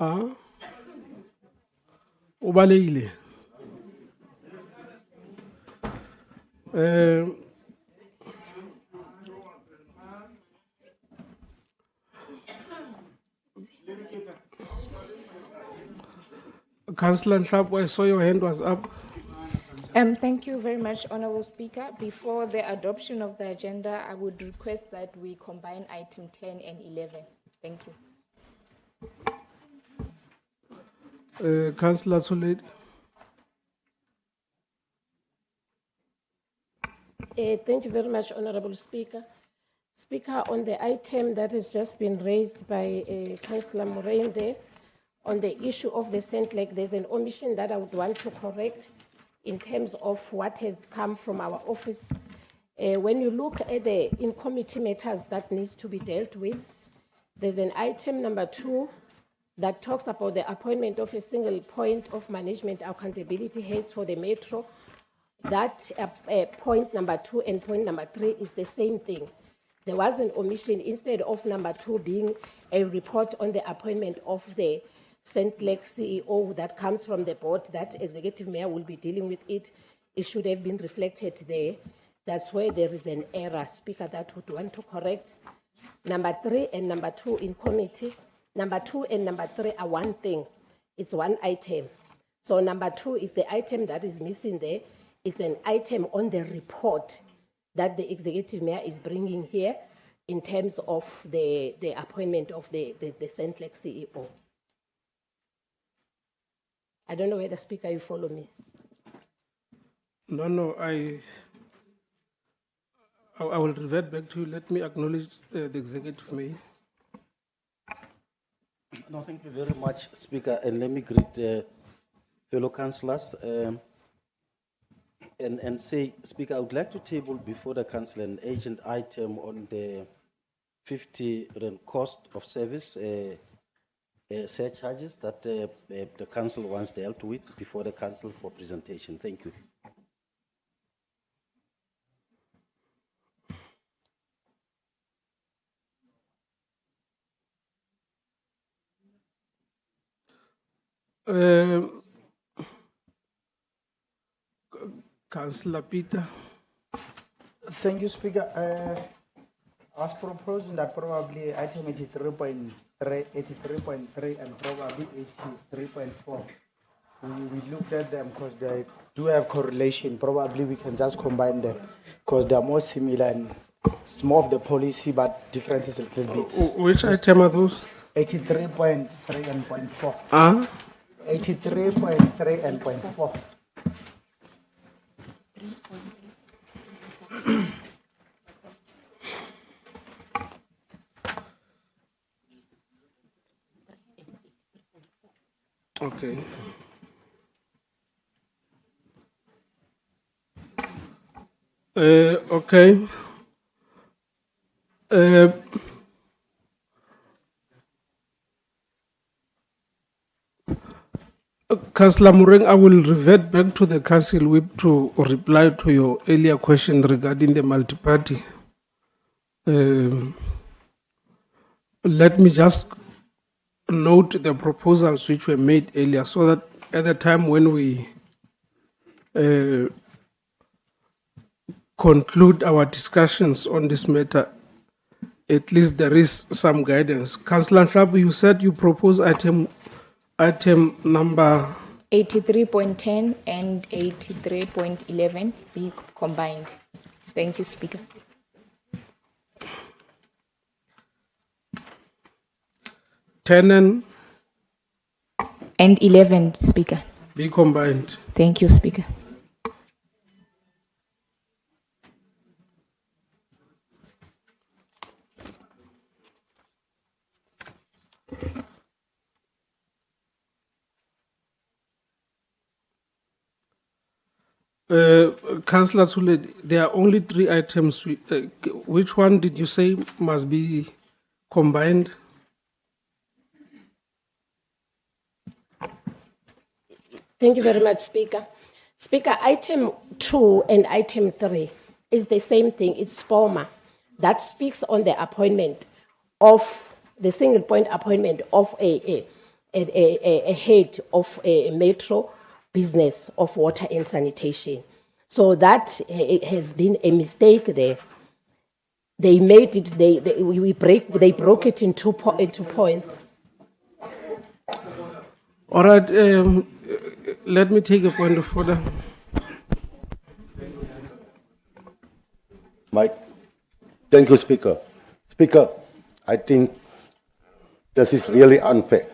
Ah, ubalekile. Councillor Nhlapo, I saw your hand was up. Thank you very much, Honorable Speaker. Before the adoption of the agenda, I would request that we combine item 10 and 11. Thank you. Councillor Tsoaledi. Thank you very much, Honorable Speaker. Speaker, on the item that has just been raised by Councillor Moraine there, on the issue of the St. Lake, there's an omission that I would want to correct in terms of what has come from our office. When you look at the in-committee matters that needs to be dealt with, there's an item number 2 that talks about the appointment of a single point of management accountability heads for the metro. That point number 2 and point number 3 is the same thing. There was an omission instead of number 2 being a report on the appointment of the St. Lake CEO that comes from the board, that executive mayor will be dealing with it. It should have been reflected there. That's where there is an error, Speaker, that would want to correct. Number 3 and number 2 in committee. Number 2 and number 3 are one thing. It's one item. So number 2 is the item that is missing there. It's an item on the report that the executive mayor is bringing here in terms of the appointment of the St. Lake CEO. I don't know whether, Speaker, you follow me. No, I will revert back to you. Let me acknowledge the executive mayor. No, thank you very much, Speaker, and let me greet fellow councillors and say, Speaker, I would like to table before the council an agent item on the 50 rand cost of service surcharges that the council once dealt with before the council for presentation. Thank you. Councillor Peter. Thank you, Speaker. I was proposing that probably item 83.3 and probably 83.4. We looked at them because they do have correlation. Probably we can just combine them because they are more similar and it's more of the policy, but differences a little bit. Which item are those? 83.3 and 0.4. 83.3 and 0.4. Okay. Okay. Councillor Moraine, I will revert back to the council whip to reply to your earlier question regarding the multi-party. Let me just note the proposals which were made earlier so that at the time when we conclude our discussions on this matter, at least there is some guidance. Councillor Nhlapo, you said you propose item number 83.10 and 83.11 be combined. Thank you, Speaker. and 11, Speaker. be combined. Thank you, Speaker. Councillor Tsoaledi, there are only 3 items. Which one did you say must be combined? Thank you very much, Speaker. Speaker, item 2 and item 3 is the same thing. It's SPOMA that speaks on the appointment of the single point appointment of a a head of a metro business of water and sanitation. So that has been a mistake there. They made it, they broke it into points. All right, let me take a point of order. Mike, thank you, Speaker. Speaker, I think this is really unfair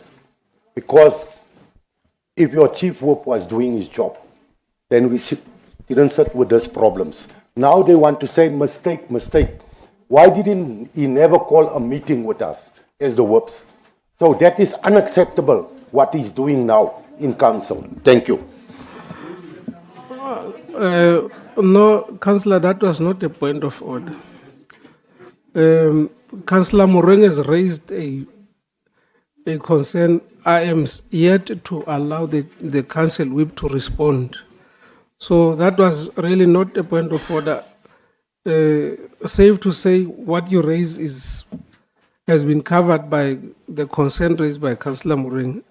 because if your chief whip was doing his job, then we didn't sit with these problems. Now they want to say mistake, mistake. Why didn't he never call a meeting with us as the whips? So that is unacceptable what he's doing now in council. Thank you. No, Councillor, that was not a point of order. Councillor Mogoeng has raised a concern. I am yet to allow the council whip to respond. So that was really not a point of order. Safe to say what you raise has been covered by the concern raised by Councillor Mogoeng.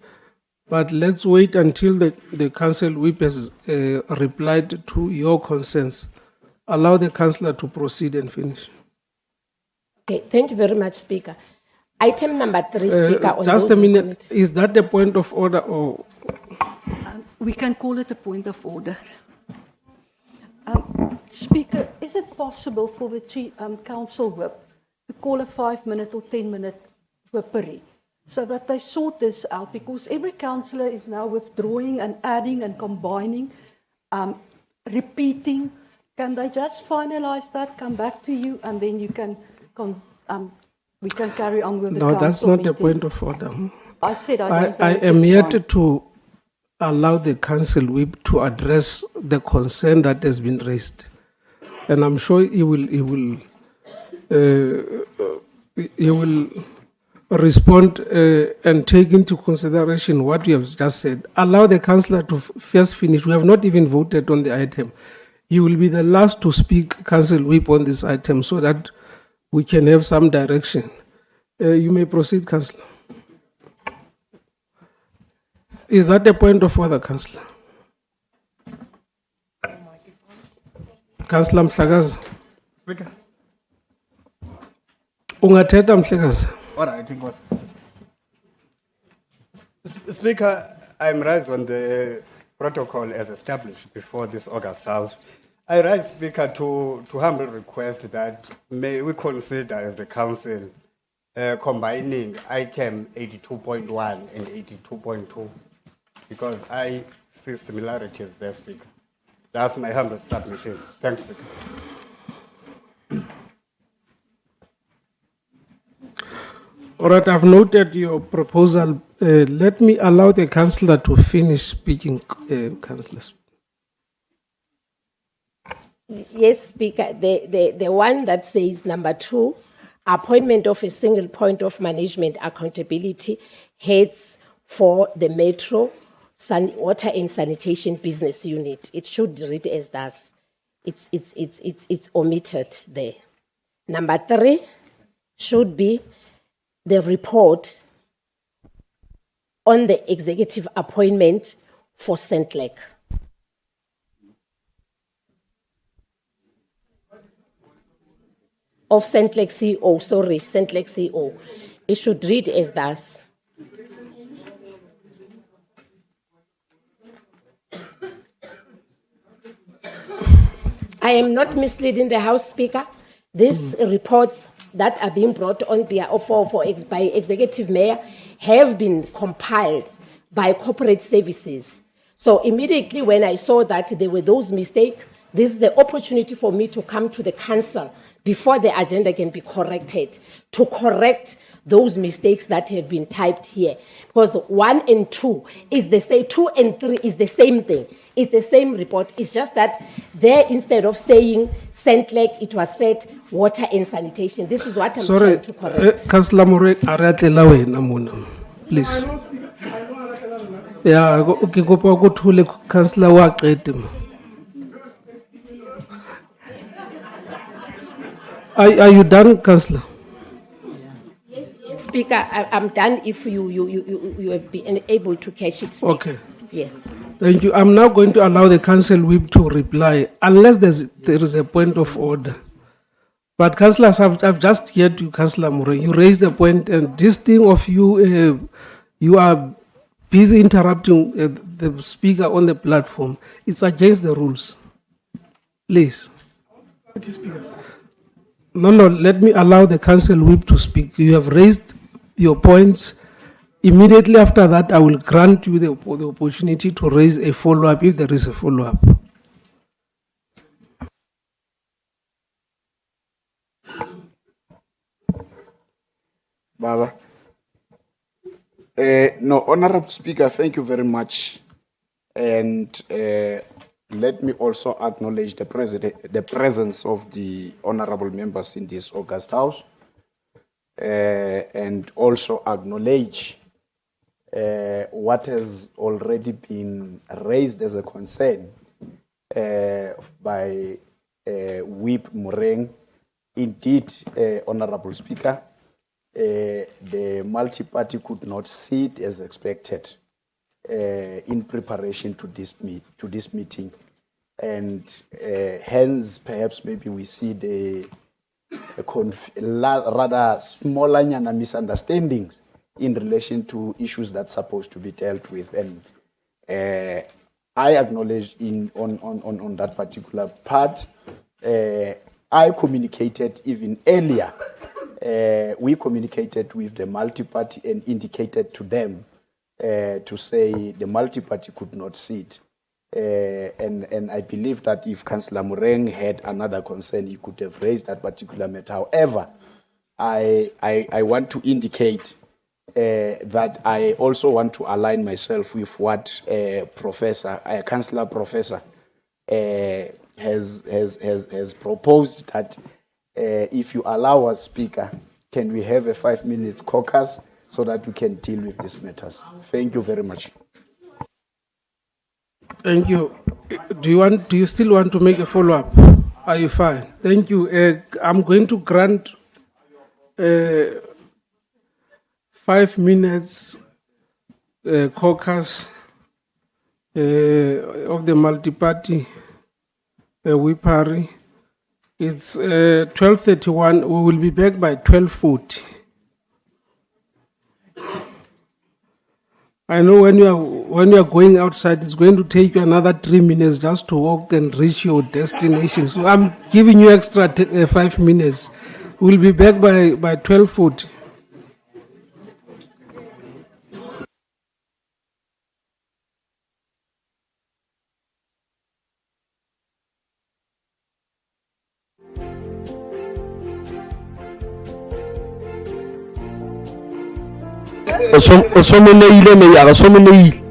But let's wait until the council whip has replied to your concerns. Allow the councillor to proceed and finish. Okay, thank you very much, Speaker. Item number 3, Speaker. On Just those a minute. committee. Is that a point of order or? We can call it a point of order. Speaker, is it possible for the council whip to call a 5-minute or 10-minute whippery so that they sort this out? Because every councillor is now withdrawing and adding and combining, repeating. Can they just finalize that, come back to you, and then you can, we can carry on with the council No, that's not meeting? a point of order. I said I don't know I if am it's yet fine. to allow the council whip to address the concern that has been raised, and I'm sure he will respond and take into consideration what you have just said. Allow the councillor to first finish. We have not even voted on the item. You will be the last to speak, Council Whip, on this item so that we can have some direction. You may proceed, Councillor. Is that a point of order, Councillor? Councillor Mhlakaza. Speaker. Ungathetha Mhlakaza. All right, it was. Speaker, I'm raised on the protocol as established before this August House. I rise, Speaker, to humbly request that may we consider as the council combining item 82.1 and 82.2 because I see similarities there, Speaker. That's my humble submission. Thanks, Speaker. All right, I've noted your proposal. Let me allow the councillor to finish speaking, councillors. Yes, Speaker. The one that says number 2, appointment of a single point of management accountability heads for the Metro Water and Sanitation Business Unit. It should read as thus. It's omitted there. Number 3 should be the report on the executive appointment for Sentlek. Of Sentlek CEO, sorry, Sentlek CEO. It should read as thus. I am not misleading the House Speaker. These reports that are being brought on by Executive Mayor have been compiled by corporate services. So immediately when I saw that there were those mistakes, this is the opportunity for me to come to the council before the agenda can be corrected, to correct those mistakes that have been typed here. Because 1 and 2 is the same, 2 and 3 is the same thing. It's the same report. It's just that there, instead of saying Sentlek, it was said water and sanitation. This is what I'm trying to correct. Councillor Mogoeng, aratlela wena mona, please. Yeah, okay, go to Councillor wa qete. Are you done, Councillor? Speaker, I'm done if you have been able to catch it. Speaker. Okay. Yes. Thank you. I'm now going to allow the council whip to reply, unless there is a point of order. But councillors, I've just heard you, Councillor Murray. You raised the point, and this thing of you, you are busy interrupting the speaker on the platform. It's against the rules. Please. No, let me allow the council whip to speak. You have raised your points. Immediately after that, I will grant you the opportunity to raise a follow-up if there is a follow-up. Baba. No, Honorable Speaker, thank you very much. And let me also acknowledge the presence of the honorable members in this August House, and also acknowledge what has already been raised as a concern by Whip Mureng. Indeed, Honorable Speaker, the multi-party could not sit as expected in preparation to this meeting, and hence perhaps maybe we see the rather smaller misunderstandings in relation to issues that's supposed to be dealt with, and I acknowledge on that particular part. I communicated even earlier. We communicated with the multi-party and indicated to them to say the multi-party could not sit. And I believe that if Councillor Mureng had another concern, he could have raised that particular matter. However, I want to indicate that I also want to align myself with what Councillor Professor has proposed, that if you allow us, Speaker, can we have a 5 minutes caucus so that we can deal with these matters? Thank you very much. Thank you. Do you still want to make a follow-up? Are you fine? Thank you. I'm going to grant 5 minutes caucus of the multi-party WIPARI. It's 12:31. We will be back by 12:40. I know when you are going outside, it's going to take you another 3 minutes just to walk and reach your destination. So I'm giving you extra 5 minutes. We'll be back by 12:40. Osomoneile me ya osomoneile.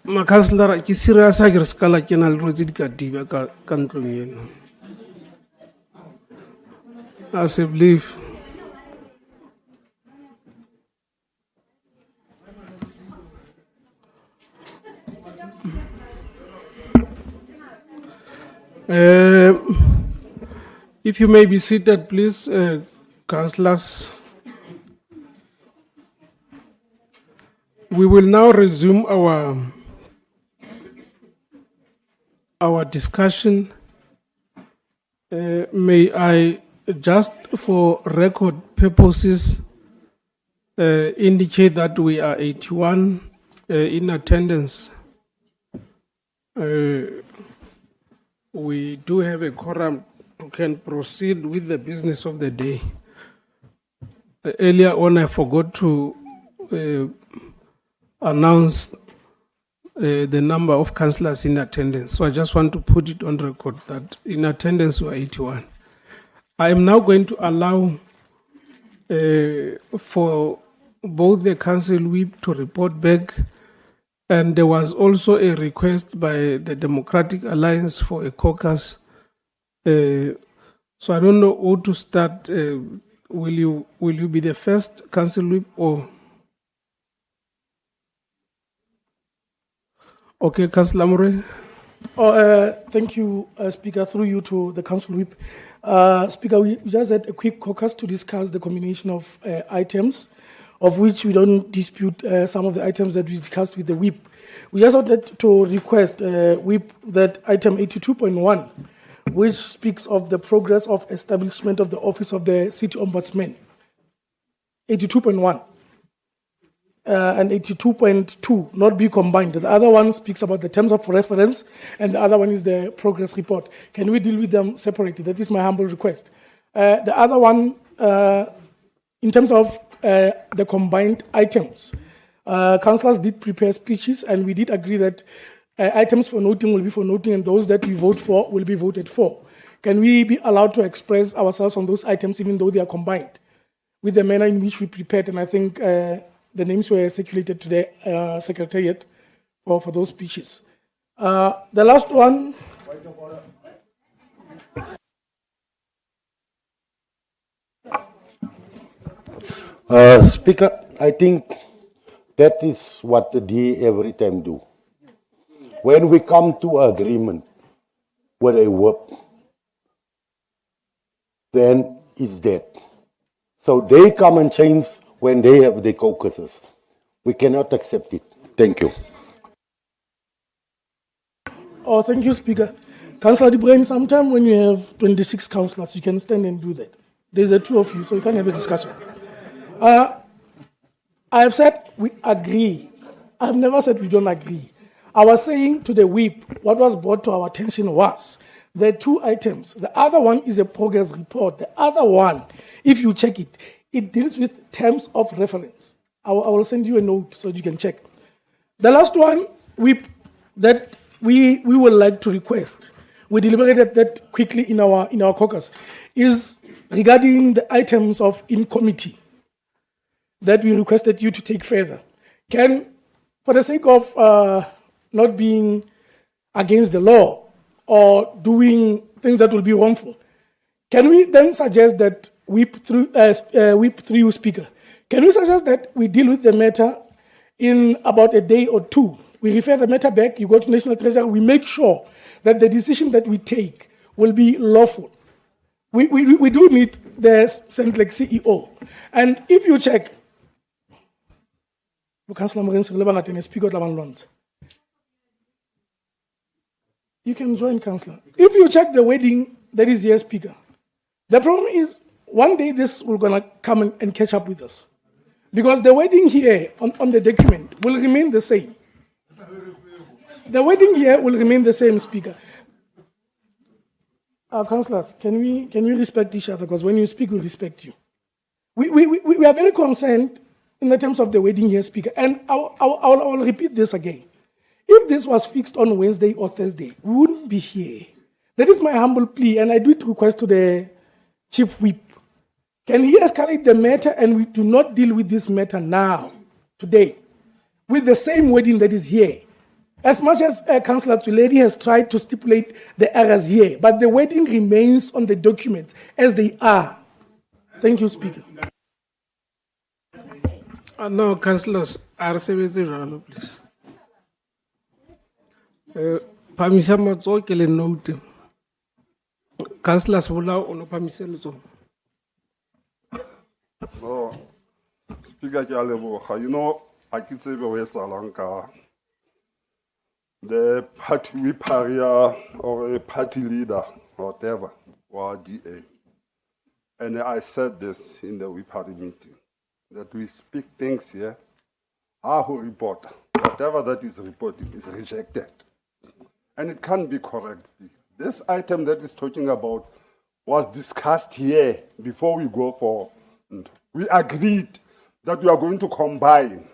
Makhanslara ke serious ha ke re skala ke na le rotse di ka diba ka ntlong eno. As a belief. If you may be seated, please, councillors. We will now resume our discussion. May I just for record purposes indicate that we are 81 in attendance. We do have a quorum to can proceed with the business of the day. Earlier on, I forgot to announce the number of councillors in attendance. So I just want to put it on record that in attendance we are 81. I am now going to allow for both the council whip to report back, and there was also a request by the Democratic Alliance for a caucus. So I don't know who to start. Will you be the first, Council Whip, or? Okay, Councillor Amore. Thank you, Speaker. Through you to the Council Whip. Speaker, we just had a quick caucus to discuss the combination of items, of which we don't dispute some of the items that we discussed with the Whip. We just wanted to request, Whip, that item 82.1, which speaks of the progress of establishment of the Office of the City Ombudsman, 82.1, and 82.2 not be combined. The other one speaks about the terms of reference, and the other one is the progress report. Can we deal with them separately? That is my humble request. The other one, in terms of the combined items, councillors did prepare speeches, and we did agree that items for noting will be for noting, and those that we vote for will be voted for. Can we be allowed to express ourselves on those items, even though they are combined, with the manner in which we prepared? And I think the names were circulated to the Secretariat for those speeches. The last one. Speaker, I think that is what the DA every time do. When we come to agreement with a work, then it's dead. So they come and change when they have the caucuses. We cannot accept it. Thank you. Oh, thank you, Speaker. Councillor De Bruyn, sometime when you have 26 councillors, you can stand and do that. There's the two of you, so you can have a discussion. I have said we agree. I've never said we don't agree. I was saying to the Whip, what was brought to our attention was the two items. The other one is a progress report. The other one, if you check it, it deals with terms of reference. I will send you a note so you can check. The last one, Whip, that we would like to request, we deliberated that quickly in our caucus, is regarding the items of in committee that we requested you to take further. Can, for the sake of not being against the law or doing things that will be wrongful, can we then suggest that Whip through you, Speaker, can we suggest that we deal with the matter in about a day or two? We refer the matter back, you go to National Treasury, we make sure that the decision that we take will be lawful. We do meet the St. Lake CEO. And if you check, you can join, Councillor. If you check the wording that is here, Speaker, the problem is one day this will gonna come and catch up with us. Because the wording here on the document will remain the same. The wording here will remain the same, Speaker. Councillors, can we respect each other? Because when you speak, we respect you. We are very concerned in the terms of the wording here, Speaker. And I will repeat this again. If this was fixed on Wednesday or Thursday, we wouldn't be here. That is my humble plea, and I do request to the Chief Whip Can he escalate the matter and we do not deal with this matter now, today, with the same wording that is here? As much as Councillor Tsuledi has tried to stipulate the errors here, but the wording remains on the documents as they are. Thank you, Speaker. No, councillors, please. Pamisa matso ke le note. Councillors Bola ono pamisa letso. Oh, Speaker ke a leboga. You know, I can say we the party whip area or a party leader, whatever, or DA. And I said this in the whip party meeting, that we speak things here, who report, whatever that is reported is rejected. And it can't be correct. This item that is talking about was discussed here before we go for, we agreed that we are going to combine.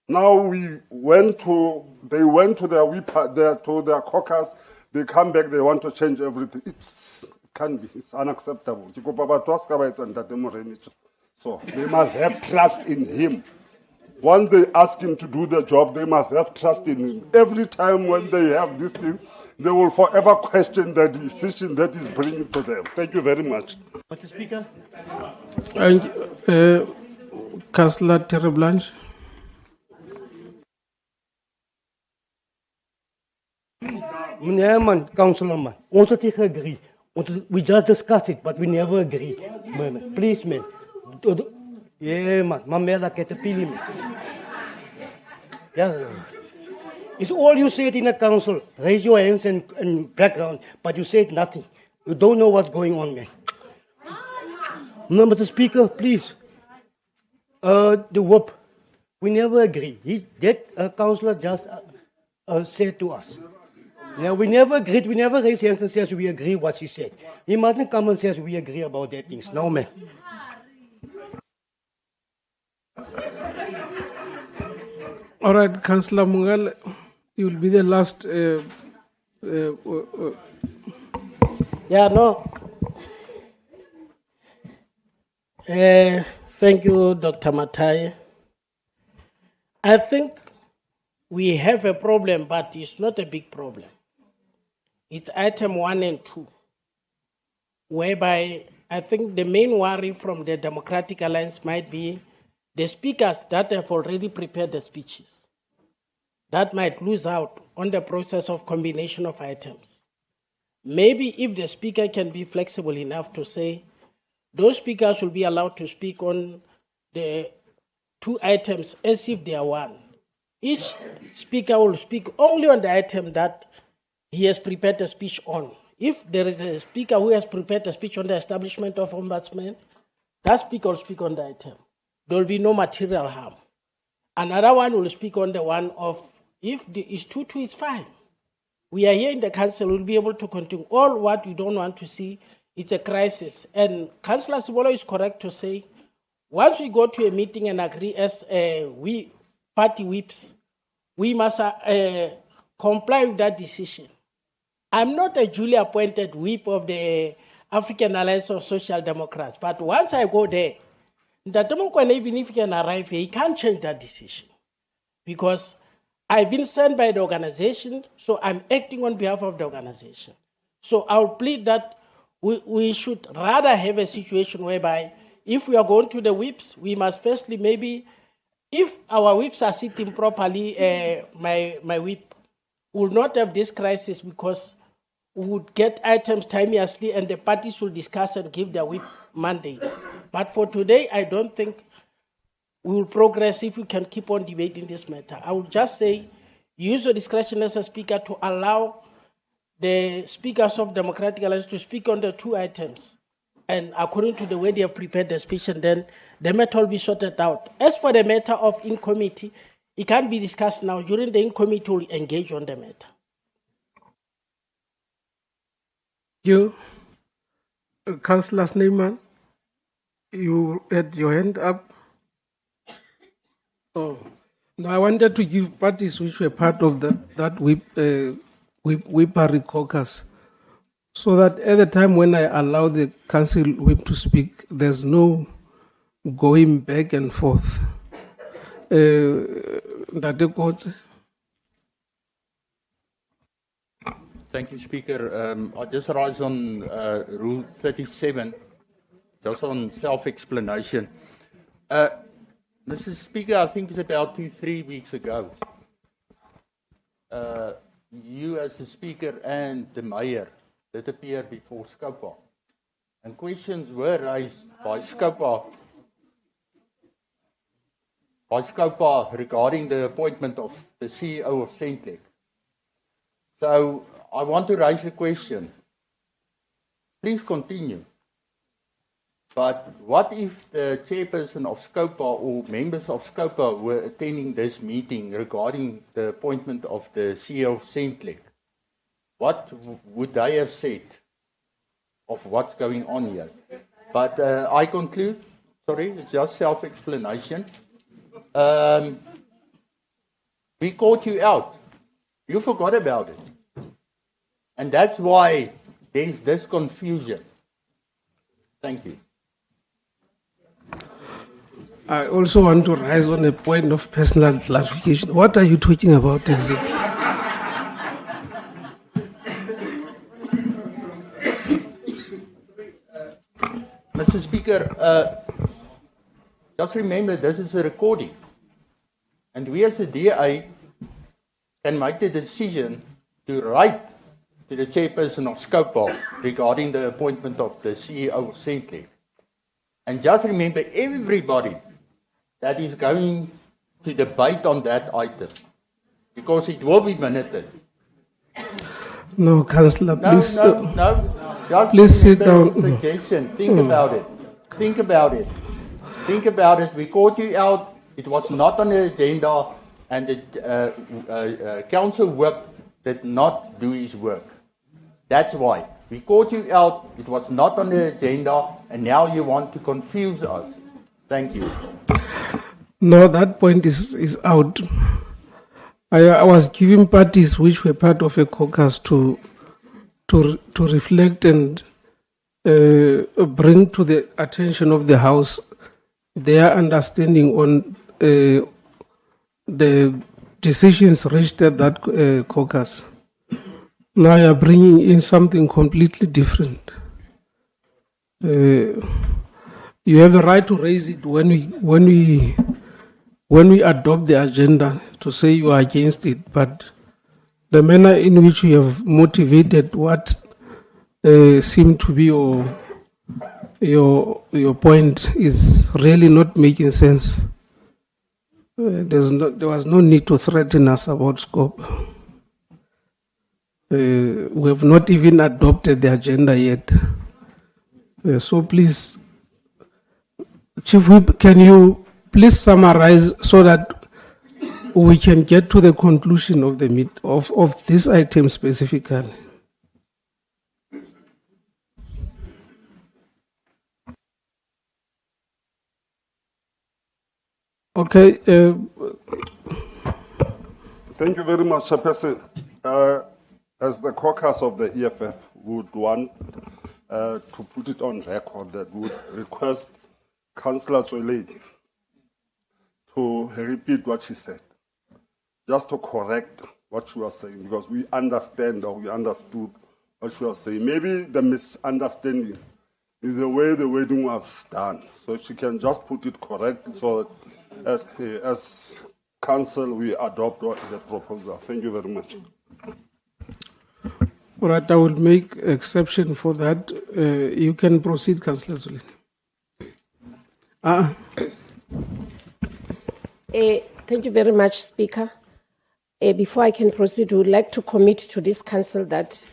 Now they went to their caucus, they come back, they want to change everything. It can't be, it's unacceptable. So they must have trust in him. Once they ask him to do the job, they must have trust in him. Every time when they have this thing, they will forever question the decision that is bringing to them. Thank you very much. Mr. Speaker. Councillor Terry Blanche. Meneer man, councillor man, ons het nie agree. We just discussed it, but we never agreed. Man, please man. Yeah man, mamela ketapili man. Yeah. It's all you said in the council. Raise your hands and background, but you said nothing. You don't know what's going on, man. No, Mr. Speaker, please. The whip. We never agree. That councillor just said to us. Yeah, we never agreed. We never raised hands and says we agree what she said. He mustn't come and says we agree about that things. No, man. All right, Councillor Mungal, you will be the last. Yeah, no. Thank you, Dr. Matai. I think we have a problem, but it's not a big problem. It's item 1 and 2, whereby I think the main worry from the Democratic Alliance might be the speakers that have already prepared the speeches. That might lose out on the process of combination of items. Maybe if the speaker can be flexible enough to say, those speakers will be allowed to speak on the 2 items as if they are one. Each speaker will speak only on the item that he has prepared a speech on. If there is a speaker who has prepared a speech on the establishment of ombudsman, that speaker will speak on the item. There will be no material harm. Another one will speak on the one of, if it's 2-2, it's fine. We are here in the council, we'll be able to continue. All what we don't want to see, it's a crisis. And Councillor Sibolo is correct to say, once we go to a meeting and agree as we party whips, we must comply with that decision. I'm not a duly appointed whip of the African Alliance of Social Democrats, but once I go there, even if he can arrive here, he can't change that decision. Because I've been sent by the organization, so I'm acting on behalf of the organization. So I'll plead that we should rather have a situation whereby if we are going to the whips, we must firstly maybe, if our whips are sitting properly, my whip will not have this crisis because we would get items timeously and the parties will discuss and give their whip mandate. But for today, I don't think we will progress if we can keep on debating this matter. I would just say, use your discretion as a speaker to allow the speakers of Democratic Alliance to speak on the 2 items. And according to the way they have prepared the speech, and then the matter will be sorted out. As for the matter of in-committee, it can't be discussed now. During the in-committee, we'll engage on the matter. You, Councillor Snyman, you had your hand up. Oh, no, I wanted to give parties which were part of that whip party caucus so that at the time when I allow the council whip to speak, there's no going back and forth. Ntate Kotse. Thank you, Speaker. I just rise on Rule 37, just on self-explanation. Mr. Speaker, I think it's about 2-3 weeks ago. You as the Speaker and the Mayor did appear before SCOPA, and questions were raised by SCOPA regarding the appointment of the CEO of Centlec. So I want to raise a question. Please continue. But what if the chairperson of SCOPA or members of SCOPA were attending this meeting regarding the appointment of the CEO of Centlec? What would they have said of what's going on here? But I conclude, sorry, it's just self-explanation. We caught you out. You forgot about it. And that's why there's this confusion. Thank you. I also want to rise on a point of personal clarification. What are you talking about exactly? Mr. Speaker, just remember this is a recording. And we as a DA can make the decision to write to the chairperson of SCOPA regarding the appointment of the CEO of Centlec. And just remember, everybody that is going to debate on that item, because it will be minuted. No, Councillor, please. No. Just please sit down. Suggestion. Think about it. Think about it. Think about it. We caught you out. It was not on the agenda, and the council whip did not do his work. That's why. We caught you out. It was not on the agenda, and now you want to confuse us. Thank you. No, that point is out. I was giving parties which were part of a caucus to reflect and bring to the attention of the House their understanding on the decisions reached at that caucus. Now you are bringing in something completely different. You have a right to raise it when we adopt the agenda to say you are against it, but the manner in which you have motivated what seemed to be your point is really not making sense. There was no need to threaten us about scope. We have not even adopted the agenda yet. So please, Chief Whip, can you please summarize so that we can get to the conclusion of the of this item specifically? Okay. Thank you very much, Chairperson. As the caucus of the EFF would want to put it on record that we would request Councillor Zweledi to repeat what she said, just to correct what she was saying, because we understand or we understood what she was saying. Maybe the misunderstanding is the way the wedding was done. So she can just put it correct so that as council we adopt the proposal. Thank you very much. All right, I will make exception for that. You can proceed, Councillor Zweledi. Thank you very much, Speaker. Before I can proceed, we would like to commit to this council that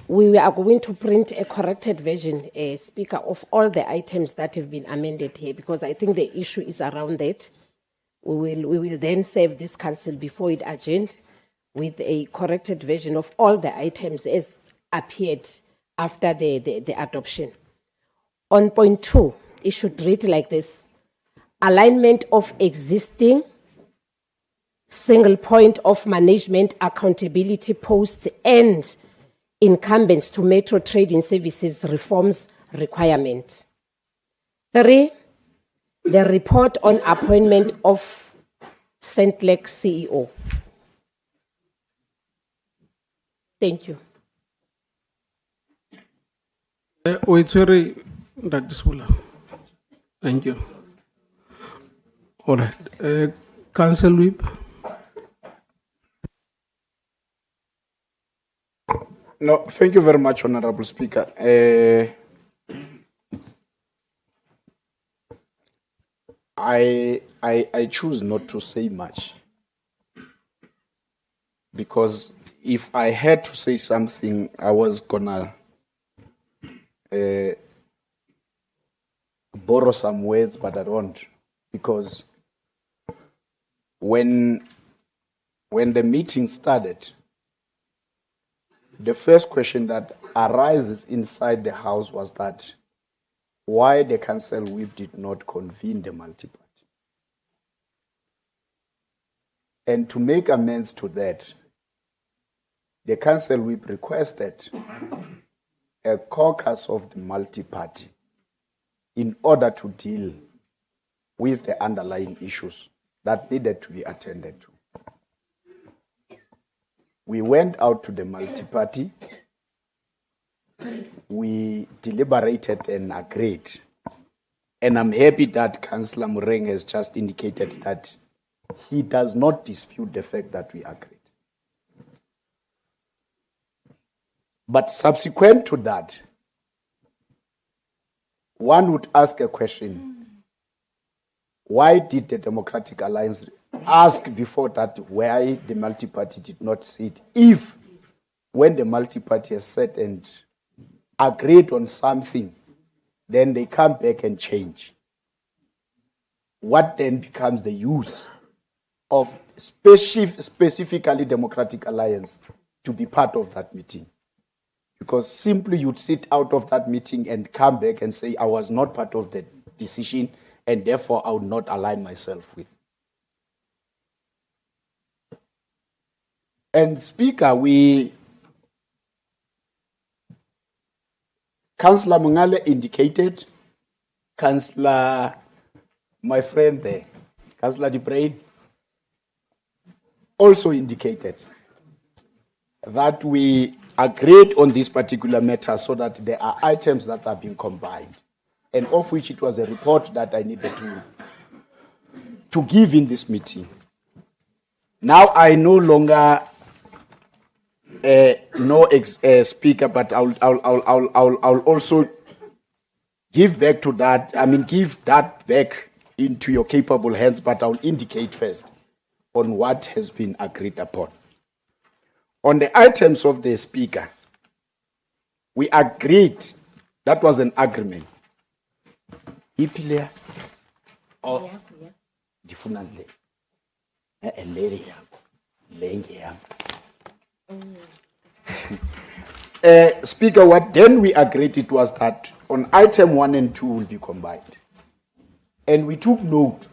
we are going to print a corrected version, Speaker, of all the items that have been amended here, because I think the issue is around that. We will then serve this council before it adjourned with a corrected version of all the items as appeared after the adoption. On point 2, it should read like this: alignment of existing single point of management accountability posts and incumbents to Metro Trading Services reforms requirement. 3, the report on appointment of Centlec CEO. Thank you. Waiteri Dadisula. Thank you. All right. Council Whip. No, thank you very much, Honorable Speaker. I choose not to say much because if I had to say something, I was gonna borrow some words, but I don't, because when the meeting started, the first question that arises inside the house was that why the council whip did not convene the multi-party. And to make amends to that, the council whip requested a caucus of the multi-party in order to deal with the underlying issues that needed to be attended to. We went out to the multi-party, we deliberated and agreed. And I'm happy that Councillor Mureng has just indicated that he does not dispute the fact that we agreed. But subsequent to that, one would ask a question: why did the Democratic Alliance ask before that why the multi-party did not sit, if when the multi-party has sat and agreed on something, then they come back and change? What then becomes the use of specifically Democratic Alliance to be part of that meeting? Because simply you'd sit out of that meeting and come back and say, I was not part of the decision and therefore I would not align myself with. And Speaker, Councillor Mungale indicated, Councillor, my friend there, Councillor De Bruyn, also indicated that we agreed on this particular matter so that there are items that are being combined, and of which it was a report that I needed to give in this meeting. Now I no longer Speaker, but I'll also give back to that. I mean, give that back into your capable hands, but I'll indicate first on what has been agreed upon. On the items of the Speaker, we agreed, that was an agreement. Ipilea or differently. Speaker, what then we agreed it was that on item 1 and 2 will be combined. And we took note,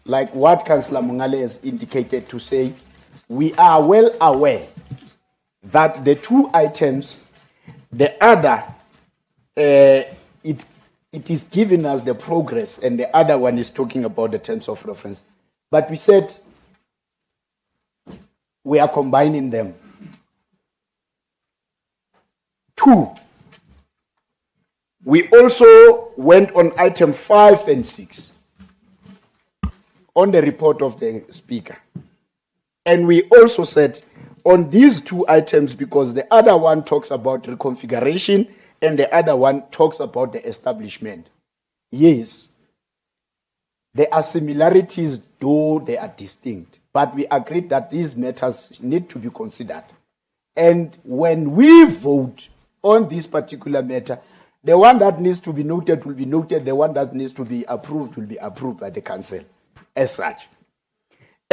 like what Councillor Mungale has indicated, to say we are well aware that the two items, the other, it is giving us the progress, and the other one is talking about the terms of reference. But we said we are combining them. 2, we also went on item 5 and 6 on the report of the Speaker. And we also said on these 2 items, because the other one talks about reconfiguration and the other one talks about the establishment. Yes, there are similarities, though they are distinct. But we agreed that these matters need to be considered. And when we vote on this particular matter, the one that needs to be noted will be noted, the one that needs to be approved will be approved by the council as such.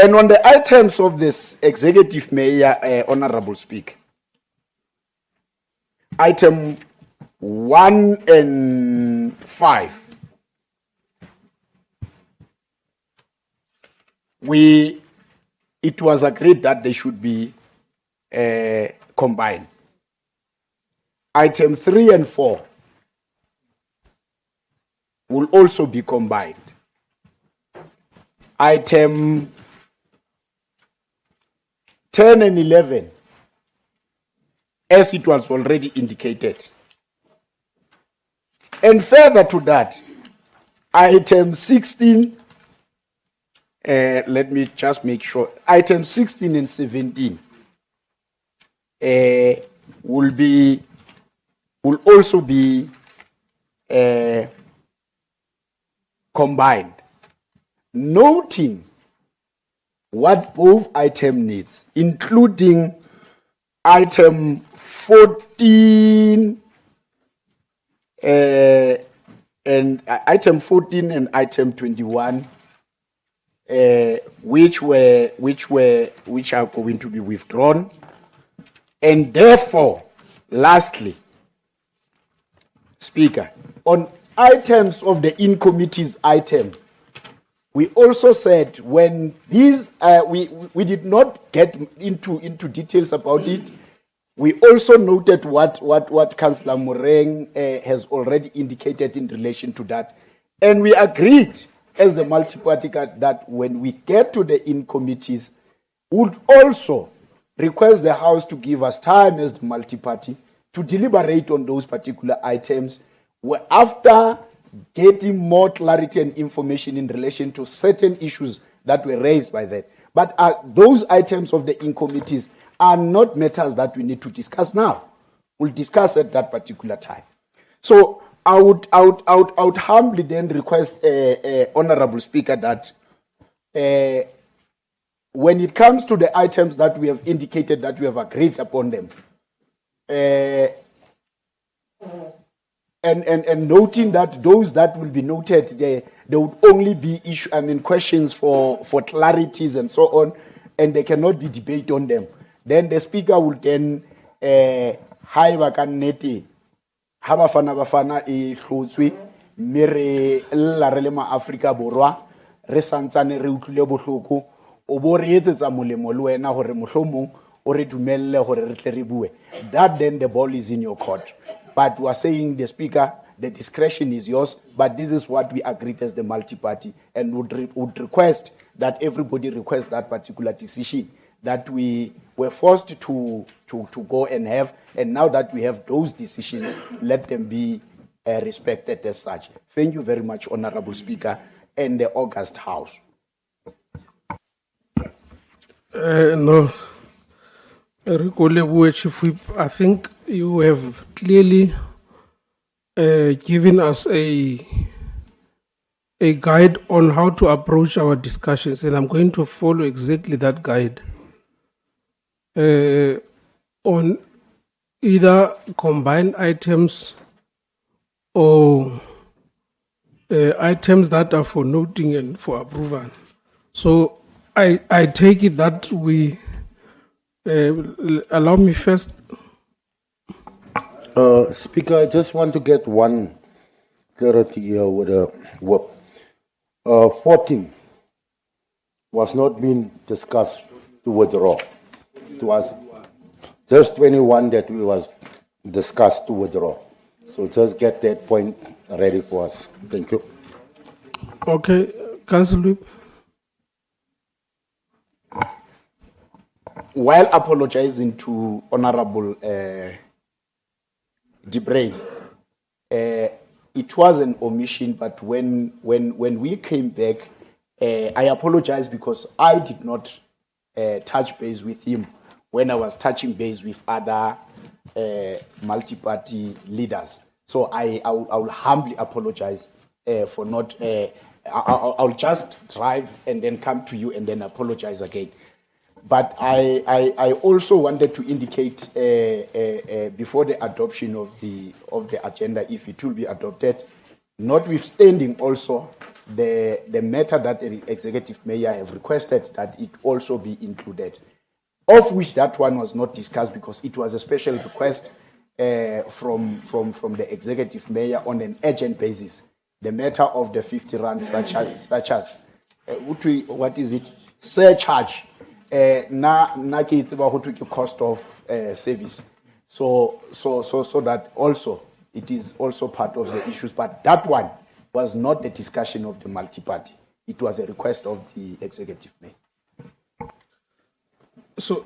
And on the items of this executive mayor, Honorable Speaker, item 1 and 5, it was agreed that they should be combined. item 3 and 4 will also be combined. Item 10 and 11, as it was already indicated. And further to that, item 16, let me just make sure, item 16 and 17 will also be combined, noting what both item needs, including item 14 and item 14 and item 21, which are going to be withdrawn. And therefore, lastly, Speaker, on items of the in-committees item, we also said when these, we did not get into details about it. We also noted what Councillor Moreng has already indicated in relation to that. And we agreed as the multi-party that when we get to the in-committees, would also request the House to give us time as the multi-party to deliberate on those particular items, where after getting more clarity and information in relation to certain issues that were raised by that. But those items of the in-committees are not matters that we need to discuss now. We'll discuss at that particular time. So I would humbly then request, Honorable Speaker, that when it comes to the items that we have indicated that we have agreed upon them, and noting that those that will be noted, there would only be questions for clarities and so on, and there cannot be debate on them. Then the Speaker will then haiba ka nnete ha bafana e hlotswe mme re lla re le ma Afrika Borwa re santsane re utlwile bohloko o bo re etsetsa molemo le wena hore mohlomong o re dumelle hore re tle re bue. That then the ball is in your court. But we are saying, the Speaker, the discretion is yours, but this is what we agreed as the multi-party, and would request that everybody request that particular decision that we were forced to go and have, and now that we have those decisions, let them be respected as such. Thank you very much, Honorable Speaker, and the August House. No. Chief Whip, I think you have clearly given us a guide on how to approach our discussions, and I'm going to follow exactly that guide on either combined items or items that are for noting and for approval. So I take it that we allow me first. Speaker, I just want to get one clarity here with the work. 14 was not being discussed to withdraw. It was just 21 that we was discussed to withdraw. So just get that point ready for us. Thank you. Okay, Councillor Whip. While apologizing to Honorable DeBrain, it was an omission, but when we came back, I apologize because I did not touch base with him when I was touching base with other multi-party leaders. So I will humbly apologize for not, I'll just drive and then come to you and then apologize again. But I also wanted to indicate before the adoption of the agenda, if it will be adopted, notwithstanding also the matter that the executive mayor have requested that it also be included, of which that one was not discussed because it was a special request from the executive mayor on an urgent basis. The matter of the 50 rand such as what is it? Surcharge. Na ke itse ba go thwe ke cost of service. So that also, it is also part of the issues. But that one was not the discussion of the multi-party. It was a request of the executive mayor. So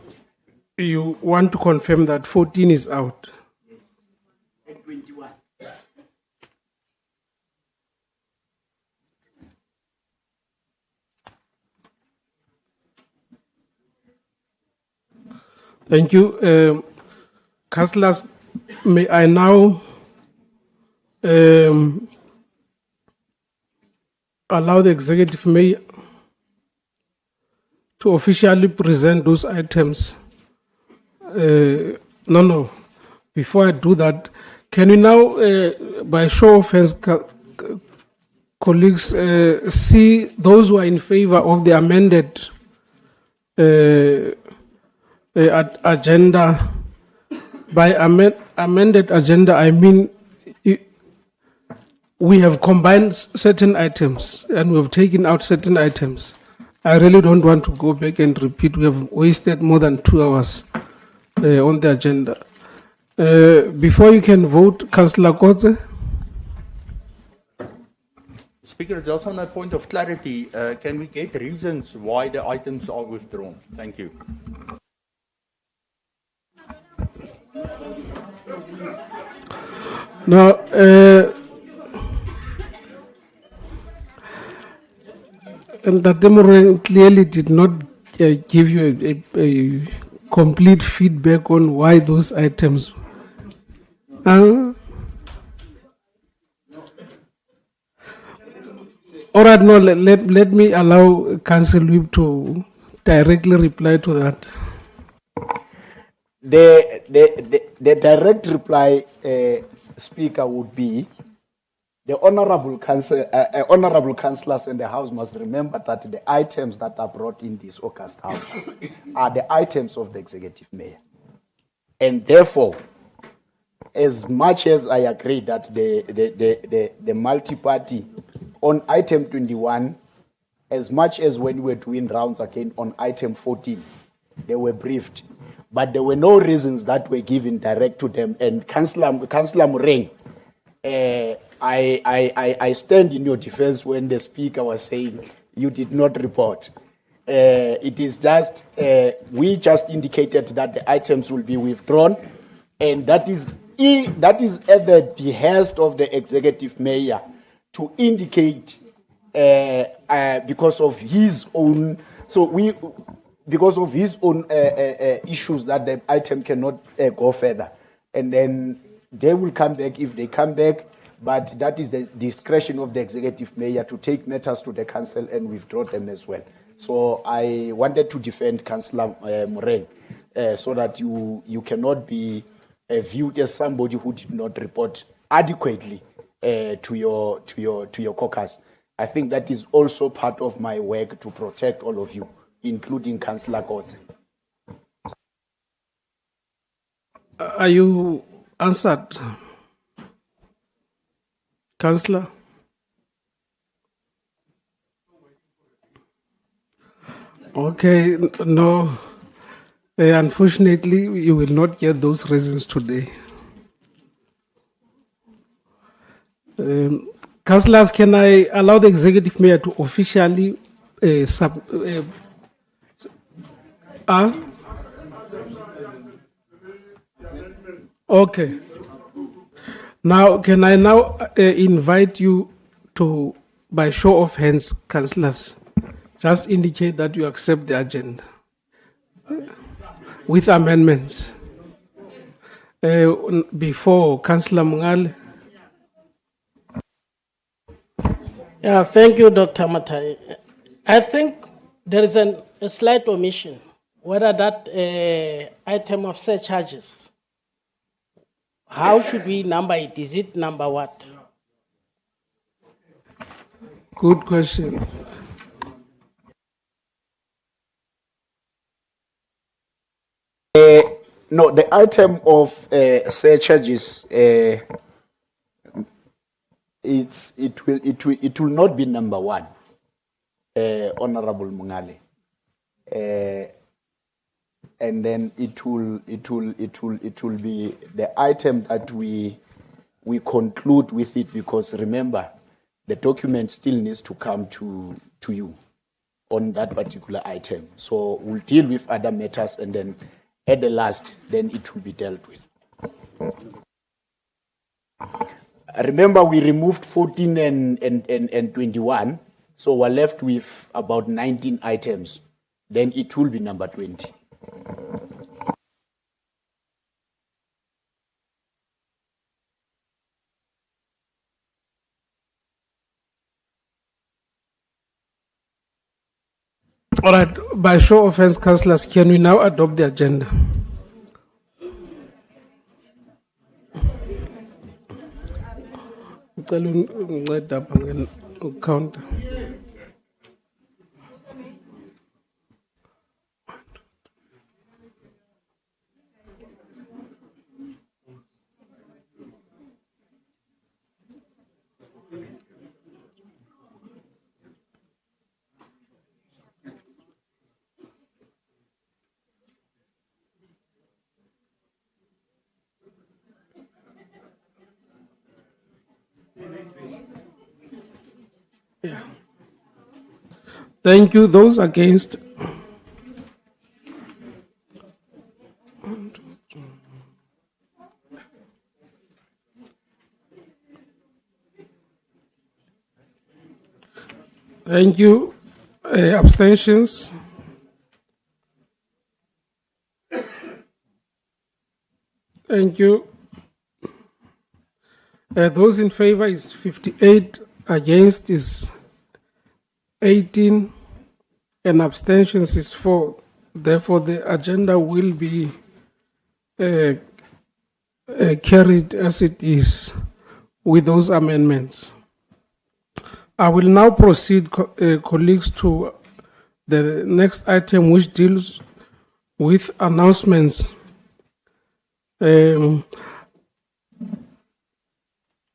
you want to confirm that 14 is out? And 21. Thank you. Councillors, may I now allow the executive mayor to officially present those items? No. Before I do that, can we now, by show of hands, colleagues, see those who are in favor of the amended agenda? By amended agenda, I mean we have combined certain items and we have taken out certain items. I really don't want to go back and repeat. We have wasted more than 2 hours on the agenda. Before you can vote, Councillor Kotze. Speaker, just on a point of clarity, can we get reasons why the items are withdrawn? Thank you. Now, and that Demore clearly did not give you a complete feedback on why those items. All right, no, let me allow Council Whip to directly reply to that. The direct reply, Speaker, would be the honorable councillors in the House must remember that the items that are brought in this August House are the items of the executive mayor. And therefore, as much as I agree that the multi-party on item 21, as much as when we were doing rounds again on item 14, they were briefed. But there were no reasons that were given direct to them. And Councillor Mureng, I stand in your defense when the Speaker was saying you did not report. It is just, we just indicated that the items will be withdrawn, and that is at the behest of the executive mayor to indicate because of his own, because of his own issues that the item cannot go further. And then they will come back if they come back, but that is the discretion of the executive mayor to take matters to the council and withdraw them as well. So I wanted to defend Councillor Mureng so that you cannot be viewed as somebody who did not report adequately to your caucus. I think that is also part of my work to protect all of you, including Councillor Kotze. Are you answered, Councillor? Okay, no. Unfortunately, you will not get those reasons today. Councillors, can I allow the executive mayor to officially Okay. Now, can I now invite you to, by show of hands, councillors, just indicate that you accept the agenda with amendments. Before Councillor Mungale. Yeah, thank you, Dr. Matai. I think there is a slight omission, whether that item of surcharges, how should we number it? Is it number what? Good question. No, the item of surcharges, it will not be number one, Honorable Mungale. and then it will be the item that we conclude with it, because remember, the document still needs to come to you on that particular item. So we'll deal with other matters, and then at the last, then it will be dealt with. Remember, we removed 14 and 21, so we're left with about 19 items. Then it will be number 20. All right, by show of hands, councillors, can we now adopt the agenda? Count. Yeah. Thank you. Those against? Thank you. Abstentions? Thank you. Those in favor is 58, against is 18, and abstentions is 4. Therefore, the agenda will be carried as it is with those amendments. I will now proceed, colleagues, to the next item, which deals with announcements.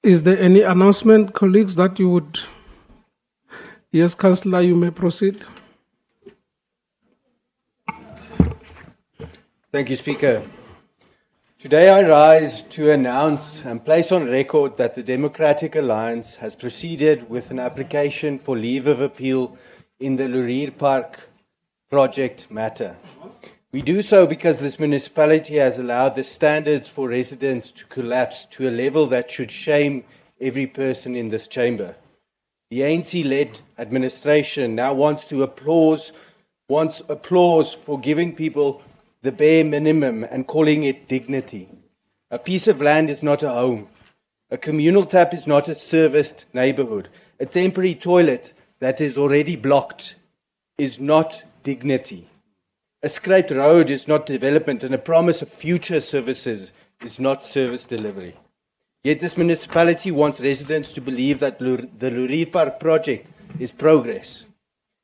Is there any announcement, colleagues, that you would? Yes, Councillor, you may proceed. Thank you, Speaker. Today I rise to announce and place on record that the Democratic Alliance has proceeded with an application for leave of appeal in the Lurie Park project matter. We do so because this municipality has allowed the standards for residents to collapse to a level that should shame every person in this chamber. The ANC-led administration now wants applause for giving people the bare minimum and calling it dignity. A piece of land is not a home. A communal tap is not a serviced neighborhood. A temporary toilet that is already blocked is not dignity. A scraped road is not development, and a promise of future services is not service delivery. Yet this municipality wants residents to believe that the Lurie Park project is progress.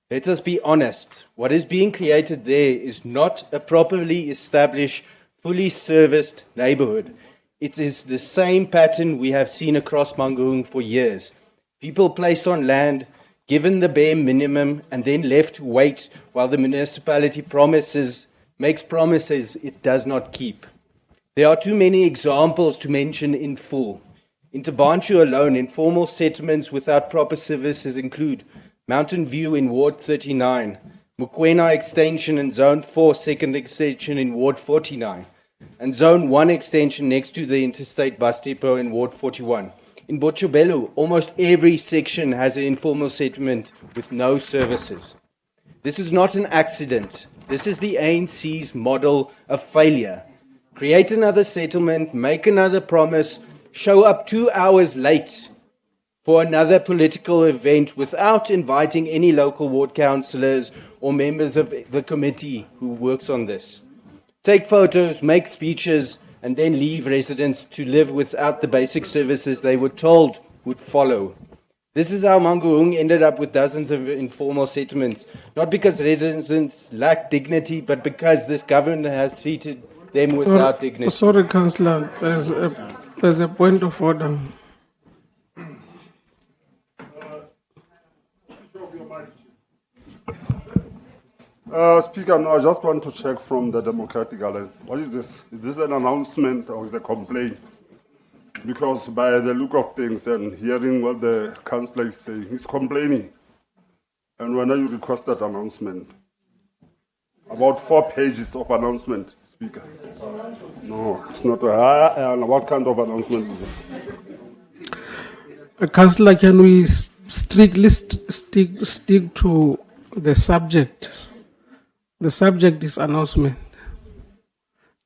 Let us be honest. What is being created there is not a properly established, fully serviced neighborhood. It is the same pattern we have seen across Mangaung for years. People placed on land, given the bare minimum, and then left to wait while the municipality makes promises it does not keep. There are too many examples to mention in full. In Tabanchu alone, informal settlements without proper services include Mountain View in Ward 39, Mukwena Extension and Zone 4 Second Extension in Ward 49, and Zone 1 Extension next to the Interstate Bus Depot in Ward 41. In Botshabelo, almost every section has an informal settlement with no services. This is not an accident. This is the ANC's model of failure. Create another settlement, make another promise, show up 2 hours late for another political event without inviting any local ward councillors or members of the committee who works on this. Take photos, make speeches, and then leave residents to live without the basic services they were told would follow. This is how Mangaung ended up with dozens of informal settlements, not because residents lack dignity, but because this government has treated them without dignity. Sorry, Councillor, there's a point of order. Speaker, no, I just want to check from the Democratic Alliance. What is this? Is this an announcement or is it a complaint? Because by the look of things and hearing what the councillor is saying, he's complaining. And when you request that announcement? About 4 pages of announcement, Speaker. No, it's not. What kind of announcement is this? Councillor, can we strictly stick to the subject? The subject is announcement.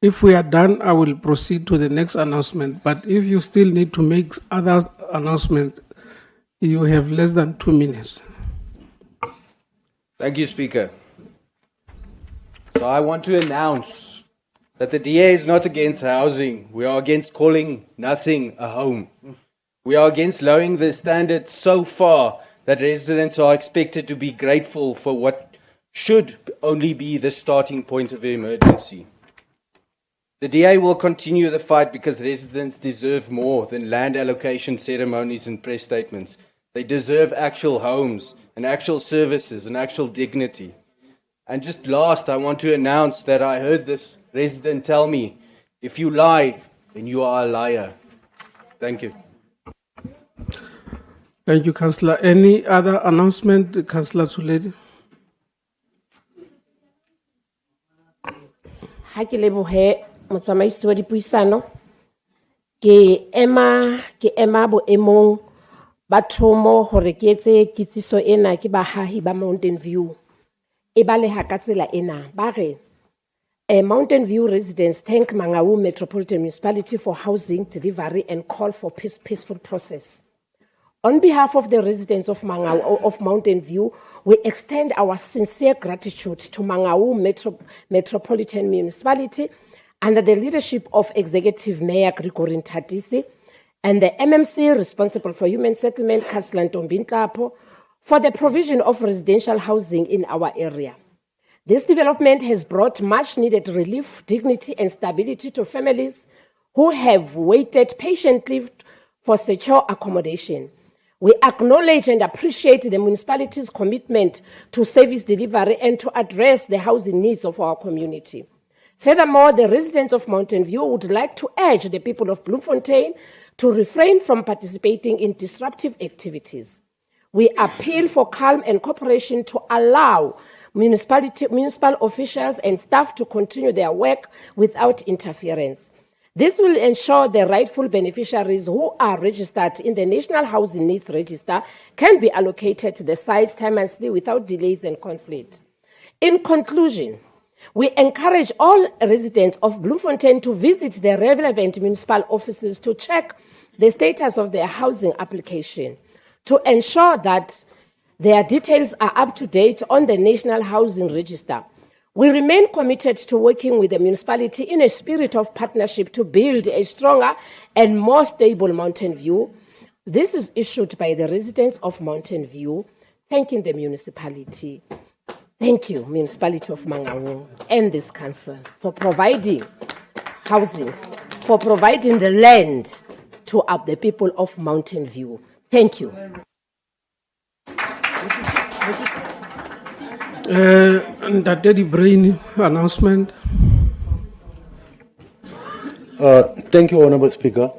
If we are done, I will proceed to the next announcement. But if you still need to make other announcements, you have less than 2 minutes. Thank you, Speaker. So I want to announce that the DA is not against housing. We are against calling nothing a home. We are against lowering the standard so far that residents are expected to be grateful for what should only be the starting point of emergency. The DA will continue the fight because residents deserve more than land allocation ceremonies and press statements. They deserve actual homes and actual services and actual dignity. And just last, I want to announce that I heard this resident tell me, if you lie, then you are a liar. Thank you. Thank you, Councillor. Any other announcement, Councillor Suledi? Ha ke lebohe motsamaisi wa dipuisano ke ema boemong ba thomo hore ke etse kitsiso ena ke bahahi ba Mountain View e baleha ka tsela ena ba re Mountain View residents thank Mangaung Metropolitan Municipality for housing delivery and call for peaceful process. On behalf of the residents of Mountain View, we extend our sincere gratitude to Mangaung Metropolitan Municipality under the leadership of Executive Mayor Grigory Nthatisi and the MMC responsible for human settlement, Councillor Ntombi Nhlapo, for the provision of residential housing in our area. This development has brought much needed relief, dignity and stability to families who have waited patiently for secure accommodation. We acknowledge and appreciate the municipality's commitment to service delivery and to address the housing needs of our community. Furthermore, the residents of Mountain View would like to urge the people of Bloemfontein to refrain from participating in disruptive activities. We appeal for calm and cooperation to allow municipal officials and staff to continue their work without interference. This will ensure the rightful beneficiaries who are registered in the National Housing Needs Register can be allocated the sites timelessly without delays and conflict. In conclusion, we encourage all residents of Bloemfontein to visit the relevant municipal offices to check the status of their housing application, to ensure that their details are up to date on the National Housing Register. We remain committed to working with the municipality in a spirit of partnership to build a stronger and more stable Mountain View. This is issued by the residents of Mountain View, thanking the municipality. Thank you, Municipality of Mangaung and this council for providing housing, for providing the land to the people of Mountain View. Thank you. That Daddy Brain announcement. Thank you, Honorable Speaker.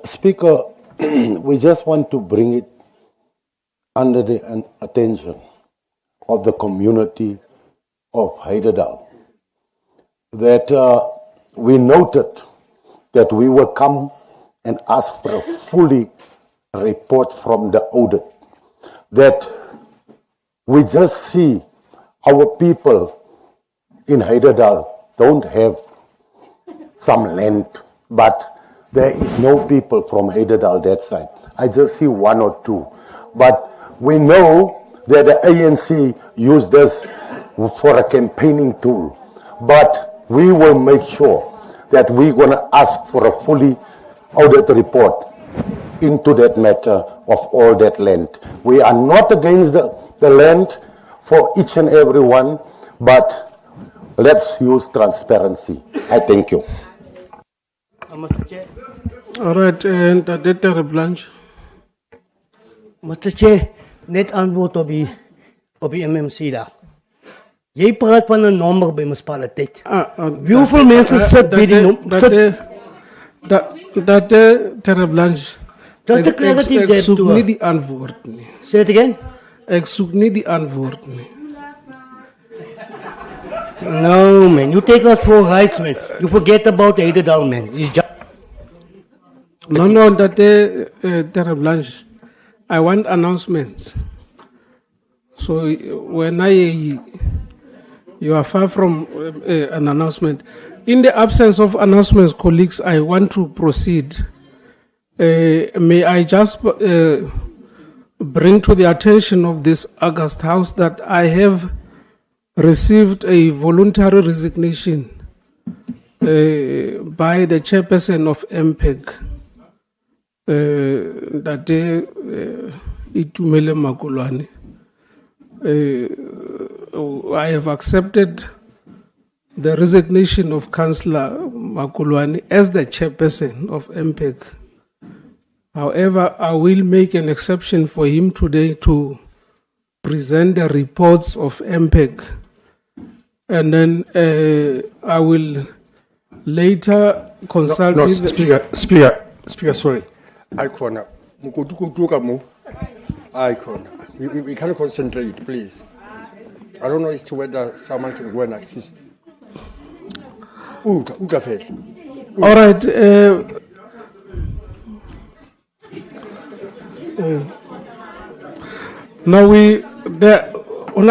Speaker, we just want to bring it under the attention of the community of Heidedal that we noted that we will come and ask for a fully report from the audit, that we just see our people in Heidedal don't have some land, but there is no people from Heidedal that side. I just see 1 or 2. But we know that the ANC used this for a campaigning tool. But we will make sure that we're going to ask for a fully audit report into that matter of all that land. We are not against the land for each and every one, but let's use transparency. I thank you. Mr. Chair. All right, and Dr. Blanche. Mr. Chair, net antwoord op die MMC daar. Jy praat van 'n nommer by munisipaliteit. Hoeveel mense sit by die nommer? Dat Terre Blanche. Just a clarity Ek soek nie die antwoord nie. Say it again. Ek soek nie die antwoord nie. No, man. You take us for rights, man. You forget about Edendal, man. It's just... No, that Terre Blanche. I want announcements. So when you are far from an announcement. In the absence of announcements, colleagues, I want to proceed. May I just bring to the attention of this August House that I have received a voluntary resignation by the chairperson of MPEG, that Itumele Makulwane. I have accepted the resignation of Councillor Makulwane as the chairperson of MPEG. However, I will make an exception for him today to present the reports of MPEG. And then I will later consult with the... Speaker, sorry. Icona. Icona. We cannot concentrate, please. I don't know as to whether someone can go and assist. All right. Now we will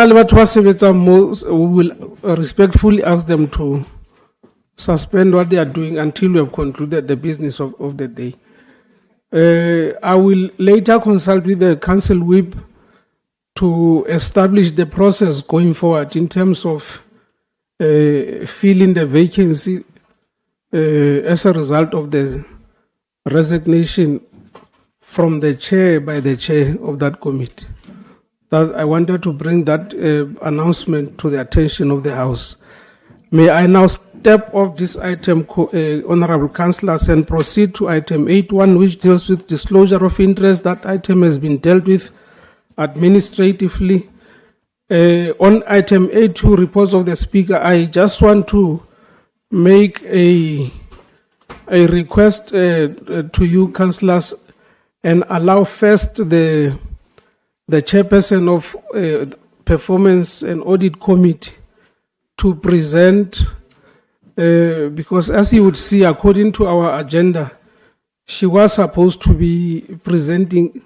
respectfully ask them to suspend what they are doing until we have concluded the business of the day. I will later consult with the council whip to establish the process going forward in terms of filling the vacancy as a result of the resignation from the chair by the chair of that committee. That I wanted to bring that announcement to the attention of the House. May I now step off this item, Honorable Councillors, and proceed to item 8.1, which deals with disclosure of interest. That item has been dealt with administratively. On item 8.2, reports of the Speaker, I just want to make a request to you, Councillors, and allow first the chairperson of Performance and Audit Committee to present, because as you would see, according to our agenda, she was supposed to be presenting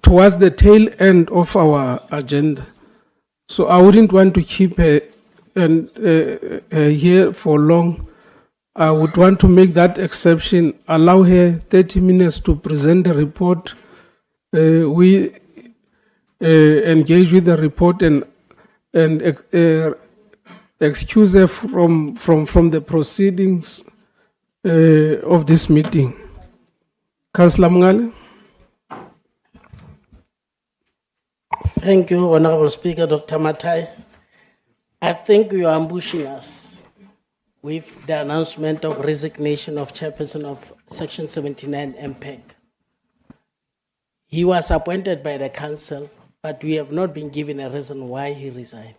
towards the tail end of our agenda. So I wouldn't want to keep her here for long. I would want to make that exception, allow her 30 minutes to present the report. We engage with the report and excuse her from the proceedings of this meeting. Councillor Mngale. Thank you, Honorable Speaker, Dr. Matai. I think you are ambushing us with the announcement of resignation of chairperson of Section 79 MPEG. He was appointed by the council, but we have not been given a reason why he resigned.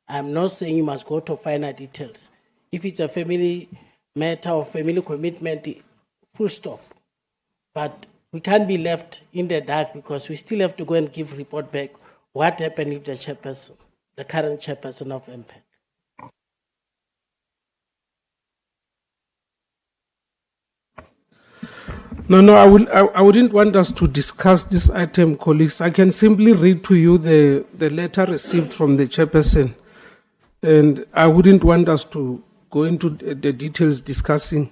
I'm not saying you must go to finer details. If it's a family matter or family commitment, full stop. But we can't be left in the dark because we still have to go and give report back what happened with the chairperson, the current chairperson of MPEG. No, I wouldn't want us to discuss this item, colleagues. I can simply read to you the letter received from the chairperson, and I wouldn't want us to go into the details discussing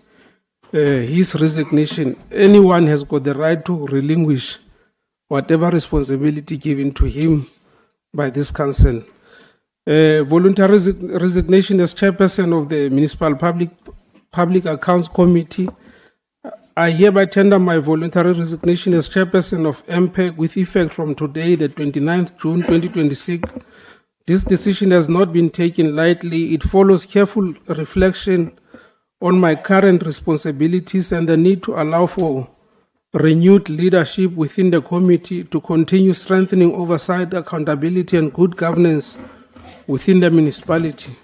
his resignation. Anyone has got the right to relinquish whatever responsibility given to him by this council. Voluntary resignation as chairperson of the Municipal Public Accounts Committee. I hereby tender my voluntary resignation as chairperson of MPEG with effect from today, the 29th June 2026. This decision has not been taken lightly. It follows careful reflection on my current responsibilities and the need to allow for renewed leadership within the committee to continue strengthening oversight, accountability, and good governance within the municipality.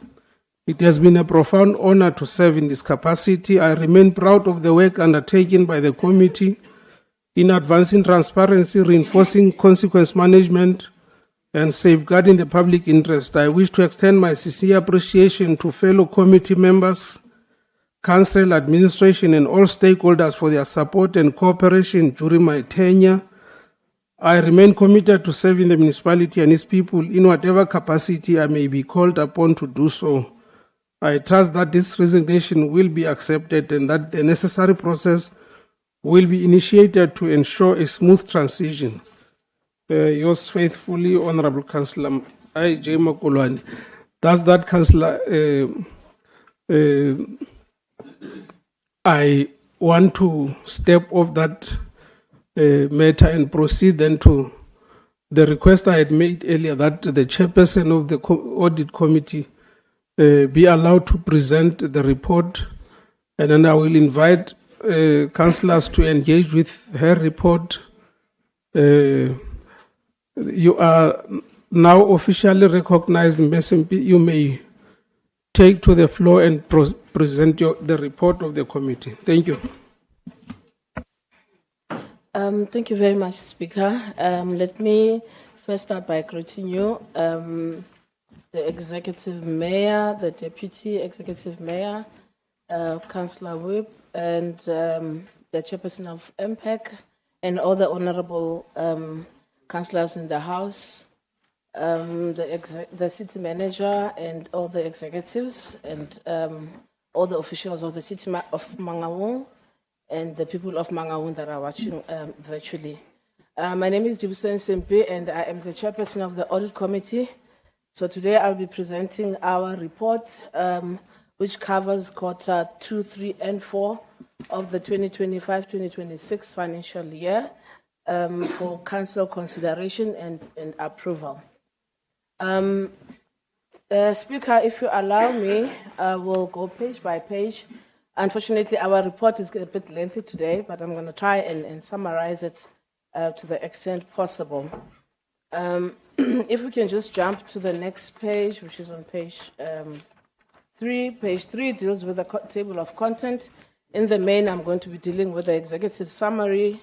It has been a profound honor to serve in this capacity. I remain proud of the work undertaken by the committee in advancing transparency, reinforcing consequence management, and safeguarding the public interest. I wish to extend my sincere appreciation to fellow committee members, council, administration, and all stakeholders for their support and cooperation during my tenure. I remain committed to serving the municipality and its people in whatever capacity I may be called upon to do so. I trust that this resignation will be accepted and that the necessary process will be initiated to ensure a smooth transition. Yours faithfully, Honorable Councillor I.J. Makolwane. Does that, Councillor, I want to step off that matter and proceed then to the request I had made earlier that the chairperson of the audit committee be allowed to present the report, and then I will invite councillors to engage with her report. You are now officially recognized, Ms. MP. You may take to the floor and present the report of the committee. Thank you. Thank you very much, Speaker. Let me first start by greeting you, the Executive Mayor, the Deputy Executive Mayor, Councillor Whip, and the Chairperson of MPEC, and all the honorable councillors in the House, the City Manager, and all the executives, and all the officials of the City of Mangaung, and the people of Mangaung that are watching virtually. My name is Dibusen Sempe, and I am the Chairperson of the Audit Committee. So today I'll be presenting our report, which covers quarter 2, 3, and 4 of the 2025-2026 financial year for council consideration and approval. Speaker, if you allow me, I will go page by page. Unfortunately, our report is a bit lengthy today, but I'm going to try and summarize it to the extent possible. If we can just jump to the next page, which is on page 3. Page 3 deals with the table of content. In the main, I'm going to be dealing with the executive summary,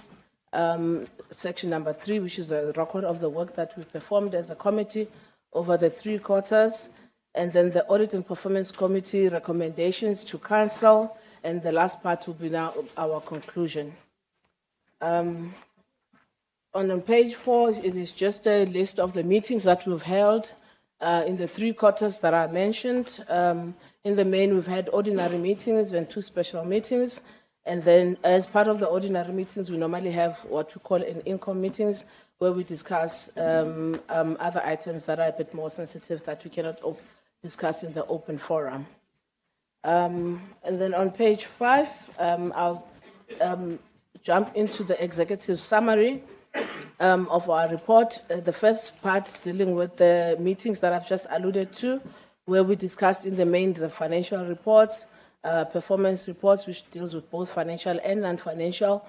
section number 3, which is the record of the work that we performed as a committee over the 3 quarters, and then the Audit and Performance Committee recommendations to Council, and the last part will be now our conclusion. On page 4, it is just a list of the meetings that we've held in the 3 quarters that I mentioned. In the main, we've had ordinary meetings and 2 special meetings. And then as part of the ordinary meetings, we normally have what we call an in-com meetings, where we discuss other items that are a bit more sensitive that we cannot discuss in the open forum. And then on page 5, I'll jump into the executive summary of our report. The first part dealing with the meetings that I've just alluded to, where we discussed in the main the financial reports, performance reports, which deals with both financial and non-financial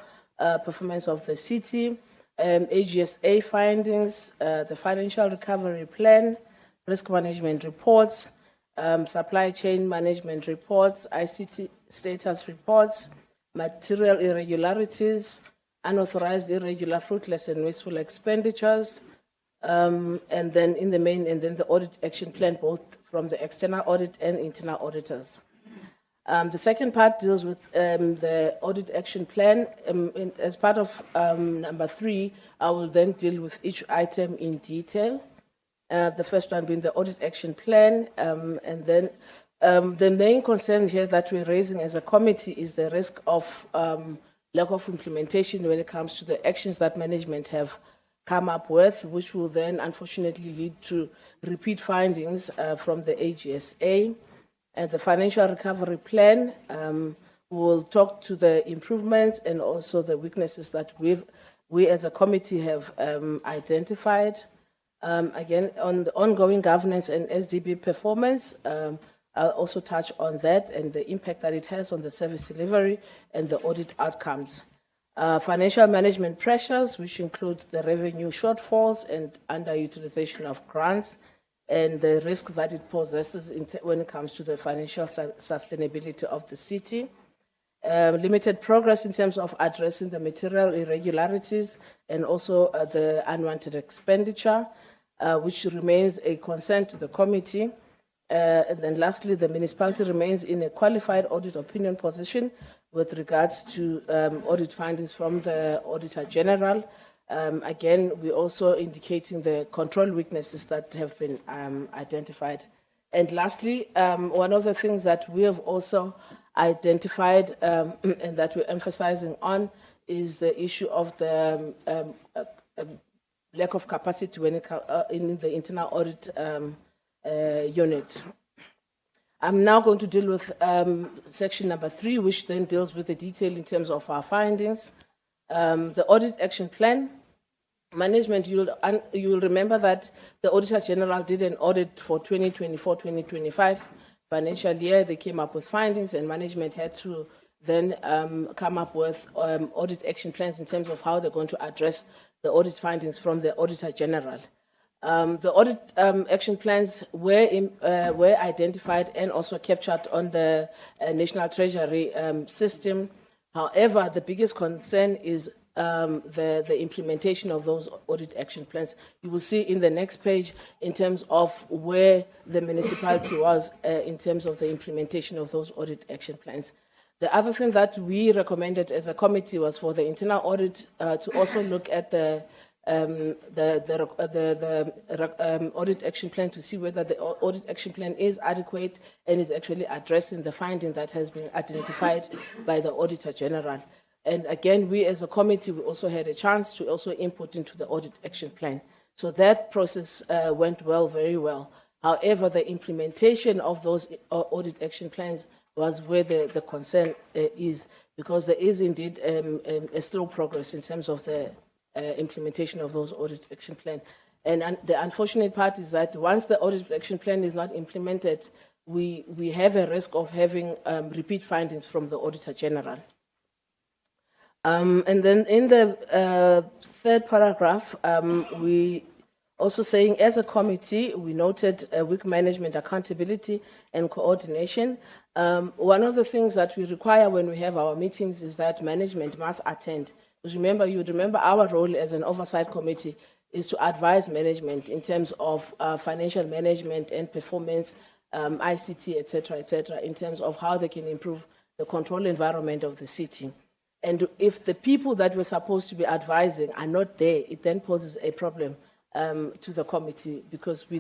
performance of the city, AGSA findings, the financial recovery plan, risk management reports, supply chain management reports, ICT status reports, material irregularities, unauthorized, irregular, fruitless, and wasteful expenditures, and then in the main, and then the audit action plan, both from the external audit and internal auditors. The second part deals with the audit action plan. As part of number 3, I will then deal with each item in detail. The first one being the audit action plan, and then the main concern here that we're raising as a committee is the risk of lack of implementation when it comes to the actions that management have come up with, which will then unfortunately lead to repeat findings from the AGSA. And the financial recovery plan will talk to the improvements and also the weaknesses that we as a committee have identified. Again, on the ongoing governance and SDB performance, I'll also touch on that and the impact that it has on the service delivery and the audit outcomes. Financial management pressures, which include the revenue shortfalls and underutilization of grants, and the risk that it possesses when it comes to the financial sustainability of the city. Limited progress in terms of addressing the material irregularities and also the unwanted expenditure, which remains a concern to the committee. And then lastly, the municipality remains in a qualified audit opinion position with regards to audit findings from the Auditor General. Again, we're also indicating the control weaknesses that have been identified. And lastly, one of the things that we have also identified and that we're emphasizing on is the issue of the lack of capacity when it in the internal audit unit. I'm now going to deal with section number 3, which then deals with the detail in terms of our findings. The audit action plan. Management, you will remember that the Auditor General did an audit for 2024-2025 financial year. They came up with findings, and management had to then come up with audit action plans in terms of how they're going to address the audit findings from the Auditor General. The audit action plans were identified and also captured on the National Treasury system. However, the biggest concern is the implementation of those audit action plans. You will see in the next page in terms of where the municipality was in terms of the implementation of those audit action plans. The other thing that we recommended as a committee was for the internal audit to also look at the audit action plan to see whether the audit action plan is adequate and is actually addressing the finding that has been identified by the Auditor General. And again, we as a committee, we also had a chance to also input into the audit action plan. So that process went well, very well. However, the implementation of those audit action plans was where the concern is, because there is indeed a slow progress in terms of the implementation of those audit action plans. And the unfortunate part is that once the audit action plan is not implemented, we have a risk of having repeat findings from the Auditor General. And then in the third paragraph, we also saying, as a committee, we noted weak management accountability and coordination. One of the things that we require when we have our meetings is that management must attend. Because remember, you would remember our role as an oversight committee is to advise management in terms of financial management and performance, ICT, et cetera, in terms of how they can improve the control environment of the city. And if the people that we're supposed to be advising are not there, it then poses a problem to the committee, because we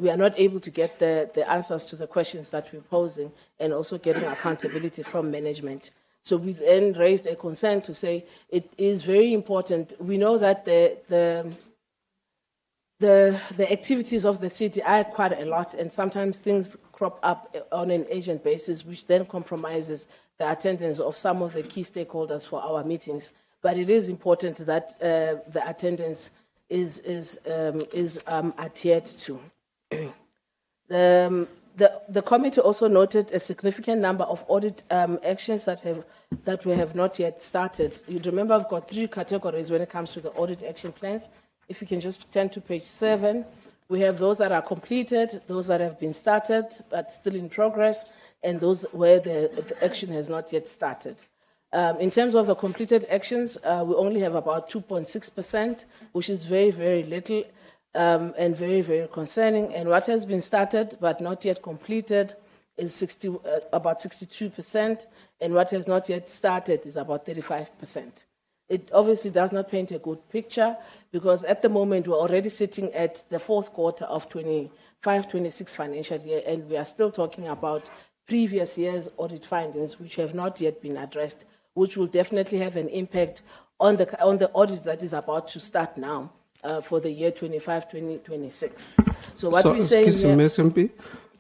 are not able to get the answers to the questions that we're posing and also getting accountability from management. So we then raised a concern to say it is very important. We know that the activities of the city are quite a lot, and sometimes things crop up on an urgent basis, which then compromises the attendance of some of the key stakeholders for our meetings. But it is important that the attendance is adhered to. The committee also noted a significant number of audit actions that we have not yet started. You remember I've got 3 categories when it comes to the audit action plans. If you can just turn to page 7, we have those that are completed, those that have been started but still in progress, and those where the action has not yet started. In terms of the completed actions, we only have about 2.6%, which is very, very little and very, very concerning. And what has been started but not yet completed is about 62%, and what has not yet started is about 35%. It obviously does not paint a good picture, because at the moment we're already sitting at the fourth quarter of 25-26 financial year, and we are still talking about previous year's audit findings which have not yet been addressed, which will definitely have an impact on the audit that is about to start now for the year 25-26. So what we say excuse me, SMP,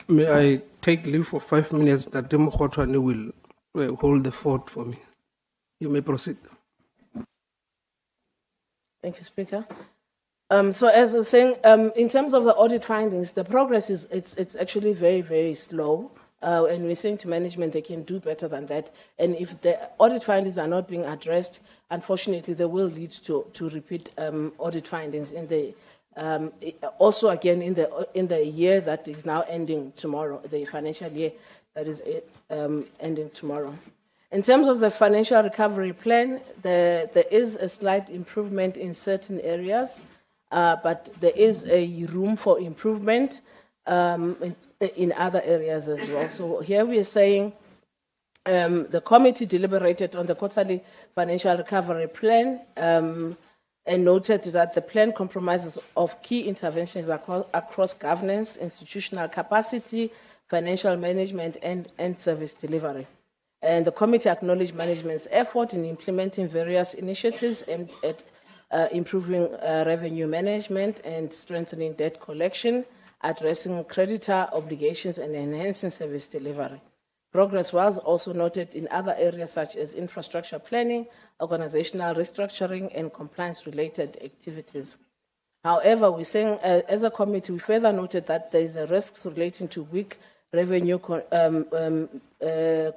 may I take leave for 5 minutes that Demo Khotwane will hold the fort for me? You may proceed. Thank you, Speaker. So as I was saying, in terms of the audit findings, the progress is it's actually very, very slow. And we're saying to management they can do better than that. And if the audit findings are not being addressed, unfortunately, they will lead to repeat audit findings in the also again in the year that is now ending tomorrow, the financial year that is ending tomorrow. In terms of the financial recovery plan, there is a slight improvement in certain areas, but there is a room for improvement in other areas as well. So here we are saying the committee deliberated on the quarterly financial recovery plan and noted that the plan compromises of key interventions across governance, institutional capacity, financial management, and service delivery. And the committee acknowledged management's effort in implementing various initiatives aimed at improving revenue management and strengthening debt collection, addressing creditor obligations, and enhancing service delivery. Progress was also noted in other areas such as infrastructure planning, organizational restructuring, and compliance-related activities. However, we're saying, as a committee, we further noted that there is a risk relating to weak revenue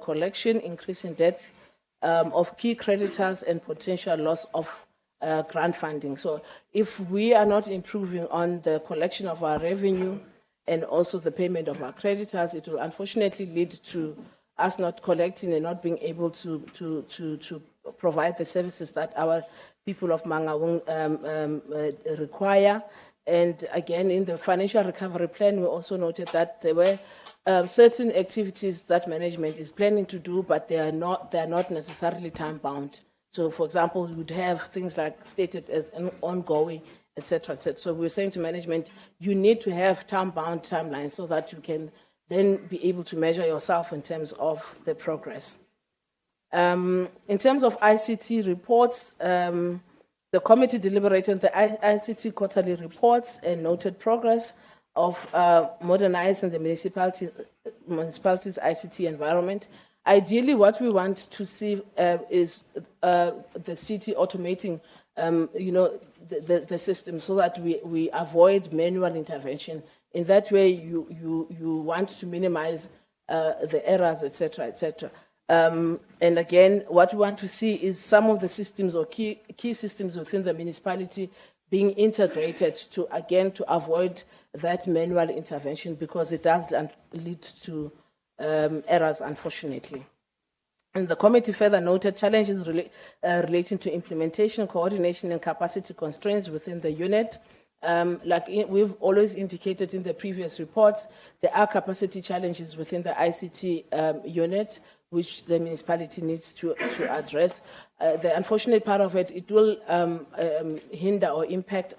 collection, increase in debt of key creditors, and potential loss of grant funding. So if we are not improving on the collection of our revenue and also the payment of our creditors, it will unfortunately lead to us not collecting and not being able to provide the services that our people of Mangaung require. And again, in the financial recovery plan, we also noted that there were certain activities that management is planning to do, but they are not necessarily time-bound. So, for example, we would have things like stated as an ongoing, etc., etc. So we're saying to management, you need to have time-bound timelines so that you can then be able to measure yourself in terms of the progress. In terms of ICT reports, the committee deliberated the ICT quarterly reports and noted progress of modernizing the municipality's ICT environment. Ideally, what we want to see is the city automating, the system so that we avoid manual intervention. In that way, you want to minimize the errors, etc., etc. And again, what we want to see is some of the systems or key systems within the municipality being integrated to avoid that manual intervention, because it does lead to errors, unfortunately. And the committee further noted challenges relating to implementation, coordination, and capacity constraints within the unit. We've always indicated in the previous reports, there are capacity challenges within the ICT unit, which the municipality needs to address. The unfortunate part of it, it will hinder or impact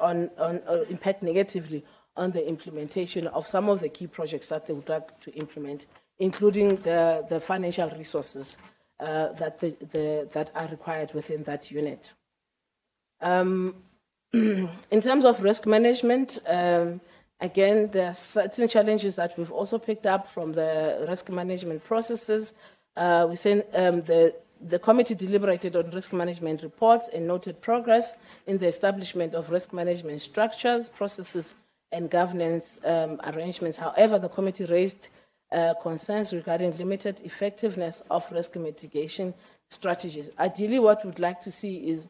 negatively on the implementation of some of the key projects that they would like to implement, including the financial resources that are required within that unit. In terms of risk management, again, there are certain challenges that we've also picked up from the risk management processes. We say the committee deliberated on risk management reports and noted progress in the establishment of risk management structures, processes, and governance arrangements. However, the committee raised concerns regarding limited effectiveness of risk mitigation strategies. Ideally, what we'd like to see is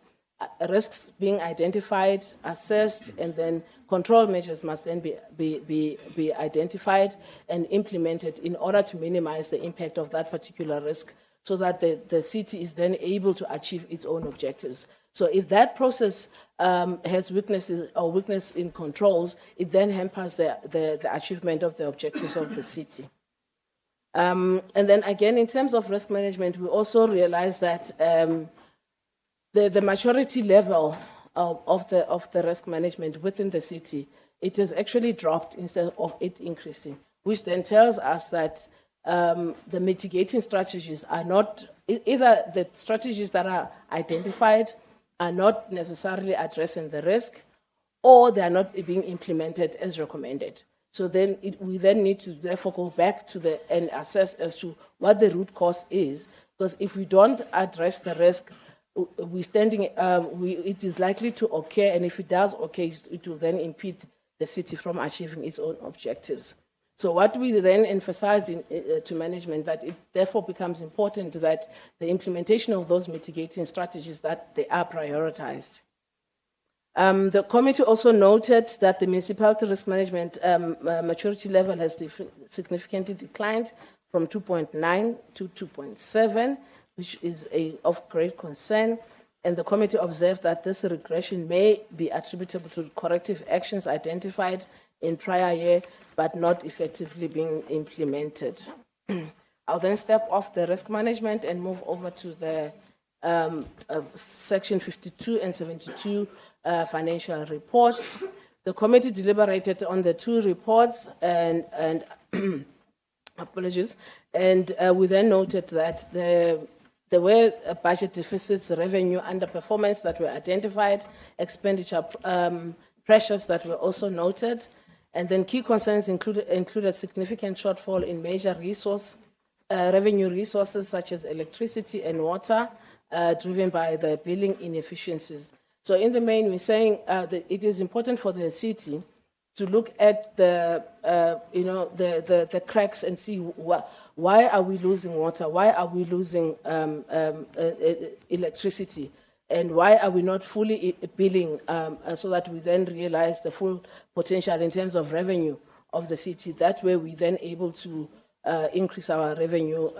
risks being identified, assessed, and then control measures must then be identified and implemented in order to minimize the impact of that particular risk, so that the city is then able to achieve its own objectives. So if that process has weaknesses or weakness in controls, it then hampers the achievement of the objectives of the city. And then again, in terms of risk management, we also realize that the maturity level of the risk management within the city, it has actually dropped instead of it increasing, which then tells us that the mitigating strategies are not, either the strategies that are identified are not necessarily addressing the risk, or they are not being implemented as recommended. So then we then need to therefore go back to and assess as to what the root cause is, because if we don't address the risk, it is likely to occur, and if it does occur, it will then impede the city from achieving its own objectives. So what we then emphasized to management that it therefore becomes important that the implementation of those mitigating strategies that they are prioritized. The committee also noted that the municipality risk management maturity level has significantly declined from 2.9 to 2.7, which is of great concern. And the committee observed that this regression may be attributable to corrective actions identified in prior year, but not effectively being implemented. I'll then step off the risk management and move over to the section 52 and 72 financial reports. The committee deliberated on the two reports and apologies, and we then noted that there were budget deficits, revenue underperformance that were identified, expenditure pressures that were also noted, and then key concerns included significant shortfall in major revenue resources such as electricity and water, driven by the billing inefficiencies. So in the main, we're saying that it is important for the city to look at the cracks and see why are we losing water, why are we losing electricity, and why are we not fully billing so that we then realize the full potential in terms of revenue of the city. That way we then able to increase our revenue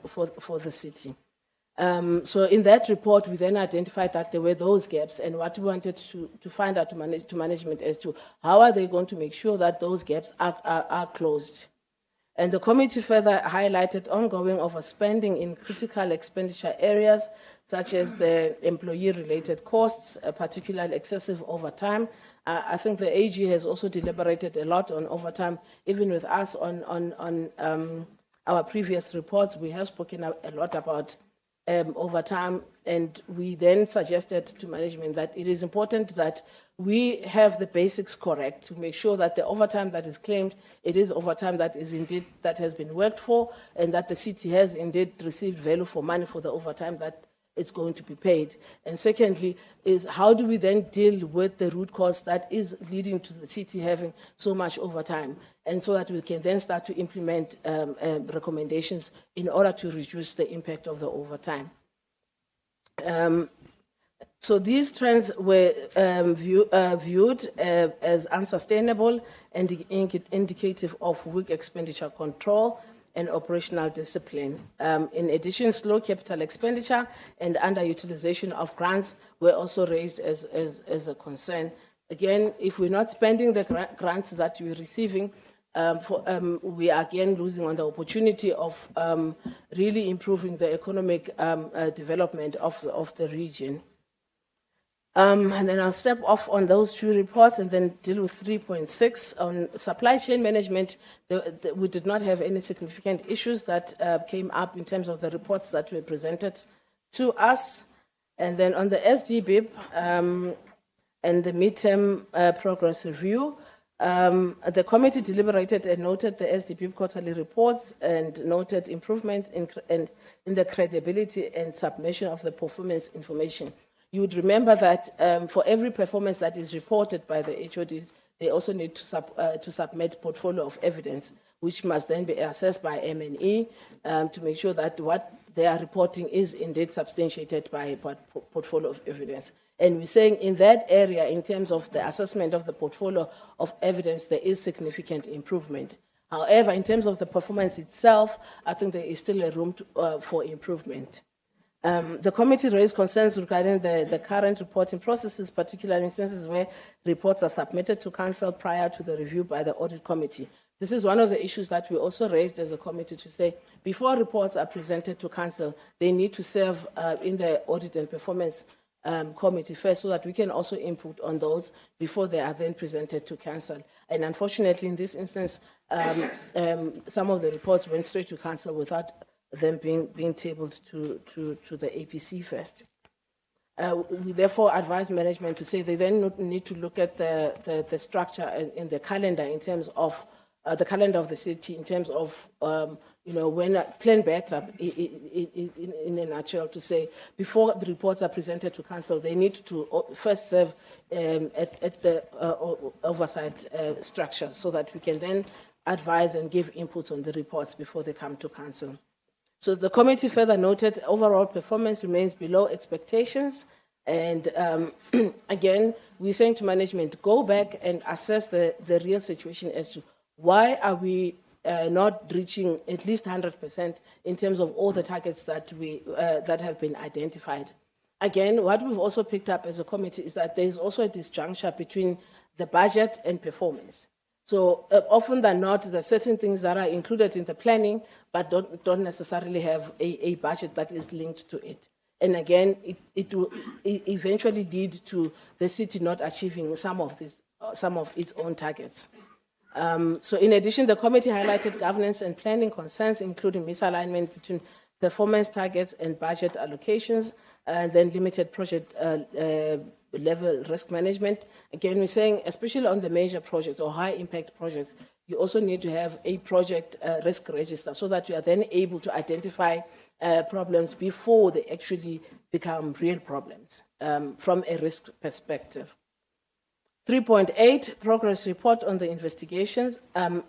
for the city. So in that report, we then identified that there were those gaps, and what we wanted to find out to management as to how are they going to make sure that those gaps are closed. And the committee further highlighted ongoing overspending in critical expenditure areas, such as the employee-related costs, particularly excessive overtime. I think the AG has also deliberated a lot on overtime, even with us on our previous reports. We have spoken a lot about overtime, and we then suggested to management that it is important that we have the basics correct to make sure that the overtime that is claimed, it is overtime that is indeed that has been worked for, and that the city has indeed received value for money for the overtime that it's going to be paid. And secondly, is how do we then deal with the root cause that is leading to the city having so much overtime, and so that we can then start to implement recommendations in order to reduce the impact of the overtime. So these trends were viewed as unsustainable and indicative of weak expenditure control and operational discipline. In addition, slow capital expenditure and underutilization of grants were also raised as a concern. Again, if we're not spending the grants that we're receiving, we are again losing on the opportunity of really improving the economic development of the region. And then I'll step off on those two reports and then deal with 3.6 on supply chain management. We did not have any significant issues that came up in terms of the reports that were presented to us. And then on the SDBIP and the midterm progress review, the committee deliberated and noted the SDBIP quarterly reports and noted improvements in the credibility and submission of the performance information. You would remember that for every performance that is reported by the HODs, they also need to submit portfolio of evidence, which must then be assessed by M&E to make sure that what they are reporting is indeed substantiated by a portfolio of evidence. And we're saying in that area, in terms of the assessment of the portfolio of evidence, there is significant improvement. However, in terms of the performance itself, I think there is still a room for improvement. The committee raised concerns regarding the current reporting processes, particularly in instances where reports are submitted to council prior to the review by the audit committee. This is one of the issues that we also raised as a committee to say, before reports are presented to council, they need to serve in the audit and performance committee first, so that we can also input on those before they are then presented to council. And unfortunately, in this instance, some of the reports went straight to council without them being tabled to the APC first. We therefore advise management to say they then need to look at the structure in the calendar in terms of the calendar of the city in terms of when plan better in a nutshell, to say before the reports are presented to council, they need to first serve at the oversight structure, so that we can then advise and give input on the reports before they come to council. So the committee further noted overall performance remains below expectations. And again, we're saying to management, go back and assess the real situation as to why are we not reaching at least 100% in terms of all the targets that that have been identified. Again, what we've also picked up as a committee is that there's also a disjuncture between the budget and performance. So often than not, there are certain things that are included in the planning, but don't necessarily have a budget that is linked to it. And again, it will eventually lead to the city not achieving some of its own targets. So in addition, the committee highlighted governance and planning concerns, including misalignment between performance targets and budget allocations, and then limited project level risk management. Again, we're saying, especially on the major projects or high impact projects, you also need to have a project risk register so that you are then able to identify problems before they actually become real problems from a risk perspective. 3.8, progress report on the investigations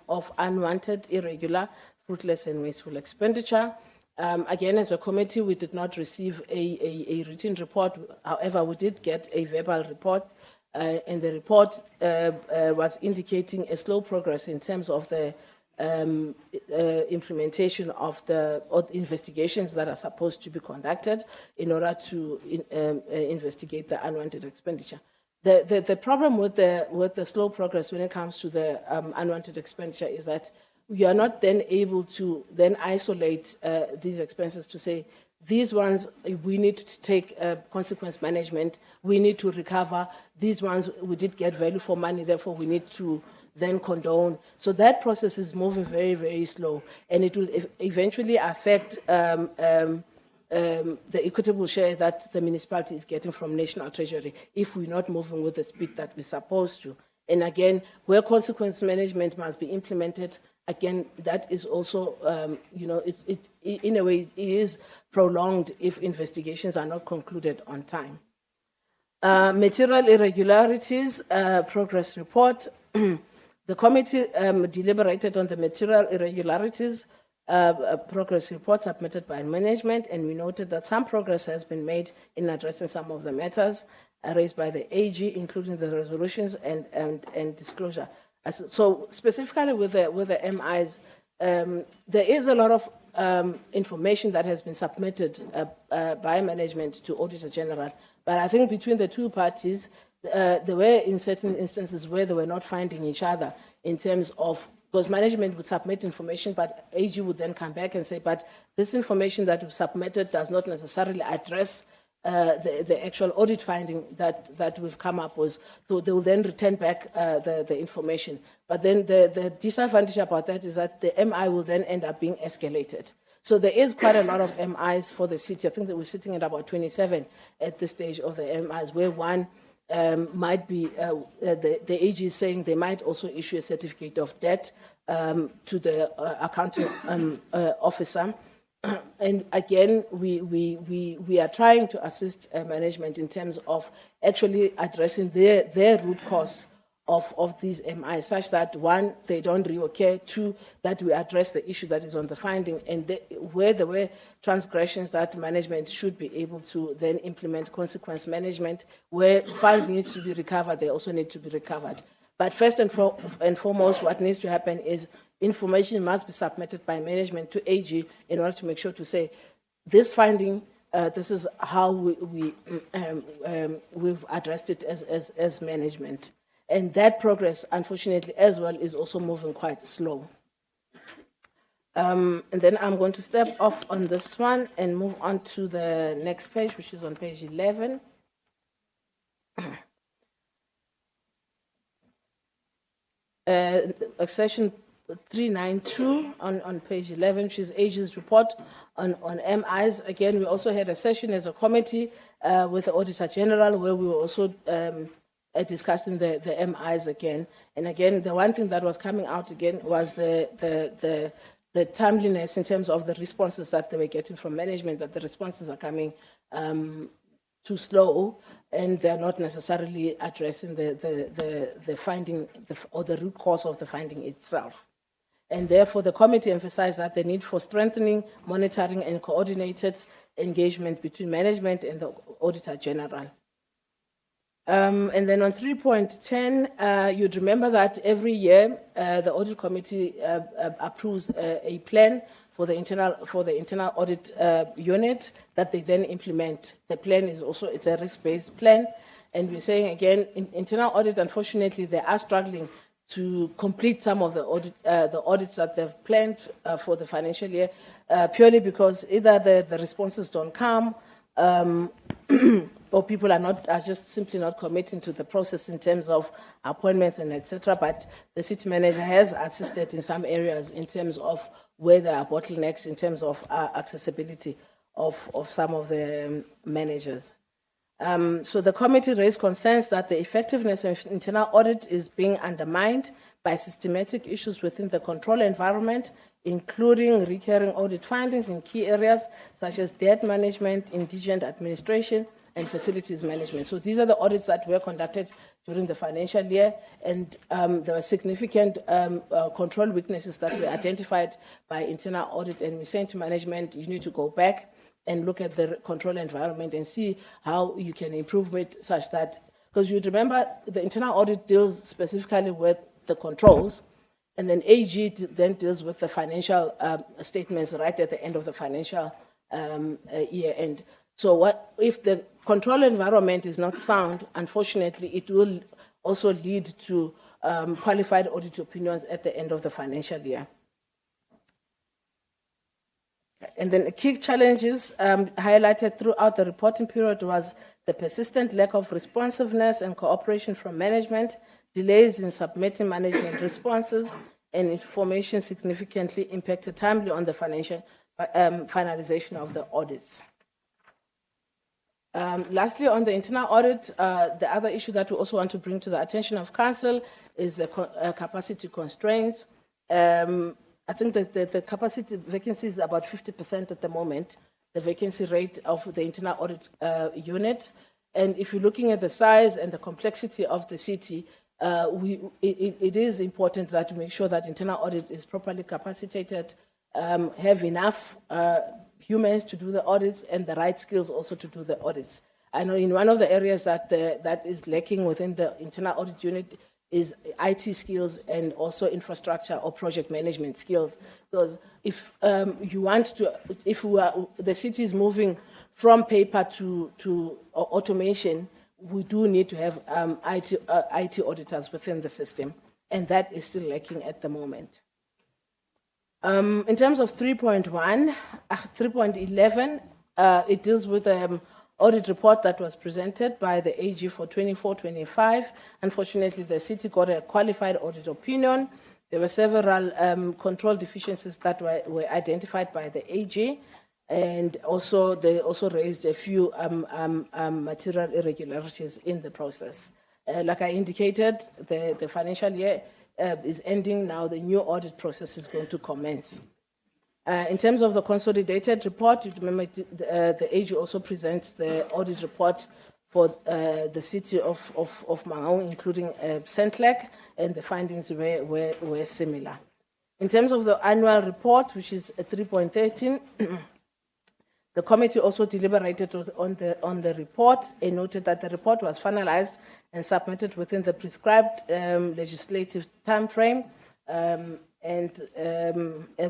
of unwanted, irregular, fruitless and wasteful expenditure. Again, as a committee, we did not receive a written report. However, we did get a verbal report, and the report was indicating a slow progress in terms of the implementation of the investigations that are supposed to be conducted in order to investigate the unwanted expenditure. The problem with the slow progress when it comes to the unwanted expenditure is that we are not then able to then isolate these expenses to say, these ones we need to take consequence management, we need to recover, these ones we did get value for money, therefore we need to then condone. So that process is moving very, very slow, and it will eventually affect the equitable share that the municipality is getting from National Treasury if we're not moving with the speed that we're supposed to. And again, where consequence management must be implemented, again, that is also, in a way, it is prolonged if investigations are not concluded on time. Material irregularities, progress report. The committee deliberated on the material irregularities progress report submitted by management, and we noted that some progress has been made in addressing some of the matters raised by the AG, including the resolutions and disclosure. So specifically with the MIs, there is a lot of information that has been submitted by management to Auditor General, but I think between the two parties, there were in certain instances where they were not finding each other in terms of, because management would submit information, but AG would then come back and say, but this information that we've submitted does not necessarily address the actual audit finding that we've come up with. So they will then return back the information. But then the disadvantage about that is that the MI will then end up being escalated. So there is quite a lot of MIs for the city. I think that we're sitting at about 27 at this stage of the MIs, where one might be, the AG is saying they might also issue a certificate of debt to the accounting officer. And again, we are trying to assist management in terms of actually addressing their root cause of these MIs, such that one, they don't reoccur, two, that we address the issue that is on the finding, and where there were transgressions, that management should be able to then implement consequence management. Where funds need to be recovered, they also need to be recovered. But first and foremost, what needs to happen is information must be submitted by management to AG in order to make sure to say, this finding, this is how we've addressed it as management. And that progress, unfortunately, as well, is also moving quite slow. And then I'm going to step off on this one and move on to the next page, which is on page 11. Section 392 on page 11, which is AG's report on MIs. Again, we also had a session as a committee with the Auditor General, where we were also discussing the MIs again. And again, the one thing that was coming out again was the timeliness in terms of the responses that they were getting from management, that the responses are coming too slow, and they're not necessarily addressing the finding or the root cause of the finding itself. And therefore, the committee emphasized that the need for strengthening, monitoring, and coordinated engagement between management and the Auditor General. And then on 3.10, you'd remember that every year the Audit Committee approves a plan for the internal audit unit that they then implement. The plan is also it's a risk-based plan, and we're saying again, internal audit, unfortunately, they are struggling to complete some of the audits that they've planned for the financial year, purely because either the responses don't come, or people are just simply not committing to the process in terms of appointments and etc. But the city manager has assisted in some areas in terms of where there are bottlenecks in terms of accessibility of some of the managers. So the committee raised concerns that the effectiveness of internal audit is being undermined by systematic issues within the control environment, including recurring audit findings in key areas such as debt management, indigent administration, and facilities management. So these are the audits that were conducted during the financial year, and there were significant control weaknesses that were identified by internal audit, and we're saying to management, you need to go back and look at the control environment and see how you can improve it such that, because you'd remember the internal audit deals specifically with the controls, and then AG then deals with the financial statements right at the end of the financial year end. So what if the control environment is not sound, unfortunately, it will also lead to qualified audit opinions at the end of the financial year. And then the key challenges highlighted throughout the reporting period was the persistent lack of responsiveness and cooperation from management, delays in submitting management responses, and information significantly impacted timely on the financial finalization of the audits. Lastly, on the internal audit, the other issue that we also want to bring to the attention of Council is the capacity constraints. I think that the capacity vacancy is about 50% at the moment, the vacancy rate of the internal audit unit. And if you're looking at the size and the complexity of the city, it is important that we make sure that internal audit is properly capacitated, have enough humans to do the audits and the right skills also to do the audits. I know in one of the areas that is lacking within the internal audit unit is IT skills and also infrastructure or project management skills. Because if you want to, the city is moving from paper to automation, we do need to have IT auditors within the system, and that is still lacking at the moment. In terms of 3.11, it deals with audit report that was presented by the AG for 24-25. Unfortunately, the city got a qualified audit opinion. There were several control deficiencies that were identified by the AG, and also they also raised a few material irregularities in the process. Like I indicated, the financial year is ending now. The new audit process is going to commence. In terms of the consolidated report, you remember the AG also presents the audit report for the city of Mangaung, including Sentlek, and the findings were similar. In terms of the annual report, which is 3.13, the committee also deliberated on the report and noted that the report was finalized and submitted within the prescribed legislative timeframe, and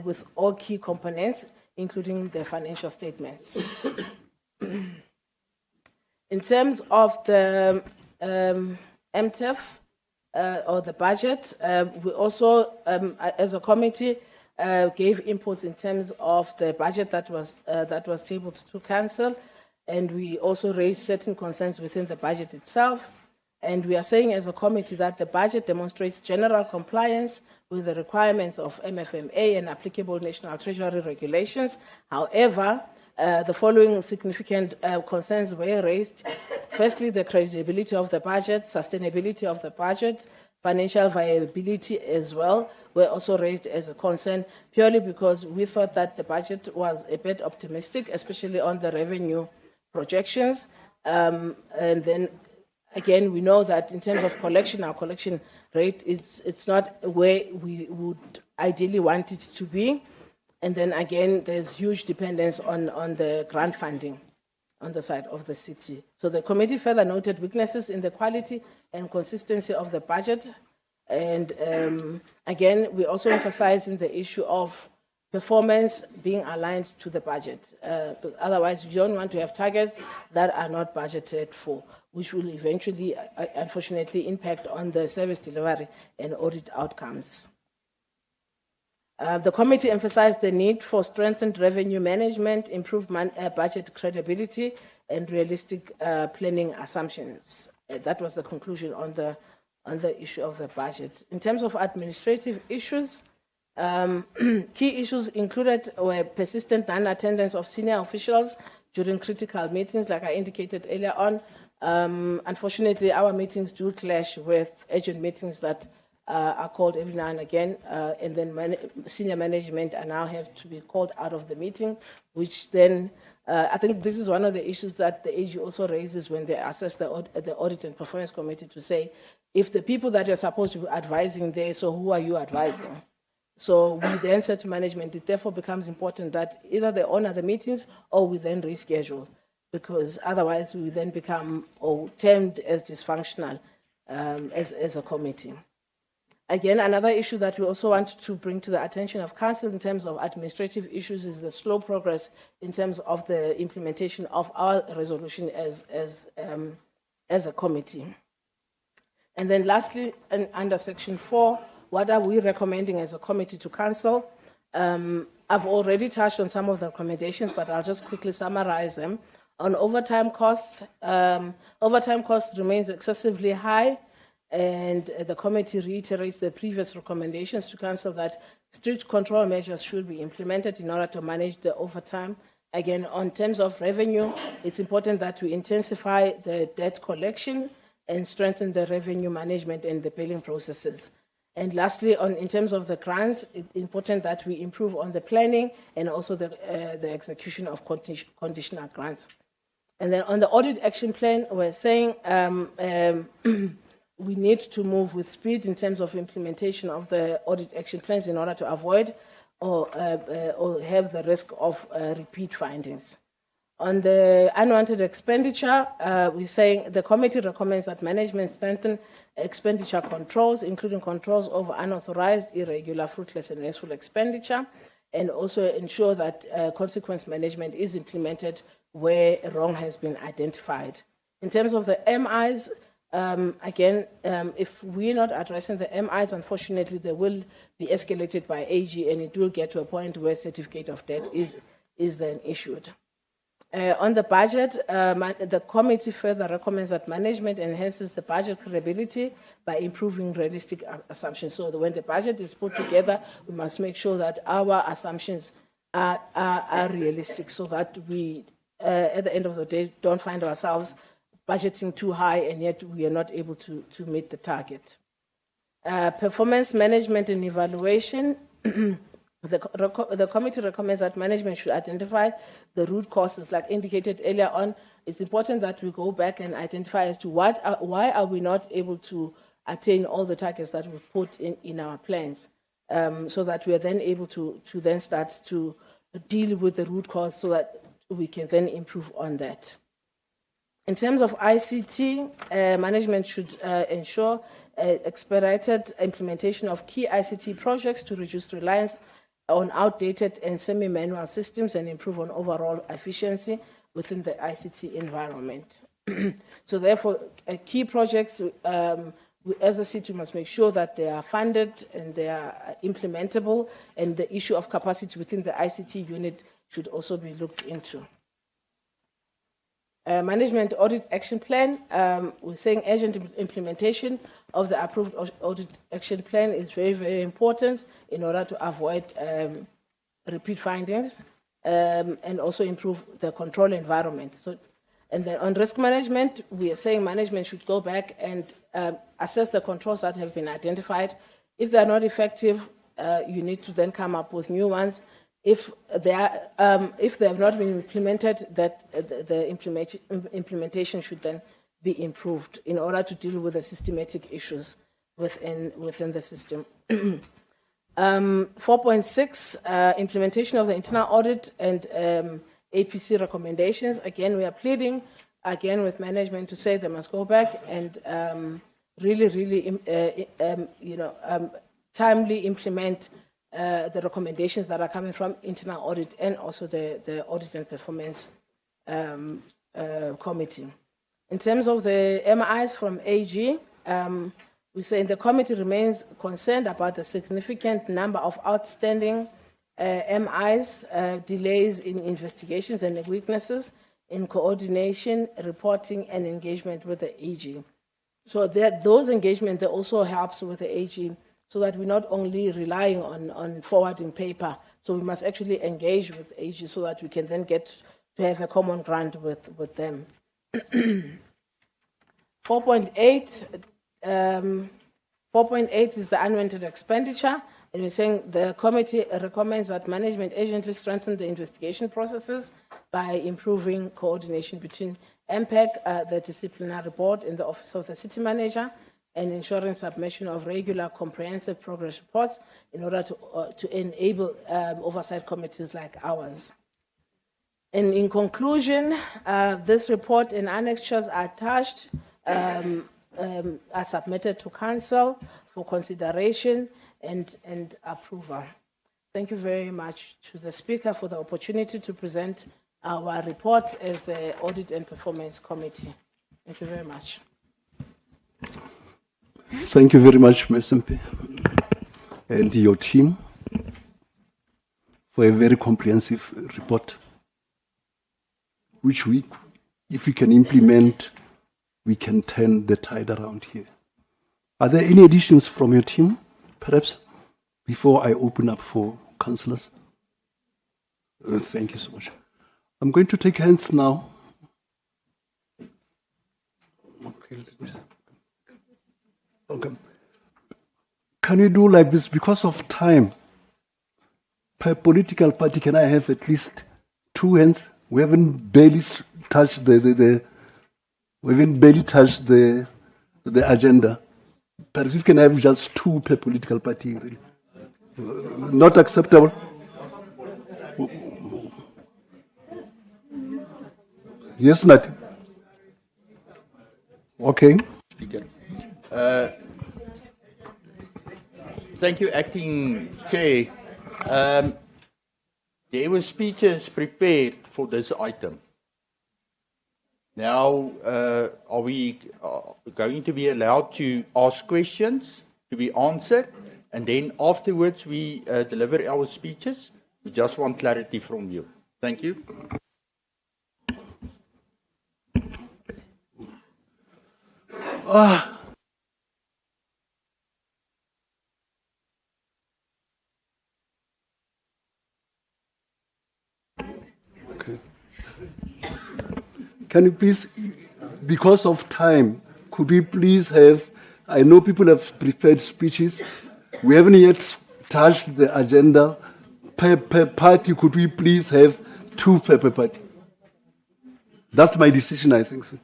with all key components, including the financial statements. In terms of the MTEF or the budget, we also, as a committee, gave inputs in terms of the budget that was tabled to Council, and we also raised certain concerns within the budget itself. And we are saying as a committee that the budget demonstrates general compliance with the requirements of MFMA and applicable National Treasury regulations. However, the following significant concerns were raised. Firstly, the credibility of the budget, sustainability of the budget, financial viability as well were also raised as a concern, purely because we thought that the budget was a bit optimistic, especially on the revenue projections. And then again, we know that in terms of collection, our collection rate it's not where we would ideally want it to be. And then again, there's huge dependence on the grant funding on the side of the city. So the committee further noted weaknesses in the quality and consistency of the budget. And again, we also emphasize in the issue of performance being aligned to the budget. Otherwise, you don't want to have targets that are not budgeted for, which will eventually, unfortunately, impact on the service delivery and audit outcomes. The committee emphasized the need for strengthened revenue management, improved budget credibility, and realistic planning assumptions. That was the conclusion on the issue of the budget. In terms of administrative issues, key issues included were persistent non-attendance of senior officials during critical meetings, like I indicated earlier on. Unfortunately, our meetings do clash with urgent meetings that are called every now and again, and then senior management are now have to be called out of the meeting, which then, I think this is one of the issues that the AG also raises when they assess the Audit and Performance Committee to say, if the people that you're supposed to be advising there, so who are you advising? So we then said to management, it therefore becomes important that either they honor the meetings or we then reschedule, because otherwise we then become termed as dysfunctional as a committee. Again, another issue that we also want to bring to the attention of Council in terms of administrative issues is the slow progress in terms of the implementation of our resolution as a committee. And then lastly, under Section 4, what are we recommending as a committee to Council? I've already touched on some of the recommendations, but I'll just quickly summarize them. On overtime costs remains excessively high, and the committee reiterates the previous recommendations to Council that strict control measures should be implemented in order to manage the overtime. Again, on terms of revenue, it's important that we intensify the debt collection and strengthen the revenue management and the billing processes. And lastly, in terms of the grants, it's important that we improve on the planning and also the execution of conditional grants. And then on the audit action plan, we're saying we need to move with speed in terms of implementation of the audit action plans in order to avoid or have the risk of repeat findings. On the unwanted expenditure, we're saying the committee recommends that management strengthen expenditure controls, including controls over unauthorized, irregular, fruitless, and wasteful expenditure, and also ensure that consequence management is implemented where wrong has been identified. In terms of the MIs, again, if we're not addressing the MIs, unfortunately, they will be escalated by AG, and it will get to a point where certificate of debt is then issued. On the budget, the committee further recommends that management enhances the budget credibility by improving realistic assumptions. So that when the budget is put together, we must make sure that our assumptions are realistic, so that we, at the end of the day, don't find ourselves budgeting too high and yet we are not able to meet the target. Performance management and evaluation. The committee recommends that management should identify the root causes, like indicated earlier on. It's important that we go back and identify as to why are we not able to attain all the targets that we put in our plans, so that we are then able to then start to deal with the root cause so that we can then improve on that. In terms of ICT, management should ensure expedited implementation of key ICT projects to reduce reliance on outdated and semi-manual systems and improve on overall efficiency within the ICT environment. So therefore, key projects, as a city, must make sure that they are funded and they are implementable, and the issue of capacity within the ICT unit should also be looked into. Management audit action plan, we're saying urgent implementation of the approved audit action plan is very, very important in order to avoid repeat findings and also improve the control environment. So, and then on risk management, we are saying management should go back and assess the controls that have been identified. If they are not effective, you need to then come up with new ones. If they have not been implemented, that the implementation should then be improved in order to deal with the systematic issues within the system. 4.6, implementation of the internal audit and APC recommendations. Again, we are pleading again with management to say they must go back and timely implement the recommendations that are coming from internal audit and also the audit and performance committee. In terms of the MIs from AG, we say the committee remains concerned about the significant number of outstanding MIs, delays in investigations and weaknesses in coordination, reporting, and engagement with the AG. So those engagements also helps with the AG so that we're not only relying on forwarding paper, so we must actually engage with the AG so that we can then get to have a common ground with them. 4.8 is the unwanted expenditure, and we're saying the committee recommends that management urgently strengthen the investigation processes by improving coordination between MPEC, the disciplinary board, and the Office of the City Manager, and ensuring submission of regular comprehensive progress reports in order to enable oversight committees like ours. And in conclusion, this report and annexures are attached, are submitted to Council for consideration and approval. Thank you very much to the Speaker for the opportunity to present our report as the Audit and Performance Committee. Thank you very much. Thank you very much, Ms. MP, and your team for a very comprehensive report, which if we can implement, we can turn the tide around here. Are there any additions from your team, perhaps, before I open up for councillors? Thank you so much. I'm going to take hands now. Okay, let me see. Okay. Can you do like this because of time? Per political party, can I have at least 2 hands? We haven't barely touched the agenda. Perhaps you can have just 2 per political party. Really. Not acceptable. Yes, Nat. Okay. Speaker. Thank you, Acting Chair. There were speeches prepared for this item. Now, are we going to be allowed to ask questions to be answered, and then afterwards we deliver our speeches? We just want clarity from you. Thank you. Okay. Can you please, because of time, could we please have, I know people have prepared speeches, we haven't yet touched the agenda. Per party, could we please have 2 per party? That's my decision, I think. So.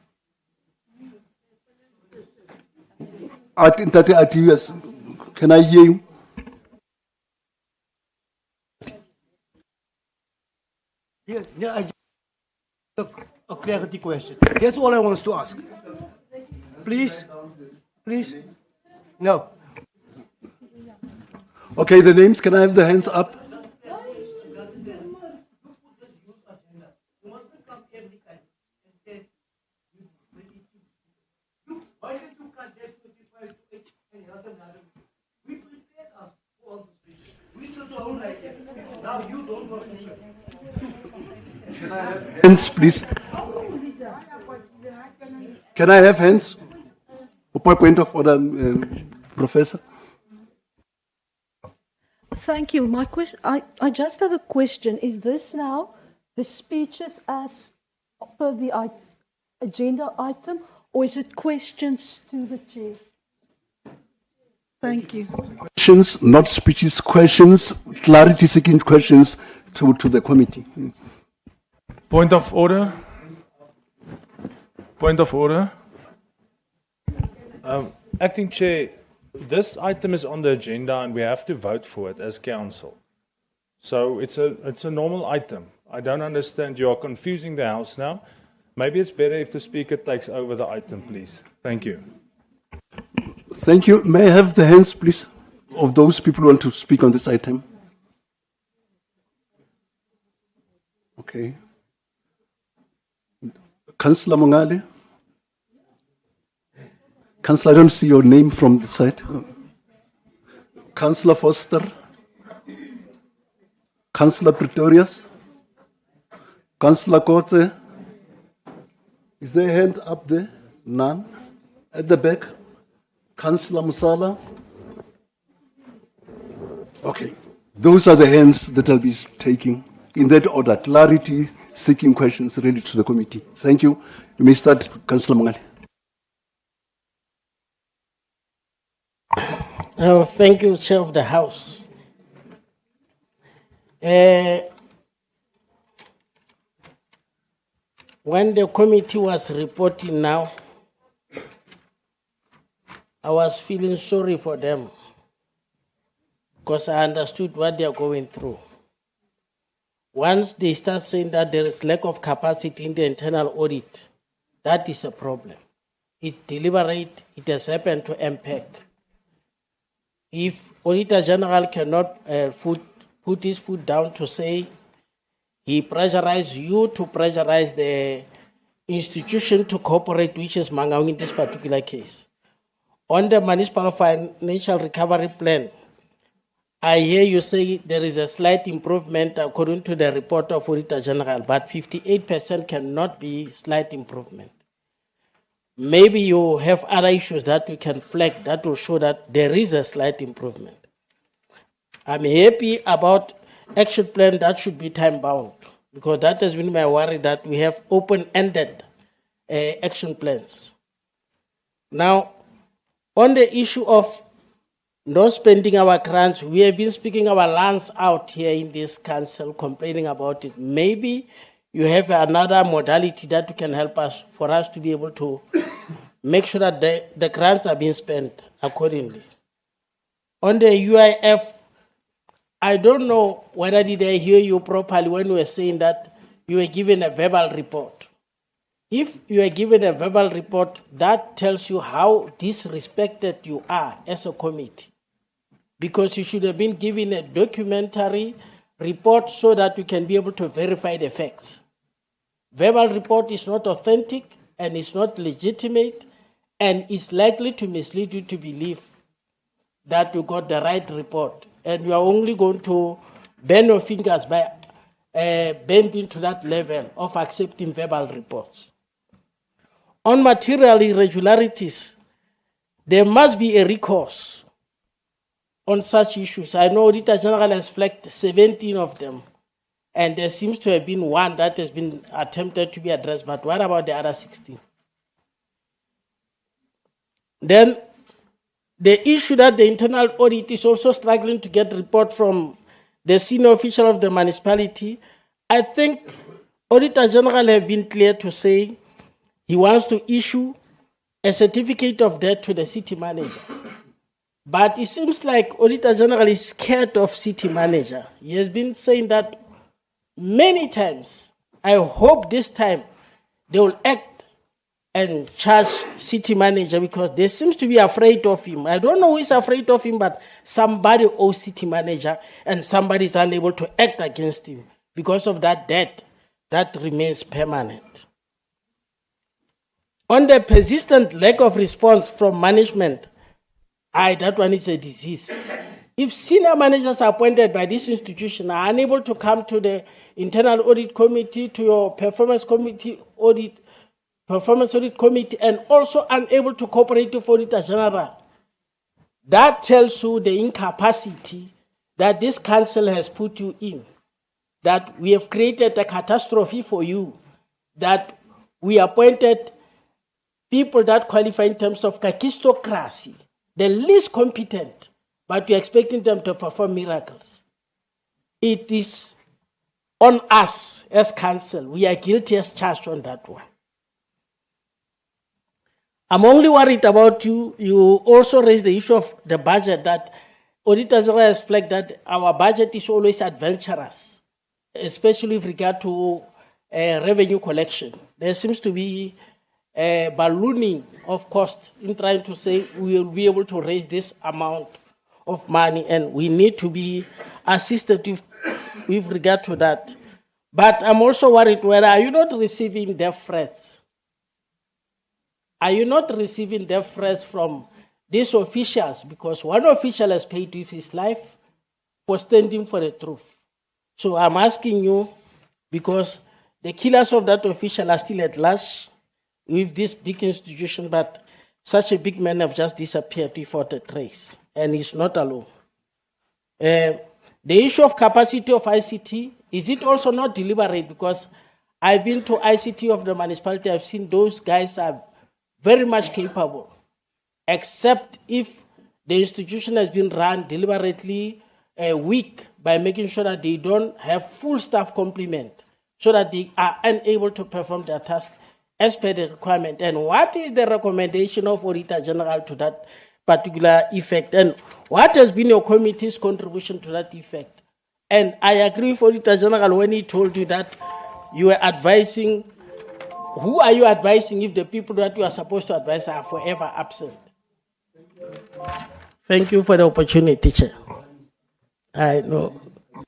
Yes. Can I hear you? Yeah, I just a clarity question. That's all I want to ask. Please, no. Okay, the names. Can I have the hands up? Now you don't want to. Can I have hands, please? Can I have hands? Point of order, Professor. Thank you. My question, I just have a question. Is this now the speeches as per the agenda item, or is it questions to the chair? Thank you. Questions, not speeches, questions, clarity-seeking questions to the committee. Point of order. Point of order. Acting Chair, this item is on the agenda and we have to vote for it as council. So it's a normal item. I don't understand. You are confusing the House now. Maybe it's better if the Speaker takes over the item, please. Thank you. Thank you. May I have the hands, please, of those people who want to speak on this item? Okay. Councillor Mongale? Councillor, I don't see your name from the side. Councillor Foster? Councillor Pretorius? Councillor Kotze? Is there a hand up there? None. At the back? Councillor Musala? Okay. Those are the hands that I'll be taking in that order. Clarity, seeking questions related to the committee. Thank you. You may start, Councillor Mongale. Thank you, Chair of the House. When the committee was reporting now, I was feeling sorry for them because I understood what they are going through. Once they start saying that there is lack of capacity in the internal audit, that is a problem. It's deliberate, it has happened to impact. If Auditor General cannot put his foot down to say he pressurized you to pressurize the institution to cooperate, which is Mangaung in this particular case. On the Municipal Financial Recovery Plan, I hear you say there is a slight improvement according to the report of Auditor General, but 58% cannot be slight improvement. Maybe you have other issues that you can flag that will show that there is a slight improvement. I'm happy about action plan that should be time bound, because that has been my worry that we have open-ended action plans. Now, on the issue of not spending our grants, we have been speaking our lungs out here in this council, complaining about it. Maybe you have another modality that can help us, for us to be able to make sure that the grants are being spent accordingly. On the UIF, I don't know whether did I hear you properly when you were saying that you were given a verbal report. If you are given a verbal report, that tells you how disrespected you are as a committee. Because you should have been given a documentary report so that you can be able to verify the facts. Verbal report is not authentic and is not legitimate and is likely to mislead you to believe that you got the right report. And you are only going to bend your fingers by bending to that level of accepting verbal reports. On material irregularities, there must be a recourse on such issues. I know Auditor General has flagged 17 of them, and there seems to have been one that has been attempted to be addressed, but what about the other 16? Then, the issue that the internal audit is also struggling to get report from the senior official of the municipality, I think Auditor General have been clear to say he wants to issue a certificate of debt to the city manager. But it seems like Auditor General is scared of city manager. He has been saying that many times. I hope this time they will act and charge city manager, because they seems to be afraid of him. I don't know who is afraid of him, but somebody owes city manager and somebody is unable to act against him because of that debt that remains permanent. On the persistent lack of response from management, that one is a disease. If senior managers appointed by this institution are unable to come to the internal audit committee, to your performance audit committee, and also unable to cooperate with Auditor General, that tells you the incapacity that this council has put you in, that we have created a catastrophe for you, that we appointed people that qualify in terms of kakistocracy, the least competent, but you're expecting them to perform miracles. It is on us as council. We are guilty as charged on that one. I'm only worried about you. You also raised the issue of the budget that Auditor General has flagged that our budget is always adventurous, especially with regard to revenue collection. There seems to be a ballooning of cost in trying to say we will be able to raise this amount of money, and we need to be assisted with regard to that. But I'm also worried whether are you not receiving death threats? Are you not receiving death threats from these officials? Because one official has paid with his life for standing for the truth. So I'm asking you, because the killers of that official are still at large with this big institution, but such a big man have just disappeared without a trace, and he's not alone. The issue of capacity of ICT, is it also not deliberate? Because I've been to ICT of the municipality, I've seen those guys are very much capable, except if the institution has been run deliberately weak by making sure that they don't have full staff complement, so that they are unable to perform their task as per the requirement. And what is the recommendation of Auditor General to that particular effect? And what has been your committee's contribution to that effect? And I agree with Auditor General when he told you that you were advising. Who are you advising if the people that you are supposed to advise are forever absent? Thank you for the opportunity, Chair. I know.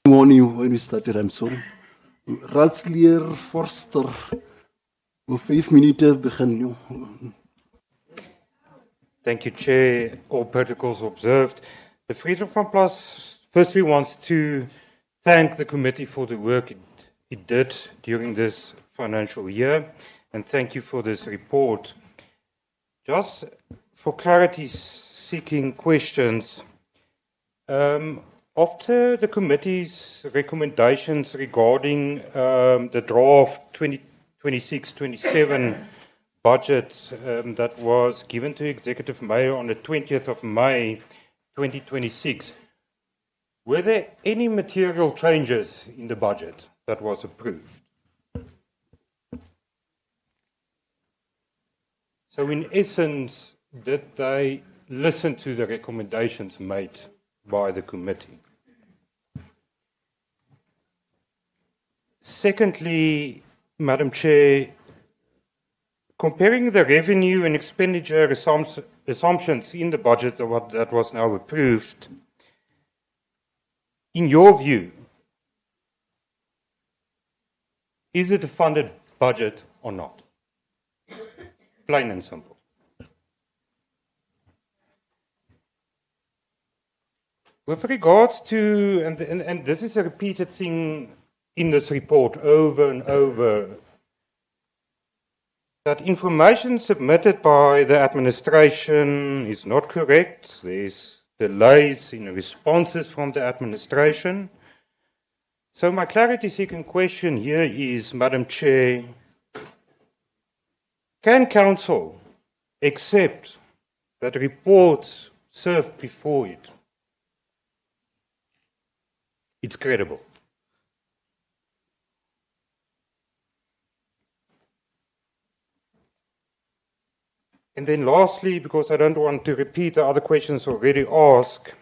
Morning when we started, I'm sorry. Ratsleer Forster, we 5 minuten begin nu. Thank you, Chair. All protocols observed. The Friedrich van Plas firstly wants to thank the committee for the work it did during this financial year, and thank you for this report. Just for clarity-seeking questions, after the committee's recommendations regarding the draft 2026-27 budget that was given to Executive Mayor on the 20th of May 2026, were there any material changes in the budget that was approved? So in essence, did they listen to the recommendations made by the committee? Secondly, Madam Chair, comparing the revenue and expenditure assumptions in the budget that was now approved, in your view, is it a funded budget or not? Plain and simple. With regards to, and this is a repeated thing in this report over and over, that information submitted by the administration is not correct. There's delays in responses from the administration. So my clarity-seeking question here is, Madam Chair, can Council accept that reports served before it, it's credible? And then lastly, because I don't want to repeat the other questions already asked,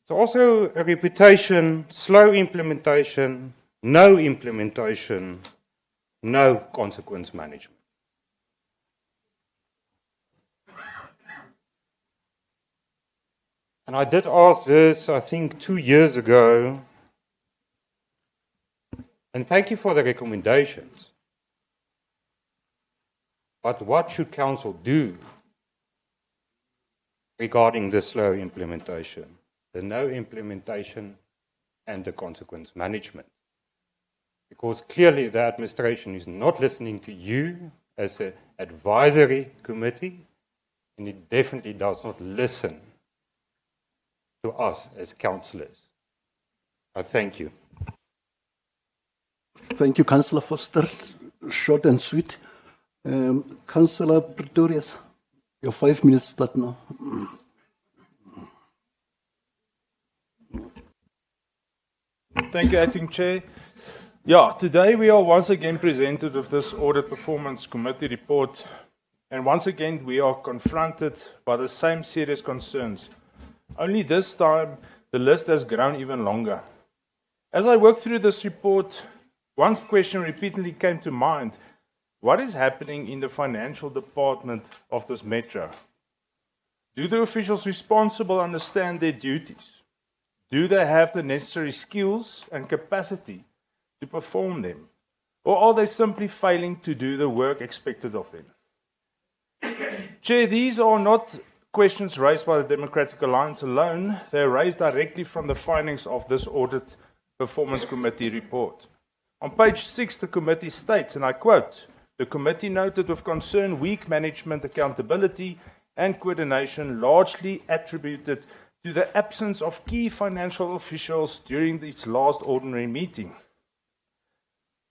it's also a reputation, slow implementation, no implementation, no consequence management. And I did ask this, I think, 2 years ago, and thank you for the recommendations. But what should Council do regarding the slow implementation, the no implementation, and the consequence management? Because clearly the administration is not listening to you as an advisory committee, and it definitely does not listen to us as councillors. I thank you. Thank you, Councillor Foster. Short and sweet. Councillor Pretorius, your 5 minutes start now. Thank you, Acting Chair. Yeah, today we are once again presented with this Audit Performance Committee report And once again, we are confronted by the same serious concerns. Only this time, the list has grown even longer. As I worked through this report, one question repeatedly came to mind. What is happening in the financial department of this metro? Do the officials responsible understand their duties? Do they have the necessary skills and capacity to perform them? Or are they simply failing to do the work expected of them? Chair, these are not questions raised by the Democratic Alliance alone. They are raised directly from the findings of this Audit Performance Committee report. On page 6, the committee states, and I quote, "The committee noted with concern weak management accountability and coordination largely attributed to the absence of key financial officials during its last ordinary meeting."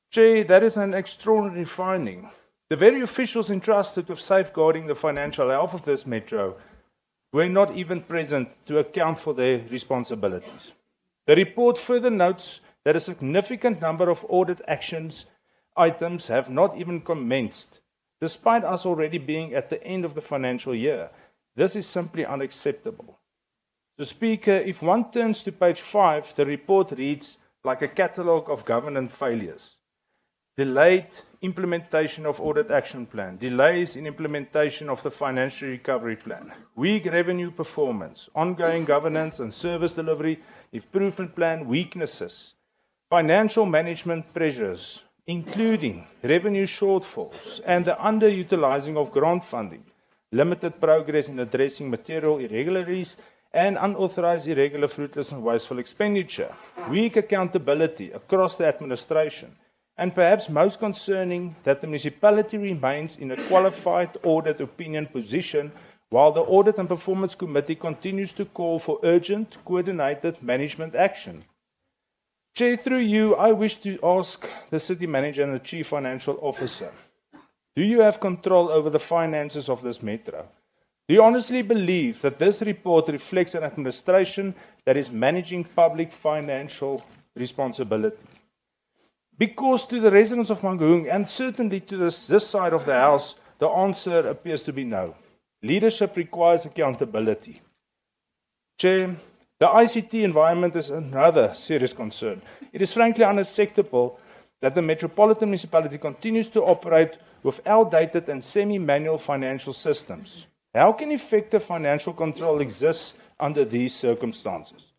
Chair, that is an extraordinary finding. The very officials entrusted with safeguarding the financial health of this metro were not even present to account for their responsibilities. The report further notes that a significant number of audit actions items have not even commenced, despite us already being at the end of the financial year. This is simply unacceptable. The Speaker, if one turns to page 5, the report reads like a catalogue of governance failures. Delayed implementation of audit action plan, delays in implementation of the financial recovery plan, weak revenue performance, ongoing governance and service delivery improvement plan weaknesses, financial management pressures, including revenue shortfalls and the underutilizing of grant funding, limited progress in addressing material irregularities and unauthorized, irregular, fruitless and wasteful expenditure, weak accountability across the administration, and perhaps most concerning, that the municipality remains in a qualified audit opinion position while the Audit and Performance Committee continues to call for urgent, coordinated management action. Chair, through you, I wish to ask the City Manager and the Chief Financial Officer, do you have control over the finances of this metro? Do you honestly believe that this report reflects an administration that is managing public financial responsibility? Because to the residents of Mangaung, and certainly to this side of the House, the answer appears to be no. Leadership requires accountability. Chair, the ICT environment is another serious concern. It is frankly unacceptable that the Metropolitan Municipality continues to operate with outdated and semi-manual financial systems. How can effective financial control exist under these circumstances?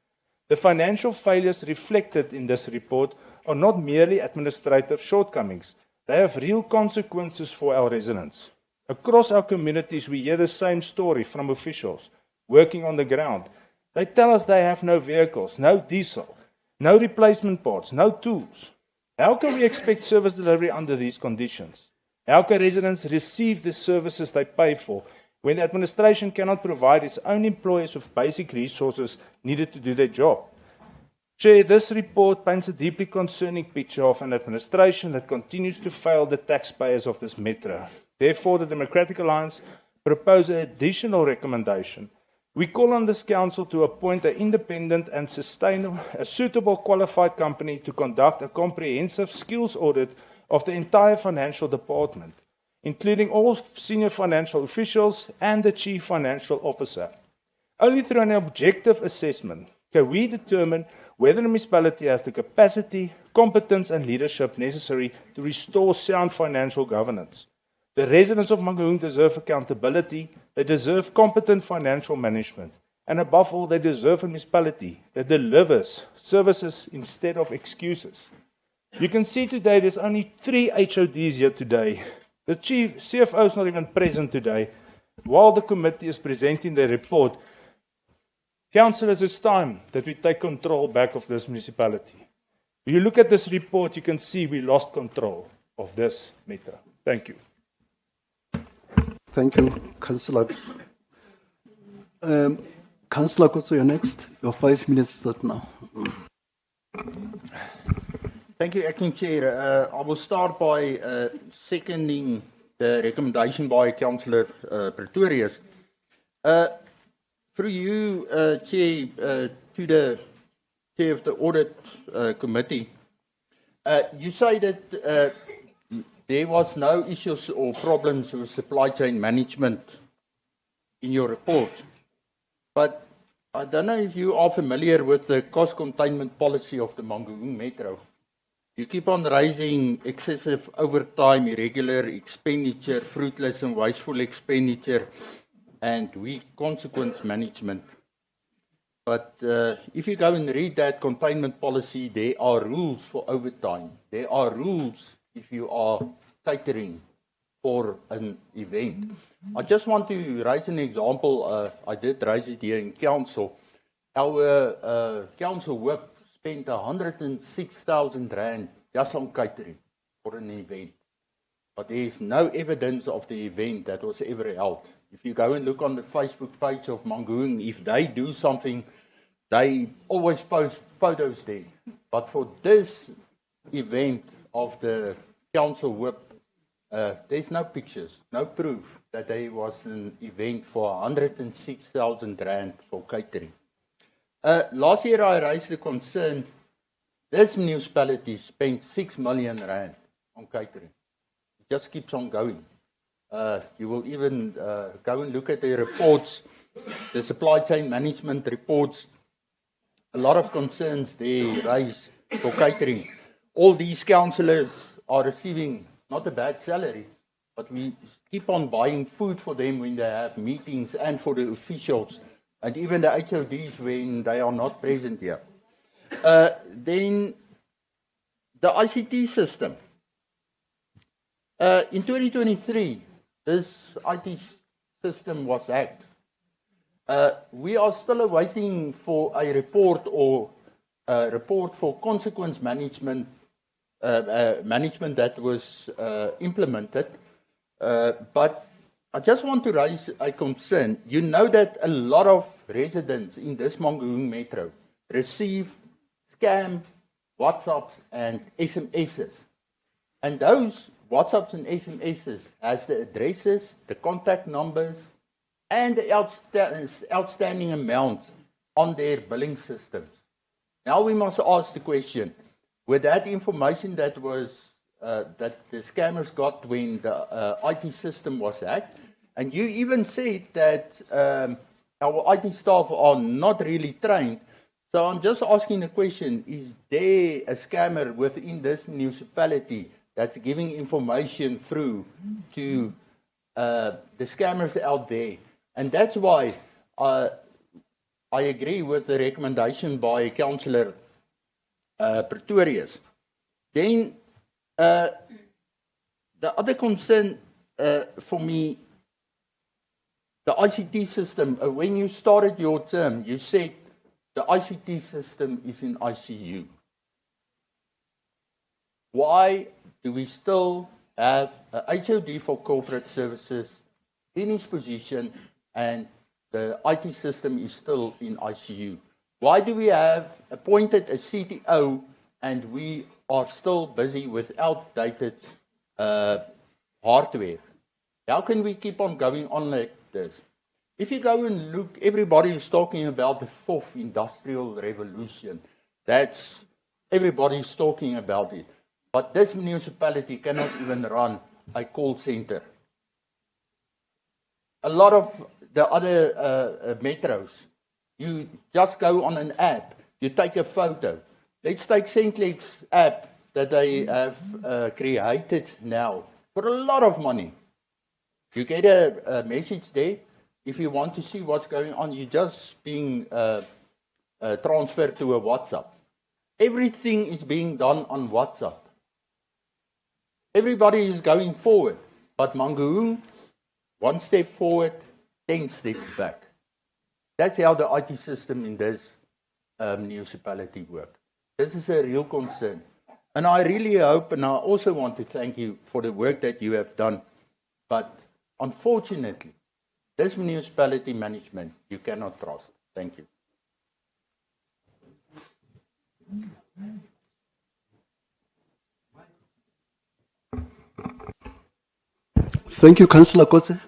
The financial failures reflected in this report are not merely administrative shortcomings. They have real consequences for our residents. Across our communities, we hear the same story from officials working on the ground. They tell us they have no vehicles, no diesel, no replacement parts, no tools. How can we expect service delivery under these conditions? How can residents receive the services they pay for when the administration cannot provide its own employees with basic resources needed to do their job? Chair, this report paints a deeply concerning picture of an administration that continues to fail the taxpayers of this metro. Therefore, the Democratic Alliance proposes an additional recommendation. We call on this Council to appoint an independent and suitable qualified company to conduct a comprehensive skills audit of the entire financial department, including all senior financial officials and the Chief Financial Officer. Only through an objective assessment can we determine whether the municipality has the capacity, competence and leadership necessary to restore sound financial governance. The residents of Mangaung deserve accountability, they deserve competent financial management, and above all, they deserve a municipality that delivers services instead of excuses. You can see today there's only 3 HODs here today. The Chief CFO is not even present today, while the committee is presenting their report. Councillors, it's time that we take control back of this municipality. When you look at this report, you can see we lost control of this metro. Thank you. Thank you, Councillor. Councillor Kotso, you're next. Your 5 minutes start now. Thank you, Acting Chair. I will start by seconding the recommendation by Councillor Pretorius. Through you, Chair, to the Chair of the Audit Committee, you say that there was no issues or problems with supply chain management in your report. But I don't know if you are familiar with the cost containment policy of the Mangaung Metro. You keep on raising excessive overtime, irregular expenditure, fruitless and wasteful expenditure, and weak consequence management. But if you go and read that containment policy, there are rules for overtime. There are rules if you are catering for an event. I just want to raise an example. I did raise it here in council. Our council whip spent 106,000 rand just on catering for an event. But there is no evidence of the event that was ever held. If you go and look on the Facebook page of Mangaung, if they do something, they always post photos there. But for this event of the council whip, there's no pictures, no proof that there was an event for 106,000 rand for catering. Last year I raised the concern, this municipality spent 6 million rand on catering. It just keeps on going. You will even go and look at the reports, the supply chain management reports. A lot of concerns they raised for catering. All these councillors are receiving not a bad salary, but we keep on buying food for them when they have meetings and for the officials, and even the HODs when they are not present here. Then the ICT system. In 2023, this IT system was hacked. We are still awaiting for a report or a report for consequence management that was implemented. But I just want to raise a concern. You know that a lot of residents in this Mangaung Metro receive scam WhatsApps and SMSs. And those WhatsApps and SMSs has the addresses, the contact numbers, and the outstanding amounts on their billing systems. Now we must ask the question, with that information that was that the scammers got when the IT system was hacked, and you even said that our IT staff are not really trained, so I'm just asking the question, is there a scammer within this municipality that's giving information through to the scammers out there? And that's why I agree with the recommendation by Councillor Pretorius. Then the other concern for me, the ICT system. When you started your term, you said the ICT system is in ICU. Why do we still have a HOD for corporate services in his position and the IT system is still in ICU? Why do we have appointed a CTO and we are still busy with outdated hardware? How can we keep on going on like this? If you go and look, everybody is talking about the fourth industrial revolution. Everybody's talking about it. But this municipality cannot even run a call center. A lot of the other metros, you just go on an app, you take a photo. Let's take Centlex app that they have created now for a lot of money. You get a message there. If you want to see what's going on, you're just being transferred to a WhatsApp. Everything is being done on WhatsApp. Everybody is going forward, but Mangaung, 1 step forward, 10 steps back. That's how the IT system in this municipality works. This is a real concern. And I really hope, and I also want to thank you for the work that you have done. But unfortunately, this municipality management, you cannot trust. Thank you. Thank you, Councillor Kotze.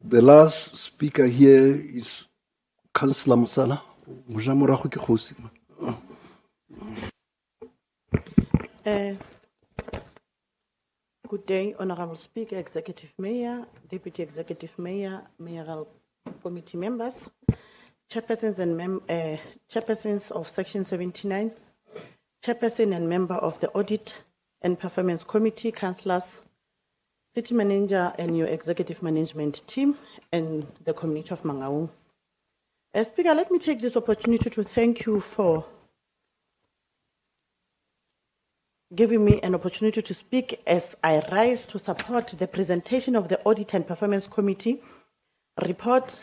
The last speaker here is Councillor Musala. Good day, Honorable Speaker, Executive Mayor, Deputy Executive Mayor, Mayoral Committee members, chairpersons and chairpersons of Section 79, chairperson and member of the Audit and Performance Committee, councillors, city manager and your executive management team, and the community of Mangaung. Speaker, let me take this opportunity to thank you for giving me an opportunity to speak as I rise to support the presentation of the Audit and Performance Committee report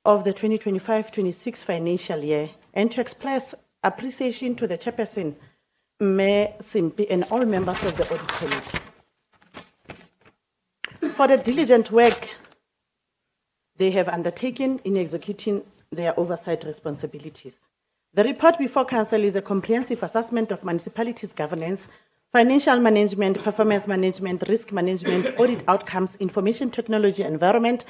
of the 2025-26 financial year, and to express appreciation to the chairperson, Mayor Simpi, and all members of the Audit Committee for the diligent work they have undertaken in executing their oversight responsibilities. The report before Council is a comprehensive assessment of municipalities' governance, financial management, performance management, risk management, audit outcomes, information technology environment,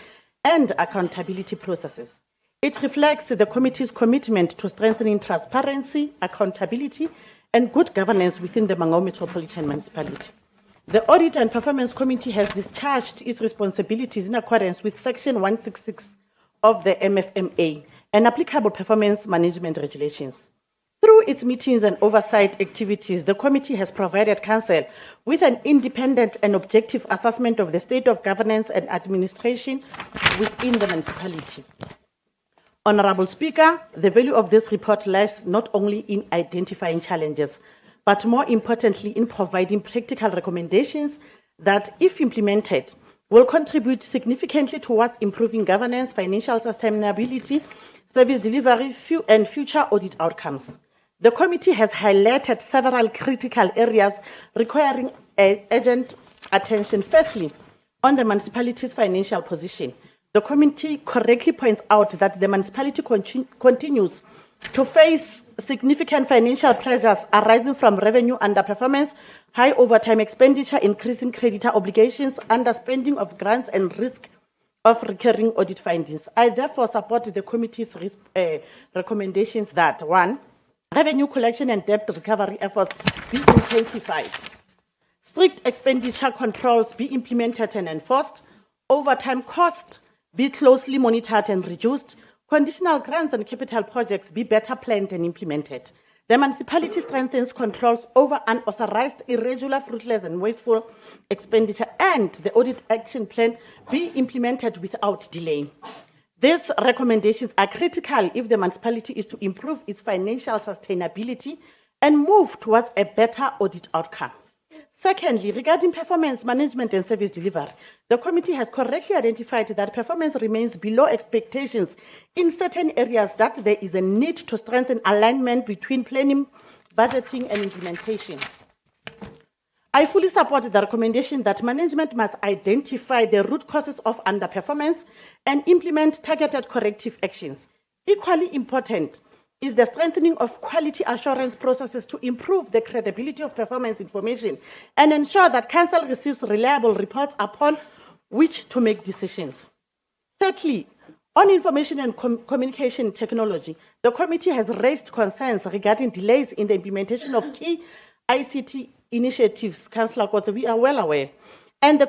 and accountability processes. It reflects the committee's commitment to strengthening transparency, accountability, and good governance within the Mangaung Metropolitan Municipality. The Audit and Performance Committee has discharged its responsibilities in accordance with Section 166 of the MFMA and applicable performance management regulations. Through its meetings and oversight activities, the committee has provided Council with an independent and objective assessment of the state of governance and administration within the municipality. Honorable Speaker, the value of this report lies not only in identifying challenges, but more importantly in providing practical recommendations that, if implemented, will contribute significantly towards improving governance, financial sustainability, service delivery, and future audit outcomes. The committee has highlighted several critical areas requiring urgent attention. Firstly, on the municipality's financial position, the committee correctly points out that the municipality continues to face significant financial pressures arising from revenue underperformance, high overtime expenditure, increasing creditor obligations, underspending of grants, and risk of recurring audit findings. I therefore support the committee's recommendations that 1. Revenue collection and debt recovery efforts be intensified. Strict expenditure controls be implemented and enforced. Overtime costs be closely monitored and reduced. Conditional grants and capital projects be better planned and implemented. The municipality strengthens controls over unauthorized, irregular, fruitless, and wasteful expenditure, and the audit action plan be implemented without delay. These recommendations are critical if the municipality is to improve its financial sustainability and move towards a better audit outcome. Secondly, regarding performance management and service delivery, the committee has correctly identified that performance remains below expectations in certain areas, that there is a need to strengthen alignment between planning, budgeting, and implementation. I fully support the recommendation that management must identify the root causes of underperformance and implement targeted corrective actions. Equally important is the strengthening of quality assurance processes to improve the credibility of performance information and ensure that Council receives reliable reports upon which to make decisions. Thirdly, on information and communication technology, the committee has raised concerns regarding delays in the implementation of key ICT initiatives, Councillor Kotze, we are well aware, and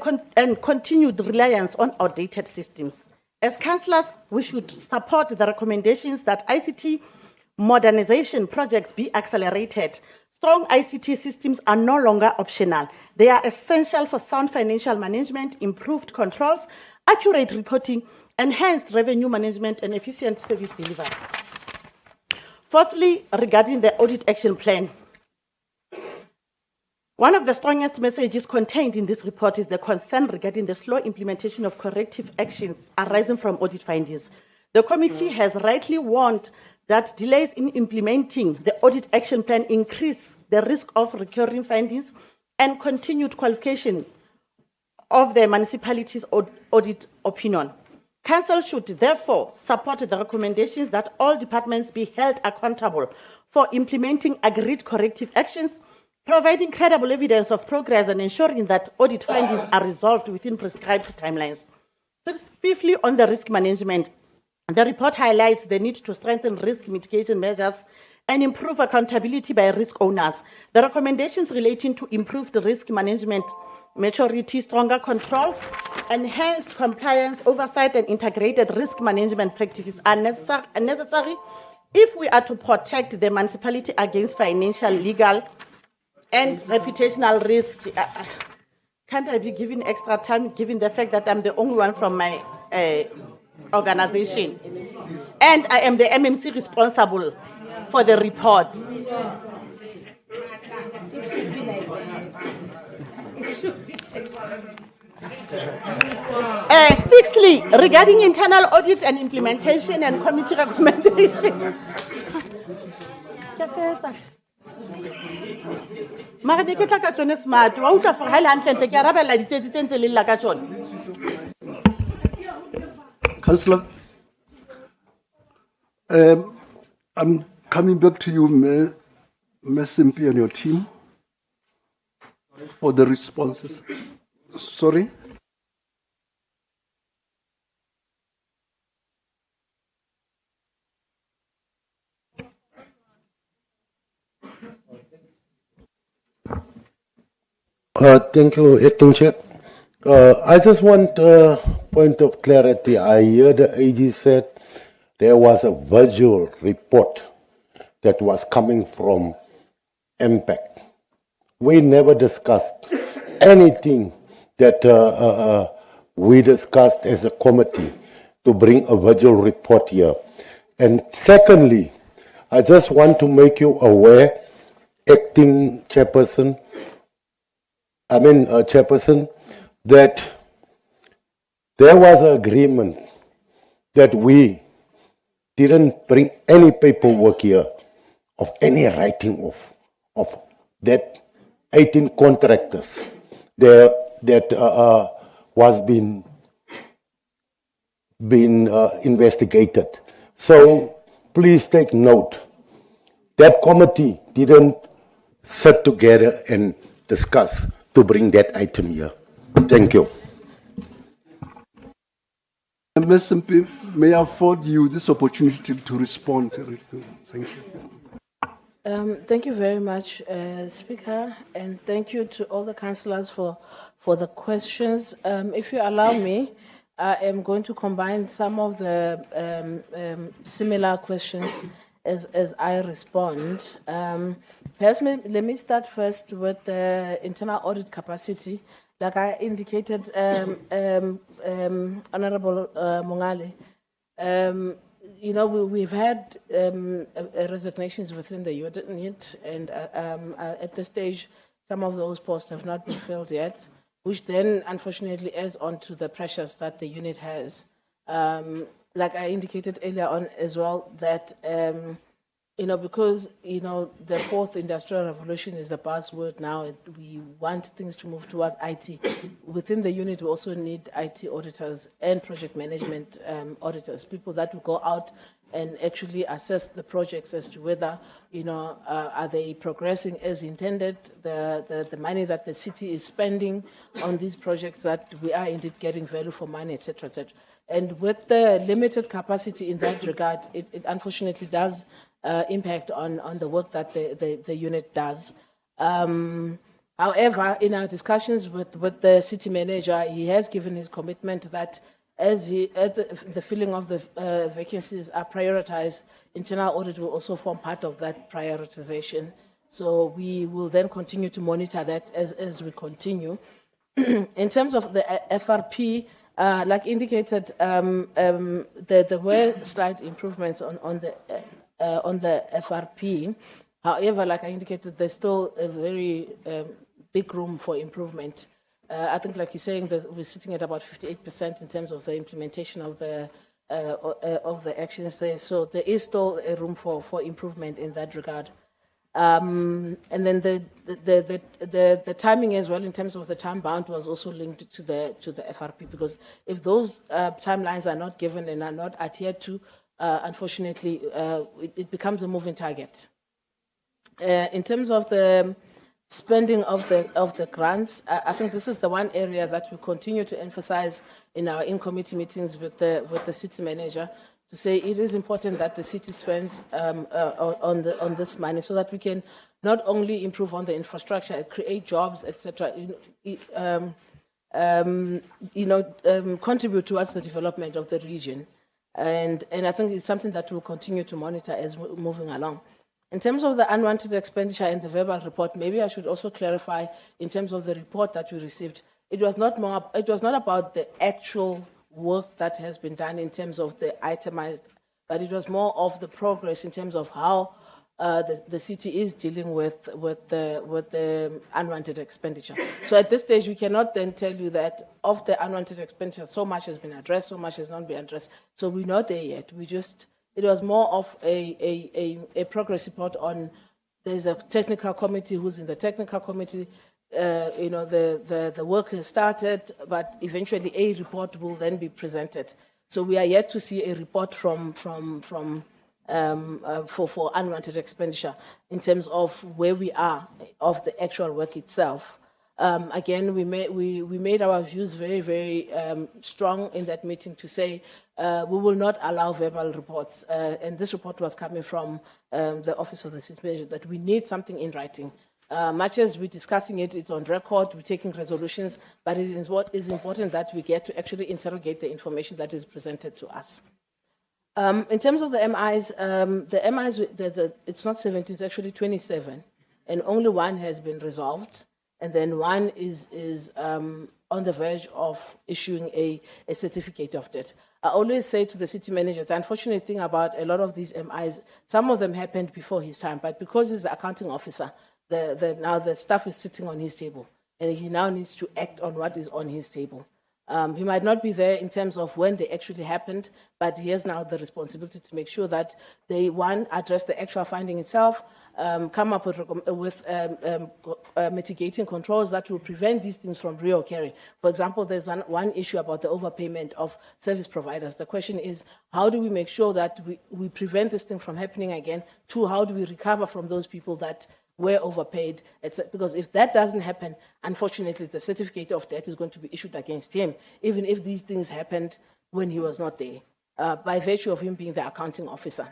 continued reliance on outdated systems. As councillors, we should support the recommendations that ICT modernization projects be accelerated. Strong ICT systems are no longer optional. They are essential for sound financial management, improved controls, accurate reporting, enhanced revenue management, and efficient service delivery. Fourthly, regarding the audit action plan, one of the strongest messages contained in this report is the concern regarding the slow implementation of corrective actions arising from audit findings. The committee has rightly warned that delays in implementing the audit action plan increase the risk of recurring findings and continued qualification of the municipality's audit opinion. Council should therefore support the recommendations that all departments be held accountable for implementing agreed corrective actions, providing credible evidence of progress, and ensuring that audit findings are resolved within prescribed timelines. Fifthly, on the risk management, the report highlights the need to strengthen risk mitigation measures and improve accountability by risk owners. The recommendations relating to improved risk management, maturity, stronger controls, enhanced compliance, oversight, and integrated risk management practices are necessary if we are to protect the municipality against financial, legal, and reputational risk. Can't I be given extra time given the fact that I'm the only one from my organization? And I am the MMC responsible for the report. Sixthly, regarding internal audit and implementation and committee recommendations. Mara di ke tla ka tsone smart wa utlwa for ha le hantle ke arabella ditsetsi tse ntse le lla ka tsone. Councillor, I'm coming back to you, Ms. Simpi and your team, for the responses. Sorry? Thank you, Acting Chair. I just want a point of clarity. I hear the AG said there was a visual report that was coming from Impact. We never discussed anything that we discussed as a committee to bring a visual report here. And secondly, I just want to make you aware, Acting Chairperson, Chairperson, that there was an agreement that we didn't bring any paperwork here of any writing of that 18 contractors there that was being investigated. So please take note. That committee didn't sit together and discuss to bring that item here. Thank you. Ms. MP, may I afford you this opportunity to respond? Thank you. Thank you very much, Speaker, and thank you to all the councillors for the questions. If you allow me, I am going to combine some of the similar questions as I respond. Perhaps let me start first with the internal audit capacity. Like I indicated, Honorable Mongale, we've had resignations within the unit, and at this stage, some of those posts have not been filled yet, which then unfortunately adds on to the pressures that the unit has. Like I indicated earlier on as well, that because the fourth industrial revolution is a buzzword now, we want things to move towards IT. Within the unit, we also need IT auditors and project management auditors, people that will go out and actually assess the projects as to whether, are they progressing as intended, the money that the city is spending on these projects, that we are indeed getting value for money, et cetera, et cetera. And with the limited capacity in that regard, it unfortunately does impact on the work that the unit does. However, in our discussions with the city manager, he has given his commitment that as the filling of the vacancies are prioritized, internal audit will also form part of that prioritization. So we will then continue to monitor that as we continue. In terms of the FRP, like indicated, there were slight improvements on the FRP. However, like I indicated, there's still a very big room for improvement. I think, like you're saying, that we're sitting at about 58% in terms of the implementation of the actions there. So there is still a room for improvement in that regard. And then the timing as well, in terms of the time bound, was also linked to the FRP, because if those timelines are not given and are not adhered to, unfortunately, it becomes a moving target. In terms of the spending of the grants, I think this is the one area that we continue to emphasize in our in-committee meetings with the city manager, to say it is important that the city spends on this money so that we can not only improve on the infrastructure, create jobs, etc. Contribute towards the development of the region, and I think it's something that we'll continue to monitor as we're moving along. In terms of the unwanted expenditure and the verbal report, maybe I should also clarify in terms of the report that we received. It was not about the actual work that has been done in terms of the itemized, but it was more of the progress in terms of how the city is dealing with the unwanted expenditure. So at this stage, we cannot then tell you that of the unwanted expenditure, so much has been addressed, so much has not been addressed. So we're not there yet. It was more of a progress report on. There's a technical committee who's in the technical committee. The work has started, but eventually a report will then be presented. So we are yet to see a report for unwanted expenditure in terms of where we are of the actual work itself. Again, we made our views very, very strong in that meeting to say we will not allow verbal reports. And this report was coming from the Office of the City Manager, that we need something in writing. Much as we're discussing it, it's on record, we're taking resolutions, but it is what is important that we get to actually interrogate the information that is presented to us. In terms of the MIs, it's not 17, it's actually 27, and only one has been resolved, and then one is on the verge of issuing a certificate of debt. I always say to the city manager, the unfortunate thing about a lot of these MIs, some of them happened before his time, but because he's the accounting officer, now the stuff is sitting on his table, and he now needs to act on what is on his table. He might not be there in terms of when they actually happened, but he has now the responsibility to make sure that they, one, address the actual finding itself, come up with mitigating controls that will prevent these things from reoccurring. For example, there's one issue about the overpayment of service providers. The question is, how do we make sure that we prevent this thing from happening again? Two, how do we recover from those people that were overpaid, because if that doesn't happen, unfortunately, the certificate of debt is going to be issued against him, even if these things happened when he was not there, by virtue of him being the accounting officer.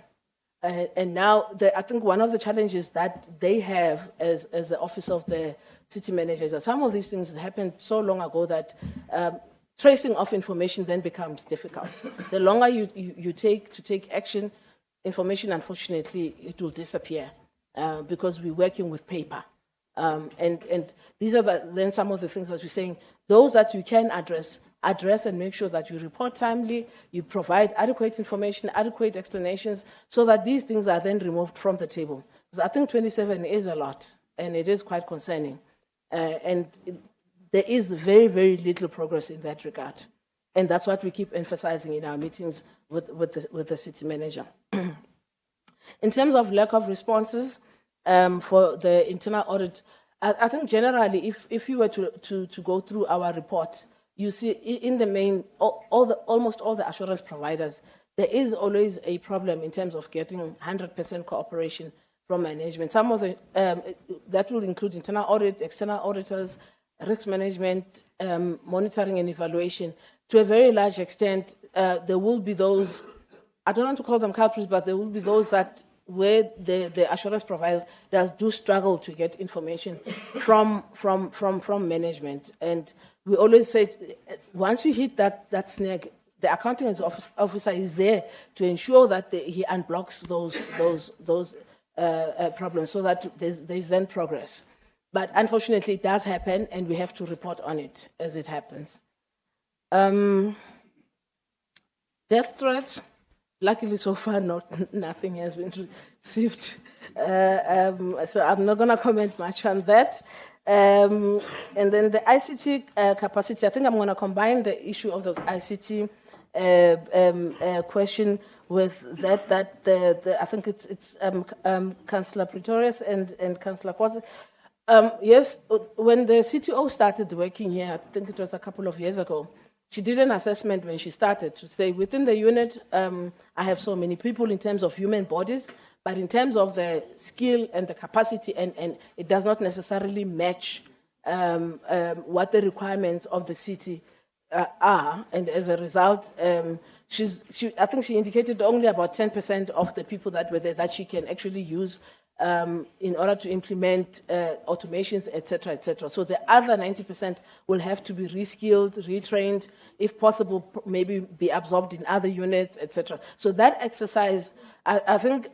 And now, I think one of the challenges that they have as the office of the city manager is that some of these things happened so long ago that tracing of information then becomes difficult. The longer you take to take action, information, unfortunately, it will disappear. Because we're working with paper. And these are then some of the things that we're saying. Those that you can address and make sure that you report timely, you provide adequate information, adequate explanations, so that these things are then removed from the table. Because I think 27 is a lot, and it is quite concerning. And there is very, very little progress in that regard. And that's what we keep emphasizing in our meetings with the city manager. In terms of lack of responses for the internal audit, I think generally, if you were to go through our report, you see in the main, almost all the assurance providers, there is always a problem in terms of getting 100% cooperation from management. Some of the, that will include internal audit, external auditors, risk management, monitoring and evaluation. To a very large extent, there will be those, I don't want to call them culprits, but there will be those that where the assurance providers do struggle to get information from management. And we always say, once you hit that snag, the accounting officer is there to ensure that he unblocks those problems so that there's then progress. But unfortunately, it does happen, and we have to report on it as it happens. Death threats. Luckily, so far, nothing has been received. So I'm not going to comment much on that. And then the ICT capacity, I think I'm going to combine the issue of the ICT question with I think it's Councillor Pretorius and Councillor Kwasi. Yes, when the CTO started working here, I think it was a couple of years ago, she did an assessment when she started to say, within the unit, I have so many people in terms of human bodies, but in terms of the skill and the capacity, and it does not necessarily match what the requirements of the city are, and as a result, I think she indicated only about 10% of the people that were there that she can actually use in order to implement automations, etc., etc. So the other 90% will have to be reskilled, retrained, if possible, maybe be absorbed in other units, etc. So that exercise, I think,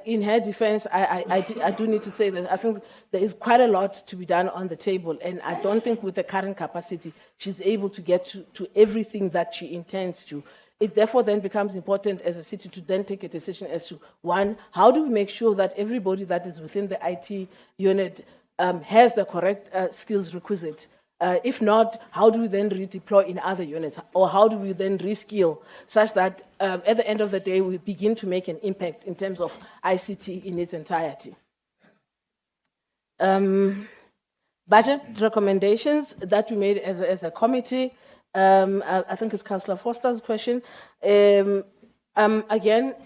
in her defense, I do need to say that I think there is quite a lot to be done on the table, and I don't think with the current capacity she's able to get to everything that she intends to. It therefore then becomes important as a city to then take a decision as to, one, how do we make sure that everybody that is within the IT unit has the correct skills requisite? If not, how do we then redeploy in other units? Or how do we then reskill such that at the end of the day, we begin to make an impact in terms of ICT in its entirety? Budget recommendations that we made as a committee. I think it's Councillor Foster's question. Again,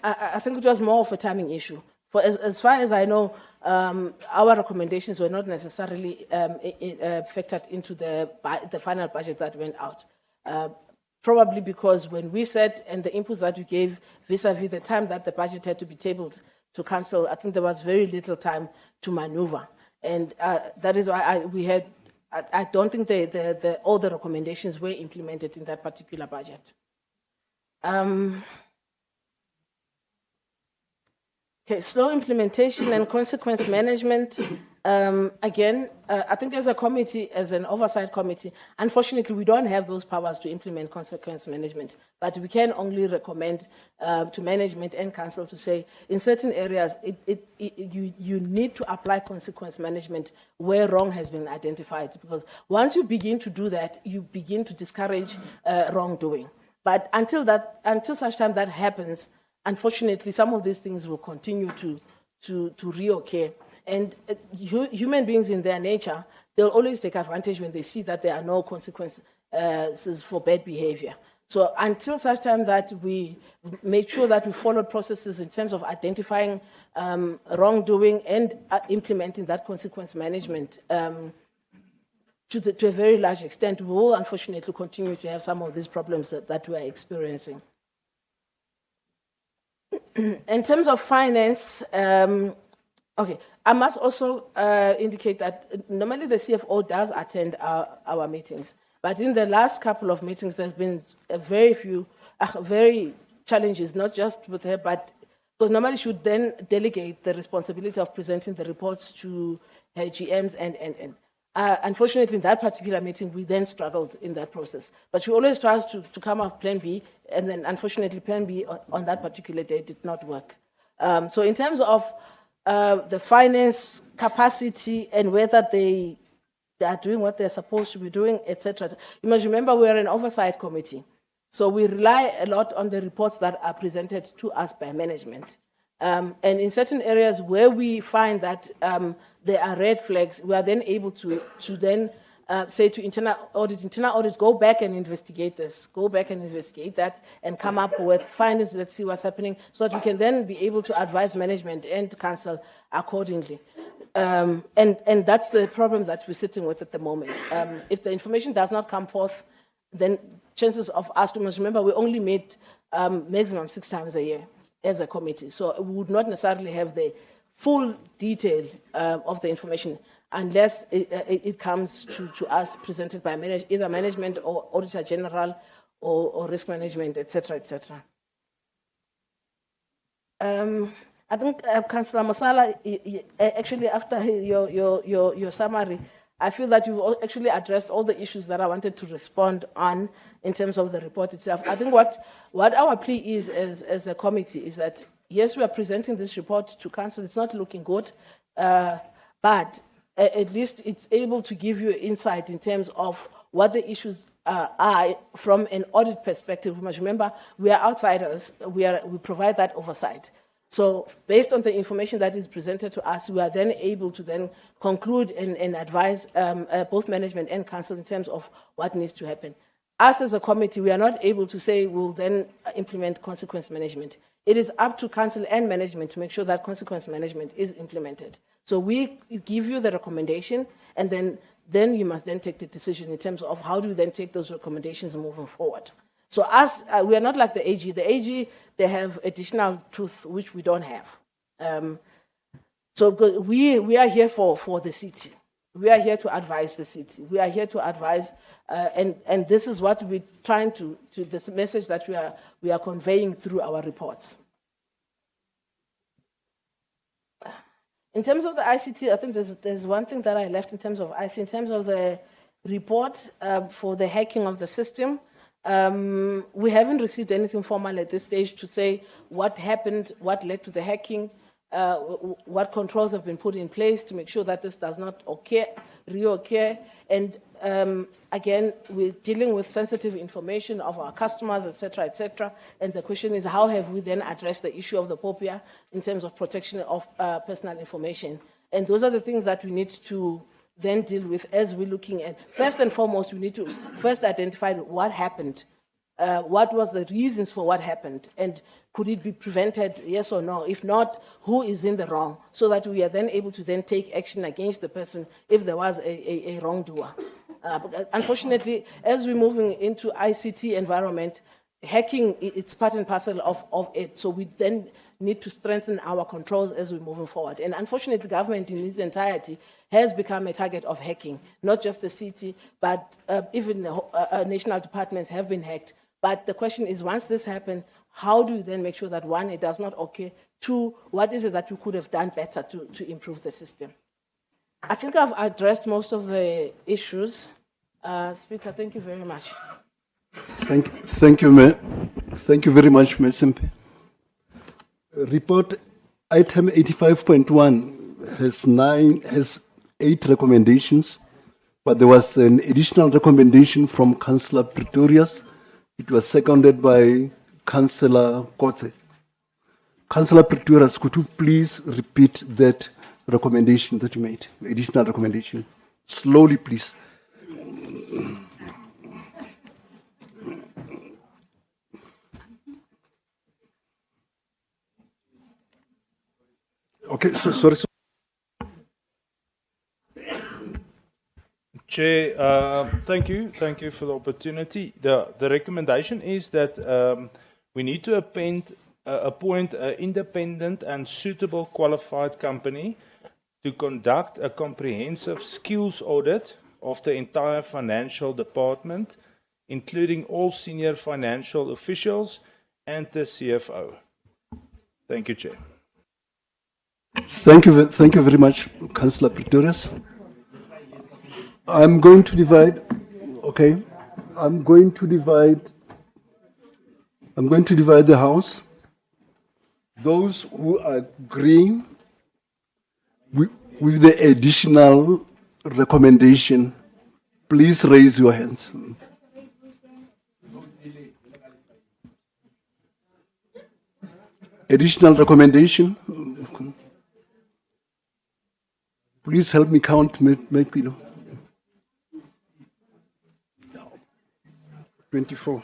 I think it was more of a timing issue. For as far as I know, our recommendations were not necessarily factored into the final budget that went out. Probably because when we said, and the inputs that we gave vis-a-vis the time that the budget had to be tabled to council, I think there was very little time to maneuver. And that is why I don't think all the recommendations were implemented in that particular budget. Okay, slow implementation and consequence management. Again, I think as a committee, as an oversight committee, unfortunately, we don't have those powers to implement consequence management, but we can only recommend to management and council to say, in certain areas, you need to apply consequence management where wrong has been identified, because once you begin to do that, you begin to discourage wrongdoing. But until such time that happens, unfortunately, some of these things will continue to reoccur. And human beings in their nature, they'll always take advantage when they see that there are no consequences for bad behavior. So until such time that we make sure that we follow processes in terms of identifying wrongdoing and implementing that consequence management to a very large extent, we will unfortunately continue to have some of these problems that we are experiencing. In terms of finance, okay, I must also indicate that normally the CFO does attend our meetings, but in the last couple of meetings, there's been very challenges, not just with her, but because normally she would then delegate the responsibility of presenting the reports to her GMs and unfortunately, in that particular meeting, we then struggled in that process. But she always tries to come up with Plan B, and then unfortunately, Plan B on that particular day did not work. So in terms of the finance capacity and whether they are doing what they're supposed to be doing, etc. You must remember we are an oversight committee. So we rely a lot on the reports that are presented to us by management. And in certain areas where we find that there are red flags, we are then able to then say to internal audits, go back and investigate this, go back and investigate that, and come up with findings, let's see what's happening, so that we can then be able to advise management and council accordingly. And that's the problem that we're sitting with at the moment. If the information does not come forth, then chances of us, we must remember, we only meet maximum 6 times a year as a committee. So we would not necessarily have the full detail of the information unless it comes to us presented by either management or Auditor General or risk management, etc., etc. I think Councillor Masala, actually after your summary, I feel that you've actually addressed all the issues that I wanted to respond on in terms of the report itself. I think what our plea is as a committee is that, yes, we are presenting this report to council. It's not looking good, but at least it's able to give you insight in terms of what the issues are from an audit perspective. We must remember we are outsiders. We provide that oversight. So based on the information that is presented to us, we are then able to then conclude and advise both management and council in terms of what needs to happen. Us as a committee, we are not able to say we'll then implement consequence management. It is up to council and management to make sure that consequence management is implemented. So we give you the recommendation, and then then you must then take the decision in terms of how do you then take those recommendations moving forward. So us, we are not like the AG. The AG, they have additional truth which we don't have. So we are here for the city. We are here to advise the city. We are here to advise, and this is what we're trying to this message that we are conveying through our reports. In terms of the ICT, I think there's one thing that I left in terms of ICT, in terms of the report for the hacking of the system. We haven't received anything formal at this stage to say what happened, what led to the hacking, what controls have been put in place to make sure that this does not reoccur. And again, we're dealing with sensitive information of our customers, etc., etc. And the question is, how have we then addressed the issue of the POPIA in terms of protection of personal information? And those are the things that we need to then deal with as we're looking at. First and foremost, we need to first identify what happened. What was the reasons for what happened? And could it be prevented, yes or no? If not, who is in the wrong? So that we are then able to then take action against the person if there was a wrongdoer. Unfortunately, as we're moving into ICT environment, hacking, it's part and parcel of it. So we then need to strengthen our controls as we're moving forward. And unfortunately, government in its entirety has become a target of hacking. Not just the city, but even national departments have been hacked. But the question is, once this happens, how do you then make sure that, one, it does not occur? Two, what is it that you could have done better to improve the system? I think I've addressed most of the issues. Speaker, thank you very much. Thank you, thank you very much, Ms. Simpe. Report item 85.1 has 8 recommendations, but there was an additional recommendation from Councillor Pretorius. It was seconded by Councillor Kotze. Councillor Pretorius, could you please repeat that recommendation that you made, additional recommendation? Slowly, please. Okay, so sorry. Chair, thank you for the opportunity. The recommendation is that we need to appoint an independent and suitable qualified company to conduct a comprehensive skills audit of the entire financial department, including all senior financial officials and the CFO. Thank you, Chair. Thank you very much, Councillor Pretorius. I'm going to divide. Okay, I'm going to divide the House. Those who agree with the additional recommendation, please raise your hands. Additional recommendation. Please help me count, make it 24.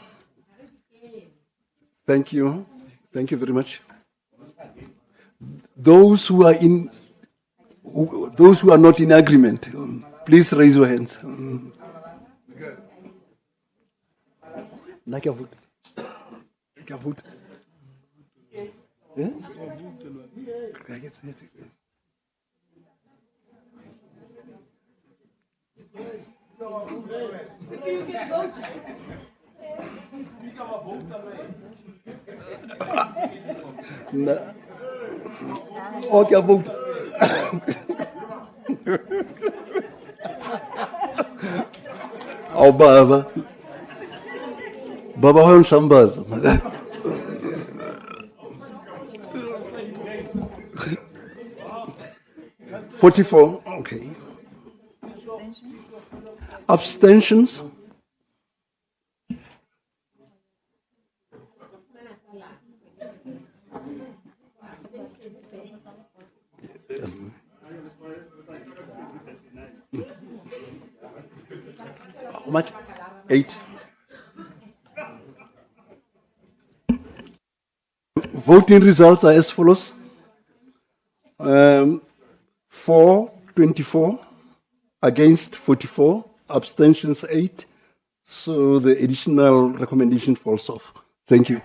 Thank you. Thank you very much. Those who are not in agreement, please raise your hands. Okay, vote. Oh, Baba. Baba, how Shambaz. 44. Okay. Abstentions? How much? 8. Voting results are as follows. 424, Against 44, abstentions 8. So the additional recommendation falls off. Thank you.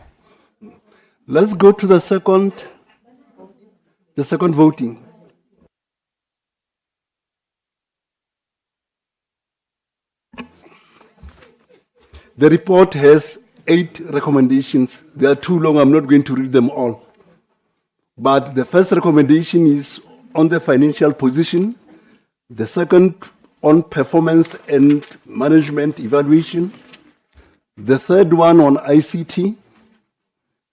Let's go to the second voting. The report has 8 recommendations. They are too long, I'm not going to read them all. But the first recommendation is on the financial position, the second on performance and management evaluation, the third one on ICT,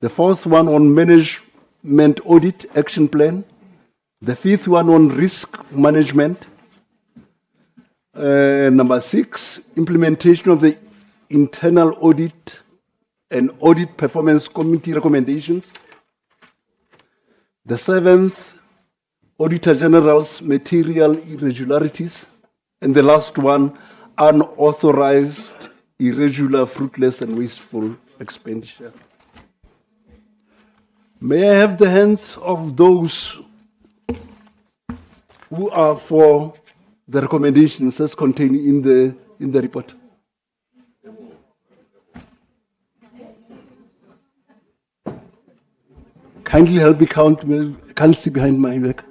the fourth one on management audit action plan, the fifth one on risk management, number 6, implementation of the internal audit and audit performance committee recommendations, the 7th, Auditor General's material irregularities, and the last one, unauthorized, irregular, fruitless, and wasteful expenditure. May I have the hands of those who are for the recommendations as contained in the report? Kindly help me count. I can't see behind my back.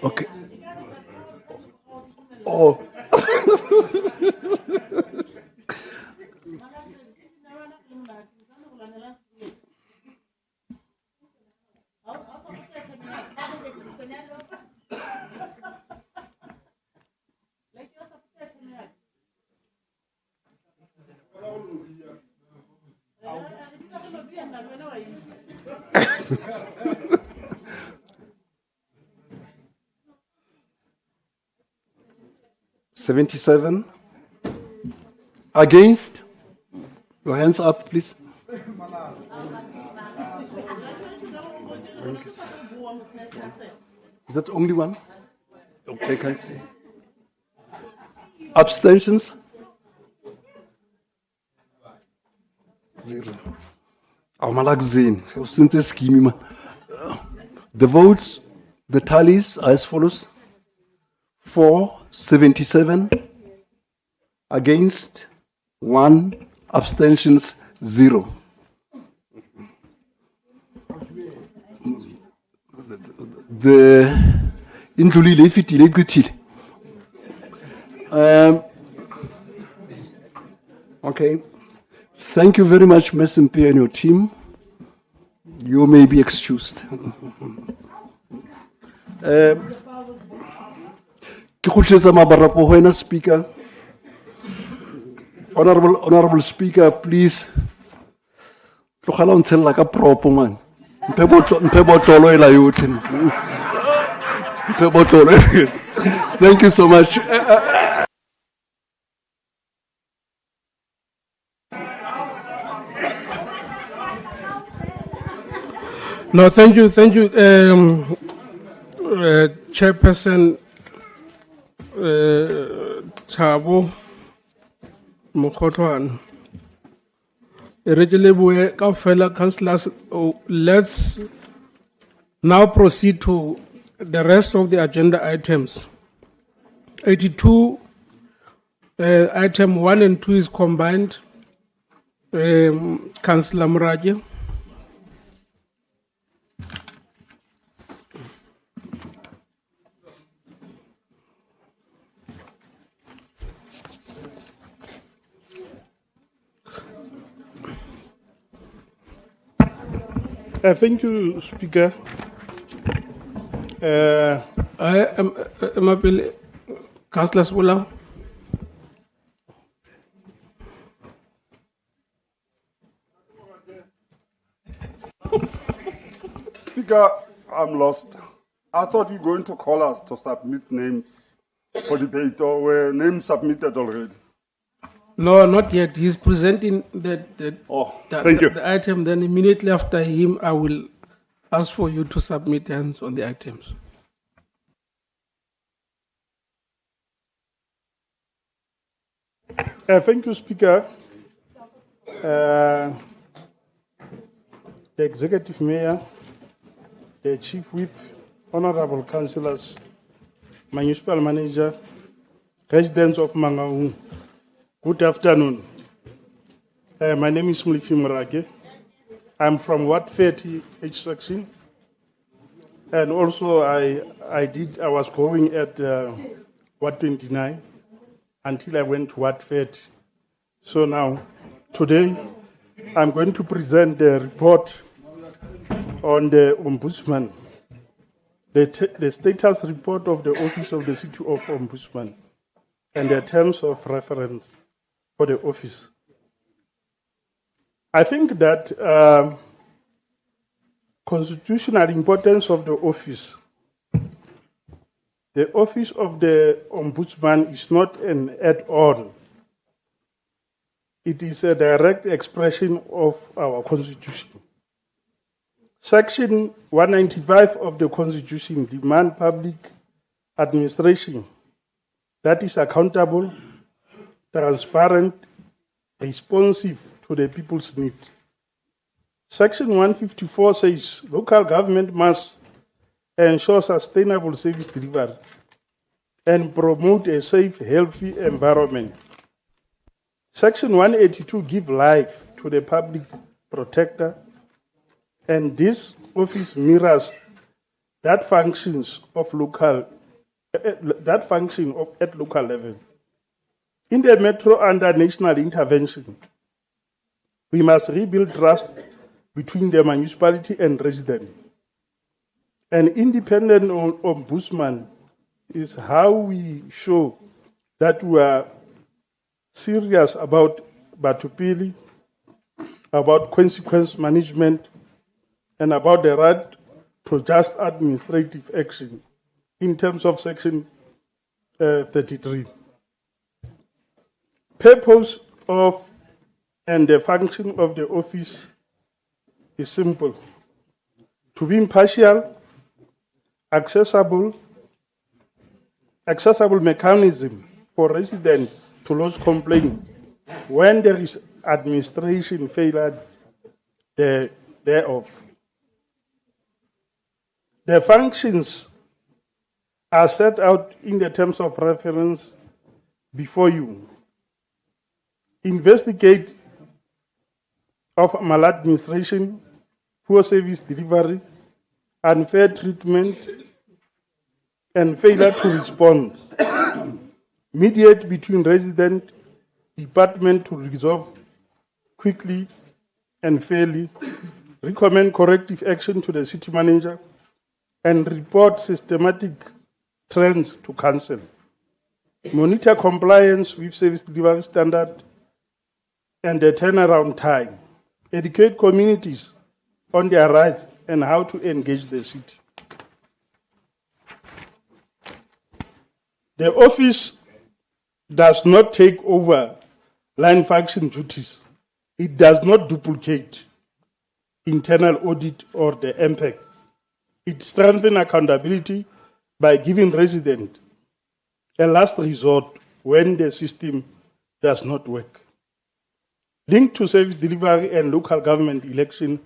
Okay. Oh. $77. Against? Your hands up, please. Is that only one? Okay, can I see? Abstentions? 0. The votes, the tallies are as follows: 477, against 1, abstentions 0. The indlulile ifitile igqithile. Okay. Thank you very much, Ms. Mpe and your team. You may be excused. Speaker. Honorable Speaker, please. Thank you so much. No, thank you, Chairperson Thabo Mokhothwane. Fellow councillors, let's now proceed to the rest of the agenda items. 82, item 1 and 2 is combined. Councillor Muraje. Thank you, Speaker. I am appealing, Councillor Sibula. Speaker, I'm lost. I thought you were going to call us to submit names for debate, or were names submitted already? No, not yet. He's presenting the item. Then immediately after him, I will ask for you to submit hands on the items. Thank you, Speaker. The Executive Mayor, the Chief Whip, Honorable Councillors, Municipal Manager, residents of Mangaung, good afternoon. My name is Mlifi Morake. I'm from Ward 30 H section, and also I was growing at Ward 29 until I went to Ward 30. So now, today, I'm going to present the report on the Ombudsman, the status report of the Office of the City of Ombudsman, and the terms of reference for the office. I think that constitutional importance of the office. The office of the Ombudsman is not an add-on. It is a direct expression of our Constitution. Section 195 of the Constitution demands public administration that is accountable, transparent, responsive to the people's needs. Section 154 says local government must ensure sustainable service delivery and promote a safe, healthy environment. Section 182 gives life to the public protector, and this office mirrors that functions of local at local level. In the metro under national intervention, we must rebuild trust between the municipality and resident. An independent ombudsman is how we show that we are serious about Batupili, about consequence management, and about the right to just administrative action in terms of Section 33. Purpose of and the function of the office is simple: to be impartial, accessible mechanism for residents to lodge complaint when there is administration failure thereof. The functions are set out in the terms of reference before you. Investigate of maladministration, poor service delivery, unfair treatment, and failure to respond. Mediate between resident department to resolve quickly and fairly. Recommend corrective action to the city manager and report systematic trends to council. Monitor compliance with service delivery standard and the turnaround time. Educate communities on their rights and how to engage the city. The office does not take over line function duties. It does not duplicate internal audit or the impact. It strengthens accountability by giving residents a last resort when the system does not work. Linked to service delivery and local government election,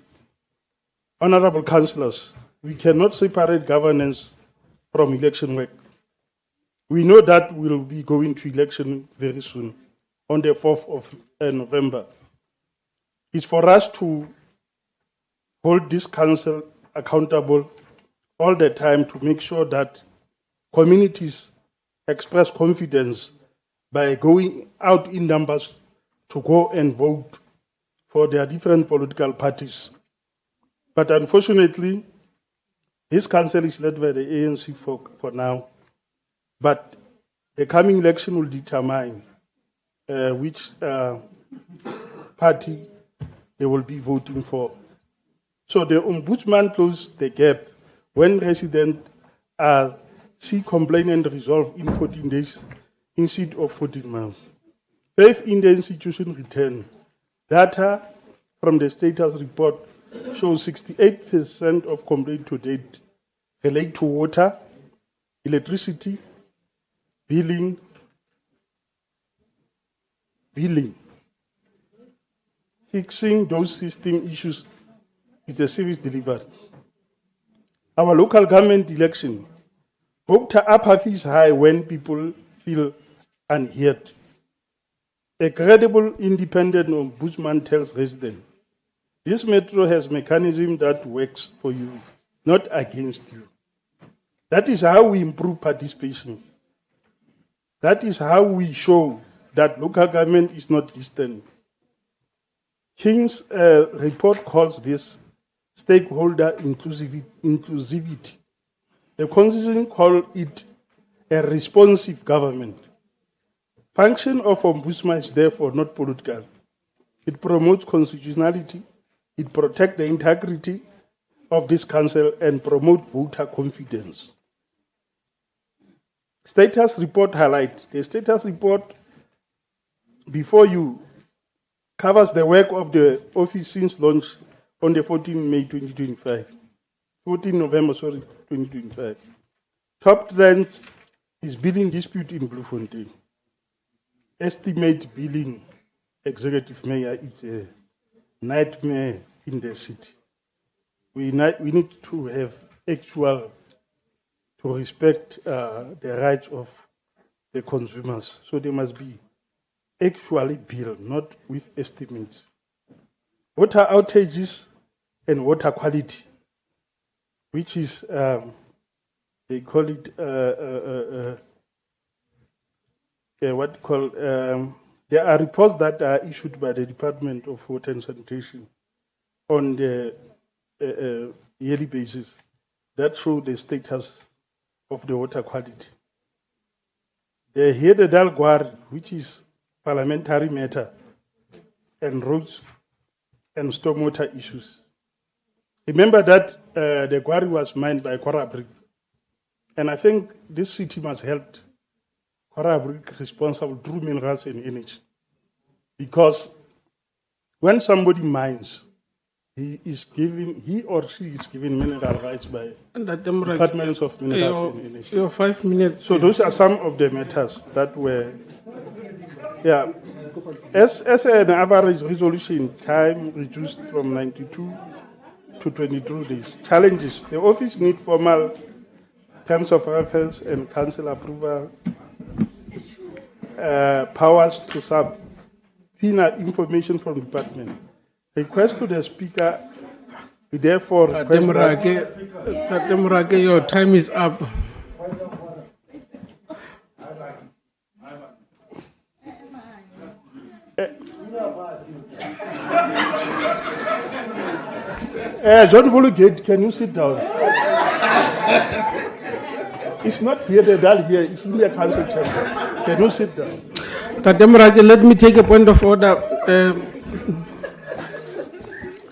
honorable councillors, we cannot separate governance from election work. We know that we'll be going to election very soon, on the 4th of November. It's for us to hold this council accountable all the time to make sure that communities express confidence by going out in numbers to go and vote for their different political parties. But unfortunately, this council is led by the ANC for now. But the coming election will determine which party they will be voting for. So the Ombudsman closed the gap when residents see complaint and resolve in 14 days instead of 14 months. Faith in the institution return. Data from the status report shows 68% of complaints to date relate to water, electricity, billing, billing. Fixing those system issues is a service delivery. Our local government election, voter apathy is high when people feel unheard. A credible independent ombudsman tells residents, this metro has mechanism that works for you, not against you. That is how we improve participation. That is how we show that local government is not distant. King's report calls this stakeholder inclusivity. The Constitution calls it a responsive government. Function of ombudsman is therefore not political. It promotes constitutionality, it protects the integrity of this council and promotes voter confidence. Status report highlight. The status report before you covers the work of the office since launch on the 14 May 2025. 14 November, 2025. Top trends is billing dispute in Bloemfontein. Estimate billing, executive mayor, it's a nightmare in the city. We need to have actual, to respect the rights of the consumers. So they must be actually billed, not with estimates. Water outages and water quality, which is, they call it, there are reports that are issued by the Department of Water and Sanitation on the yearly basis that show the status of the water quality. The Hede Dalguar, which is parliamentary matter, and roads and stormwater issues. Remember that the quarry was mined by Korabrik, and I think this city must help Korabrik responsible through minerals and energy, because when somebody mines, he or she is given mineral rights by departments of minerals and energy. Your 5 minutes. So those are some of the matters that were, yeah. As an average resolution time reduced from 92 to 22 days. Challenges: the office needs formal terms of reference and council approval, powers to subpoena information from department. Request to the speaker. We therefore request that your time is up. John Volugate, can you sit down? It's not here, the Dal here, it's in the council chamber. Can you sit down? Tatemrake, let me take a point of order.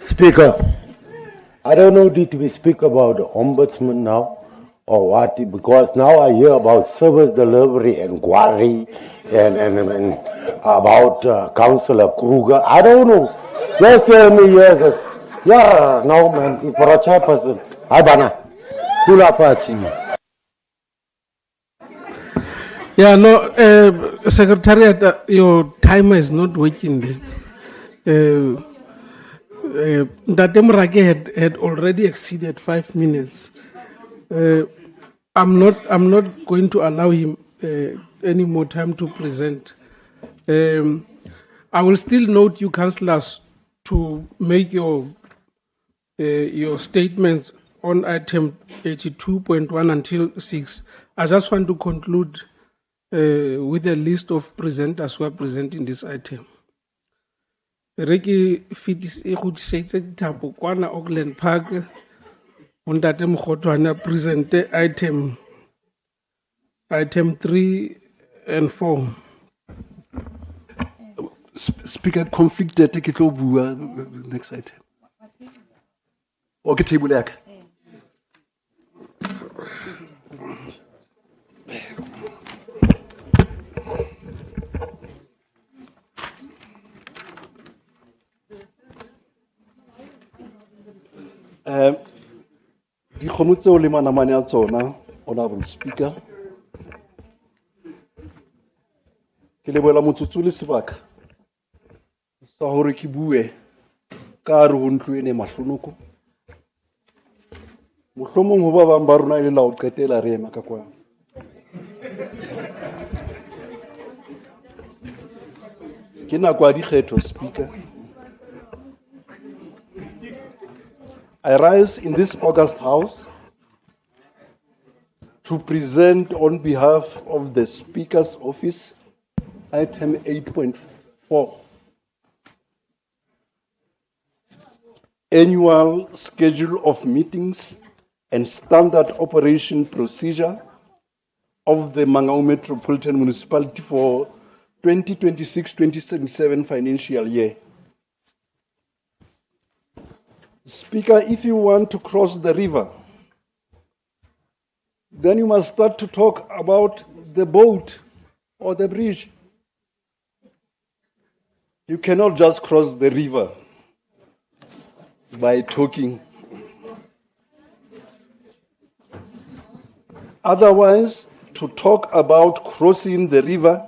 Speaker, I don't know did we speak about the ombudsman now or what, because now I hear about service delivery and Gwari and about Councillor Kruger. I don't know. Just tell me, yes. Yeah, no, man, for a chairperson. Hi, Bana. Yeah, no, Secretariat, your timer is not working there. Tatemrake had already exceeded 5 minutes. I'm not going to allow him any more time to present. I will still note you, councillors, to make your statements on item 82.1 until 6. I just want to conclude with a list of presenters who are presenting this item. Ricky Fitis Ehudseitse Tapo Kwana Auckland Park on that present item 3 and 4. Speaker, conflicted ke tlo bua next item. Okay, table yak. Dikgomo tseo le manamane a tsona, Honorable Speaker, ke leboela motsotso le sebaka sa hore ke bue ka re ho ntlo ene mahlonoko. Mohlomong ho ba bang ba rona e le la ho qetela re ema ka kwana. Ke nako ya dikgetho, Speaker. I rise in this August House to present on behalf of the Speaker's Office item 8.4, annual schedule of meetings and standard operation procedure of the Mangaung Metropolitan Municipality for 2026-2027 financial year. Speaker, if you want to cross the river, then you must start to talk about the boat or the bridge. You cannot just cross the river by talking. Otherwise, to talk about crossing the river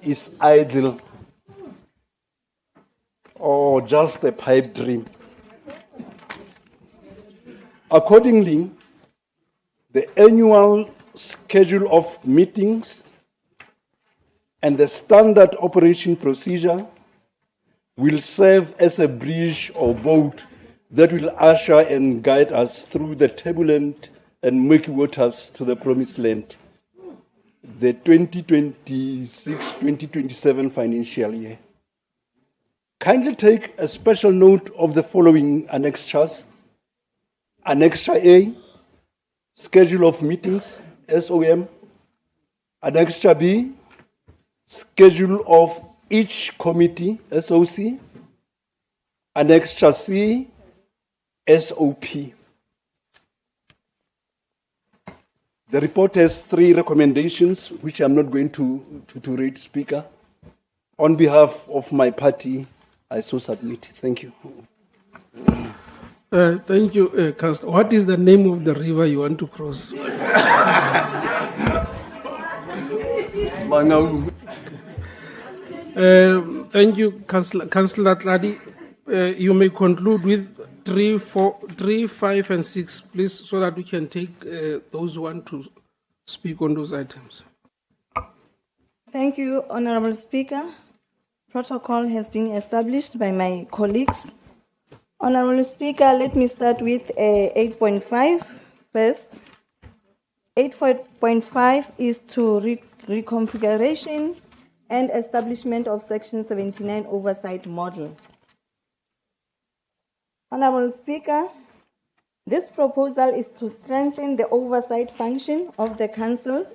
is idle or just a pipe dream. Accordingly, the annual schedule of meetings and the standard operation procedure will serve as a bridge or boat that will usher and guide us through the turbulent and murky waters to the promised land, the 2026-2027 financial year. Kindly take a special note of the following annexures. Annexure A, schedule of meetings, SOM. Annexure B, schedule of each committee, SOC. Annexure C, SOP. The report has 3 recommendations, which I'm not going to read, Speaker. On behalf of my party, I so submit. Thank you. Thank you, Councillor. What is the name of the river you want to cross? Thank you, Councillor Tladi. You may conclude with 3, 5, and 6, please, so that we can take those who want to speak on those items. Thank you, Honorable Speaker. Protocol has been established by my colleagues. Honorable Speaker, let me start with 8.5 first. 8.5 is to reconfiguration and establishment of Section 79 oversight model. Honorable Speaker, this proposal is to strengthen the oversight function of the Council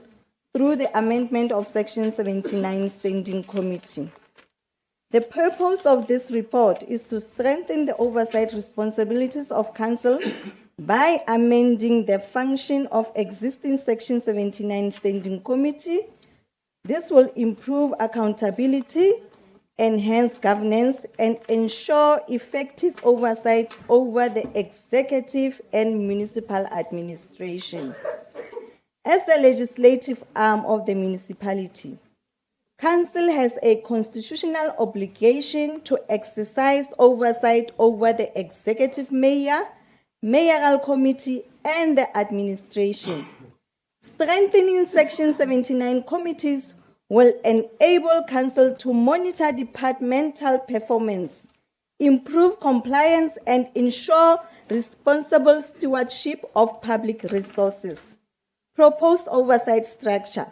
through the amendment of Section 79 Standing Committee. The purpose of this report is to strengthen the oversight responsibilities of Council by amending the function of existing Section 79 Standing Committee. This will improve accountability, enhance governance, and ensure effective oversight over the executive and municipal administration. As the legislative arm of the municipality, Council has a constitutional obligation to exercise oversight over the executive mayor, mayoral committee, and the administration. Strengthening Section 79 committees will enable Council to monitor departmental performance, improve compliance, and ensure responsible stewardship of public resources. Proposed oversight structure.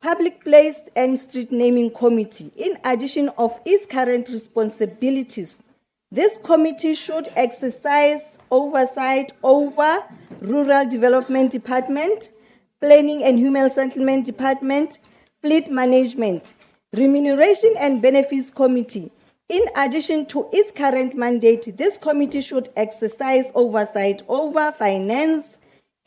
Public Place and Street Naming Committee. In addition of its current responsibilities, this committee should exercise oversight over Rural Development Department, Planning and Human Settlement Department, Fleet Management, Remuneration and Benefits Committee. In addition to its current mandate, this committee should exercise oversight over finance,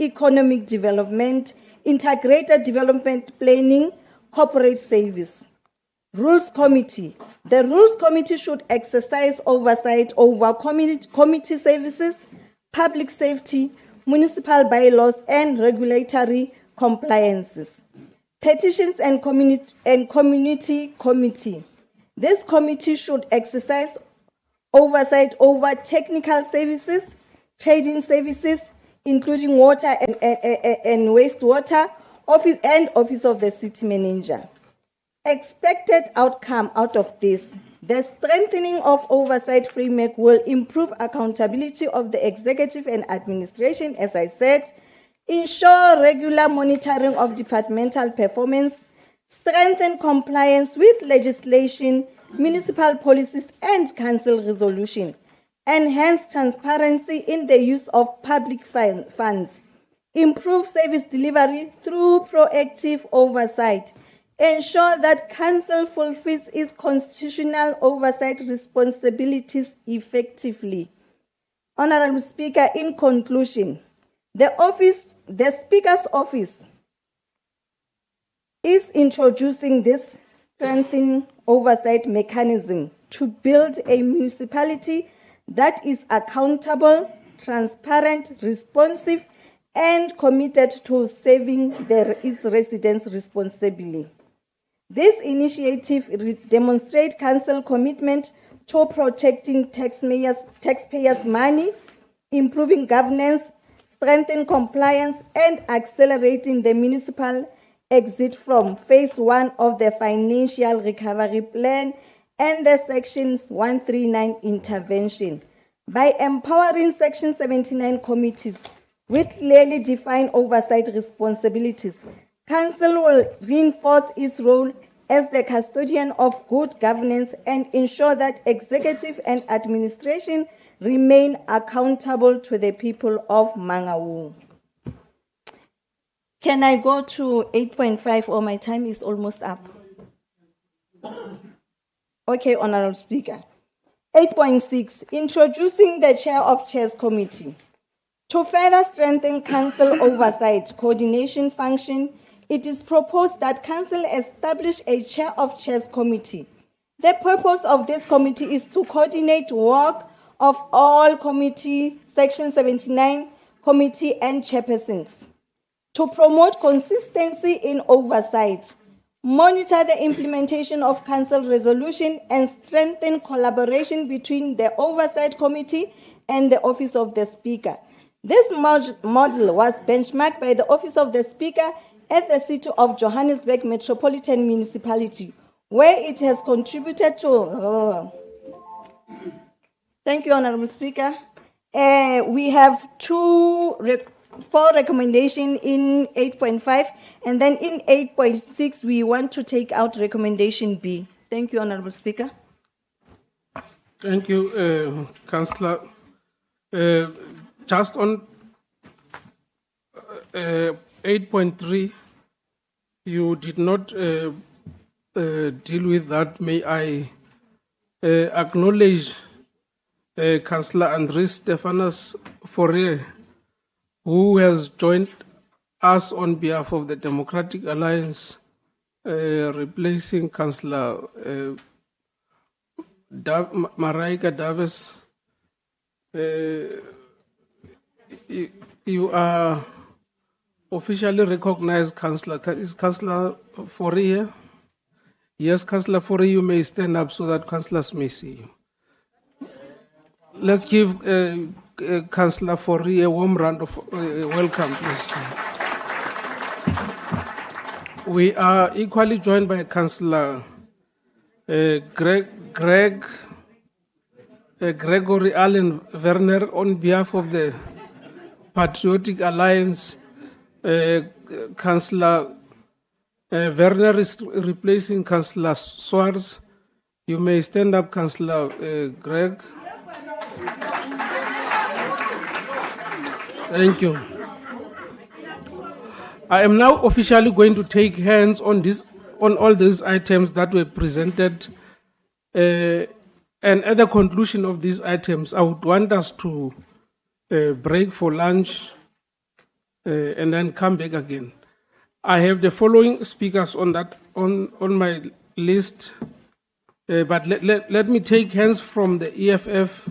economic development, integrated development planning, corporate service. Rules Committee. The Rules Committee should exercise oversight over committee services, public safety, municipal bylaws, and regulatory compliances. Petitions and Community Committee. This committee should exercise oversight over technical services, trading services, including water and wastewater, office of the city manager. Expected outcome out of this: the strengthening of oversight framework will improve accountability of the executive and administration, as I said, ensure regular monitoring of departmental performance, strengthen compliance with legislation, municipal policies, and council resolution, enhance transparency in the use of public funds, improve service delivery through proactive oversight, ensure that council fulfills its constitutional oversight responsibilities effectively. Honorable Speaker, in conclusion, the Speaker's office is introducing this strengthening oversight mechanism to build a municipality that is accountable, transparent, responsive, and committed to serving its residents responsibly. This initiative demonstrates council commitment to protecting taxpayers' money, improving governance, strengthening compliance, and accelerating the municipal exit from phase 1 of the financial recovery plan and the Sections 139 intervention. By empowering Section 79 committees with clearly defined oversight responsibilities, Council will reinforce its role as the custodian of good governance and ensure that executive and administration remain accountable to the people of Mangaung. Can I go to 8.5 or my time is almost up? Okay, Honorable Speaker. 8.6, introducing the Chair of Chairs Committee. To further strengthen Council oversight coordination function, it is proposed that Council establish a Chair of Chairs Committee. The purpose of this committee is to coordinate work of all committee, Section 79 committee and chairpersons, to promote consistency in oversight, monitor the implementation of Council resolution, and strengthen collaboration between the Oversight Committee and the Office of the Speaker. This model was benchmarked by the Office of the Speaker at the City of Johannesburg Metropolitan Municipality, where it has contributed to... Thank you, Honorable Speaker. We have 4 recommendations in 8.5, and then in 8.6, we want to take out recommendation B. Thank you, Honorable Speaker. Thank you, Councillor. Just on 8.3, you did not deal with that. May I acknowledge Councillor Andries Stefanos Fourier, who has joined us on behalf of the Democratic Alliance, replacing Councillor Maraika Davis. You are officially recognized, Councillor. Is Councillor Fourier? Yes, Councillor Fourier, you may stand up so that councillors may see you. Let's give Councillor Fourier a warm round of welcome, please. We are equally joined by Councillor Gregory Allen Werner on behalf of the Patriotic Alliance. Councillor Werner is replacing Councillor Swartz. You may stand up, Councillor Greg. Thank you. I am now officially going to take hands on all these items that were presented. And at the conclusion of these items, I would want us to break for lunch and then come back again. I have the following speakers on my list, but let me take hands from the EFF.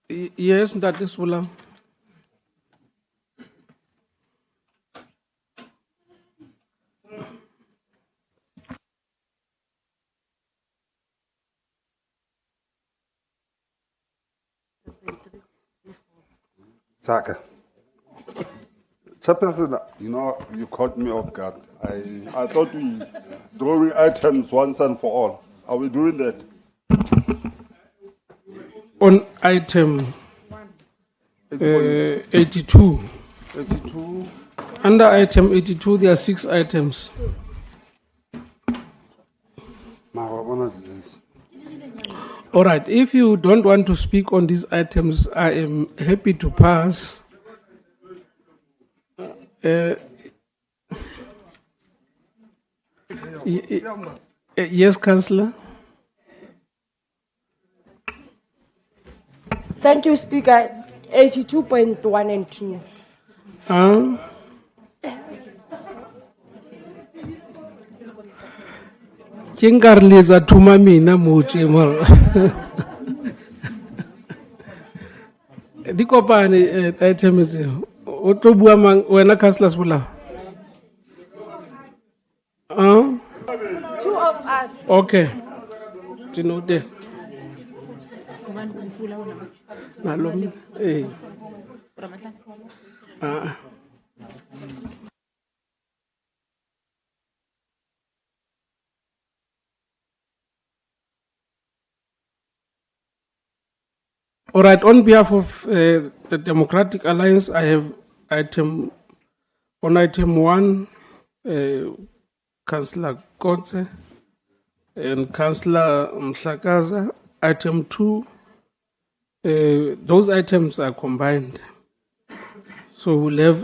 Yes, that is Wula. Saka. Chairperson, you know, you caught me off guard. I thought we drawing items once and for all. Are we doing that? On item 82. 82. Under item 82, there are 6 items. All right, if you don't want to speak on these items, I am happy to pass. Yes, Councillor. Thank you, Speaker. 82.1 and 2. Kingarliza tuma mina muche mara. Dikopani item is otobua mang wena Councillor Sbula. 2 of us. Okay. Tinote. Nalom. All right, on behalf of the Democratic Alliance, I have item 1, Councillor Kotze and Councillor Msakaza. Item 2, those items are combined. So we'll have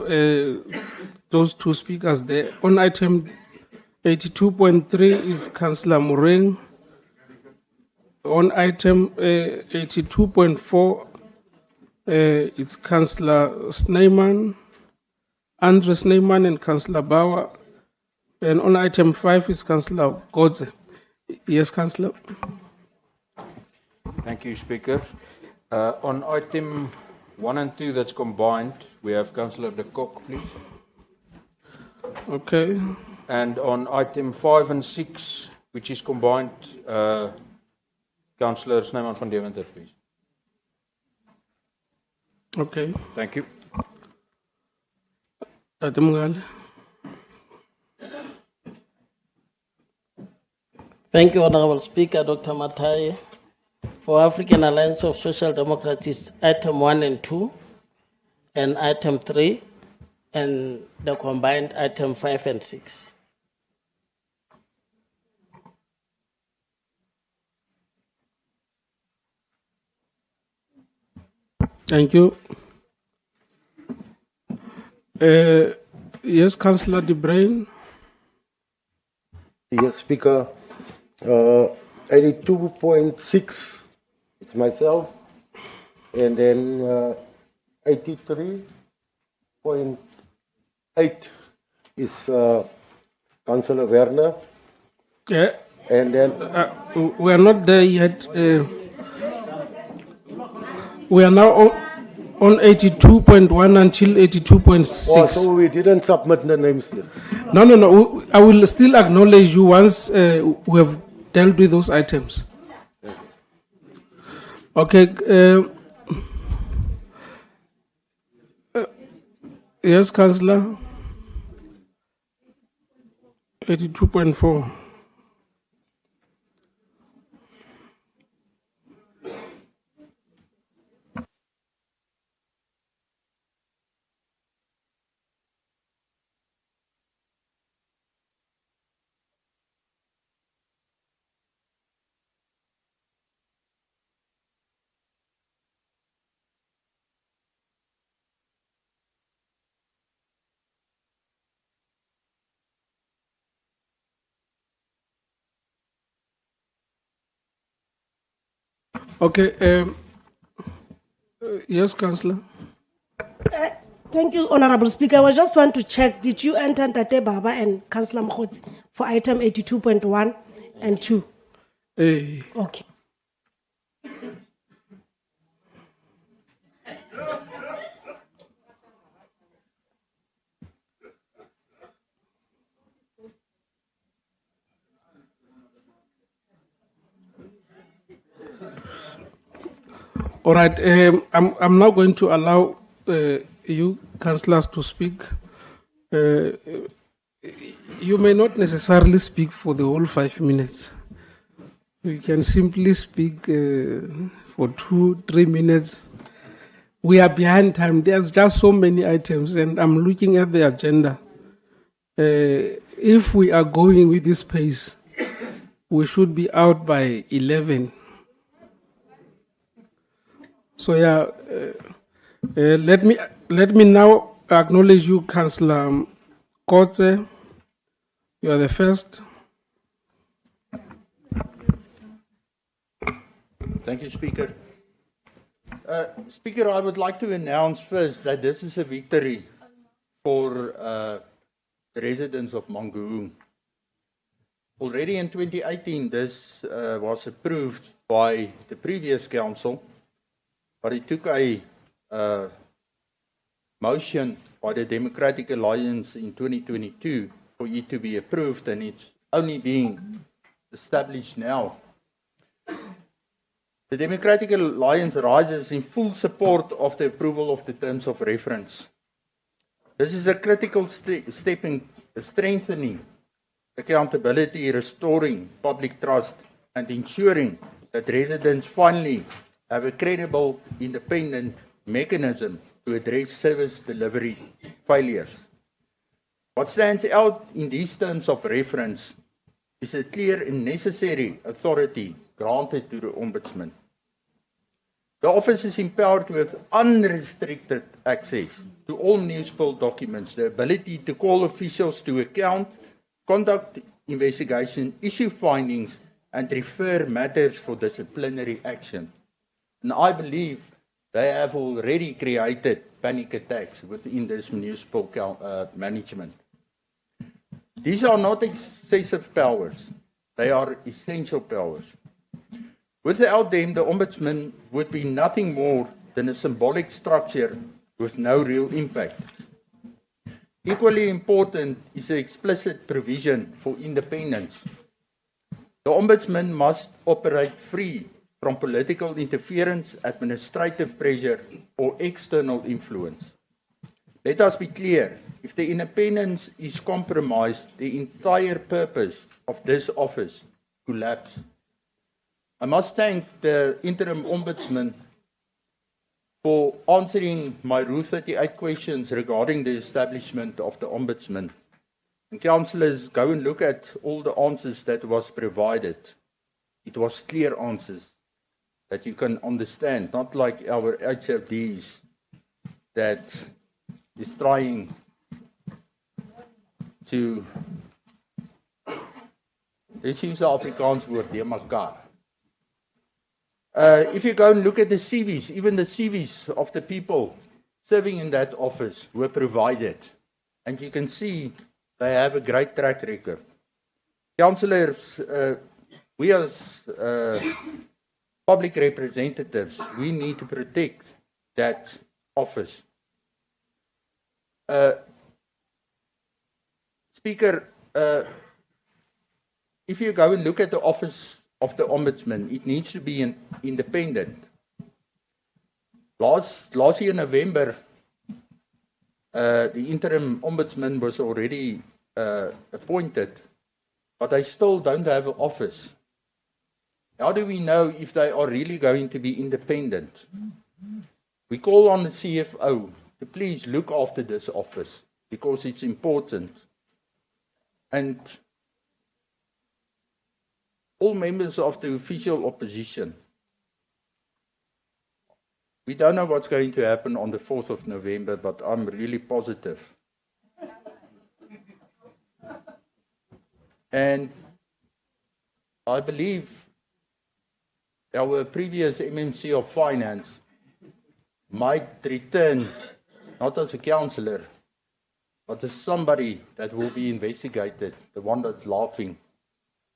those 2 speakers there. On item 82.3 is Councillor Moureng. On item 82.4, it's Councillor Snyman, Andre Snyman and Councillor Bauer. And on item 5 is Councillor Godze. Yes, Councillor. Thank you, Speaker. On item 1 and 2 that's combined, we have Councillor De Kock, please. Okay. And on item 5 and 6, which is combined, Councillor Snyman van Deventer, please. Okay. Thank you. Thank you, Honorable Speaker, Dr. Matai. For African Alliance of Social Democrats, it's item 1 and 2, and item 3, and the combined item 5 and 6. Thank you. Yes, Councillor De Bruin. Yes, Speaker. 82.6, it's myself. And then 83.8 is Councillor Werner. Yeah. And then we are not there yet. We are now on 82.1 until 82.6. Oh, so we didn't submit the names yet. No. I will still acknowledge you once we have dealt with those items. Okay. Yes, Councillor. 82.4. Okay. Yes, Councillor. Thank you, Honorable Speaker. I just want to check, did you enter Tate Baba and Councillor Mkhotsi for item 82.1 and 2? Okay. All right. I'm now going to allow you councillors to speak. You may not necessarily speak for the whole 5 minutes. You can simply speak for 2-3 minutes. We are behind time. There's just so many items, and I'm looking at the agenda. If we are going with this pace, we should be out by 11. So yeah, let me now acknowledge you, Councillor Kotze. You are the first. Thank you, Speaker. Speaker, I would like to announce first that this is a victory for the residents of Mangaung. Already in 2018, this was approved by the previous council, but it took a motion by the Democratic Alliance in 2022 for it to be approved, and it's only being established now. The Democratic Alliance rises in full support of the approval of the terms of reference. This is a critical step in strengthening accountability, restoring public trust, and ensuring that residents finally have a credible, independent mechanism to address service delivery failures. What stands out in these terms of reference is a clear and necessary authority granted to the Ombudsman. The office is empowered with unrestricted access to all municipal documents, the ability to call officials to account, conduct investigation, issue findings, and refer matters for disciplinary action. And I believe they have already created panic attacks within this municipal management. These are not excessive powers. They are essential powers. Without them, the Ombudsman would be nothing more than a symbolic structure with no real impact. Equally important is the explicit provision for independence. The Ombudsman must operate free from political interference, administrative pressure, or external influence. Let us be clear, if the independence is compromised, the entire purpose of this office collapses. I must thank the interim Ombudsman for answering my Rule 38 questions regarding the establishment of the Ombudsman. And councillors, go and look at all the answers that was provided. It was clear answers that you can understand, not like our HFDs that is trying to, let's use the Afrikaans word, de mekaar. If you go and look at the CVs, even the CVs of the people serving in that office were provided. And you can see they have a great track record. Councillors, we as public representatives, we need to protect that office. Speaker, if you go and look at the office of the Ombudsman, it needs to be independent. Last year, November, the interim Ombudsman was already appointed, but they still don't have an office. How do we know if they are really going to be independent? We call on the CFO to please look after this office because it's important. And all members of the official opposition, we don't know what's going to happen on the 4th of November, but I'm really positive. And I believe our previous MMC of Finance might return, not as a councillor, but as somebody that will be investigated, the one that's laughing,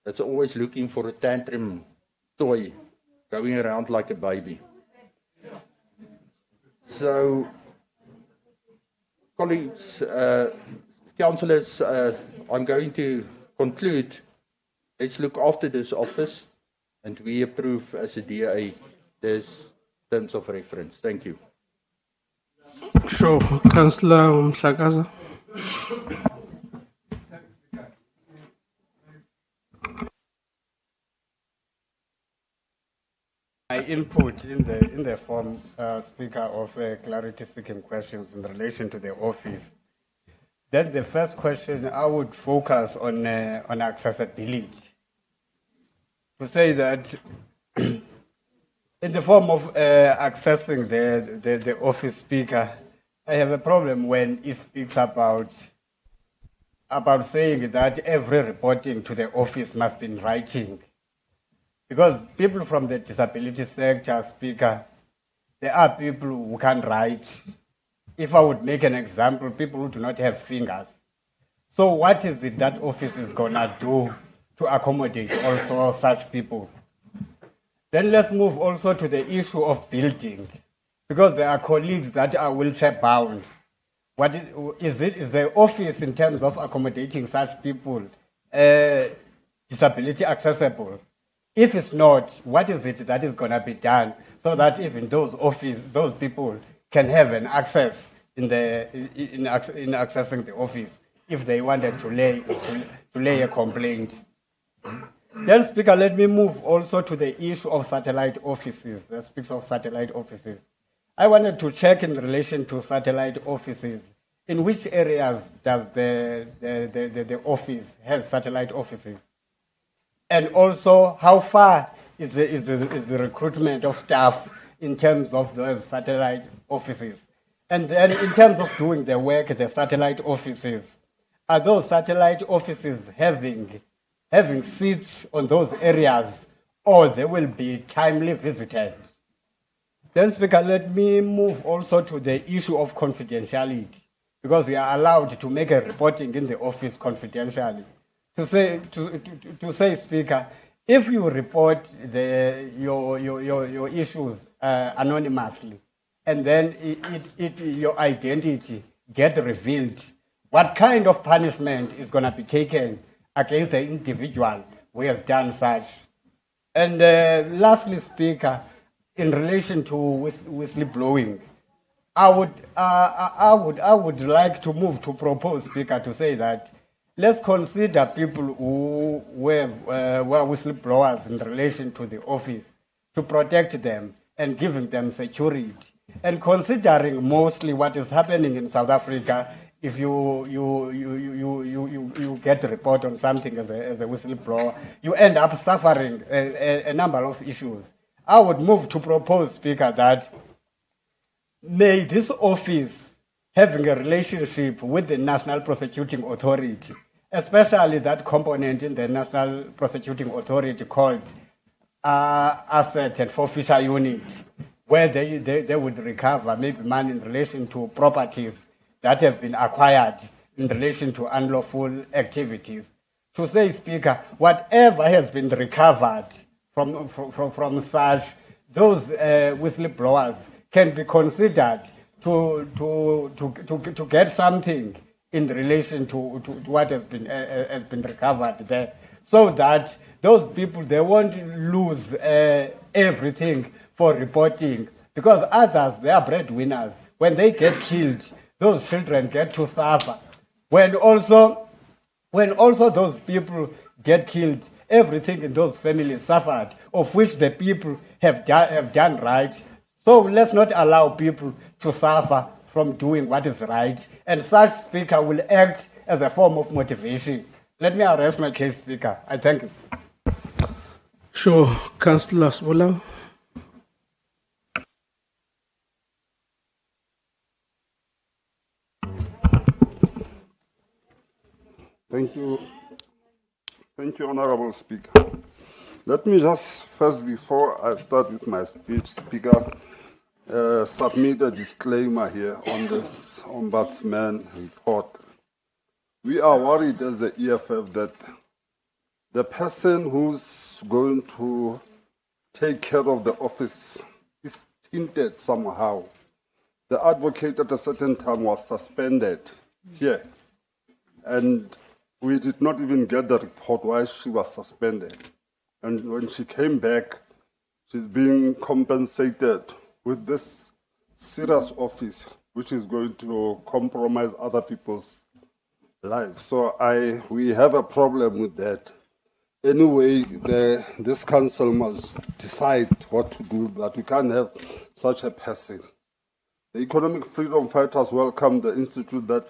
that's always looking for a tantrum toy, going around like a baby. So, colleagues, councillors, I'm going to conclude. Let's look after this office, and we approve as a DA this terms of reference. Thank you. Sure, Councillor Msakaza. My input in the form, Speaker, of clarity-seeking questions in relation to the office. Then the first question, I would focus on accessibility. To say that in the form of accessing the office, Speaker, I have a problem when it speaks about saying that every reporting to the office must be in writing. Because people from the disability sector, Speaker, there are people who can't write. If I would make an example, people who do not have fingers. So what is it that office is gonna do to accommodate also such people? Then let's move also to the issue of building, because there are colleagues that are wheelchair bound. What is the office in terms of accommodating such people disability accessible? If it's not, what is it that is going to be done so that even those people can have an access in accessing the office if they wanted to lay a complaint? Then, Speaker, let me move also to the issue of satellite offices. That speaks of satellite offices. I wanted to check in relation to satellite offices. In which areas does the office has satellite offices? And also, how far is the recruitment of staff in terms of the satellite offices? And then in terms of doing the work at the satellite offices, are those satellite offices having seats on those areas, or they will be timely visited? Then, Speaker, let me move also to the issue of confidentiality, because we are allowed to make a reporting in the office confidentially. To say, Speaker, if you report your issues anonymously, and then your identity get revealed, what kind of punishment is going to be taken against the individual who has done such? And lastly, Speaker, in relation to whistleblowing, I would like to move to propose, Speaker, to say that let's consider people who were whistleblowers in relation to the office, to protect them and giving them security. And considering mostly what is happening in South Africa, if you get a report on something as a whistleblower, you end up suffering a number of issues. I would move to propose, Speaker, that may this office having a relationship with the National Prosecuting Authority, especially that component in the National Prosecuting Authority called Asset and Forfeiture Unit, where they would recover maybe money in relation to properties that have been acquired in relation to unlawful activities. To say, Speaker, whatever has been recovered from such, those whistleblowers can be considered to get something in relation to what has been recovered there, so that those people, they won't lose everything for reporting, because others, they are breadwinners. When they get killed, those children get to suffer. When also those people get killed, everything in those families suffered, of which the people have done right. So let's not allow people to suffer from doing what is right. And such, Speaker, will act as a form of motivation. Let me arrest my case, Speaker. I thank you. Sure, Councillor Swola. Thank you. Thank you, Honorable Speaker. Let me just first, before I start with my speech, Speaker, submit a disclaimer here on this Ombudsman report. We are worried as the EFF that the person who's going to take care of the office is tainted somehow. The advocate at a certain time was suspended here, and we did not even get the report why she was suspended. And when she came back, she's being compensated with this serious office which is going to compromise other people's lives. So we have a problem with that. Anyway, this council must decide what to do, but we can't have such a person. The Economic Freedom Fighters welcome the institute that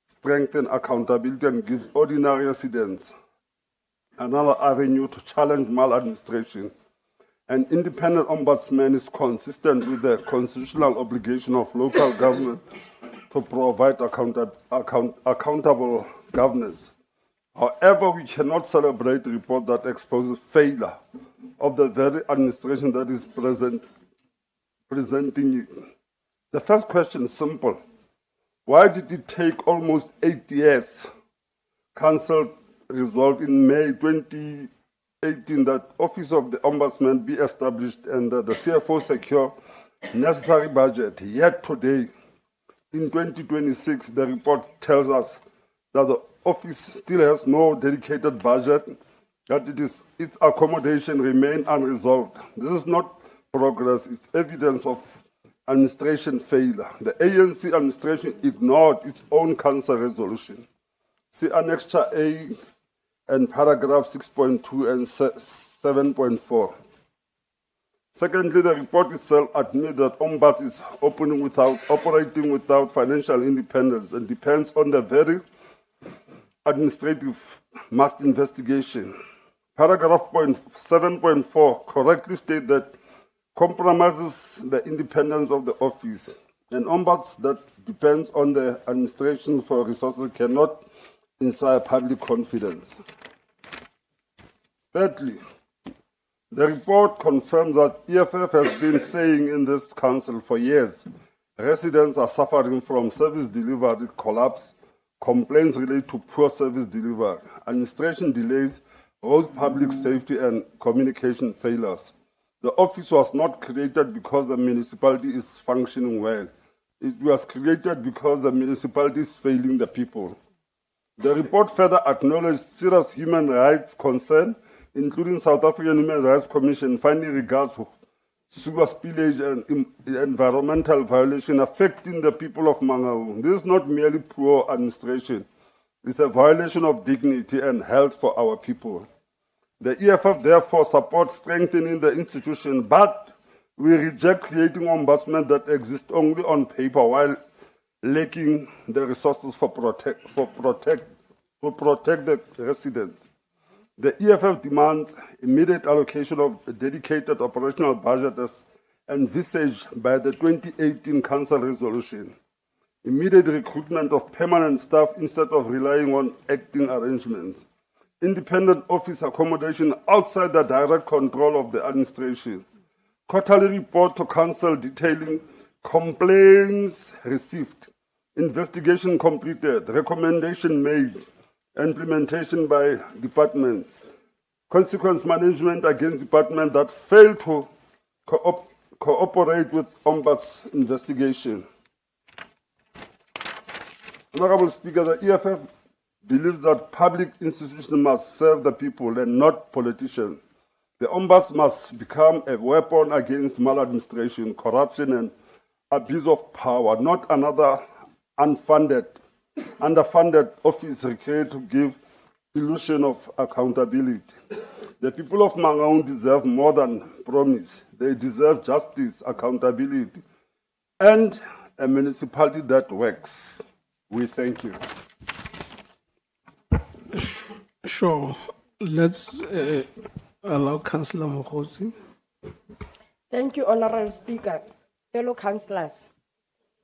strengthens accountability and gives ordinary residents another avenue to challenge maladministration. An independent ombudsman is consistent with the constitutional obligation of local government to provide accountable governance. However, we cannot celebrate a report that exposes failure of the very administration that is presenting it. The first question is simple. Why did it take almost 8 years? Council resolved in May 2018 that Office of the Ombudsman be established and that the CFO secure necessary budget. Yet today, in 2026, the report tells us that the office still has no dedicated budget, that its accommodation remain unresolved. This is not progress, it's evidence of administration failure. The ANC administration ignored its own council resolution. See Annexure A and paragraph 6.2 and 7.4. Secondly, the report itself admits that Ombuds is operating without financial independence and depends on the very administrative must investigation. Paragraph 7.4 correctly states that compromises the independence of the office. An ombuds that depends on the administration for resources cannot inspire public confidence. Thirdly, the report confirms that EFF has been saying in this council for years, residents are suffering from service delivery collapse, complaints relate to poor service delivery, administration delays, road public safety and communication failures. The office was not created because the municipality is functioning well. It was created because the municipality is failing the people. The report further acknowledged serious human rights concerns, including South African Human Rights Commission finding regards to sewer spillage and environmental violation affecting the people of Mangaung. This is not merely poor administration. It's a violation of dignity and health for our people. The EFF therefore supports strengthening the institution, but we reject creating ombudsmen that exist only on paper while lacking the resources to protect the residents. The EFF demands immediate allocation of a dedicated operational budget as envisaged by the 2018 Council resolution, immediate recruitment of permanent staff instead of relying on acting arrangements, independent office accommodation outside the direct control of the administration, quarterly report to Council detailing complaints received, investigation completed, recommendation made, implementation by departments, consequence management against departments that fail to cooperate with Ombuds investigation. Honorable Speaker, the EFF believes that public institutions must serve the people and not politicians. The Ombuds must become a weapon against maladministration, corruption, and abuse of power, not another underfunded office created to give illusion of accountability. The people of Mangaung deserve more than promise. They deserve justice, accountability, and a municipality that works. We thank you. Sure. Let's allow Councillor Mokhosi. Thank you, Honorable Speaker. Fellow councillors,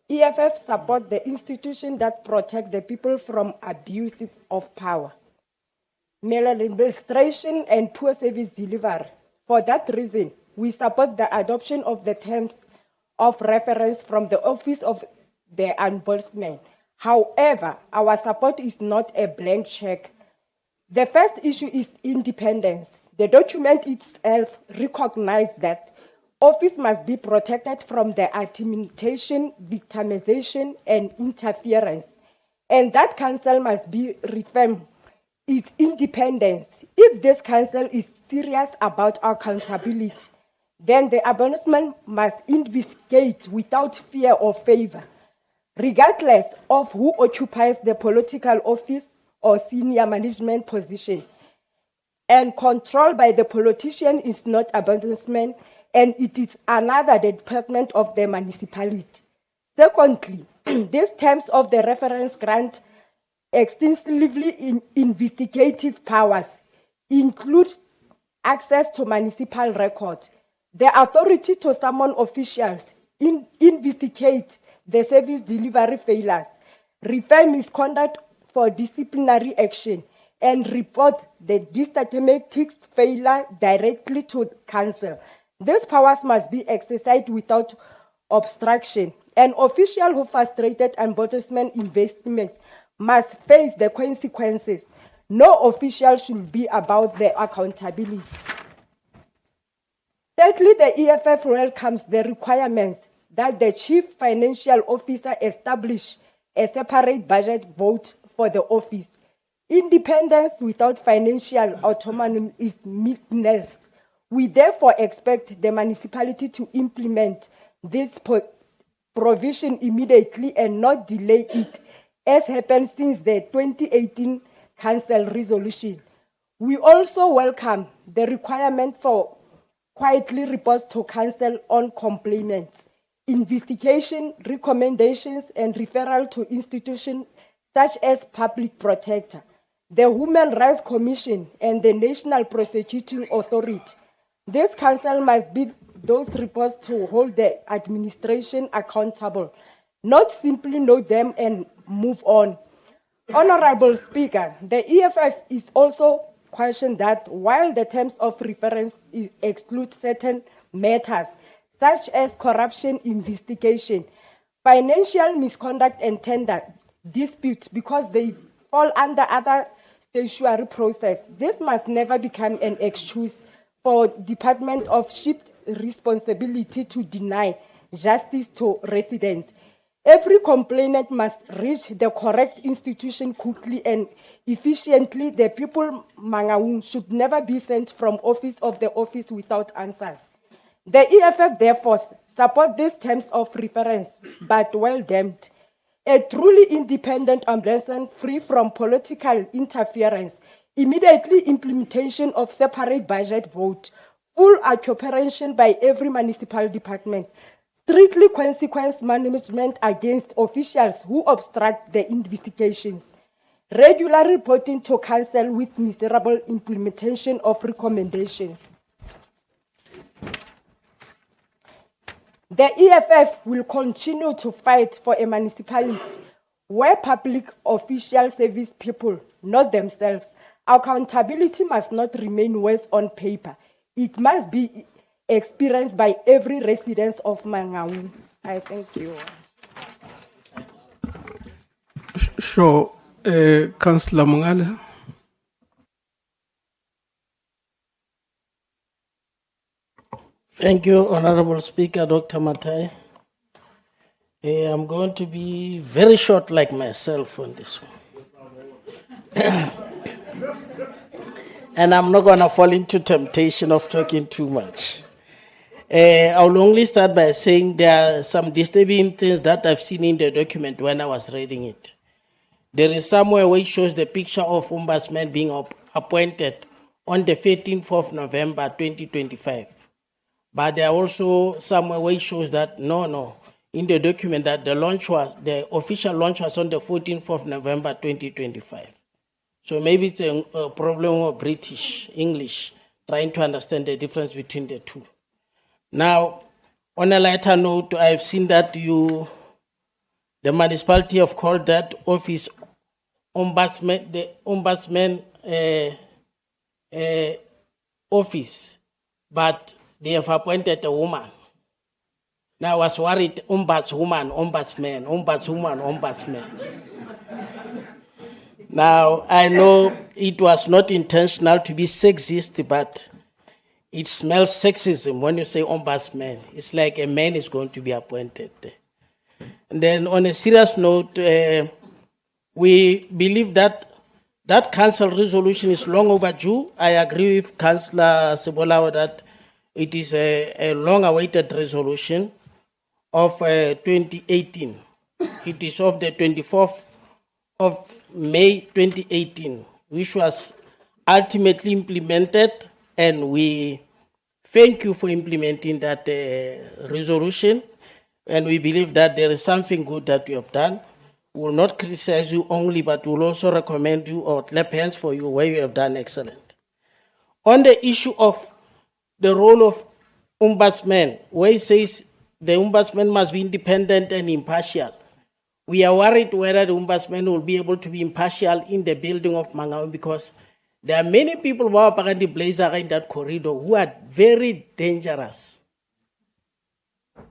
EFF support the institution that protect the people from abuse of power, maladministration, and poor service delivery. For that reason, we support the adoption of the terms of reference from the Office of the Ombudsman. However, our support is not a blank check. The first issue is independence. The document itself recognizes that office must be protected from the intimidation, victimization, and interference, and that council must be reaffirmed its independence. If this council is serious about accountability, then the ombudsman must investigate without fear or favor. regardless of who occupies the political office or senior management position. And control by the politician is not abandonment, and it is another department of the municipality. Secondly, these terms of the reference grant extensively investigative powers, include access to municipal records, the authority to summon officials, investigate the service delivery failures, refer misconduct for disciplinary action, and report the systematic failure directly to council. These powers must be exercised without obstruction. An official who frustrated ombudsman investment must face the consequences. No official should be about the accountability. Thirdly, the EFF welcomes the requirements that the chief financial officer establish a separate budget vote for the office. Independence without financial autonomy is meaningless. We therefore expect the municipality to implement this provision immediately and not delay it, as happened since the 2018 council resolution. We also welcome the requirement for quietly reports to council on complaints, investigation, recommendations, and referral to institutions such as Public Protector, the Human Rights Commission, and the National Prosecuting Authority. This council must be those reports to hold the administration accountable, not simply note them and move on. Honorable Speaker, the EFF is also questioned that while the terms of reference exclude certain matters, such as corruption investigation, financial misconduct, and tender disputes, because they fall under other statutory process, this must never become an excuse for Department of shift responsibility to deny justice to residents. Every complainant must reach the correct institution quickly and efficiently. The people Mangaung should never be sent from office of the office without answers. The EFF therefore support these terms of reference, but well damned. A truly independent ombudsman free from political interference, immediately implementation of separate budget vote, full cooperation by every municipal department, strictly consequence management against officials who obstruct the investigations, regular reporting to council with miserable implementation of recommendations. The EFF will continue to fight for a municipality where public official service people, not themselves. Accountability must not remain words on paper. It must be experienced by every resident of Mangaung. I thank you. Sure, Councillor Mongale. Thank you, Honorable Speaker, Dr. Matai. I'm going to be very short like myself on this one. And I'm not going to fall into temptation of talking too much. I'll only start by saying there are some disturbing things that I've seen in the document when I was reading it. There is somewhere where it shows the picture of Ombudsman being appointed on the 13th of November 2025. But there are also somewhere where it shows that in the document that the official launch was on the 14th of November 2025. So maybe it's a problem of British English, trying to understand the difference between the two. Now, on a lighter note, I've seen that the municipality have called that office ombudsman, the ombudsman office, but they have appointed a woman. Now I was worried, ombudswoman, ombudsman. Now, I know it was not intentional to be sexist, but it smells sexism when you say ombudsman. It's like a man is going to be appointed there. And then on a serious note, we believe that council resolution is long overdue. I agree with Councillor Sebolao that it is a long-awaited resolution of 2018. it is of the 24th of May 2018, which was ultimately implemented, and we thank you for implementing that resolution, and we believe that there is something good that you have done. We will not criticize you only, but we will also recommend you or clap hands for you where you have done excellent. On the issue of the role of ombudsman, where it says the ombudsman must be independent and impartial, we are worried whether the ombudsman will be able to be impartial in the building of Mangaung, because there are many people who are apparently blazer in that corridor who are very dangerous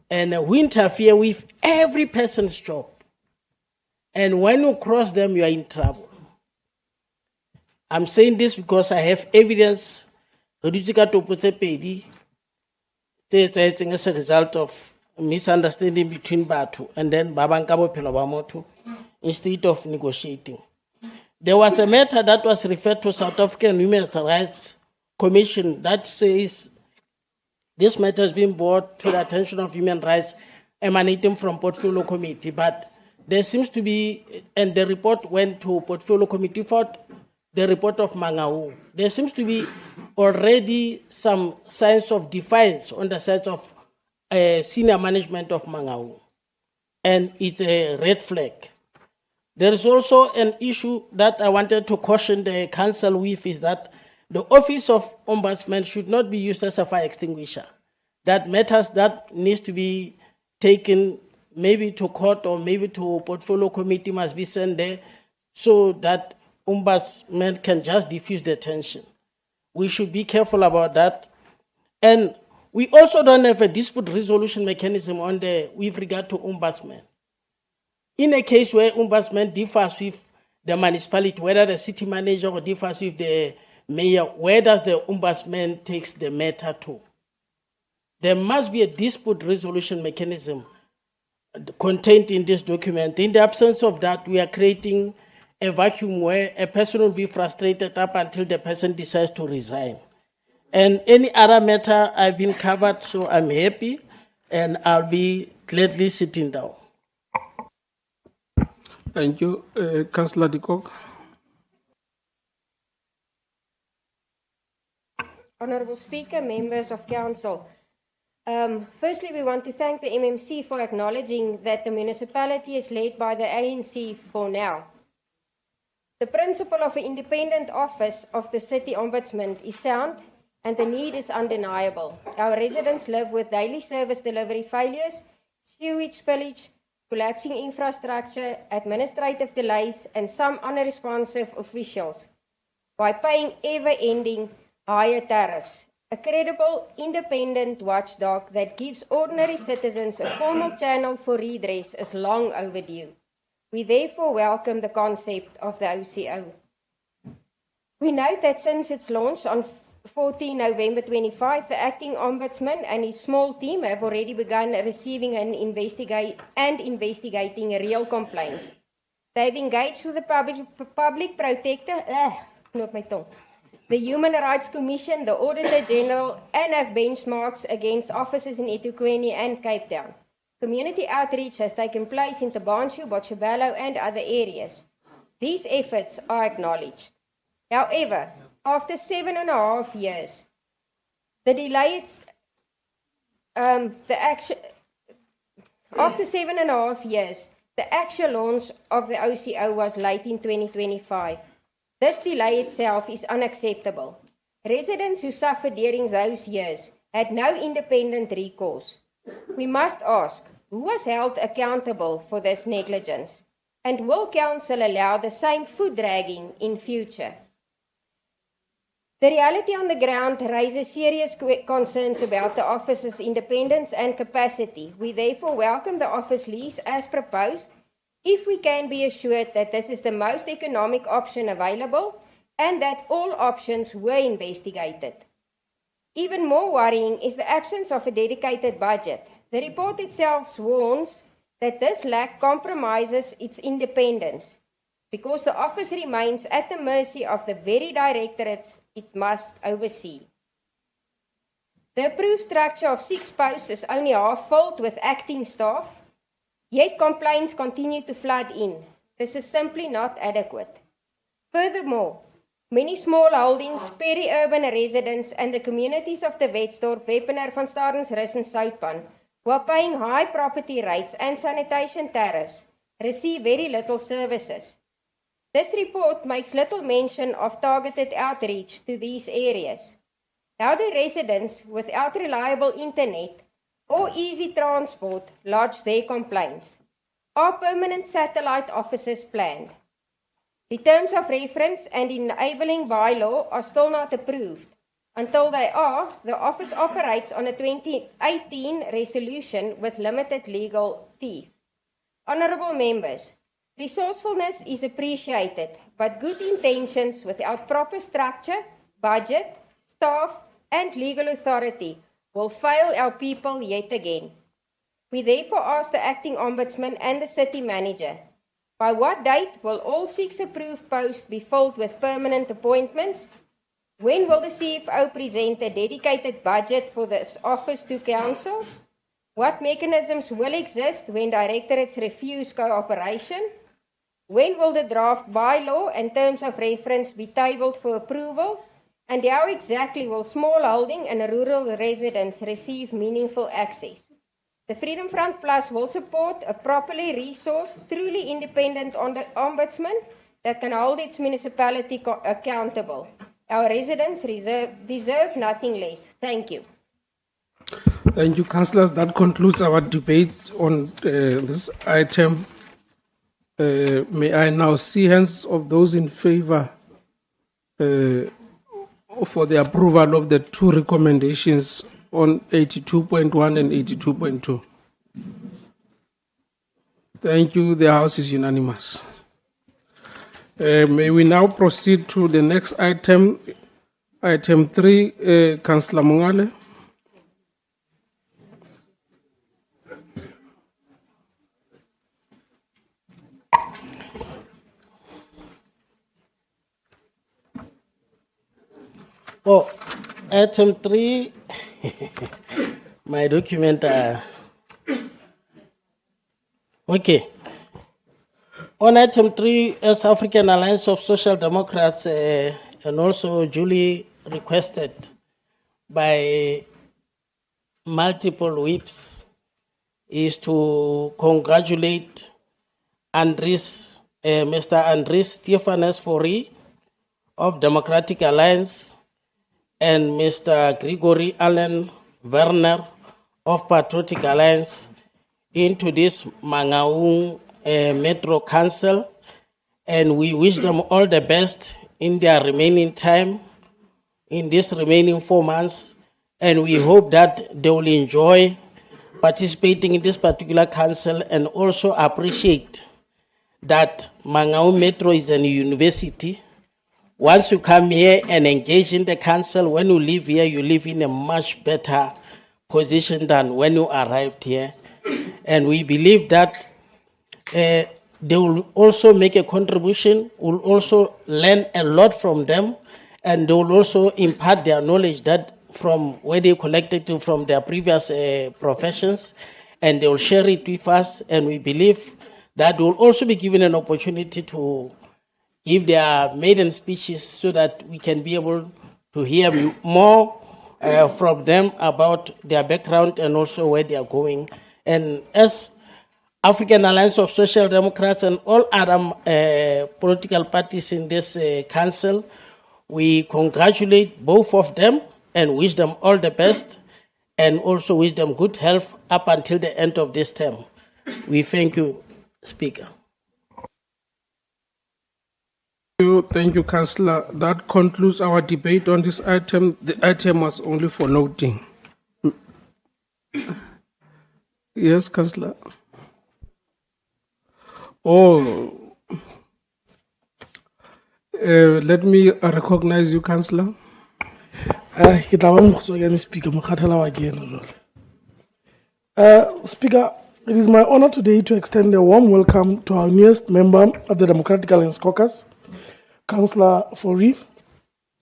and who interfere with every person's job. And when you cross them, you are in trouble. I'm saying this because I have evidence as a result of misunderstanding between Batu and then Babankabo Pilawamoto instead of negotiating. There was a matter that was referred to South African Women's Rights Commission that says this matter has been brought to the attention of human rights emanating from Portfolio Committee, but there seems to be, and the report went to Portfolio Committee for the report of Mangaung. There seems to be already some signs of defiance on the side of senior management of Mangaung, and it's a red flag. There is also an issue that I wanted to caution the council with, is that the office of ombudsman should not be used as a fire extinguisher. That matters that needs to be taken maybe to court or maybe to Portfolio Committee must be sent there so that ombudsman can just diffuse the tension. We should be careful about that. And we also don't have a dispute resolution mechanism with regard to ombudsman. In a case where ombudsman differs with the municipality, whether the city manager or differs with the mayor, where does the ombudsman take the matter to? There must be a dispute resolution mechanism contained in this document. In the absence of that, we are creating a vacuum where a person will be frustrated up until the person decides to resign. And any other matter I've been covered, so I'm happy, and I'll be gladly sitting down. Thank you. Councillor de Kock. Honourable Speaker, members of Council. Firstly, we want to thank the MMC for acknowledging that the municipality is led by the ANC for now. The principle of an independent office of the City Ombudsman is sound and the need is undeniable. Our residents live with daily service delivery failures, sewage spillage, collapsing infrastructure, administrative delays, and some unresponsive officials by paying ever-ending higher tariffs. A credible, independent watchdog that gives ordinary citizens a formal channel for redress is long overdue. We therefore welcome the concept of the OCO. We note that since its launch on 14 November 25, the acting ombudsman and his small team have already begun receiving and investigating real complaints. They have engaged with the public protector, the Human Rights Commission, the Auditor General, and have benchmarks against officers in eThekwini and Cape Town. Community outreach has taken place in Tabanshu, Botshabelo, and other areas. These efforts are acknowledged. However, after 7.5 years, the actual launch of the OCO was late in 2025. This delay itself is unacceptable. Residents who suffered during those years had no independent recourse. We must ask, who was held accountable for this negligence? And will Council allow the same foot dragging in future? The reality on the ground raises serious concerns about the office's independence and capacity. We therefore welcome the office lease as proposed, if we can be assured that this is the most economic option available and that all options were investigated. Even more worrying is the absence of a dedicated budget. The report itself warns that this lack compromises its independence because the office remains at the mercy of the very directorates it must oversee. The approved structure of 6 posts is only half filled with acting staff. Yet complaints continue to flood in. This is simply not adequate. Furthermore, many small holdings, peri-urban residents and the communities of the Wetsdorp, Wepener, Van Starensrus and Soutpan, who are paying high property rates and sanitation tariffs, receive very little services. This report makes little mention of targeted outreach to these areas. How do residents without reliable internet or easy transport lodge their complaints? Are permanent satellite offices planned? The terms of reference and enabling bylaw are still not approved. Until they are, the office operates on a 2018 resolution with limited legal teeth. Honourable members, resourcefulness is appreciated, but good intentions without proper structure, budget, staff, and legal authority will fail our people yet again. We therefore ask the Acting Ombudsman and the City Manager, by what date will all 6 approved posts be filled with permanent appointments? When will the CFO present a dedicated budget for this office to Council? What mechanisms will exist when directorates refuse cooperation? When will the draft bylaw and terms of reference be tabled for approval? And how exactly will small holding and rural residents receive meaningful access? The Freedom Front Plus will support a properly resourced, truly independent ombudsman that can hold its municipality accountable. Our residents deserve nothing less. Thank you. Thank you, councillors. That concludes our debate on this item. May I now see hands of those in favour for the approval of the 2 recommendations on 82.1 and 82.2. Thank you. The House is unanimous. May we now proceed to the next item, item 3, Councillor Mongale. Oh, item 3, my document. Okay. On item 3, as African Alliance of Social Democrats, and also duly requested by multiple whips, is to congratulate Andries, Mr. Andries Stephanus Fourie of Democratic Alliance and Mr. Gregory Allen Werner of Patriotic Alliance into this Mangaung Metro Council, and we wish them all the best in their remaining time, in this remaining 4 months, and we hope that they will enjoy participating in this particular council and also appreciate that Mangaung Metro is a university. Once you come here and engage in the council, when you live here, you live in a much better position than when you arrived here. And we believe that they will also make a contribution, will also learn a lot from them, and they will also impart their knowledge that from where they collected to from their previous professions, and they will share it with us, and we believe that they will also be given an opportunity to give their maiden speeches so that we can be able to hear more from them about their background and also where they are going. And as African Alliance of Social Democrats and all other political parties in this council, we congratulate both of them and wish them all the best, and also wish them good health up until the end of this term. We thank you, Speaker. Thank you, Councillor. That concludes our debate on this item. The item was only for noting. Yes, Councillor. Oh, let me recognize you, Councillor. Speaker, it is my honor today to extend a warm welcome to our newest member of the Democratic Alliance Caucus, Councillor Fourie.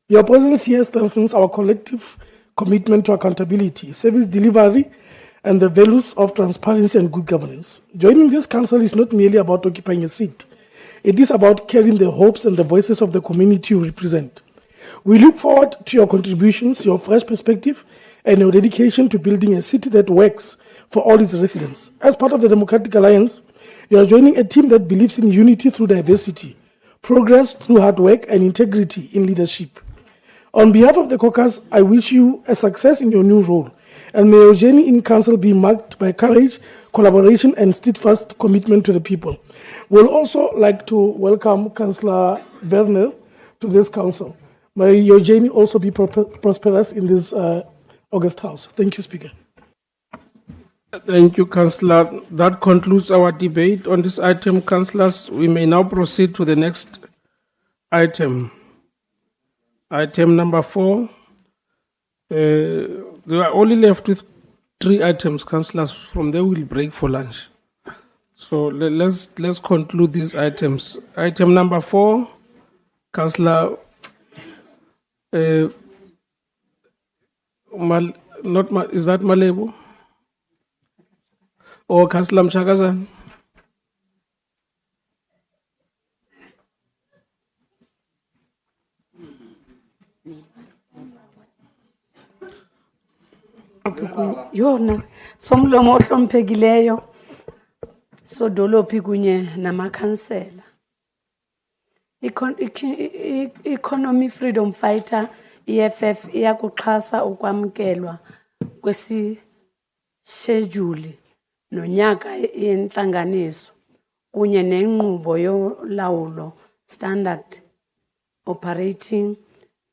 Your presence here strengthens our collective commitment to accountability, service delivery, and the values of transparency and good governance. Joining this council is not merely about occupying a seat. It is about carrying the hopes and the voices of the community you represent. We look forward to your contributions, your fresh perspective, and your dedication to building a city that works for all its residents. As part of the Democratic Alliance, you are joining a team that believes in unity through diversity, progress through hard work, and integrity in leadership. On behalf of the caucus, I wish you a success in your new role, and may your journey in council be marked by courage, collaboration, and steadfast commitment to the people. We'll also like to welcome Councillor Werner to this council. May your journey also be prosperous in this August House. Thank you, Speaker. Thank you, Councillor. That concludes our debate on this item. Councillors, we may now proceed to the next item. Item number 4. We are only left with 3 items, Councillors. From there, we'll break for lunch. So let's conclude these items. Item number 4, Councillor. Is that Malebo? Or Councillor Mshakazan? Yona somlomo ohlompekileyo sodolophi kunye namakhansela. Economy Freedom Fighter EFF iyakuxhasa ukwamkelwa kwesisheduli nonyaka yentlanganiso kunye nenqubo yolawulo standard operating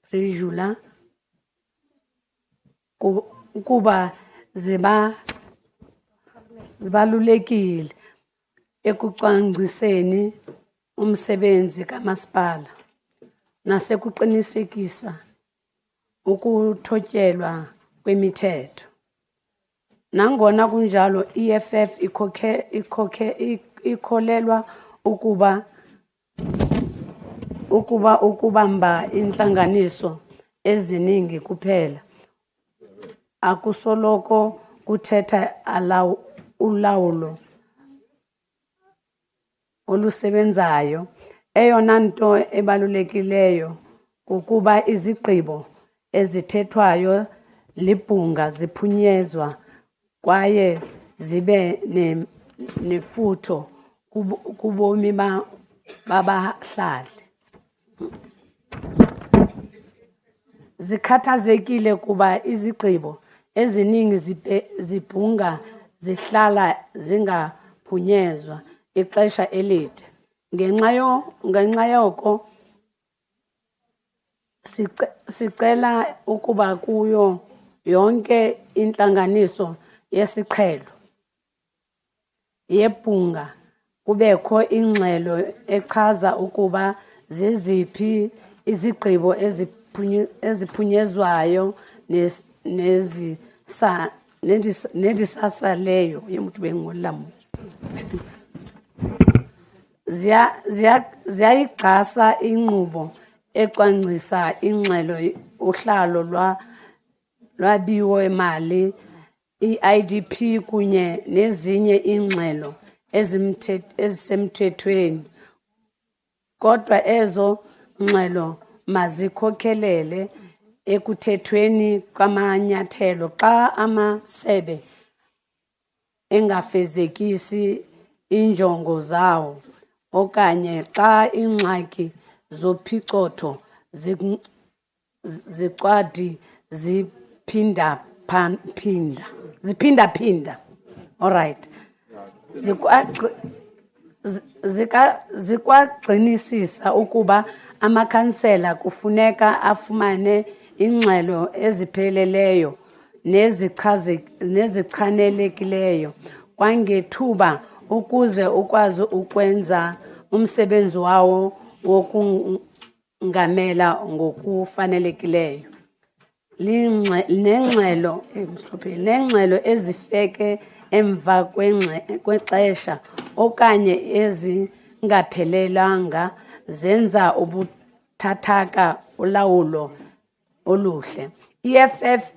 procedure kuba zibalulekile ekucwangciseni umsebenzi kamasipala nasekuqinisekisa ukuthotyelwa kwemithetho. Nangona kunjalo EFF ikholelwa ukubamba intlanganiso eziningi kuphela akusoloko kuthetha ulawulo olusebenzayo. Eyona nto ebalulekileyo ukuba izigqibo ezithethwayo libhunga ziphunyezwa kwaye zibe nefutho kubomi babahlali. Zikhathazekile kuba izigqibo eziningi zibhunga zihlala zingaphunyezwa ixesha elide. Ngenxa yoko sicela ukuba kuyo yonke intlanganiso yesiqhelo yebhunga kubekho ingxelo echaza ukuba zeziphi izigqibo eziphunyezwayo nezisasaleyo yemuntu bengolamu. Ziyayigqasa inkqubo ecwangcisa ingxelo uhlalo lwabiwo imali i-IDP kunye nezinye ingxelo ezisemthethweni. Kodwa ezo ngxelo mazikhokelele ekuthethweni kwamanyathelo xa amasebe engafezekisi injongo zawo okanye xa ingxaki zophicotho ziqwadi ziphinda. All right. Zikwaqinisisa ukuba amakhansela kufuneka afumane ingxelo ezipheleleyo nezichanelekileyo kwangethuba ukuze ukwazi ukwenza umsebenzi wawo wokungamela ngokufanelekileyo. Nengxelo ezifeke emva kwexesha okanye ezingaphelelanga zenza ubuthathaka ulawulo oluhle. EFF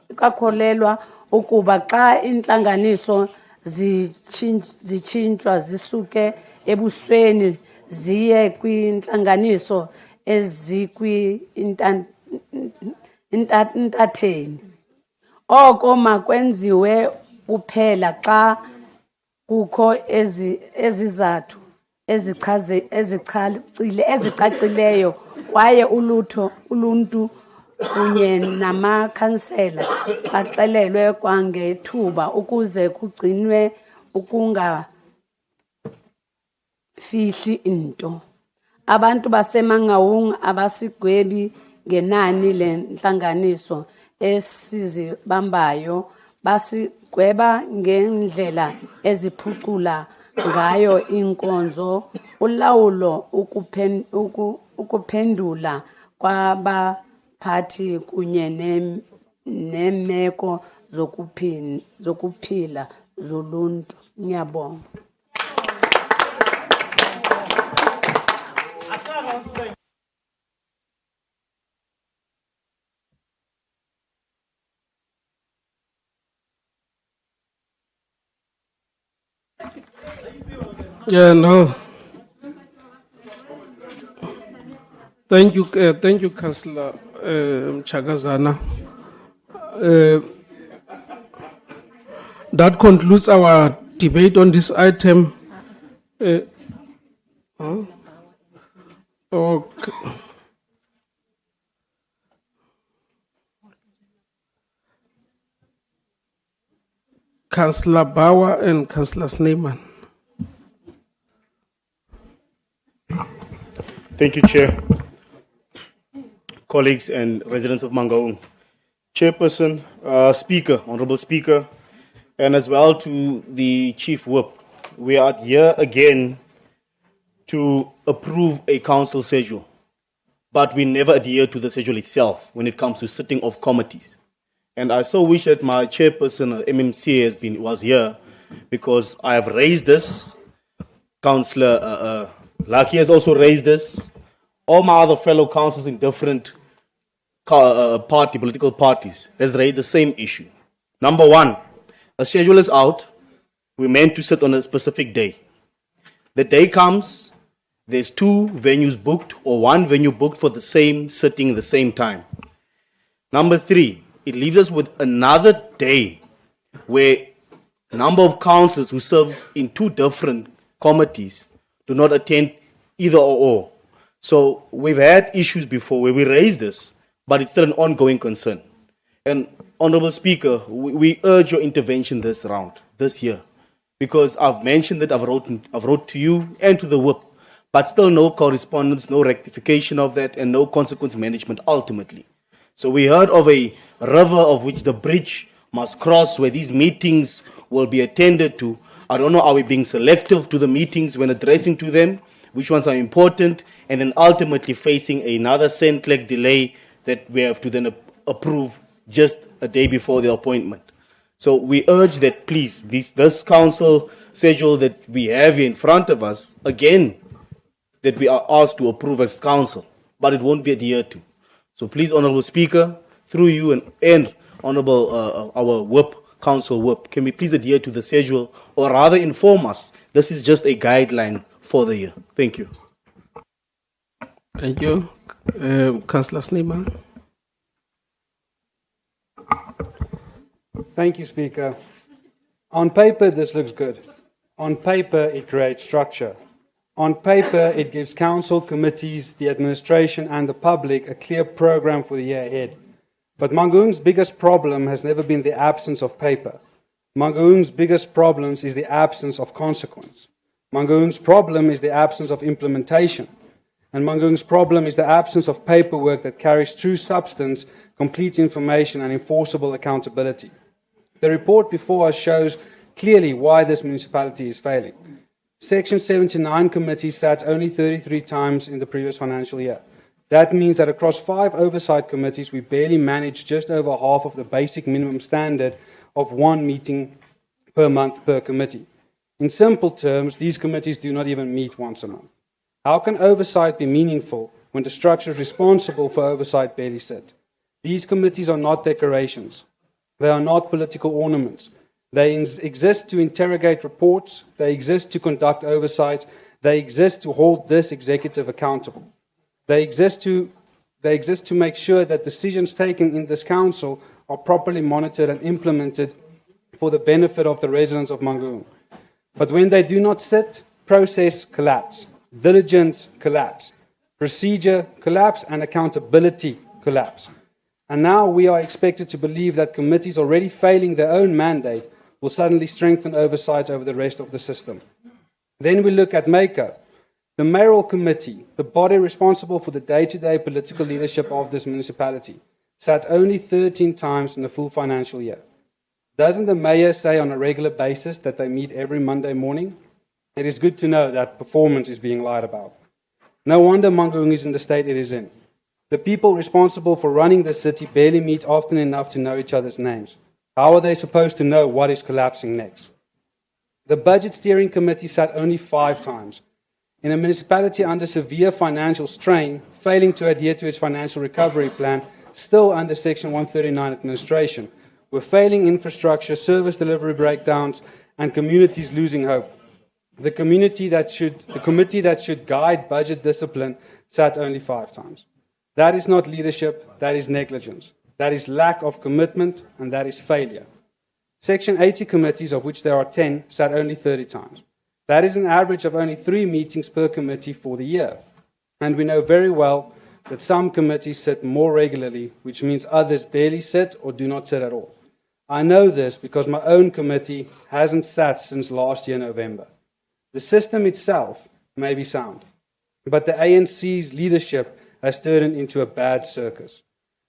ikwakholelwa ukuba xa intlanganiso zitshintshwa zisuke ebusweni ziye kwintlanganiso ezikwi-intatheni. Oko makwenziwe kuphela xa kukho ezizathu ezicacileyo kwaye uluntu kunye namakhansela baxelelwe kwangethuba ukuze kugcinwe ukungafihli into. Abantu baseMangaung abasigwebi ngenani lentlanganiso esizibambayo, basigweba ngendlela eziphucula ngayo inkonzo, ulawulo, ukuphendula kwabaphathi kunye neemeko zokuphila zoluntu. Ngiyabonga. Yeah, no. Thank you, Councillor Chagazana. That concludes our debate on this item. Okay. Councillor Bauer and Councillor Snyman. Thank you, Chair. Colleagues and residents of Mangaung. Chairperson, Speaker, Honorable Speaker, and as well to the Chief Whip. We are here again to approve a council schedule, but we never adhere to the schedule itself when it comes to sitting of committees. And I so wish that my chairperson, MMC, was here, because I have raised this. Councillor Lucky has also raised this. All my other fellow councillors in different political parties has raised the same issue. Number one, a schedule is out. We're meant to sit on a specific day. The day comes, there's 2 venues booked or 1 venue booked for the same sitting at the same time. Number 3, it leaves us with another day where a number of councillors who serve in 2 different committees do not attend either or. So we've had issues before where we raised this, but it's still an ongoing concern. And Honourable Speaker, we urge your intervention this year, because I've mentioned that I've wrote to you and to the Whip, but still no correspondence, no rectification of that, and no consequence management ultimately. So we heard of a river of which the bridge must cross, where these meetings will be attended to. I don't know, are we being selective to the meetings when addressing to them? Which ones are important? And then ultimately facing another CENTLEC delay that we have to then approve just a day before the appointment. So we urge that please, this council schedule that we have here in front of us, again, that we are asked to approve as council, but it won't be adhered to. So please, Honourable Speaker, through you and Honourable our Whip, Council Whip, can we please adhere to the schedule, or rather inform us this is just a guideline for the year. Thank you. Thank you. Councillor Snyman. Thank you, Speaker. On paper, this looks good. On paper, it creates structure. On paper, it gives council, committees, the administration, and the public a clear program for the year ahead. But Mangaung's biggest problem has never been the absence of paper. Mangaung's biggest problem is the absence of consequence. Mangaung's problem is the absence of implementation. And Mangaung's problem is the absence of paperwork that carries true substance, complete information, and enforceable accountability. The report before us shows clearly why this municipality is failing. Section 79 committee sat only 33 times in the previous financial year. That means that across 5 oversight committees, we barely managed just over half of the basic minimum standard of 1 meeting per month per committee. In simple terms, these committees do not even meet once a month. How can oversight be meaningful when the structure responsible for oversight barely sit? These committees are not decorations. They are not political ornaments. They exist to interrogate reports. They exist to conduct oversight. They exist to hold this executive accountable. They exist to make sure that decisions taken in this council are properly monitored and implemented for the benefit of the residents of Mangaung. But when they do not sit, process collapse, diligence collapse, procedure collapse, and accountability collapse. And now we are expected to believe that committees already failing their own mandate will suddenly strengthen oversight over the rest of the system. Then we look at MAKER, the mayoral committee, the body responsible for the day-to-day political leadership of this municipality, sat only 13 times in a full financial year. Doesn't the mayor say on a regular basis that they meet every Monday morning? It is good to know that performance is being lied about. No wonder Mangaung is in the state it is in. The people responsible for running the city barely meet often enough to know each other's names. How are they supposed to know what is collapsing next? The Budget Steering Committee sat only 5 times. In a municipality under severe financial strain, failing to adhere to its financial recovery plan, still under Section 139 administration, with failing infrastructure, service delivery breakdowns, and communities losing hope. The committee that should guide budget discipline sat only 5 times. That is not leadership, that is negligence. That is lack of commitment, and that is failure. Section 80 committees, of which there are 10, sat only 30 times. That is an average of only 3 meetings per committee for the year. And we know very well that some committees sit more regularly, which means others barely sit or do not sit at all. I know this because my own committee hasn't sat since last year, November. The system itself may be sound, but the ANC's leadership has turned into a bad circus.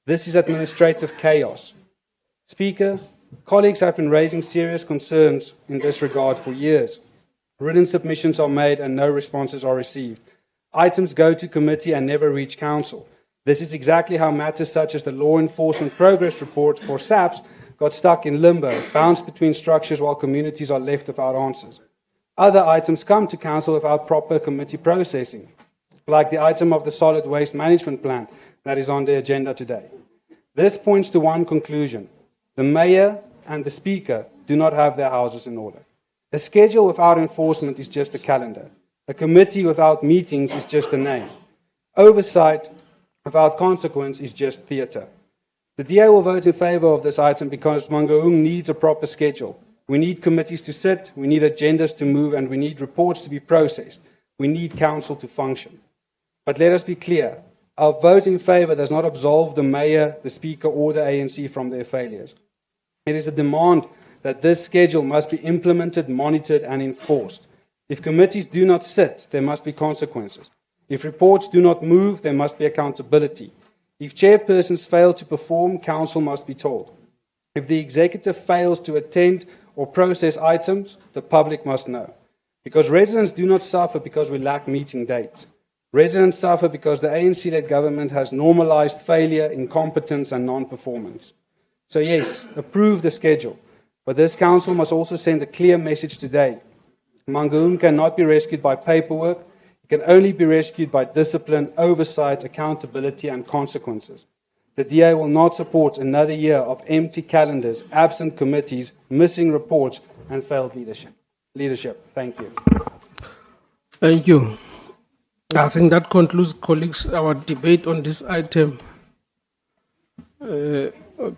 This is administrative chaos. Speaker, colleagues have been raising serious concerns in this regard for years. Written submissions are made and no responses are received. Items go to committee and never reach council. This is exactly how matters such as the Law Enforcement Progress Report for SAPS got stuck in limbo, bounced between structures while communities are left without answers. Other items come to council without proper committee processing, like the item of the Solid Waste Management Plan that is on the agenda today. This points to one conclusion. The mayor and the speaker do not have their houses in order. A schedule without enforcement is just a calendar. A committee without meetings is just a name. Oversight without consequence is just theatre. The DA will vote in favour of this item because Mangaung needs a proper schedule. We need committees to sit, we need agendas to move, and we need reports to be processed. We need council to function. But let us be clear, our vote in favour does not absolve the mayor, the speaker, or the ANC from their failures. It is a demand that this schedule must be implemented, monitored, and enforced. If committees do not sit, there must be consequences. If reports do not move, there must be accountability. If chairpersons fail to perform, council must be told. If the executive fails to attend or process items, the public must know. Because residents do not suffer because we lack meeting dates. Residents suffer because the ANC-led government has normalized failure, incompetence, and non-performance. So yes, approve the schedule. But this council must also send a clear message today. Mangaung cannot be rescued by paperwork. It can only be rescued by discipline, oversight, accountability, and consequences. The DA will not support another year of empty calendars, absent committees, missing reports, and failed leadership. Thank you. Thank you. I think that concludes, colleagues, our debate on this item.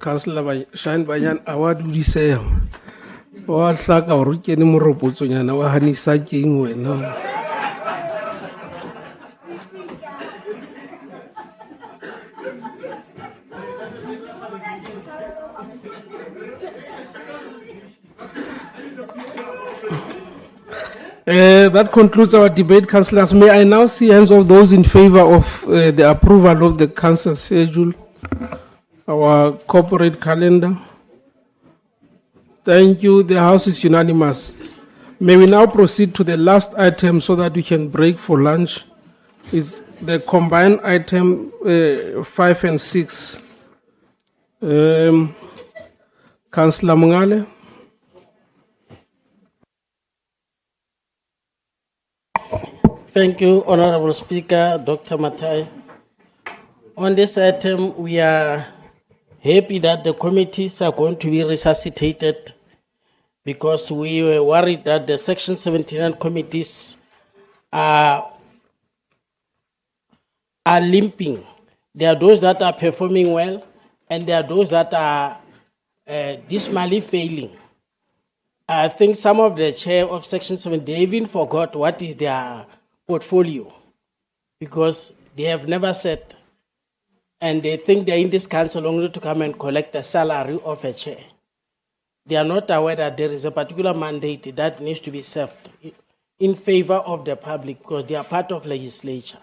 Councillor Shine Banyan, award Udisea. Wa hlaka hore ke ne moropotsonyana wa hanisa keng wena. That concludes our debate, councillors. May I now see hands of those in favour of the approval of the council schedule, our corporate calendar. Thank you. The House is unanimous. May we now proceed to the last item so that we can break for lunch. Is the combined item 5 and 6. Councillor Mungale. Thank you, Honorable Speaker, Dr. Matai. On this item, we are happy that the committees are going to be resuscitated because we were worried that the Section 79 committees are limping. There are those that are performing well, and there are those that are dismally failing. I think some of the chair of Section 7, they even forgot what is their portfolio because they have never said, and they think they're in this council only to come and collect the salary of a chair. They are not aware that there is a particular mandate that needs to be served in favor of the public because they are part of legislature,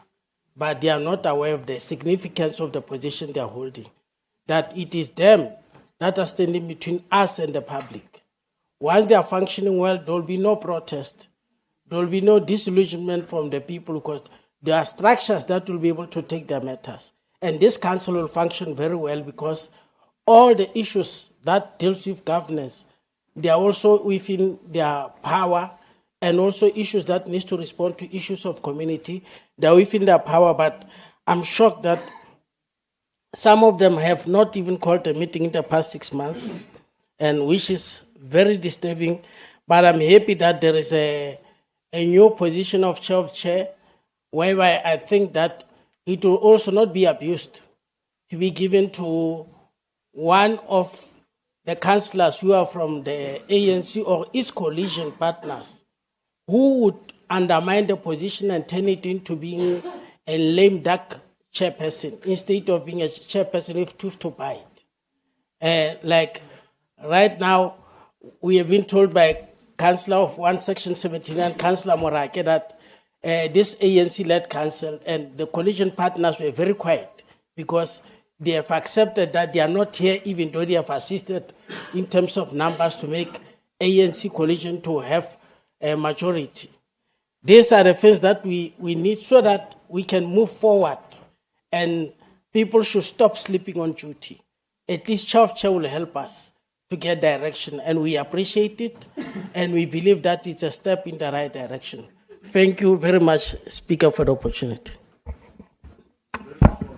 but they are not aware of the significance of the position they are holding, that it is them that are standing between us and the public. Once they are functioning well, there will be no protest. There will be no disillusionment from the people because there are structures that will be able to take their matters. And this council will function very well because all the issues that deals with governance, they are also within their power, and also issues that needs to respond to issues of community, they are within their power. But I'm shocked that some of them have not even called a meeting in the past 6 months, and which is very disturbing. But I'm happy that there is a new position of chair, whereby I think that it will also not be abused to be given to one of the councillors who are from the ANC or its coalition partners, who would undermine the position and turn it into being a lame duck chairperson instead of being a chairperson with tooth to bite. Like right now, we have been told by Councillor of 1 Section 79, Councillor Morake, that this ANC-led council and the coalition partners were very quiet because they have accepted that they are not here, even though they have assisted in terms of numbers to make ANC coalition to have a majority. These are the things that we need so that we can move forward, and people should stop sleeping on duty. At least Chair will help us to get direction, and we appreciate it, and we believe that it's a step in the right direction. Thank you very much, Speaker, for the opportunity.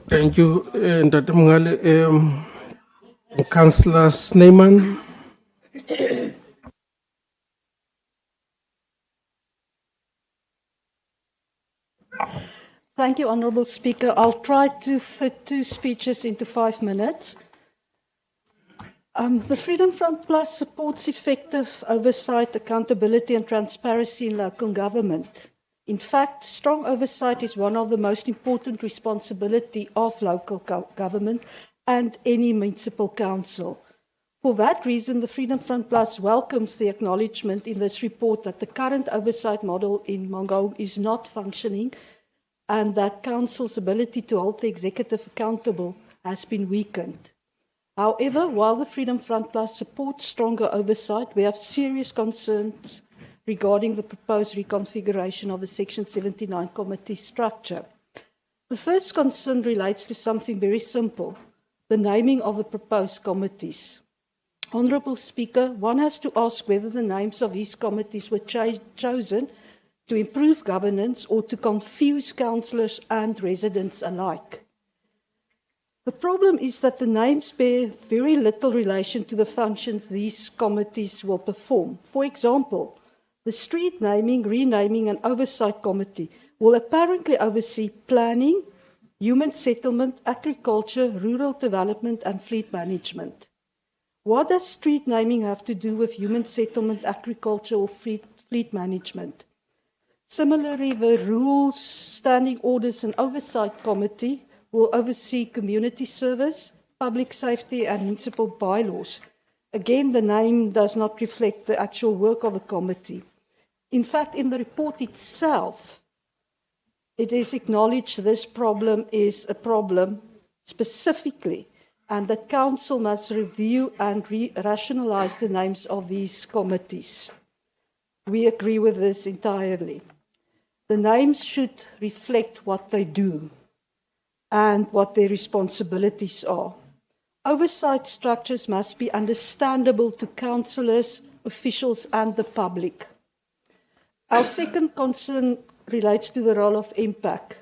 Thank you, Ntate Mngale. Councillor Snyman. Thank you, Honourable Speaker. I'll try to fit 2 speeches into 5 minutes. The Freedom Front Plus supports effective oversight, accountability and transparency in local government. In fact, strong oversight is one of the most important responsibilities of local government and any municipal council. For that reason, the Freedom Front Plus welcomes the acknowledgement in this report that the current oversight model in Mangaung is not functioning and that council's ability to hold the executive accountable has been weakened. However, while the Freedom Front Plus supports stronger oversight, we have serious concerns regarding the proposed reconfiguration of the Section 79 committee structure. The first concern relates to something very simple, the naming of the proposed committees. Honourable Speaker, one has to ask whether the names of these committees were chosen to improve governance or to confuse councillors and residents alike. The problem is that the names bear very little relation to the functions these committees will perform. For example, the Street Naming, Renaming and Oversight Committee will apparently oversee planning, human settlement, agriculture, rural development and fleet management. What does street naming have to do with human settlement, agriculture or fleet management? Similarly, the Rules, Standing Orders and Oversight Committee will oversee community service, public safety and municipal bylaws. Again, the name does not reflect the actual work of the committee. In fact, in the report itself, it is acknowledged this problem is a problem specifically, and that Council must review and rationalise the names of these committees. We agree with this entirely. The names should reflect what they do and what their responsibilities are. Oversight structures must be understandable to councillors, officials and the public. Our second concern relates to the role of MPAC.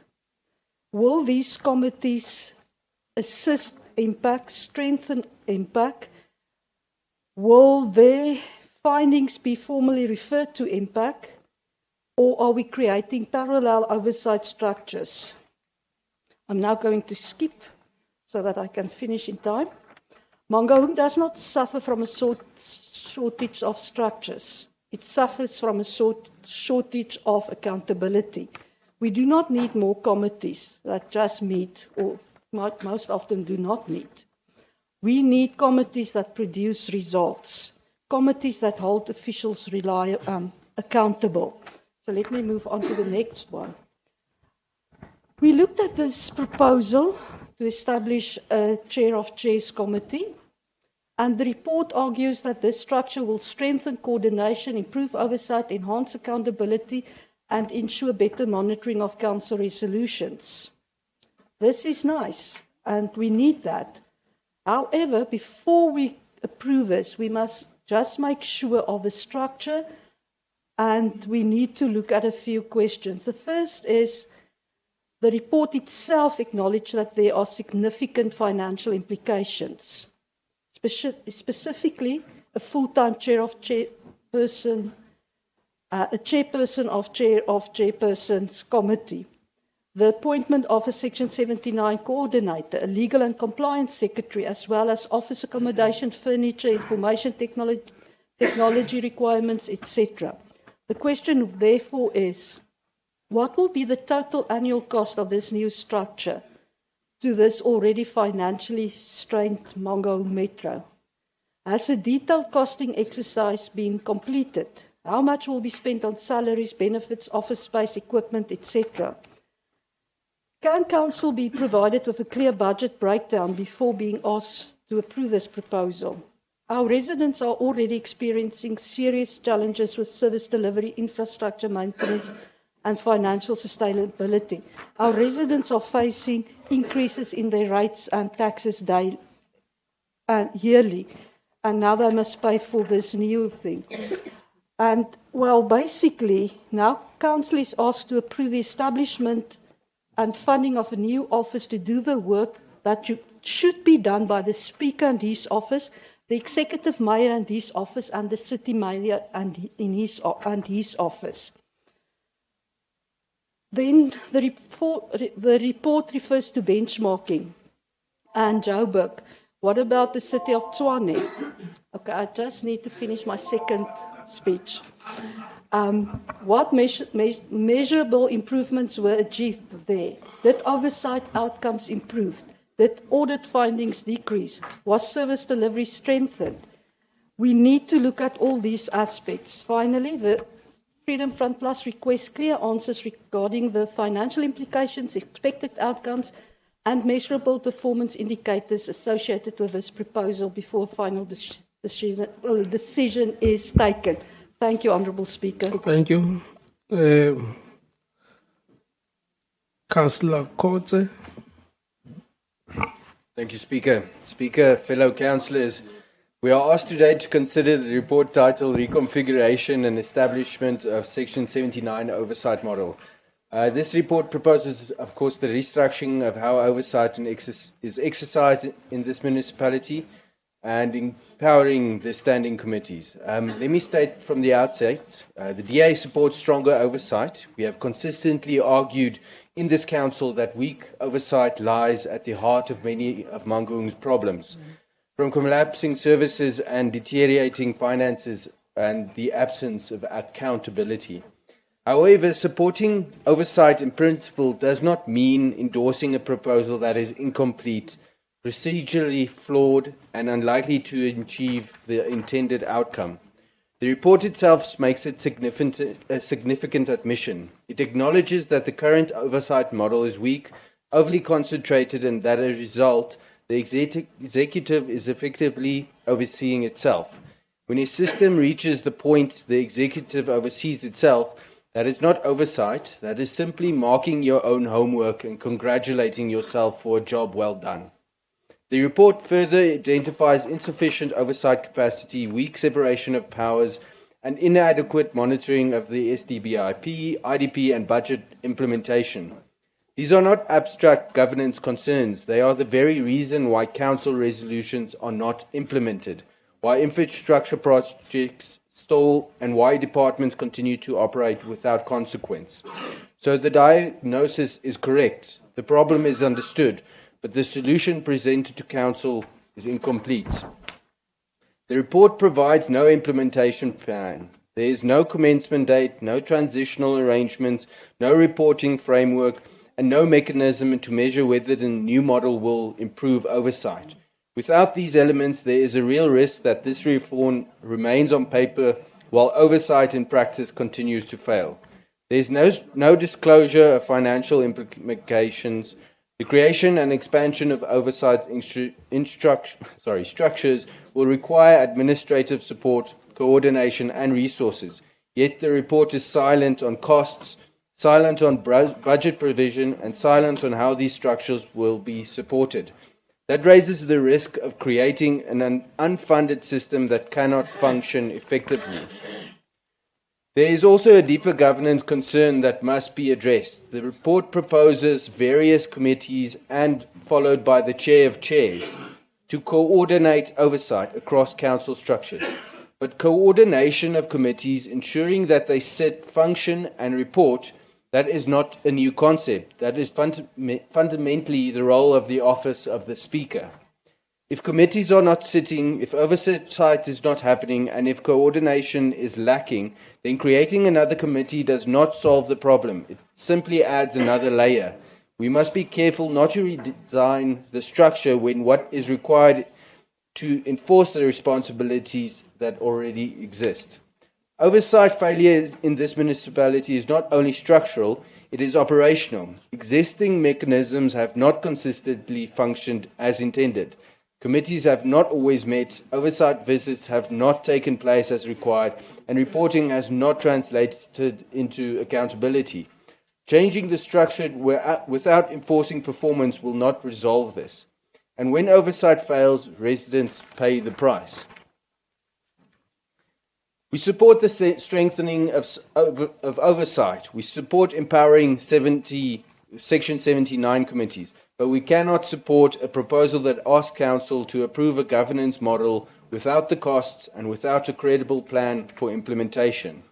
Will these committees assist impact, strengthen impact? Will their findings be formally referred to impact, or are we creating parallel oversight structures? I'm now going to skip so that I can finish in time. Mangaung does not suffer from a shortage of structures. It suffers from a shortage of accountability. We do not need more committees that just meet, or most often do not meet. We need committees that produce results, committees that hold officials accountable. So let me move on to the next one. We looked at this proposal to establish a chair of chairs committee, and the report argues that this structure will strengthen coordination, improve oversight, enhance accountability, and ensure better monitoring of council resolutions. This is nice, and we need that. However, before we approve this, we must just make sure of the structure, and we need to look at a few questions. The first is, the report itself acknowledged that there are significant financial implications. Specifically, a full-time chairperson of chairperson's committee, the appointment of a Section 79 coordinator, a legal and compliance secretary, as well as office accommodation, furniture, information technology requirements, etc. The question, therefore, is, what will be the total annual cost of this new structure to this already financially strained Mangaung Metro? Has a detailed costing exercise been completed? How much will be spent on salaries, benefits, office space, equipment, etc.? Can Council be provided with a clear budget breakdown before being asked to approve this proposal? Our residents are already experiencing serious challenges with service delivery, infrastructure maintenance, and financial sustainability. Our residents are facing increases in their rates and taxes yearly, and now they must pay for this new thing. And, well, basically, now Council is asked to approve the establishment and funding of a new office to do the work that should be done by the Speaker and his office, the Executive Mayor and his office, and the City Mayor and his office. Then the report refers to benchmarking and Joburg. What about the city of Tshwane? Okay, I just need to finish my second speech. What measurable improvements were achieved there? Did oversight outcomes improved? Did audit findings decrease? Was service delivery strengthened? We need to look at all these aspects. Finally, the Freedom Front Plus requests clear answers regarding the financial implications, expected outcomes, and measurable performance indicators associated with this proposal before final decision is taken. Thank you, Honourable Speaker. Thank you. Councillor Kotze. Thank you, Speaker. Speaker, fellow councillors, we are asked today to consider the report titled Reconfiguration and Establishment of Section 79 Oversight Model. This report proposes, of course, the restructuring of how oversight is exercised in this municipality and empowering the standing committees. Let me state from the outset, the DA supports stronger oversight. We have consistently argued in this council that weak oversight lies at the heart of many of Mangaung's problems, from collapsing services and deteriorating finances and the absence of accountability. However, supporting oversight in principle does not mean endorsing a proposal that is incomplete, procedurally flawed, and unlikely to achieve the intended outcome. The report itself makes a significant admission. It acknowledges that the current oversight model is weak, overly concentrated, and that as a result, the executive is effectively overseeing itself. When a system reaches the point the executive oversees itself, that is not oversight, that is simply marking your own homework and congratulating yourself for a job well done. The report further identifies insufficient oversight capacity, weak separation of powers, and inadequate monitoring of the SDBIP, IDP, and budget implementation. These are not abstract governance concerns. They are the very reason why council resolutions are not implemented, why infrastructure projects stall, and why departments continue to operate without consequence. So the diagnosis is correct. The problem is understood, but the solution presented to council is incomplete. The report provides no implementation plan. There is no commencement date, no transitional arrangements, no reporting framework, and no mechanism to measure whether the new model will improve oversight. Without these elements, there is a real risk that this reform remains on paper while oversight in practice continues to fail. There is no disclosure of financial implications. The creation and expansion of oversight structures will require administrative support, coordination, and resources. Yet the report is silent on costs, silent on budget provision, and silent on how these structures will be supported. That raises the risk of creating an unfunded system that cannot function effectively. There is also a deeper governance concern that must be addressed. The report proposes various committees and followed by the chair of chairs to coordinate oversight across council structures. But coordination of committees, ensuring that they sit, function, and report, that is not a new concept. That is fundamentally the role of the office of the Speaker. If committees are not sitting, if oversight is not happening, and if coordination is lacking, then creating another committee does not solve the problem. It simply adds another layer. We must be careful not to redesign the structure when what is required to enforce the responsibilities that already exist. Oversight failure in this municipality is not only structural, it is operational. Existing mechanisms have not consistently functioned as intended. Committees have not always met, oversight visits have not taken place as required, and reporting has not translated into accountability. Changing the structure without enforcing performance will not resolve this. And when oversight fails, residents pay the price. We support the strengthening of oversight. We support empowering Section 79 committees, but we cannot support a proposal that asks Council to approve a governance model without the costs and without a credible plan for implementation.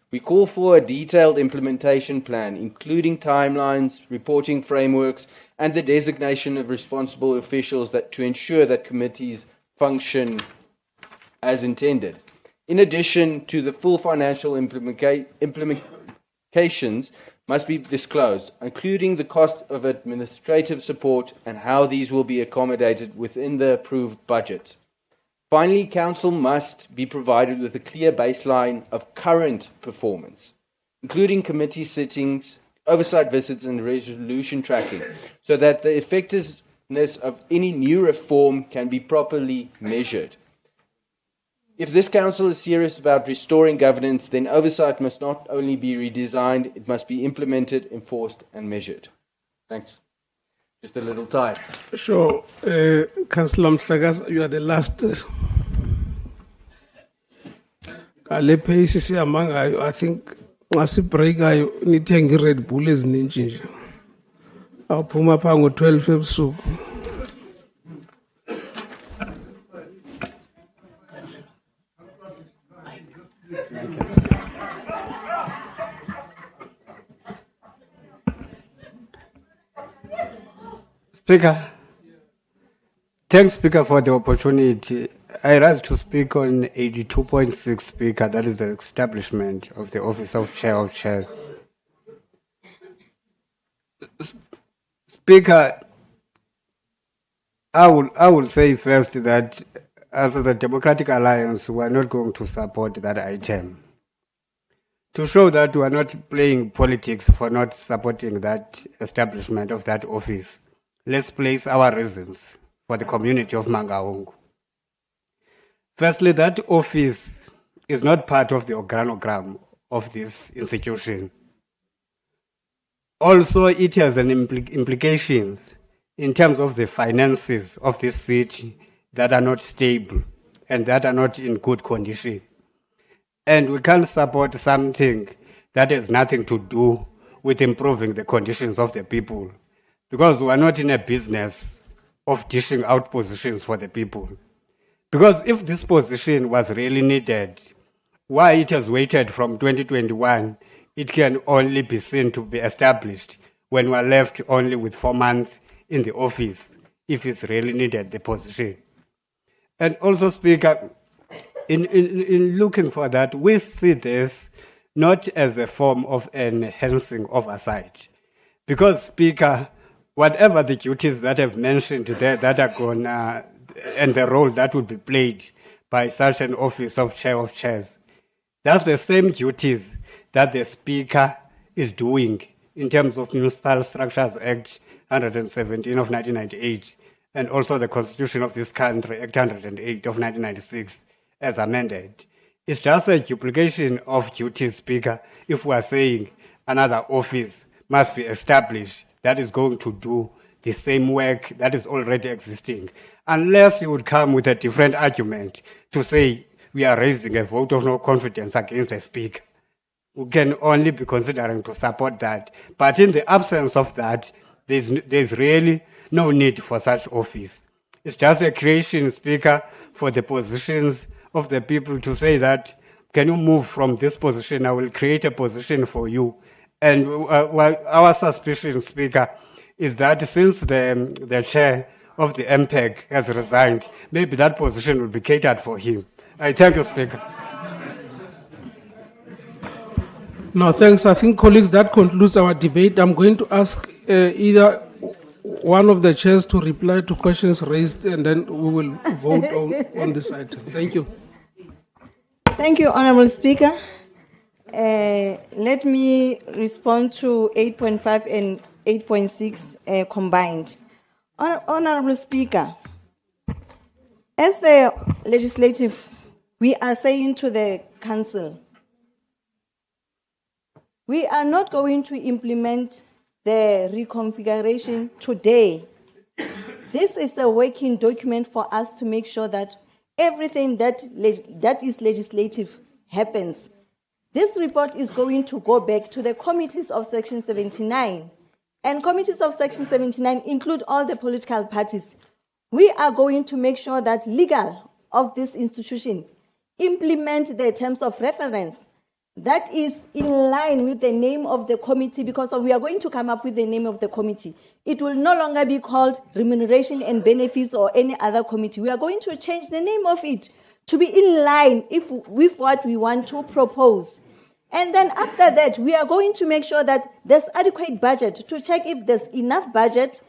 We call for a detailed implementation plan, including timelines, reporting frameworks, and the designation of responsible officials to ensure that committees function as intended. In addition to the full financial implications must be disclosed, including the cost of administrative support and how these will be accommodated within the approved budget. Finally, Council must be provided with a clear baseline of current performance, including committee sittings, oversight visits, and resolution tracking, so that the effectiveness of any new reform can be properly measured. If this Council is serious about restoring governance, then oversight must not only be redesigned, it must be implemented, enforced, and measured. Thanks. Just a little tired. Sure. Councillor Mhlagas, you are the last. I think as a break, I need to Red Bull is ninja. I'll put my pango 12 episodes. Speaker, thanks, Speaker, for the opportunity. I rise to speak on 82.6, Speaker, that is the establishment of the Office of Chair of Chairs. Speaker, I would say first that as the Democratic Alliance, we are not going to support that item. To show that we are not playing politics for not supporting that establishment of that office, let's place our reasons for the community of Mangaung. Firstly, that office is not part of the organogram of this institution. Also, it has an implications in terms of the finances of this city that are not stable and that are not in good condition. And we can't support something that has nothing to do with improving the conditions of the people. Because we are not in a business of dishing out positions for the people. Because if this position was really needed, why it has waited from 2021, it can only be seen to be established when we are left only with 4 months in the office, if it's really needed, the position. And also, Speaker, in looking for that, we see this not as a form of enhancing oversight. Because, Speaker, whatever the duties that I've mentioned there that are going and the role that would be played by such an office of chair of chairs, that's the same duties that the Speaker is doing in terms of Municipal Structures Act 117 of 1998 and also the Constitution of this country, Act 108 of 1996, as amended. It's just a duplication of duties, Speaker, if we are saying another office must be established that is going to do the same work that is already existing, unless you would come with a different argument to say we are raising a vote of no confidence against the Speaker. We can only be considering to support that. But in the absence of that, there's really no need for such office. It's just a creation, Speaker, for the positions of the people to say that, can you move from this position? I will create a position for you. And our suspicion, Speaker, is that since the chair of the MPEG has resigned, maybe that position will be catered for him. I thank you, Speaker. No, thanks. I think, colleagues, that concludes our debate. I'm going to ask either one of the chairs to reply to questions raised, and then we will vote on this item. Thank you. Thank you, Honorable Speaker. Let me respond to 8.5 and 8.6 combined. Honorable Speaker, as the legislative, we are saying to the council, we are not going to implement the reconfiguration today. This is a working document for us to make sure that everything that is legislative happens. This report is going to go back to the committees of Section 79. And committees of Section 79 include all the political parties. We are going to make sure that legal of this institution implement the terms of reference that is in line with the name of the committee, because we are going to come up with the name of the committee. It will no longer be called Remuneration and Benefits or any other committee. We are going to change the name of it to be in line with what we want to propose. And then after that, we are going to make sure that there's adequate budget to check if there's enough budget.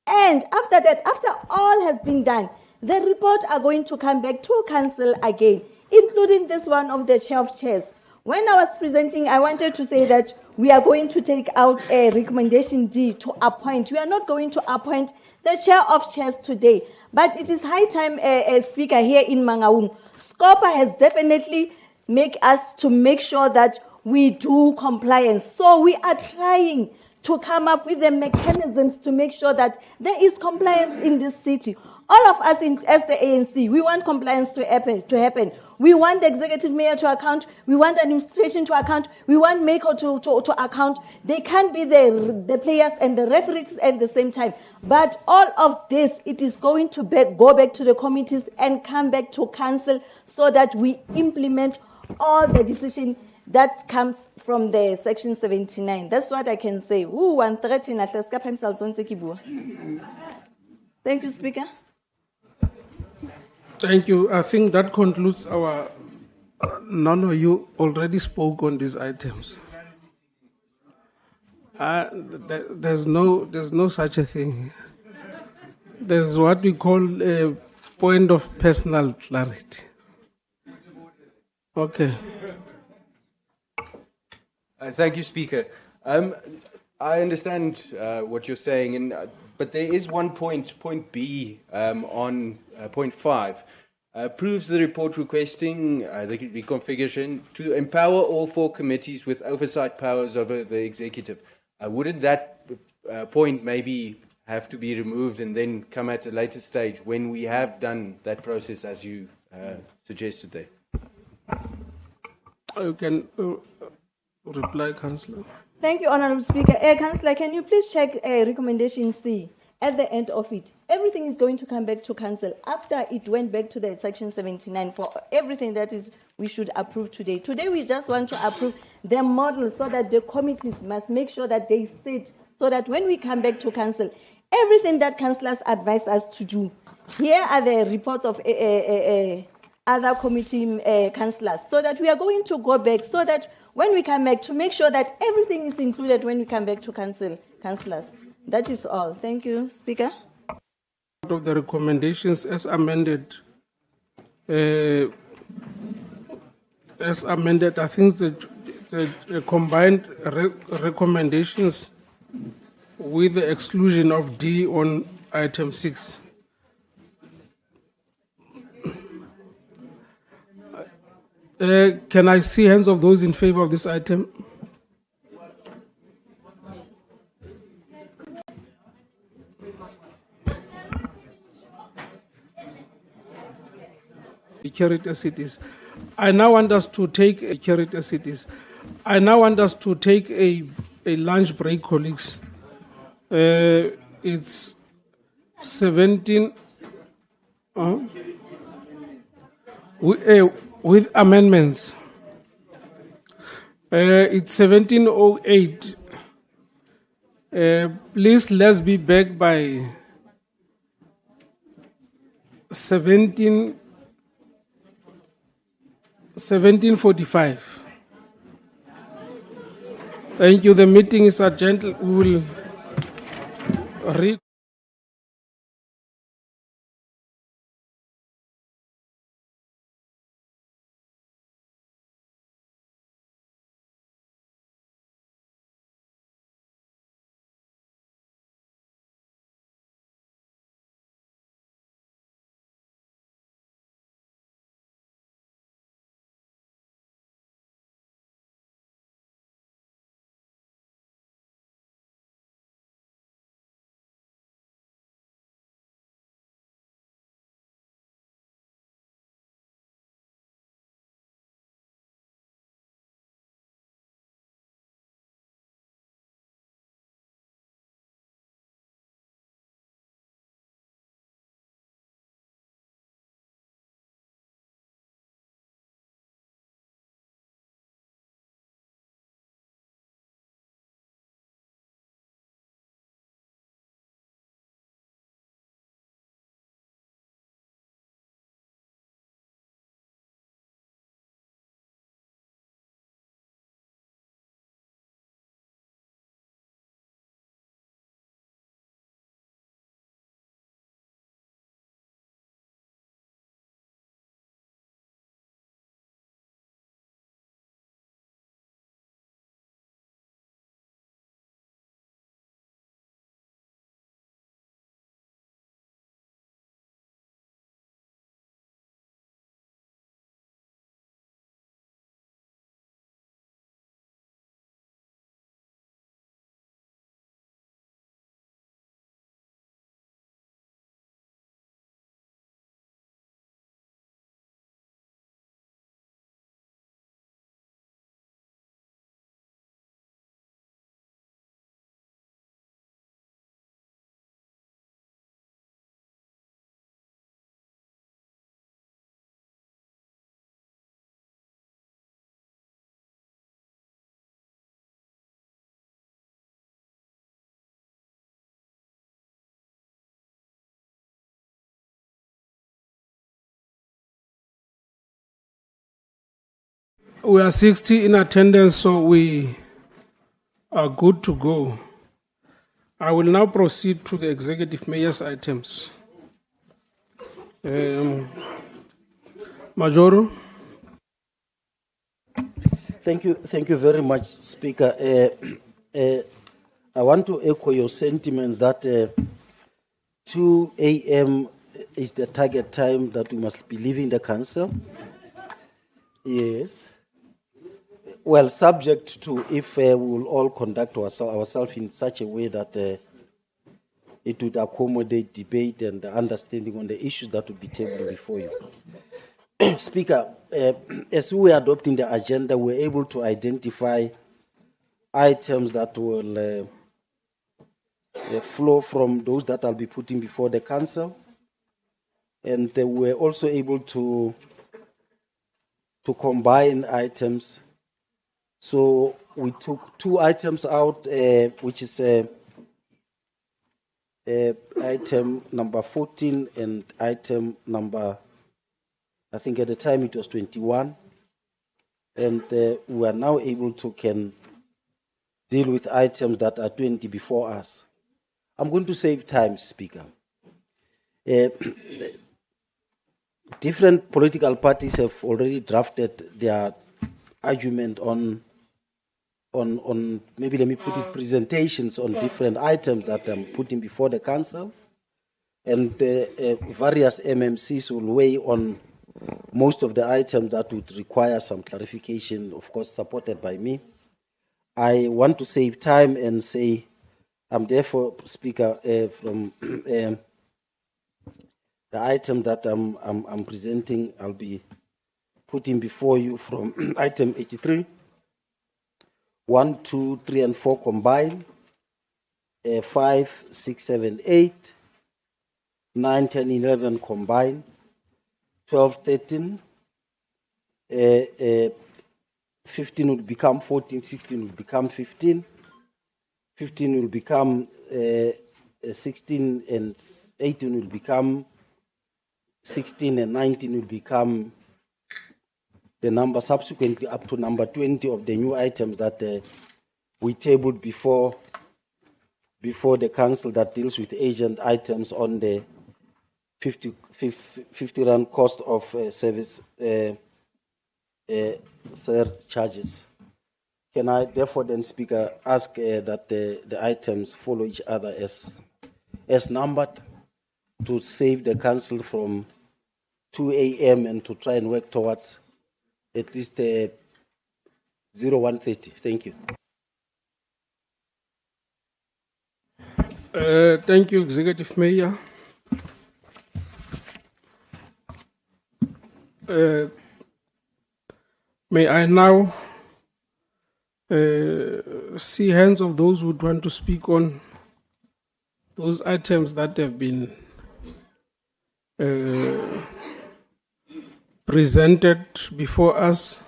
And after that, after all has been done, the report are going to come back to council again, including this one of the chair of chairs. When I was presenting, I wanted to say that we are going to take out a recommendation D to appoint. We are not going to appoint the chair of chairs today, but it is high time, Speaker, here in Mangaung. SCOPA has definitely made us to make sure that we do compliance. So we are trying to come up with the mechanisms to make sure that there is compliance in this city. All of us as the ANC, we want compliance to happen. We want the executive mayor to account. We want administration to account. We want MECO to account. They can't be the players and the referees at the same time. But all of this, it is going to go back to the committees and come back to council so that we implement all the decision that comes from the Section 79. That's what I can say. Thank you, Speaker. Thank you. I think that concludes our. No, you already spoke on these items. There's no such a thing. There's what we call a point of personal clarity. Okay. Thank you, Speaker. I understand what you're saying, but there is one point B, on point 5. Approves the report requesting the reconfiguration to empower all 4 committees with oversight powers over the executive. Wouldn't that point maybe have to be removed and then come at a later stage when we have done that process as you suggested there? You can. reply, Councillor. Thank you, Honorable Speaker. Councillor, can you please check recommendation C at the end of it? Everything is going to come back to council after it went back to the section 79 for everything that is we should approve today. Today we just want to approve the model so that the committees must make sure that they sit so that when we come back to council, everything that councillors advise us to do. Here are the reports of other committee councillors so that we are going to go back so that when we come back to make sure that everything is included when we come back to councillors. That is all. Thank you, Speaker. Out of the recommendations as amended, I think the combined recommendations with the exclusion of D on item 6. Can I see hands of those in favor of this item? Carried as it is. I now want us to take a carried as it is. I now want us to take a lunch break, colleagues. It's 17. With amendments. It's 17:08. Please, let's be back by 17:45. Thank you. The meeting is adjourned. We will We are 60 in attendance, so we are good to go. I will now proceed to the executive mayor's items. Majoro. Thank you very much, Speaker. I want to echo your sentiments that 2 a.m. is the target time that we must be leaving the council. Yes. Well, subject to if we will all conduct ourselves in such a way that it would accommodate debate and understanding on the issues that will be tabled before you. Speaker, as we were adopting the agenda, we were able to identify items that will flow from those that I'll be putting before the council. And we're also able to combine items. So we took 2 items out, which is item number 14 and item number, I think at the time it was 21. And we are now able to can deal with items that are 20 before us. I'm going to save time, Speaker. Different political parties have already drafted their argument on maybe let me put it, presentations on different items that I'm putting before the council. And various MMCs will weigh on most of the items that would require some clarification, of course, supported by me. I want to save time and say, I'm therefore, Speaker, from the item that I'm presenting, I'll be putting before you from item 83, 1, 2, 3, and 4 combined, 5, 6, 7, 8, 9, 10, 11 combined, 12, 13, 15 will become 14, 16 will become 15, 15 will become 16, and 18 will become 16, and 19 will become the number subsequently up to number 20 of the new items that we tabled before the council that deals with agent items on the 50 rand cost of service surcharges. Can I therefore then, Speaker, ask that the items follow each other as numbered to save the council from 2 a.m. and to try and work towards at least 0130. Thank you. Thank you, Executive Mayor. May I now see hands of those who would want to speak on those items that have been presented before us.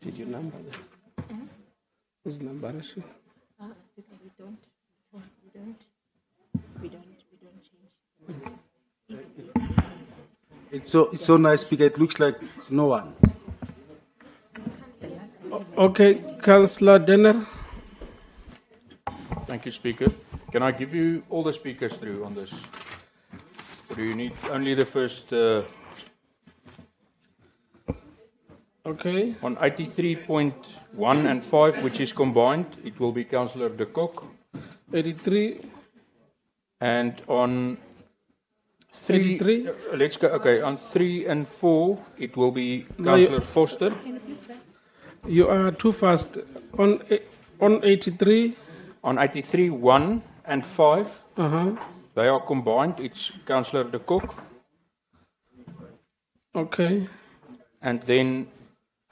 Did you number them? Whose number is she? We don't change. It's so nice, Speaker. It looks like no one. Okay, Councillor Denner. Thank you, Speaker. Can I give you all the speakers through on this? Or do you need only the first? Okay. On 83.1 and 5, which is combined, it will be Councillor De Kock. 83. And on 3, let's go. Okay, on 3 and 4, it will be Councillor Foster. You are too fast. On 83. On 83, 1 and 5, they are combined. It's Councillor De Kock. Okay. And then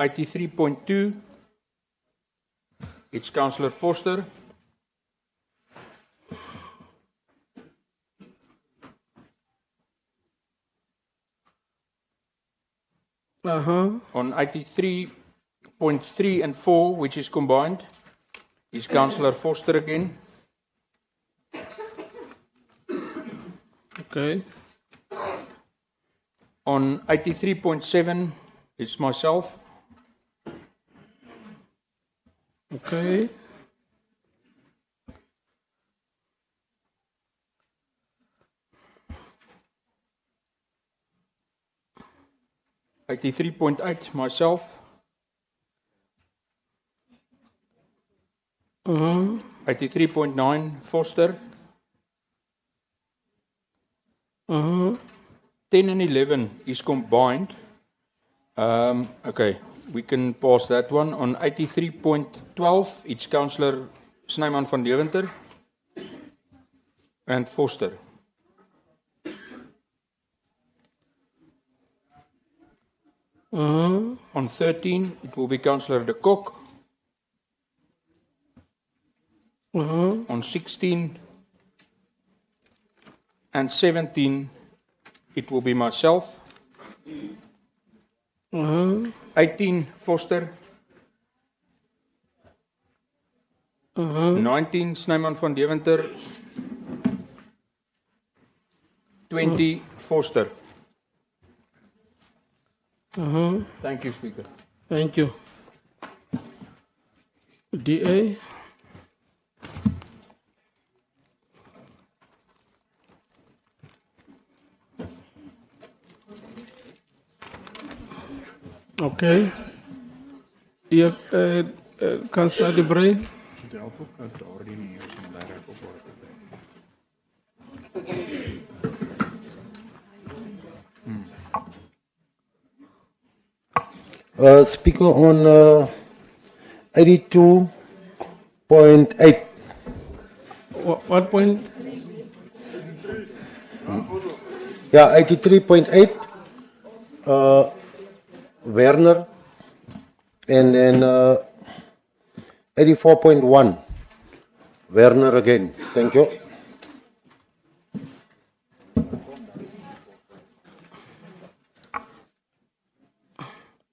83.2, it's Councillor Foster. On 83.3 and 4, which is combined, is Councillor Foster again. Okay. On 83.7, it's myself. Okay. .8, myself. 83.9, Foster. 10 and 11 is combined. Okay, we can pause that one. On 83.12, it's Councillor Snyman van Deventer and Foster. On 13, it will be Councillor De Kok. On 16 and 17, it will be myself. 18, Foster. 19, Snyman van Deventer. 20, Foster. Thank you, Speaker. Thank you. DA. Okay. You have Councillor De Brey. Speaker on 82.8. What point? Yeah, 83.8. Werner. And then 84.1. Werner again. Thank you.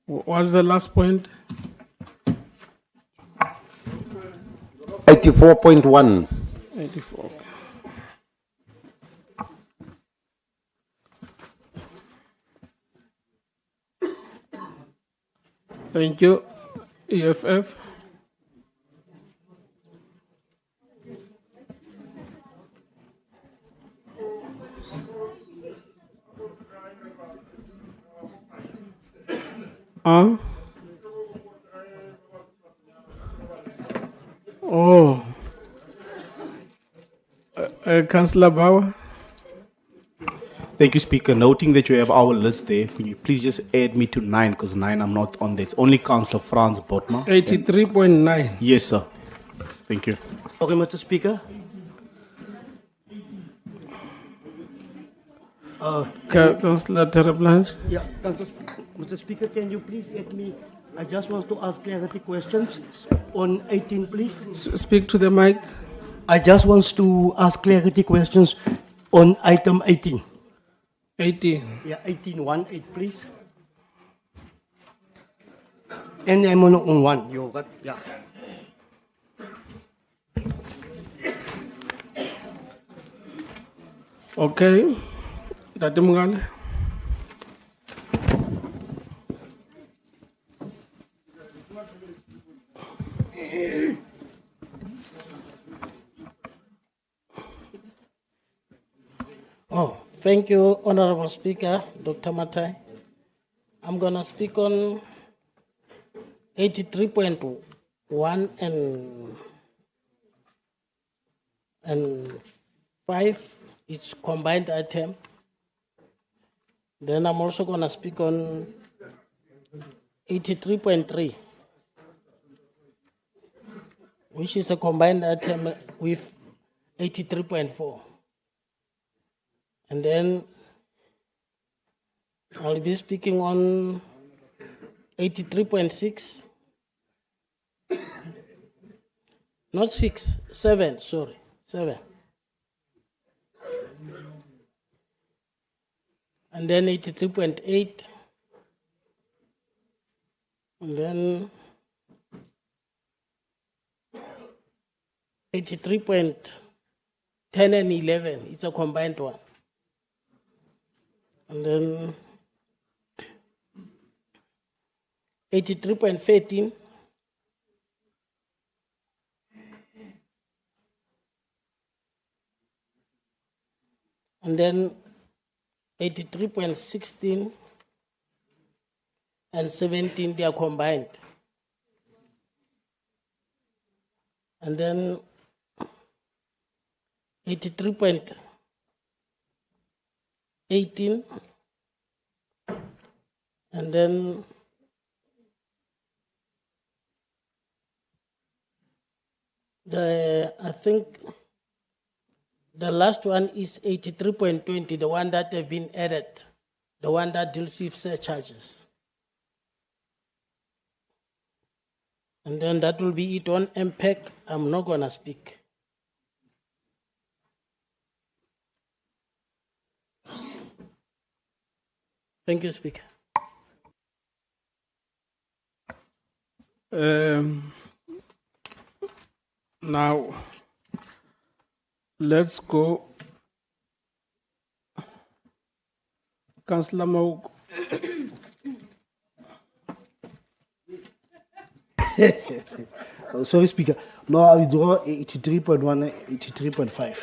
What's the last point? 84.1. 84. Thank you. EFF. Oh. Councillor Bauer. Thank you, Speaker. Noting that you have our list there, can you please just add me to 9, because 9 I'm not on there. It's only Councillor Franz Botma. 83.9. Yes, sir. Thank you. Okay, Mr. Speaker. Councillor Terreblanche. Yeah, Mr. Speaker, can you please add me? I just want to ask clarity questions on 18, please. Speak to the mic. I just want to ask clarity questions on item 18. 18. Yeah, 18.18, please. And I'm on 1. You got, yeah. Okay. Dati Mungale. Oh, thank you, Honorable Speaker, Dr. Matai. I'm going to speak on 83.1 and 5, each combined item. Then I'm also going to speak on 83.3, which is a combined item with 83.4. And then I'll be speaking on 83.6. Not 6, 7, sorry, 7. And then 83.8. And then 83.10 and 11. It's a combined one. And then 83.13. And then 83.16 and 17, they are combined. And then 83.18, and then I think the last one is 83.20, the one that have been added, the one that deals with surcharges. And then that will be it on MPEC. I'm not going to speak. Thank you, Speaker. Now, let's go. Councillor Mauk. Sorry, Speaker. No, I withdraw 83.1, 83.5.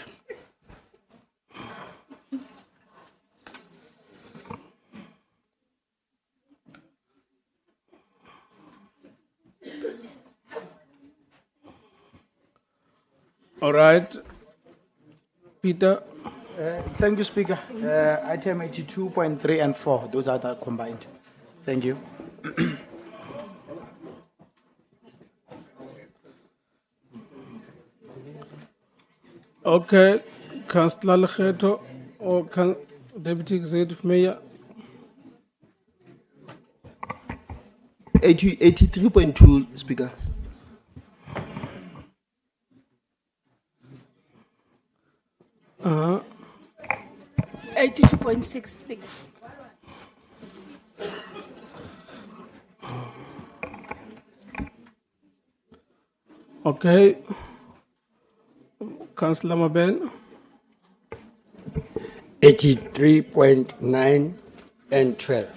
All right. Peter. Thank you, Speaker. Item 82.3 and 4, those are combined. Thank you. Okay, Councillor Lekgetho or Deputy Executive Mayor. 83.2, Speaker. Uh-huh. 82.6, Speaker. Okay. Councillor Mabel. 83.9 and 12.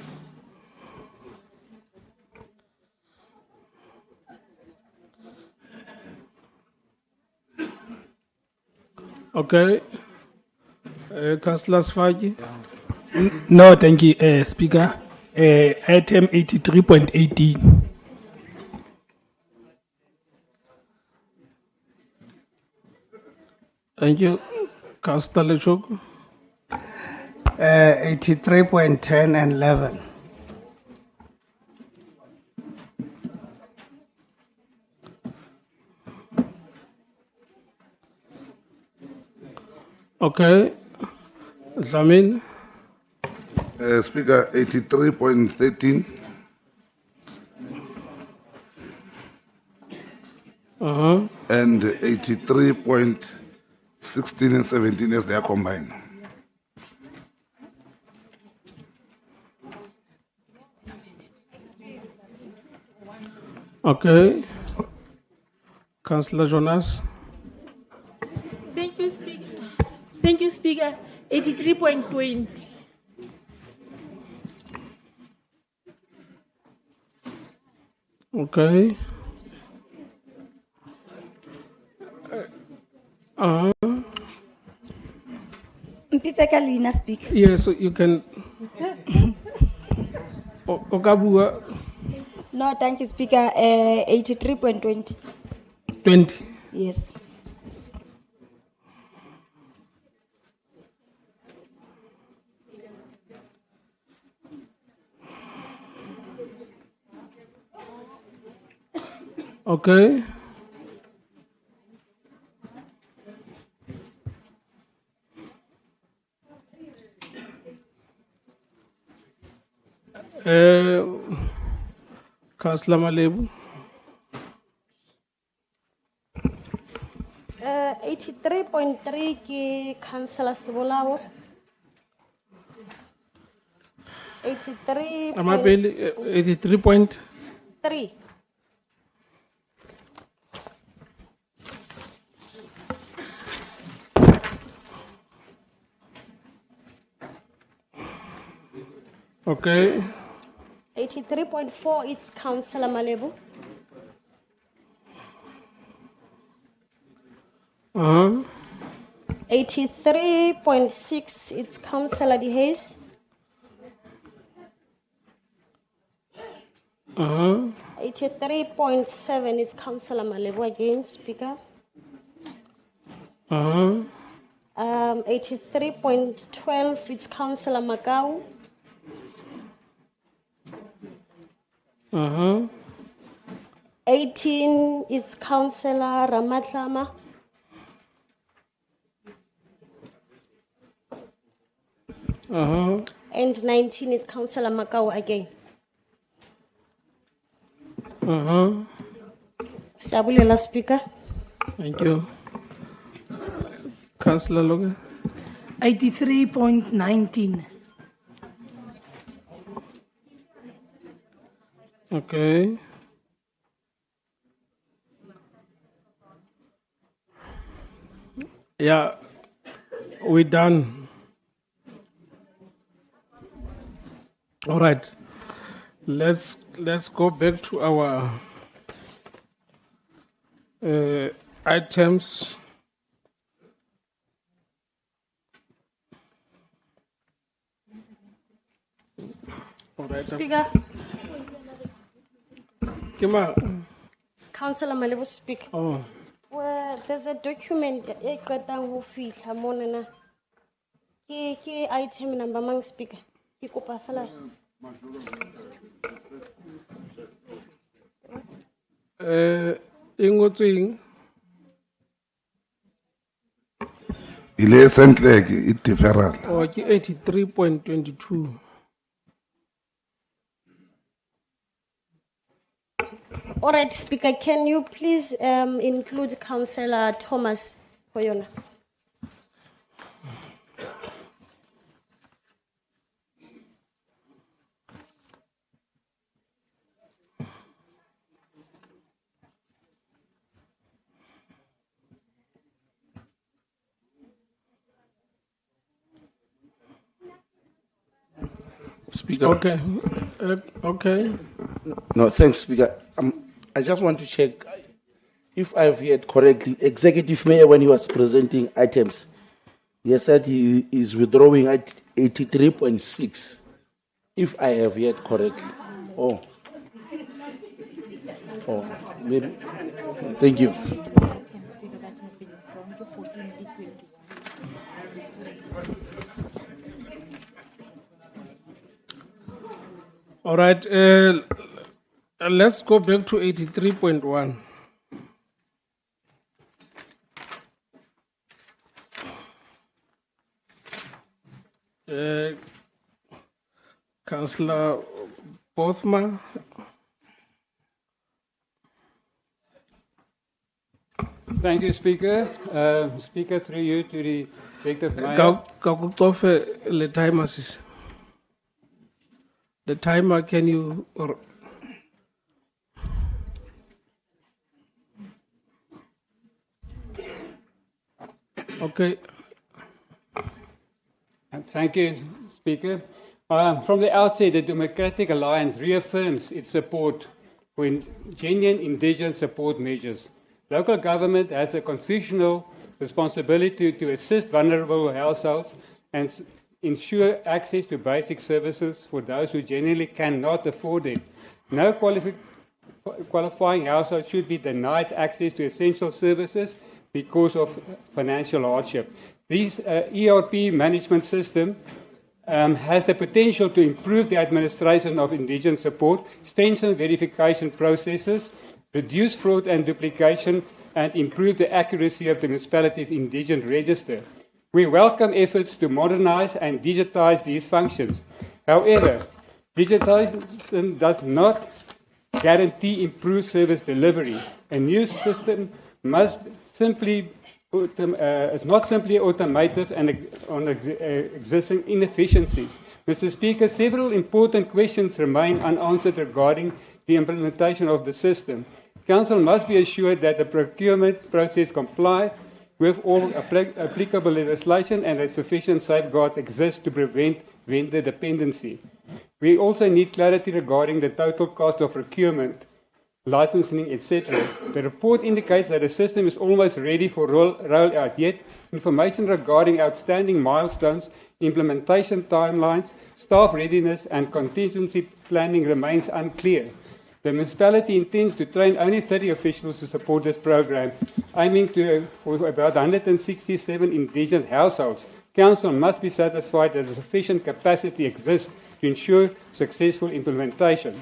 Okay. Councillor Sfaki. No, thank you, Speaker. Item 83.18. Thank you. Councillor Lechuk. 83.10 and 11. Okay. Zamin. Speaker, 83.13. Uh-huh. And 83.16 and 17 as they are combined. Okay. Councillor Jonas. Thank you, Speaker. Thank you, Speaker. 83.20. Okay. Mpitseka Lina speak. Yes, so you can. Okabua. No, thank you, Speaker. 83.20. 20. Yes. Okay. Councillor Malebu. 83.3 ke Councillor Sibolao. 83. Amabeli 83.3. Okay. 83.4, it's Councillor Malebu. Uh-huh. 83.6, it's Councillor De Hayes. Uh-huh. 83.7, it's Councillor Malebu again, Speaker. Uh-huh. 83.12, it's Councillor Macau. Uh-huh. 18 is Councillor Ramatlama. Uh-huh. And 19 is Councillor Macau again. Uh-huh. Siyabulela, Speaker. Thank you. Councillor Logan. 83.19. Okay. Yeah, we're done. All right. Let's go back to our items. All right. Speaker. Kima. Councillor Malebo speak. Oh. Well, there's a document e qetang ho fihla mona na. Ke item number mang speaker. Ke kopa fela. Ingotsweng. Ile sentle ke deferral. Oh, ke 83.22. All right, Speaker, can you please include Councillor Thomas Hoyona? Speaker. Okay. Okay. No, thanks, Speaker. I just want to check if I've heard correctly. Executive Mayor, when he was presenting items, he said he is withdrawing at 83.6. If I have heard correctly. Oh, maybe. Thank you. All right. Let's go back to 83.1. Councillor Bothma. Thank you, Speaker. Speaker, through you to the Executive Mayor. The timer, sis. The timer, can you... Okay. Thank you, Speaker. From the outset, the Democratic Alliance reaffirms its support for genuine indigenous support measures. Local government has a constitutional responsibility to assist vulnerable households and ensure access to basic services for those who genuinely cannot afford it. No qualifying household should be denied access to essential services because of financial hardship. This ERP management system has the potential to improve the administration of indigenous support, strengthen verification processes, reduce fraud and duplication, and improve the accuracy of the municipality's indigenous register. We welcome efforts to modernize and digitize these functions. However, digitization does not guarantee improved service delivery. A new system is not simply automated and on existing inefficiencies. Mr. Speaker, several important questions remain unanswered regarding the implementation of the system. Council must be assured that the procurement process complies with all applicable legislation and that sufficient safeguards exist to prevent vendor dependency. We also need clarity regarding the total cost of procurement, licensing, etc. The report indicates that the system is almost ready for rollout, yet information regarding outstanding milestones, implementation timelines, staff readiness, and contingency planning remains unclear. The municipality intends to train only 30 officials to support this program, aiming for about 167 indigenous households. Council must be satisfied that sufficient capacity exists to ensure successful implementation.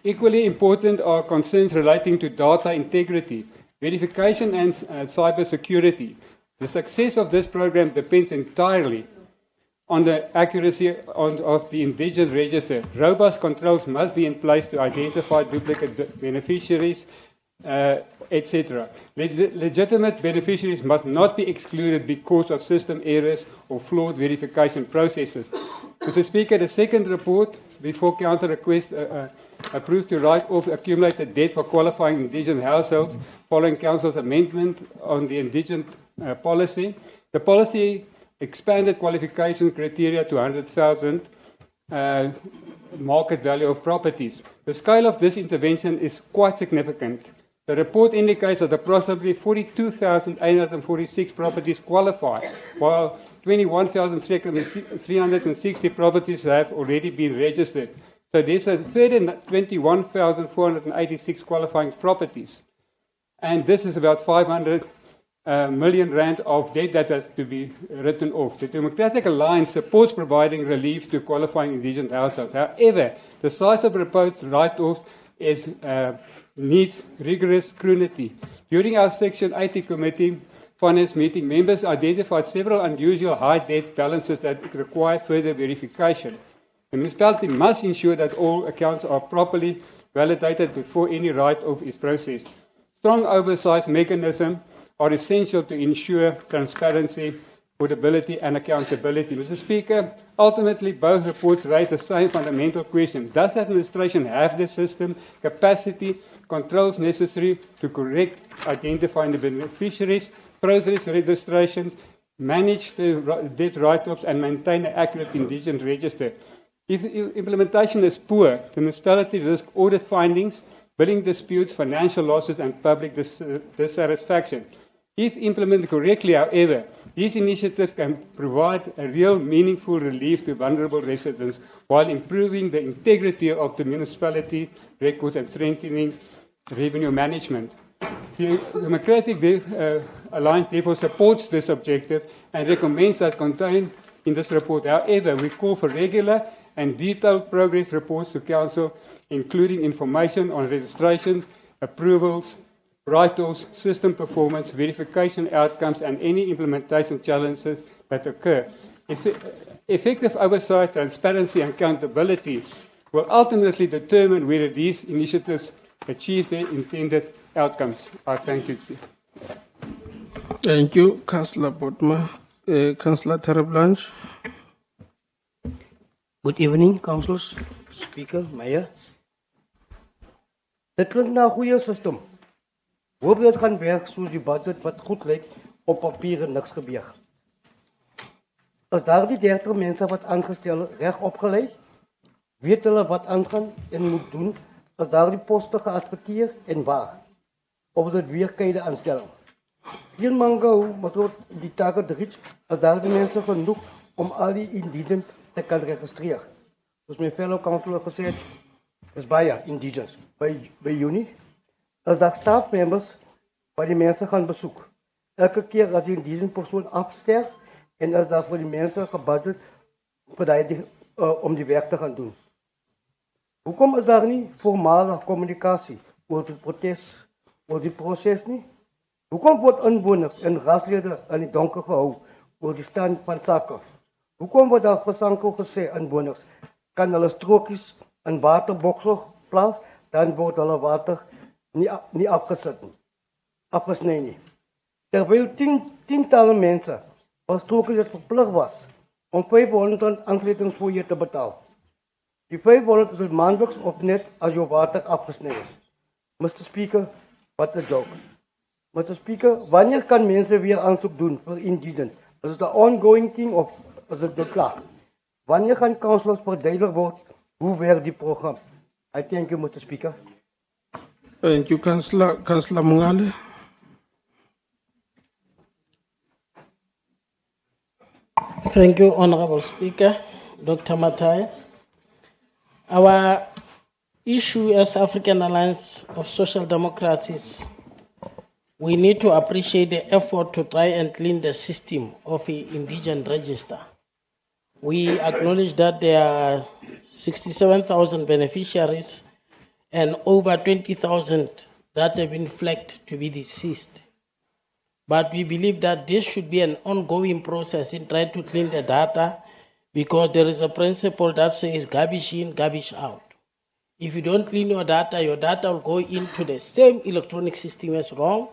Equally important are concerns relating to data integrity, verification, and cyber security. The success of this program depends entirely on the accuracy of the indigenous register. Robust controls must be in place to identify duplicate beneficiaries, etc. Legitimate beneficiaries must not be excluded because of system errors or flawed verification processes. Mr. Speaker, the second report before Council requests approves to write off accumulated debt for qualifying indigenous households following Council's amendment on the indigent policy. The policy expanded qualification criteria to 100,000 market value of properties. The scale of this intervention is quite significant. The report indicates that approximately 42,846 properties qualify, while 21,360 properties have already been registered. So there's a 21,486 qualifying properties. And this is about 500 million rand of debt that has to be written off. The Democratic Alliance supports providing relief to qualifying indigent households. However, the size of proposed write-offs needs rigorous scrutiny. During our Section 80 Committee Finance meeting, members identified several unusual high debt balances that require further verification. The municipality must ensure that all accounts are properly validated before any write-off is processed. Strong oversight mechanisms are essential to ensure transparency, affordability, and accountability. Mr. Speaker, ultimately, both reports raise the same fundamental question. Does the administration have the system, capacity, controls necessary to correct identifying the beneficiaries, process registrations, manage the debt write-offs, and maintain an accurate indigent register? If implementation is poor, the municipality risks audit findings, billing disputes, financial losses, and public dissatisfaction. If implemented correctly, however, these initiatives can provide a real meaningful relief to vulnerable residents while improving the integrity of the municipality records and strengthening revenue management. The Democratic Alliance therefore supports this objective and recommends that contained in this report. However, we call for regular and detailed progress reports to Council, including information on registrations, approvals, write-offs, system performance, verification outcomes, and any implementation challenges that occur. Effective oversight, transparency, and accountability will ultimately determine whether these initiatives achieve their intended outcomes. I thank you. Thank you, Councillor Botma. Councillor Terreblanche. Good evening, councillors, speaker, mayor. Dit klink na 'n goeie system. Hoop dit gaan werk soos die budget wat goed lyk op papier en niks gebeur. As daardie 30 mense wat aangestel reg opgelei, weet hulle wat aangaan en moet doen as daardie poste geadverteer en waar. Of dit weer keide aanstelling. Geen mango maar tot die target reach as daardie mense genoeg om al die indigent te kan registreer. Soos my fellow councillor gesê het, is baie indigents by Junie. As daar staff members by die mense gaan besoek. Elke keer as die indigent persoon afsterf en as daar vir die mense gebudget vir die om die werk te gaan doen. Hoekom is daar nie formele kommunikasie oor die protes, oor die proses nie? Hoekom word inwoners en raadslede in die donker gehou oor die stand van sake? Hoekom word daar versankel gesê inwoners kan hulle strokies in waterboksel plaas, dan word hulle water nie afgesit nie, afgesny nie. Terwyl tientallen mense wat strokies het verplig was om 500 aansluitingsfooie te betaal. Die 500 is maandeliks of net as jou water afgesny is. Mr. Speaker, what a joke. Mr. Speaker, wanneer kan mense weer aansoek doen vir indigent? Is it an ongoing thing of is it klaar? Wanneer gaan councillors verduidelik word hoe werk die program? I thank you, Mr. Speaker. Thank you, Councillor Mungale. Thank you, Honorable Speaker, Dr. Matai. Our issue as African Alliance of Social Democrats is we need to appreciate the effort to try and clean the system of the indigent register. We acknowledge that there are 67,000 beneficiaries and over 20,000 that have been flagged to be deceased. But we believe that this should be an ongoing process in trying to clean the data because there is a principle that says garbage in, garbage out. If you don't clean your data will go into the same electronic system as wrong,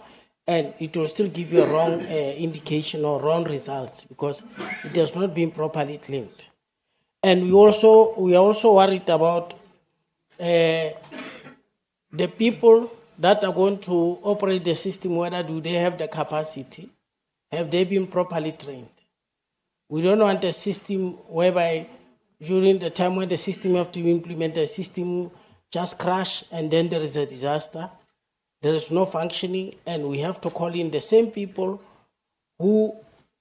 and it will still give you a wrong indication or wrong results because it has not been properly cleaned. And we are also worried about the people that are going to operate the system, whether do they have the capacity, have they been properly trained? We don't want a system whereby during the time when the system have to implement, the system just crash and then there is a disaster. There is no functioning, and we have to call in the same people who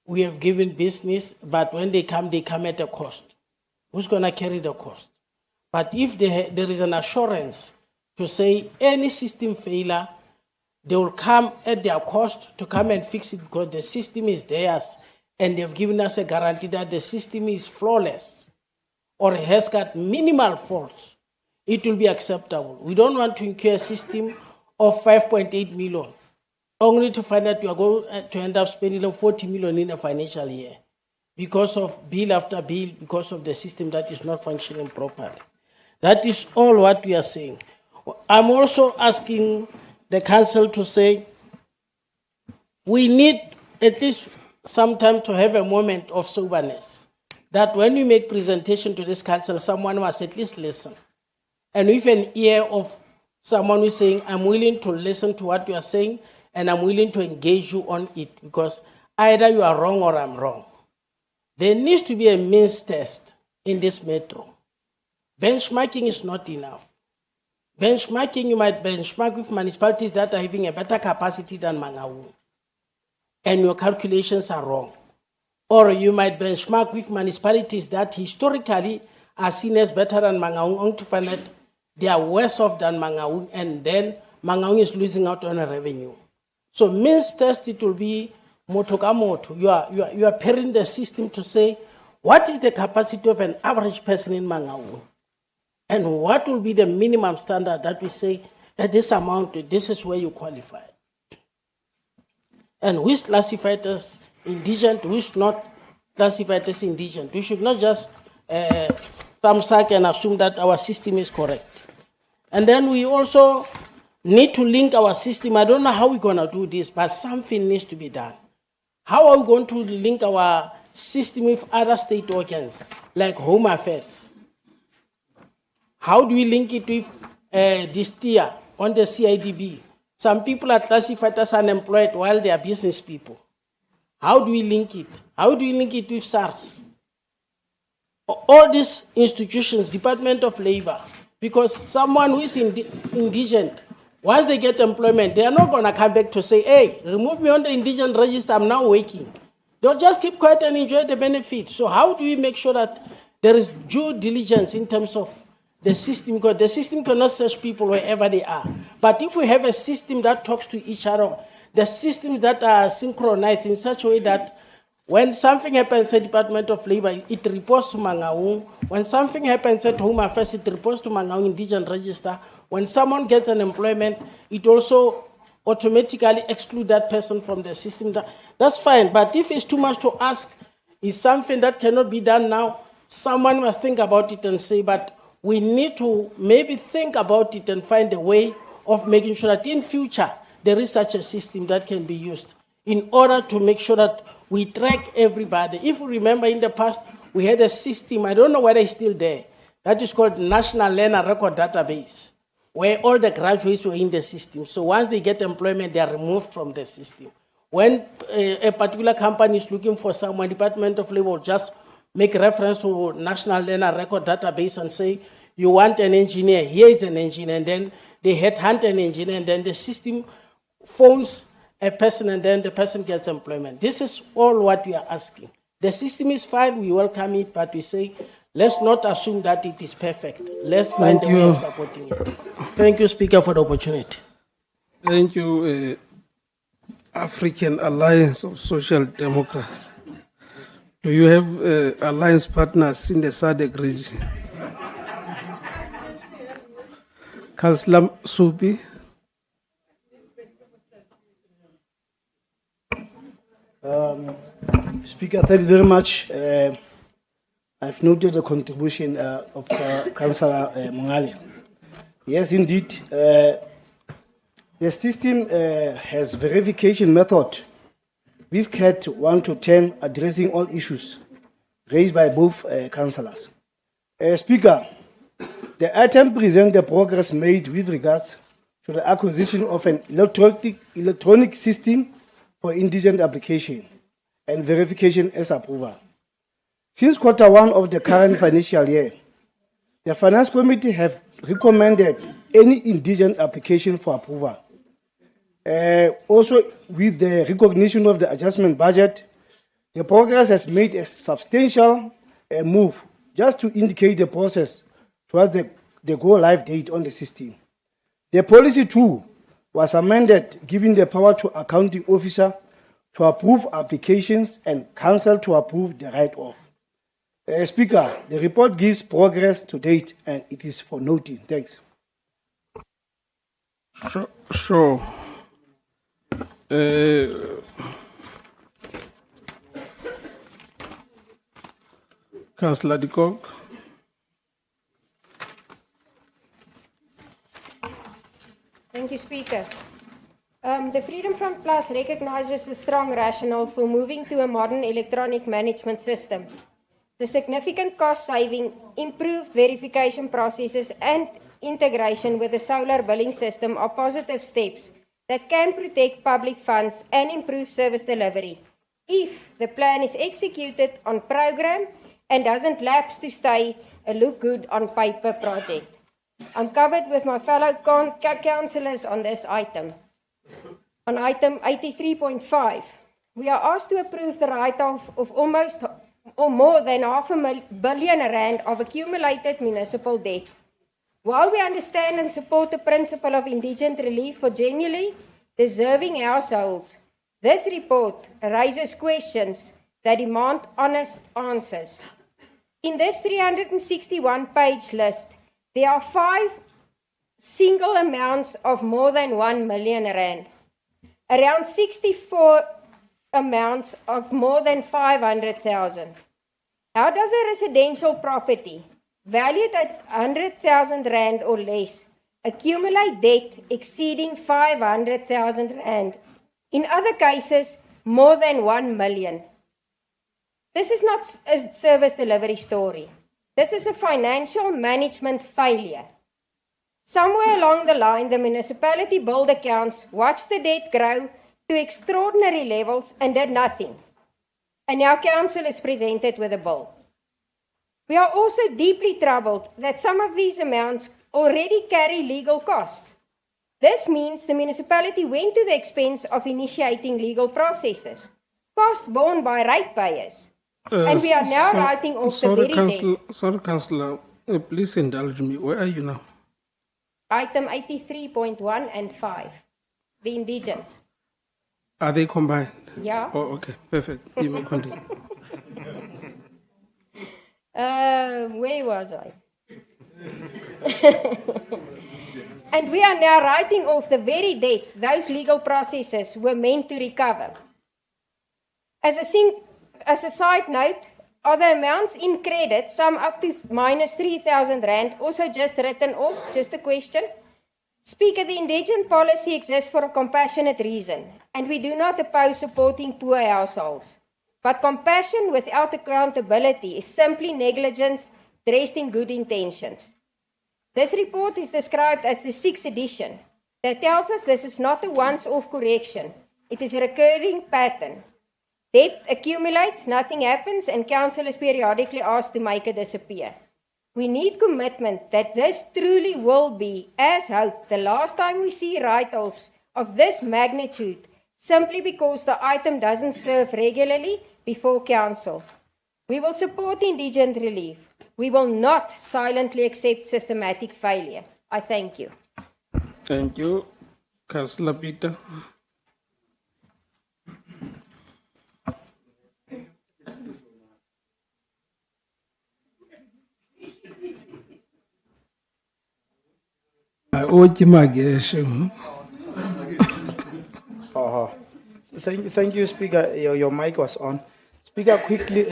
we have given business, but when they come at a cost. Who's going to carry the cost? But if there is an assurance to say any system failure, they will come at their cost to come and fix it because the system is theirs, and they've given us a guarantee that the system is flawless or has got minimal faults, it will be acceptable. We don't want to incur a system of 5.8 million, only to find that you are going to end up spending 40 million in a financial year because of bill after bill, because of the system that is not functioning properly. That is all what we are saying. I'm also asking the council to say we need at least some time to have a moment of soberness, that when we make presentation to this council, someone must at least listen. And with an ear of someone who is saying, I'm willing to listen to what you are saying and I'm willing to engage you on it because either you are wrong or I'm wrong. There needs to be a means test in this metro. Benchmarking is not enough. Benchmarking, you might benchmark with municipalities that are having a better capacity than Mangaung, and your calculations are wrong. Or you might benchmark with municipalities that historically are seen as better than Mangaung, only to find that they are worse off than Mangaung, and then Mangaung is losing out on a revenue. So means test, it will be motokamoto. You are pairing the system to say, what is the capacity of an average person in Mangaung? And what will be the minimum standard that we say, at this amount, this is where you qualify. And who is classified as indigent, who is not classified as indigent. We should not just thumbsuck and assume that our system is correct. And then we also need to link our system. I don't know how we're going to do this, but something needs to be done. How are we going to link our system with other state organs, like Home Affairs? How do we link it with this tier on the CIDB? Some people are classified as unemployed while they are business people. How do we link it? How do we link it with SARS? All these institutions, Department of Labor, because someone who is indigent, once they get employment, they are not going to come back to say, hey, remove me on the indigent register, I'm now working. They'll just keep quiet and enjoy the benefit. So how do we make sure that there is due diligence in terms of the system? Because the system cannot search people wherever they are. But if we have a system that talks to each other, the systems that are synchronized in such a way that when something happens at Department of Labor, it reports to Mangaung. When something happens at Home Affairs, it reports to Mangaung Indigent Register. When someone gets an employment, it also automatically excludes that person from the system. That's fine. But if it's too much to ask, it's something that cannot be done now, someone must think about it and say, but we need to maybe think about it and find a way of making sure that in future there is such a system that can be used in order to make sure that we track everybody. If you remember in the past, we had a system, I don't know whether it's still there, that is called National Learner Record Database, where all the graduates were in the system. So once they get employment, they are removed from the system. When a particular company is looking for someone, Department of Labor will just make reference to National Learner Record Database and say, you want an engineer, here is an engineer, and then they headhunt an engineer, and then the system phones a person, and then the person gets employment. This is all what we are asking. The system is fine, we welcome it, but we say, let's not assume that it is perfect. Let's find a way of supporting it. Thank you, Speaker, for the opportunity. Thank you, African Alliance of Social Democrats. Do you have alliance partners in the SADC region? Councillor Supi. Speaker, thanks very much. I've noted the contribution of Councillor Mongali. Yes, indeed. The system has verification method. We've kept 1 to 10 addressing all issues raised by both councillors. Speaker, the item presents the progress made with regards to the acquisition of an electronic system for indigent application and verification as approval. Since Q1 of the current financial year, the Finance Committee have recommended any indigent application for approval. Also, with the recognition of the adjustment budget, the progress has made a substantial move just to indicate the process towards the go-live date on the system. The policy too was amended, giving the power to accounting officer to approve applications and council to approve the write-off. Speaker, the report gives progress to date and it is for noting. Thanks. Sure. Councillor de Kock. Thank you, Speaker. The Freedom Front Plus recognizes the strong rationale for moving to a modern electronic management system. The significant cost saving, improved verification processes, and integration with the solar billing system are positive steps that can protect public funds and improve service delivery if the plan is executed on program and doesn't lapse to stay a look good on paper project. I'm covered with my fellow councillors on this item. On item 83.5, we are asked to approve the write-off of almost or more than R500 million of accumulated municipal debt. While we understand and support the principle of indigent relief for genuinely deserving households, this report raises questions that demand honest answers. In this 361-page list, there are 5 single amounts of more than R1 million, around 64 amounts of more than 500,000. How does a residential property valued at 100,000 rand or less accumulate debt exceeding 500,000 rand? In other cases, more than 1 million. This is not a service delivery story. This is a financial management failure. Somewhere along the line, the municipality billed accounts, watched the debt grow to extraordinary levels and did nothing. And now council is presented with a bill. We are also deeply troubled that some of these amounts already carry legal costs. This means the municipality went to the expense of initiating legal processes, costs borne by ratepayers. And we are now writing off the very debt. Sorry, Councillor, please indulge me. Where are you now? Item 83.1 and 5, the indigents. Are they combined? Yeah. Oh, okay, perfect. You may continue. Where was I? And we are now writing off the very debt those legal processes were meant to recover. As a side note, are the amounts in credit, some up to minus 3,000 rand, also just written off? Just a question. Speaker, the indigent policy exists for a compassionate reason, and we do not oppose supporting poor households. But compassion without accountability is simply negligence dressed in good intentions. This report is described as the 6th edition that tells us this is not a once-off correction. It is a recurring pattern. Debt accumulates, nothing happens, and council is periodically asked to make it disappear. We need commitment that this truly will be, as hoped, the last time we see write-offs of this magnitude, simply because the item doesn't serve regularly before council. We will support indigent relief. We will not silently accept systematic failure. I thank you. Thank you. Councillor Peter. Thank you, Speaker. Your mic was on. Speaker, quickly,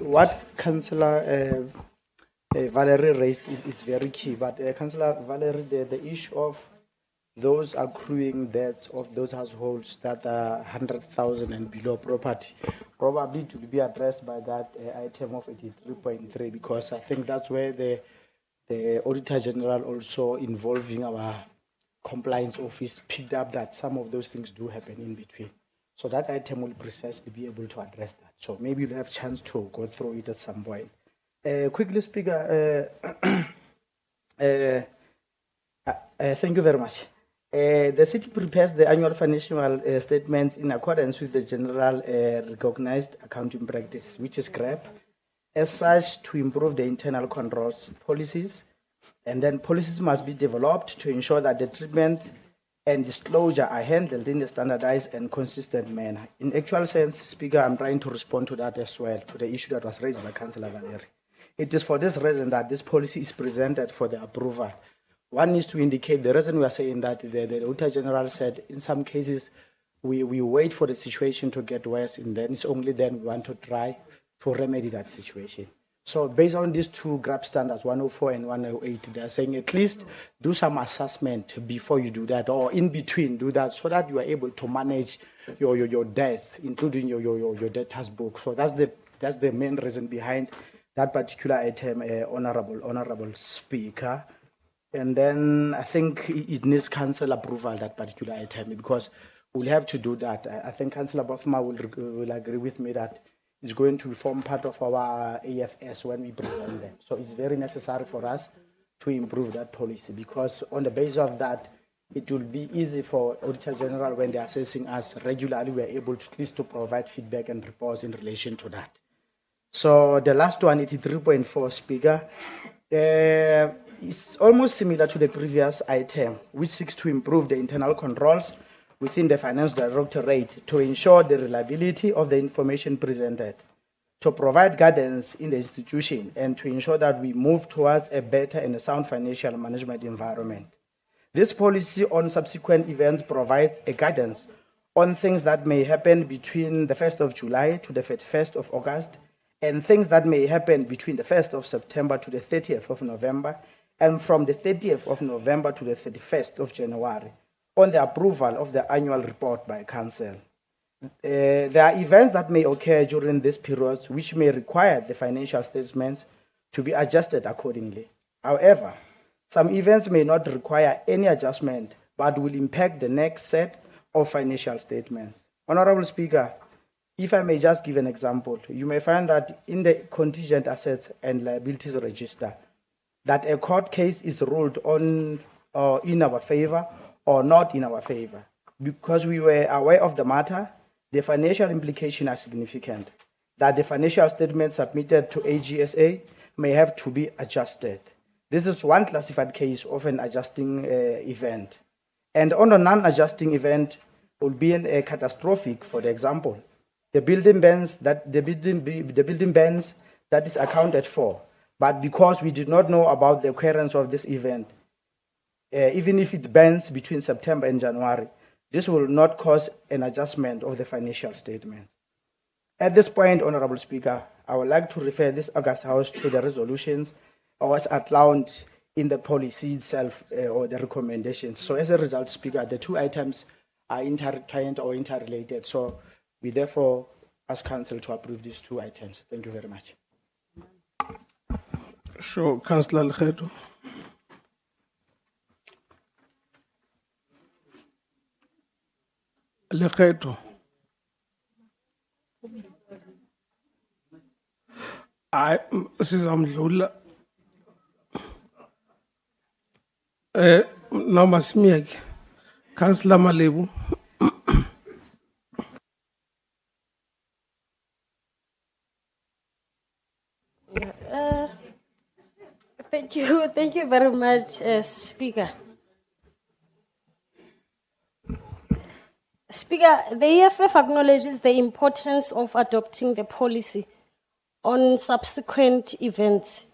what Councillor Valerie raised is very key. But Councillor Valerie, the issue of those accruing debts of those households that are 100,000 and below property probably to be addressed by that item of 83.3, because I think that's where the Auditor General, also involving our compliance office, picked up that some of those things do happen in between. So that item will precisely be able to address that. So maybe you'll have a chance to go through it at some point. Quickly, Speaker, thank you very much. The city prepares the annual financial statements in accordance with the general recognized accounting practice, which is GRAP, as such to improve the internal controls policies. And then policies must be developed to ensure that the treatment and disclosure are handled in a standardized and consistent manner. In actual sense, Speaker, I'm trying to respond to that as well, to the issue that was raised by Councillor Valeri. It is for this reason that this policy is presented for the approval. One is to indicate the reason we are saying that the Auditor General said in some cases we wait for the situation to get worse, and then it's only then we want to try to remedy that situation. So based on these two GRAP standards, 104 and 108, they're saying at least do some assessment before you do that, or in between do that, so that you are able to manage your debts, including your debtors book. So that's the main reason behind that particular item, Honorable Speaker. And then I think it needs council approval, that particular item, because we'll have to do that. I think Councillor Bofma will agree with me that it's going to form part of our AFS when we present them. So it's very necessary for us to improve that policy, because on the basis of that, it will be easy for Auditor General, when they're assessing us regularly, we're able to at least to provide feedback and reports in relation to that. So the last one, 83.4, Speaker, it's almost similar to the previous item, which seeks to improve the internal controls within the Finance Directorate to ensure the reliability of the information presented, to provide guidance in the institution, and to ensure that we move towards a better and a sound financial management environment. This policy on subsequent events provides a guidance on things that may happen between the 1st of July to the 31st of August, and things that may happen between the 1st of September to the 30th of November, and from the 30th of November to the 31st of January, on the approval of the annual report by Council. There are events that may occur during this period which may require the financial statements to be adjusted accordingly. However, some events may not require any adjustment but will impact the next set of financial statements. Honorable Speaker, if I may just give an example, you may find that in the contingent assets and liabilities register, that a court case is ruled on in our favor or not in our favor. Because we were aware of the matter, the financial implications are significant, that the financial statement submitted to AGSA may have to be adjusted. This is one classified case of an adjusting event. And on a non-adjusting event will be a catastrophic, for the example, the building bans that is accounted for. But because we did not know about the occurrence of this event, even if it bans between September and January, this will not cause an adjustment of the financial statements. At this point, Honorable Speaker, I would like to refer this August House to the resolutions as outlined in the policy itself or the recommendations. So as a result, Speaker, the two items are intertwined or interrelated. So we therefore ask Council to approve these two items. Thank you very much. Sure, Councillor Lekgetho. Lekgetho. Sizamdlula. Noma Smiyeke. Councillor Malebu. Thank you very much, Speaker. Speaker, the EFF acknowledges the importance of adopting the policy on subsequent events.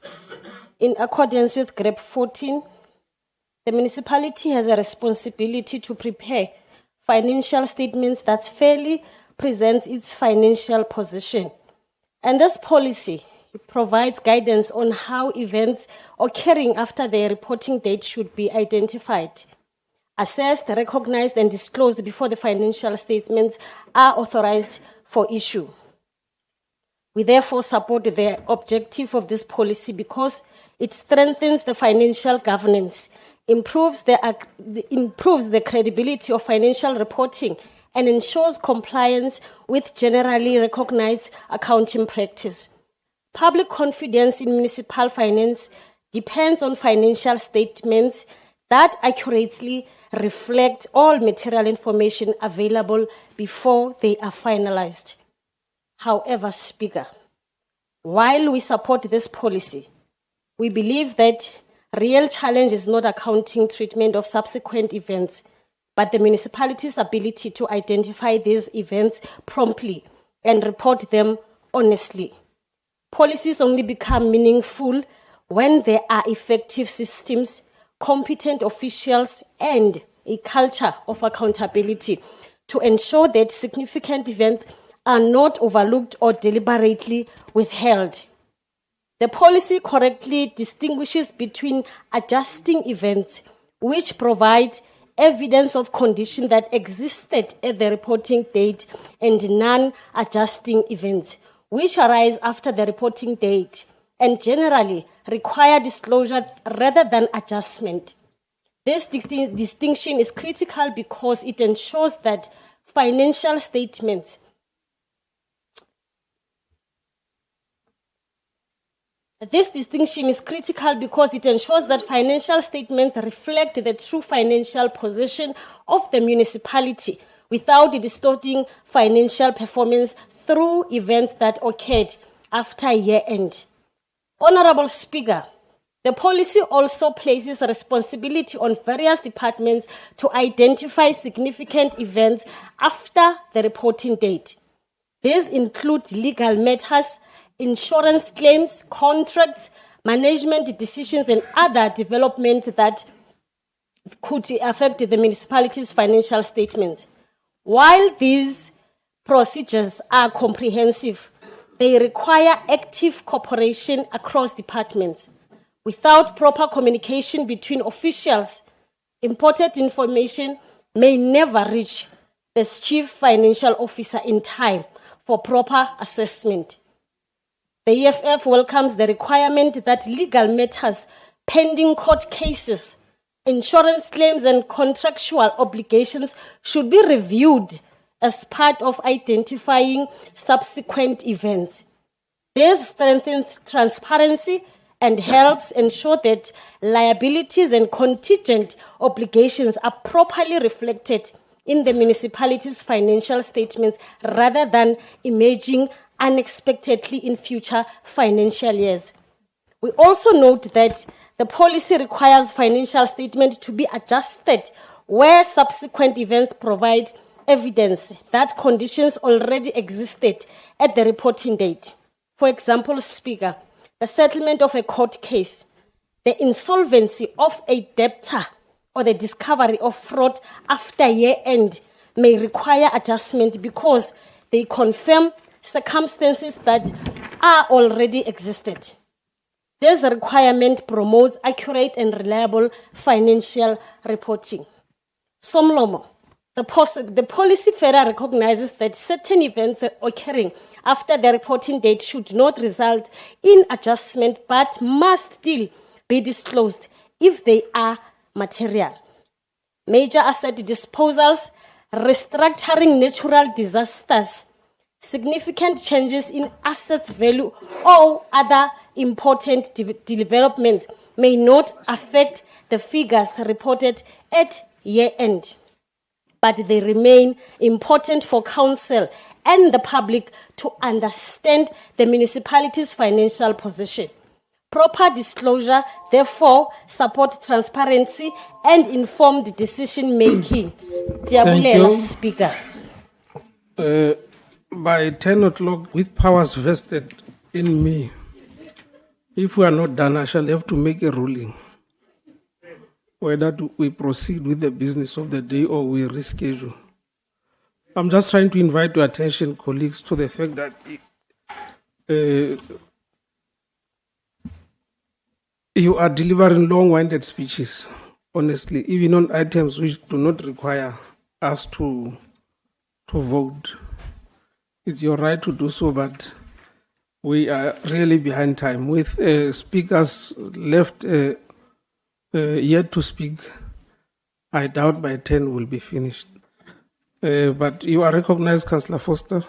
In accordance with GREP 14, the municipality has a responsibility to prepare financial statements that fairly present its financial position And this policy provides guidance on how events occurring after their reporting date should be identified, assessed, recognized, and disclosed before the financial statements are authorized for issue. We therefore support the objective of this policy because it strengthens the financial governance, improves the credibility of financial reporting, and ensures compliance with generally recognized accounting practice. Public confidence in municipal finance depends on financial statements that accurately reflect all material information available before they are finalized. However, Speaker, while we support this policy, we believe that real challenge is not accounting treatment of subsequent events, but the municipality's ability to identify these events promptly and report them honestly. Policies only become meaningful when there are effective systems, competent officials, and a culture of accountability to ensure that significant events are not overlooked or deliberately withheld. The policy correctly distinguishes between adjusting events, which provide evidence of condition that existed at the reporting date, and non-adjusting events, which arise after the reporting date and generally require disclosure rather than adjustment. This distinction is critical because it ensures that financial statements reflect the true financial position of the municipality without distorting financial performance through events that occurred after year-end. Honorable Speaker, the policy also places responsibility on various departments to identify significant events after the reporting date. These include legal matters, insurance claims, contracts, management decisions, and other developments that could affect the municipality's financial statements. While these procedures are comprehensive, they require active cooperation across departments. Without proper communication between officials, important information may never reach the chief financial officer in time for proper assessment. The EFF welcomes the requirement that legal matters, pending court cases, insurance claims, and contractual obligations should be reviewed as part of identifying subsequent events. This strengthens transparency and helps ensure that liabilities and contingent obligations are properly reflected in the municipality's financial statements rather than emerging unexpectedly in future financial years. We also note that the policy requires financial statements to be adjusted where subsequent events provide evidence that conditions already existed at the reporting date. For example, Speaker, the settlement of a court case, the insolvency of a debtor, or the discovery of fraud after year-end may require adjustment because they confirm circumstances that are already existed. This requirement promotes accurate and reliable financial reporting. Somlomo, the policy further recognizes that certain events occurring after the reporting date should not result in adjustment but must still be disclosed if they are material. Major asset disposals, restructuring natural disasters, significant changes in assets value, or other important developments may not affect the figures reported at year-end, but they remain important for council and the public to understand the municipality's financial position. Proper disclosure, therefore, supports transparency and informed decision-making. Diabulela, Speaker. By 10 o'clock, with powers vested in me, if we are not done, I shall have to make a ruling whether we proceed with the business of the day or we reschedule. I'm just trying to invite your attention, colleagues, to the fact that you are delivering long-winded speeches, honestly, even on items which do not require us to vote. It's your right to do so, but we are really behind time. With speakers left yet to speak, I doubt by 10 will be finished. But you are recognized, Councillor Foster.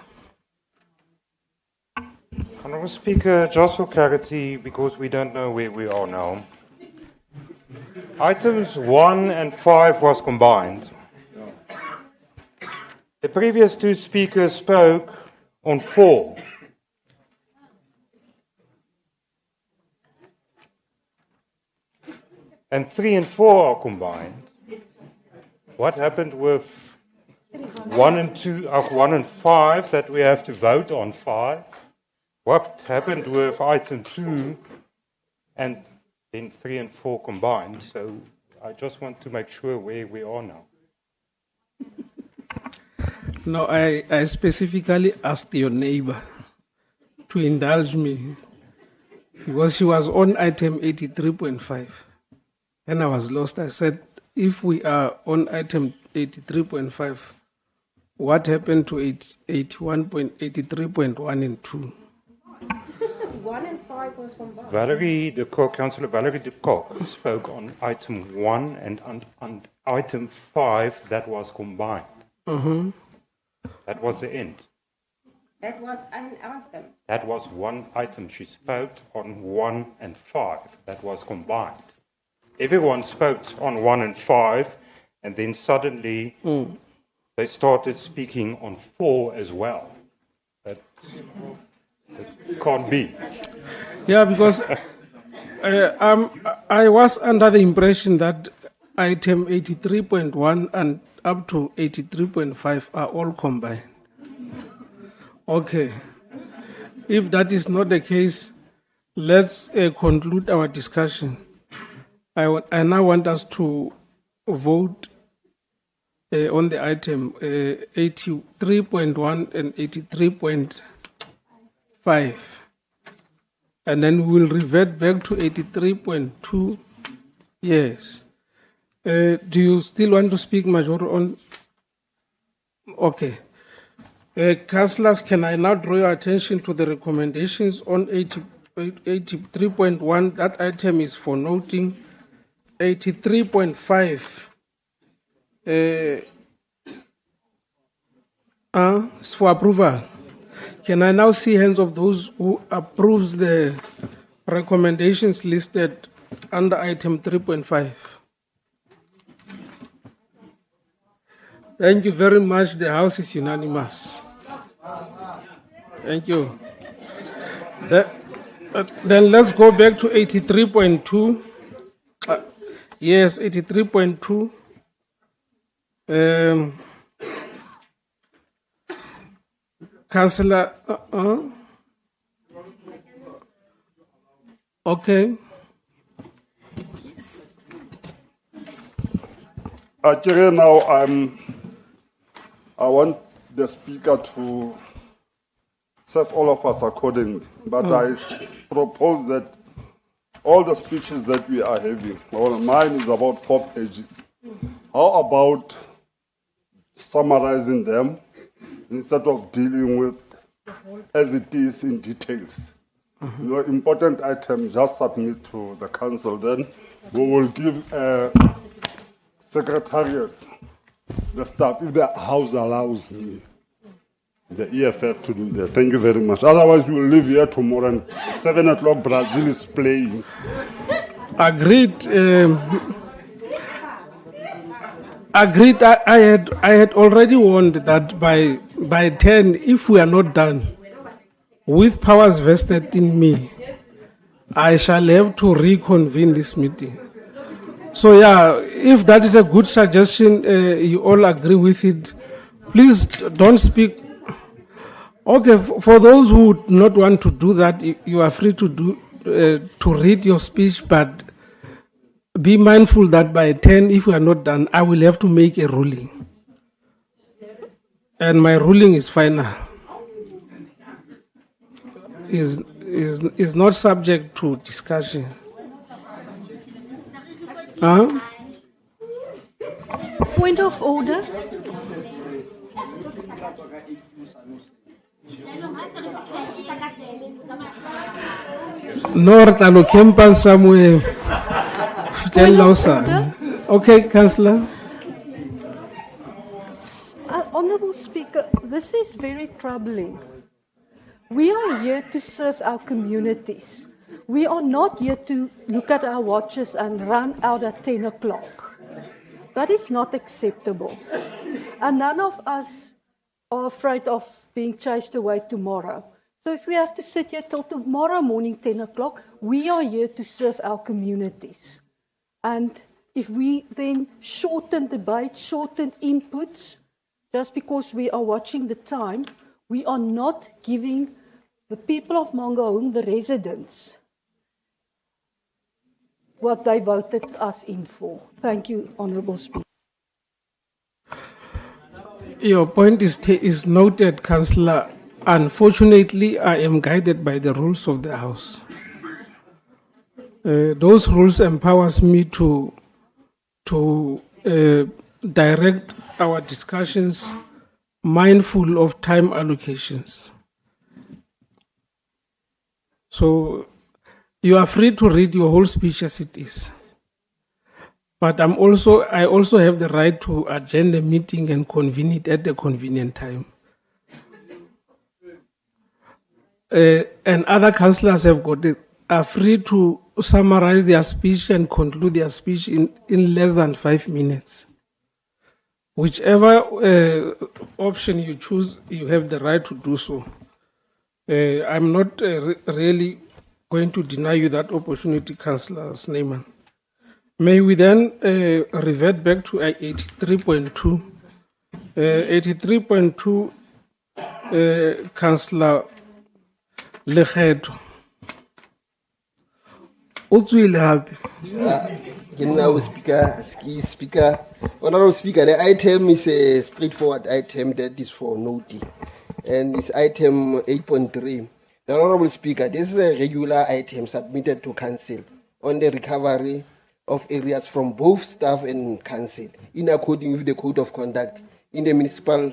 Honourable Speaker, just for clarity, because we don't know where we are now. Items 1 and 5 was combined. The previous two speakers spoke on 4. And 3 and 4 are combined. What happened with 1 and 5 that we have to vote on 5? What happened with item 2 and then 3 and 4 combined? So I just want to make sure where we are now. No, I specifically asked your neighbor to indulge me because she was on item 83.5. And I was lost. I said, if we are on item 83.5, what happened to 81.83.1 and 2? 1 and 5 was combined. Councillor Valerie de Kock spoke on item 1 and on item 5 that was combined. Mm-hmm. That was the end. That was an item. That was one item. She spoke on 1 and 5. That was combined. Everyone spoke on 1 and 5, and then suddenly they started speaking on 4 as well. That can't be. Yeah, because I was under the impression that item 83.1 and up to 83.5 are all combined. Okay. If that is not the case, let's conclude our discussion. I now want us to vote on the item 83.1 and 83.5. And then we'll revert back to 83.2. Yes. Do you still want to speak, Major, on? Okay. Councillors, can I now draw your attention to the recommendations on 83.1? That item is for noting. 83.5 is for approval. Can I now see hands of those who approves the recommendations listed under item 3.5? Thank you very much. The House is unanimous. Thank you. Then let's go back to 83.2. Yes, 83.2. Councillor, okay. Again, now I want the speaker to serve all of us accordingly, but I propose that all the speeches that we are having, well, mine is about 4 pages. How about summarizing them instead of dealing with as it is in details? You know, important items, just submit to the council. Then we will give secretariat the staff, if the house allows me, the EFF to do that. Thank you very much. Otherwise, we will leave here tomorrow and 7 o'clock Brazil is playing. Agreed. Agreed. I had already warned that by 10, if we are not done with powers vested in me, I shall have to reconvene this meeting. So yeah, if that is a good suggestion, you all agree with it, please don't speak. Okay, for those who would not want to do that, you are free to read your speech, but be mindful that by 10, if we are not done, I will have to make a ruling. And my ruling is final. is not subject to discussion. Huh? Point of order. North Alokempan somewhere. Tell Lausa. Okay, Councillor. Honourable Speaker, this is very troubling. We are here to serve our communities. We are not here to look at our watches and run out at 10 o'clock. That is not acceptable. And none of us are afraid of being chased away tomorrow. So if we have to sit here till tomorrow morning, 10 o'clock, we are here to serve our communities. And if we then shorten debate, shorten inputs, just because we are watching the time, we are not giving the people of Mangaung, the residents, what they voted us in for. Thank you, Honourable Speaker. Your point is noted, Councillor. Unfortunately, I am guided by the rules of the House. Those rules empowers me to direct our discussions mindful of time allocations. So you are free to read your whole speech as it is. But I also have the right to adjourn the meeting and convene it at a convenient time. And other councillors are free to summarize their speech and conclude their speech in less than 5 minutes. Whichever option you choose, you have the right to do so. I'm not really going to deny you that opportunity, Councillor Snyman. May we then revert back to 83.2. 83.2, Councillor Lekgetho. Speaker. Honourable Speaker, the item is a straightforward item that is for noting, and it's item 8.3. The Honourable Speaker, this is a regular item submitted to Council on the recovery of areas from both staff and Council in accordance with the Code of Conduct in the Municipal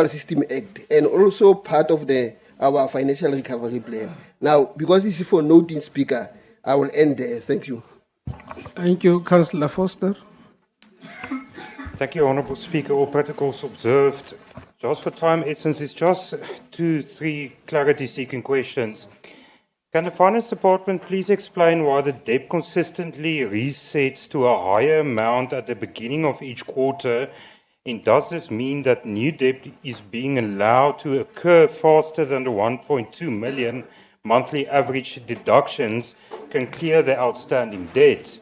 System Act, and also part of our financial recovery plan. Now, because this is for noting, Speaker, I will end there. Thank you. Thank you, Councillor Foster. Thank you, Honourable Speaker. All protocols observed. Just for time essence, it's just 2-3 clarity-seeking questions. Can the Finance Department please explain why the debt consistently resets to a higher amount at the beginning of each quarter? And does this mean that new debt is being allowed to occur faster than the 1.2 million monthly average deductions can clear the outstanding debt?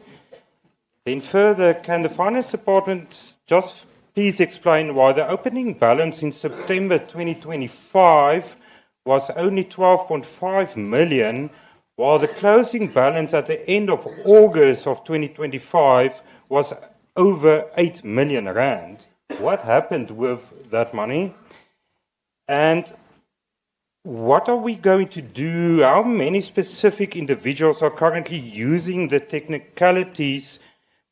Then further, can the Finance Department just please explain why the opening balance in September 2025 was only 12.5 million, while the closing balance at the end of August of 2025 was over 8 million rand? What happened with that money? And what are we going to do? How many specific individuals are currently using the technicalities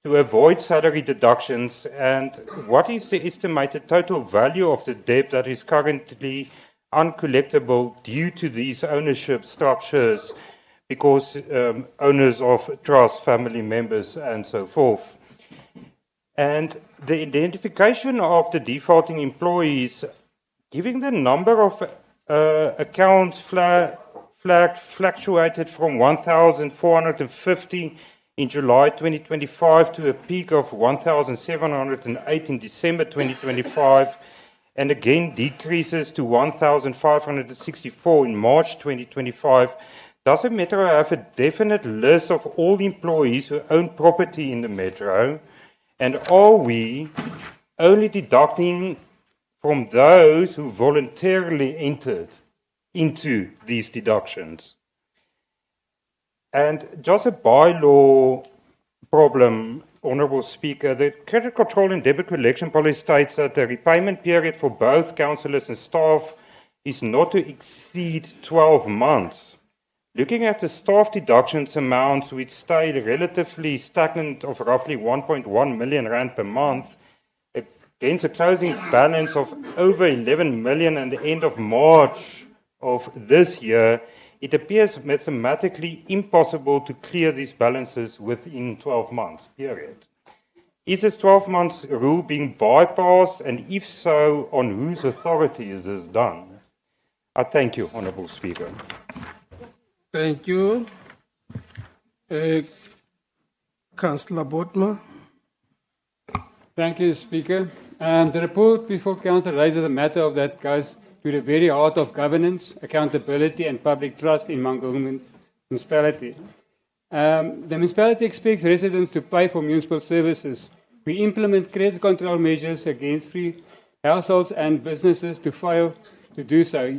to avoid salary deductions? And what is the estimated total value of the debt that is currently uncollectible due to these ownership structures, because owners of trust, family members, and so forth? And the identification of the defaulting employees, given the number of accounts fluctuated from 1,450 in July 2025 to a peak of 1,708 in December 2025, and again decreases to 1,564 in March 2025. Does the Metro have a definite list of all employees who own property in the Metro? And are we only deducting from those who voluntarily entered into these deductions? And just a bylaw problem. Honourable Speaker. The Credit Control and Debit Collection Policy states that the repayment period for both councillors and staff is not to exceed 12 months. Looking at the staff deductions amounts, which stay relatively stagnant of roughly 1.1 million rand per month, against a closing balance of over 11 million at the end of March of this year, it appears mathematically impossible to clear these balances within 12 months, period. Is this 12 months rule being bypassed, and if so, on whose authority is this done? I thank you, Honourable Speaker. Thank you. Councillor Botma. Thank you, Speaker. The report before Council raises a matter that goes to the very heart of governance, accountability and public trust in Mangaung municipality. The municipality expects residents to pay for municipal services. We implement credit control measures against free households and businesses to fail to do so.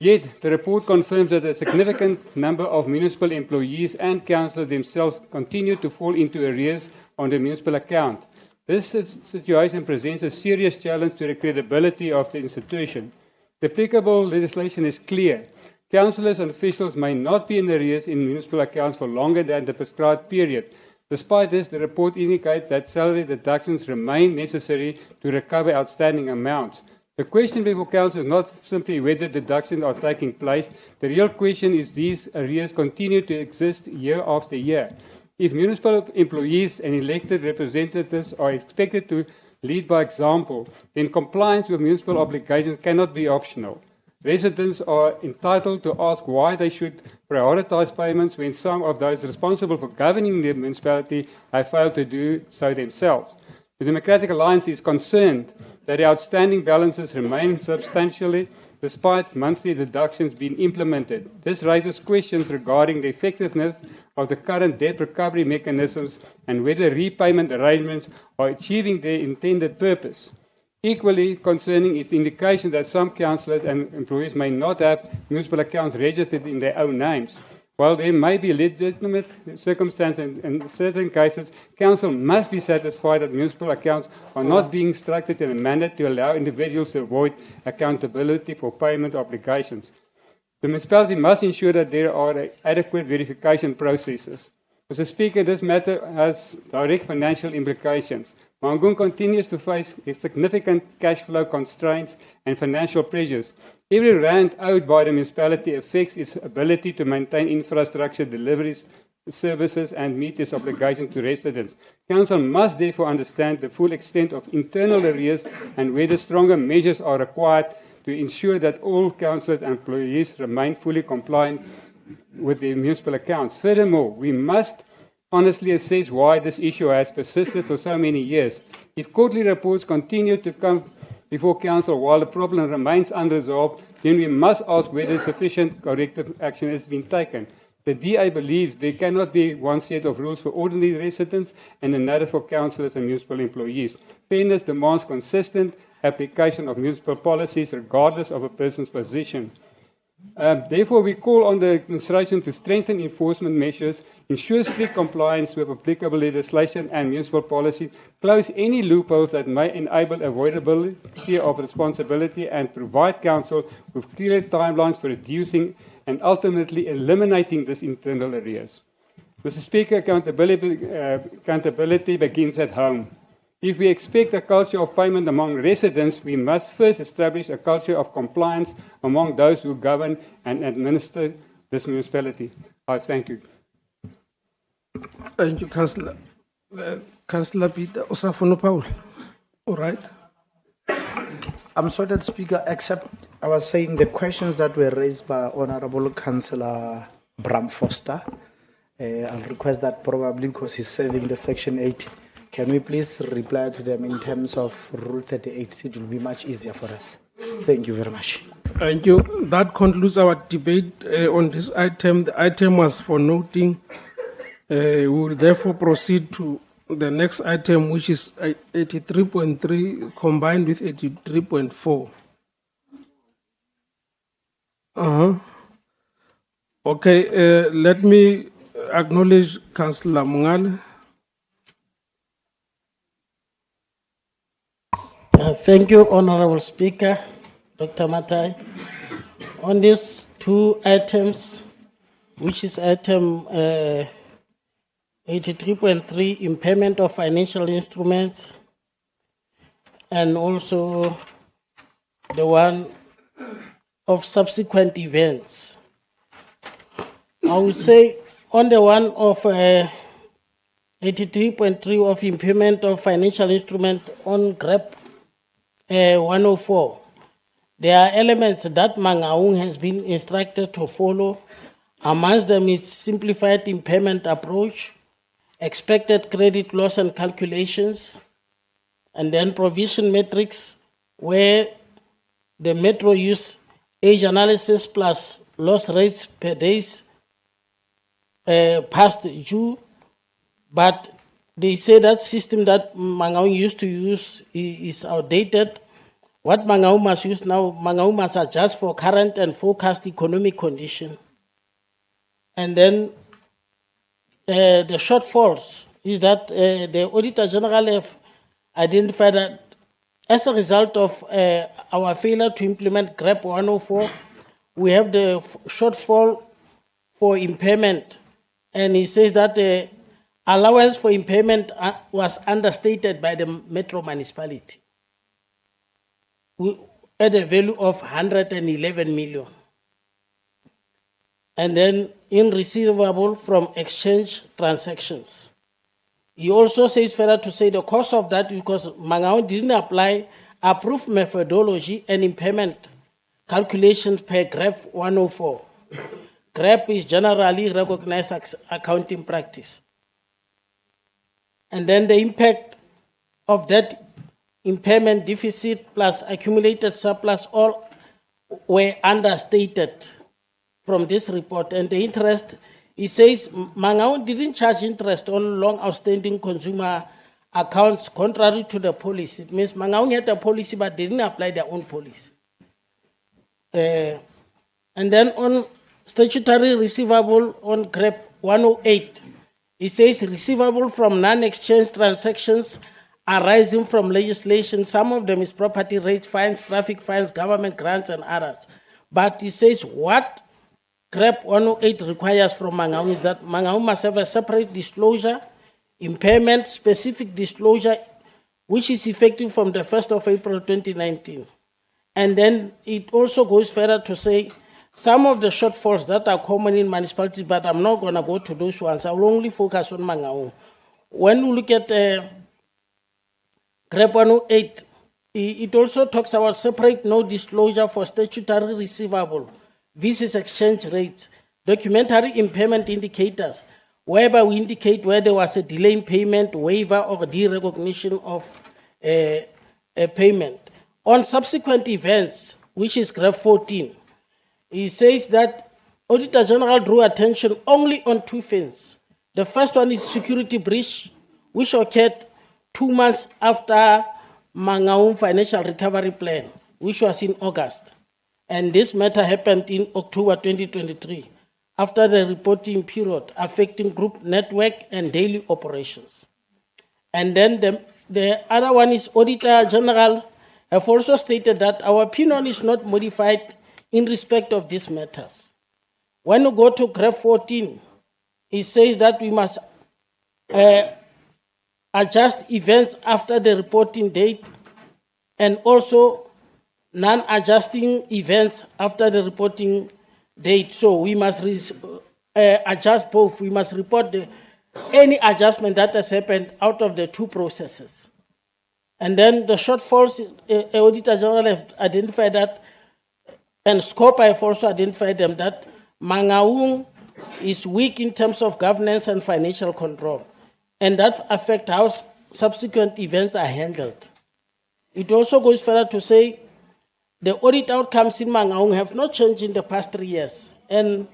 Yet, the report confirms that a significant number of municipal employees and councillors themselves continue to fall into arrears on the municipal account. This situation presents a serious challenge to the credibility of the institution. The applicable legislation is clear. Councillors and officials may not be in arrears in municipal accounts for longer than the prescribed period. Despite this, the report indicates that salary deductions remain necessary to recover outstanding amounts. The question before Council is not simply whether deductions are taking place. The real question is these arrears continue to exist year after year. If municipal employees and elected representatives are expected to lead by example, then compliance with municipal obligations cannot be optional. Residents are entitled to ask why they should prioritize payments when some of those responsible for governing the municipality have failed to do so themselves. The Democratic Alliance is concerned that the outstanding balances remain substantially despite monthly deductions being implemented. This raises questions regarding the effectiveness of the current debt recovery mechanisms and whether repayment arrangements are achieving their intended purpose. Equally concerning is the indication that some councillors and employees may not have municipal accounts registered in their own names. While there may be legitimate circumstances in certain cases, Council must be satisfied that municipal accounts are not being structured in a manner to allow individuals to avoid accountability for payment obligations. The municipality must ensure that there are adequate verification processes. Mr. Speaker, this matter has direct financial implications. Mangaung continues to face significant cash flow constraints and financial pressures. Every rand owed by the municipality affects its ability to maintain infrastructure, deliveries, services and meet its obligations to residents. Council must therefore understand the full extent of internal arrears and whether stronger measures are required to ensure that all councillors and employees remain fully compliant with the municipal accounts. Furthermore, we must honestly assess why this issue has persisted for so many years. If quarterly reports continue to come before Council while the problem remains unresolved, then we must ask whether sufficient corrective action has been taken. The DA believes there cannot be one set of rules for ordinary residents and another for councillors and municipal employees. Fairness demands consistent application of municipal policies regardless of a person's position. Therefore, we call on the administration to strengthen enforcement measures, ensure strict compliance with applicable legislation and municipal policy, close any loopholes that may enable avoidability of responsibility, and provide Council with clear timelines for reducing and ultimately eliminating this internal arrears. Mr. Speaker, accountability begins at home. If we expect a culture of payment among residents, we must first establish a culture of compliance among those who govern and administer this municipality. I thank you. Thank you, Councillor. Councillor Peter Osafono Paul. All right. I'm sorry, Speaker, except I was saying the questions that were raised by Honorable Councillor Bram Foster. I'll request that probably because he's serving the Section 8. Can we please reply to them in terms of Rule 38? It will be much easier for us. Thank you very much. Thank you. That concludes our debate on this item. The item was for noting. We will therefore proceed to the next item, which is 83.3 combined with 83.4. Okay, let me acknowledge Councillor Mungale. Thank you, Honorable Speaker, Dr. Matai. On these two items, which is item 83.3, impairment of financial instruments, and also the one of subsequent events. I would say on the one of 83.3 of impairment of financial instrument on GREP 104, there are elements that Mangaung has been instructed to follow. Amongst them is simplified impairment approach, expected credit loss and calculations, and then provision metrics where the Metro use age analysis plus loss rates per days past due, but they say that system that Mangaung used to use is outdated. What Mangaung must use now, Mangaung must adjust for current and forecast economic condition. And then the shortfalls is that the Auditor General have identified that as a result of our failure to implement GREP 104, we have the shortfall for impairment. And he says that the allowance for impairment was understated by the Metro municipality at a value of 111 million. And then in receivable from exchange transactions. He also says further to say the cause of that because Mangaung didn't apply approved methodology and impairment calculations per GREP 104. GREP is generally recognized accounting practice. And then the impact of that impairment deficit plus accumulated surplus all were understated from this report. And the interest, he says Mangaung didn't charge interest on long outstanding consumer accounts contrary to the policy. It means Mangaung had a policy but they didn't apply their own policy. And then on statutory receivable on GREP 108, it says receivable from non-exchange transactions arising from legislation. Some of them is property rates, fines, traffic fines, government grants, and others. But it says what GREP 108 requires from Mangaung is that Mangaung must have a separate disclosure, impairment specific disclosure, which is effective from the 1st of April 2019. And then it also goes further to say some of the shortfalls that are common in municipalities, but I'm not going to go to those ones. I will only focus on Mangaung. When we look at GREP 108, it also talks about separate no disclosure for statutory receivable, versus exchange rates, documentary impairment indicators, whereby we indicate where there was a delay in payment, waiver, or derecognition of a payment. On subsequent events, which is GREP 14, he says that Auditor General drew attention only on two things. The first one is security breach, which occurred 2 months after Mangaung Financial Recovery Plan, which was in August. And this matter happened in October 2023, after the reporting period affecting group network and daily operations. And then the other one is Auditor General have also stated that our opinion is not modified in respect of these matters. When we go to GREP 14, it says that we must adjust events after the reporting date and also non-adjusting events after the reporting date. So we must adjust both. We must report any adjustment that has happened out of the two processes. And then the shortfalls, Auditor General have identified that, and SCOPA have also identified them, that Mangaung is weak in terms of governance and financial control, and that affects how subsequent events are handled. It also goes further to say the audit outcomes in Mangaung have not changed in the past 3 years, and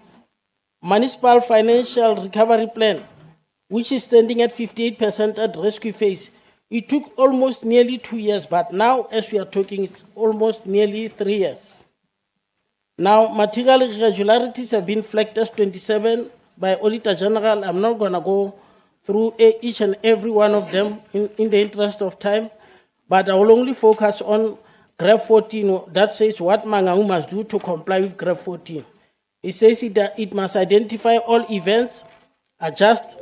Municipal Financial Recovery Plan, which is standing at 58% at rescue phase, it took almost nearly 2 years, but now, as we are talking, it's almost nearly 3 years. Now, material irregularities have been flagged as 27 by Auditor General. I'm not going to go through each and every one of them in the interest of time, but I will only focus on graph 14 that says what Mangaung must do to comply with graph 14. It says that it must identify all events, adjust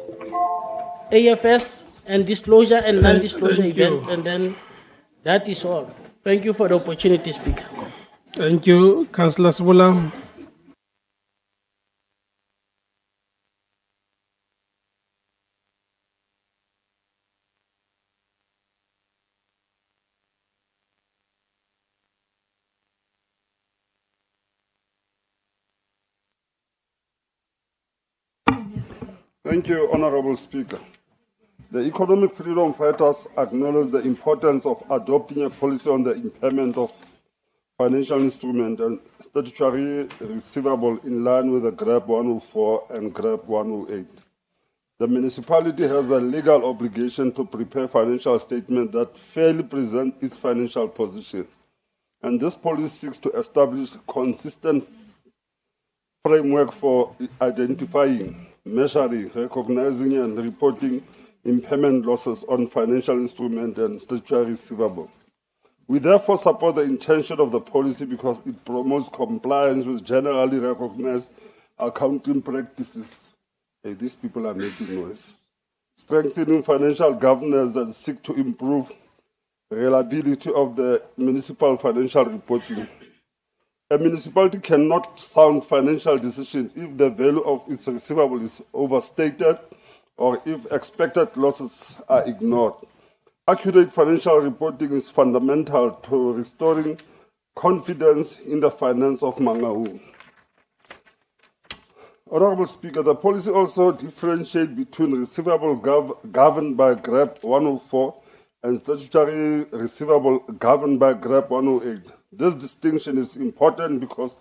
AFS and disclosure and non-disclosure Thank you. events, and then that is all. Thank you for the opportunity, Speaker. Thank you, Councillor Sibula. Thank you, Honorable Speaker. The Economic Freedom Fighters acknowledge the importance of adopting a policy on the impairment of financial instrument and statutory receivable in line with the GRAP 104 and GRAP 108. The municipality has a legal obligation to prepare financial statements that fairly present its financial position. And this policy seeks to establish a consistent framework for identifying, measuring, recognizing, and reporting impairment losses on financial instruments and statutory receivables. We therefore support the intention of the policy because it promotes compliance with generally recognized accounting practices. Hey, these people are making noise. Strengthening financial governance and seek to improve reliability of the municipal financial reporting. A municipality cannot sound financial decisions if the value of its receivable is overstated or if expected losses are ignored. Accurate financial reporting is fundamental to restoring confidence in the finance of Mangaung. Honorable Speaker, the policy also differentiates between receivable governed by GRAP 104 and statutory receivable governed by GRAP 108. This distinction is important because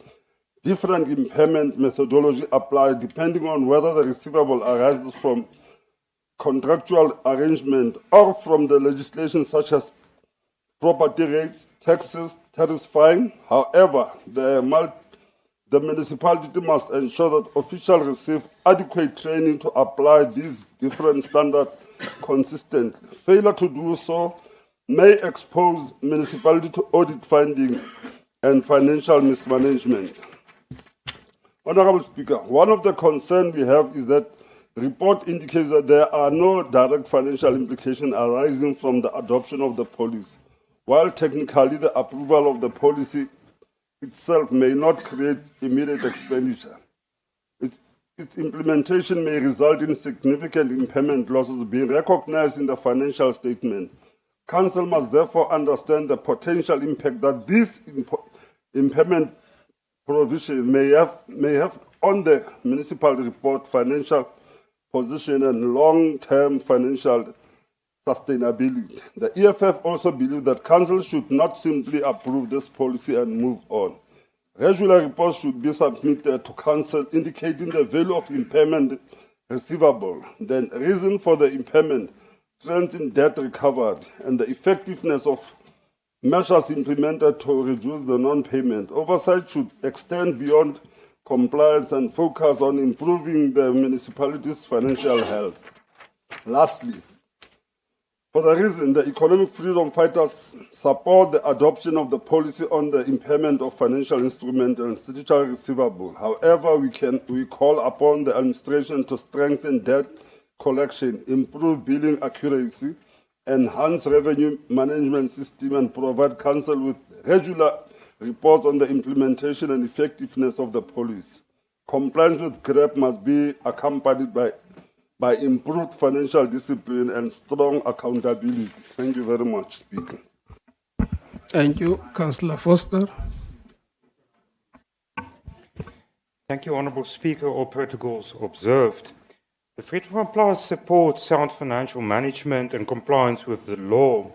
different impairment methodology apply depending on whether the receivable arises from contractual arrangement or from the legislation such as property rates, taxes, tariff fine. However, the municipality must ensure that officials receive adequate training to apply these different standards consistently. Failure to do so may expose municipality to audit findings and financial mismanagement. Honorable Speaker, one of the concerns we have is that report indicates that there are no direct financial implications arising from the adoption of the policy, while technically the approval of the policy itself may not create immediate expenditure. Its implementation may result in significant impairment losses being recognized in the financial statement. Council must therefore understand the potential impact that this impairment provision may have on the municipal report financial position and long-term financial sustainability. The EFF also believes that Council should not simply approve this policy and move on. Regular reports should be submitted to Council indicating the value of impairment receivable, the reason for the impairment, trends in debt recovered, and the effectiveness of measures implemented to reduce the non-payment. Oversight should extend beyond compliance and focus on improving the municipality's financial health. Lastly, for the reason the Economic Freedom Fighters support the adoption of the policy on the impairment of financial instruments and statutory receivable. However, we call upon the administration to strengthen debt collection, improve billing accuracy, enhance revenue management system, and provide Council with regular reports on the implementation and effectiveness of the policy. Compliance with GRAP must be accompanied by improved financial discipline and strong accountability. Thank you very much, Speaker. Thank you, Councillor Foster. Thank you, Honourable Speaker. All protocols observed. The Freedom from Plus supports sound financial management and compliance with the law.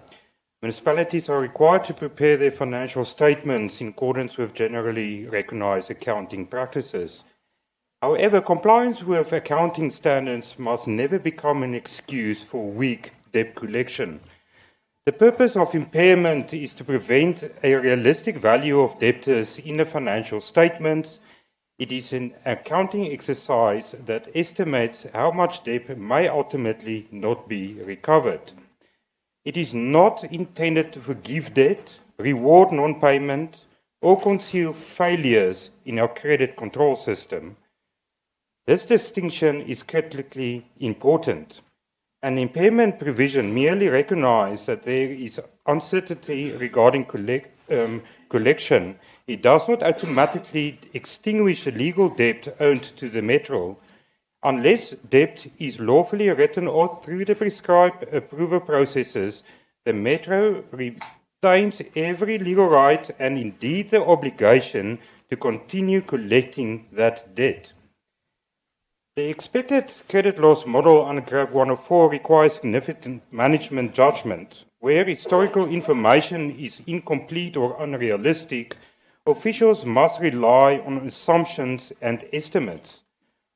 Municipalities are required to prepare their financial statements in accordance with generally recognized accounting practices. However, compliance with accounting standards must never become an excuse for weak debt collection. The purpose of impairment is to prevent a realistic value of debtors in the financial statements. It is an accounting exercise that estimates how much debt may ultimately not be recovered. It is not intended to forgive debt, reward non-payment, or conceal failures in our credit control system. This distinction is critically important. An impairment provision merely recognizes that there is uncertainty regarding collection. It does not automatically extinguish a legal debt owed to the Metro, unless debt is lawfully written off through the prescribed approval processes. The Metro retains every legal right and indeed the obligation to continue collecting that debt. The expected credit loss model under GRAP 104 requires significant management judgment. Where historical information is incomplete or unrealistic, officials must rely on assumptions and estimates.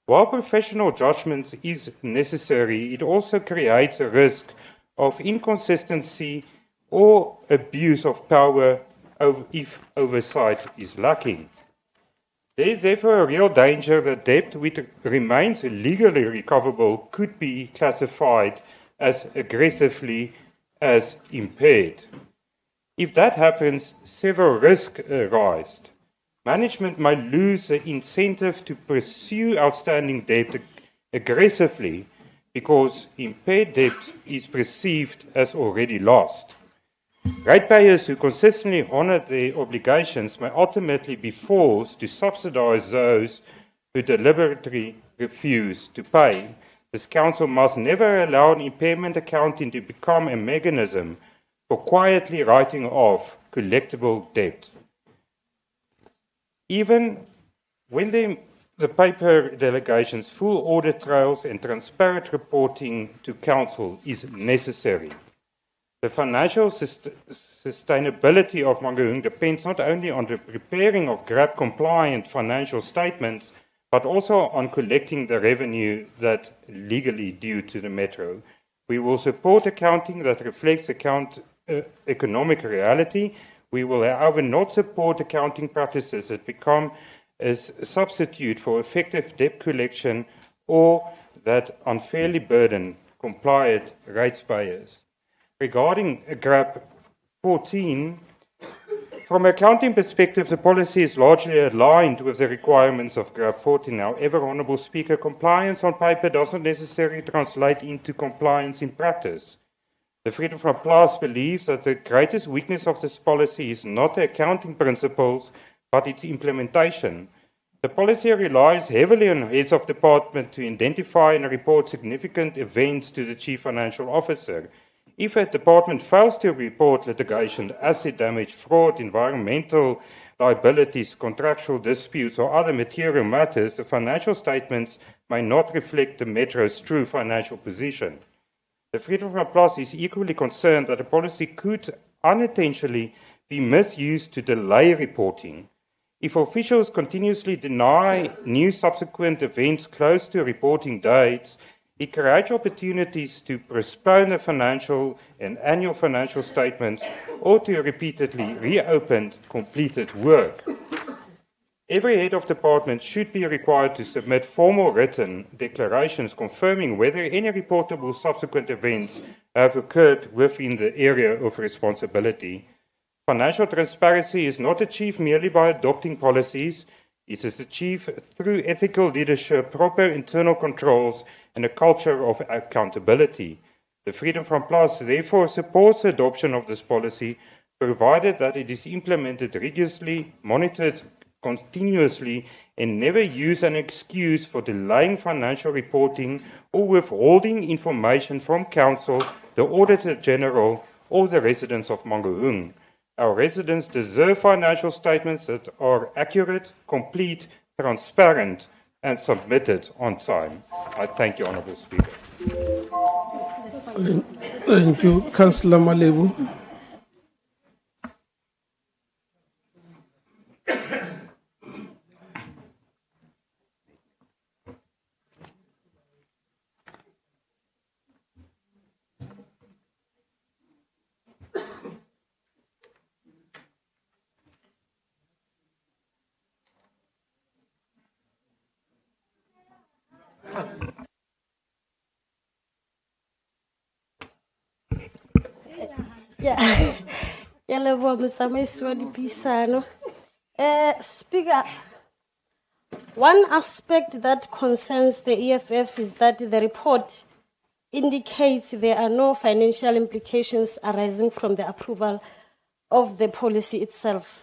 While professional judgment is necessary, it also creates a risk of inconsistency or abuse of power if oversight is lacking. There is therefore a real danger that debt which remains legally recoverable could be classified as aggressively as impaired. If that happens, several risks arise. Management may lose the incentive to pursue outstanding debt aggressively because impaired debt is perceived as already lost. Ratepayers who consistently honour their obligations may ultimately be forced to subsidise those who deliberately refuse to pay. This Council must never allow an impairment accounting to become a mechanism for quietly writing off collectible debt. Even when the paper delegations, full audit trails and transparent reporting to Council is necessary. The financial sustainability of Mangaung depends not only on the preparing of GRAP-compliant financial statements, but also on collecting the revenue that legally due to the Metro. We will support accounting that reflects economic reality. We will, however, not support accounting practices that become a substitute for effective debt collection or that unfairly burden compliant ratepayers. Regarding GRAP 14, from an accounting perspective, the policy is largely aligned with the requirements of GRAP 14. However, Honourable Speaker, compliance on paper does not necessarily translate into compliance in practice. The Freedom from Applause believes that the greatest weakness of this policy is not the accounting principles, but its implementation. The policy relies heavily on heads of department to identify and report significant events to the Chief Financial Officer. If a department fails to report litigation, asset damage, fraud, environmental liabilities, contractual disputes, or other material matters, the financial statements may not reflect the Metro's true financial position. The Freedom from Applause is equally concerned that the policy could unintentionally be misused to delay reporting. If officials continuously deny new subsequent events close to reporting dates, it creates opportunities to postpone the financial and annual financial statements or to repeatedly reopen completed work. Every head of department should be required to submit formal written declarations confirming whether any reportable subsequent events have occurred within the area of responsibility. Financial transparency is not achieved merely by adopting policies. It is achieved through ethical leadership, proper internal controls, and a culture of accountability. The Freedom from Applause therefore supports the adoption of this policy, provided that it is implemented rigorously, monitored continuously, and never used as an excuse for delaying financial reporting or withholding information from Council, the Auditor General, or the residents of Mangaung. Our residents deserve financial statements that are accurate, complete, transparent, and submitted on time. I thank you, Honourable Speaker. Thank you, Councillor Malebu. Yeah. Ke a leboha motsamaisi wa dipuisano. Speaker, one aspect that concerns the EFF is that the report indicates there are no financial implications arising from the approval of the policy itself.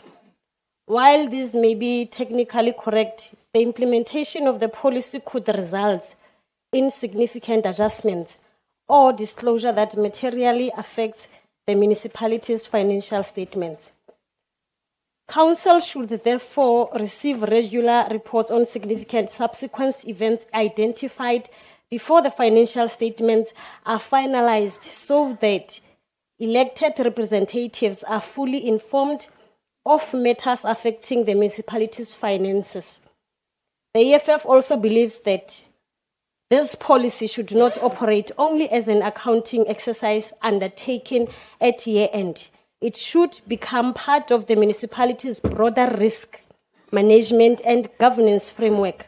While this may be technically correct, the implementation of the policy could result in significant adjustments or disclosure that materially affects the municipality's financial statements. Council should therefore receive regular reports on significant subsequent events identified before the financial statements are finalized so that elected representatives are fully informed of matters affecting the municipality's finances. The EFF also believes that this policy should not operate only as an accounting exercise undertaken at year-end. It should become part of the municipality's broader risk management and governance framework.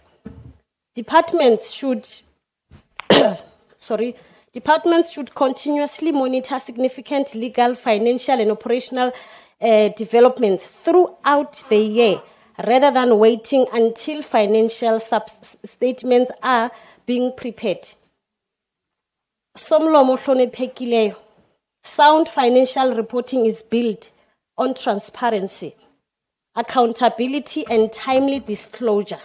Departments should continuously monitor significant legal, financial, and operational developments throughout the year, rather than waiting until financial statements are being prepared. Somlomo hloniphekileyo. Sound financial reporting is built on transparency, accountability, and timely disclosure.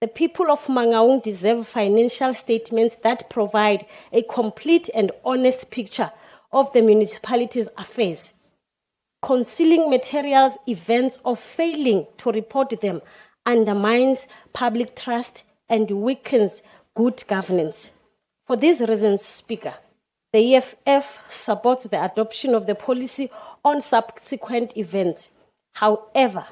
The people of Mangaung deserve financial statements that provide a complete and honest picture of the municipality's affairs. Concealing materials, events, or failing to report them undermines public trust and weakens good governance. For these reasons, Speaker, the EFF supports the adoption of the policy on subsequent events. However,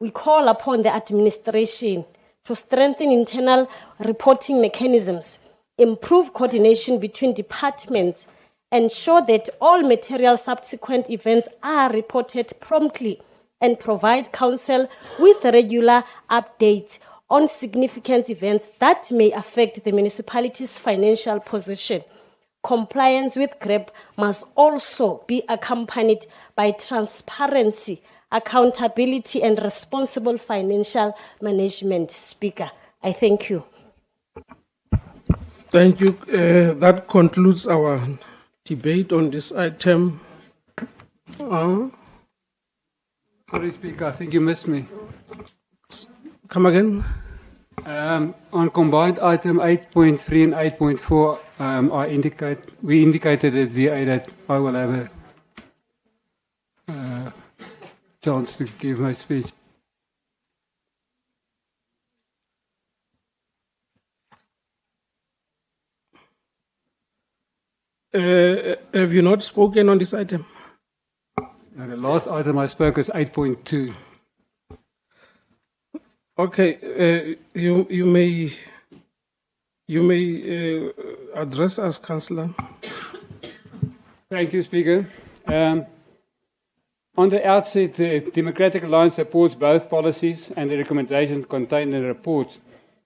we call upon the administration to strengthen internal reporting mechanisms, improve coordination between departments, ensure that all material subsequent events are reported promptly, and provide Council with regular updates on significant events that may affect the municipality's financial position. Compliance with GREP must also be accompanied by transparency, accountability, and responsible financial management. Speaker, I thank you. Thank you. That concludes our debate on this item. Sorry, Speaker, I think you missed me. Come again? On combined item 8.3 and 8.4, we indicated at VA that I will have a chance to give my speech. Have you not spoken on this item? Now, the last item I spoke is 8.2. Okay, you may address us, Councillor. Thank you, Speaker. On the outset, the Democratic Alliance supports both policies and the recommendations contained in the report.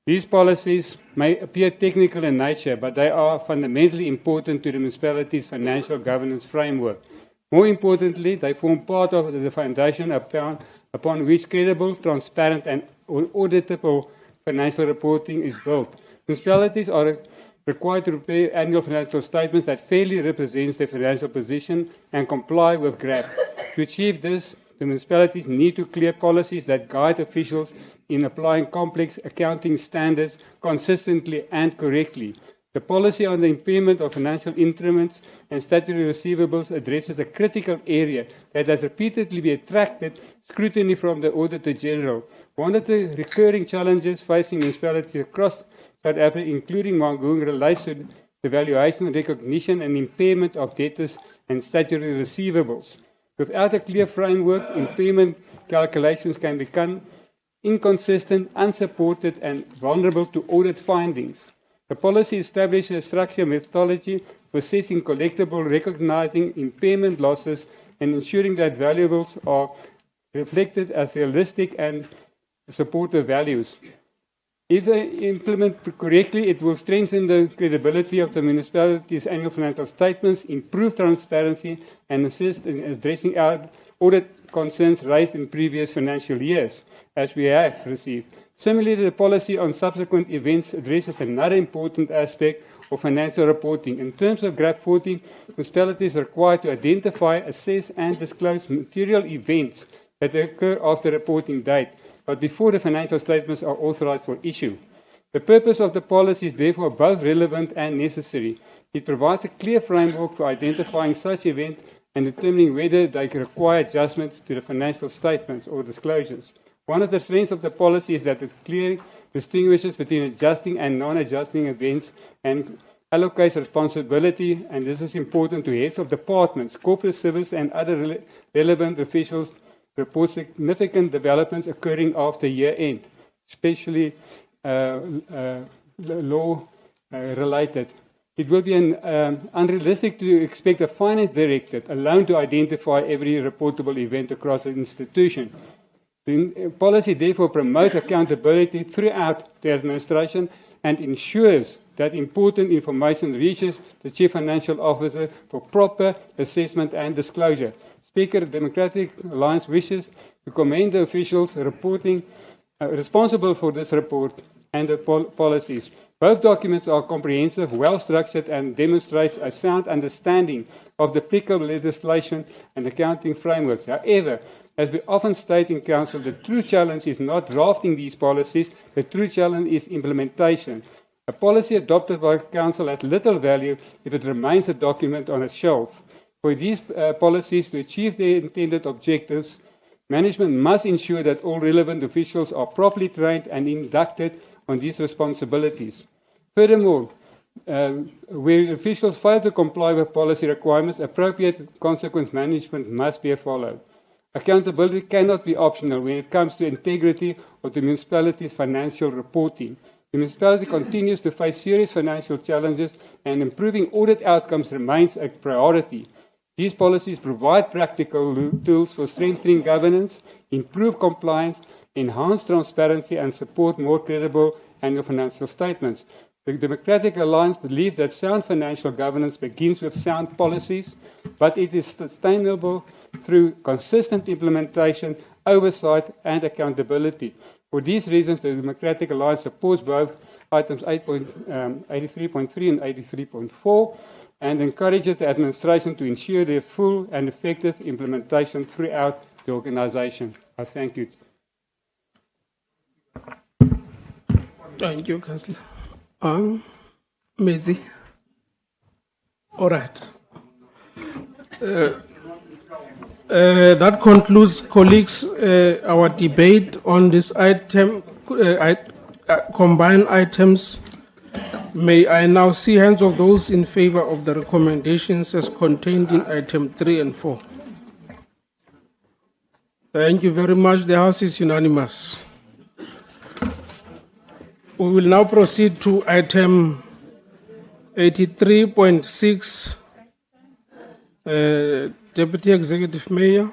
These policies may appear technical in nature, but they are fundamentally important to the municipality's financial governance framework. More importantly, they form part of the foundation upon which credible, transparent, and auditable financial reporting is built. Municipalities are required to prepare annual financial statements that fairly represents their financial position and comply with GRAP. To achieve this, the municipalities need to clear policies that guide officials in applying complex accounting standards consistently and correctly. The policy on the impairment of financial instruments and statutory receivables addresses a critical area that has repeatedly been attracted scrutiny from the Auditor General. One of the recurring challenges facing municipalities across South Africa, including Mangaung, relates to the valuation, recognition, and impairment of debtors and statutory receivables. Without a clear framework, impairment calculations can become inconsistent, unsupported, and vulnerable to audit findings. The policy establishes a structured methodology for assessing collectible, recognizing impairment losses, and ensuring that valuables are reflected as realistic and supportive values. If they implement correctly, it will strengthen the credibility of the municipality's annual financial statements, improve transparency, and assist in addressing our audit concerns raised in previous financial years, as we have received. Similarly, the policy on subsequent events addresses another important aspect of financial reporting. In terms of GRAP 14, municipalities are required to identify, assess, and disclose material events that occur after reporting date, but before the financial statements are authorized for issue. The purpose of the policy is therefore both relevant and necessary. It provides a clear framework for identifying such events and determining whether they require adjustments to the financial statements or disclosures. One of the strengths of the policy is that it clearly distinguishes between adjusting and non-adjusting events and allocates responsibility, and this is important to heads of departments, corporate service, and other relevant officials report significant developments occurring after year-end, especially law-related. It will be unrealistic to expect a finance directorate alone to identify every reportable event across the institution. The policy therefore promotes accountability throughout the administration and ensures that important information reaches the Chief Financial Officer for proper assessment and disclosure. Speaker, the Democratic Alliance wishes to commend the officials reporting responsible for this report and the policies. Both documents are comprehensive, well-structured, and demonstrate a sound understanding of the applicable legislation and accounting frameworks. However, as we often state in Council, the true challenge is not drafting these policies, the true challenge is implementation. A policy adopted by Council has little value if it remains a document on a shelf. For these policies to achieve their intended objectives, management must ensure that all relevant officials are properly trained and inducted on these responsibilities. Furthermore, where officials fail to comply with policy requirements, appropriate consequence management must be followed. Accountability cannot be optional when it comes to integrity of the municipality's financial reporting. The municipality continues to face serious financial challenges, and improving audit outcomes remains a priority. These policies provide practical tools for strengthening governance, improve compliance, enhance transparency, and support more credible annual financial statements. The Democratic Alliance believes that sound financial governance begins with sound policies, but it is sustainable through consistent implementation, oversight, and accountability. For these reasons, the Democratic Alliance supports both items 83.3 and 83.4 and encourages the administration to ensure their full and effective implementation throughout the organization. I thank you. Thank you, Councillor. Maisie. All right. That concludes, colleagues, our debate on this item, combined items. May I now see hands of those in favor of the recommendations as contained in item 3 and 4. Thank you very much. The House is unanimous. We will now proceed to item 83.6, Deputy Executive Mayor.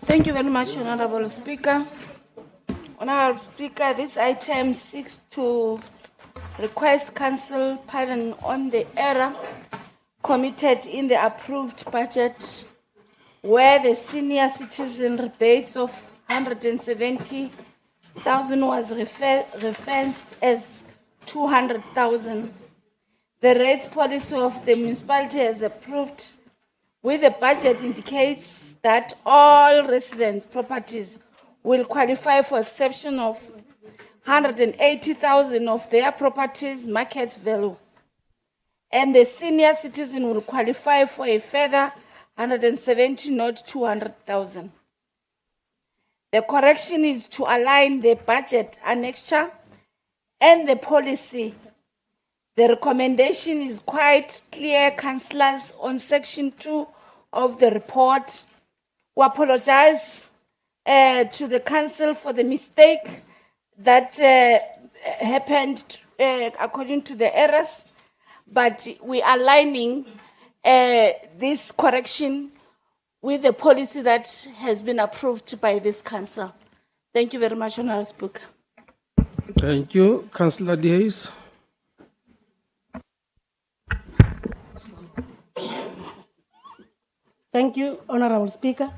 Thank you very much, Honorable Speaker. Honorable Speaker, this item seeks to request Council pardon on the error committed in the approved budget where the senior citizen rebates of 170,000 was referenced as 200,000. The rates policy of the municipality as approved with the budget indicates that all resident properties will qualify for exception of 180,000 of their properties' market value, and the senior citizen will qualify for a further 170, not 200,000. The correction is to align the budget annexure and the policy. The recommendation is quite clear, councillors, on section 2 of the report. We apologize to the council for the mistake that happened according to the errors, but we are aligning this correction with the policy that has been approved by this council. Thank you very much, Honourable Speaker. Thank you. Councillor Diaz. Thank you, Honorable Speaker.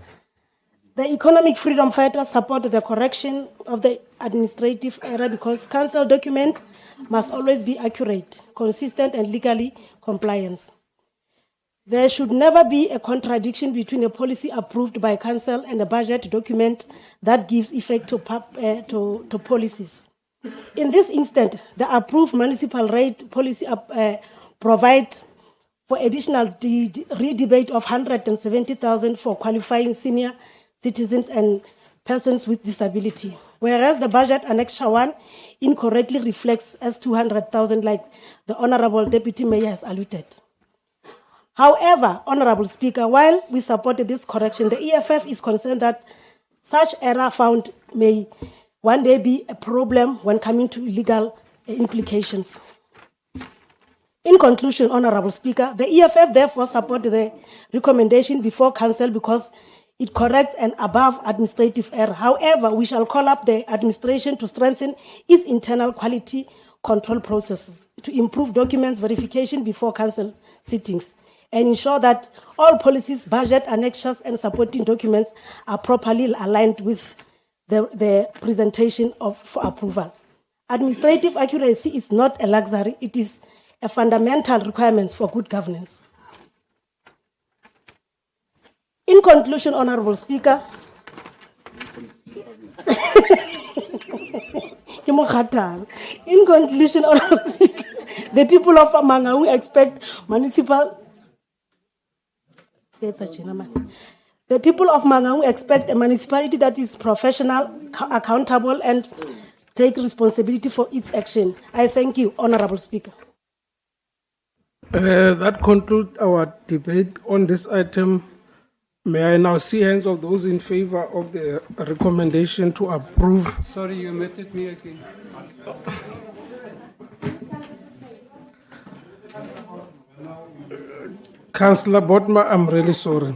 The economic freedom fighters support the correction of the administrative error because council documents must always be accurate, consistent, and legally compliant. There should never be a contradiction between a policy approved by council and a budget document that gives effect to policies. In this instance, the approved municipal rate policy provides for additional redebate of 170,000 for qualifying senior citizens and persons with disability, whereas the budget Annexure 1 incorrectly reflects as 200,000 like the Honourable Deputy Mayor has alluded. However, Honourable Speaker, while we supported this correction, the EFF is concerned that such error found may one day be a problem when coming to legal implications. In conclusion, Honourable Speaker, the EFF therefore supported the recommendation before Council because it corrects an above administrative error. However, we shall call up the administration to strengthen its internal quality control processes, to improve documents verification before Council sittings, and ensure that all policies, budget, annexures, and supporting documents are properly aligned with the presentation for approval. Administrative accuracy is not a luxury, it is a fundamental requirement for good governance. In conclusion, Honourable Speaker, in conclusion, Honourable Speaker, the people of Mangaung expect the people of Mangaung expect a municipality that is professional, accountable, and take responsibility for its action. I thank you, Honourable Speaker. That concludes our debate on this item. May I now see hands of those in favor of the recommendation to approve? Sorry, you muted me again. Councillor Botma, I'm really sorry.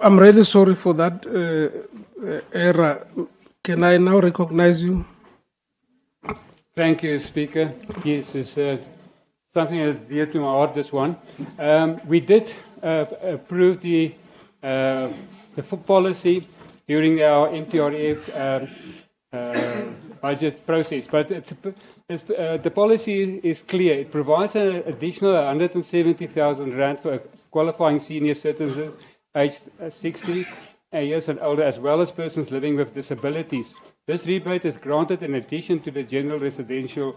I'm really sorry for that error. Can I now recognize you? Thank you, Speaker. Yes, it's something that's dear to my heart, this one. We did approve the policy during our MTRF budget process, but the policy is clear. It provides an additional 170,000 rand for qualifying senior citizens aged 60 years and older, as well as persons living with disabilities. This rebate is granted in addition to the general residential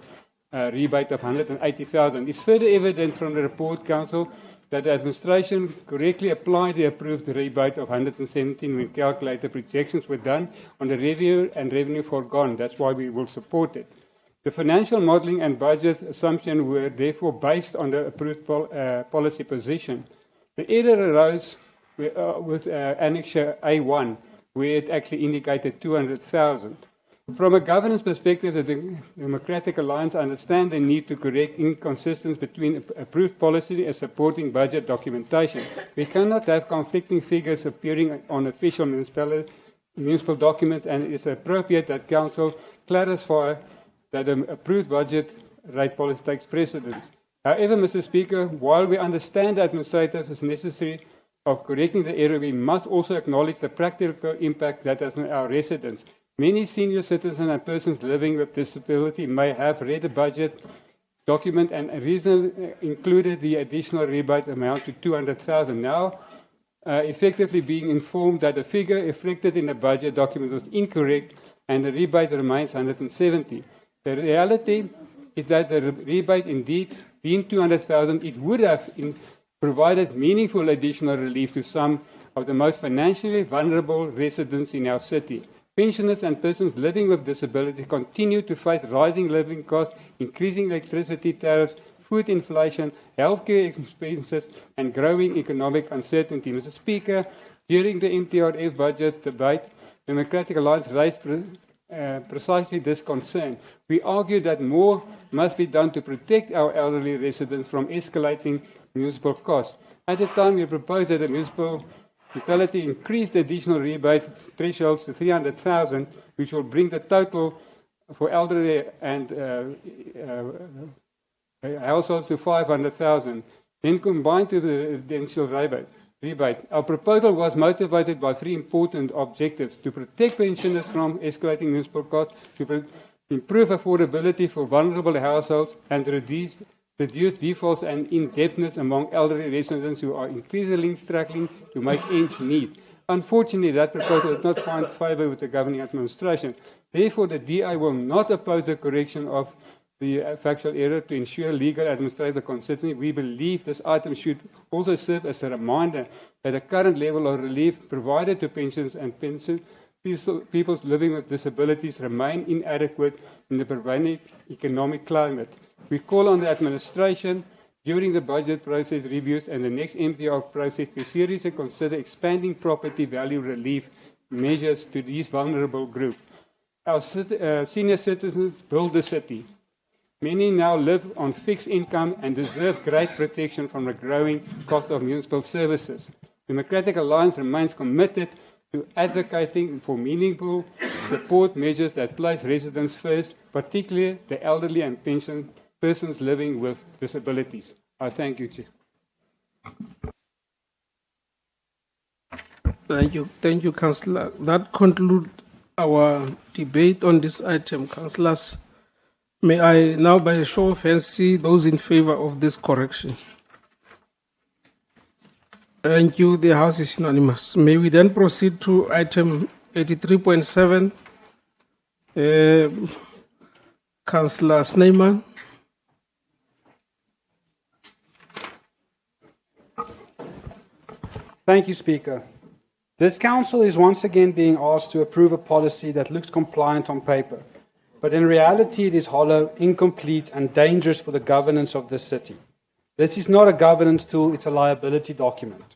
rebate of 180,000. It's further evident from the report, Council, that the administration correctly applied the approved rebate of 117 when calculated projections were done on the revenue and revenue foregone. That's why we will support it. The financial modelling and budget assumption were therefore based on the approved policy position. The error arose with Annexure A1, where it actually indicated 200,000. From a governance perspective, the Democratic Alliance understand the need to correct inconsistencies between approved policy and supporting budget documentation. We cannot have conflicting figures appearing on official municipal documents, and it is appropriate that Council clarify that the approved budget rate policy takes precedence. However, Mr. Speaker, while we understand that administrative is necessary of correcting the error, we must also acknowledge the practical impact that has on our residents. Many senior citizens and persons living with disability may have read the budget document and reasonably included the additional rebate amount to 200,000. Now, effectively being informed that the figure reflected in the budget document was incorrect and the rebate remains 170. The reality is that the rebate indeed being 200,000, it would have provided meaningful additional relief to some of the most financially vulnerable residents in our city. Pensioners and persons living with disability continue to face rising living costs, increasing electricity tariffs, food inflation, healthcare expenses, and growing economic uncertainty. Mr. Speaker, during the MTRF budget debate, the Democratic Alliance raised precisely this concern. We argue that more must be done to protect our elderly residents from escalating municipal costs. At the time, we proposed that the municipality increase the additional rebate thresholds to 300,000, which will bring the total for elderly and households to 500,000, then combined with the residential rebate. Our proposal was motivated by three important objectives: to protect pensioners from escalating municipal costs, to improve affordability for vulnerable households, and to reduce defaults and indebtedness among elderly residents who are increasingly struggling to make ends meet. Unfortunately, that proposal did not find favour with the governing administration. Therefore, the DI will not oppose the correction of the factual error to ensure legal administrative consistency. We believe this item should also serve as a reminder that the current level of relief provided to pensions and people living with disabilities remain inadequate in the prevailing economic climate. We call on the administration during the budget process reviews and the next MTR process to seriously consider expanding property value relief measures to these vulnerable groups. Our senior citizens build the city. Many now live on fixed income and deserve great protection from the growing cost of municipal services. Democratic Alliance remains committed to advocating for meaningful support measures that place residents first, particularly the elderly and pension persons living with disabilities. I thank you, Chair. Thank you, Councillor. That concludes our debate on this item. Councillors, may I now, by a show of hands, see those in favour of this correction? Thank you. The House is unanimous. May we then proceed to item 83.7. Councillor Snyman. Thank you, Speaker. This Council is once again being asked to approve a policy that looks compliant on paper, but in reality it is hollow, incomplete, and dangerous for the governance of this city. This is not a governance tool, it's a liability document.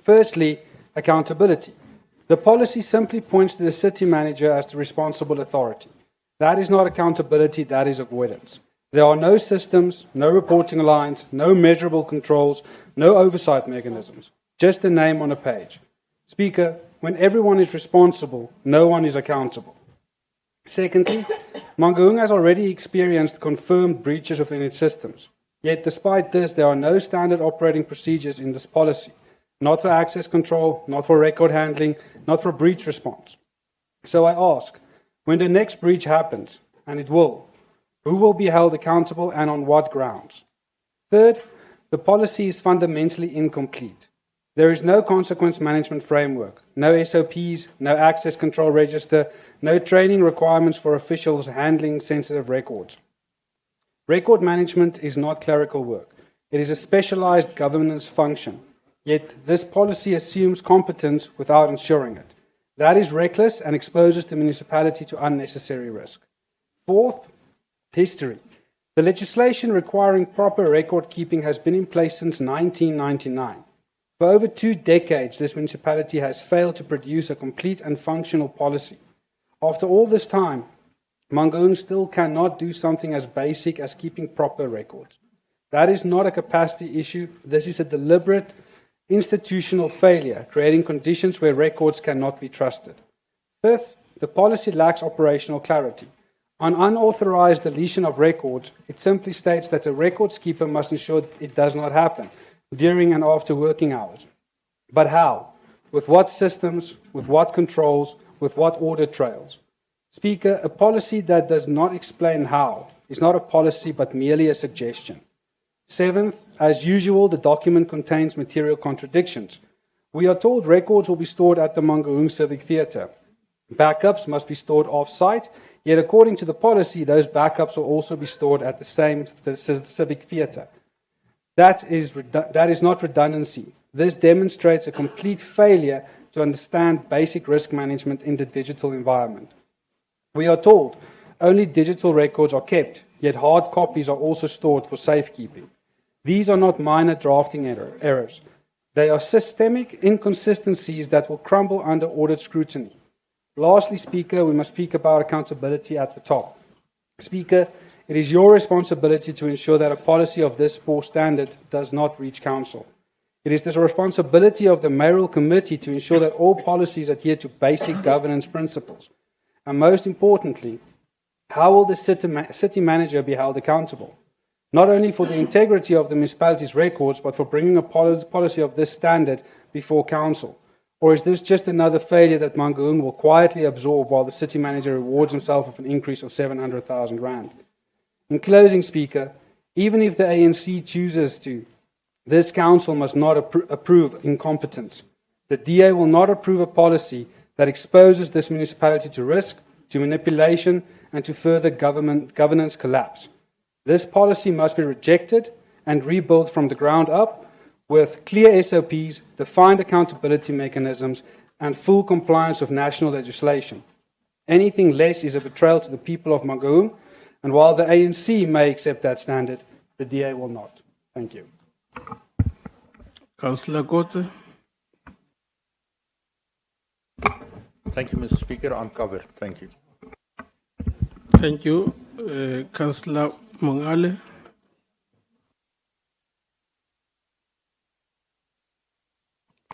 Firstly, accountability. The policy simply points to the city manager as the responsible authority. That is not accountability, that is avoidance. There are no systems, no reporting lines, no measurable controls, no oversight mechanisms. Just a name on a page. Speaker, when everyone is responsible, no one is accountable. Secondly, Mangaung has already experienced confirmed breaches within its systems. Yet despite this, there are no standard operating procedures in this policy. Not for access control, not for record handling, not for breach response. So I ask, when the next breach happens, and it will, who will be held accountable and on what grounds? Third, the policy is fundamentally incomplete. There is no consequence management framework, no SOPs, no access control register, no training requirements for officials handling sensitive records. Record management is not clerical work. It is a specialized governance function. Yet this policy assumes competence without ensuring it. That is reckless and exposes the municipality to unnecessary risk. Fourth, history. The legislation requiring proper record keeping has been in place since 1999. For over 2 decades, this municipality has failed to produce a complete and functional policy. After all this time, Mangaung still cannot do something as basic as keeping proper records. That is not a capacity issue. This is a deliberate institutional failure, creating conditions where records cannot be trusted. Fifth, the policy lacks operational clarity. On unauthorized deletion of records, it simply states that a records keeper must ensure it does not happen during and after working hours. But how? With what systems? With what controls? With what audit trails? Speaker, a policy that does not explain how is not a policy but merely a suggestion. Seventh, as usual, the document contains material contradictions. We are told records will be stored at the Mangaung Civic Theatre. Backups must be stored off-site, yet according to the policy, those backups will also be stored at the same Civic Theatre. That is not redundancy. This demonstrates a complete failure to understand basic risk management in the digital environment. We are told only digital records are kept, yet hard copies are also stored for safekeeping. These are not minor drafting errors. They are systemic inconsistencies that will crumble under audit scrutiny. Lastly, Speaker, we must speak about accountability at the top. Speaker, it is your responsibility to ensure that a policy of this poor standard does not reach Council. It is the responsibility of the mayoral committee to ensure that all policies adhere to basic governance principles. And most importantly, how will the city manager be held accountable? Not only for the integrity of the municipality's records, but for bringing a policy of this standard before Council. Or is this just another failure that Mangaung will quietly absorb while the city manager rewards himself with an increase of 700,000 rand? In closing, Speaker, even if the ANC chooses to, this Council must not approve incompetence. The DA will not approve a policy that exposes this municipality to risk, to manipulation, and to further governance collapse. This policy must be rejected and rebuilt from the ground up with clear SOPs, defined accountability mechanisms, and full compliance with national legislation. Anything less is a betrayal to the people of Mangaung, and while the ANC may accept that standard, the DA will not. Thank you. Councillor Kotze. Thank you, Mr. Speaker. I'm covered. Thank you. Thank you. Councillor Mongale.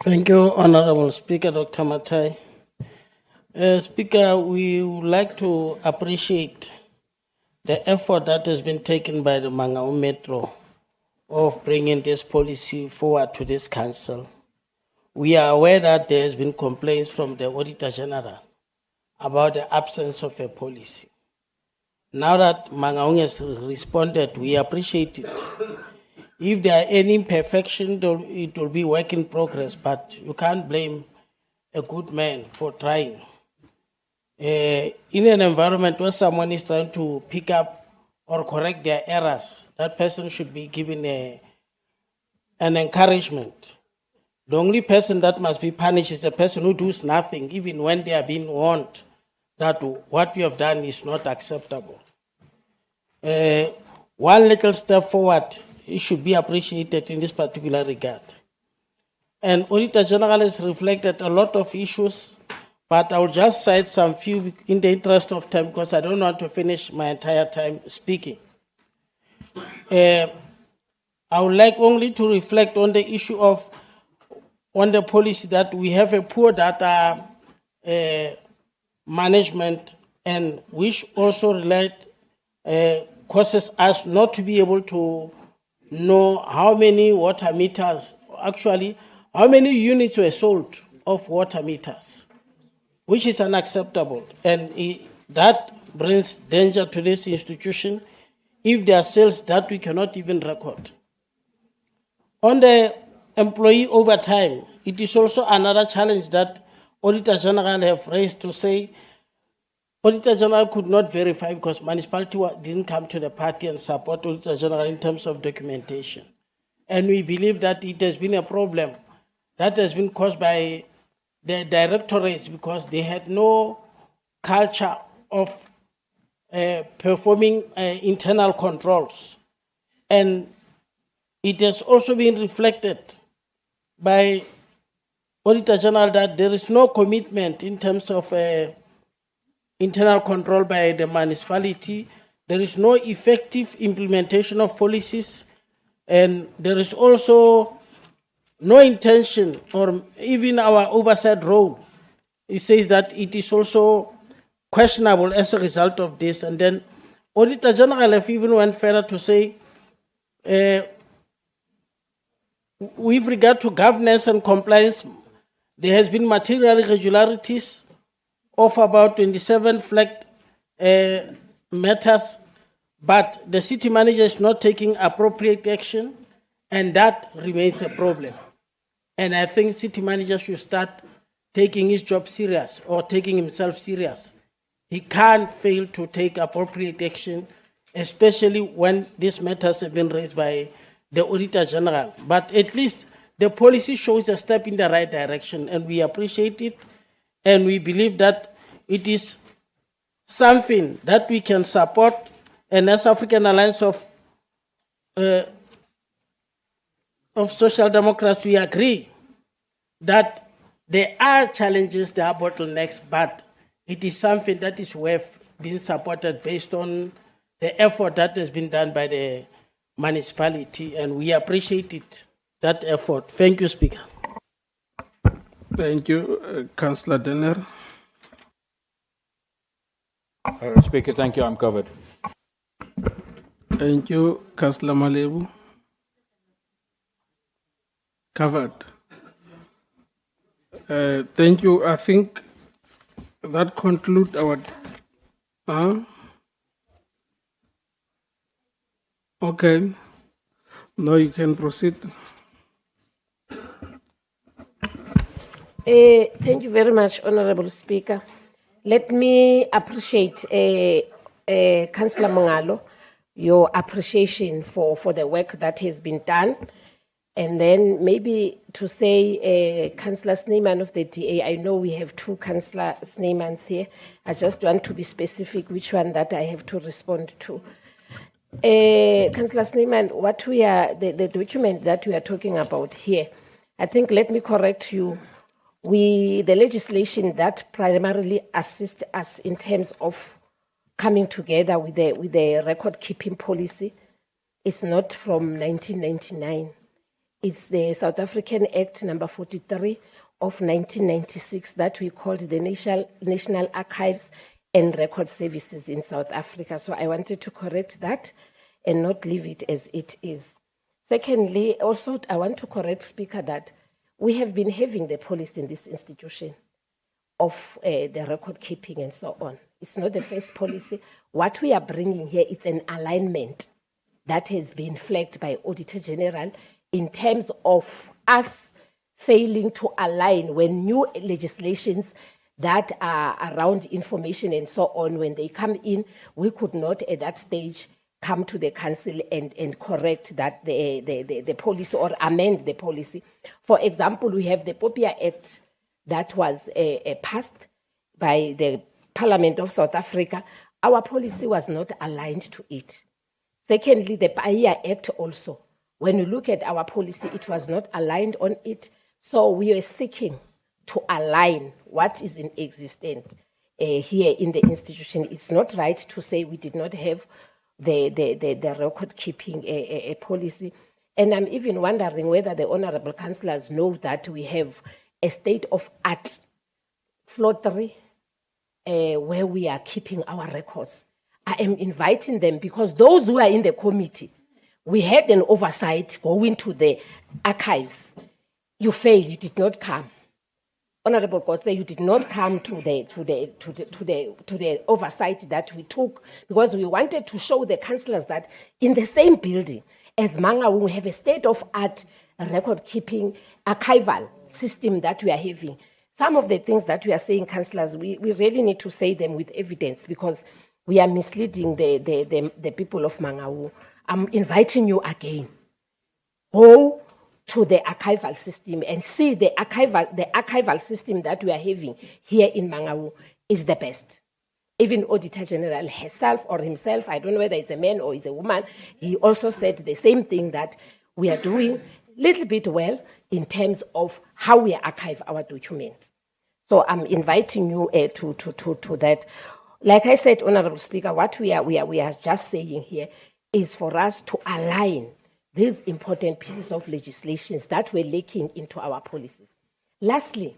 Thank you, Honorable Speaker Dr. Matai. Speaker, we would like to appreciate the effort that has been taken by the Mangaung Metro of bringing this policy forward to this council. We are aware that there has been complaints from the Auditor General about the absence of a policy. Now that Mangaung has responded, we appreciate it. If there are any imperfection, it will be work in progress, but you can't blame a good man for trying. In an environment where someone is trying to pick up or correct their errors, that person should be given an encouragement. The only person that must be punished is the person who does nothing, even when they are being warned that what we have done is not acceptable. One little step forward, it should be appreciated in this particular regard. And Auditor General has reflected a lot of issues, but I will just cite some few in the interest of time because I don't want to finish my entire time speaking. I would like only to reflect on the issue of, on the policy that we have a poor data management, and which also causes us not to be able to know how many water meters, actually, how many units were sold of water meters, which is unacceptable. And that brings danger to this institution if there are sales that we cannot even record. On the employee overtime, it is also another challenge that Auditor General have raised to say Auditor General could not verify because municipality didn't come to the party and support Auditor General in terms of documentation. And we believe that it has been a problem that has been caused by the directorates because they had no culture of performing internal controls. And it has also been reflected by Auditor General that there is no commitment in terms of internal control by the municipality. There is no effective implementation of policies, and there is also no intention or even our oversight role. It says that it is also questionable as a result of this. And then Auditor General have even went further to say, with regard to governance and compliance, there has been material irregularities of about 27 flagged matters, but the city manager is not taking appropriate action, and that remains a problem. And I think city manager should start taking his job serious or taking himself serious. He can't fail to take appropriate action, especially when these matters have been raised by the Auditor General. But at least the policy shows a step in the right direction, and we appreciate it. And we believe that it is something that we can support. And as African Alliance of Social Democrats, we agree that there are challenges, there are bottlenecks, but it is something that is worth being supported based on the effort that has been done by the municipality, and we appreciate it, that effort. Thank you, Speaker. Thank you, Councillor Denner. Speaker, thank you. I'm covered. Thank you, Councillor Malebu. Covered. Thank you. I think that concludes our. Okay. Now you can proceed. Thank you very much, Honorable Speaker. Let me appreciate Councillor Mongalo, your appreciation for the work that has been done. And then maybe to say, Councillor Snyman of the DA, I know we have two Councillor Snymans here. I just want to be specific which one that I have to respond to. Councillor Snyman, what we are, the document that we are talking about here, I think, let me correct you. The legislation that primarily assists us in terms of coming together with the record-keeping policy is not from 1999. It's the South African Act number 43 of 1996 that we called the National Archives and Record Services in South Africa. So I wanted to correct that and not leave it as it is. Secondly, also I want to correct, Speaker, that we have been having the policy in this institution of the record keeping and so on. It's not the first policy. What we are bringing here is an alignment that has been flagged by Auditor General in terms of us failing to align when new legislations that are around information and so on, when they come in, we could not at that stage come to the council and correct that the policy or amend the policy. For example, we have the POPIA Act that was passed by the Parliament of South Africa. Our policy was not aligned to it. Secondly, the PAIA Act also. When you look at our policy, it was not aligned on it. So we are seeking to align what is in existence here in the institution. It's not right to say we did not have the record-keeping policy. And I'm even wondering whether the honorable councillors know that we have a state-of-art floor 3 where we are keeping our records. I am inviting them because those who are in the committee, we had an oversight going to the archives. You failed, you did not come. Honorable Kotse, you did not come to the oversight that we took because we wanted to show the councillors that in the same building as Mangaung, we have a state-of-art record-keeping archival system that we are having. Some of the things that we are saying, councillors, we really need to say them with evidence because we are misleading the people of Mangaung. I'm inviting you again. Go to the archival system and see the archival system that we are having here in Mangaung is the best. Even Auditor General herself or himself, I don't know whether it's a man or it's a woman, he also said the same thing, that we are doing a little bit well in terms of how we archive our documents. So I'm inviting you to that. Like I said, Honorable Speaker, what we are just saying here is for us to align these important pieces of legislation that were leaking into our policies. Lastly,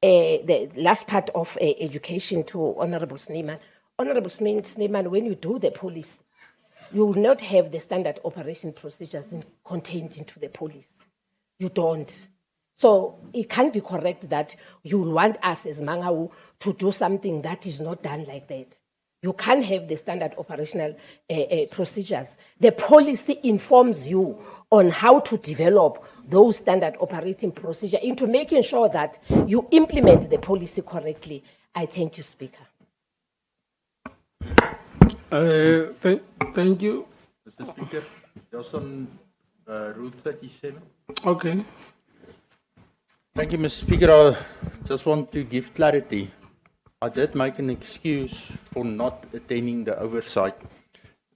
the last part of education to Honorable Snyman. Honorable Snyman, when you do the policy, you will not have the standard operation procedures contained into the policy. You don't. So it can't be correct that you want us as Mangaung to do something that is not done like that. You can't have the standard operational procedures. The policy informs you on how to develop those standard operating procedures into making sure that you implement the policy correctly. I thank you, Speaker. Thank you. Mr. Speaker, just on Rule 37. Okay. Thank you, Mr. Speaker. I just want to give clarity. I did make an excuse for not attending the oversight.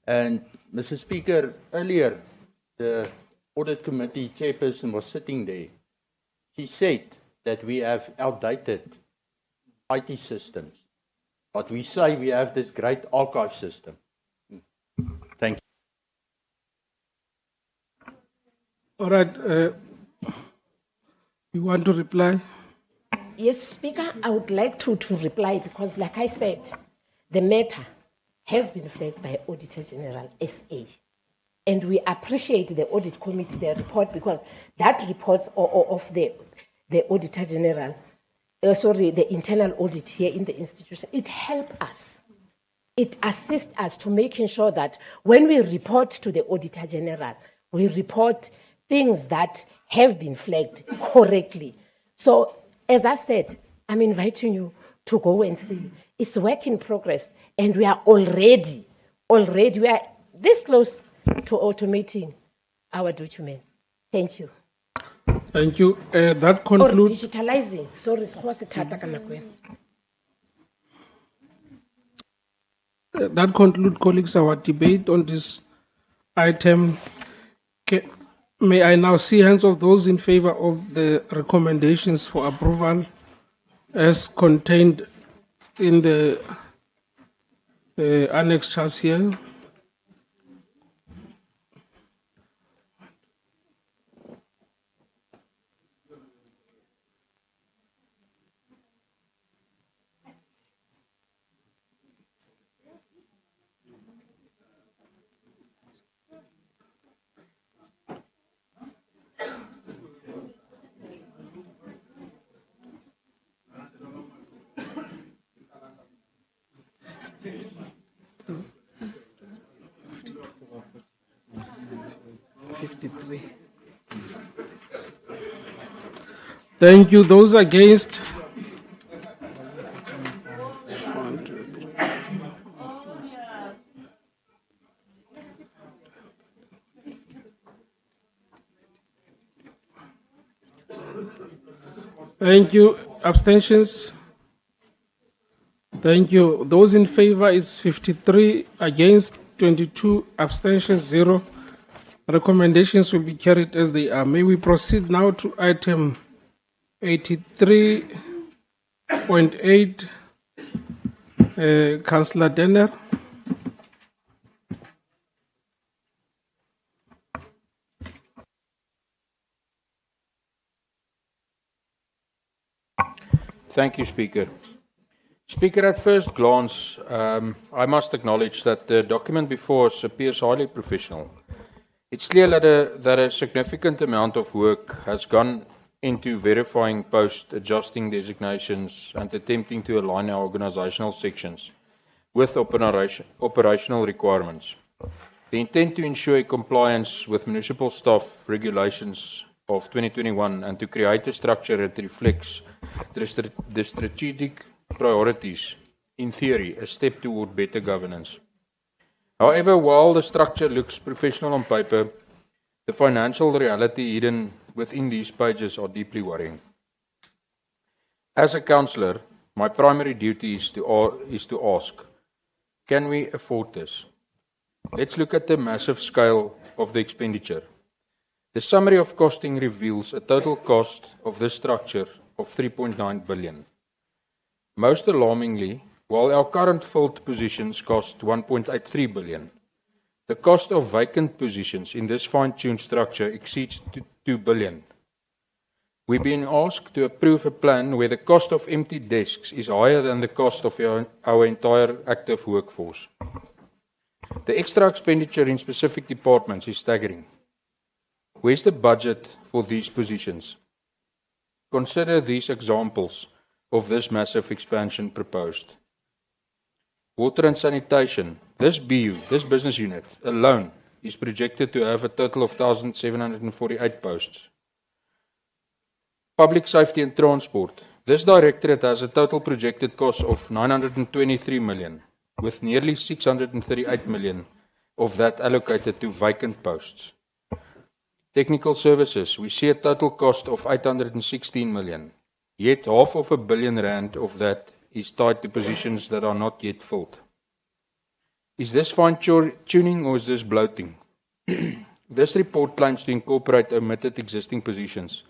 And, Mr. Speaker, earlier, the Audit Committee chairperson was sitting there. She said that we have outdated IT systems. But we say we have this great archive system. All right. You want to reply? Yes, Speaker, I would like to reply because, like I said, the matter has been flagged by Auditor General SA. And we appreciate the Audit Committee, their report, because that report of the Auditor General, the internal audit here in the institution, it helps us. It assists us to making sure that when we report to the Auditor General, we report things that have been flagged correctly. So, as I said, I'm inviting you to go and see. It's work in progress, and we are already, we are this close to automating our documents. Thank you. Thank you. That Or concludes. digitalizing. Sorry, sekgowa se thata ka nako ena. That concludes, colleagues, our debate on this item. May I now see hands of those in favor of the recommendations for approval as contained in the annexures here? Thank you. Those against? Thank you. Abstentions? Thank you. Those in favor is 53, against 22, abstentions 0. Recommendations will be carried as they are. May we proceed now to item 83.8, Councillor Denner. Thank you, Speaker. Speaker, at first glance, I must acknowledge that the document before us appears highly professional. It's clear that a significant amount of work has gone into verifying posts, adjusting designations, and attempting to align our organizational sections with operational requirements. The intent to ensure compliance with municipal staff regulations of 2021 and to create a structure that reflects the strategic priorities, in theory, a step toward better governance. However, while the structure looks professional on paper, the financial reality hidden within these pages are deeply worrying. As a councillor, my primary duty is to ask, can we afford this? Let's look at the massive scale of the expenditure. The summary of costing reveals a total cost of this structure of 3.9 billion. Most alarmingly, while our current filled positions cost 1.83 billion, the cost of vacant positions in this fine-tuned structure exceeds 2 billion. We've been asked to approve a plan where the cost of empty desks is higher than the cost of our entire active workforce. The extra expenditure in specific departments is staggering. Where's the budget for these positions? Consider these examples of this massive expansion proposed. Water and sanitation, this BU, this business unit alone is projected to have a total of 1,748 posts. Public safety and transport, this directorate has a total projected cost of 923 million, with nearly 638 million of that allocated to vacant posts. Technical services, we see a total cost of 816 million, yet R500 million of that is tied to positions that are not yet filled. Is this fine-tuning or is this bloating? This report claims to incorporate omitted existing positions,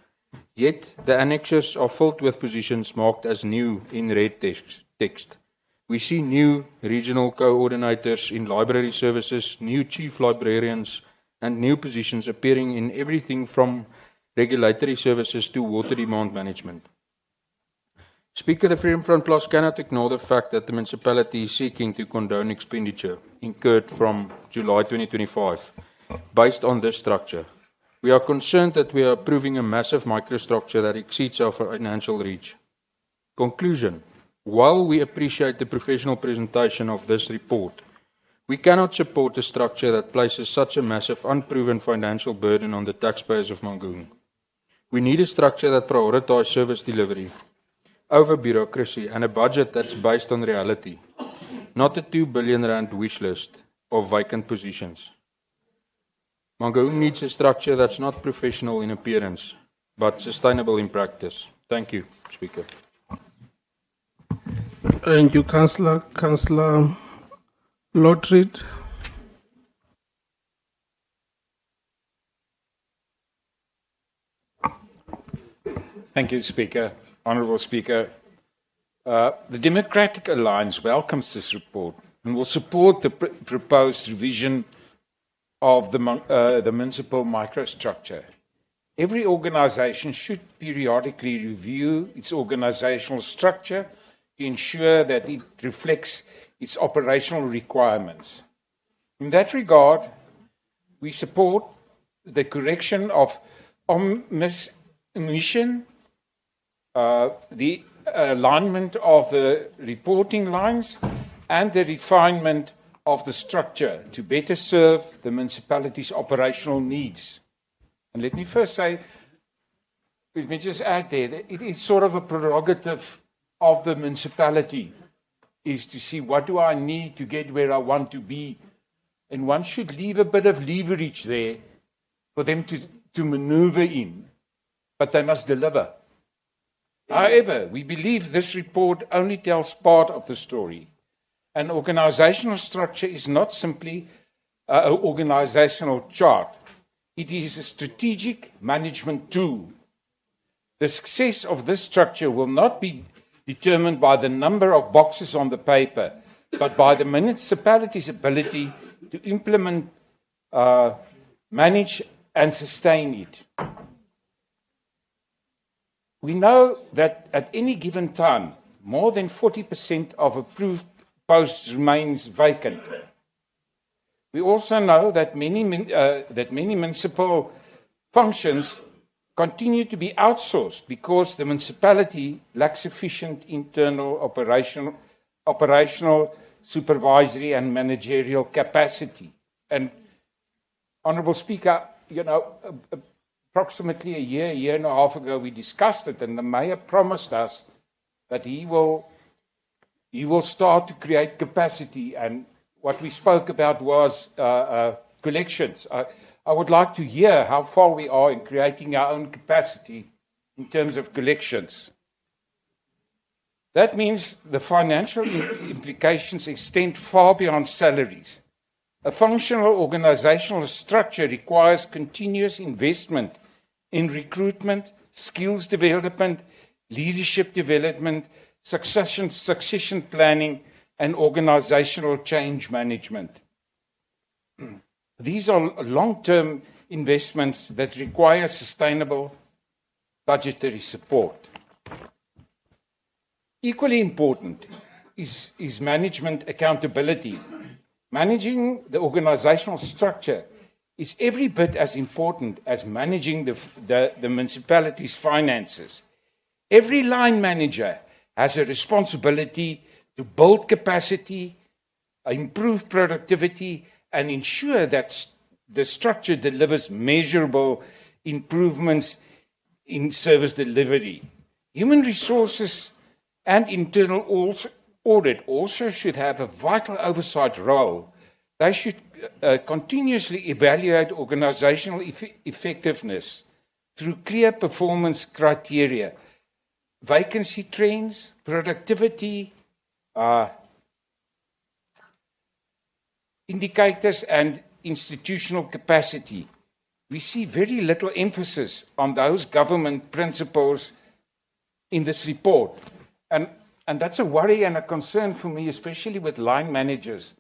yet the annexures are filled with positions marked as new in red text. We see new regional coordinators in library services, new chief librarians, and new positions appearing in everything from regulatory services to water demand management. Speaker, the Freedom Front Plus cannot ignore the fact that the municipality is seeking to condone expenditure incurred from July 2025 based on this structure. We are concerned that we are approving a massive microstructure that exceeds our financial reach. Conclusion. While we appreciate the professional presentation of this report, we cannot support a structure that places such a massive, unproven financial burden on the taxpayers of Mangaung. We need a structure that prioritizes service delivery over bureaucracy and a budget that's based on reality, not a 2 billion rand wish list of vacant positions. Mangaung needs a structure that's not professional in appearance, but sustainable in practice. Thank you, Speaker. Thank you, Councillor. Councillor Lotrid. Thank you, Speaker. Honourable Speaker. The Democratic Alliance welcomes this report and will support the proposed revision of the municipal microstructure. Every organisation should periodically review its organisational structure to ensure that it reflects its operational requirements. In that regard, we support the correction of omission, the alignment of the reporting lines, and the refinement of the structure to better serve the municipality's operational needs. And let me first say, let me just add there, that it is sort of a prerogative of the municipality is to see what do I need to get where I want to be. And one should leave a bit of leverage there for them to maneuver in, but they must deliver. However, we believe this report only tells part of the story. An organizational structure is not simply an organizational chart. It is a strategic management tool. The success of this structure will not be determined by the number of boxes on the paper, but by the municipality's ability to implement, manage, and sustain it. We know that at any given time, more than 40% of approved posts remains vacant. We also know that many municipal functions continue to be outsourced because the municipality lacks sufficient internal operational, supervisory and managerial capacity. And, Honourable Speaker, approximately a year and a half ago, we discussed it, and the Mayor promised us that he will start to create capacity, and what we spoke about was collections. I would like to hear how far we are in creating our own capacity in terms of collections. That means the financial implications extend far beyond salaries. A functional organizational structure requires continuous investment in recruitment, skills development, leadership development, succession planning, and organizational change management. These are long-term investments that require sustainable budgetary support. Equally important is management accountability. Managing the organizational structure is every bit as important as managing the municipality's finances. Every line manager has a responsibility to build capacity, improve productivity, and ensure that the structure delivers measurable improvements in service delivery. Human resources and internal audit also should have a vital oversight role. They should continuously evaluate organizational effectiveness through clear performance criteria, vacancy trends, productivity indicators, and institutional capacity. We see very little emphasis on those government principles in this report. And that's a worry and a concern for me, especially with line managers,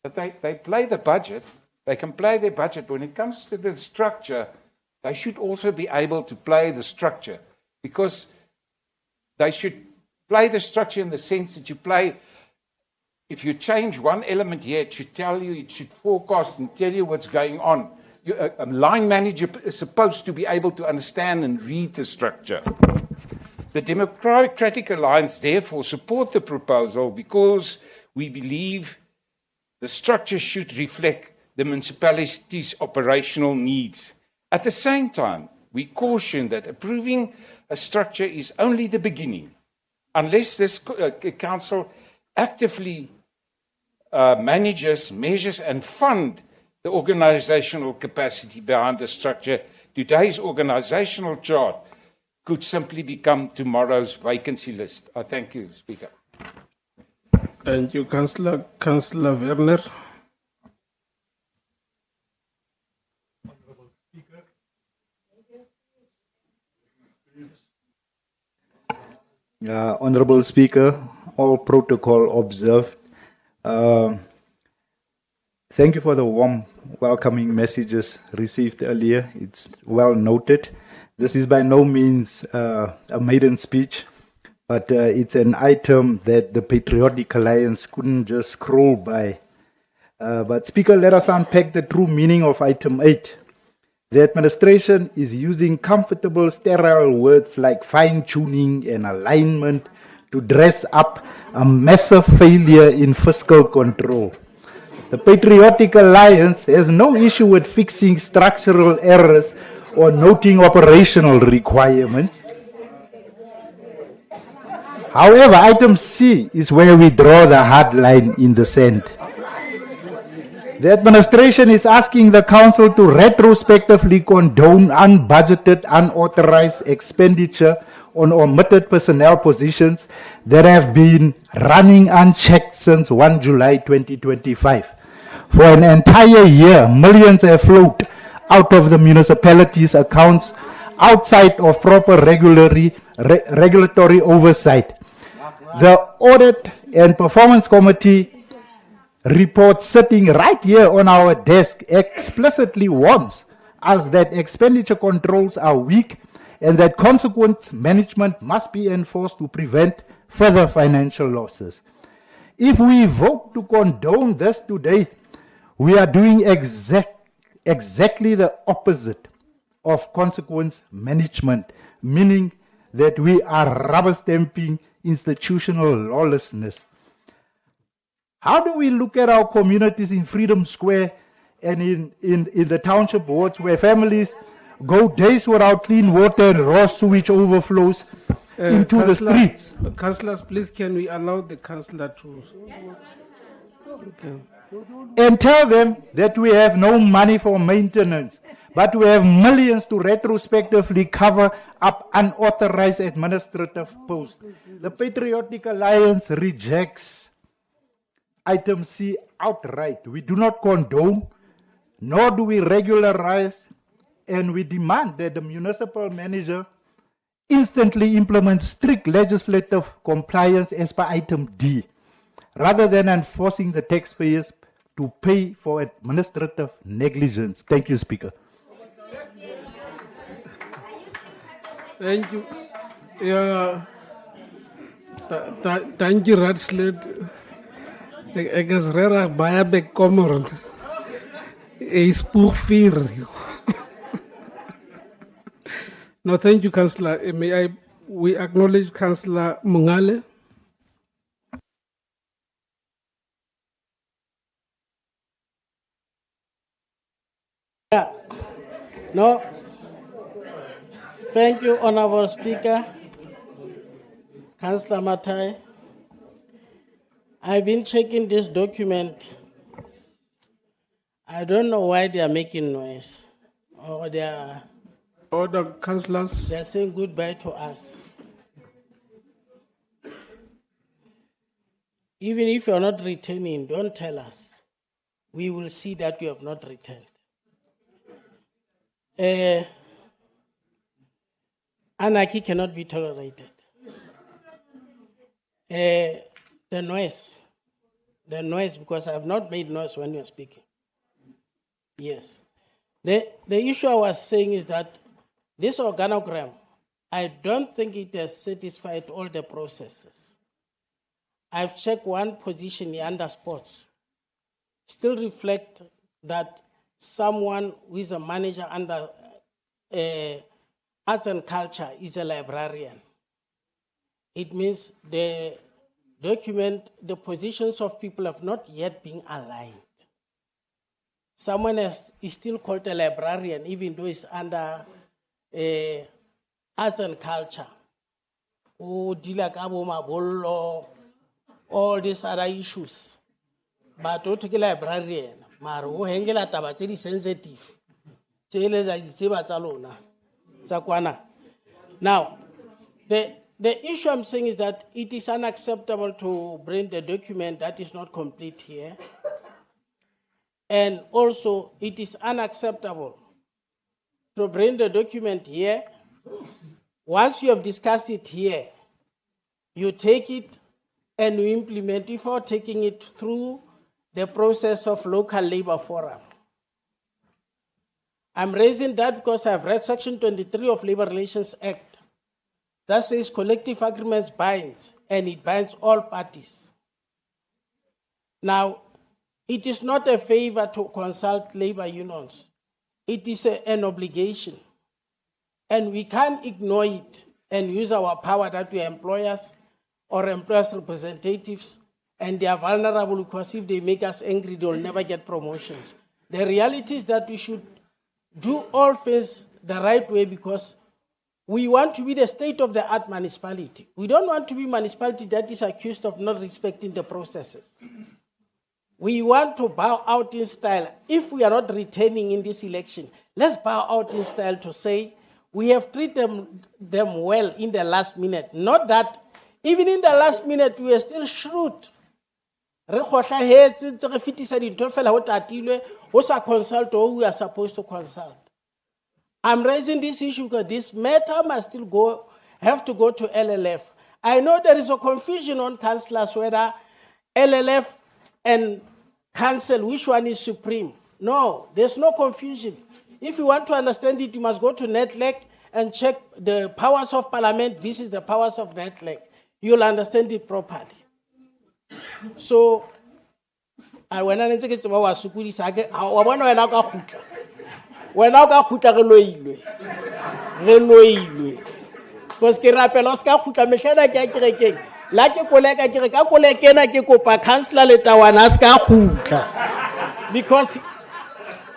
that they play the budget, They can play their budget. But when it comes to the structure, they should also be able to play the structure, because they should play the structure in the sense that you play. If you change one element here, it should tell you, it should forecast and tell you what's going on. A line manager is supposed to be able to understand and read the structure. The Democratic Alliance therefore support the proposal because we believe the structure should reflect the municipality's operational needs. At the same time, we caution that approving a structure is only the beginning. Unless this council actively manages, measures and fund the organizational capacity behind the structure, today's organizational chart could simply become tomorrow's vacancy list. I thank you, Speaker. Thank you, Councillor. Councillor Werner. Honorable Speaker, all protocol observed. Thank you for the warm welcoming messages received earlier. It's well noted. This is by no means a maiden speech, but it's an item that the Patriotic Alliance couldn't just scroll by. But Speaker, let us unpack the true meaning of item 8. The administration is using comfortable, sterile words like fine-tuning and alignment to dress up a massive failure in fiscal control. The Patriotic Alliance has no issue with fixing structural errors or noting operational requirements. However, item C is where we draw the hard line in the sand. The administration is asking the council to retrospectively condone unbudgeted, unauthorized expenditure on omitted personnel positions that have been running unchecked since 1 July 2025. For an entire year, millions have flowed out of the municipality's accounts outside of proper regulatory oversight. The Audit and Performance Committee report sitting right here on our desk explicitly warns us that expenditure controls are weak and that consequent management must be enforced to prevent further financial losses. If we vote to condone this today, we are doing exactly the opposite of consequence management, meaning that we are rubber stamping institutional lawlessness. How do we look at our communities in Freedom Square and in the township wards where families go days without clean water and raw sewage overflows into the streets? Councillors, please, can we allow the councillor to... Okay. And tell them that we have no money for maintenance, but we have millions to retrospectively cover up unauthorized administrative posts. The Patriotic Alliance rejects item C outright. We do not condone, nor do we regularize, and we demand that the municipal manager instantly implement strict legislative compliance as per item D, rather than enforcing the taxpayers to pay for administrative negligence. Thank you, Speaker. Thank you. Thank you, Radslet. Ek is regtig baie bekommerd. Hy spoeg vuur. No, thank you, Councillor. We acknowledge Councillor Mongale. Yeah. No. Thank you, Honorable Speaker. Councillor Matai. I've been checking this document. I don't know why they are making noise. Or they are... Order, councillors. They are saying goodbye to us. Even if you're not returning, don't tell us. We will see that you have not returned. Anarchy cannot be tolerated. The noise, because I have not made noise when you're speaking. Yes. The issue I was saying is that this organogram, I don't think it has satisfied all the processes. I've checked one position under sports, still reflect that someone who is a manager under arts and culture is a librarian. It means the document, the positions of people have not yet been aligned. Someone is still called a librarian, even though it's under arts and culture. Oh, all these other issues. But to take a librarian, Maro Hengela Tabateri sensitive. Now, the issue I'm saying is that it is unacceptable to bring the document that is not complete here. And also, it is unacceptable to bring the document here. Once you have discussed it here, you take it and you implement before taking it through the process of local labor forum. I'm raising that because I've read Section 23 of Labor Relations Act that says collective agreements binds, and it binds all parties. Now, it is not a favor to consult labor unions. It is an obligation. And we can't ignore it and use our power that we are employers or employers' representatives, and they are vulnerable because if they make us angry, they will never get promotions. The reality is that we should do all things the right way because we want to be the state-of-the-art municipality. We don't want to be a municipality that is accused of not respecting the processes. We want to bow out in style. If we are not returning in this election, let's bow out in style to say we have treated them well in the last minute. Not that even in the last minute we are still shrewd. We consult or we are supposed to consult. I'm raising this issue because this matter must still have to go to LLF. I know there is a confusion on councillors whether LLF and council, which one is supreme. No, there's no confusion. If you want to understand it, you must go to NETLEC and check the powers of parliament versus the powers of NETLEC. You'll understand it properly. So, when I think it's about Sukuri Sage, I want to know when I got Hutareloilwe. Because Kirapeloska Hutameshana Kakin, like a colleague, I copa Councillor Letawanaska Huta. Because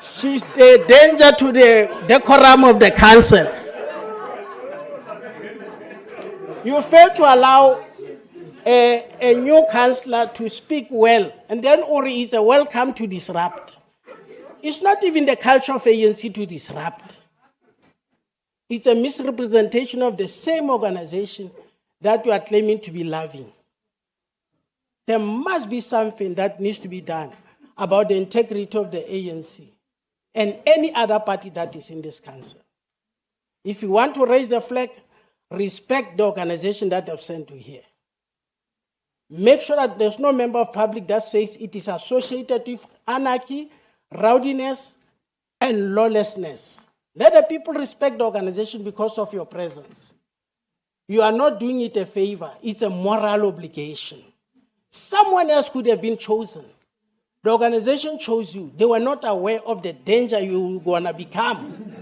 she's the danger to the decorum of the council. You fail to allow a new councillor to speak well, and then Ori is a welcome to disrupt. It's not even the culture of ANC to disrupt. It's a misrepresentation of the same organization that you are claiming to be loving. There must be something that needs to be done about the integrity of the ANC and any other party that is in this council. If you want to raise the flag, respect the organization that have sent you here. Make sure that there's no member of public that says it is associated with anarchy, rowdiness, and lawlessness. Let the people respect the organization because of your presence. You are not doing it a favor. It's a moral obligation. Someone else could have been chosen. The organization chose you. They were not aware of the danger you were going to become.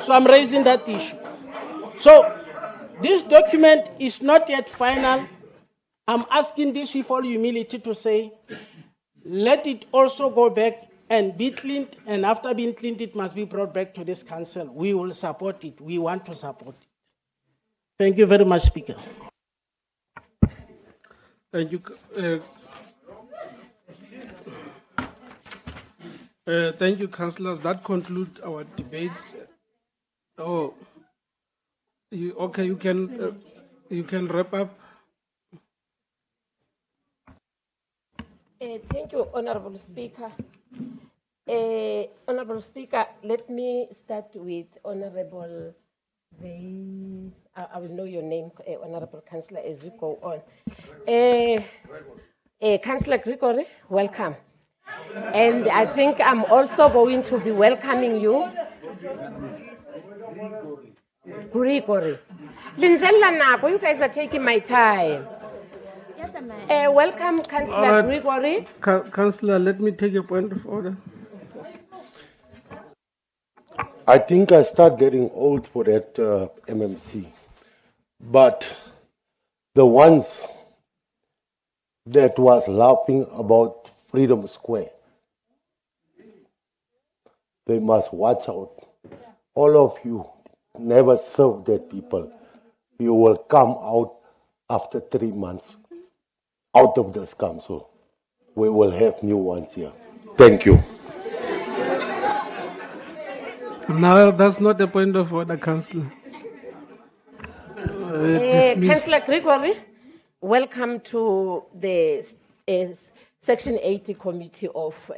So I'm raising that issue. So this document is not yet final. I'm asking this with all humility to say, let it also go back and be cleaned, and after being cleaned, it must be brought back to this council. We will support it. We want to support it. Thank you very much, Speaker. Thank you. Thank you, councillors. That concludes our debate. Okay, you can wrap up. Thank you, Honorable Speaker. Honorable Speaker, let me start with Honorable I will know your name, Honorable Councillor, as we go on. Councillor Grigori, welcome. And I think I'm also going to be welcoming you. Gregory. Linzella Nako, you guys are taking my time. Welcome, Councillor All right. Gregory. Councillor, let me take a point of order. I think I start getting old for that MMC. But the ones that was laughing about Freedom Square, they must watch out. All of you never serve that people. You will come out after 3 months out of this council. We will have new ones here. Thank you. No, that's not a point of order, Councillor. Dismissed. Councillor Gregory, welcome to the Section 80 Committee of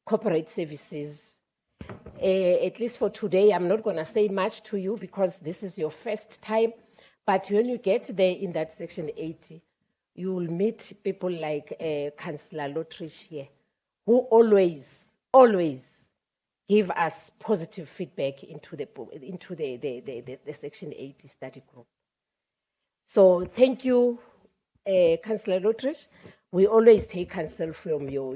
Corporate Services. At least for today, I'm not going to say much to you because this is your first time. But when you get there in that Section 80, you will meet people like Councillor Lotrich here, who always give us positive feedback into the Section 80 study group. So thank you, Councillor Lotrich. We always take counsel from your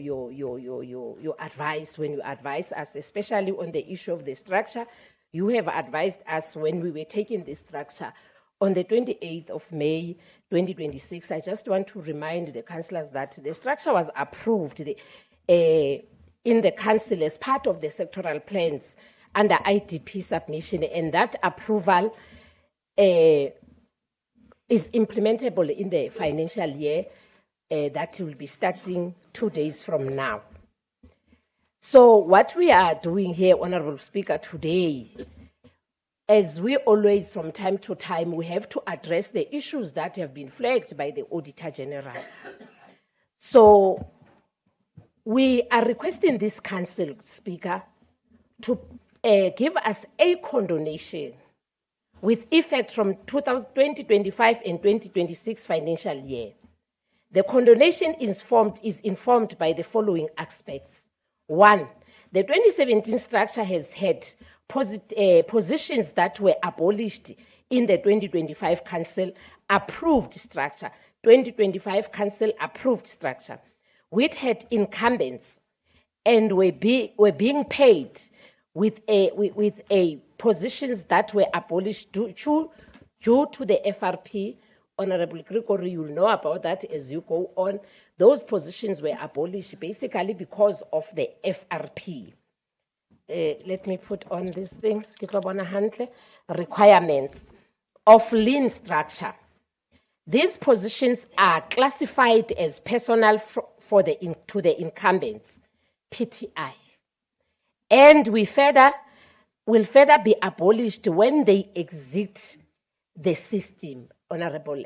advice when you advise us, especially on the issue of the structure. You have advised us when we were taking the structure on the 28th of May, 2026. I just want to remind the councillors that the structure was approved in the council as part of the sectoral plans under IDP submission, and that approval is implementable in the financial year that will be starting 2 days from now. So what we are doing here, Honorable Speaker, today, as we always from time to time, we have to address the issues that have been flagged by the Auditor General. So we are requesting this council, Speaker, to give us a condonation with effect from 2025 and 2026 financial year. The condonation is informed by the following aspects. One, the 2017 structure has had positions that were abolished in the 2025 council approved structure, 2025 council approved structure, which had incumbents and were being paid with a positions that were abolished due to the FRP. Honorable Gregory, you'll know about that as you go on. Those positions were abolished basically because of the FRP. Let me put on these things. Requirements of lean structure. These positions are classified as personnel to the incumbents, PTI, and will further be abolished when they exit the system. Honorable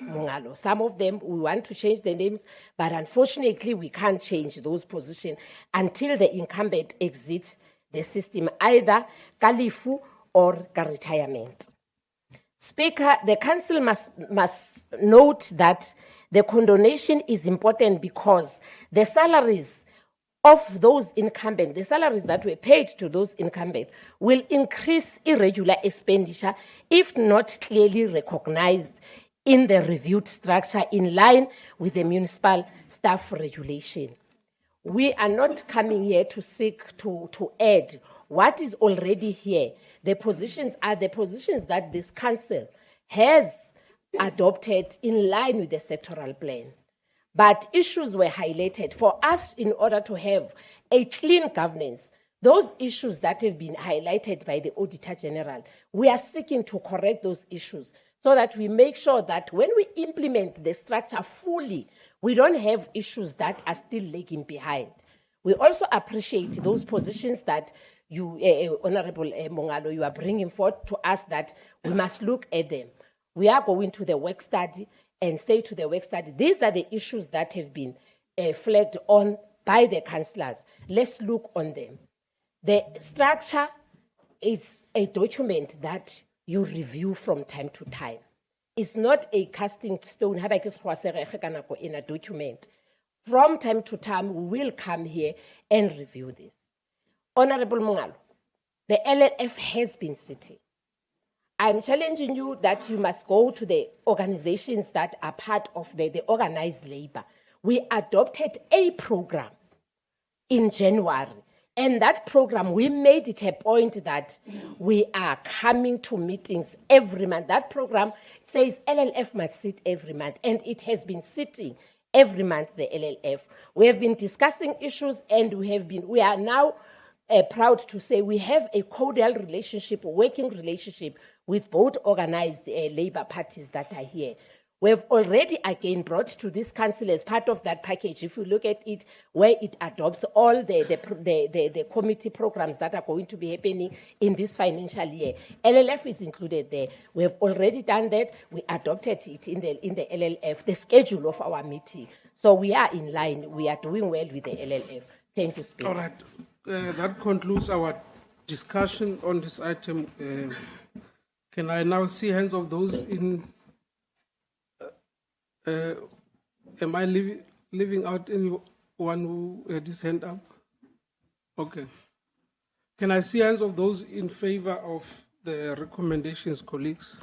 Mongalo. Some of them, we want to change the names, but unfortunately, we can't change those positions until the incumbent exits the system, either Kalifu or retirement. Speaker, the council must note that the condonation is important because the salaries of those incumbents, the salaries that were paid to those incumbents, will increase irregular expenditure if not clearly recognized in the reviewed structure in line with the municipal staff regulation. We are not coming here to seek to add what is already here. The positions are the positions that this council has adopted in line with the sectoral plan. But issues were highlighted for us in order to have a clean governance. Those issues that have been highlighted by the Auditor General, we are seeking to correct those issues so that we make sure that when we implement the structure fully, we don't have issues that are still lagging behind. We also appreciate those positions that you, Honorable Mongalo, you are bringing forth to us that we must look at them. We are going to the work study and say to the work study, these are the issues that have been flagged on by the councillors. Let's look on them. The structure is a document that you review from time to time. It's not a casting stone in a document. From time to time, we will come here and review this. Honorable Mongalo, the LLF has been sitting. I'm challenging you that you must go to the organizations that are part of the organized labor. We adopted a program in January. And that program, we made it a point that we are coming to meetings every month. That program says LLF must sit every month, and it has been sitting every month, the LLF. We have been discussing issues, and we are now proud to say we have a cordial relationship, working relationship with both organized labor parties that are here. We have already again brought to this council as part of that package, if you look at it, where it adopts all the committee programs that are going to be happening in this financial year. LLF is included there. We have already done that. We adopted it in the LLF, the schedule of our meeting. So we are in line. We are doing well with the LLF. Thank you, Speaker. All right. That concludes our discussion on this item. Can I now see hands of those in... am I leaving out anyone who had his hand up? Okay. Can I see hands of those in favor of the recommendations, colleagues?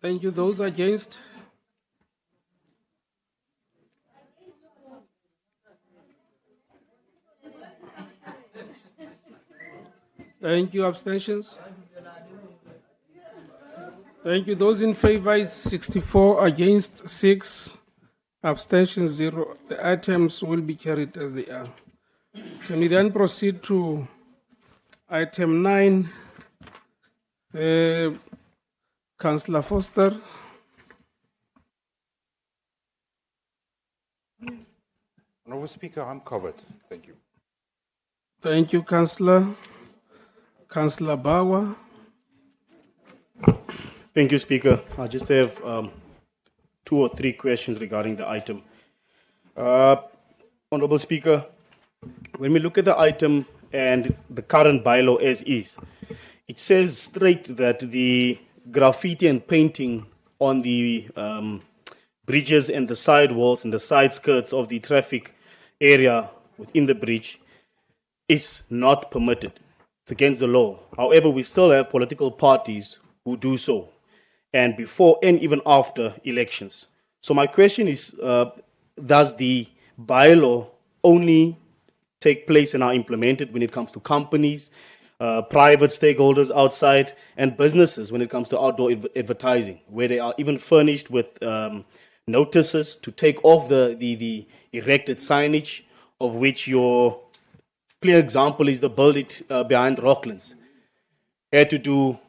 Thank you. Those against? Thank you. Abstentions? Thank you. Those in favor is 64, against 6, abstentions 0. The items will be carried as they are. Can we then proceed to item 9? Councillor Foster. Honourable Speaker, I'm covered. Thank you. Thank you, Councillor. Councillor Bawa. Thank you, Speaker. I just have 2 or 3 questions regarding the item. Honourable Speaker, when we look at the item and the current bylaw as is, it says straight that the graffiti and painting on the bridges and the side walls and the side skirts of the traffic area within the bridge is not permitted. It's against the law. However, we still have political parties who do so, and before and even after elections. So my question is, does the bylaw only take place and are implemented when it comes to companies, private stakeholders outside, and businesses when it comes to outdoor advertising, where they are even furnished with notices to take off the erected signage, of which your clear example is the build it behind Rocklands. Had to do,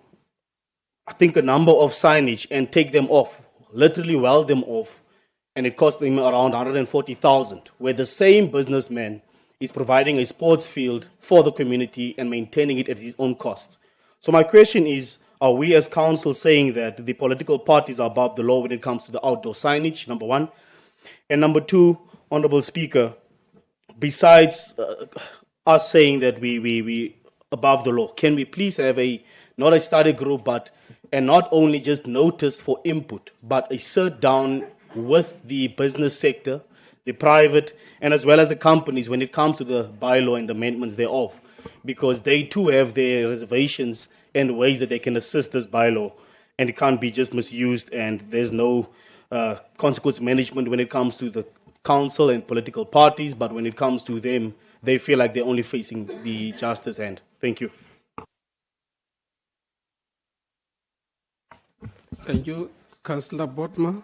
I think, a number of signage and take them off, literally weld them off, and it cost them around 140,000, where the same businessman is providing a sports field for the community and maintaining it at his own cost. So my question is, are we as council saying that the political parties are above the law when it comes to the outdoor signage, number one? And number two, Honourable Speaker, besides us saying that we above the law, can we please have not a study group, and not only just notice for input, but a sit down with the business sector, the private, and as well as the companies when it comes to the bylaw and amendments thereof, because they too have their reservations and ways that they can assist this bylaw, and it can't be just misused, and there's no consequence management when it comes to the council and political parties, but when it comes to them, they feel like they're only facing the justice hand. Thank you. Thank you. Councillor Botma.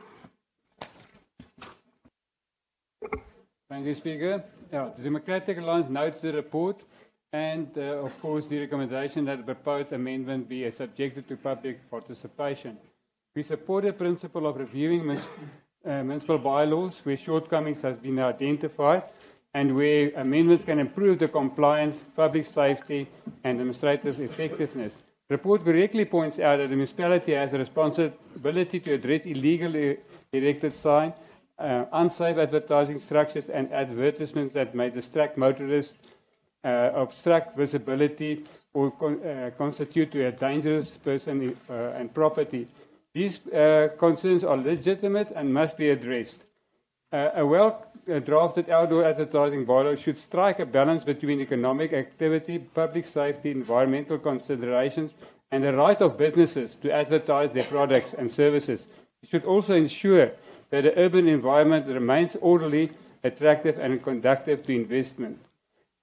Thank you, Speaker. Yeah, the Democratic Alliance notes the report and, of course, the recommendation that the proposed amendment be subjected to public participation. We support the principle of reviewing municipal bylaws where shortcomings have been identified and where amendments can improve the compliance, public safety, and administrative effectiveness. The report correctly points out that the municipality has a responsibility to address illegally erected signs, unsafe advertising structures, and advertisements that may distract motorists, obstruct visibility, or constitute to a dangerous person and property. These concerns are legitimate and must be addressed. A well-drafted outdoor advertising bylaw should strike a balance between economic activity, public safety, environmental considerations, and the right of businesses to advertise their products and services. It should also ensure that the urban environment remains orderly, attractive, and conducive to investment.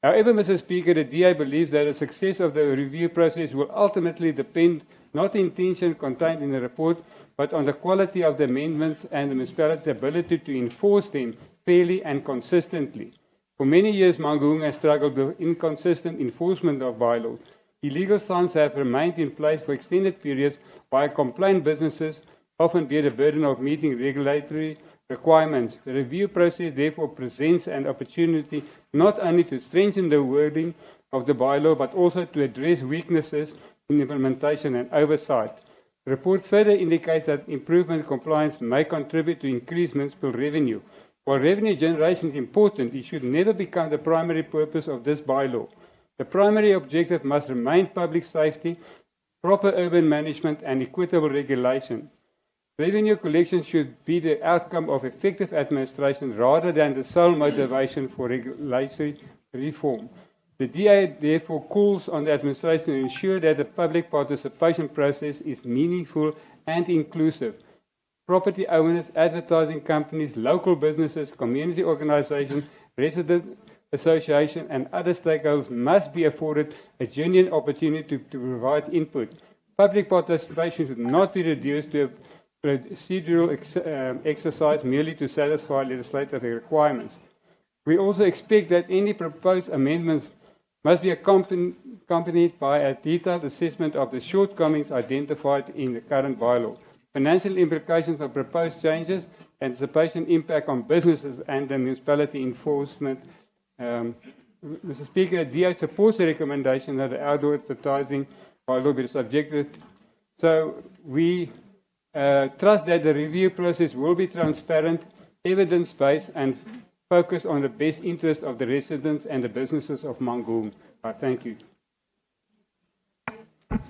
However, Mr. Speaker, the DA believes that the success of the review process will ultimately depend not on the intention contained in the report, but on the quality of the amendments and the municipality's ability to enforce them fairly and consistently. For many years, Mangaung has struggled with inconsistent enforcement of bylaws. Illegal signs have remained in place for extended periods, while compliant businesses often bear the burden of meeting regulatory requirements. The review process therefore presents an opportunity not only to strengthen the wording of the bylaw, but also to address weaknesses in implementation and oversight. The report further indicates that improvement compliance may contribute to increased municipal revenue. While revenue generation is important, it should never become the primary purpose of this bylaw. The primary objective must remain public safety, proper urban management, and equitable regulation. Revenue collection should be the outcome of effective administration rather than the sole motivation for regulatory reform. The DA therefore calls on the administration to ensure that the public participation process is meaningful and inclusive. Property owners, advertising companies, local businesses, community organizations, resident associations, and other stakeholders must be afforded a genuine opportunity to provide input. Public participation should not be reduced to a procedural exercise merely to satisfy legislative requirements. We also expect that any proposed amendments must be accompanied by a detailed assessment of the shortcomings identified in the current bylaw, financial implications of proposed changes, anticipation impact on businesses and the municipality enforcement. Mr. Speaker, the DA supports the recommendation that the outdoor advertising bylaw be subjected. So we trust that the review process will be transparent, evidence-based, and focus on the best interest of the residents and the businesses of Mangaung. Thank you.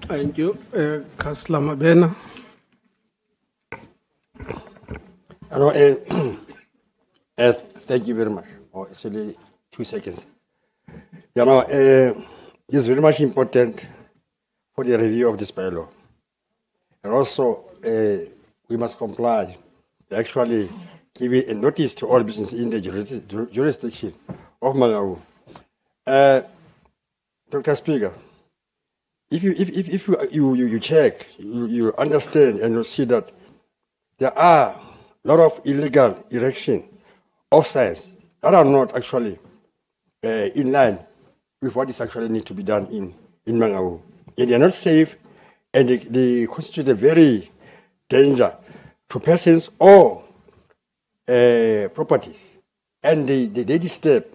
Thank you. Councillor Mabena. Thank you very much. Actually, 2 seconds. It's very much important for the review of this bylaw. And also, we must comply, actually giving a notice to all businesses in the jurisdiction of Mangaung. Dr. Speaker, if you check, you understand and you see that there are a lot of illegal erection of signs that are not actually in line with what is actually need to be done in Mangaung. And they are not safe, and they constitute a very danger to persons or properties, and they disturb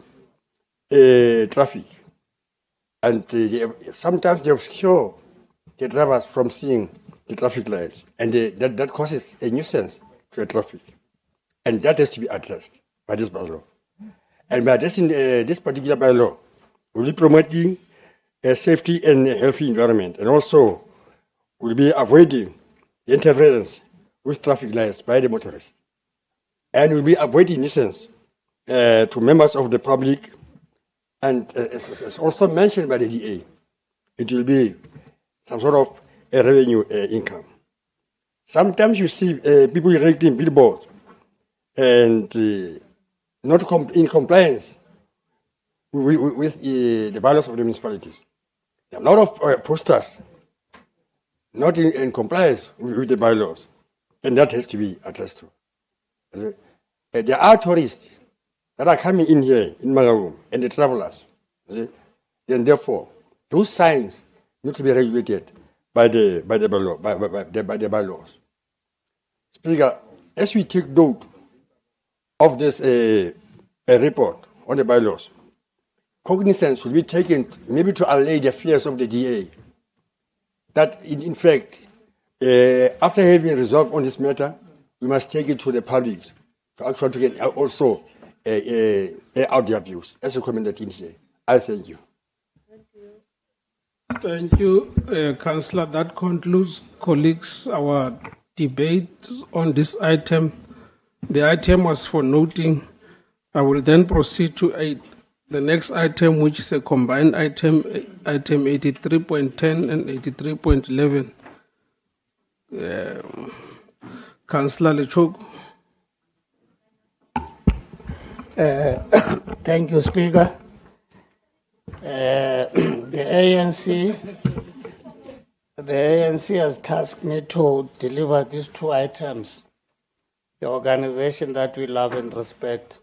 traffic, and sometimes they obscure the drivers from seeing the traffic lights, and that causes a nuisance to the traffic, and that has to be addressed by this bylaw. And by addressing this particular bylaw, we'll be promoting a safety and a healthy environment, and also we'll be avoiding the interference with traffic lights by the motorists. And we'll be avoiding nuisance to members of the public, and as also mentioned by the DA, it will be some sort of a revenue income. Sometimes you see people erecting billboards and not in compliance with the bylaws of the municipalities. There are a lot of posters not in compliance with the bylaws, and that has to be addressed to. There are tourists that are coming in here in Mangaung, and the travelers. then therefore those signs need to be regulated by the bylaws. Speaker, as we take note of this a report on the bylaws, cognizance should be taken maybe to allay the fears of the DA that in fact, after having resolved on this matter, we must take it to the public to actually get also air out their views. As recommended in here. I thank you. Thank you, Councillor. That concludes, colleagues, our debate on this item. The item was for noting. I will then proceed to the next item, which is a combined item 83.10 and 83.11. Councillor Lechuk. Thank you, Speaker. The ANC has tasked me to deliver these two items, the organization that we love and respect.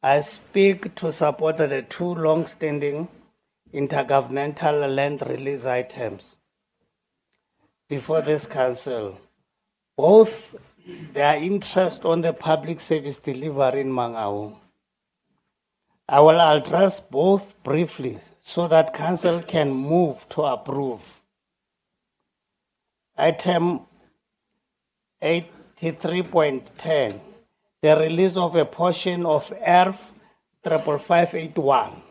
I speak to support the two long-standing intergovernmental land release items before this council. Both their interest on the public service delivery in Mangaung. I will address both briefly so that council can move to approve. Item 83.10, the release of a portion of ERF 55581.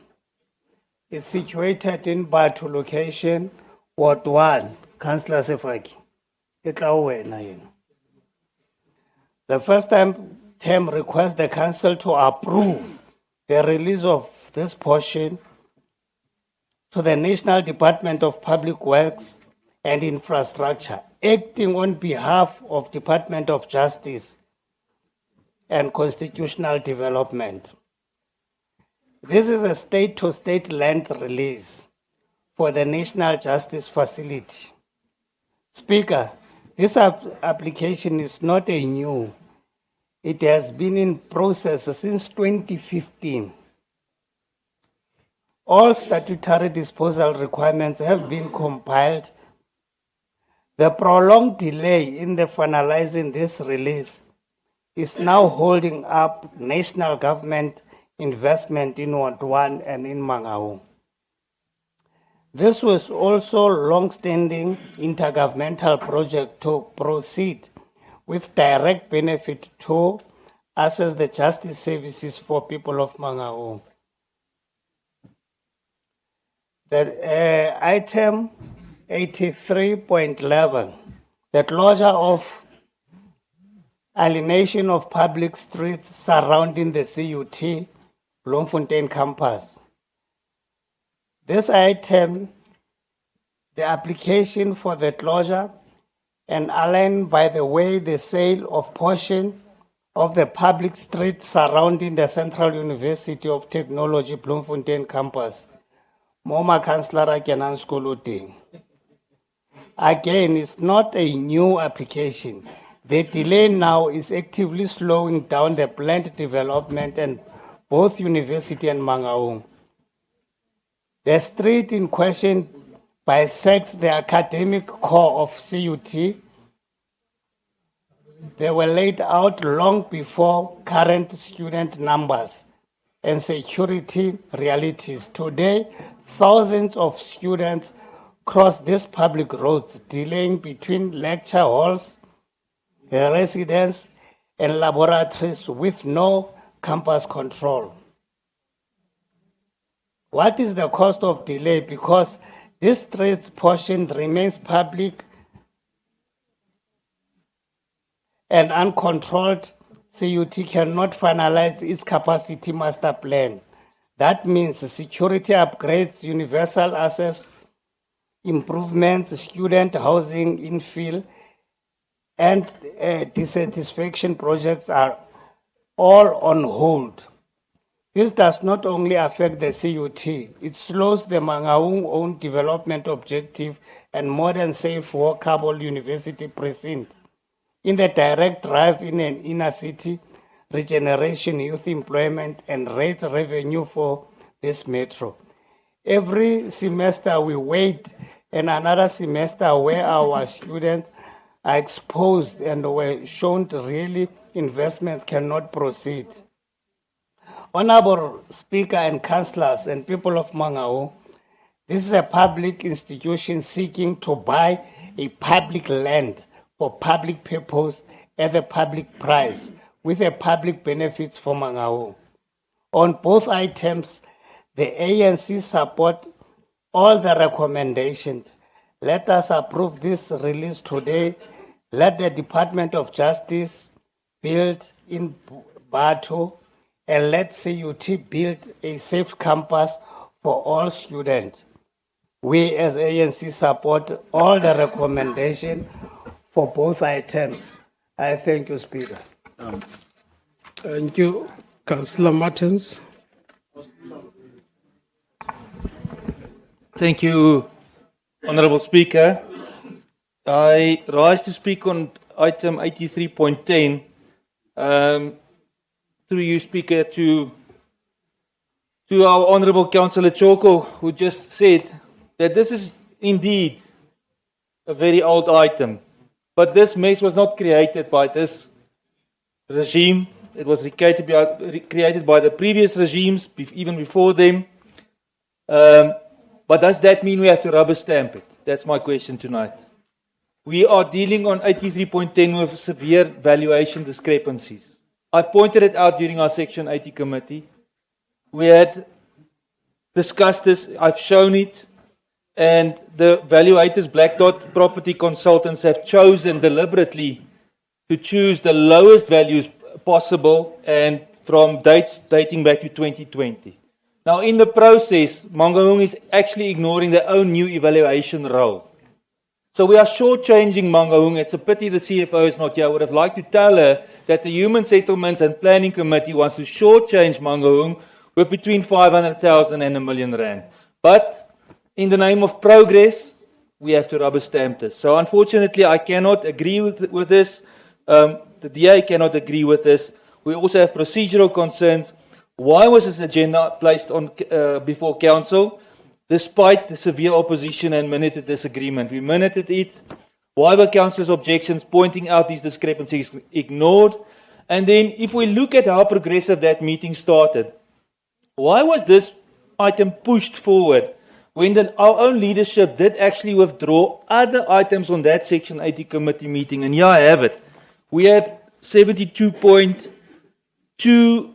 It's situated in Batu location, Ward 1, Councillor Sefaki. The first term requests the council to approve the release of this portion to the National Department of Public Works and Infrastructure, acting on behalf of Department of Justice and Constitutional Development. This is a state-to-state land release for the National Justice Facility. Speaker, this application is not a new. It has been in process since 2015. All statutory disposal requirements have been compiled. The prolonged delay in the finalizing this release is now holding up national government investment in Ward 1 and in Mangaung. This was also long-standing intergovernmental project to proceed with direct benefit to access the justice services for people of Mangaung. The item 83.11, the closure of alienation of public streets surrounding the CUT Bloemfontein campus. This item, the application for the closure and aligned by the way the sale of portion of the public street surrounding the Central University of Technology Bloemfontein campus. Moma Councillor Akenan Skuluting. Again, it's not a new application. The delay now is actively slowing down the planned development in both University and Mangaung. The street in question bisects the academic core of CUT. They were laid out long before current student numbers and security realities. Today, thousands of students cross these public roads, delaying between lecture halls, residence, and laboratories with no campus control. What is the cost of delay? Because this street portion remains public and uncontrolled, CUT cannot finalize its capacity master plan. That means security upgrades, universal access improvements, student housing infill, and dissatisfaction projects are all on hold. This does not only affect the CUT, it slows the Mangaung own development objective and modern, safe, walkable university precinct. In the direct drive in an inner city, regeneration, youth employment, and raise revenue for this metro. Every semester we wait and another semester where our students are exposed and were shown to really investments cannot proceed. Honorable Speaker and councillors and people of Mangao, this is a public institution seeking to buy a public land for public purpose at a public price with a public benefits for Mangao. On both items, the ANC support all the recommendations. Let us approve this release today. Let the Department of Justice build in Bato and let CUT build a safe campus for all students. We as ANC support all the recommendations for both items. I thank you, Speaker. Thank you, Councillor Martins. Thank you, Honourable Speaker. I rise to speak on item 83.10. Through you, Speaker, to our Honourable Councillor Choko, who just said that this is indeed a very old item. But this mess was not created by this regime. It was created by the previous regimes, even before them. But does that mean we have to rubber stamp it? That's my question tonight. We are dealing on 83.10 with severe valuation discrepancies. I pointed it out during our Section 80 committee. We had discussed this, I've shown it, and the valuators, Black Dot Property Consultants, have chosen deliberately to choose the lowest values possible and from dates dating back to 2020. Now, in the process, Mangaung is actually ignoring their own new evaluation role. So we are shortchanging Mangaung. It's a pity the CFO is not here. I would have liked to tell her that the Human Settlements and Planning Committee wants to shortchange Mangaung with between 500,000 and R1 million. But in the name of progress, we have to rubber stamp this. So unfortunately, I cannot agree with this. The DA cannot agree with this. We also have procedural concerns. Why was this agenda placed on before Council, despite the severe opposition and minuted disagreement? We minuted it. Why were Council's objections pointing out these discrepancies ignored? And then, if we look at how progressive that meeting started, why was this item pushed forward when our own leadership did actually withdraw other items on that Section 80 committee meeting? And here I have it. We had 72.2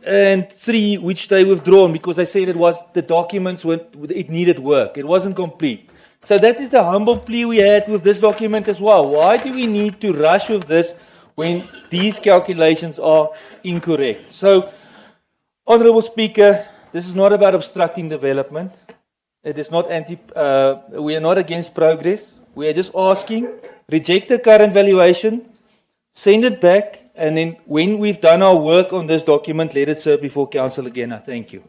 and 3, which they withdrawn because they said the documents it needed work. It wasn't complete. So that is the humble plea we had with this document as well. Why do we need to rush with this when these calculations are incorrect? So, Honourable Speaker, this is not about obstructing development. It is not we are not against progress. We are just asking, reject the current valuation, send it back, and then when we've done our work on this document, let it serve before Council again. I thank you.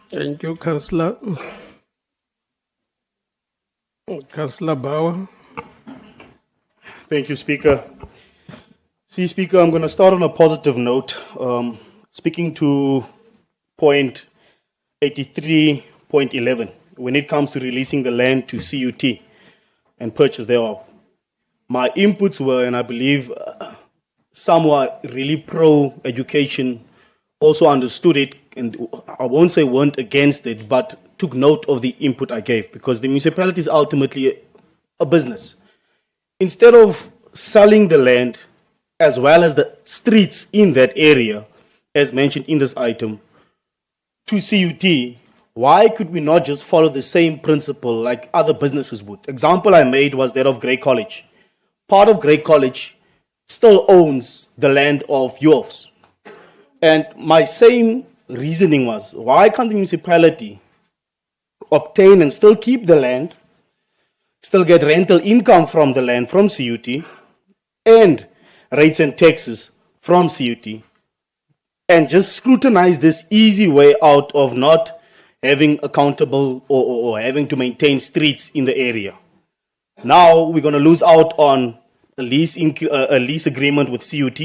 Thank you, Councillor. Councillor Bauer. Thank you, Speaker. See, Speaker, I'm going to start on a positive note. Speaking to point 83.11, when it comes to releasing the land to CUT and purchase thereof. My inputs were, and I believe some were really pro-education, also understood it, and I won't say weren't against it, but took note of the input I gave, because the municipality is ultimately a business. Instead of selling the land, as well as the streets in that area, as mentioned in this item, to CUT, why could we not just follow the same principle like other businesses would? Example I made was that of Grey College. Part of Grey College still owns the land of yours. And my same reasoning was, why can't the municipality obtain and still keep the land, still get rental income from the land from CUT, and rates and taxes from CUT, and just scrutinize this easy way out of not having accountable or having to maintain streets in the area. Now we're going to lose out on a lease agreement with CUT,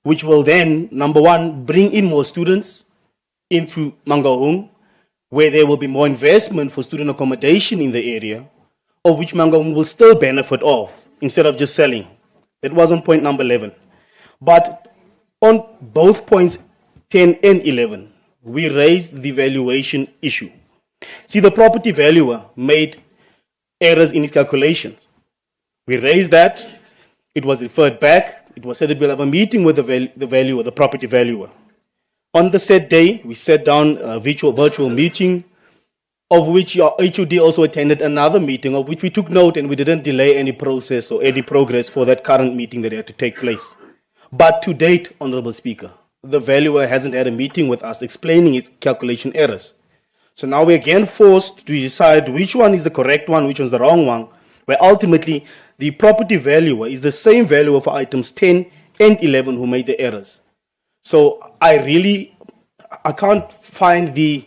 which will then, number one, bring in more students, into Mangaung, where there will be more investment for student accommodation in the area, of which Mangaung will still benefit of, instead of just selling. That was on point number 11. But on both points 10 and 11, we raised the valuation issue. See, the property valuer made errors in his calculations. We raised that. It was referred back. It was said that we'll have a meeting with the valuer, the property valuer. On the said day, we sat down a virtual meeting, of which your HOD also attended another meeting, of which we took note and we didn't delay any process or any progress for that current meeting that had to take place. But to date, Honorable Speaker, the valuer hasn't had a meeting with us explaining its calculation errors. So now we're again forced to decide which one is the correct one, which one's the wrong one, where ultimately the property valuer is the same valuer for items 10 and 11 who made the errors. So I can't find the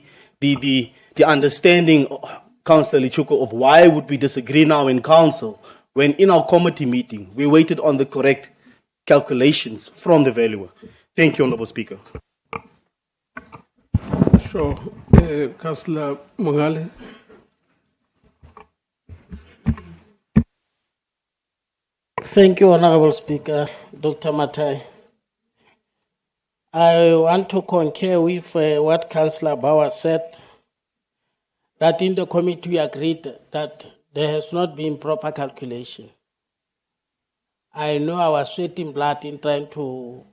understanding, Councillor Lichuko, of why would we disagree now in council when in our committee meeting we waited on the correct calculations from the valuer. Thank you, Honourable Speaker. Sure. Councillor Mongale. Thank you, Honorable Speaker, Dr. Matai. I want to concur with what Councillor Bauer said, that in the committee we agreed that there has not been proper calculation. I know I was sweating blood in trying to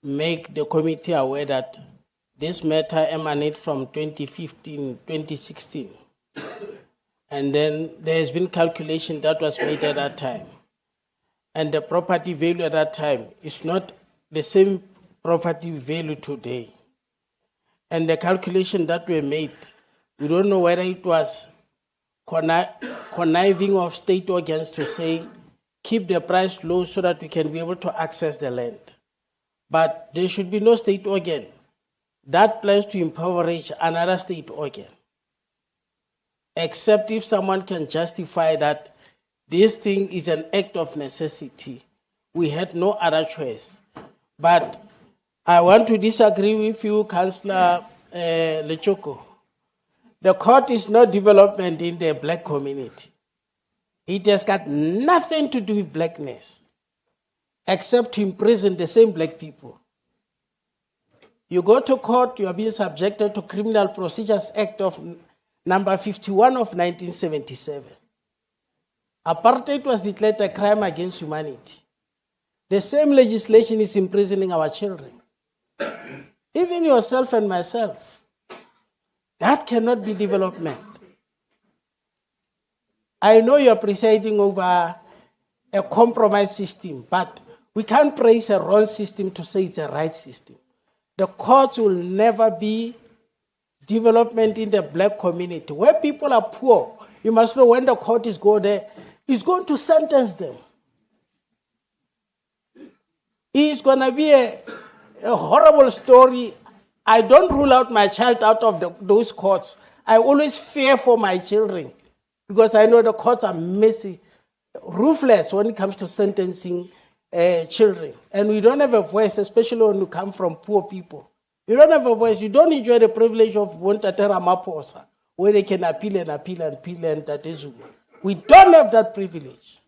make the committee aware that this matter emanates from 2015, 2016. And then there has been calculation that was made at that time. And the property value at that time is not the same property value today. And the calculation that were made, we don't know whether it was conniving of state organs to say, keep the price low so that we can be able to access the land. But there should be no state organ that plans to impoverish another state organ, except if someone can justify that this thing is an act of necessity. We had no other choice. But I want to disagree with you, Councillor Lechoko. The court is not development in the black community. It has got nothing to do with blackness, except to imprison the same black people. You go to court, you are being subjected to Criminal Procedures Act of number 51 of 1977. Apartheid was declared a crime against humanity. The same legislation is imprisoning our children. Even yourself and myself. That cannot be development. I know you are presiding over a compromise system, but we can't praise a wrong system to say it's a right system. The courts will never be development in the black community. Where people are poor, you must know when the court is go there, it's going to sentence them. It's going to be a horrible story. I don't rule out my child out of those courts. I always fear for my children because I know the courts are messy, ruthless when it comes to sentencing children. And we don't have a voice, especially when you come from poor people. You don't have a voice. You don't enjoy the privilege of Wontatera Maposa, where they can appeal and that is. We don't have that privilege.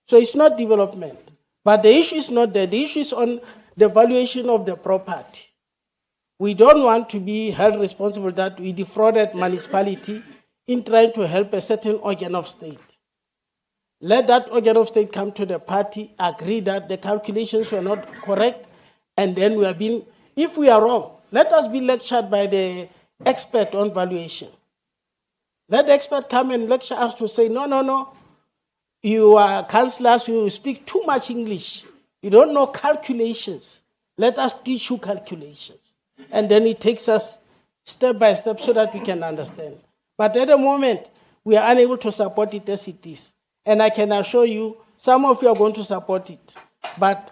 So it's not development. But the issue is not that. The issue is on the valuation of the property. We don't want to be held responsible that we defrauded municipality in trying to help a certain organ of state. Let that organ of state come to the party, agree that the calculations were not correct, and then we have been, if we are wrong, let us be lectured by the expert on valuation. Let the expert come and lecture us to say, no, you are councillors, you speak too much English. You don't know calculations. Let us teach you calculations. And then it takes us step by step so that we can understand. But at the moment, we are unable to support it as it is. And I can assure you, some of you are going to support it. But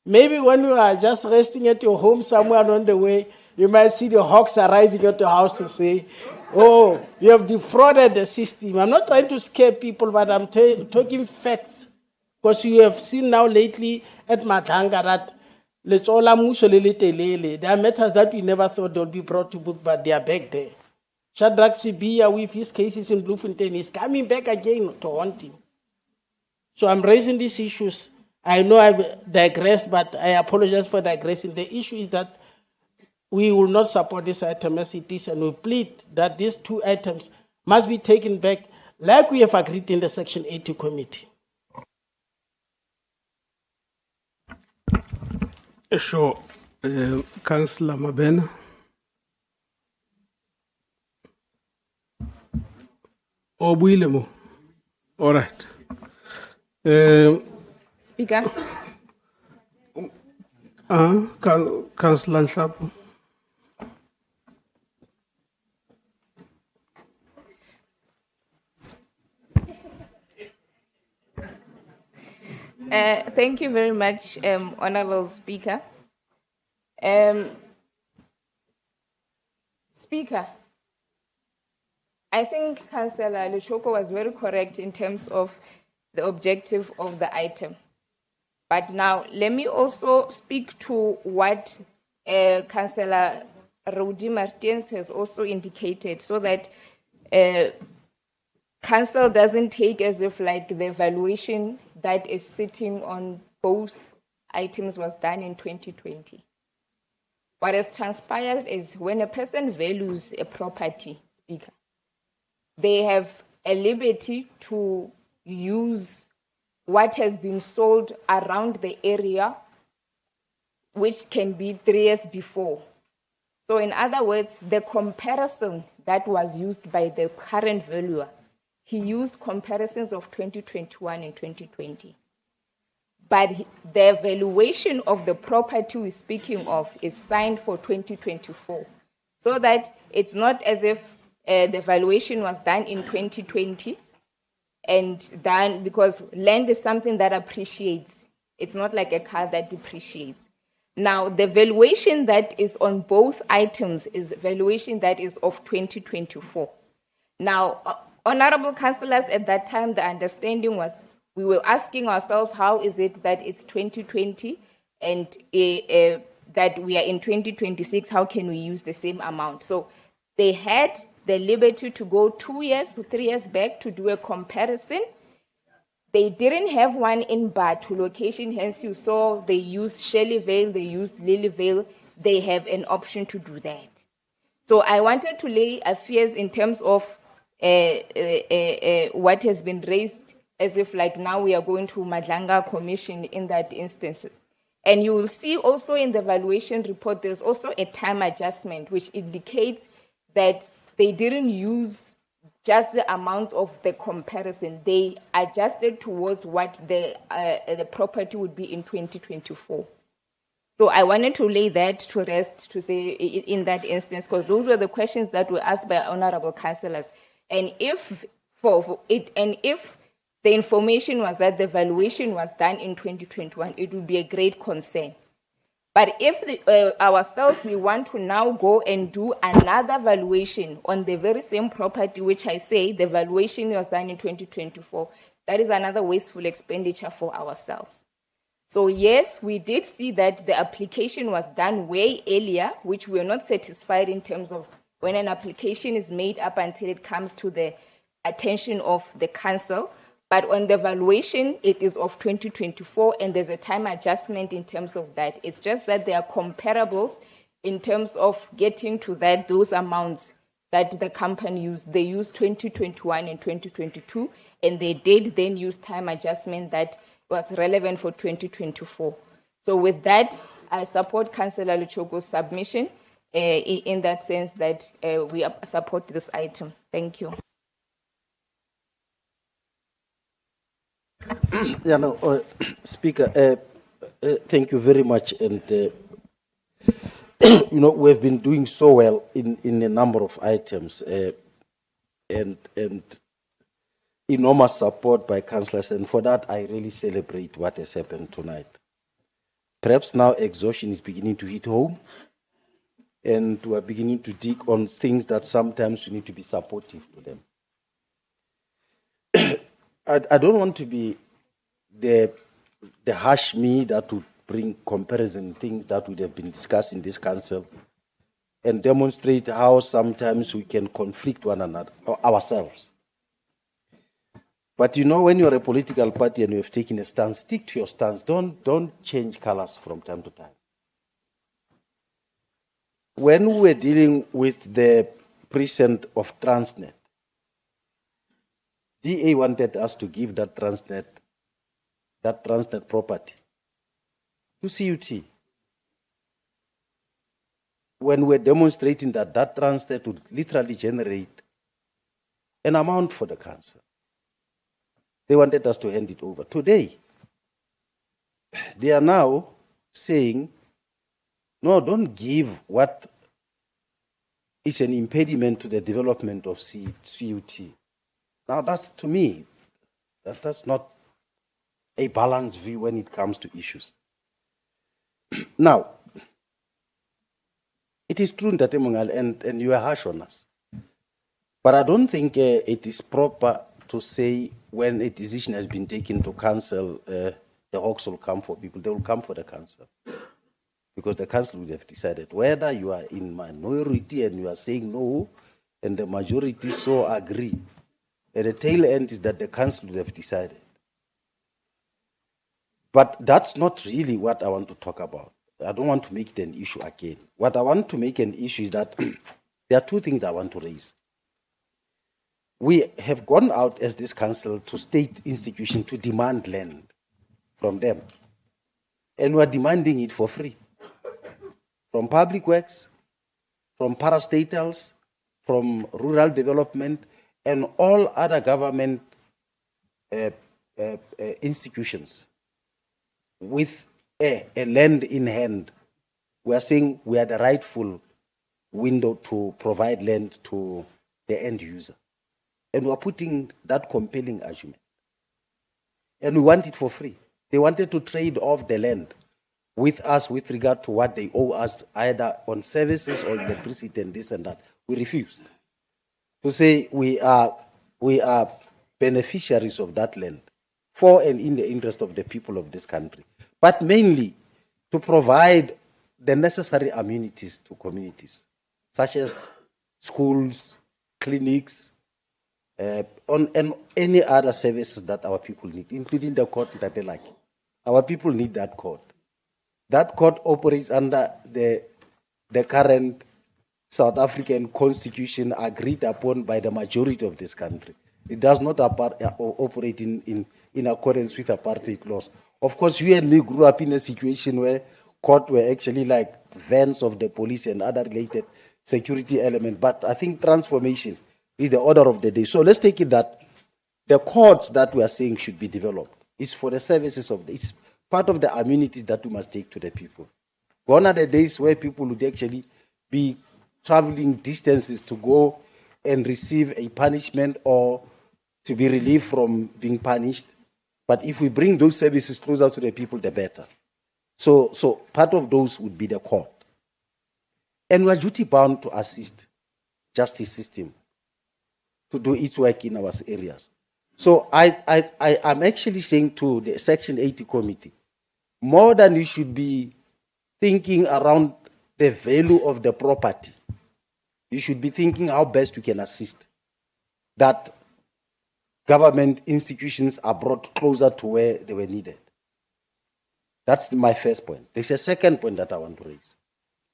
maybe when you are just resting at your home somewhere along the way, you might see the hawks arriving at the house to say, oh, you have defrauded the system. I'm not trying to scare people, but I'm talking facts. Because you have seen now lately at Matanga that Let's all there are matters that we never thought would be brought to book, but they are back there. Shadrach Sibia, with his cases in Bloemfontein, is coming back again to haunt him. So I'm raising these issues. I know I've digressed, but I apologize for digressing. The issue is that we will not support this item as it is, and we plead that these two items must be taken back, like we have agreed in the Section 80 committee. Sure. Councillor Mabena. Obuilemo. All right. Speaker. Councillor Nhlapo. Thank you very much, Honorable Speaker. Speaker, I think Councillor Luchoko was very correct in terms of the objective of the item. But now, let me also speak to what Councillor Rudi Martins has also indicated, so that Council doesn't take as if like the evaluation that is sitting on both items was done in 2020. What has transpired is when a person values a property, Speaker, they have a liberty to use what has been sold around the area, which can be 3 years before. So in other words, the comparison that was used by the current valuer, he used comparisons of 2021 and 2020. But the evaluation of the property we're speaking of is signed for 2024. So that it's not as if the valuation was done in 2020 and done because land is something that appreciates. It's not like a car that depreciates. Now, the valuation that is on both items is valuation that is of 2024. Now, honorable councillors, at that time, the understanding was we were asking ourselves, how is it that it's 2020 and that we are in 2026, how can we use the same amount? So they had the liberty to go 2 years or 3 years back to do a comparison. They didn't have one in Batu location, hence you saw they used Shelleyvale, they used Lilyvale. They have an option to do that. So I wanted to lay affairs in terms of what has been raised as if like now we are going to Madlanga Commission in that instance. And you will see also in the valuation report, there's also a time adjustment, which indicates that they didn't use just the amounts of the comparison. They adjusted towards what the property would be in 2024. So I wanted to lay that to rest to say in that instance, because those were the questions that were asked by honorable councillors. And if the information was that the valuation was done in 2021, it would be a great concern. But if ourselves, we want to now go and do another valuation on the very same property, which I say the valuation was done in 2024, that is another wasteful expenditure for ourselves. So yes, we did see that the application was done way earlier, which we are not satisfied in terms of when an application is made up until it comes to the attention of the council. But on the valuation, it is of 2024, and there's a time adjustment in terms of that. It's just that there are comparables in terms of getting to that, those amounts that the company used. They used 2021 and 2022, and they did then use time adjustment that was relevant for 2024. So with that, I support Councillor Luchoko's submission in that sense that we support this item. Thank you. Yeah, no, Speaker, thank you very much. And, you know, we've been doing so well in a number of items and enormous support by councillors. And for that, I really celebrate what has happened tonight. Perhaps now exhaustion is beginning to hit home, and we're beginning to dig on things that sometimes we need to be supportive to them. I don't want to be the harsh me that would bring comparison things that would have been discussed in this council and demonstrate how sometimes we can conflict one another or ourselves. But you know, when you're a political party and you have taken a stance, stick to your stance. Don't change colors from time to time. When we were dealing with the precinct of Transnet, DA wanted us to give that Transnet property to CUT. When we're demonstrating that Transnet would literally generate an amount for the council, they wanted us to hand it over. Today, they are now saying, no, don't give what is an impediment to the development of CUT. Now, that's, to me, that's not a balanced view when it comes to issues. Now, it is true, Ntate Mongal, and you are harsh on us. But I don't think it is proper to say when a decision has been taken to cancel, the Hawks will come for people. They will come for the council. Because the council would have decided whether you are in minority and you are saying no, and the majority so agree. At the tail end is that the council would have decided. But that's not really what I want to talk about. I don't want to make it an issue again. What I want to make an issue is that there are two things I want to raise. We have gone out as this council to state institutions to demand land from them. And we are demanding it for free. From public works, from parastatals, from rural development, and all other government institutions with a land in hand. We are saying we are the rightful window to provide land to the end user. And we are putting that compelling argument. And we want it for free. They wanted to trade off the land with us with regard to what they owe us, either on services or electricity and this and that. We refused to say we are beneficiaries of that land for and in the interest of the people of this country, but mainly to provide the necessary amenities to communities, such as schools, clinics, and any other services that our people need, including the court that they like. Our people need that court. That court operates under the current South African constitution agreed upon by the majority of this country. It does not operate in accordance with apartheid laws. Of course, you and me grew up in a situation where court were actually like vans of the police and other related security elements. But I think transformation is the order of the day. So let's take it that the courts that we are saying should be developed is for the services of it's part of the amenities that we must take to the people. Gone are the days where people would actually be traveling distances to go and receive a punishment or to be relieved from being punished. But if we bring those services closer to the people, the better. So part of those would be the court. And we are duty bound to assist justice system to do its work in our areas. So I'm actually saying to the Section 80 committee, more than you should be thinking around the value of the property, you should be thinking how best you can assist that government institutions are brought closer to where they were needed. That's my first point. There's a second point that I want to raise.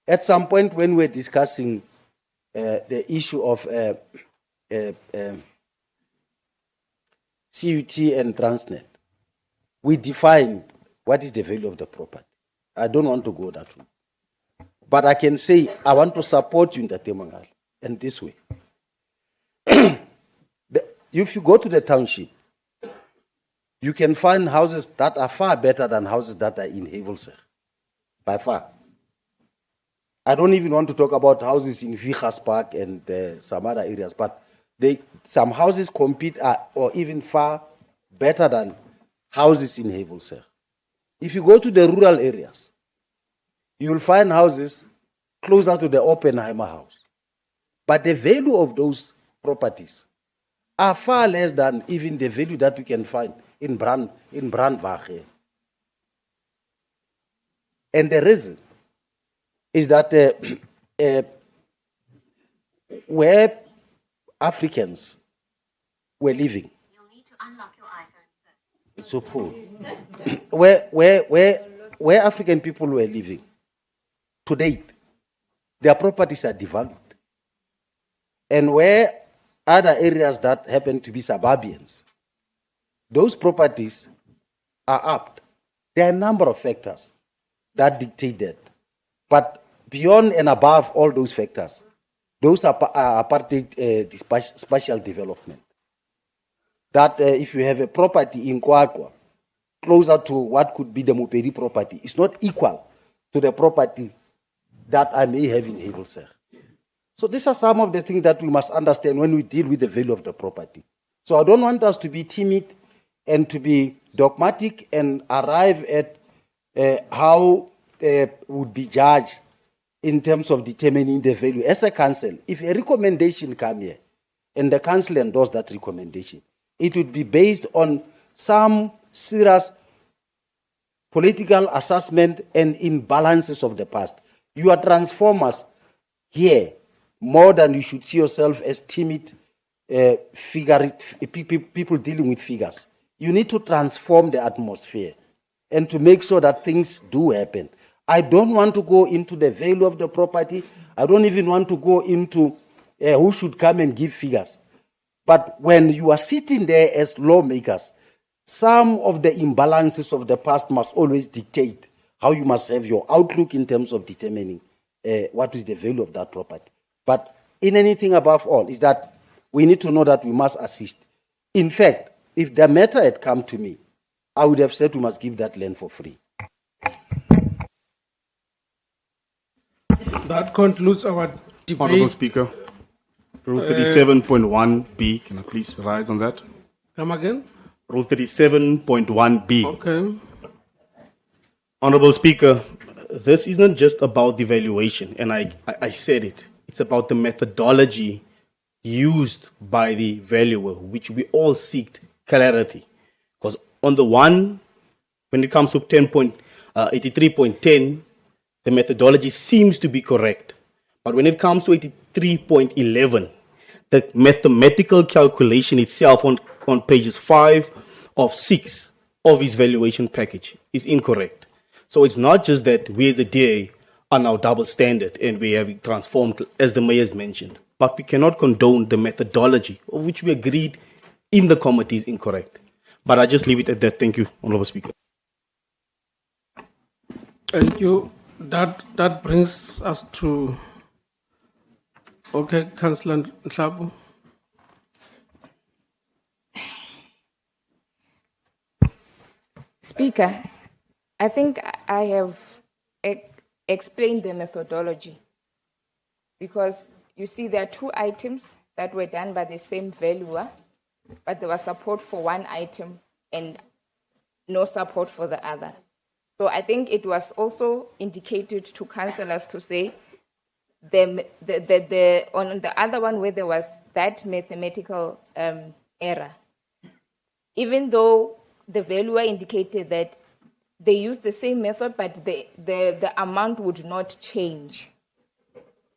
At some point when we're discussing the issue of CUT and Transnet, we defined what is the value of the property. I don't want to go that way. But I can say I want to support you in Ntate Mongal in this way. If you go to the township, you can find houses that are far better than houses that are in Havelsig, by far. I don't even want to talk about houses in Vigas Park and some other areas, but some houses compete or even far better than houses in Havelsig. If you go to the rural areas, you will find houses closer to the Oppenheimer house. But the value of those properties are far less than even the value that we can find in Brandbach. And the reason is that where Africans were living, it's so poor. Where African people were living, to date, their properties are devalued. And where other areas that happen to be suburbians, those properties are upped. There are a number of factors that dictate that. But beyond and above all those factors, those are apartheid spatial development. That if you have a property in Kwakwa, closer to what could be the Muperi property, it's not equal to the property that I may have in Hebelsberg. So these are some of the things that we must understand when we deal with the value of the property. So I don't want us to be timid and to be dogmatic and arrive at how would be judged in terms of determining the value. As a council, if a recommendation comes here and the council endorses that recommendation, it would be based on some serious political assessment and imbalances of the past. You are transformers here more than you should see yourself as timid people dealing with figures. You need to transform the atmosphere and to make sure that things do happen. I don't want to go into the value of the property. I don't even want to go into who should come and give figures. But when you are sitting there as lawmakers, some of the imbalances of the past must always dictate how you must have your outlook in terms of determining what is the value of that property. But in anything above all is that we need to know that we must assist. In fact, if the matter had come to me, I would have said we must give that land for free. That concludes our debate. Honourable Speaker, Rule 37.1B, can I please rise on that? Come again? Rule 37.1B. Okay. Honourable Speaker, this is not just about the valuation, and I said it. It's about the methodology used by the valuer, which we all seek clarity. Because on the one, when it comes to 83.10, the methodology seems to be correct. But when it comes to 83.11, the mathematical calculation itself on pages 5 of 6 of his valuation package is incorrect. So it's not just that we as the DA are now double standard and we have transformed, as the mayor has mentioned, but we cannot condone the methodology of which we agreed in the committee is incorrect. But I just leave it at that. Thank you, Honourable Speaker. Thank you. That brings us to, okay, Councillor Nhlapo. Speaker, I think I have explained the methodology, because you see there are two items that were done by the same valuer, but there was support for one item and no support for the other. So I think it was also indicated to councillors to say on the other one where there was that mathematical error, even though the valuer indicated that they used the same method, but the amount would not change.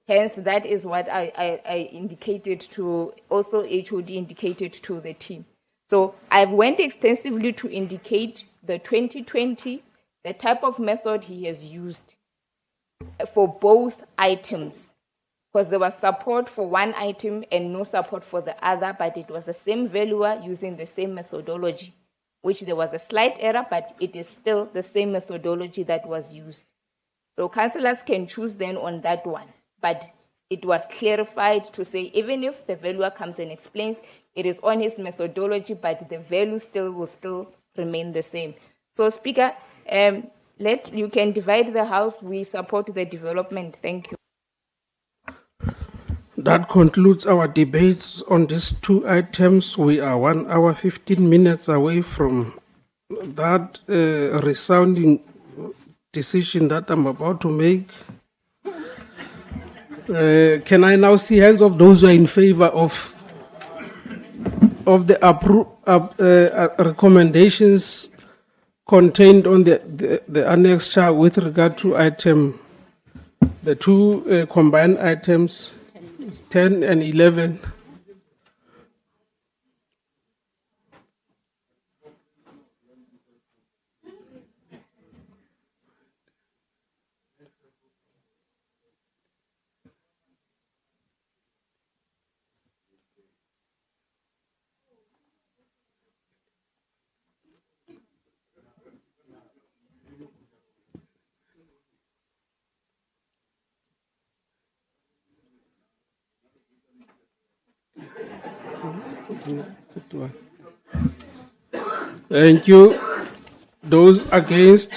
Hence, that is what I indicated to, also HOD indicated to the team. So I've went extensively to indicate the 2020, the type of method he has used for both items, because there was support for one item and no support for the other, but it was the same valuer using the same methodology, which there was a slight error, but it is still the same methodology that was used. So councillors can choose then on that one, but it was clarified to say even if the valuer comes and explains, it is on his methodology, but the value will still remain the same. So Speaker, you can divide the House. We support the development. Thank you. That concludes our debates on these two items. We are 1 hour 15 minutes away from that resounding decision that I'm about to make. Can I now see hands of those who are in favor of the recommendations contained on the annexure with regard to the two combined items, 10 and 11. Thank you. Those against?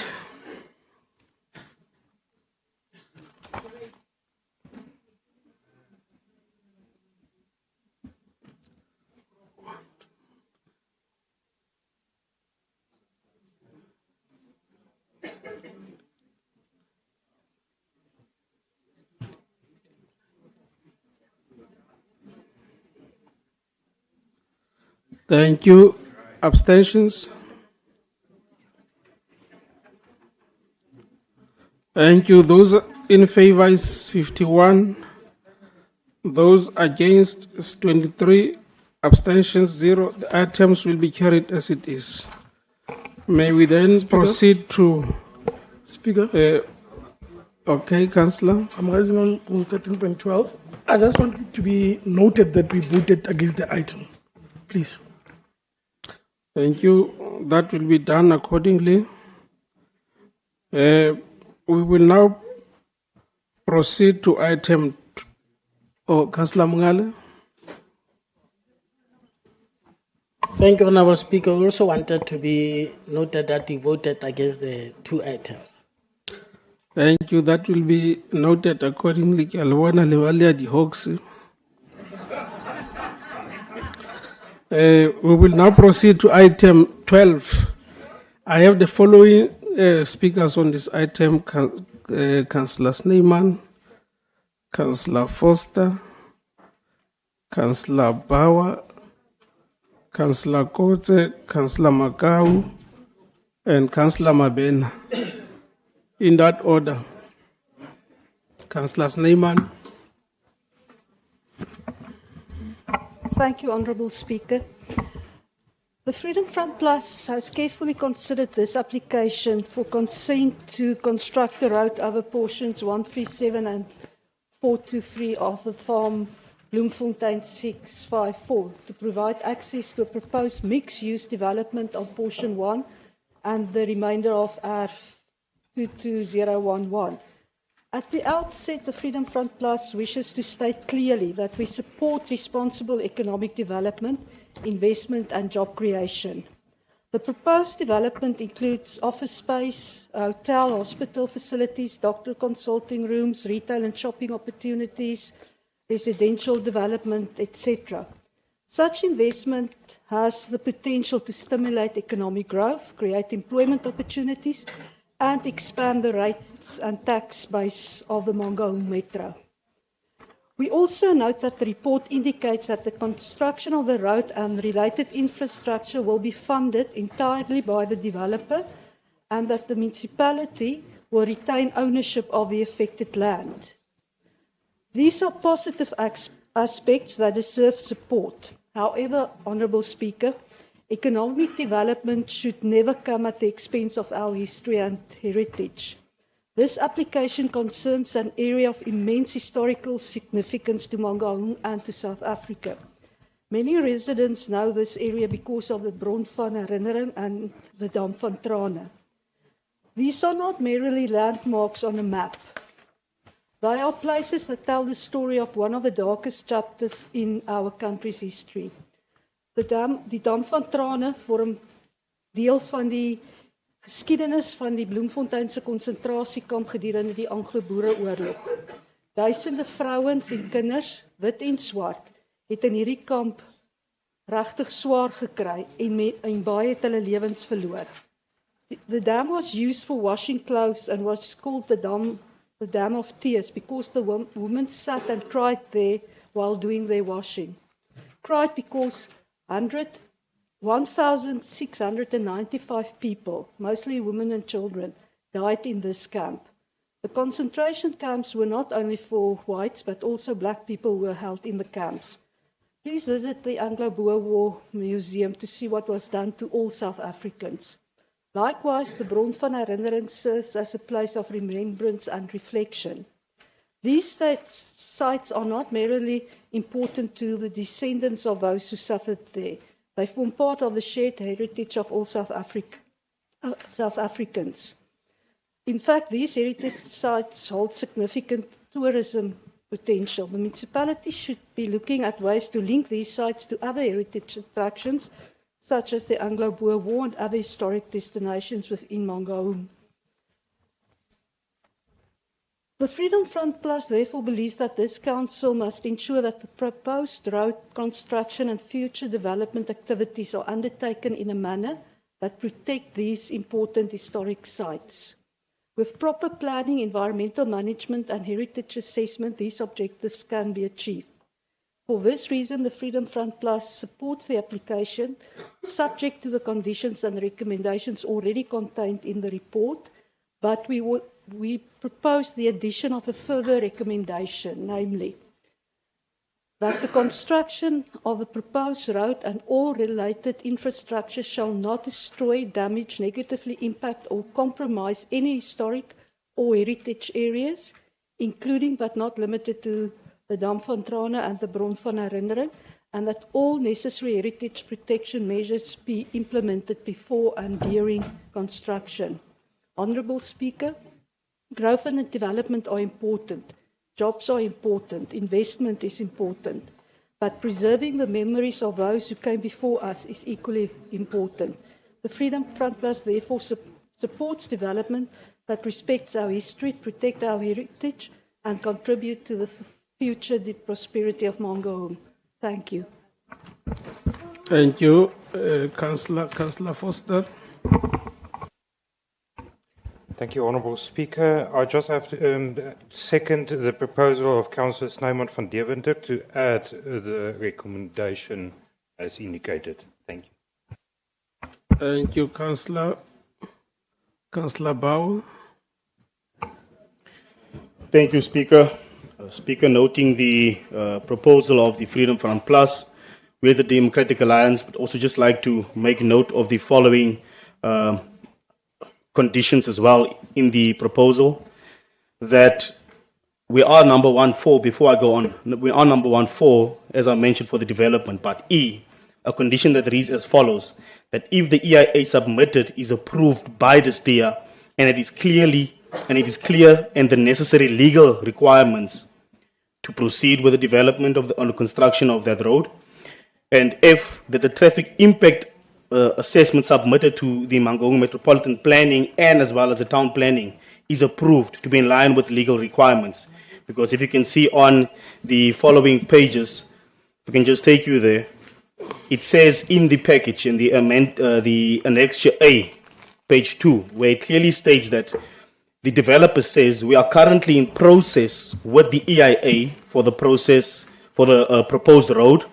Thank you. Abstentions? Thank you. Those in favor is 51. Those against is 23. Abstentions 0. The items will be carried as it is. May we then proceed to Speaker. Okay, Councillor. I'm raising on Rule 13.12. I just want it to be noted that we voted against the item. Please. Thank you. That will be done accordingly. We will now proceed to item. Councillor Mungale. Thank you, Honourable Speaker. We also wanted to be noted that we voted against the two items. Thank you. That will be noted accordingly. Alwana Lewalia di Hoxi. We will now proceed to item 12. I have the following speakers on this item: Councillor Snyman, Councillor Foster, Councillor Bauer, Councillor Kotze, Councillor Makau, and Councillor Mabena. In that order. Councillor Snyman. Thank you, Honourable Speaker. The Freedom Front Plus has carefully considered this application for consent to construct the road over portions 137 and 423 of the farm Bloemfontein 654 to provide access to a proposed mixed-use development on portion 1 and the remainder of R22011. At the outset, the Freedom Front Plus wishes to state clearly that we support responsible economic development, investment and job creation. The proposed development includes office space, hotel, hospital facilities, doctor consulting rooms, retail and shopping opportunities, residential development, etc. Such investment has the potential to stimulate economic growth, create employment opportunities, and expand the rates and tax base of the Mangaung Metro. We also note that the report indicates that the construction of the road and related infrastructure will be funded entirely by the developer and that the municipality will retain ownership of the affected land. These are positive aspects that deserve support. However, Honourable Speaker, economic development should never come at the expense of our history and heritage. This application concerns an area of immense historical significance to Mangaung and to South Africa. Many residents know this area because of the Bron van Herinnering and the Dam van Trane. These are not merely landmarks on a map. They are places that tell the story of one of the darkest chapters in our country's history. Die Dam van Trane vorm deel van die geskiedenis van die Bloemfonteinse konsentrasiekamp gedurende die Anglo-Boereoorlog. Duisende vrouens en kinders, wit en swart, het in hierdie kamp regtig swaar gekry en baie het hulle lewens verloor. The dam was used for washing clothes and was called the Dam of Tears because the women sat and cried there while doing their washing. Cried because 100 1,695 people, mostly women and children, died in this camp. The concentration camps were not only for whites, but also black people were held in the camps. Please visit the Anglo-Boer War Museum to see what was done to all South Africans. Likewise, the Bron van Herinnering serves as a place of remembrance and reflection. These sites are not merely important to the descendants of those who suffered there. They form part of the shared heritage of all South Africans. In fact, these heritage sites hold significant tourism potential. The municipality should be looking at ways to link these sites to other heritage attractions, such as the Anglo-Boer War and other historic destinations within Mangaung. The Freedom Front Plus therefore believes that this council must ensure that the proposed road construction and future development activities are undertaken in a manner that protect these important historic sites. With proper planning, environmental management and heritage assessment, these objectives can be achieved. For this reason, the Freedom Front Plus supports the application, subject to the conditions and recommendations already contained in the report, but we propose the addition of a further recommendation, namely, that the construction of the proposed road and all related infrastructure shall not destroy, damage, negatively impact or compromise any historic or heritage areas, including but not limited to the Dam van Trane and the Bron van Herinnering, and that all necessary heritage protection measures be implemented before and during construction. Honourable Speaker, growth and development are important. Jobs are important. Investment is important. But preserving the memories of those who came before us is equally important. The Freedom Front Plus therefore supports development that respects our history, protects our heritage, and contribute to the future prosperity of Mangaung. Thank you. Thank you, Councillor Foster. Thank you, Honourable Speaker. I just have to second the proposal of Councillor Snyman van Deventer to add the recommendation as indicated. Thank you. Thank you, Councillor. Councillor Bauer. Thank you, Speaker. Speaker, noting the proposal of the Freedom Front Plus with the Democratic Alliance, but also just like to make note of the following conditions as well in the proposal, that we are number 1.4, before I go on, we are number 1.4, as I mentioned, for the development, but E, a condition that reads as follows, that if the EIA submitted is approved by the STEA and it is clear and the necessary legal requirements to proceed with the development of the construction of that road, and F, that the traffic impact assessment submitted to the Mangaung Metropolitan Planning and as well as the town planning is approved to be in line with legal requirements. Because if you can see on the following pages, we can just take you there. It says in the package, in the annexure A, page 2, where it clearly states that the developer says we are currently in process with the EIA for the process for the proposed road.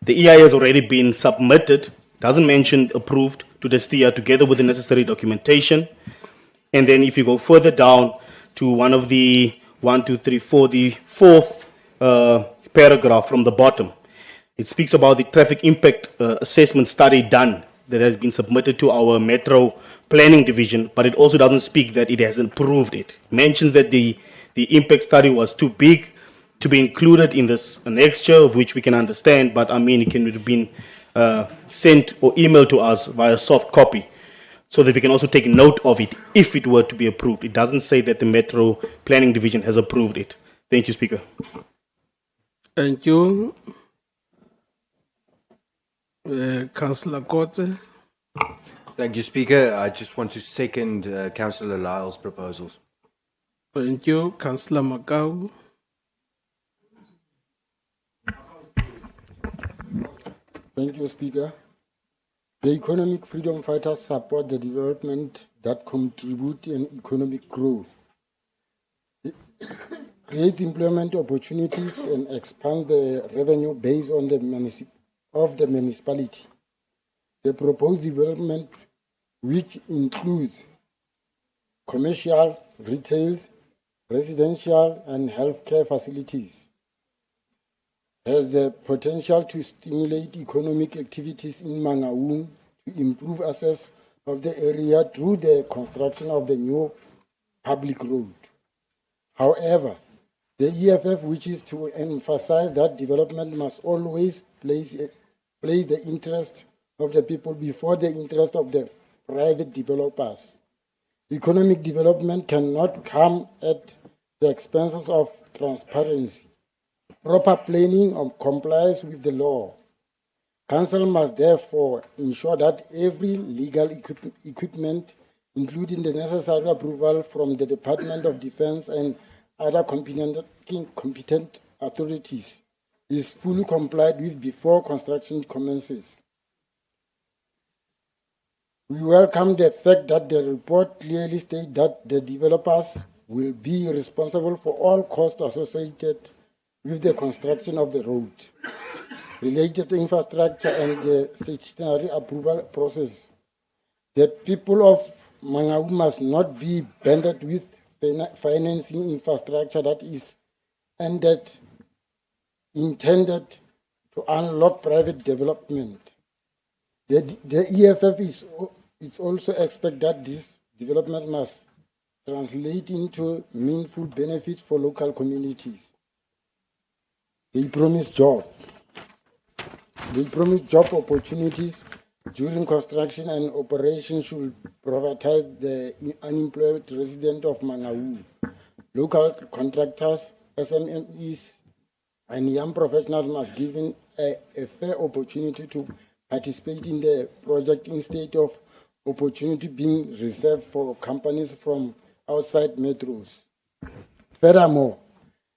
The EIA has already been submitted, doesn't mention approved, to the STEA together with the necessary documentation. And then if you go further down to one of the 1, 2, 3, 4, the fourth paragraph from the bottom, it speaks about the traffic impact assessment study done that has been submitted to our Metro Planning Division, but it also doesn't speak that it hasn't approved it. It mentions that the impact study was too big to be included in this annexure, of which we can understand, but I mean it can have been sent or emailed to us via soft copy so that we can also take note of it if it were to be approved. It doesn't say that the Metro Planning Division has approved it. Thank you, Speaker. Thank you. Councillor Kotze. Thank you, Speaker. I just want to second Councillor Lyle's proposals. Thank you. Councillor Makau. Thank you, Speaker. The economic freedom fighters support the development that contribute in economic growth. It creates employment opportunities and expand the revenue base on the municipality. The proposed development, which includes commercial, retail, residential, and healthcare facilities, has the potential to stimulate economic activities in Mangaung, to improve access of the area through the construction of the new public road. However, the EFF wishes to emphasize that development must always place the interest of the people before the interest of the private developers. Economic development cannot come at the expenses of transparency. Proper planning complies with the law. Council must therefore ensure that every legal equipment, including the necessary approval from the Department of Defense and other competent authorities, is fully complied with before construction commences. We welcome the fact that the report clearly states that the developers will be responsible for all costs associated with the construction of the road, related infrastructure, and the statutory approval process. The people of Mangaung must not be burdened with financing infrastructure that is intended to unlock private development. The EFF is also expect that this development must translate into meaningful benefits for local communities. They promise jobs. They promise job opportunities during construction and operation should prioritize the unemployed resident of Mangaung. Local contractors, SMEs, and young professionals must be given a fair opportunity to participate in the project instead of opportunity being reserved for companies from outside metros. Furthermore,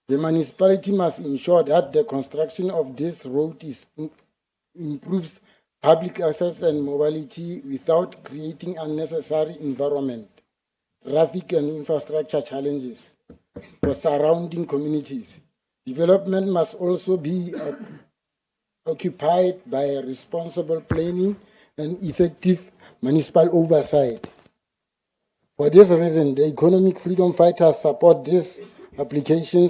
the municipality must ensure that the construction of this road improves public access and mobility without creating unnecessary environment, traffic, and infrastructure challenges for surrounding communities. Development must also be occupied by responsible planning and effective municipal oversight. For this reason, the economic freedom fighters support this application,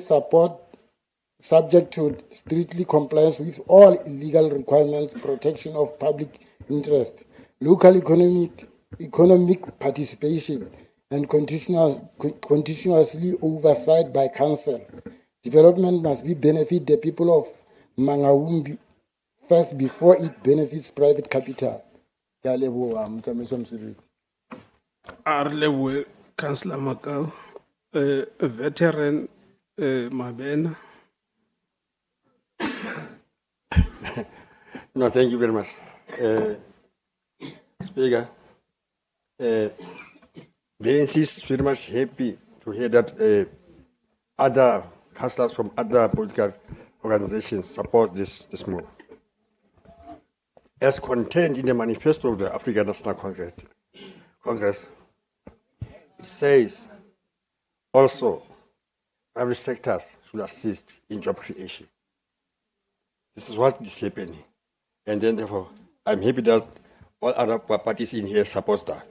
subject to strictly compliance with all legal requirements, protection of public interest, local economic participation, and continuously oversight by council. Development must be benefit the people of Mangaung first before it benefits private capital. Arlewe, Councillor Makau, a veteran, Mabena. No, thank you very much. Speaker, the ANC is very much happy to hear that other councillors from other political organizations support this move. As contained in the manifesto of the African National Congress, it says also private sectors should assist in job creation. This is what is happening. And then therefore, I'm happy that all other parties in here support that.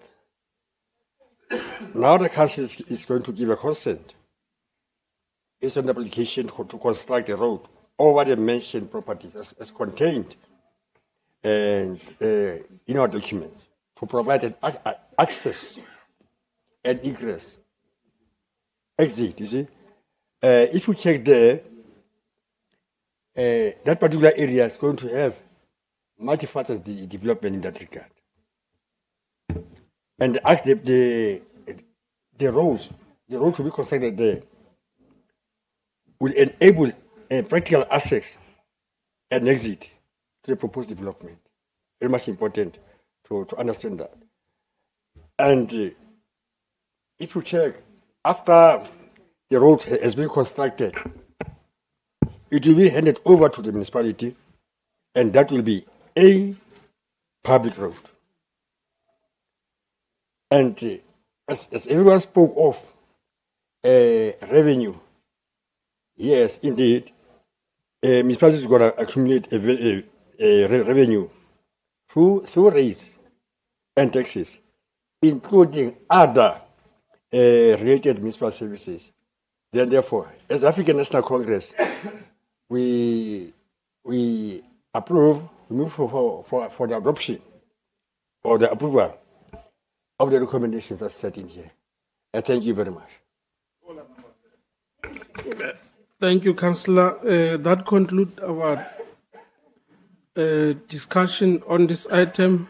Now the council is going to give a consent. It's an application to construct a road over the mentioned properties as contained and in our documents to provide an access and egress. Exit, you see. If you check there, that particular area is going to have multifaceted development in that regard. And the road to be constructed there will enable practical access and exit to the proposed development. Very much important to understand that. And if you check, after the road has been constructed, it will be handed over to the municipality, and that will be a public road. And as everyone spoke of revenue, yes, indeed, municipalities are going to accumulate a revenue through rates and taxes, including other related municipal services. Then, therefore, as African National Congress, we move for the adoption or the approval of the recommendations that's set in here. And thank you very much. Thank you, Councillor. That concludes our discussion on this item.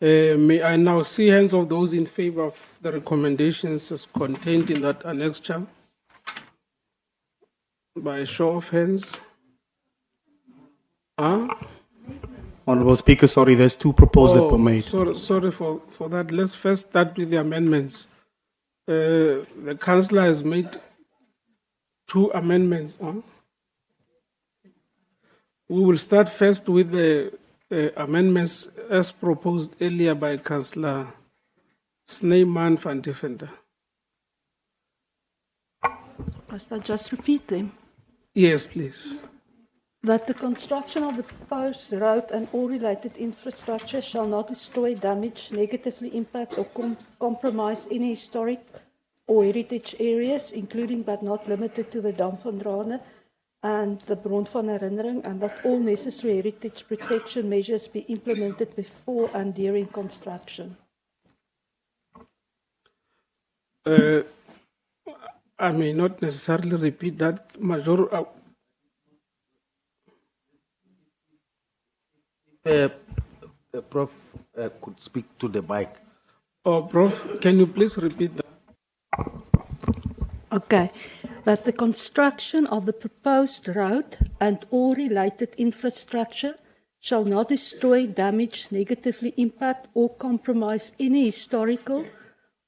May I now see hands of those in favor of the recommendations as contained in that annexure? By a show of hands. Honourable Speaker, sorry, there's two proposals that were made. Sorry for that. Let's first start with the amendments. The Councillor has made two amendments. We will start first with the amendments as proposed earlier by Councillor Snyman van Deventer. Must I just repeat them? Yes, please. That the construction of the proposed road and all related infrastructure shall not destroy, damage, negatively impact or compromise any historic or heritage areas, including but not limited to the Dam van Drane and the Bron van Herinnering, and that all necessary heritage protection measures be implemented before and during construction. I may not necessarily repeat that. Prof could speak to the mic. Oh, Prof, can you please repeat that? Okay. That the construction of the proposed road and all related infrastructure shall not destroy, damage, negatively impact or compromise any historical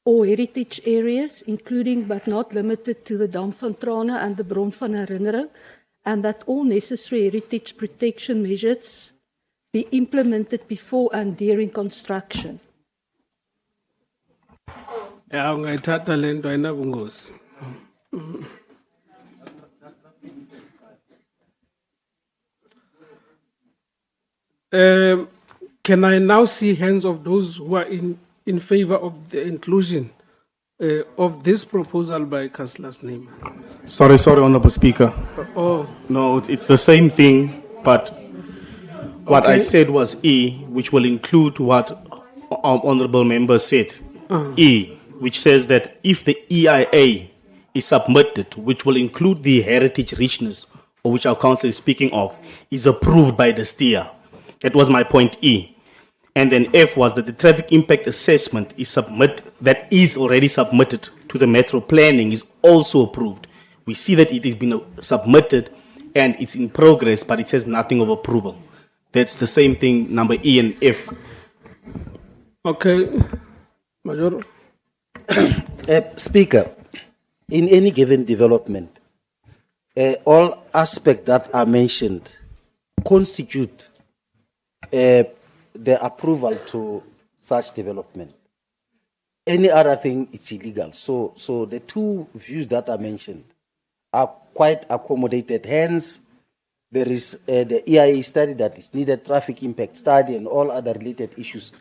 or heritage areas, including but not limited to the Dam van Trane and the Bron van Herinnering, and that all necessary heritage protection measures be implemented before and during construction. Yeah, ungayithatha le nto ayinabungozi. Can I now see hands of those who are in favor of the inclusion of this proposal by Councillor's name? Sorry, Honourable Speaker. No, it's the same thing, but what I said was E, which will include what our honourable member said. E, which says that if the EIA is submitted, which will include the heritage richness, or which our council is speaking of, is approved by the STIA. That was my point E. And then F was that the traffic impact assessment that is already submitted to the metro planning is also approved. We see that it has been submitted and it's in progress, but it says nothing of approval. That's the same thing, number E and F. Okay. Major. Speaker, in any given development, all aspects that are mentioned constitute the approval to such development. Any other thing is illegal. So the two views that are mentioned are quite accommodated. Hence, there is the EIA study that is needed, traffic impact study, and all other related issues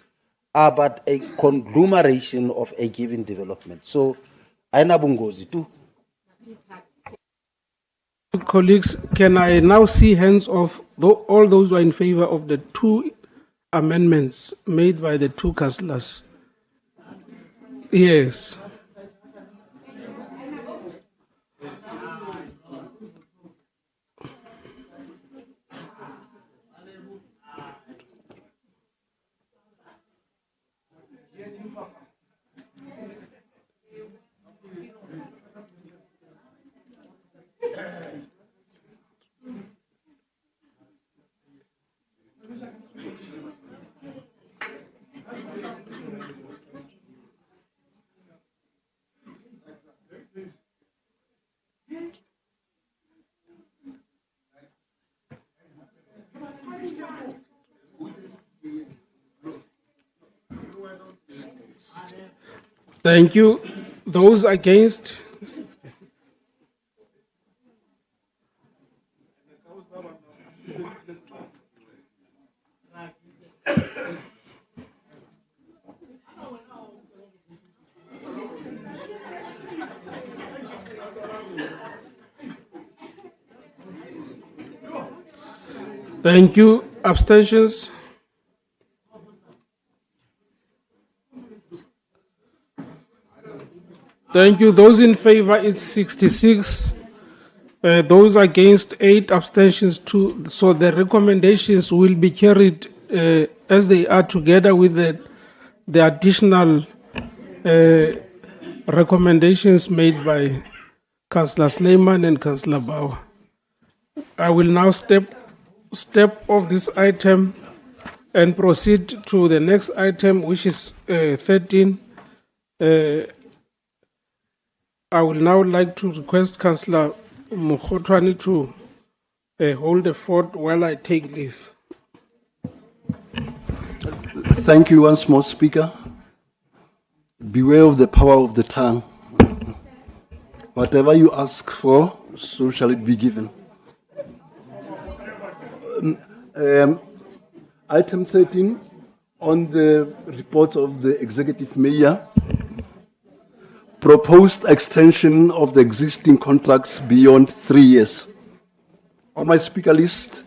are but a conglomeration of a given development. So, aina bungozi too. Colleagues, can I now see hands of all those who are in favor of the two amendments made by the two councillors? Yes. Thank you. Those against? Thank you. Abstentions? Thank you. Those in favor is 66. Those against 8, abstentions 2. So the recommendations will be carried as they are, together with the additional recommendations made by Councillor Snyman and Councillor Bauer. I will now step off this item and proceed to the next item, which is 13. I would now like to request Councillor Mokotwani to hold the fort while I take leave. Thank you once more, Speaker. Beware of the power of the tongue. Whatever you ask for, so shall it be given. Item 13, on the report of the Executive Mayor, proposed extension of the existing contracts beyond 3 years. On my speaker list,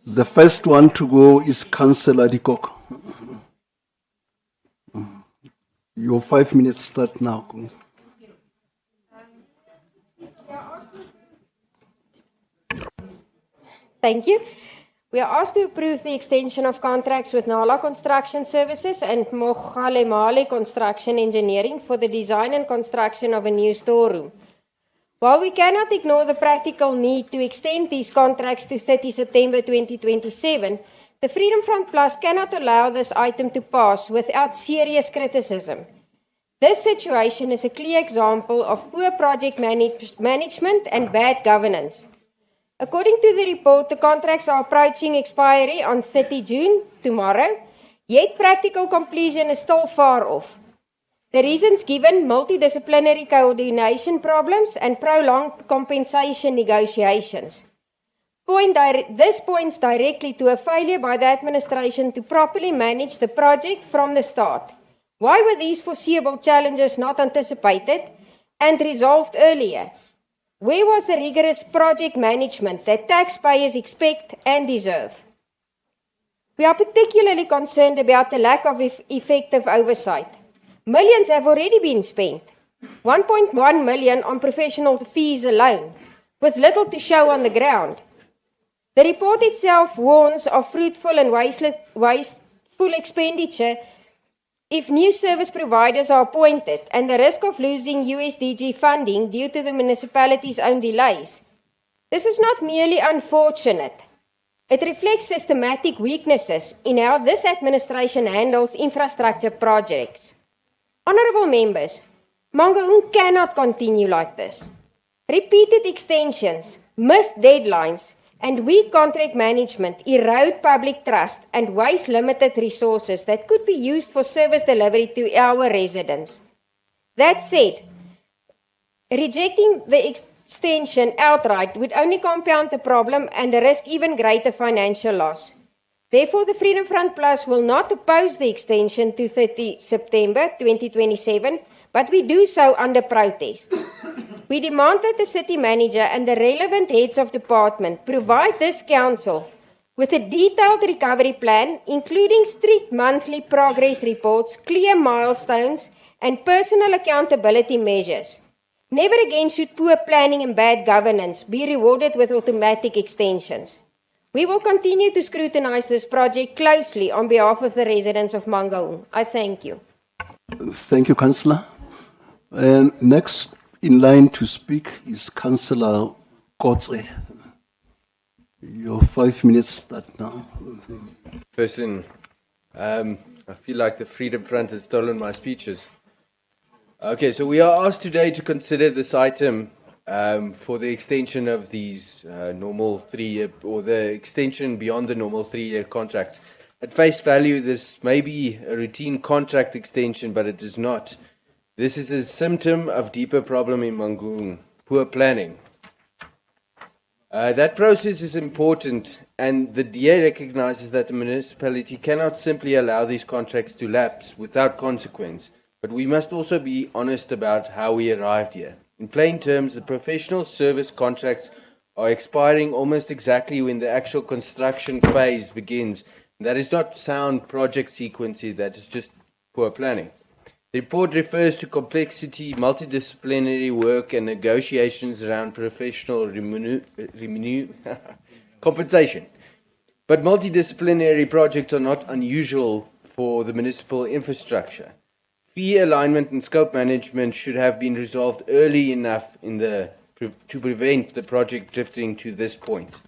the first one to go is Councillor Dikok. Your 5 minutes start now. Thank you. We are asked to approve the extension of contracts with Nala Construction Services and Mogale Construction Engineering for the design and construction of a new storeroom. While we cannot ignore the practical need to extend these contracts to 30 September 2027, the Freedom Front Plus cannot allow this item to pass without serious criticism. This situation is a clear example of poor project management and bad governance. According to the report, the contracts are approaching expiry on 30 June, tomorrow, yet practical completion is still far off. The reasons given: multidisciplinary coordination problems and prolonged compensation negotiations. This points directly to a failure by the administration to properly manage the project from the start. Why were these foreseeable challenges not anticipated and resolved earlier? Where was the rigorous project management that taxpayers expect and deserve? We are particularly concerned about the lack of effective oversight. Millions have already been spent, 1.1 million on professional fees alone, with little to show on the ground. The report itself warns of fruitful and wasteful expenditure if new service providers are appointed, and the risk of losing USDG funding due to the municipality's own delays. This is not merely unfortunate. It reflects systematic weaknesses in how this administration handles infrastructure projects. Honourable members, Mangaung cannot continue like this. Repeated extensions, missed deadlines, and weak contract management erode public trust and waste limited resources that could be used for service delivery to our residents. That said, rejecting the extension outright would only compound the problem and risk even greater financial loss. Therefore, the Freedom Front Plus will not oppose the extension to 30 September 2027, but we do so under protest. We demand that the city manager and the relevant heads of department provide this council with a detailed recovery plan, including strict monthly progress reports, clear milestones, and personal accountability measures. Never again should poor planning and bad governance be rewarded with automatic extensions. We will continue to scrutinize this project closely on behalf of the residents of Mangaung. I thank you. Thank you, Councillor. And next in line to speak is Councillor Kotze. Your 5 minutes start now. Person, I feel like the Freedom Front has stolen my speeches. Okay, so we are asked today to consider this item for the extension of these normal 3-year, or the extension beyond the normal 3-year contracts. At face value, this may be a routine contract extension, but it is not. This is a symptom of deeper problem in Mangaung, poor planning. That process is important, and the DA recognizes that the municipality cannot simply allow these contracts to lapse without consequence, but we must also be honest about how we arrived here. In plain terms, the professional service contracts are expiring almost exactly when the actual construction phase begins. That is not sound project sequencing, that is just poor planning. The report refers to complexity, multidisciplinary work, and negotiations around professional compensation. But multidisciplinary projects are not unusual for the municipal infrastructure. Fee alignment and scope management should have been resolved early enough to prevent the project drifting to this point.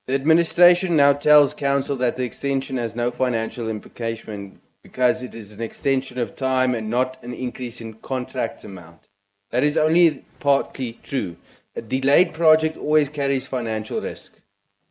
The administration now tells Council that the extension has no financial implication because it is an extension of time and not an increase in contract amount. That is only partly true. A delayed project always carries financial risk.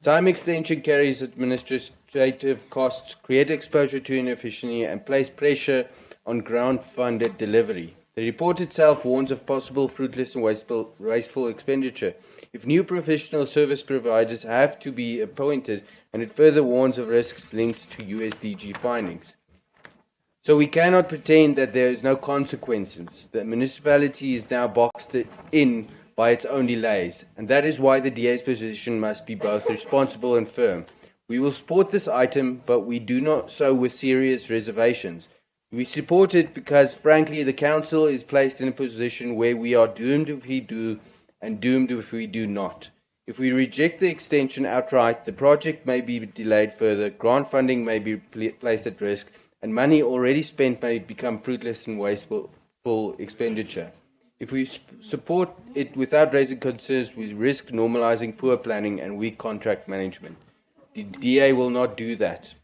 Time extension carries administrative costs, create exposure to inefficiency, and place pressure on grant-funded delivery. The report itself warns of possible fruitless and wasteful expenditure if new professional service providers have to be appointed, and it further warns of risks linked to USDG findings. So we cannot pretend that there is no consequences. The municipality is now boxed in by its own delays, and that is why the DA's position must be both responsible and firm. We will support this item, but we do not so with serious reservations. We support it because, frankly, the Council is placed in a position where we are doomed if we do and doomed if we do not. If we reject the extension outright, the project may be delayed further, grant funding may be placed at risk, and money already spent may become fruitless and wasteful expenditure. If we support it without raising concerns, we risk normalizing poor planning and weak contract management. The DA will not do that.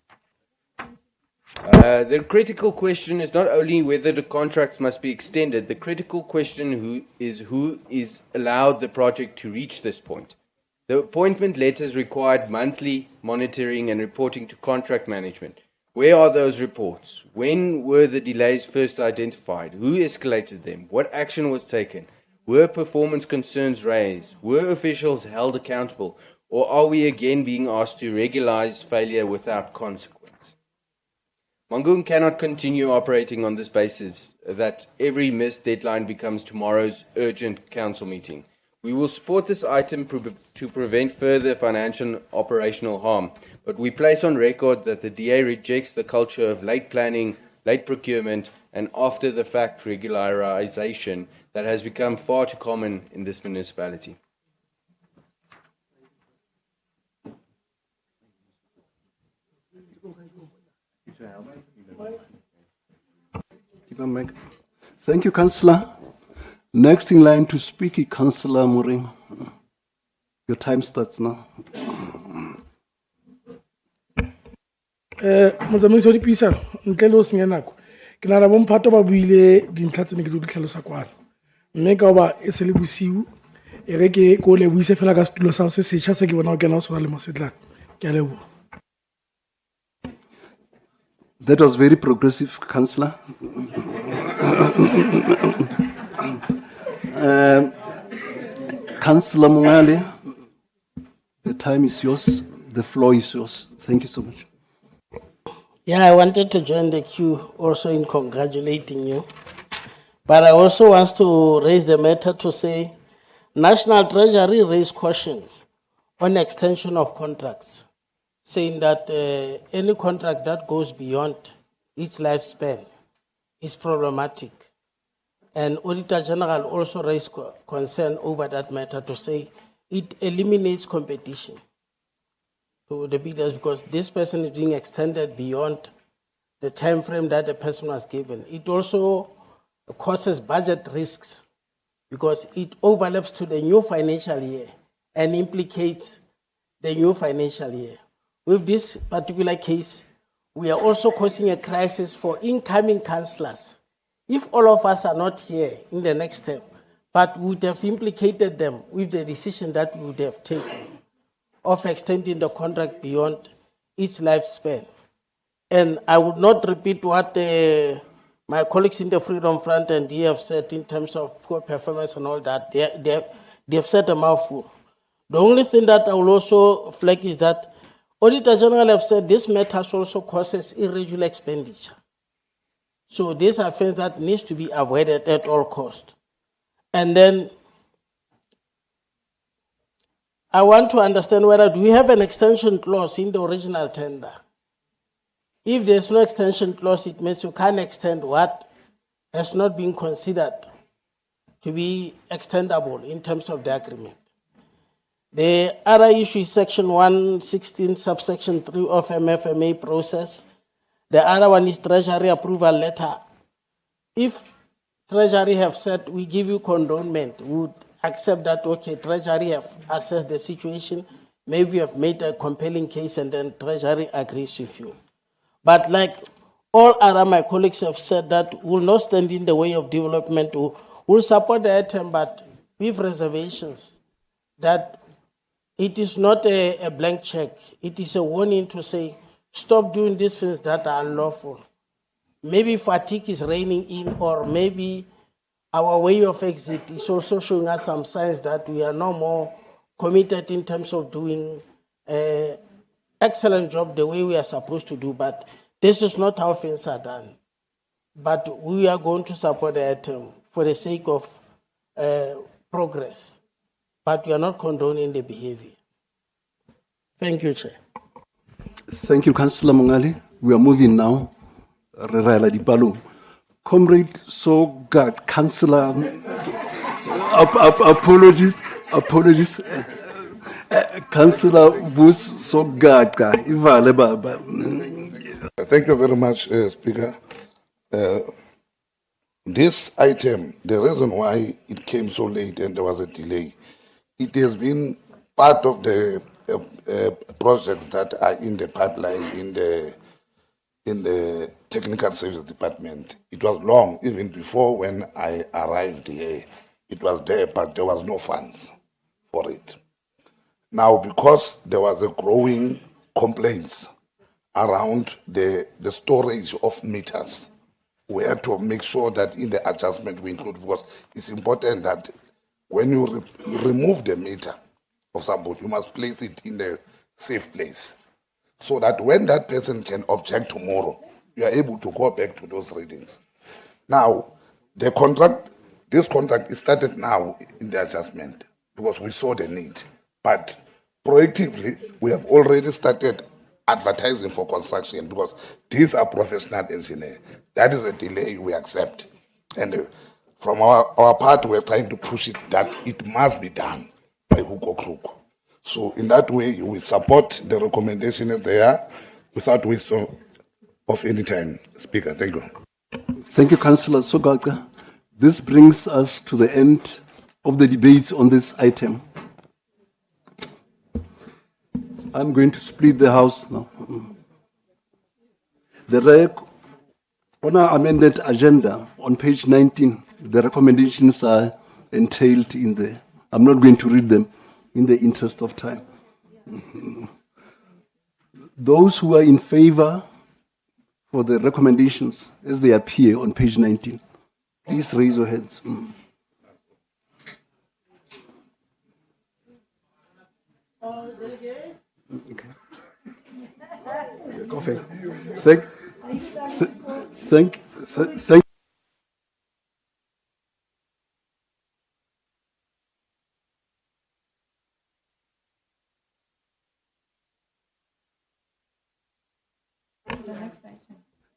The critical question is not only whether the contracts must be extended, the critical question who is allowed the project to reach this point. The appointment letters required monthly monitoring and reporting to contract management. Where are those reports? When were the delays first identified? Who escalated them? What action was taken? Were performance concerns raised? Were officials held accountable? Or are we again being asked to regularize failure without consequence? Mangaung cannot continue operating on this basis that every missed deadline becomes tomorrow's urgent council meeting. We will support this item to prevent further financial and operational harm, but we place on record that the DA rejects the culture of late planning, late procurement, and after-the-fact regularization that has become far too common in this municipality. Thank you, Councillor. Next in line to speak is Councillor Moring. Your time starts now. Mozambique wa dipuisano ntle le o senya nako ke nana bo mphato ba buile dintlha tse ne ke di tlhalosa kwana mme ka ba e se le bosiu e re ke go le buise fela ka setulo sa se setšha se ke bona o kena o sona le mosetlana ke a leboga. That was very progressive, Councillor. Councillor Mongale, the time is yours. The floor is yours. Thank you so much. Yeah, I wanted to join the queue also in congratulating you. But I also want to raise the matter to say National Treasury raised caution on extension of contracts, saying that any contract that goes beyond its lifespan is problematic. And Auditor General also raised concern over that matter to say it eliminates competition to the bidders because this person is being extended beyond the time frame that the person was given. It also causes budget risks because it overlaps to the new financial year and implicates the new financial year. With this particular case, we are also causing a crisis for incoming councillors. If all of us are not here in the next term, but we would have implicated them with the decision that we would have taken of extending the contract beyond its lifespan. And I would not repeat what my colleagues in the Freedom Front and they have said in terms of poor performance and all that. They have said a mouthful. The only thing that I will also flag is that Auditor General have said this matter also causes irregular expenditure. So these are things that needs to be avoided at all costs. And then I want to understand whether do we have an extension clause in the original tender? If there's no extension clause, it means you can't extend what has not been considered to be extendable in terms of the agreement. The other issue is Section 116, subsection 3 of MFMA process. The other one is Treasury approval letter. If Treasury have said, we give you condonement, we would accept that, okay, Treasury have assessed the situation, maybe you have made a compelling case and then Treasury agrees with you. But like all other my colleagues have said, that will not stand in the way of development, will support the item, but with reservations that it is not a blank check. It is a warning to say, stop doing these things that are unlawful. Maybe fatigue is reigning in, or maybe our way of exit is also showing us some signs that we are no more committed in terms of doing an excellent job the way we are supposed to do. But this is not how things are done. But we are going to support the item for the sake of progress. But we are not condoning the behavior. Thank you, Chair. Thank you, Councillor Mongali. We are moving now. Rerela Dipalo. Comrade Sogad, Councillor, apologies. Councillor Vus Sogad, Ivale Baba. Thank you very much, Speaker. This item, the reason why it came so late and there was a delay, it has been part of the projects that are in the pipeline in the technical service department. It was long, even before when I arrived here. It was there, but there was no funds for it. Now, because there was a growing complaints around the storage of meters, we had to make sure that in the adjustment we include, because it's important that when you remove the meter of somebody, you must place it in the safe place, so that when that person can object tomorrow, you are able to go back to those readings. Now, this contract is started now in the adjustment because we saw the need. But proactively, we have already started advertising for construction because these are professional engineers. That is a delay we accept. And from our part, we're trying to push it that it must be done by hook or crook. So in that way, we support the recommendation there without waste of any time. Speaker, thank you. Thank you, Councillor Sogaka. This brings us to the end of the debates on this item. I'm going to split the House now. On our amended agenda, on page 19, the recommendations are entailed in there. I'm not going to read them in the interest of time. Those who are in favor for the recommendations as they appear on page 19, please raise your hands. Okay. Thank.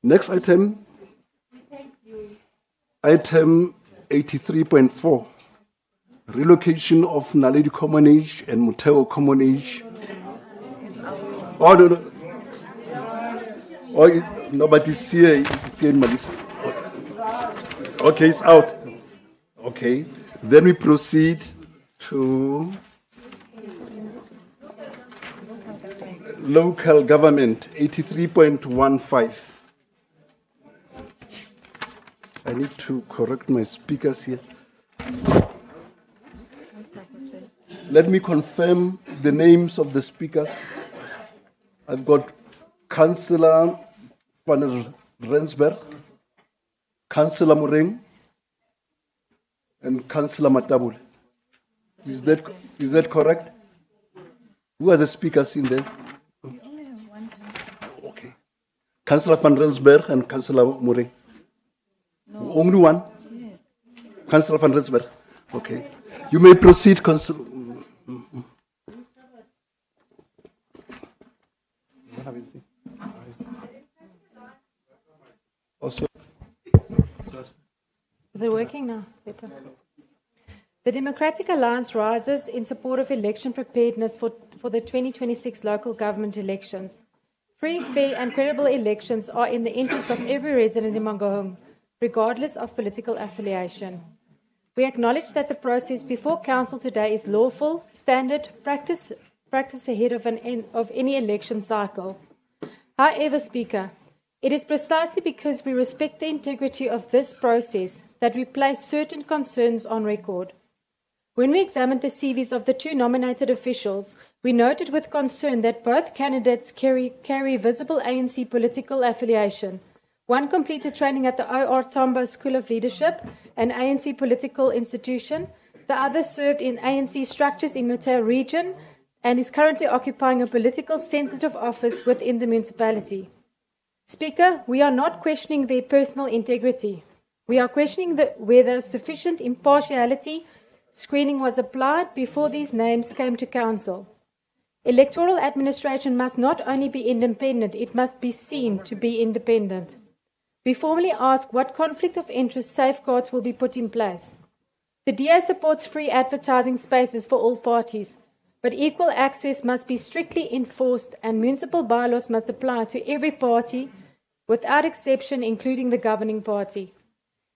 Next item. Item 83.4. Relocation of Naledi Commonage and Muteo Commonage. Oh, no. Oh, nobody's here. It's here in my list. Okay, it's out. Okay. Then we proceed to local government, 83.15. I need to correct my speakers here. Let me confirm the names of the speakers. I've got Councillor Van Rensberg, Councillor Moureng, and Councillor Matabule. Is that correct? Who are the speakers in there? Okay. Councillor Van Rensberg and Councillor Moureng. No. Only one? Yes. Councillor Van Rensberg. Okay. You may proceed, Councillor. Is it working now? Better. The Democratic Alliance rises in support of election preparedness for the 2026 local government elections. Free, fair and credible elections are in the interest of every resident in Mangaung, regardless of political affiliation. We acknowledge that the process before Council today is lawful, standard, practice ahead of any election cycle. However, Speaker, it is precisely because we respect the integrity of this process that we place certain concerns on record. When we examined the CVs of the two nominated officials, we noted with concern that both candidates carry visible ANC political affiliation. One completed training at the O.R. Tambo School of Leadership, an ANC political institution. The other served in ANC structures in Mateo region and is currently occupying a political sensitive office within the municipality. Speaker, we are not questioning their personal integrity. We are questioning whether sufficient impartiality screening was applied before these names came to Council. Electoral administration must not only be independent, it must be seen to be independent. We formally ask what conflict of interest safeguards will be put in place. The DA supports free advertising spaces for all parties, but equal access must be strictly enforced and municipal bylaws must apply to every party without exception, including the governing party.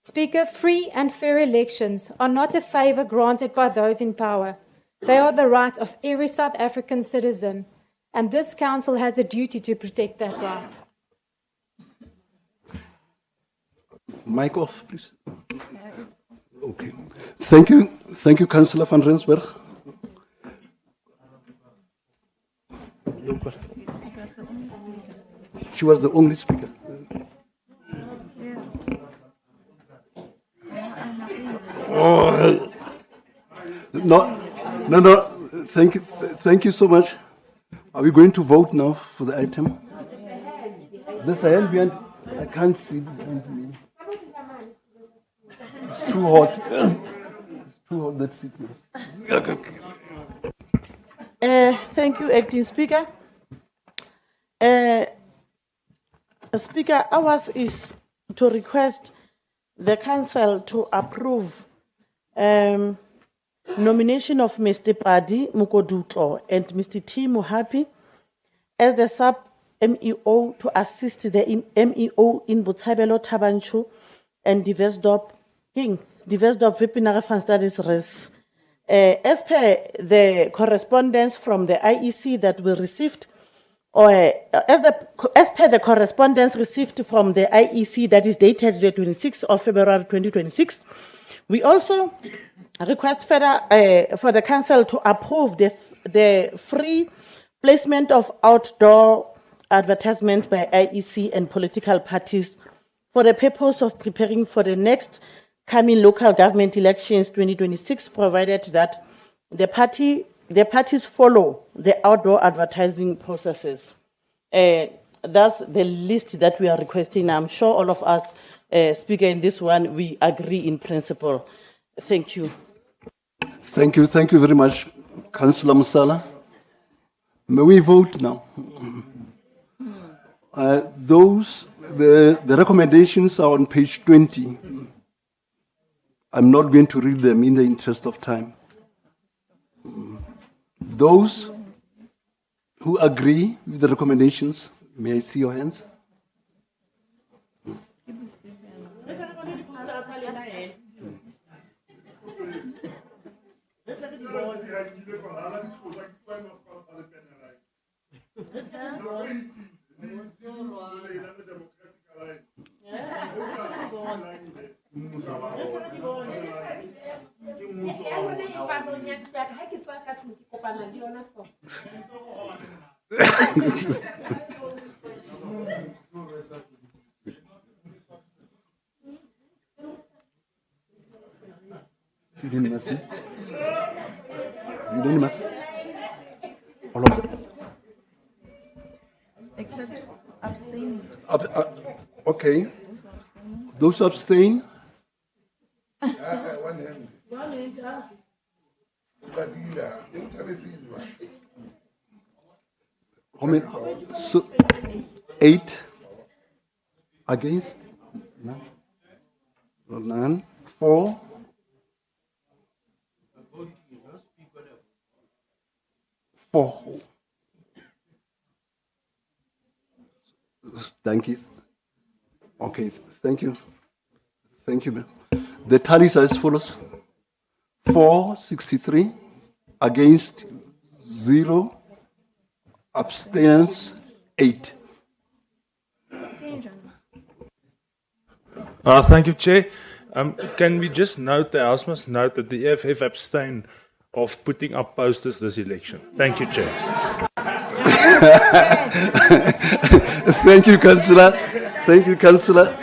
Speaker, free and fair elections are not a favour granted by those in power. They are the right of every South African citizen, and this Council has a duty to protect that right. Mic off, please. Okay. Thank you, Councillor van Rensburg. She was the only speaker. Oh. No. Thank you so much. Are we going to vote now for the item? There's a hand behind. I can't see behind me. It's too hot. It's too hot. That's it. Thank you, Acting Speaker. Speaker, ours is to request the Council to approve nomination of Mr. Padi Mukodutlo and Mr. T. Muhapi as the sub-MEO to assist the MEO in Botshabelo Tabanchu and Diversdorp Vipinare Fan Studies Res. As per the correspondence from the IEC that we received, or as per the correspondence received from the IEC that is dated the 26th of February 2026, we also request further for the Council to approve the free placement of outdoor advertisements by IEC and political parties for the purpose of preparing for the next coming local government elections 2026, provided that the parties follow the outdoor advertising processes. That's the list that we are requesting. I'm sure all of us, Speaker, in this one, we agree in principle. Thank you. Thank you very much, Councillor Musala. May we vote now? The recommendations are on page 20. I'm not going to read them in the interest of time. Those who agree with the recommendations, may I see your hands? All of them. Except abstaining. Okay. Those abstain? How many? So, 8 against? None. 4. Four. Thank you. Okay, thank you. Thank you, ma'am. The tallies are as follows. 463 against 0, abstentions 8. Thank you, Chair. Can we just note, the House must note that the EFF abstained of putting up posters this election. Thank you, Chair. Thank you, Councillor. Thank you, Councillor.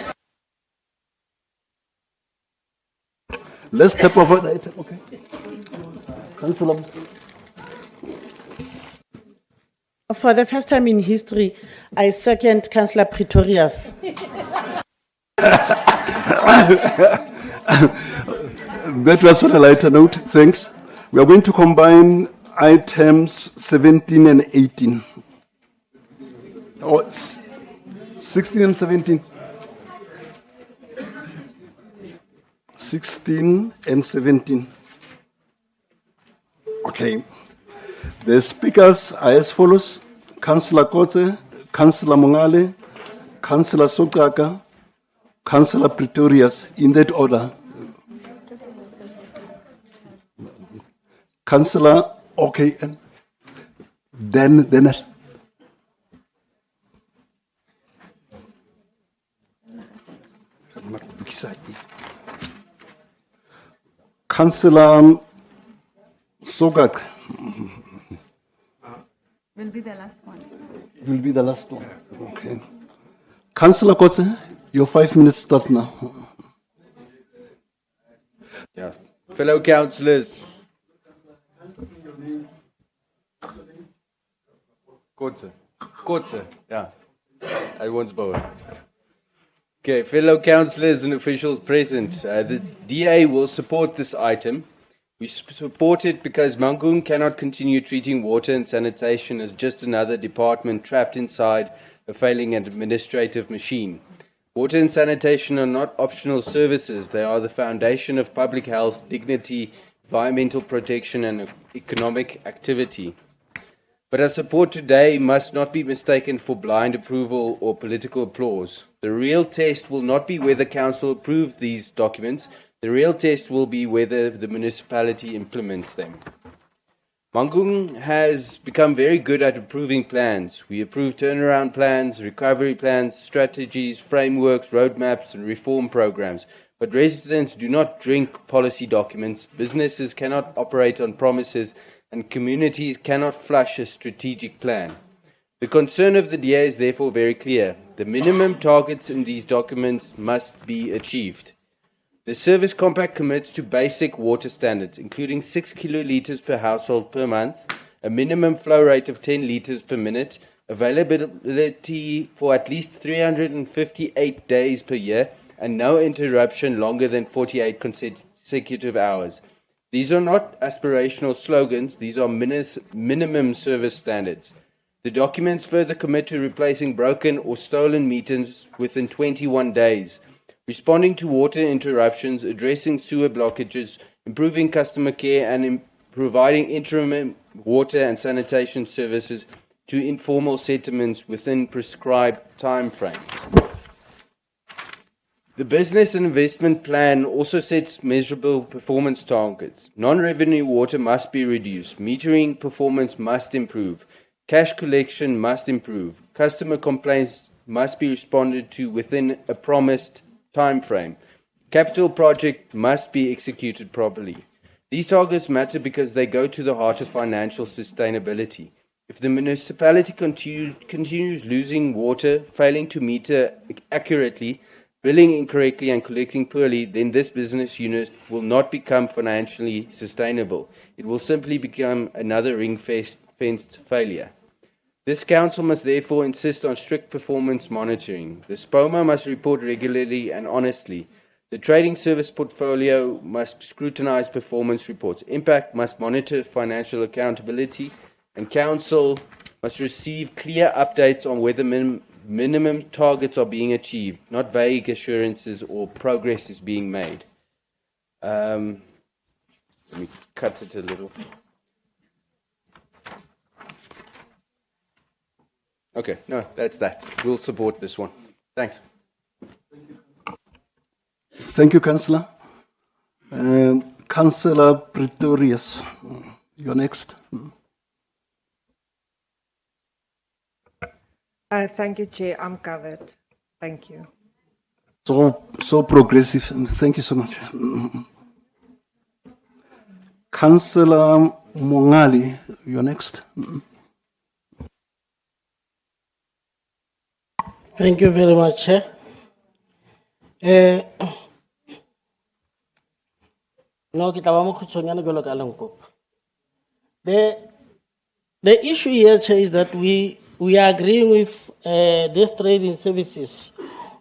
Let's step over the item, okay? Councillor. For the first time in history, I second Councillor Pretorius. That was on a lighter note, thanks. We are going to combine items 17 and 18. 16 and 17. 16 and 17. Okay. The speakers are as follows: Councillor Kotze, Councillor Mongale, Councillor Sokaka, Councillor Pretorius, in that order. Councillor, okay, and then Councillor Sogak Will be the last one. will be the last one. Okay. Councillor Kotze, your 5 minutes start now. Yeah. Fellow councillors. Kotze, yeah. I once both. Okay, fellow councillors and officials present, the DA will support this item. We support it because Mangaung cannot continue treating water and sanitation as just another department trapped inside a failing administrative machine. Water and sanitation are not optional services. They are the foundation of public health, dignity, environmental protection, and economic activity. But our support today must not be mistaken for blind approval or political applause. The real test will not be whether council approves these documents. The real test will be whether the municipality implements them. Mangaung has become very good at approving plans. We approve turnaround plans, recovery plans, strategies, frameworks, roadmaps, and reform programs. But residents do not drink policy documents, businesses cannot operate on promises, and communities cannot flush a strategic plan. The concern of the DA is therefore very clear. The minimum targets in these documents must be achieved. The Service Compact commits to basic water standards, including 6 kilolitres per household per month, a minimum flow rate of 10 litres per minute, availability for at least 358 days per year, and no interruption longer than 48 consecutive hours. These are not aspirational slogans, these are minimum service standards. The documents further commit to replacing broken or stolen meters within 21 days, responding to water interruptions, addressing sewer blockages, improving customer care, and providing interim water and sanitation services to informal settlements within prescribed timeframes. The business and investment plan also sets measurable performance targets. Non-revenue water must be reduced. Metering performance must improve. Cash collection must improve. Customer complaints must be responded to within a promised time frame. Capital project must be executed properly. These targets matter because they go to the heart of financial sustainability. If the municipality continues losing water, failing to meter accurately, billing incorrectly and collecting poorly, then this business unit will not become financially sustainable. It will simply become another ring-fenced failure. This council must therefore insist on strict performance monitoring. The SPOMA must report regularly and honestly. The trading service portfolio must scrutinize performance reports. Impact must monitor financial accountability, and council must receive clear updates on whether minimum targets are being achieved, not vague assurances or progress is being made. Let me cut it a little. Okay, no, that's that. We'll support this one. Thanks. Thank you, Councillor. Councillor Pretorius, you're next. Thank you, Chair. I'm covered. Thank you. So progressive. Thank you so much. Councillor Mongali, you're next. Thank you very much, Chair. No, the issue here, Chair, is that we are agreeing with this trading services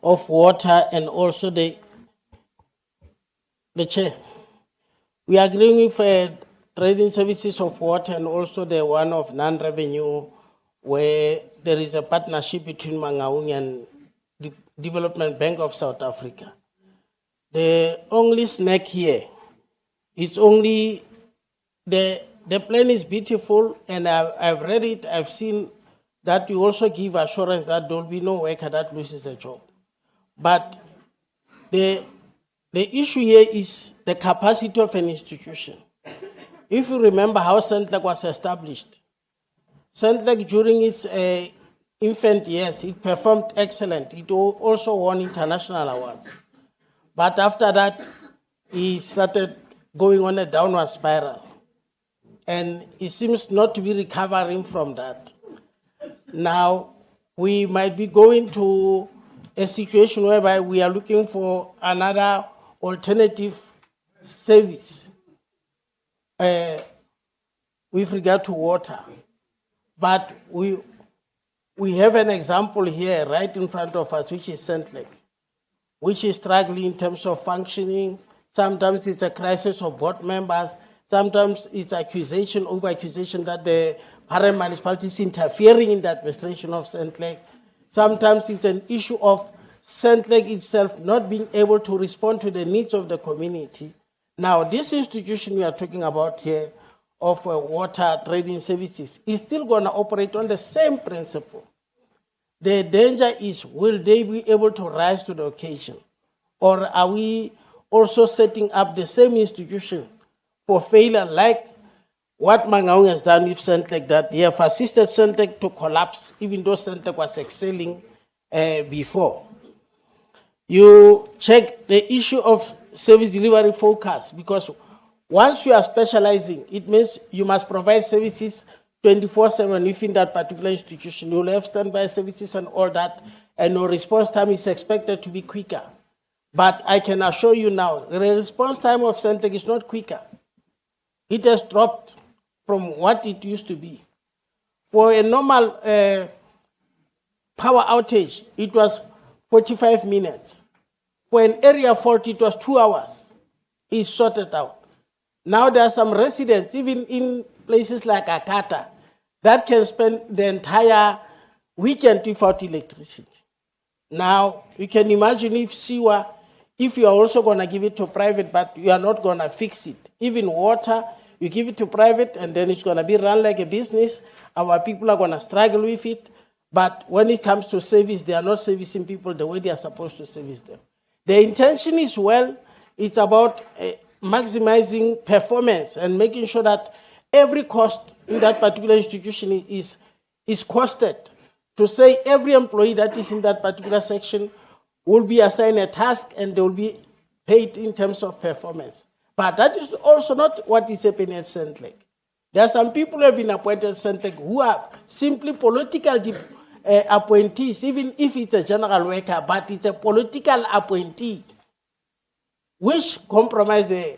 of water and also the Chair. We are agreeing with trading services of water and also the one of non-revenue, where there is a partnership between Mangaung and the Development Bank of South Africa. The only snack here is only the plan is beautiful, and I've read it. I've seen that you also give assurance that there will be no worker that loses a job. But the issue here is the capacity of an institution. If you remember how Sentlek was established, Sentlek during its infant years, it performed excellent. It also won international awards. But after that, it started going on a downward spiral. And it seems not to be recovering from that. Now, we might be going to a situation whereby we are looking for another alternative service with regard to water. But we have an example here right in front of us, which is Sentlek, which is struggling in terms of functioning. Sometimes it's a crisis of board members. Sometimes it's accusation over accusation that the parent municipality is interfering in the administration of Sentlek. Sometimes it's an issue of Sentlek itself not being able to respond to the needs of the community. Now, this institution we are talking about here of water trading services is still going to operate on the same principle. The danger is, will they be able to rise to the occasion? Or are we also setting up the same institution for failure, like what Mangaung has done with Sentlek, that they have assisted Sentlek to collapse, even though Sentlek was excelling before. You check the issue of service delivery focus, because once you are specializing, it means you must provide services 24/7 within that particular institution. You will have standby services and all that, and your response time is expected to be quicker. But I can assure you now, the response time of Sentlek is not quicker. It has dropped from what it used to be. For a normal power outage, it was 45 minutes. For an area fault, it was 2 hours. It's sorted out. Now there are some residents, even in places like Akata, that can spend the entire weekend without electricity. Now, you can imagine if Siwa, if you are also going to give it to private, but you are not going to fix it. Even water, you give it to private, and then it's going to be run like a business. Our people are going to struggle with it. But when it comes to service, they are not servicing people the way they are supposed to service them. The intention is well. It's about maximizing performance and making sure that every cost in that particular institution is costed. To say every employee that is in that particular section will be assigned a task and they will be paid in terms of performance. But that is also not what is happening at Sentlek. There are some people who have been appointed at Sentlek who are simply political appointees, even if it's a general worker, but it's a political appointee, which compromise the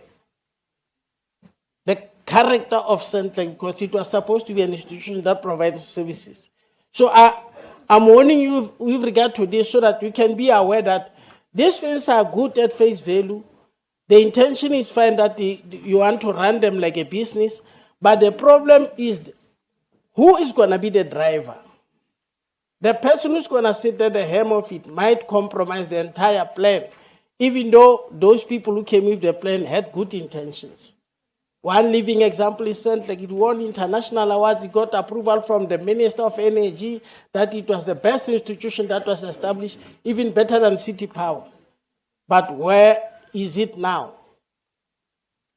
character of Sentlek, because it was supposed to be an institution that provides services. So I'm warning you with regard to this so that you can be aware that these things are good at face value. The intention is fine that you want to run them like a business, but the problem is who is going to be the driver? The person who's going to sit at the helm of it might compromise the entire plan even though those people who came with the plan had good intentions. One living example is Sentlek. It won international awards. It got approval from the Minister of Energy that it was the best institution that was established, even better than City Power. But where is it now?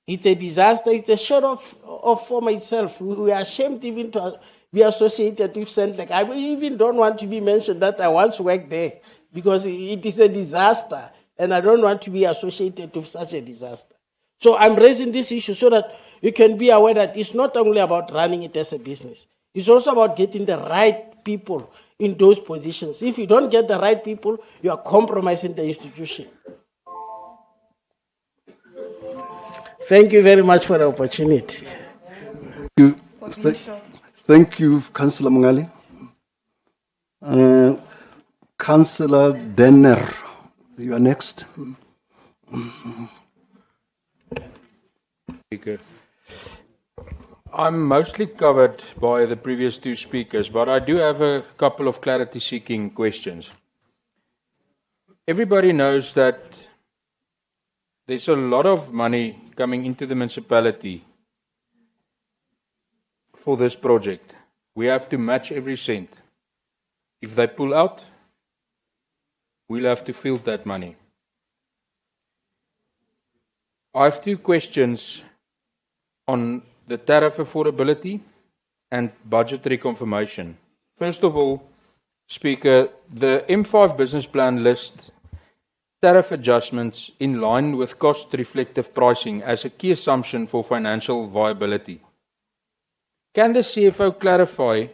It's a disaster. It's a shot of for myself. We are ashamed even to be associated with Sentlek. I even don't want to be mentioned that I once worked there because it is a disaster and I don't want to be associated with such a disaster. So I'm raising this issue so that you can be aware that it's not only about running it as a business. It's also about getting the right people in those positions. If you don't get the right people, you are compromising the institution. Thank you very much for the opportunity. Thank you, Councillor Mangali. Councillor Denner, you are next. Speaker. I'm mostly covered by the previous two speakers, but I do have a couple of clarity-seeking questions. Everybody knows that there's a lot of money coming into the municipality for this project. We have to match every cent. If they pull out, we'll have to field that money. I have two questions on the tariff affordability and budgetary confirmation. First of all, Speaker, the M5 business plan lists tariff adjustments in line with cost-reflective pricing as a key assumption for financial viability. Can the CFO clarify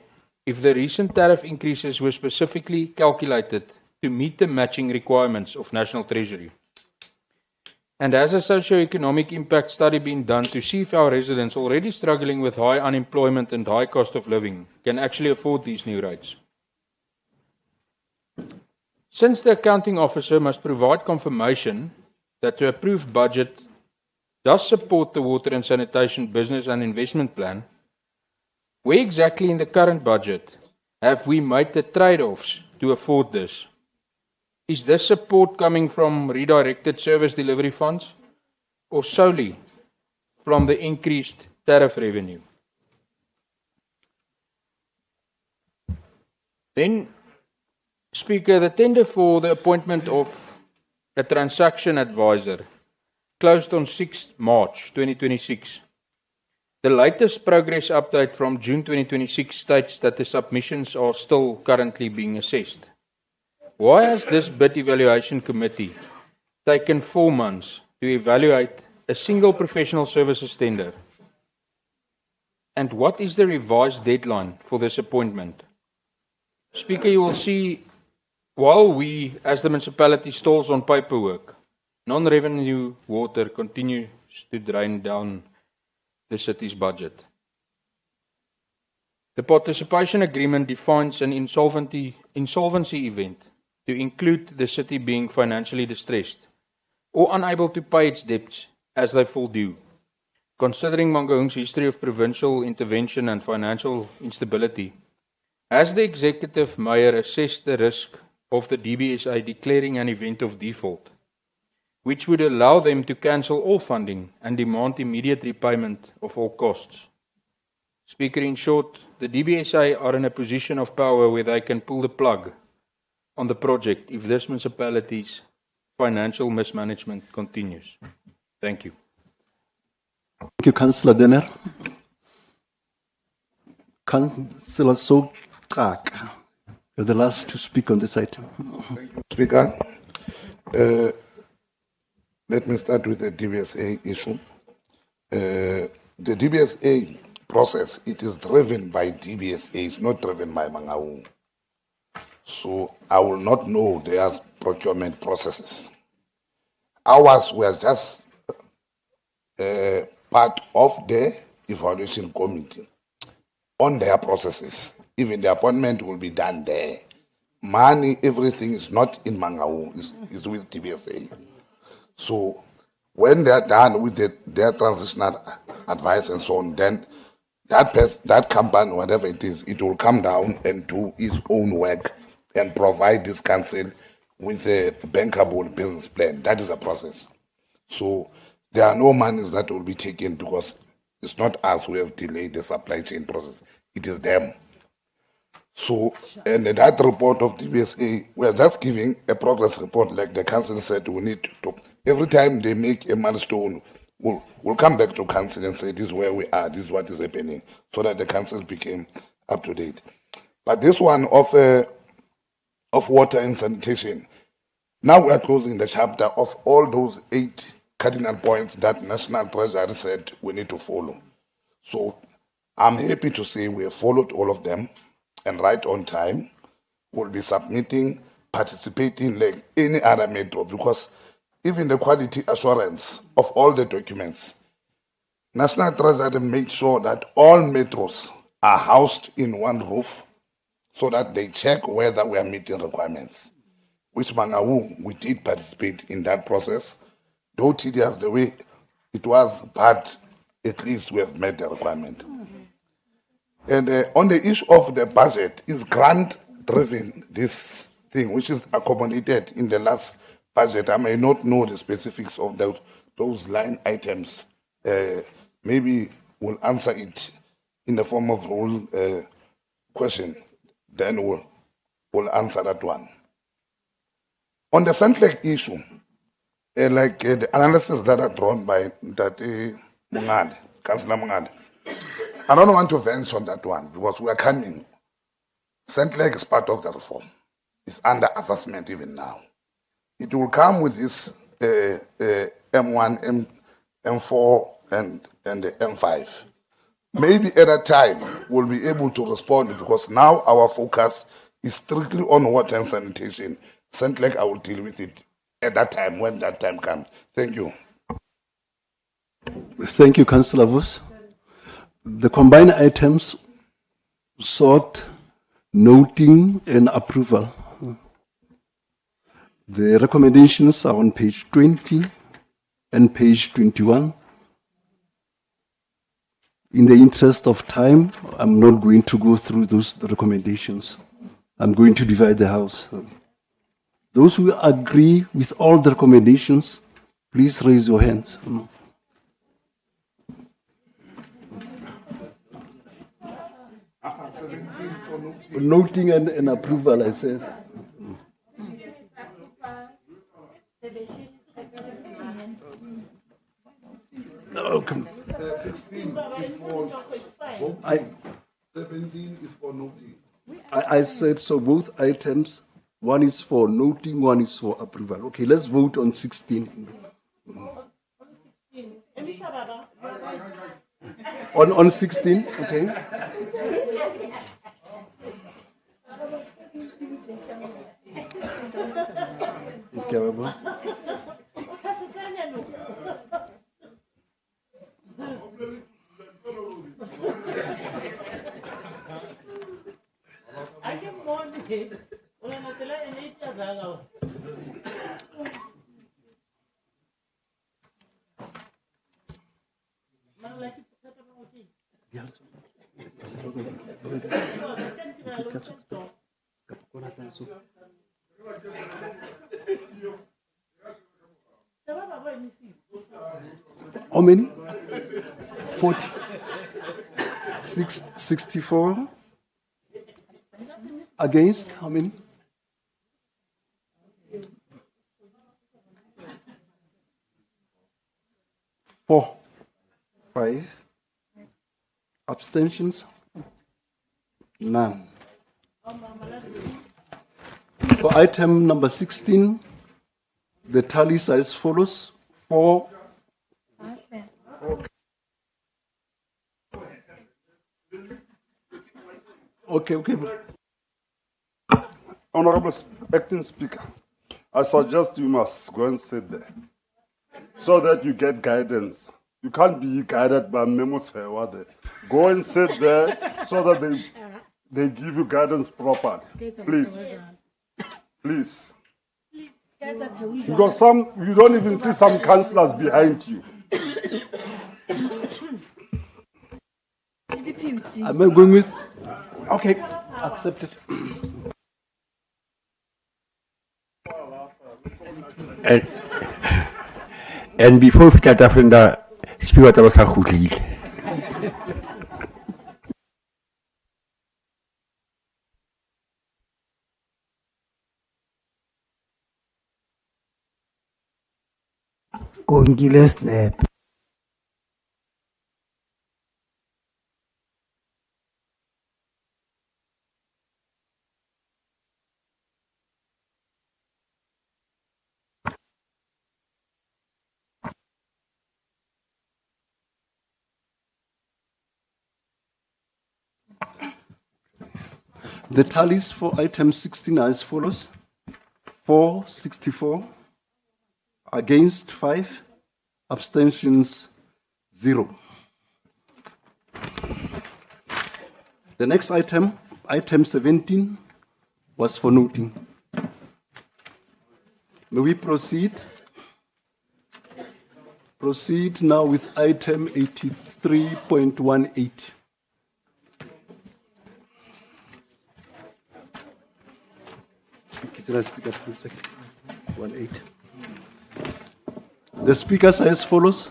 if the recent tariff increases were specifically calculated to meet the matching requirements of National Treasury? And has a socio-economic impact study been done to see if our residents already struggling with high unemployment and high cost of living can actually afford these new rates? Since the accounting officer must provide confirmation that the approved budget does support the water and sanitation business and investment plan, where exactly in the current budget have we made the trade-offs to afford this? Is this support coming from redirected service delivery funds or solely from the increased tariff revenue? Then, Speaker, the tender for the appointment of a transaction advisor closed on 6 March 2026. The latest progress update from June 2026 states that the submissions are still currently being assessed. Why has this bid evaluation committee taken 4 months to evaluate a single professional services tender? And what is the revised deadline for this appointment? Speaker, you will see, while we, as the municipality, stalls on paperwork, non-revenue water continues to drain down the city's budget. The participation agreement defines an insolvency event to include the city being financially distressed or unable to pay its debts as they fall due. Considering Mangaung's history of provincial intervention and financial instability, has the executive mayor assessed the risk of the DBSA declaring an event of default, which would allow them to cancel all funding and demand immediate repayment of all costs? Speaker, in short, the DBSA are in a position of power where they can pull the plug on the project if this municipality's financial mismanagement continues. Thank you. Thank you, Councillor Denner. Councillor Sokak, you're the last to speak on this item. Thank you, Speaker. Let me start with the DBSA issue. The DBSA process, it is driven by DBSA, it's not driven by Mangaung. So I will not know their procurement processes. Ours were just part of the evaluation committee on their processes. Even the appointment will be done there. Money, everything is not in Mangaung, is with DBSA. So when they are done with their transitional advice and so on, then that company, whatever it is, it will come down and do its own work and provide this council with a bankable business plan. That is a process. So there are no monies that will be taken because it's not us who have delayed the supply chain process. It is them. So, and that report of DBSA, we're just giving a progress report, like the council said, we need to every time they make a milestone, we'll come back to council and say, this is where we are, this is what is happening, so that the council became up to date. But this one of water and sanitation, now we are closing the chapter of all those 8 cardinal points that National Treasury said we need to follow. So I'm happy to say we have followed all of them, and right on time, we'll be submitting, participating like any other metro, because even the quality assurance of all the documents, National Treasury made sure that all metros are housed in one roof so that they check whether we are meeting requirements. Which Mangaung, we did participate in that process, though tedious the way it was, but at least we have met the requirement. And on the issue of the budget, is grant-driven, this thing, which is accommodated in the last budget. I may not know the specifics of those line items. Maybe we'll answer it in the form of rule question. Then we'll answer that one. On the Centrelec issue, like the analysis that are drawn by Mungade, Councillor Mungade, I don't want to venture on that one because we are coming. Centrelec is part of the reform. It's under assessment even now. It will come with this M1, M4, and the M5. Maybe at a time we'll be able to respond because now our focus is strictly on water and sanitation. Centrelec, I will deal with it at that time when that time comes. Thank you. Thank you, Councillor Vos. The combined items sought noting and approval. The recommendations are on page 20 and page 21. In the interest of time, I'm not going to go through those recommendations. I'm going to divide the House. Those who agree with all the recommendations, please raise your hands. Noting and approval, I said. Okay. 16 is for 17 is for noting. I said so both items, one is for noting, one is for approval. Okay, let's vote on 16. On 16, okay. Okay, how many? 40. 64. Against, how many? Four. 5. Abstentions? None. For item number 16, the tallies are as follows. 4. Okay. Honorable Acting Speaker, I suggest you must go and sit there so that you get guidance. You can't be guided by memos. Go and sit there so that they give you guidance properly. Please. Please. Because you don't even see some councillors behind you. Am I going with? Okay, accept it. And before we start from the speaker that was a good Kongile snap. The tallies for item 16 are as follows: 464, against 5, abstentions 0. The next item, item 17, was for noting. May we proceed? Proceed now with item 83.18. Speaker, 18. The speakers are as follows.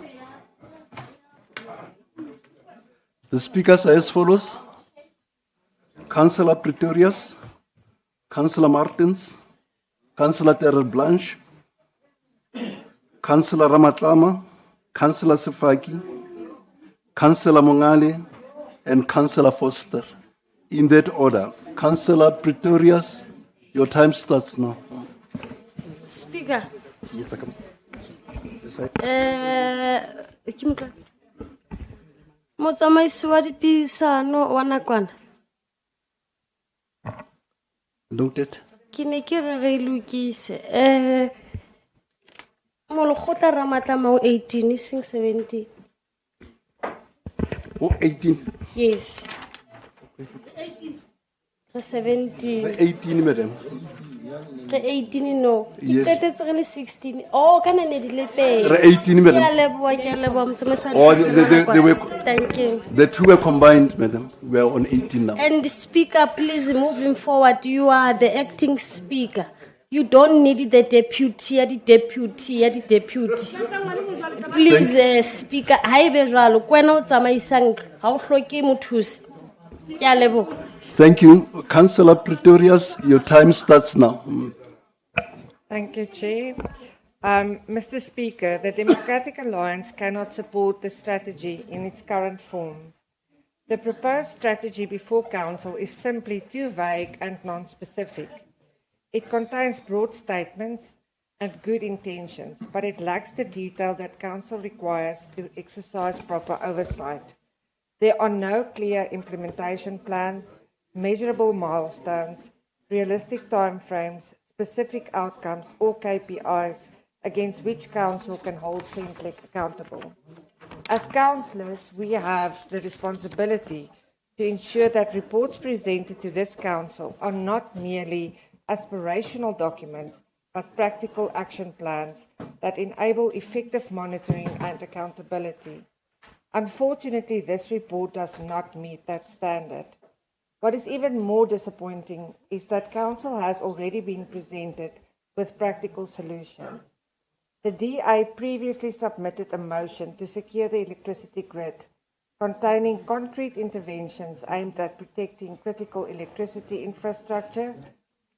The speakers are as follows: Councillor Pretorius, Councillor Martins, Councillor Terrell Blanche, Councillor Ramatlama, Councillor Sefaki, Councillor Mongale, and Councillor Foster. In that order. Councillor Pretorius, your time starts now. Speaker. Yes, I come. Motsamaisi wa dipuisano wa nakwana. Noted. Ke ne ke re lokise. Molokgotla Ramatlama o 18 iseng 17. Oh, 18. Yes. 17. 18, madam. 18 no. Yes. It's really 16. Oh, can I need to pay? 18, madam. Oh, they were. Thank you. The two were combined, madam. We are on 18 now. And speaker, please moving forward. You are the acting speaker. You don't need the deputy, the deputy, the deputy. Please, speaker, I be ralo. Kwena utsamaisang ha o hloke mothusi. Ke a leboha. Thank you. Councillor Pretorius, your time starts now. Thank you, Chair. Mr. Speaker, the Democratic Alliance cannot support the strategy in its current form. The proposed strategy before Council is simply too vague and non-specific. It contains broad statements and good intentions, but it lacks the detail that Council requires to exercise proper oversight. There are no clear implementation plans, measurable milestones, realistic timeframes, specific outcomes, or KPIs against which Council can hold Centrec accountable. As councillors, we have the responsibility to ensure that reports presented to this Council are not merely aspirational documents, but practical action plans that enable effective monitoring and accountability. Unfortunately, this report does not meet that standard. What is even more disappointing is that Council has already been presented with practical solutions. The DA previously submitted a motion to secure the electricity grid, containing concrete interventions aimed at protecting critical electricity infrastructure,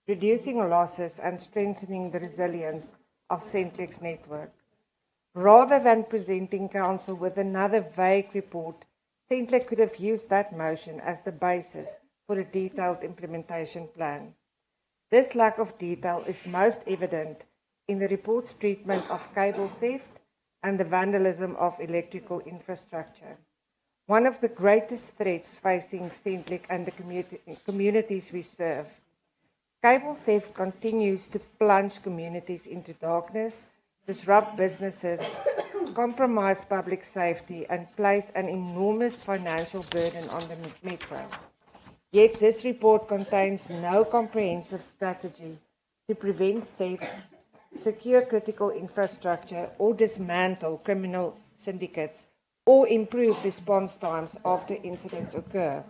reducing losses, and strengthening the resilience of Centrec's network. Rather than presenting Council with another vague report, Centrec could have used that motion as the basis for a detailed implementation plan. This lack of detail is most evident in the report's treatment of cable theft and the vandalism of electrical infrastructure. One of the greatest threats facing Centrec and the communities we serve. Cable theft continues to plunge communities into darkness, disrupt businesses, compromise public safety, and place an enormous financial burden on the metro. Yet this report contains no comprehensive strategy to prevent theft, secure critical infrastructure, or dismantle criminal syndicates, or improve response times after incidents occur.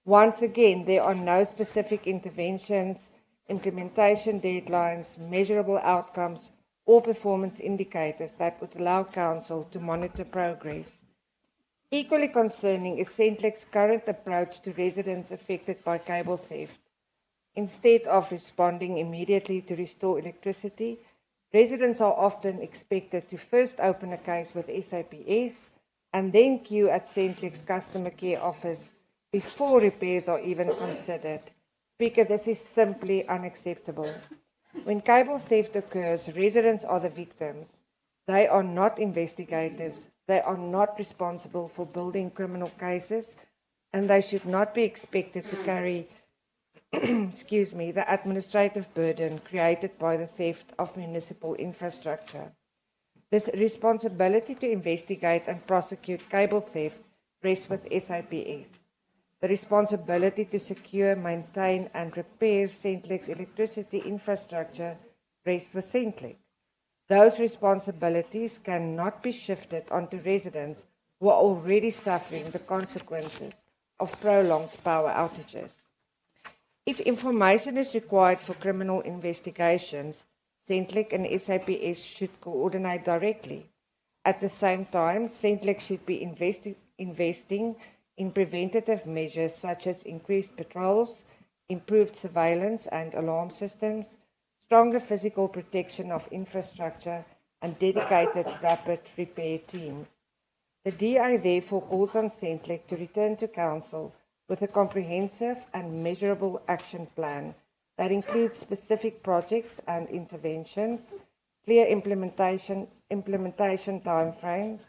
Once again, there are no specific interventions, implementation deadlines, measurable outcomes, or performance indicators that would allow Council to monitor progress. Equally concerning is Centlec's current approach to residents affected by cable theft. Instead of responding immediately to restore electricity, residents are often expected to first open a case with SAPS and then queue at Centlec's customer care office before repairs are even considered. Speaker, this is simply unacceptable. When cable theft occurs, residents are the victims. They are not investigators. They are not responsible for building criminal cases, and they should not be expected to carry the administrative burden created by the theft of municipal infrastructure. This responsibility to investigate and prosecute cable theft rests with SAPS. The responsibility to secure, maintain and repair Centlec's electricity infrastructure rests with Centlec. Those responsibilities cannot be shifted onto residents who are already suffering the consequences of prolonged power outages. If information is required for criminal investigations, Centlec and SAPS should coordinate directly. At the same time, Centlec should be investing in preventative measures such as increased patrols, improved surveillance and alarm systems, stronger physical protection of infrastructure, and dedicated rapid repair teams. The DA therefore calls on Centlec to return to Council with a comprehensive and measurable action plan that includes specific projects and interventions, clear implementation timeframes,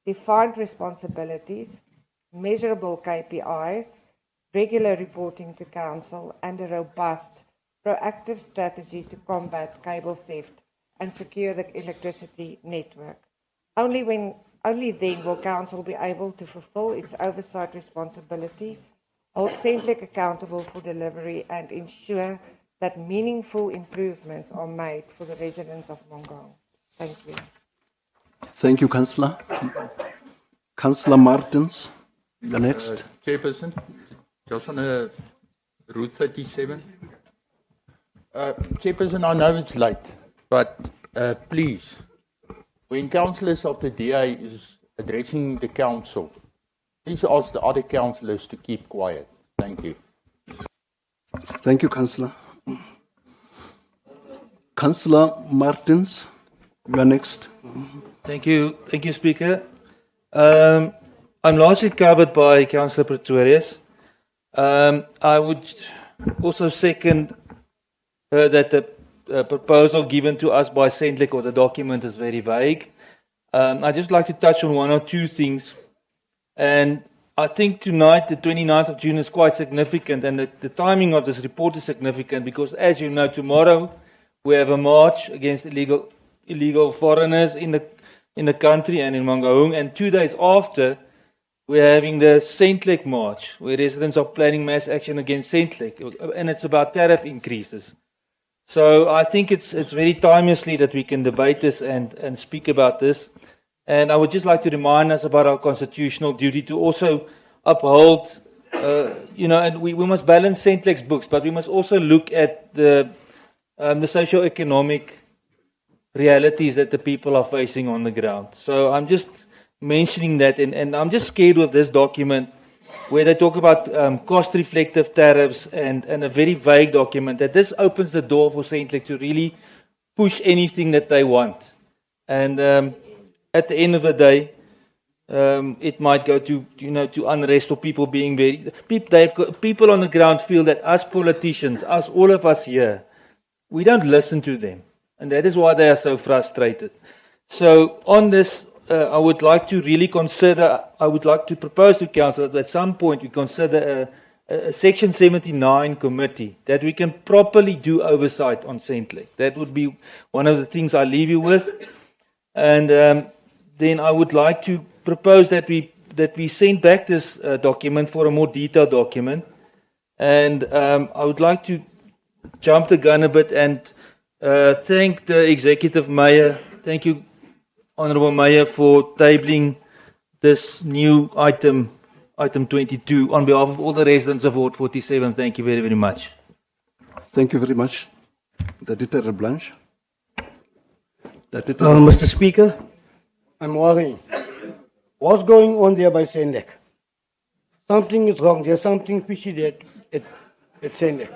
defined responsibilities, measurable KPIs, regular reporting to Council, and a robust, proactive strategy to combat cable theft and secure the electricity network. Only then will Council be able to fulfill its oversight responsibility, hold Centlec accountable for delivery, and ensure that meaningful improvements are made for the residents of Mongong. Thank you. Thank you, Councillor. Councillor Martins, you're next. Chairperson, just on Route 37. Chairperson, I know it's late, but please, when councillors of the DA is addressing the council, please ask the other councillors to keep quiet. Thank you. Thank you, Councillor. Councillor Martins, you are next. Thank you, Speaker. I'm largely covered by Councillor Pretorius. I would also second that the proposal given to us by Centlec or the document is very vague. I'd just like to touch on one or two things. And I think tonight, the 29th of June, is quite significant, and the timing of this report is significant because, as you know, tomorrow we have a march against illegal foreigners in the country and in Mangaung, and 2 days after, we're having the Centlec march, where residents are planning mass action against Centlec, and it's about tariff increases. So I think it's very timely that we can debate this and speak about this. And I would just like to remind us about our constitutional duty to also uphold, and we must balance Centlec's books, but we must also look at the socio-economic realities that the people are facing on the ground. So I'm just mentioning that, and I'm just scared with this document where they talk about cost-reflective tariffs and a very vague document, that this opens the door for Centlec to really push anything that they want. And at the end of the day, it might go to unrest or people being people on the ground feel that us politicians, all of us here, we don't listen to them, and that is why they are so frustrated. So on this, I would like to really consider. I would like to propose to Council that at some point we consider a Section 79 committee that we can properly do oversight on Centlec. That would be one of the things I leave you with, and. Then I would like to propose that we send back this document for a more detailed document, and I would like to jump the gun a bit and thank the Executive Mayor. Thank you, Honourable Mayor, for tabling this new item 22 on behalf of all the residents of Ward 47. Thank you very, very much. Thank you very much. Director Blanche. Mr. Speaker, I'm worrying. What's going on there by Senlek? Something is wrong. There's something fishy there at Senlek.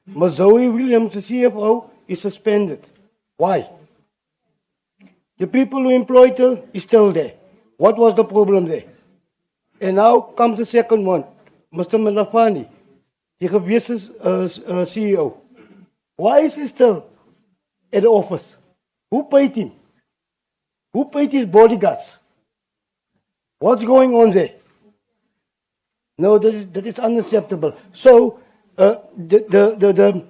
Mazoe Williams, the CFO, is suspended. Why? The people who employed her is still there. What was the problem there? And now comes the second one, Mr. Malafani, the previous CEO. Why is he still at the office? Who paid him? Who paid his bodyguards? What's going on there? No, that is unacceptable. So the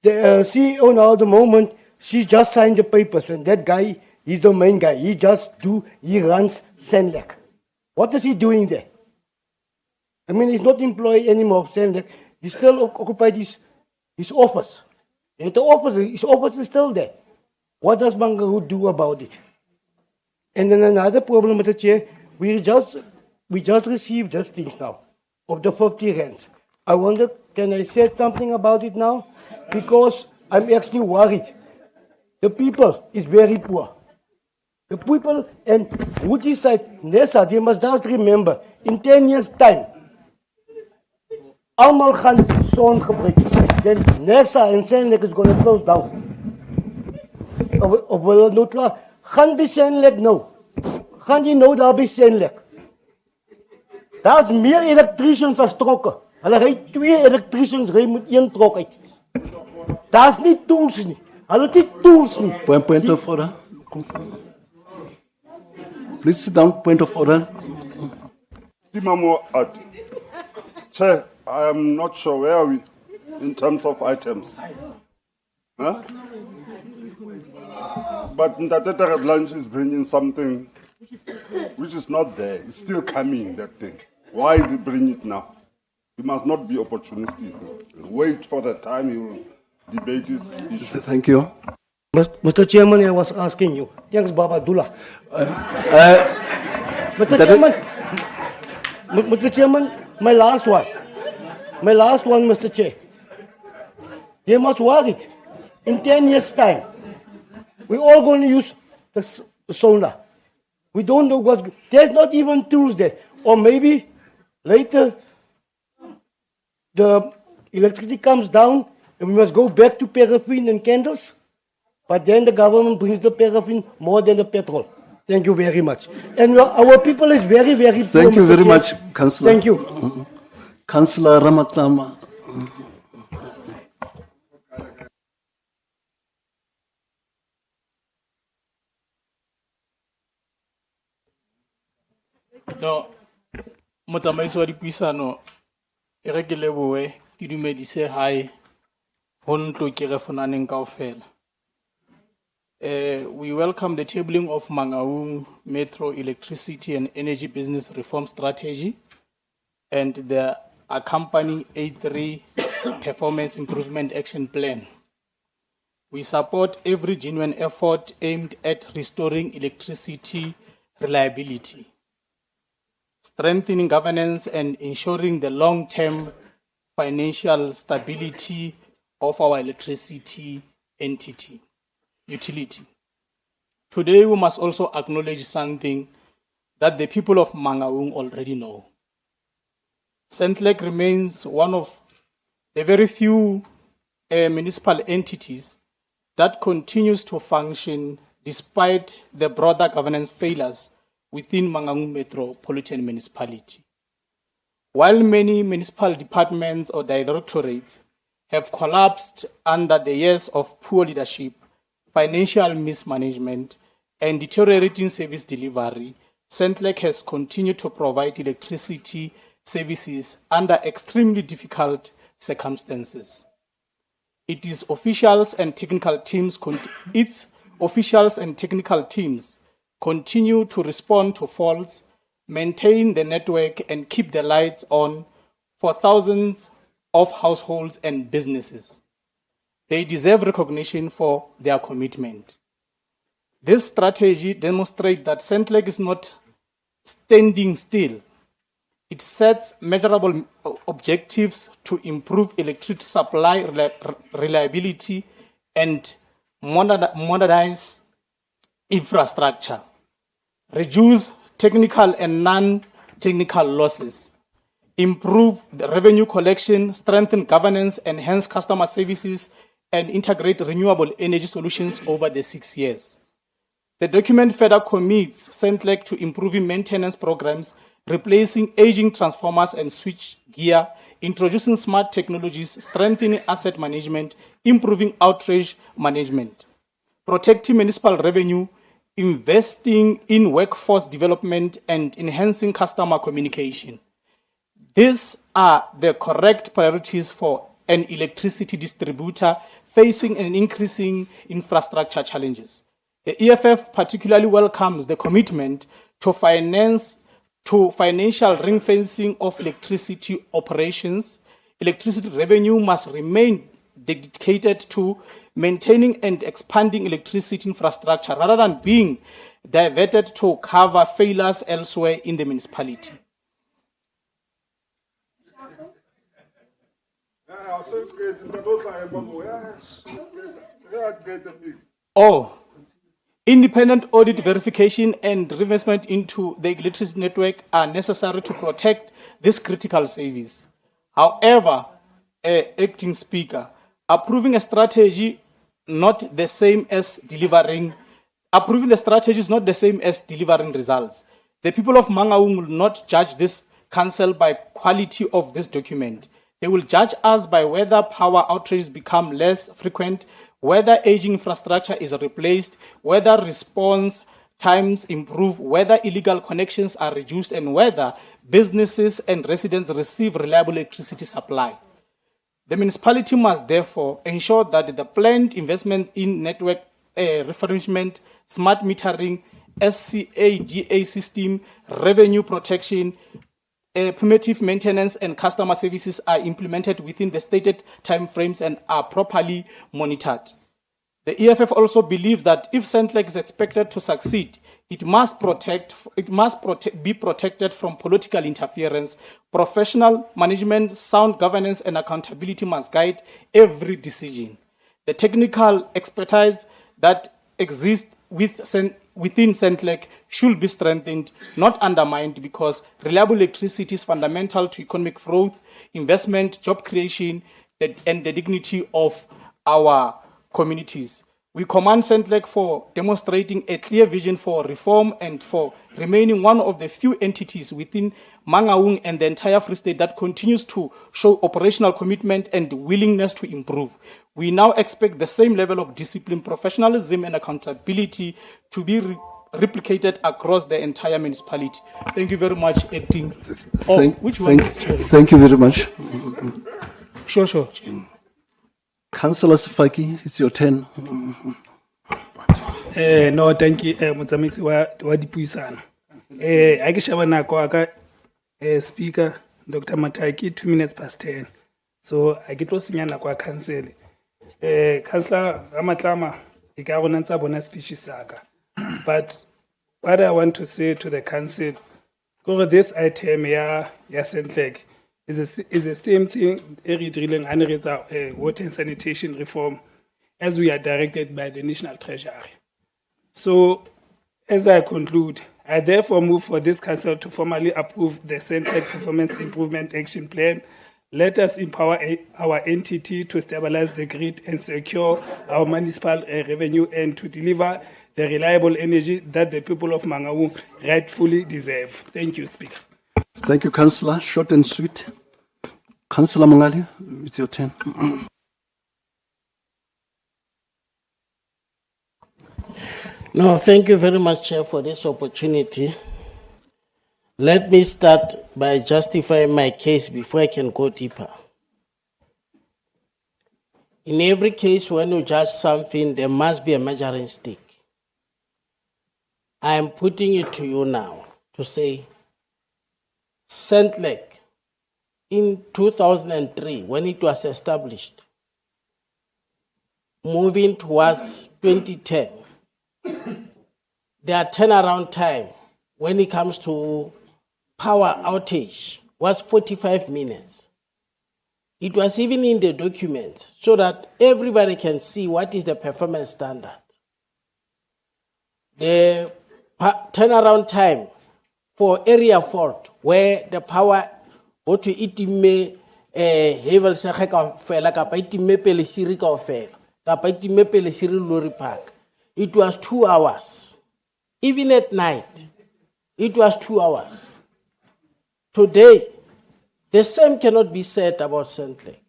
CEO now at the moment, she just signed the papers, and that guy, he's the main guy. He runs Senlek. What is he doing there? I mean, he's not employed anymore of Senlek. He still occupied his office. And his office is still there. What does Mangaru do about it? And then another problem, Mr. Chair, we just received these things now of the 50 rands. I wonder, can I say something about it now? Because I'm actually worried. The people is very poor. The people, and Woody said, Nessa, you must just remember, in 10 years' time, almal gaan son gebruik. Then Nessa and Senlek is going to close down. Of wel nou klaar, gaan die Senlek nou. Gaan die nou daar by Senlek. Daar's meer elektricians as trokke. Hulle ry 2 elektricians ry met 1 trok uit. Daar's nie tools nie. Hulle het nie tools nie. Point of order. Please sit down. Point of order. Simamo Ati. Chair, I am not sure where are we in terms of items. Huh? But Ntateta Blanche is bringing something which is not there. It's still coming, that thing. Why is he bringing it now? He must not be opportunistic. Wait for the time he will debate his issue. Thank you. Mr. Chairman, I was asking you. Thanks, Baba Dullah. Mr. Chairman, my last one, Mr. Chair. They must worry it. In 10 years' time, we're all going to use the solar. We don't know what, there's not even tools there. Or maybe later, the electricity comes down and we must go back to paraffin and candles. But then the government brings the paraffin more than the petrol. Thank you very much. And our people is very, very poor. Thank you very much, Councillor. Thank you. Councillor Ramatlama. No, motsamaisi wa dipuisano e re ke leboe ke dumedise hae ho ntlo ke re fonaneng kaofela. We welcome the tabling of Mangaung Metro Electricity and Energy Business Reform Strategy and the accompanying A3 Performance Improvement Action Plan. We support every genuine effort aimed at restoring electricity reliability, strengthening governance and ensuring the long-term financial stability of our electricity utility. Today, we must also acknowledge something that the people of Mangaung already know. Sentlek remains one of the very few municipal entities that continues to function despite the broader governance failures within Mangaung Metropolitan Municipality. While many municipal departments or directorates have collapsed under the years of poor leadership, financial mismanagement, and deteriorating service delivery, Sentlek has continued to provide electricity services under extremely difficult circumstances. Its officials and technical teams continue to respond to faults, maintain the network, and keep the lights on for thousands of households and businesses. They deserve recognition for their commitment. This strategy demonstrates that Sentlek is not standing still. It sets measurable objectives to improve electricity supply reliability and modernize infrastructure, reduce technical and non-technical losses, improve the revenue collection, strengthen governance, enhance customer services, and integrate renewable energy solutions over the 6 years. The document further commits Centrelec to improving maintenance programs, replacing aging transformers and switch gear, introducing smart technologies, strengthening asset management, improving outrage management, protecting municipal revenue, investing in workforce development, and enhancing customer communication. These are the correct priorities for an electricity distributor facing an increasing infrastructure challenges. The EFF particularly welcomes the commitment to financial ring-fencing of electricity operations. Electricity revenue must remain dedicated to maintaining and expanding electricity infrastructure rather than being diverted to cover failures elsewhere in the municipality. Independent audit verification and reinvestment into the electricity network are necessary to protect this critical service. However, Acting Speaker, approving the strategy is not the same as delivering results. The people of Mangaung will not judge this council by quality of this document. They will judge us by whether power outages become less frequent, whether aging infrastructure is replaced, whether response times improve, whether illegal connections are reduced, and whether businesses and residents receive reliable electricity supply. The municipality must therefore ensure that the planned investment in network refurbishment, smart metering, SCADA system, revenue protection, primitive maintenance and customer services are implemented within the stated timeframes and are properly monitored. The EFF also believes that if Centrelec is expected to succeed, it must be protected from political interference. Professional management, sound governance, and accountability must guide every decision. The technical expertise that exists within Centrelec should be strengthened, not undermined, because reliable electricity is fundamental to economic growth, investment, job creation, and the dignity of our communities. We commend Centrelec for demonstrating a clear vision for reform and for remaining one of the few entities within Mangaung and the entire Free State that continues to show operational commitment and willingness to improve. We now expect the same level of discipline, professionalism, and accountability to be replicated across the entire municipality. Thank you very much, Acting. Thank you very much. Sure. Councillor Sifaki, it's your turn. No, thank you, Mutsamisi wa dipuisano. I ke shaba nako aka Speaker Dr. Mataki 2 minutes past 10. So I get to senya nako ya council. Councillor Ramatlama e ka rona ntsa bona speech saka. But what I want to say to the council, go this item ya Centrelec is the same thing drilling and water and sanitation reform as we are directed by the National Treasury. So, as I conclude, I therefore move for this council to formally approve the Centrelec Performance Improvement Action Plan. Let us empower our entity to stabilize the grid and secure our municipal revenue and to deliver the reliable energy that the people of Mangaung rightfully deserve. Thank you, Speaker. Thank you, Councillor. Short and sweet. Councillor Mangali, it's your turn. No, thank you very much, Chair, for this opportunity. Let me start by justifying my case before I can go deeper. In every case, when you judge something, there must be a measuring stick. I am putting it to you now to say, Centrelec, in 2003, when it was established, moving towards 2010, their turnaround time when it comes to power outage was 45 minutes. It was even in the document so that everybody can see what is the performance standard. The turnaround time for area fault where the power go to itimme hevel se ka fela kapa itimme pele siri ka fela kapa itimme pele siri lorry park, it was 2 hours. Even at night it was 2 hours. Today the same cannot be said about St. Lake.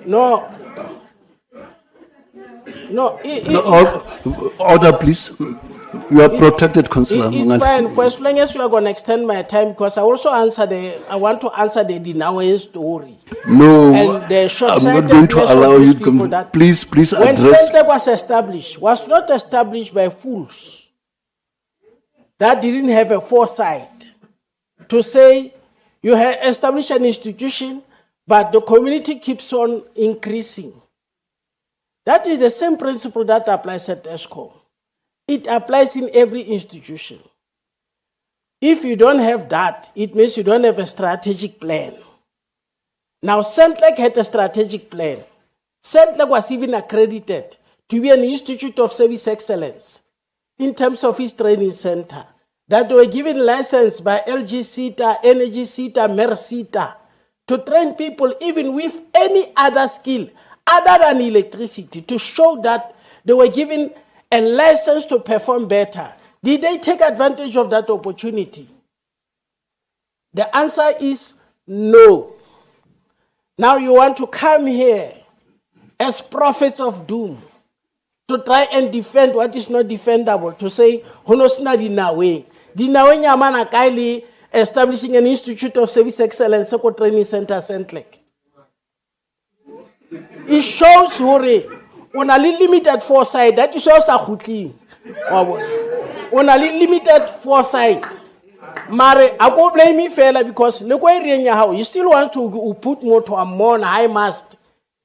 No. Order, please. You are protected, Councillor. It's fine. For as long as you are going to extend my time, because I want to answer the Dinawe story. No, and the I'm not going to allow you to come. Please when address. St. Lake was established, was not established by fools that didn't have a foresight to say you have established an institution, but the community keeps on increasing. That is the same principle that applies at ESCOM. It applies in every institution. If you don't have that, it means you don't have a strategic plan. Now, St. Lake had a strategic plan. St. Lake was even accredited to be an institute of service excellence in terms of its training center, that they were given license by LG CETA, Energy CETA, MER CETA, to train people even with any other skill other than electricity, to show that they were given a license to perform better. Did they take advantage of that opportunity? The answer is no. Now you want to come here as prophets of doom to try and defend what is not defendable, to say, Honosna Dinawe. Dinawe Nyamana Kaili establishing an institute of service excellence, Soko Training Center, St. Lake. It shows Hore, on a limited foresight, that is also a cooking. On a limited foresight. Mare, I can't blame me, fella, because look where you still want to put more to a more high mast.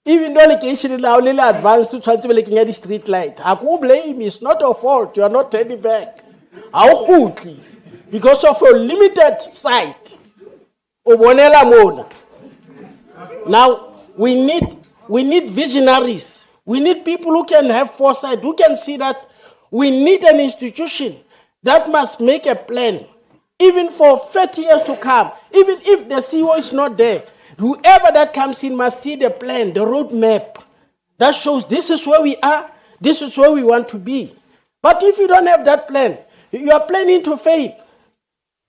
Even though occasionally now little advanced to try to make the street light. I can't blame you, it's not your fault, you are not turning back. How quickly? Because of your limited sight. Now, we need visionaries. We need people who can have foresight, who can see that we need an institution that must make a plan, even for 30 years to come. Even if the CEO is not there, whoever that comes in must see the plan, the roadmap that shows this is where we are, this is where we want to be. But if you don't have that plan, you are planning to fail.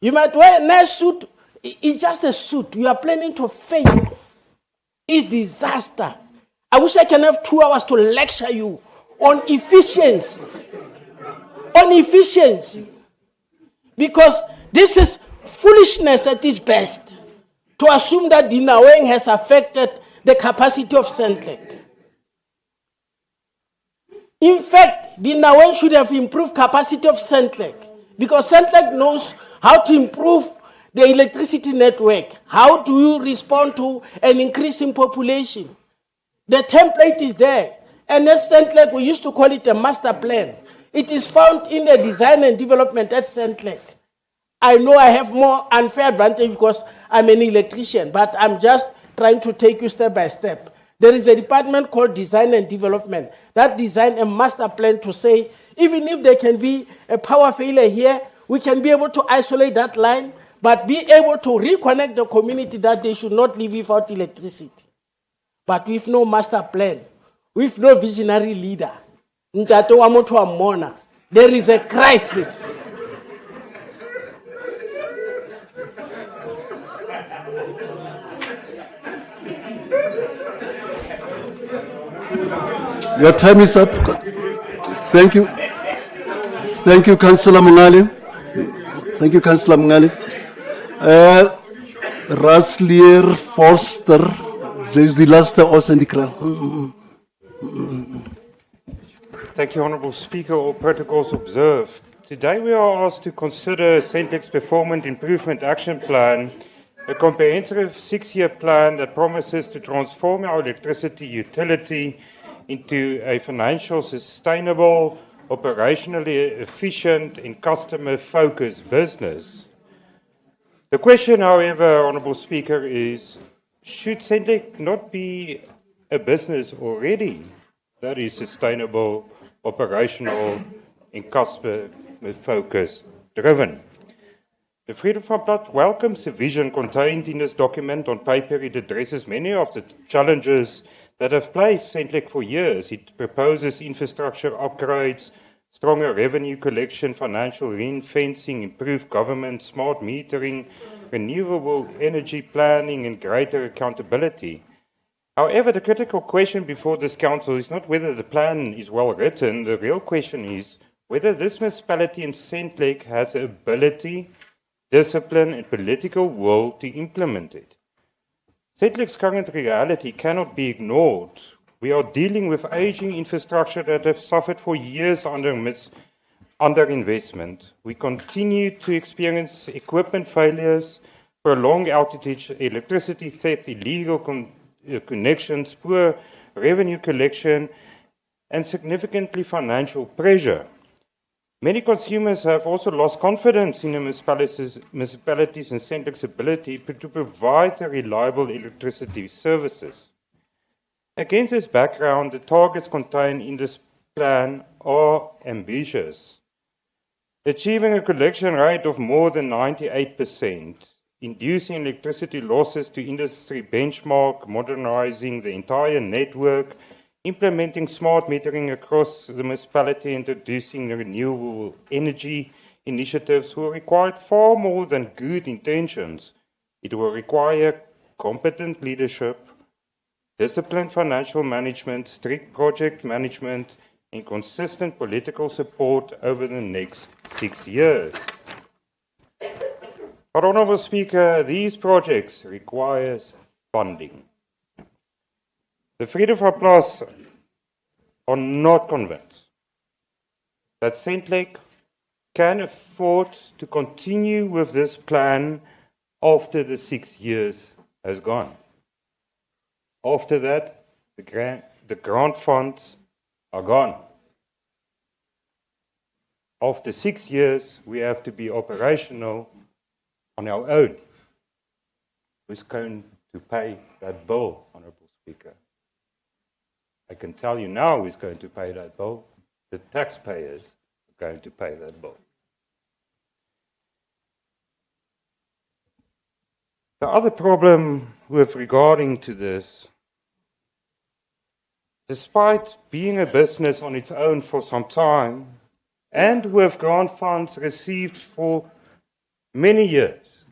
You might wear a nice suit, it's just a suit. You are planning to fail. It's disaster. I wish I can have 2 hours to lecture you on efficiency. On efficiency. Because this is foolishness at its best. To assume that Dinaweng has affected the capacity of St. Lake. In fact, Dinaweng should have improved capacity of St. Lake. Because St. Lake knows how to improve the electricity network. How do you respond to an increasing population? The template is there. And at St. Lake, we used to call it a master plan. It is found in the design and development at St. Lake. I know I have more unfair advantage because I'm an electrician, but I'm just trying to take you step by step. There is a department called design and development that design a master plan to say, even if there can be a power failure here, we can be able to isolate that line, but be able to reconnect the community that they should not live without electricity. But with no master plan, with no visionary leader, there is a crisis. Your time is up. Thank you. Thank you, Councillor Mungali. Thank you, Councillor Mungali. Raslier Forster, is the last syndical. Thank you, Honourable Speaker. All protocols observed. Today we are asked to consider St. Lake's Performance Improvement Action Plan, a comprehensive 6-year plan that promises to transform our electricity utility into a financial, sustainable, operationally efficient and customer-focused business. The question, however, Honourable Speaker, is should Centrec not be a business already that is sustainable, operational, and customer-focused driven? The Freedom from Blood welcomes the vision contained in this document. On paper, it addresses many of the challenges that have plagued Centrec for years. It proposes infrastructure upgrades, stronger revenue collection, financial ring-fencing, improved government, smart metering, renewable energy planning, and greater accountability. However, the critical question before this Council is not whether the plan is well written. The real question is whether this municipality in Centrec has the ability, discipline, and political will to implement it. Centrec's current reality cannot be ignored. We are dealing with aging infrastructure that have suffered for years under underinvestment. We continue to experience equipment failures, prolonged outage, electricity theft, illegal connections, poor revenue collection, and significantly financial pressure. Many consumers have also lost confidence in the municipalities and Centrec's ability to provide the reliable electricity services. Against this background, the targets contained in this plan are ambitious. Achieving a collection rate of more than 98%, inducing electricity losses to industry benchmark, modernizing the entire network, implementing smart metering across the municipality, introducing the renewable energy initiatives will require far more than good intentions. It will require competent leadership, disciplined financial management, strict project management, and consistent political support over the next 6 years. But, Honourable Speaker, these projects require funding. The Freedom from Plus are not convinced that Centrec can afford to continue with this plan after the 6 years has gone. After that, the grant funds are gone. After 6 years, we have to be operational on our own. Who's going to pay that bill, Honourable Speaker? I can tell you now who's going to pay that bill. The taxpayers are going to pay that bill. The other problem with regarding to this, despite being a business on its own for some time, and with grant funds received for many years,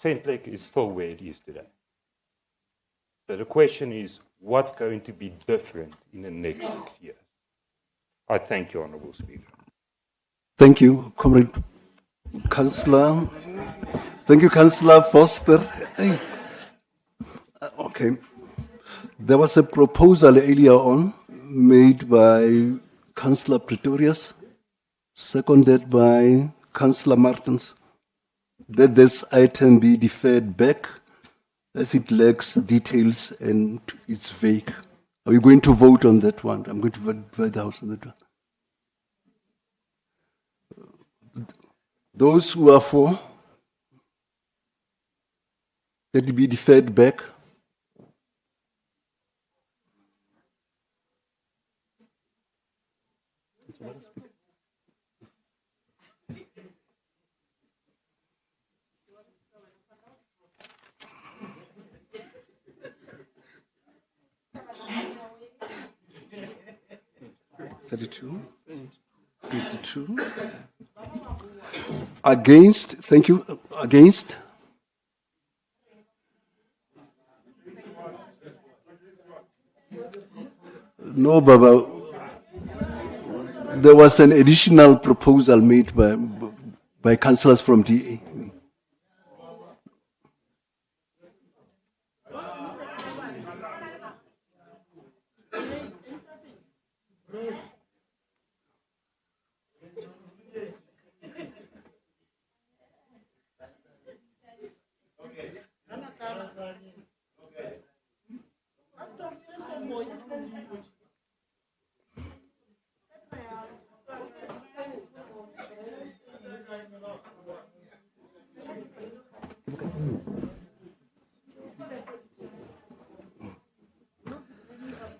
Centrec is still where it is today. So the question is, what's going to be different in the next 6 years? I thank you, Honourable Speaker. Thank you, Comrade Councillor. Thank you, Councillor Foster. Okay. There was a proposal earlier on made by Councillor Pretorius, seconded by Councillor Martins, that this item be deferred back as it lacks details and it's vague. Are we going to vote on that one? I'm going to vote the House on that one. Those who are for, that it be deferred back. Against, thank you. Against? No, Baba. There was an additional proposal made by councillors from DA.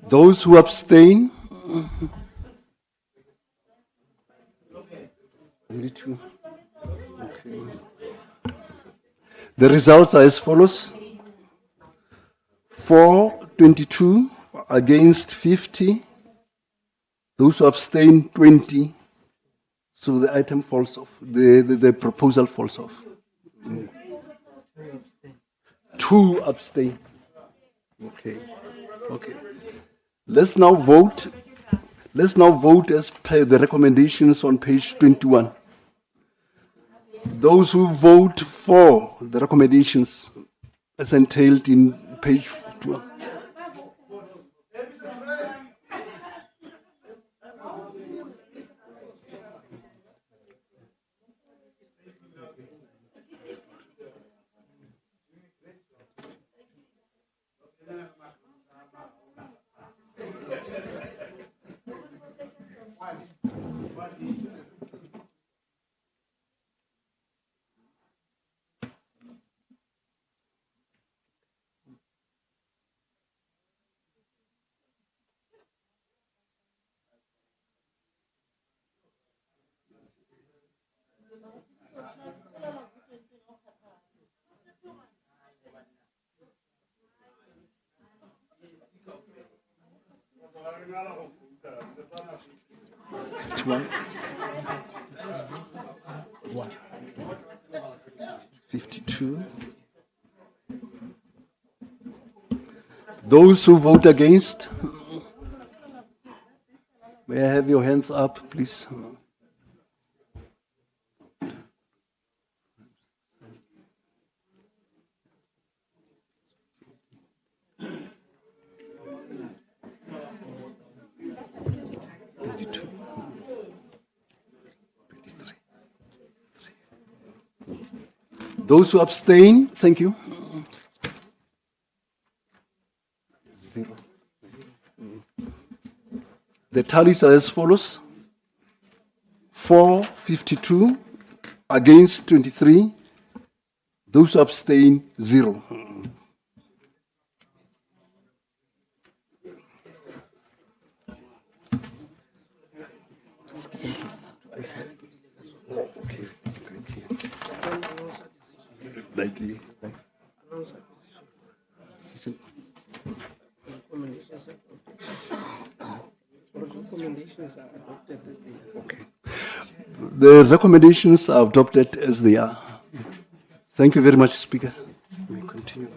Those who abstain? Only two. Okay. The results are as follows. For 22, against 50. Those who abstain, 20. So the item falls off. The proposal falls off. 2 abstain. Okay. Okay. Let's now vote. Let's now vote as per the recommendations on page 21. Those who vote for the recommendations as entailed in page 12. What? 52. Those who vote against, may I have your hands up, please? Those who abstain, thank you. 0. The tallies are as follows. For 52, against 23. Those who abstain, 0. The recommendations are adopted as they are. Thank you very much, Speaker. We continue.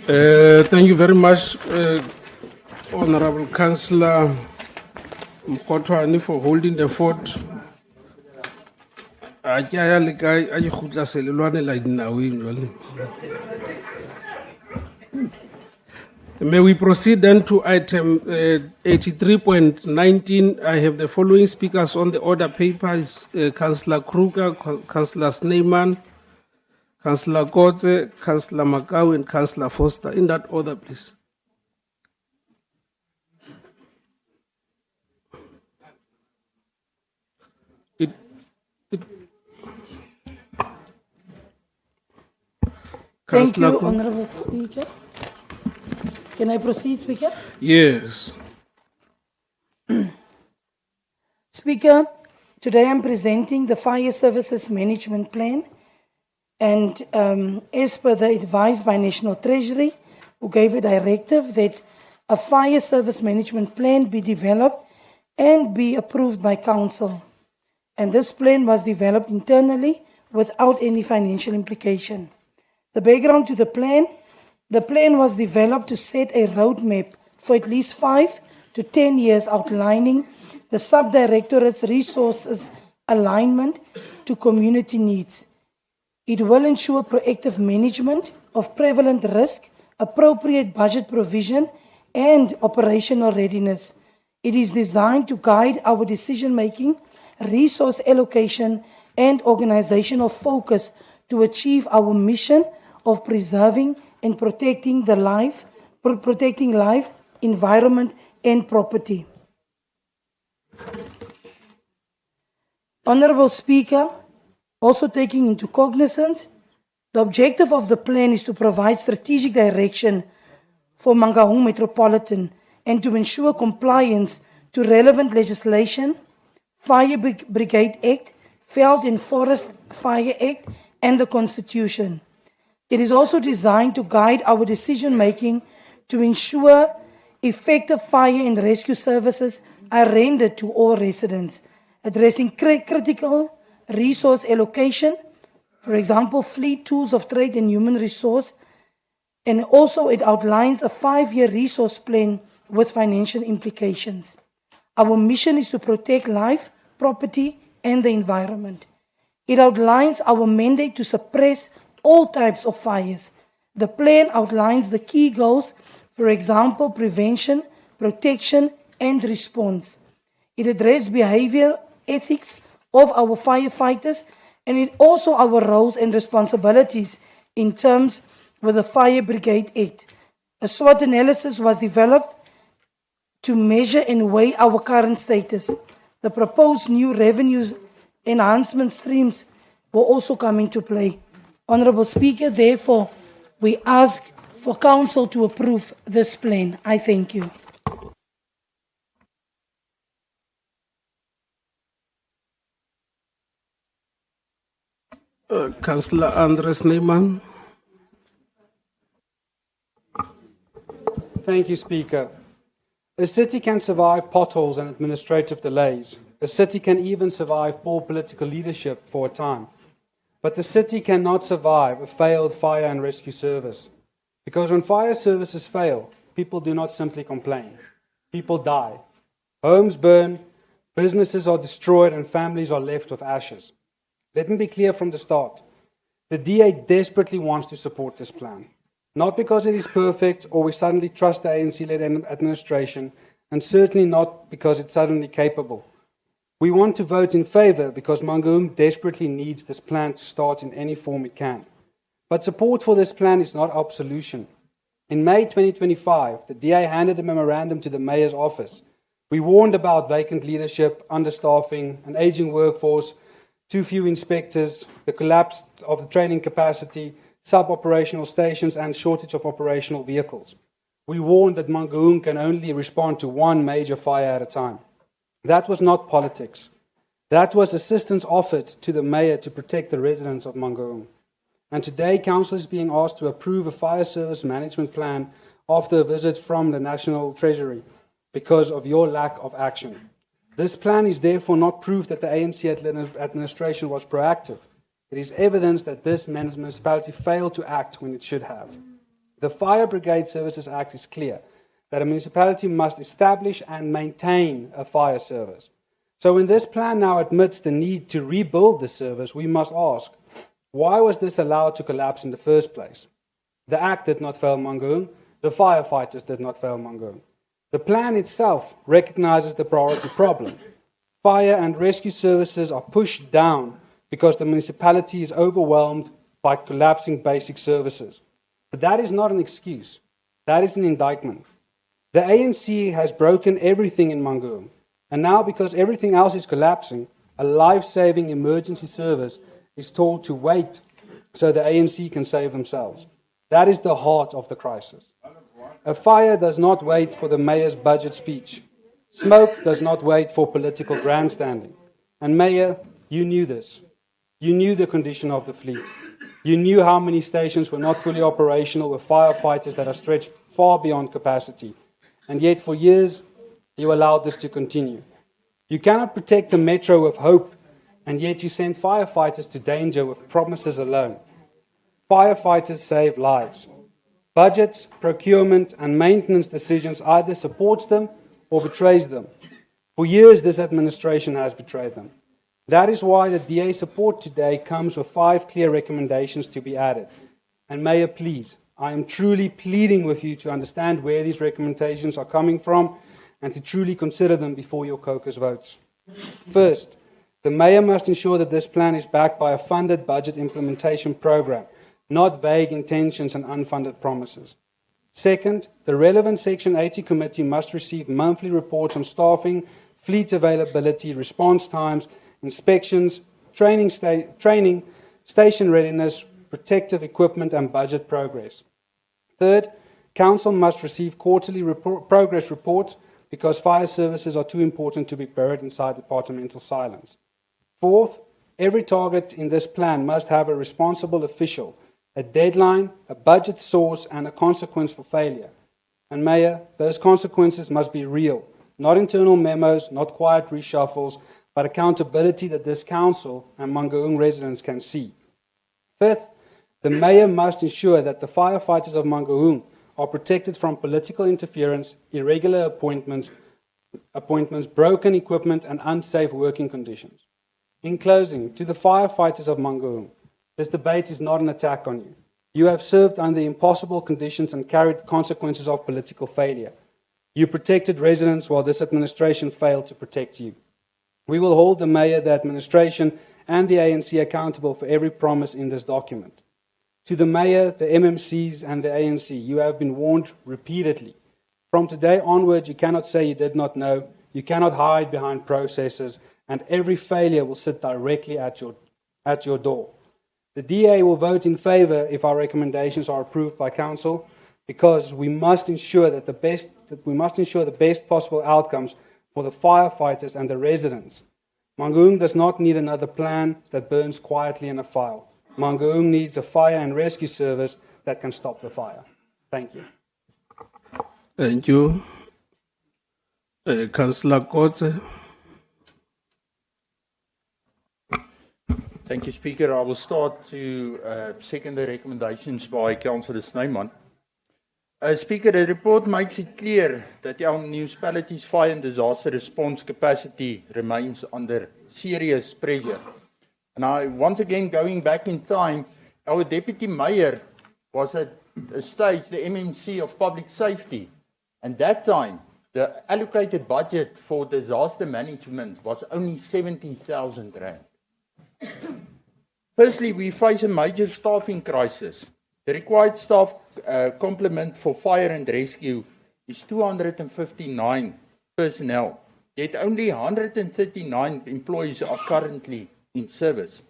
Thank you very much, Honorable Councillor Mkhotwane, for holding the fort. May we proceed then to item 83.19. I have the following speakers on the order paper: Councillor Kruger, Councillor Snyman, Councillor Kotze, Councillor Makau, and Councillor Foster. In that order, please. Thank you, Honorable Speaker. Can I proceed, Speaker? Yes. Speaker, today I'm presenting the Fire Services Management Plan, and as per the advice by National Treasury, who gave a directive that a Fire Service Management Plan be developed and be approved by Council. And this plan was developed internally without any financial implication. The background to the plan was developed to set a roadmap for at least 5 to 10 years, outlining the sub-directorate's resources alignment to community needs. It will ensure proactive management of prevalent risk, appropriate budget provision, and operational readiness. It is designed to guide our decision-making, resource allocation, and organizational focus to achieve our mission of preserving and protecting life, environment, and property. Honorable Speaker, Also taking into cognizance, the objective of the plan is to provide strategic direction for Mangaung Metropolitan and to ensure compliance to relevant legislation, Fire Brigade Act, Veld and Forest Fire Act, and the Constitution. It is also designed to guide our decision-making to ensure effective fire and rescue services are rendered to all residents, addressing critical resource allocation, for example, fleet, tools of trade and human resource, and also it outlines a 5-year resource plan with financial implications. Our mission is to protect life, property, and the environment. It outlines our mandate to suppress all types of fires. The plan outlines the key goals, for example, prevention, protection, and response. It addresses behavior, ethics of our firefighters, and it also our roles and responsibilities in terms with the Fire Brigade Act. A SWOT analysis was developed to measure and weigh our current status. The proposed new revenues enhancement streams will also come into play. Honourable Speaker, therefore, we ask for Council to approve this plan. I thank you. Councillor Andres Neyman. Thank you, Speaker. A city can survive potholes and administrative delays. A city can even survive poor political leadership for a time. But the city cannot survive a failed fire and rescue service. Because when fire services fail, people do not simply complain. People die. Homes burn, businesses are destroyed, and families are left with ashes. Let me be clear from the start. The DA desperately wants to support this plan. Not because it is perfect or we suddenly trust the ANC-led administration, and certainly not because it's suddenly capable. We want to vote in favour because Mangaung desperately needs this plan to start in any form it can. But support for this plan is not our solution. In May 2025, the DA handed a memorandum to the Mayor's office. We warned about vacant leadership, understaffing, an ageing workforce, too few inspectors, the collapse of the training capacity, sub-operational stations, and shortage of operational vehicles. We warned that Mangaung can only respond to one major fire at a time. That was not politics. That was assistance offered to the Mayor to protect the residents of Mangaung. And today, Council is being asked to approve a fire service management plan after a visit from the National Treasury because of your lack of action. This plan is therefore not proof that the ANC administration was proactive. It is evidence that this municipality failed to act when it should have. The Fire Brigade Services Act is clear that a municipality must establish and maintain a fire service. So when this plan now admits the need to rebuild the service, we must ask, why was this allowed to collapse in the first place? The Act did not fail Mangaung. The firefighters did not fail Mangaung. The plan itself recognizes the priority problem. Fire and rescue services are pushed down because the municipality is overwhelmed by collapsing basic services. But that is not an excuse. That is an indictment. The ANC has broken everything in Mangaung. And now, because everything else is collapsing, a life-saving emergency service is told to wait so the ANC can save themselves. That is the heart of the crisis. A fire does not wait for the Mayor's budget speech. Smoke does not wait for political grandstanding. And Mayor, you knew this. You knew the condition of the fleet. You knew how many stations were not fully operational with firefighters that are stretched far beyond capacity. And yet for years, you allowed this to continue. You cannot protect a metro with hope, and yet you send firefighters to danger with promises alone. Firefighters save lives. Budgets, procurement, and maintenance decisions either supports them or betrays them. For years, this administration has betrayed them. That is why the DA support today comes with 5 clear recommendations to be added. And Mayor, please, I am truly pleading with you to understand where these recommendations are coming from and to truly consider them before your caucus votes. First, the Mayor must ensure that this plan is backed by a funded budget implementation program, not vague intentions and unfunded promises. Second, the relevant Section 80 committee must receive monthly reports on staffing, fleet availability, response times, inspections, training, station readiness, protective equipment, and budget progress. Third, Council must receive quarterly progress reports because fire services are too important to be buried inside departmental silence. Fourth, every target in this plan must have a responsible official, a deadline, a budget source, and a consequence for failure. And Mayor, those consequences must be real, not internal memos, not quiet reshuffles, but accountability that this Council and Mangaung residents can see. Fifth, the Mayor must ensure that the firefighters of Mangaung are protected from political interference, irregular appointments, broken equipment, and unsafe working conditions. In closing, to the firefighters of Mangaung, this debate is not an attack on you. You have served under impossible conditions and carried the consequences of political failure. You protected residents while this administration failed to protect you. We will hold the Mayor, the administration, and the ANC accountable for every promise in this document. To the Mayor, the MMCs, and the ANC, you have been warned repeatedly. From today onwards, you cannot say you did not know, you cannot hide behind processes, and every failure will sit directly at your door. The DA will vote in favour if our recommendations are approved by Council, because we must ensure the best possible outcomes for the firefighters and the residents. Mangaung does not need another plan that burns quietly in a file. Mangaung needs a fire and rescue service that can stop the fire. Thank you. Thank you. Councillor Kotze. Thank you, Speaker. I will start to second the recommendations by Councillor Snyman. Speaker, the report makes it clear that our municipality's fire and disaster response capacity remains under serious pressure. And once again, going back in time, our Deputy Mayor was at a stage, the MMC of Public Safety. And that time, the allocated budget for disaster management was only 70,000 rand. Firstly, we face a major staffing crisis. The required staff complement for fire and rescue is 259 personnel, yet only 139 employees are currently in service.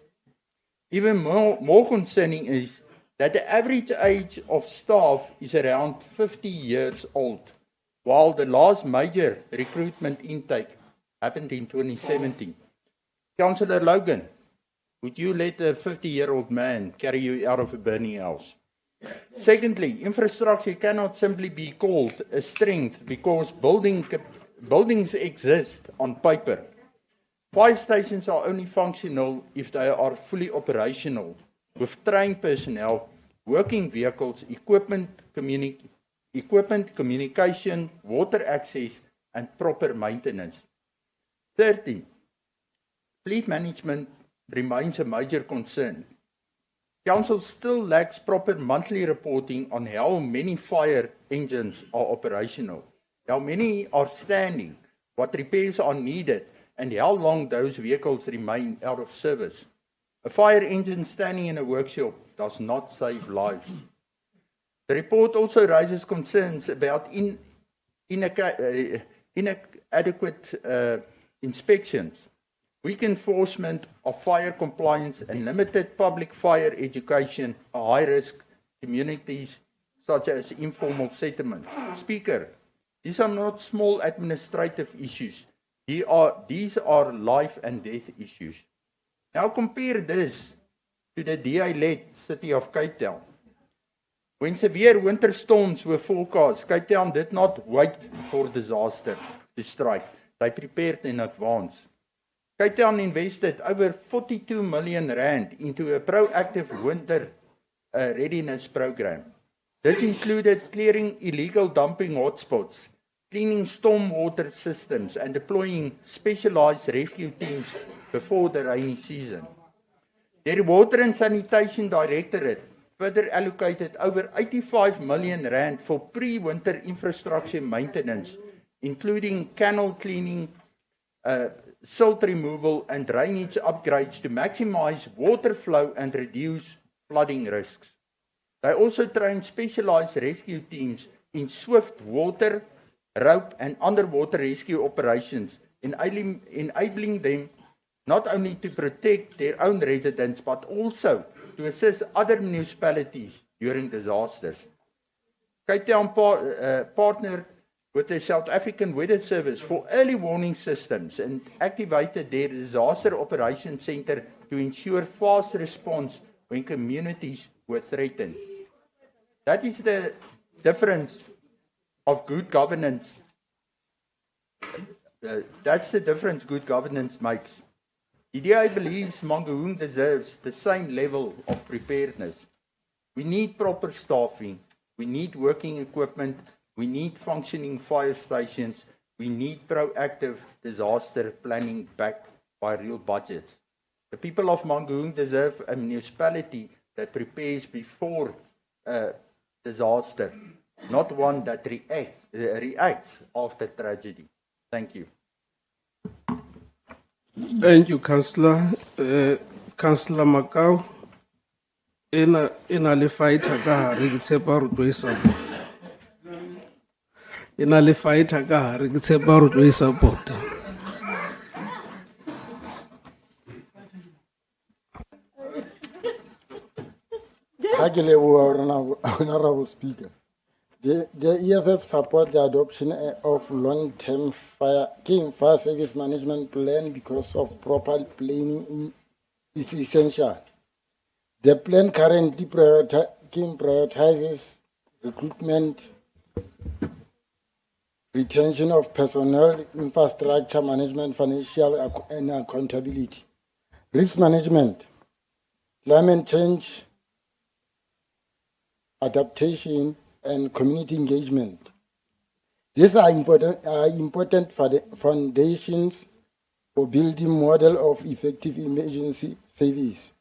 Even more concerning is that the average age of staff is around 50 years old, while the last major recruitment intake happened in 2017. Councillor Logan, would you let a 50-year-old man carry you out of a burning house? Secondly, infrastructure cannot simply be called a strength because buildings exist on paper. Fire stations are only functional if they are fully operational, with trained personnel, working vehicles, equipment, communication, water access, and proper maintenance. Thirdly, fleet management remains a major concern. Council still lacks proper monthly reporting on how many fire engines are operational, how many are standing, what repairs are needed, and how long those vehicles remain out of service. A fire engine standing in a workshop does not save lives. The report also raises concerns about inadequate inspections, weak enforcement of fire compliance, and limited public fire education for high-risk communities such as informal settlements. Speaker, these are not small administrative issues. These are life and death issues. Now compare this to the DA-led city of Cape Town. When severe winter storms were forecast, Cape Town did not wait for disaster to strike. They prepared in advance. Cape Town invested over 42 million rand into a proactive winter readiness program. This included clearing illegal dumping hotspots, cleaning stormwater systems, and deploying specialized rescue teams before the rainy season. Their Water and Sanitation Directorate further allocated over 85 million rand for pre-winter infrastructure maintenance, including canal cleaning, silt removal, and drainage upgrades to maximize water flow and reduce flooding risks. They also trained specialized rescue teams in swift water, rope, and underwater rescue operations, enabling them not only to protect their own residents, but also to assist other municipalities during disasters. Cape Town partnered with the South African Weather Service for early warning systems and activated their disaster operations center to ensure fast response when communities were threatened. That is the difference of good governance. That's the difference good governance makes. DDI believes Mangaung deserves the same level of preparedness. We need proper staffing, we need working equipment, we need functioning fire stations, we need proactive disaster planning backed by real budgets. The people of Mangaung deserve a municipality that prepares before disaster, not one that reacts after tragedy. Thank you. Thank you, Councillor. Councillor Macau, ina le fighter ka hare ke tshepa re tlo e support. Ina le fighter ka hare ke tshepa re tlo e support. Honorable Speaker. The EFF support the adoption of long-term fire service management plan because of proper planning is essential. The plan currently prioritizes recruitment, retention of personnel, infrastructure management, financial and accountability, risk management, climate change, adaptation, and community engagement. These are important for the foundations for building model of effective emergency service.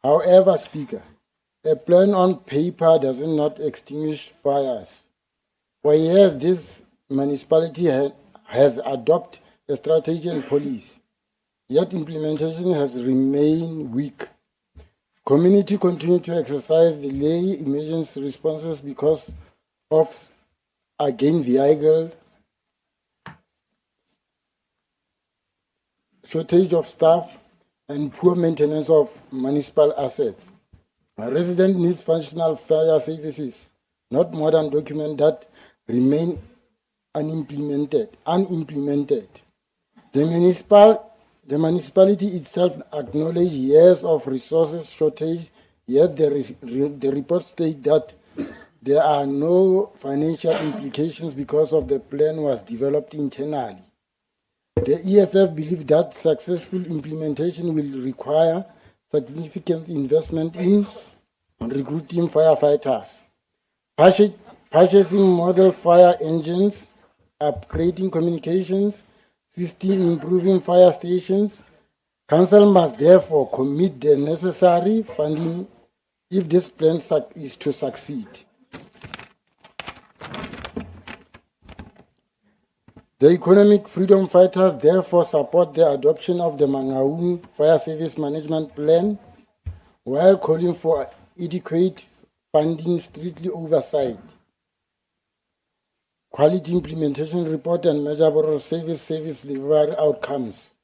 However, Speaker, a plan on paper does not extinguish fires. For years, this municipality has adopted a strategy and policy, yet implementation has remained weak. Community continue to exercise delay emergency responses because of, again, vehicle, shortage of staff, and poor maintenance of municipal assets. A resident needs functional fire services, not modern documents that remain unimplemented. The municipality itself acknowledges years of resources shortage, yet the report states that there are no financial implications because of the plan was developed internally. The EFF believes that successful implementation will require significant investment in recruiting firefighters, purchasing model fire engines, upgrading communications, system improving fire stations. Council must therefore commit the necessary funding if this plan is to succeed. The Economic Freedom Fighters therefore support the adoption of the Mangaung Fire Service Management Plan while calling for adequate funding, strictly oversight, quality implementation report, and measurable service delivery outcomes.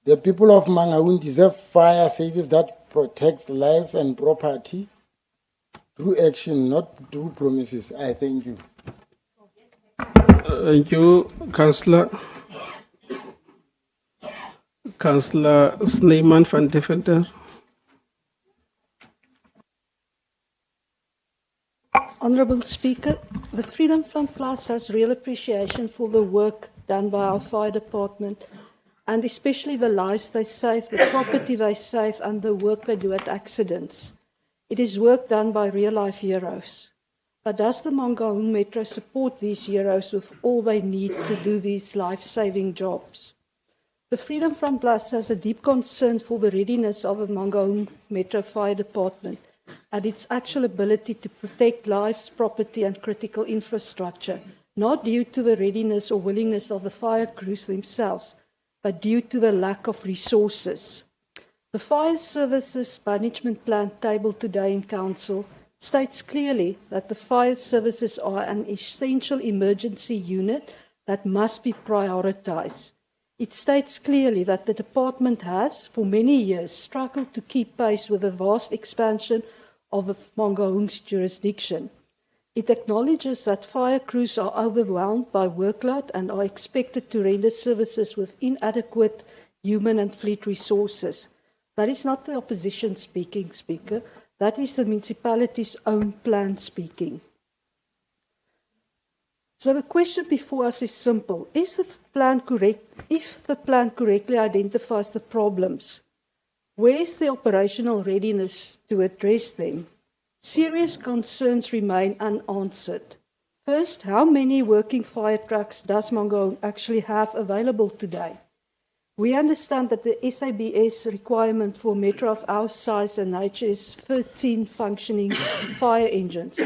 The people of Mangaung deserve fire service that protects lives and property through action, not through promises. I thank you. Thank you, Councillor. Councillor Snyman van Deventer. Honourable Speaker, the Freedom Front Plus has real appreciation for the work done by our fire department, and especially the lives they save, the property they save, and the work they do at accidents. It is work done by real-life heroes. But does the Mangaung Metro support these heroes with all they need to do these life-saving jobs? The Freedom Front Plus has a deep concern for the readiness of the Mangaung Metro Fire Department and its actual ability to protect lives, property, and critical infrastructure, not due to the readiness or willingness of the fire crews themselves, but due to the lack of resources. The Fire Services Management Plan tabled today in Council states clearly that the fire services are an essential emergency unit that must be prioritized. It states clearly that the department has, for many years, struggled to keep pace with the vast expansion of the Mangaung's jurisdiction. It acknowledges that fire crews are overwhelmed by workload and are expected to render services with inadequate human and fleet resources. That is not the opposition speaking, Speaker. That is the municipality's own plan speaking. So the question before us is simple. Is the plan correct? If the plan correctly identifies the problems, where is the operational readiness to address them? Serious concerns remain unanswered. First, how many working fire trucks does Mangaung actually have available today? We understand that the SABS requirement for a metro of our size and nature is 13 functioning fire engines.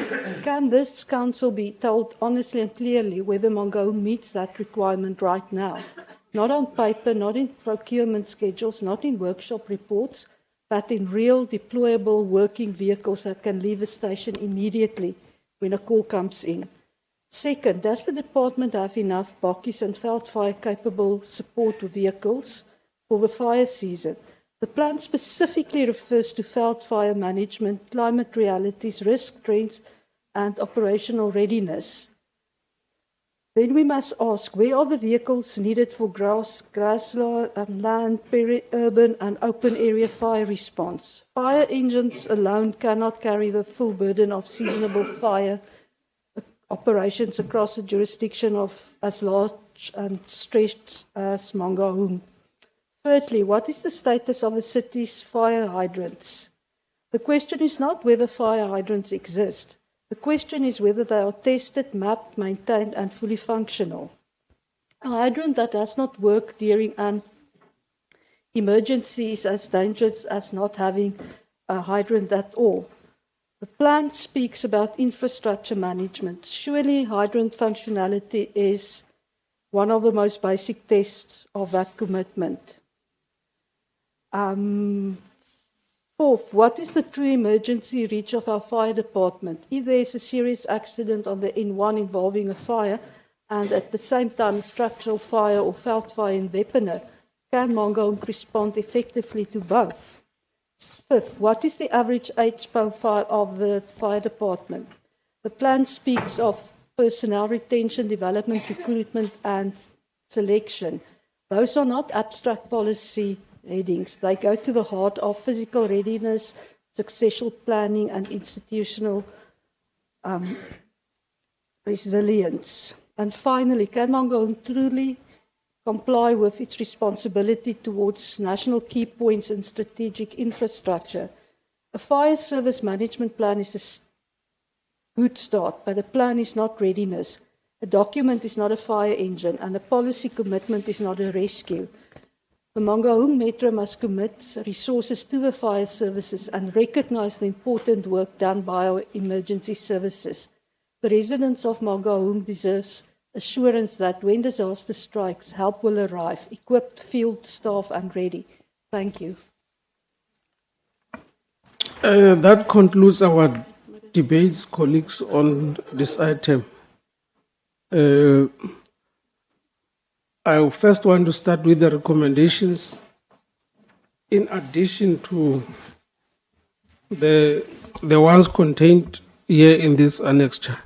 Can this council be told honestly and clearly whether Mangaung meets that requirement right now? Not on paper, not in procurement schedules, not in workshop reports, but in real deployable working vehicles that can leave a station immediately when a call comes in. Second, does the department have enough bakkies and veldfire capable support vehicles for the fire season? The plan specifically refers to veldfire management, climate realities, risk trends, and operational readiness. Then we must ask, where are the vehicles needed for grassland, peri-urban, and open area fire response? Fire engines alone cannot carry the full burden of seasonable fire operations across a jurisdiction of as large and stretched as Mangaung. Thirdly, what is the status of the city's fire hydrants? The question is not whether fire hydrants exist. The question is whether they are tested, mapped, maintained, and fully functional. A hydrant that does not work during an emergency is as dangerous as not having a hydrant at all. The plan speaks about infrastructure management. Surely hydrant functionality is one of the most basic tests of that commitment. Fourth, what is the true emergency reach of our fire department? If there is a serious accident on the N1 involving a fire and at the same time a structural fire or veldfire in Wepener, can Mangaung respond effectively to both? Fifth, what is the average age profile of the fire department? The plan speaks of personnel retention, development, recruitment, and selection. Those are not abstract policy headings. They go to the heart of physical readiness, successional planning, and institutional resilience. And finally, can Mangaung truly comply with its responsibility towards national key points and strategic infrastructure? A fire service management plan is a good start, but a plan is not readiness. A document is not a fire engine, and a policy commitment is not a rescue. The Mangaung Metro must commit resources to the fire services and recognize the important work done by our emergency services. The residents of Mangaung deserve assurance that when disaster strikes, help will arrive, equipped, field staff, and ready. Thank you. That concludes our debates, colleagues, on this item. I first want to start with the recommendations. In addition to the ones contained here in this annexure,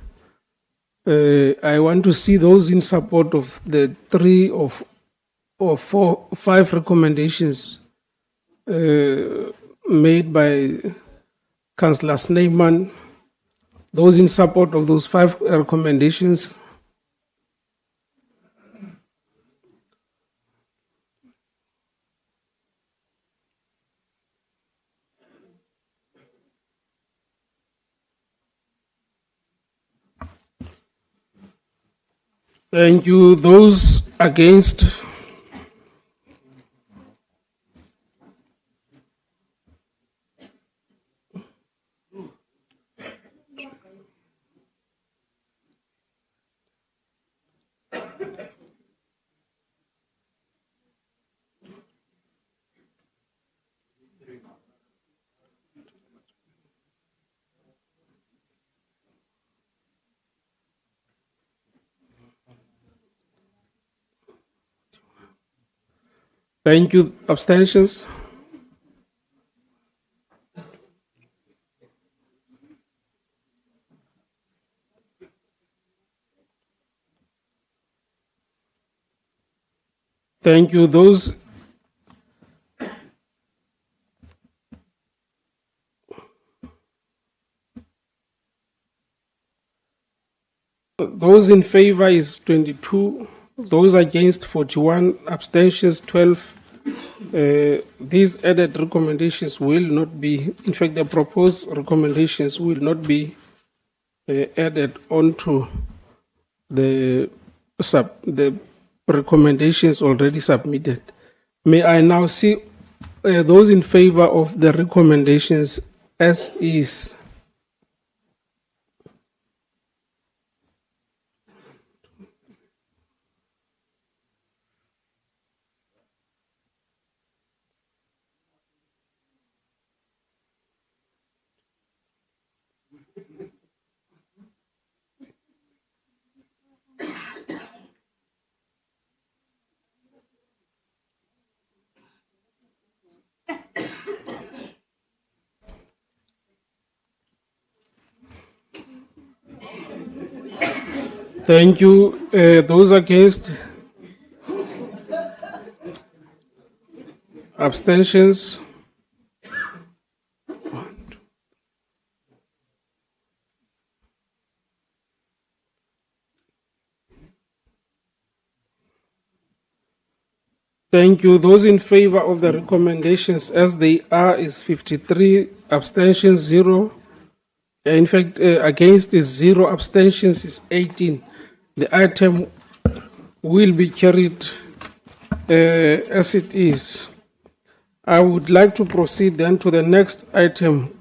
I want to see those in support of the 3 or 5 recommendations made by Councillor Snyman. Those in support of those 5 recommendations. Thank you. Those against? Thank you. Abstentions? Thank you. Those in favor is 22. Those against 41. Abstentions 12. These added recommendations will not be, in fact, the proposed recommendations will not be added onto the recommendations already submitted. May I now see those in favor of the recommendations as is? Thank you. Those against? Abstentions? Thank you. Those in favor of the recommendations as they are is 53, abstentions 0. In fact, against is 0, abstentions is 18. The item will be carried as it is. I would like to proceed then to the next item,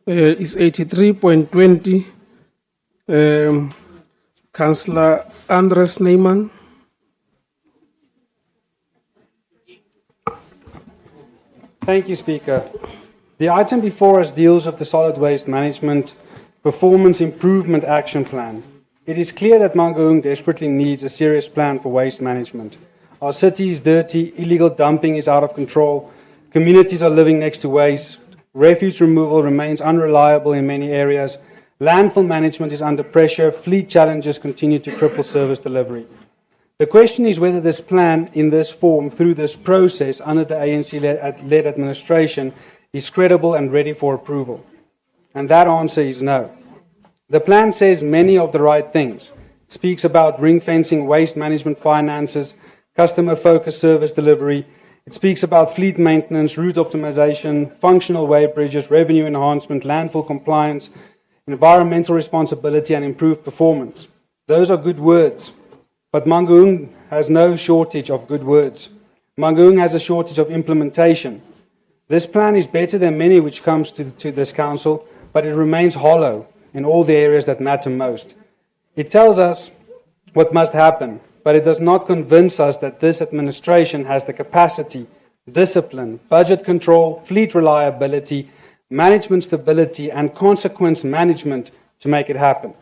is 83.20. Councillor Andres Neyman. Thank you, Speaker. The item before us deals with the Solid Waste Management Performance Improvement Action Plan. It is clear that Mangaung desperately needs a serious plan for waste management. Our city is dirty, illegal dumping is out of control, communities are living next to waste, refuse removal remains unreliable in many areas, landfill management is under pressure, fleet challenges continue to cripple service delivery. The question is whether this plan in this form, through this process under the ANC-led administration, is credible and ready for approval. And that answer is no. The plan says many of the right things. It speaks about ring-fencing waste management finances, customer-focused service delivery. It speaks about fleet maintenance, route optimization, functional weight bridges, revenue enhancement, landfill compliance, environmental responsibility, and improved performance. Those are good words. But Mangaung has no shortage of good words. Mangaung has a shortage of implementation. This plan is better than many which comes to this council, but it remains hollow in all the areas that matter most. It tells us what must happen, but it does not convince us that this administration has the capacity, discipline, budget control, fleet reliability, management stability, and consequence management to make it happen.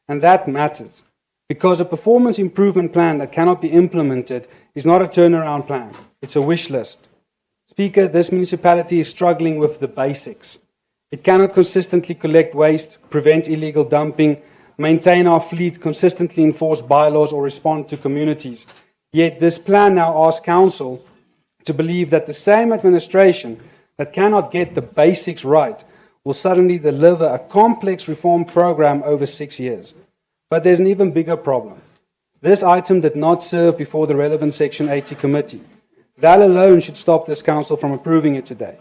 And that matters, because a performance improvement plan that cannot be implemented is not a turnaround plan, it's a wish list. Speaker, this municipality is struggling with the basics. It cannot consistently collect waste, prevent illegal dumping, maintain our fleet, consistently enforce bylaws, or respond to communities. Yet this plan now asks Council to believe that the same administration that cannot get the basics right will suddenly deliver a complex reform program over 6 years. But there's an even bigger problem. This item did not serve before the relevant Section 80 committee. That alone should stop this Council from approving it today.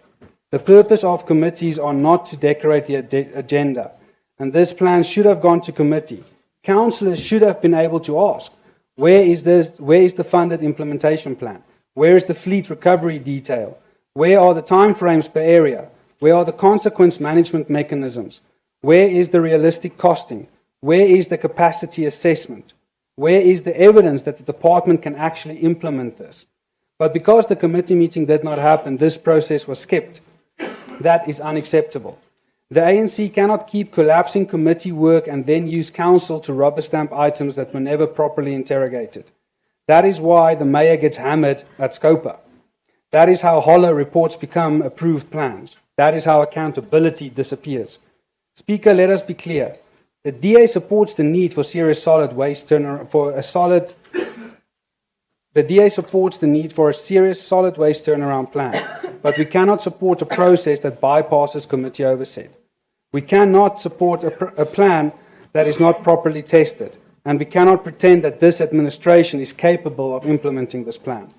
The purpose of committees are not to decorate the agenda, and this plan should have gone to committee. Councillors should have been able to ask, where is the funded implementation plan? Where is the fleet recovery detail? Where are the timeframes per area? Where are the consequence management mechanisms? Where is the realistic costing? Where is the capacity assessment? Where is the evidence that the department can actually implement this? But because the committee meeting did not happen, this process was skipped. That is unacceptable. The ANC cannot keep collapsing committee work and then use council to rubber stamp items that were never properly interrogated. That is why the mayor gets hammered at Scopa. That is how hollow reports become approved plans. That is how accountability disappears. Speaker, let us be clear. The DA supports the need for serious solid waste turnaround The DA supports the need for a serious solid waste turnaround plan, but we cannot support a process that bypasses committee oversight. We cannot support a plan that is not properly tested, and we cannot pretend that this administration is capable of implementing this plan.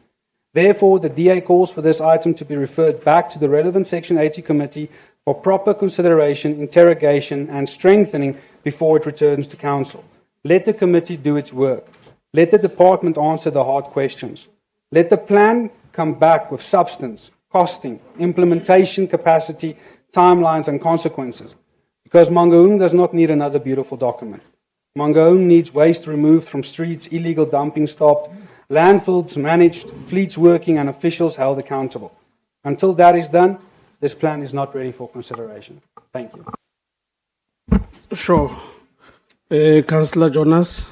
Therefore, the DA calls for this item to be referred back to the relevant Section 80 committee for proper consideration, interrogation, and strengthening before it returns to Council. Let the committee do its work. Let the department answer the hard questions. Let the plan come back with substance, costing, implementation capacity, timelines, and consequences. Because Mangaung does not need another beautiful document. Mangaung needs waste removed from streets, illegal dumping stopped, landfills managed, fleets working, and officials held accountable. Until that is done, this plan is not ready for consideration. Thank you. Sure. Councillor Jonas.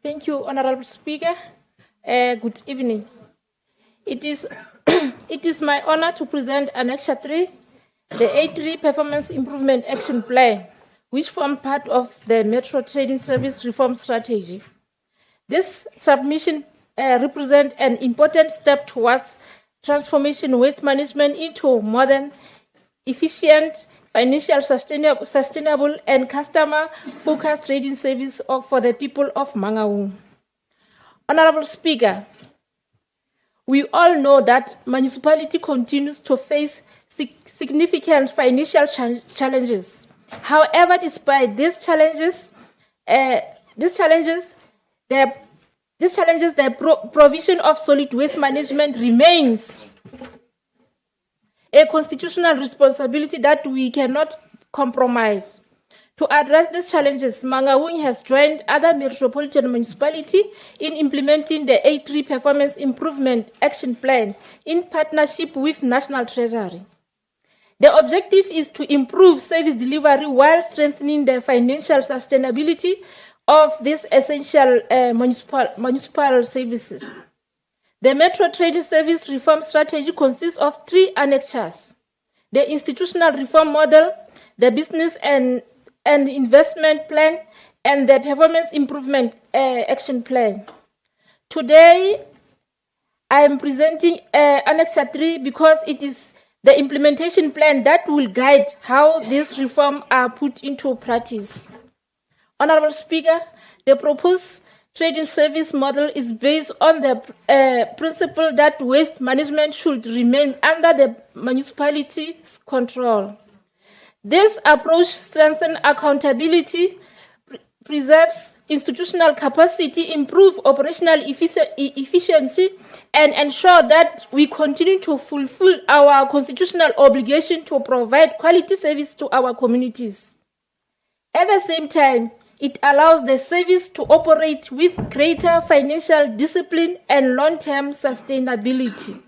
Thank you, Honourable Speaker. Good evening. It is my honour to present Annexure 3, the A3 Performance Improvement Action Plan, which formed part of the Metro Trading Service Reform Strategy. This submission represents an important step towards transformation waste management into modern, efficient, financial sustainable and customer-focused trading service for the people of Mangaung. Honourable Speaker, we all know that municipality continues to face significant financial challenges. However, despite these challenges, the provision of solid waste management remains a constitutional responsibility that we cannot compromise. To address these challenges, Mangaung has joined other metropolitan municipalities in implementing the A3 Performance Improvement Action Plan in partnership with National Treasury. The objective is to improve service delivery while strengthening the financial sustainability of these essential municipal services. The Metro Trading Service Reform Strategy consists of 3 annexures: the institutional reform model, the business and investment plan, and the performance improvement action plan. Today, I am presenting Annexure 3 because it is the implementation plan that will guide how these reforms are put into practice. Honourable Speaker, the proposed trading service model is based on the principle that waste management should remain under the municipality's control. This approach strengthens accountability, preserves institutional capacity, improves operational efficiency, and ensures that we continue to fulfill our constitutional obligation to provide quality service to our communities. At the same time, it allows the service to operate with greater financial discipline and long-term sustainability.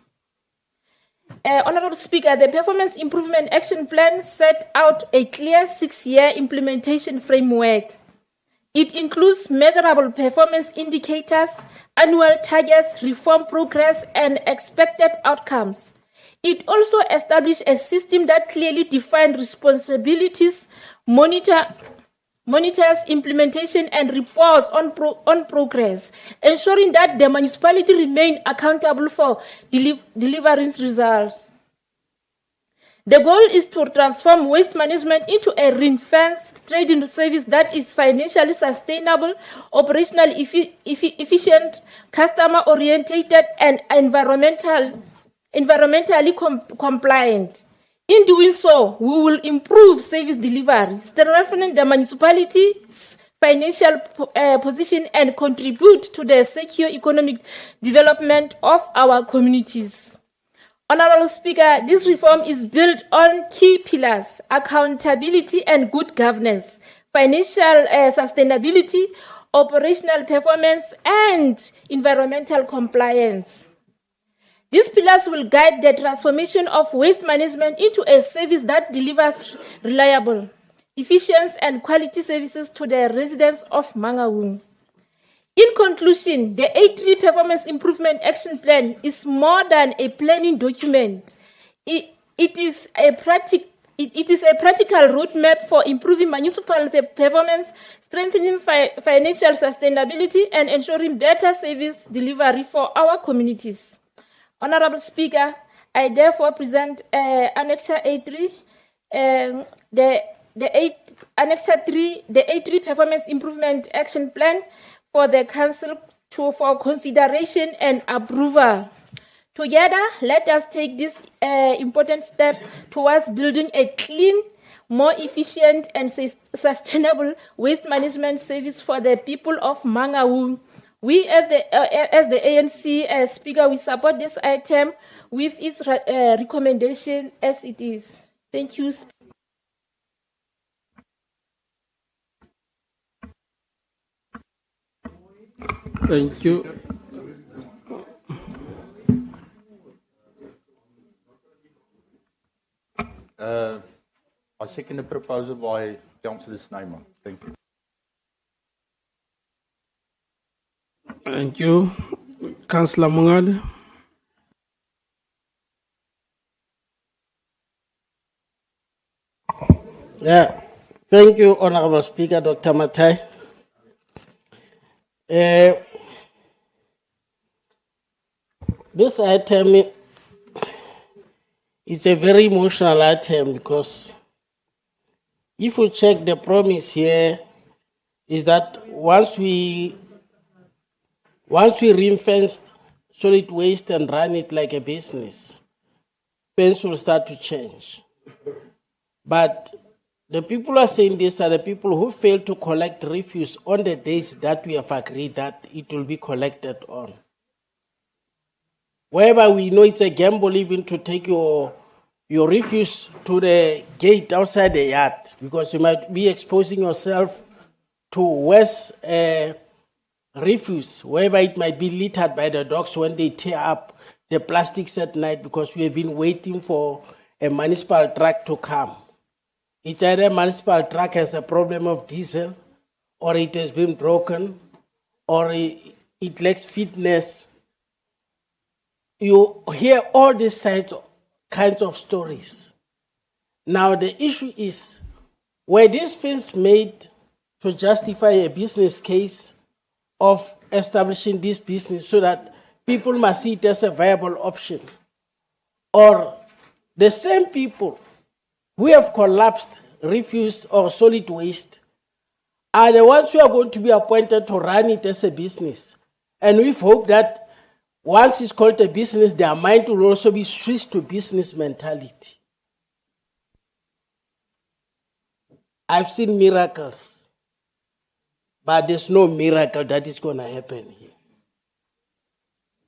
Honourable Speaker, the Performance Improvement Action Plan set out a clear 6-year implementation framework. It includes measurable performance indicators, annual targets, reform progress, and expected outcomes. It also established a system that clearly defines responsibilities, monitors implementation, and reports on progress, ensuring that the municipality remain accountable for delivering results. The goal is to transform waste management into a ring-fenced trading service that is financially sustainable, operationally efficient, customer-oriented, and environmentally compliant. In doing so, we will improve service delivery, strengthen the municipality's financial position, and contribute to the secure economic development of our communities. Honourable Speaker, this reform is built on key pillars: accountability and good governance, financial sustainability, operational performance, and environmental compliance. These pillars will guide the transformation of waste management into a service that delivers reliable, efficient, and quality services to the residents of Mangaung. In conclusion, the A3 Performance Improvement Action Plan is more than a planning document. It is a practical roadmap for improving municipal performance, strengthening financial sustainability, and ensuring better service delivery for our communities. Honorable Speaker, I therefore present Annexure A3, Annexure 3, the A3 Performance Improvement Action Plan for the Council for consideration and approval. Together, let us take this important step towards building a clean, more efficient and sustainable waste management service for the people of Mangaung. We, as the ANC Speaker, we support this item with its recommendation as it is. Thank you. Thank you. I second the proposal by Councillor Snyman. Thank you. Thank you. Councillor Mongale. Yeah, thank you, Honorable Speaker, Dr. Matai. This item is a very emotional item because if you check the promise here, is that once we ring-fenced solid waste and run it like a business, things will start to change. But the people are saying this are the people who fail to collect refuse on the days that we have agreed that it will be collected on. Whereby we know it's a gamble even to take your refuse to the gate outside the yard because you might be exposing yourself to worse refuse, whereby it might be littered by the dogs when they tear up the plastics at night because we have been waiting for a municipal truck to come. It's either a municipal truck has a problem of diesel, or it has been broken, or it lacks fitness. You hear all these kinds of stories. Now the issue is, were these things made to justify a business case of establishing this business so that people must see it as a viable option? Or the same people who have collapsed refuse or solid waste are the ones who are going to be appointed to run it as a business? And we hope that once it's called a business, their mind will also be switched to business mentality. I've seen miracles, but there's no miracle that is going to happen here.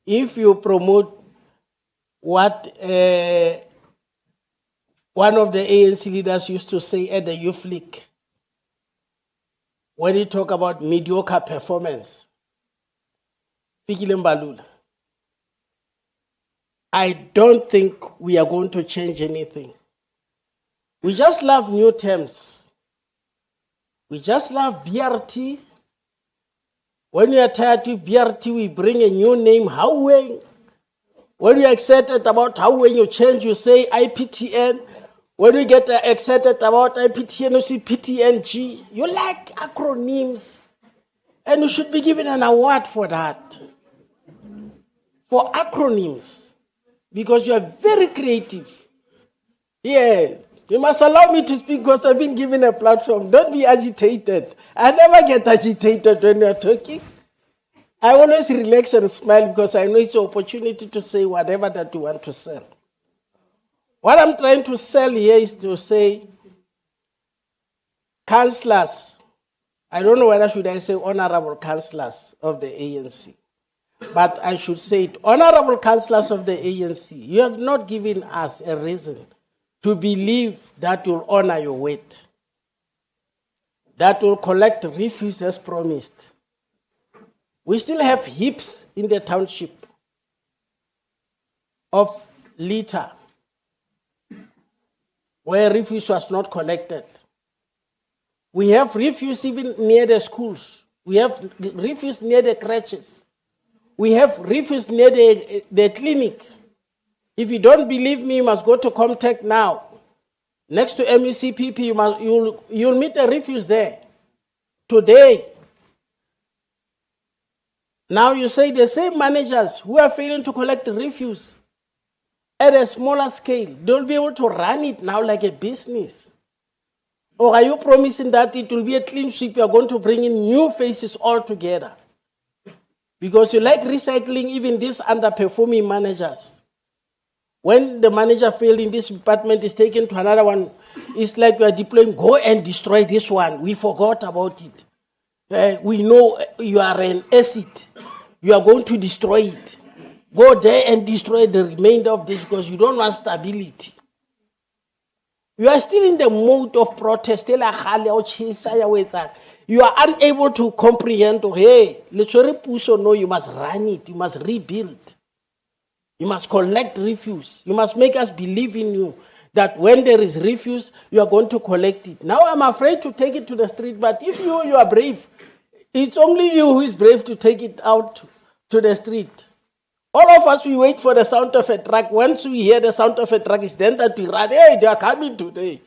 If you promote what one of the ANC leaders used to say at the Youth League, when he talk about mediocre performance, Fikile Mbalula, I don't think we are going to change anything. We just love new terms. We just love BRT. When we are tired with BRT, we bring a new name, Hauweng. When we are excited about Hauweng, you change, you say IPTN. When we get excited about IPTN, you say PTNG. You like acronyms. And you should be given an award for that. For acronyms. Because you are very creative. Yeah, you must allow me to speak because I've been given a platform. Don't be agitated. I never get agitated when you're talking. I always relax and smile because I know it's an opportunity to say whatever that you want to sell. What I'm trying to sell here is to say, councillors, I don't know whether should I say honorable councillors of the ANC. But I should say it, honorable councillors of the ANC, you have not given us a reason to believe that you'll honor your word, that will collect refuse as promised. We still have heaps in the township. of litter where refuse was not collected. We have refuse even near the schools. We have refuse near the crèches. We have refuse near the clinic. If you don't believe me, you must go to Comtech now. Next to MUCPP, you'll meet a refuse there. Today. Now you say the same managers who are failing to collect the refuse at a smaller scale, they'll be able to run it now like a business. Or are you promising that it will be a clean sweep? You are going to bring in new faces altogether? Because you like recycling even these underperforming managers. When the manager failed in this department is taken to another one, it's like you are deploying, go and destroy this one. We forgot about it. We know you are an acid. You are going to destroy it. Go there and destroy the remainder of this because you don't want stability. You are still in the mode of protest. You are unable to comprehend, hey, no, you must run it, you must rebuild. You must collect refuse. You must make us believe in you that when there is refuse, you are going to collect it. Now I'm afraid to take it to the street, but if you are brave, it's only you who is brave to take it out to the street. All of us, we wait for the sound of a truck. Once we hear the sound of a truck, it's then that we run, hey, they are coming today.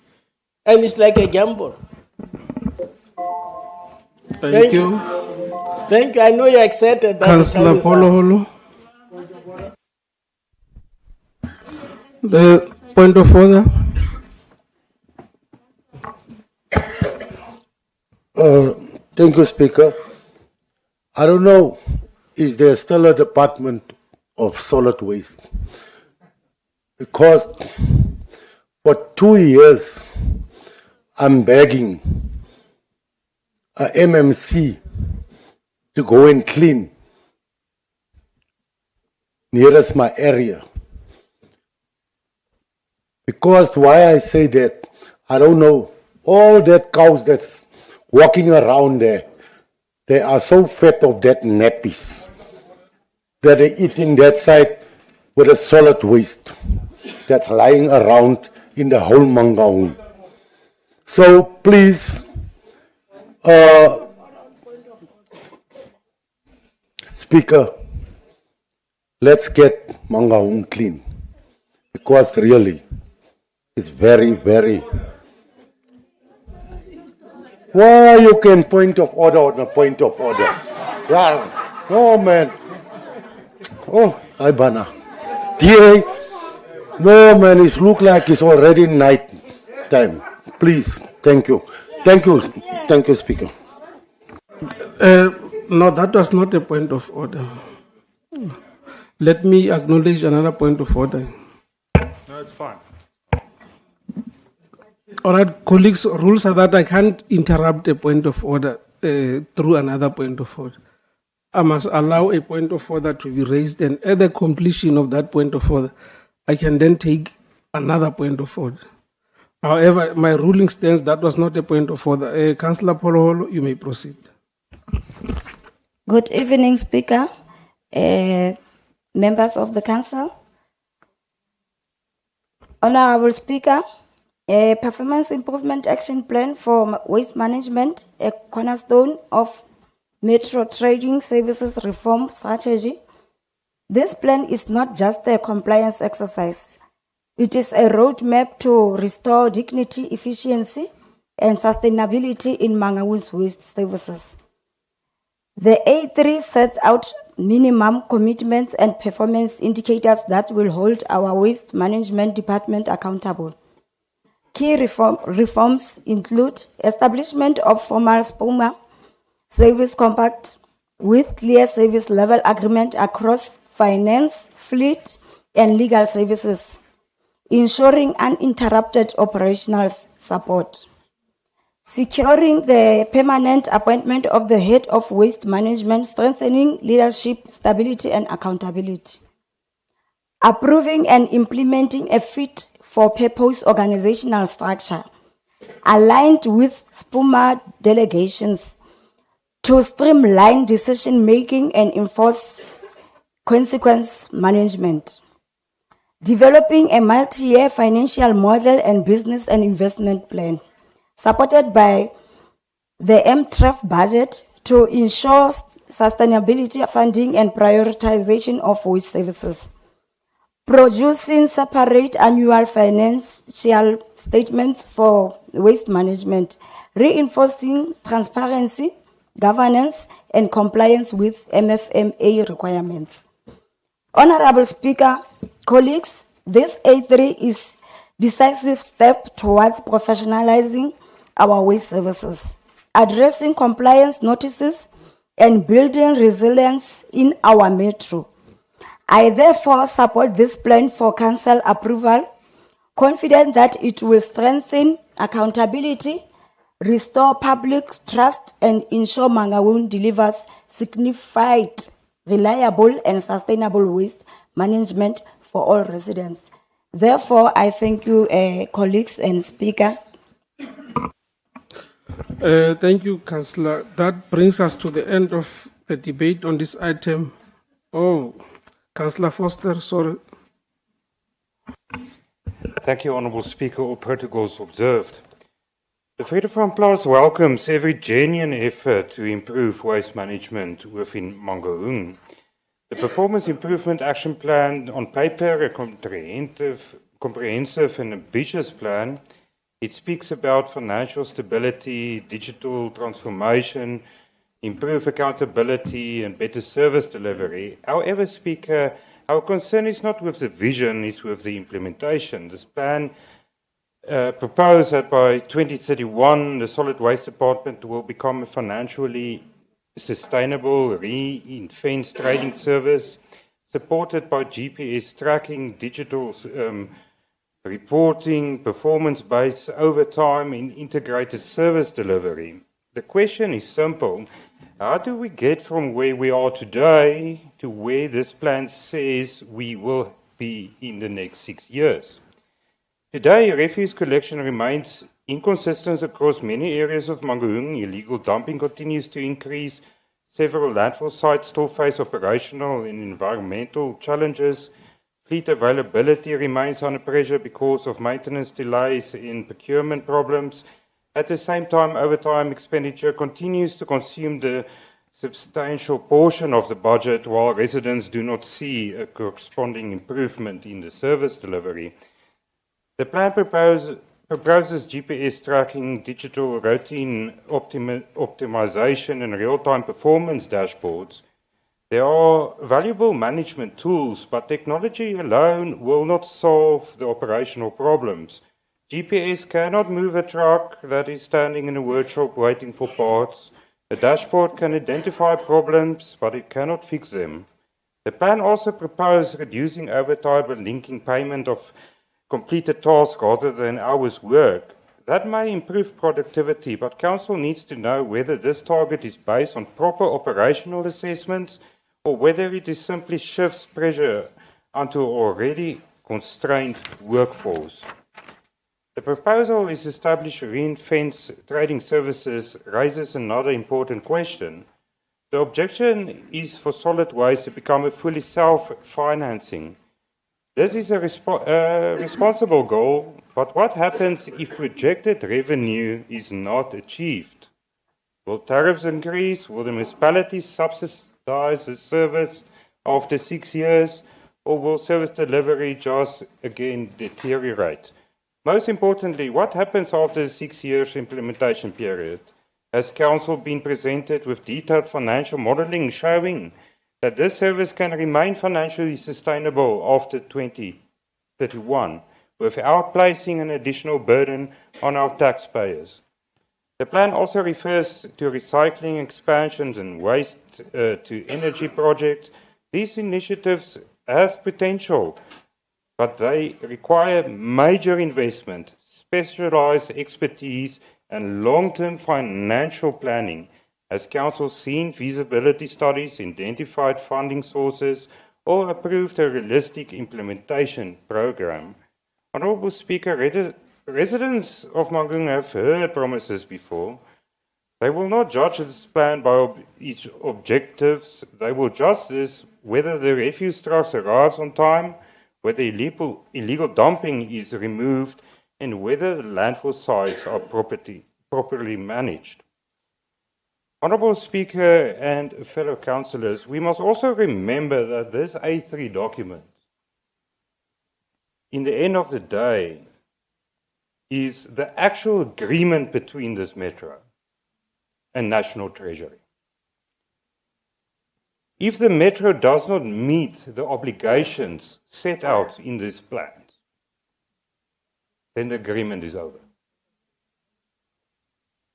And it's like a gamble. Thank you. Thank you. I know you're excited. Councillor Polo Holo. The point of order. Thank you, Speaker. I don't know, is there still a department of solid waste? Because for 2 years, I'm begging a MMC to go and clean nearest my area. Because why I say that, I don't know, all that cows that's walking around there, they are so fat of that nappies that they're eating that side with a solid waste that's lying around in the whole Mangaung. So please, Speaker, let's get Mangaung clean, because really, it's very, very... Why you can point of order on a point of order? Yeah. Oh man. Oh, Ibana. DA. No man, it look like it's already night time. Please, thank you. Thank you. Thank you, Speaker. No, that was not a point of order. Let me acknowledge another point of order. No, it's fine. All right, colleagues, rules are that I can't interrupt a point of order through another point of order. I must allow a point of order to be raised, and at the completion of that point of order, I can then take another point of order. However, my ruling stands that was not a point of order. Councillor Polo, you may proceed. Good evening, Speaker, members of the Council. Honorable Speaker, a performance improvement action plan for waste management, a cornerstone of Metro Trading Services reform strategy. This plan is not just a compliance exercise. It is a roadmap to restore dignity, efficiency, and sustainability in Mangaung's waste services. The A3 sets out minimum commitments and performance indicators that will hold our waste management department accountable. Key reforms include establishment of formal SPOMA service compact with clear service level agreement across finance, fleet, and legal services, ensuring uninterrupted operational support. Securing the permanent appointment of the head of waste management, strengthening leadership, stability, and accountability. Approving and implementing a fit for purpose organizational structure aligned with SPUMA delegations to streamline decision making and enforce consequence management. developing a multi-year financial model and business and investment plan, supported by the MTREF budget to ensure sustainability funding and prioritization of waste services, producing separate annual financial statements for waste management, reinforcing transparency, governance, and compliance with MFMA requirements. Honorable Speaker, colleagues, this A3 is decisive step towards professionalizing our waste services, addressing compliance notices, and building resilience in our metro. I therefore support this plan for council approval, confident that it will strengthen accountability, restore public trust, and ensure Mangaung delivers signified, reliable, and sustainable waste management for all residents. Therefore, I thank you, colleagues and Speaker. Thank you, Councillor. That brings us to the end of the debate on this item. Oh, Councillor Foster, sorry. Thank you, Honourable Speaker. All protocols observed. The Freedom Front Plus welcomes every genuine effort to improve waste management within Mangaung. The Performance Improvement Action Plan, on paper, a comprehensive and ambitious plan. It speaks about financial stability, digital transformation, improved accountability, and better service delivery. However, Speaker, our concern is not with the vision, it's with the implementation. This plan proposed that by 2031, the Solid Waste Department will become a financially sustainable, ring-fenced trading service, supported by GPS tracking, digital reporting, performance-based overtime, and integrated service delivery. The question is simple. How do we get from where we are today to where this plan says we will be in the next 6 years? Today, refuse collection remains inconsistent across many areas of Mangaung. Illegal dumping continues to increase. Several landfill sites still face operational and environmental challenges. Fleet availability remains under pressure because of maintenance delays and procurement problems. At the same time, overtime expenditure continues to consume the substantial portion of the budget, while residents do not see a corresponding improvement in the service delivery. The plan proposes GPS tracking, digital routine optimization, and real-time performance dashboards. There are valuable management tools, but technology alone will not solve the operational problems. GPS cannot move a truck that is standing in a workshop waiting for parts. The dashboard can identify problems, but it cannot fix them. The plan also proposes reducing overtime and linking payment of completed tasks rather than hours work. That may improve productivity, but Council needs to know whether this target is based on proper operational assessments or whether it is simply shifts pressure onto an already constrained workforce. The proposal is establish ring-fence trading services raises another important question. The objection is for solid waste to become a fully self-financing. This is a responsible goal, but what happens if projected revenue is not achieved? Will tariffs increase? Will the municipalities subsidize the service after 6 years? Or will service delivery just again deteriorate? Most importantly, what happens after the 6 years implementation period? Has Council been presented with detailed financial modelling showing that this service can remain financially sustainable after 2031 without placing an additional burden on our taxpayers? The plan also refers to recycling expansions and waste to energy projects. These initiatives have potential, but they require major investment, specialized expertise, and long-term financial planning. Has Council seen feasibility studies, identified funding sources, or approved a realistic implementation program? Honourable Speaker, residents of Mangaung have heard promises before. They will not judge this plan by its objectives. They will judge this whether the refuse trucks arrives on time whether illegal dumping is removed, and whether the landfill sites are properly managed. Honourable Speaker and fellow councillors, we must also remember that this A3 document, in the end of the day, is the actual agreement between this Metro and National Treasury. If the Metro does not meet the obligations set out in these plans, then the agreement is over.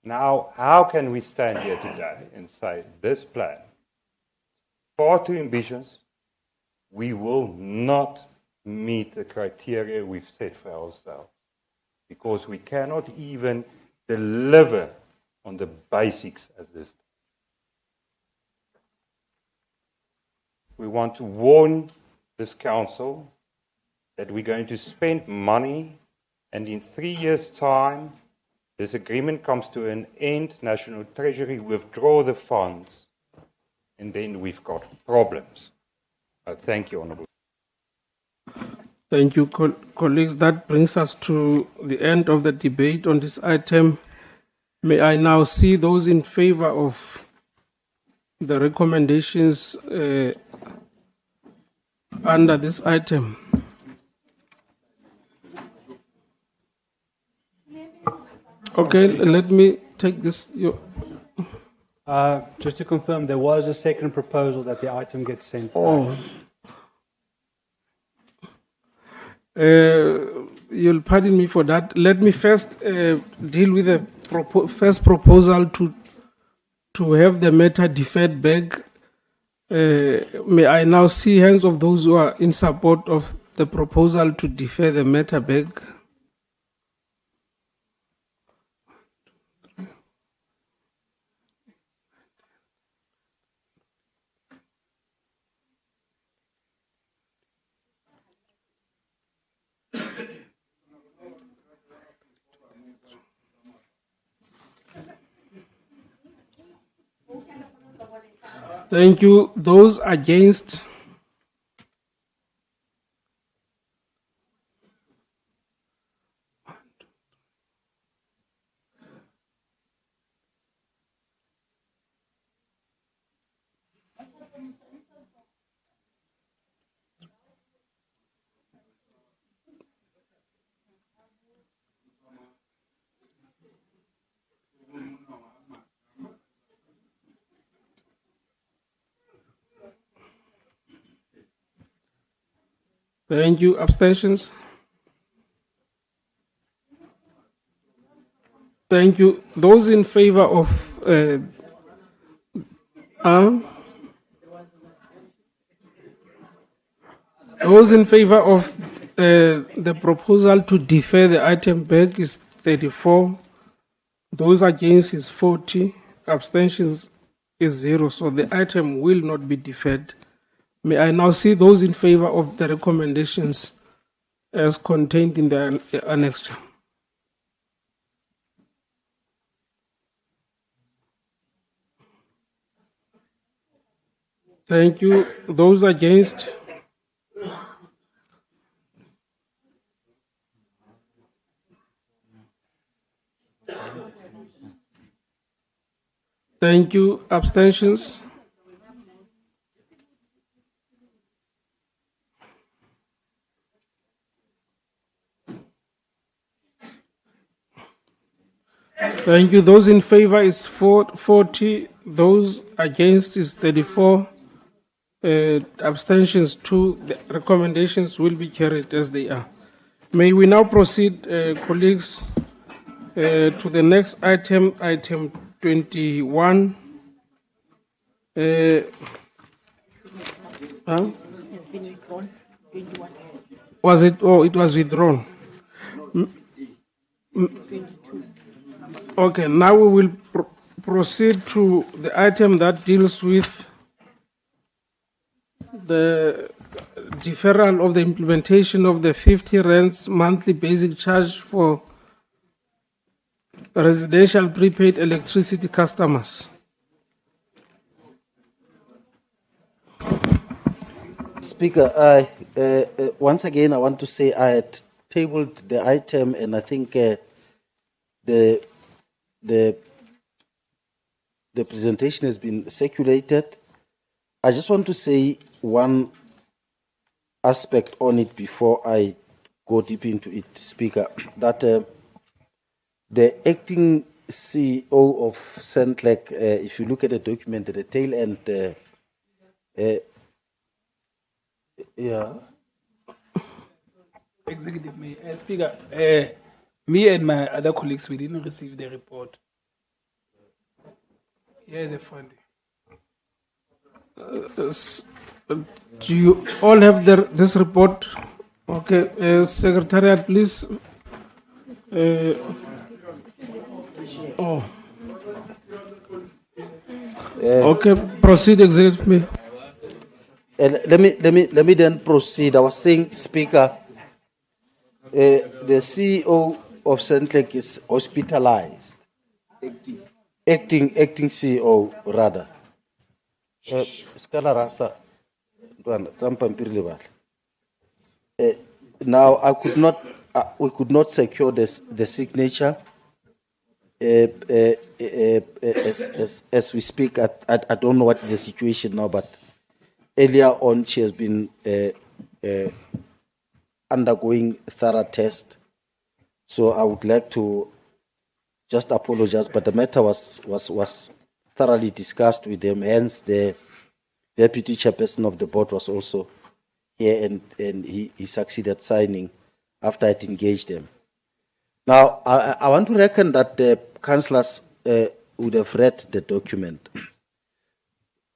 Now, how can we stand here today and say this plan, far too ambitious, we will not meet the criteria we've set for ourselves, because we cannot even deliver on the basics as this. We want to warn this council that we're going to spend money, and in 3 years' time, this agreement comes to an end, National Treasury withdraw the funds, and then we've got problems. Thank you, Honourable. Thank you, colleagues. That brings us to the end of the debate on this item. May I now see those in favour of the recommendations under this item? Okay, let me take this. Just to confirm, there was a second proposal that the item gets sent back. Oh. You'll pardon me for that. Let me first deal with the first proposal to have the matter deferred back. May I now see hands of those who are in support of the proposal to defer the matter back? Thank you. Those against? Thank you. Abstentions? Thank you. Those in favor of those in favor of the proposal to defer the item back is 34. Those against is 40. Abstentions is 0. So the item will not be deferred. May I now see those in favor of the recommendations as contained in the annexure? Thank you. Those against? Thank you. Abstentions? Thank you. Those in favor is 40. Those against is 34. Abstentions 2. The recommendations will be carried as they are. May we now proceed, colleagues, to the next item, item 21. Has been withdrawn. 21. Was it? Oh, it was withdrawn. 22. Okay, now we will proceed to the item that deals with the deferral of the implementation of the 50 rands monthly basic charge for residential prepaid electricity customers. Speaker, once again, I want to say I had tabled the item, and I think the presentation has been circulated. I just want to say one aspect on it before I go deep into it, Speaker, that the acting CEO of Sentlec, if you look at the document at the tail end, yeah. Executive Mayor, Speaker, me and my other colleagues, we didn't receive the report. Yeah, the funding. Do you all have this report? Okay, Secretariat, please. Okay, proceed, Executive Mayor. Let me then proceed. I was saying, Speaker, the CEO of Sentlec is hospitalized. Acting CEO, rather. Now, we could not secure the signature as we speak. I don't know what is the situation now, but earlier on, she has been undergoing thorough test. So I would like to just apologize, but the matter was thoroughly discussed with them. Hence, the deputy chairperson of the board was also here, and he succeeded signing after I had engaged them. Now, I want to reckon that the councillors would have read the document.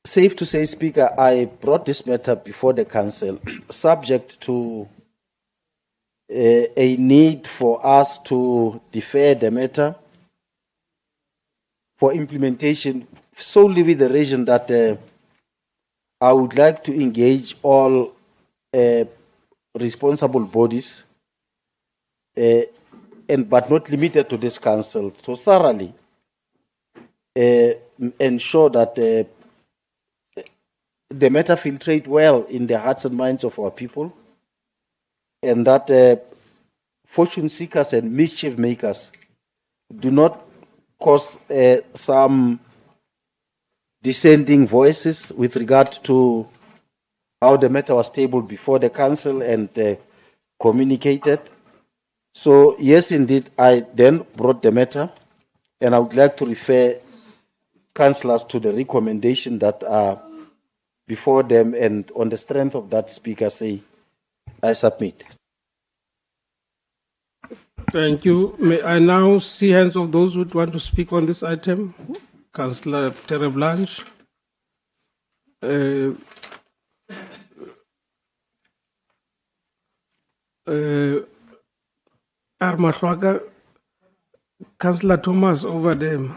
Safe to say, Speaker, I brought this matter before the council, subject to a need for us to defer the matter for implementation, solely with the reason that I would like to engage all responsible bodies, but not limited to this council, to thoroughly ensure that the matter filtrate well in the hearts and minds of our people, and that fortune seekers and mischief makers do not cause some dissenting voices with regard to how the matter was tabled before the council and communicated. So, yes, indeed, I then brought the matter, and I would like to refer councillors to the recommendation that are before them, and on the strength of that, Speaker, say, I submit. Thank you. May I now see hands of those who want to speak on this item? Councillor Terre Blanche. Armahloaka, Councillor Thomas over there.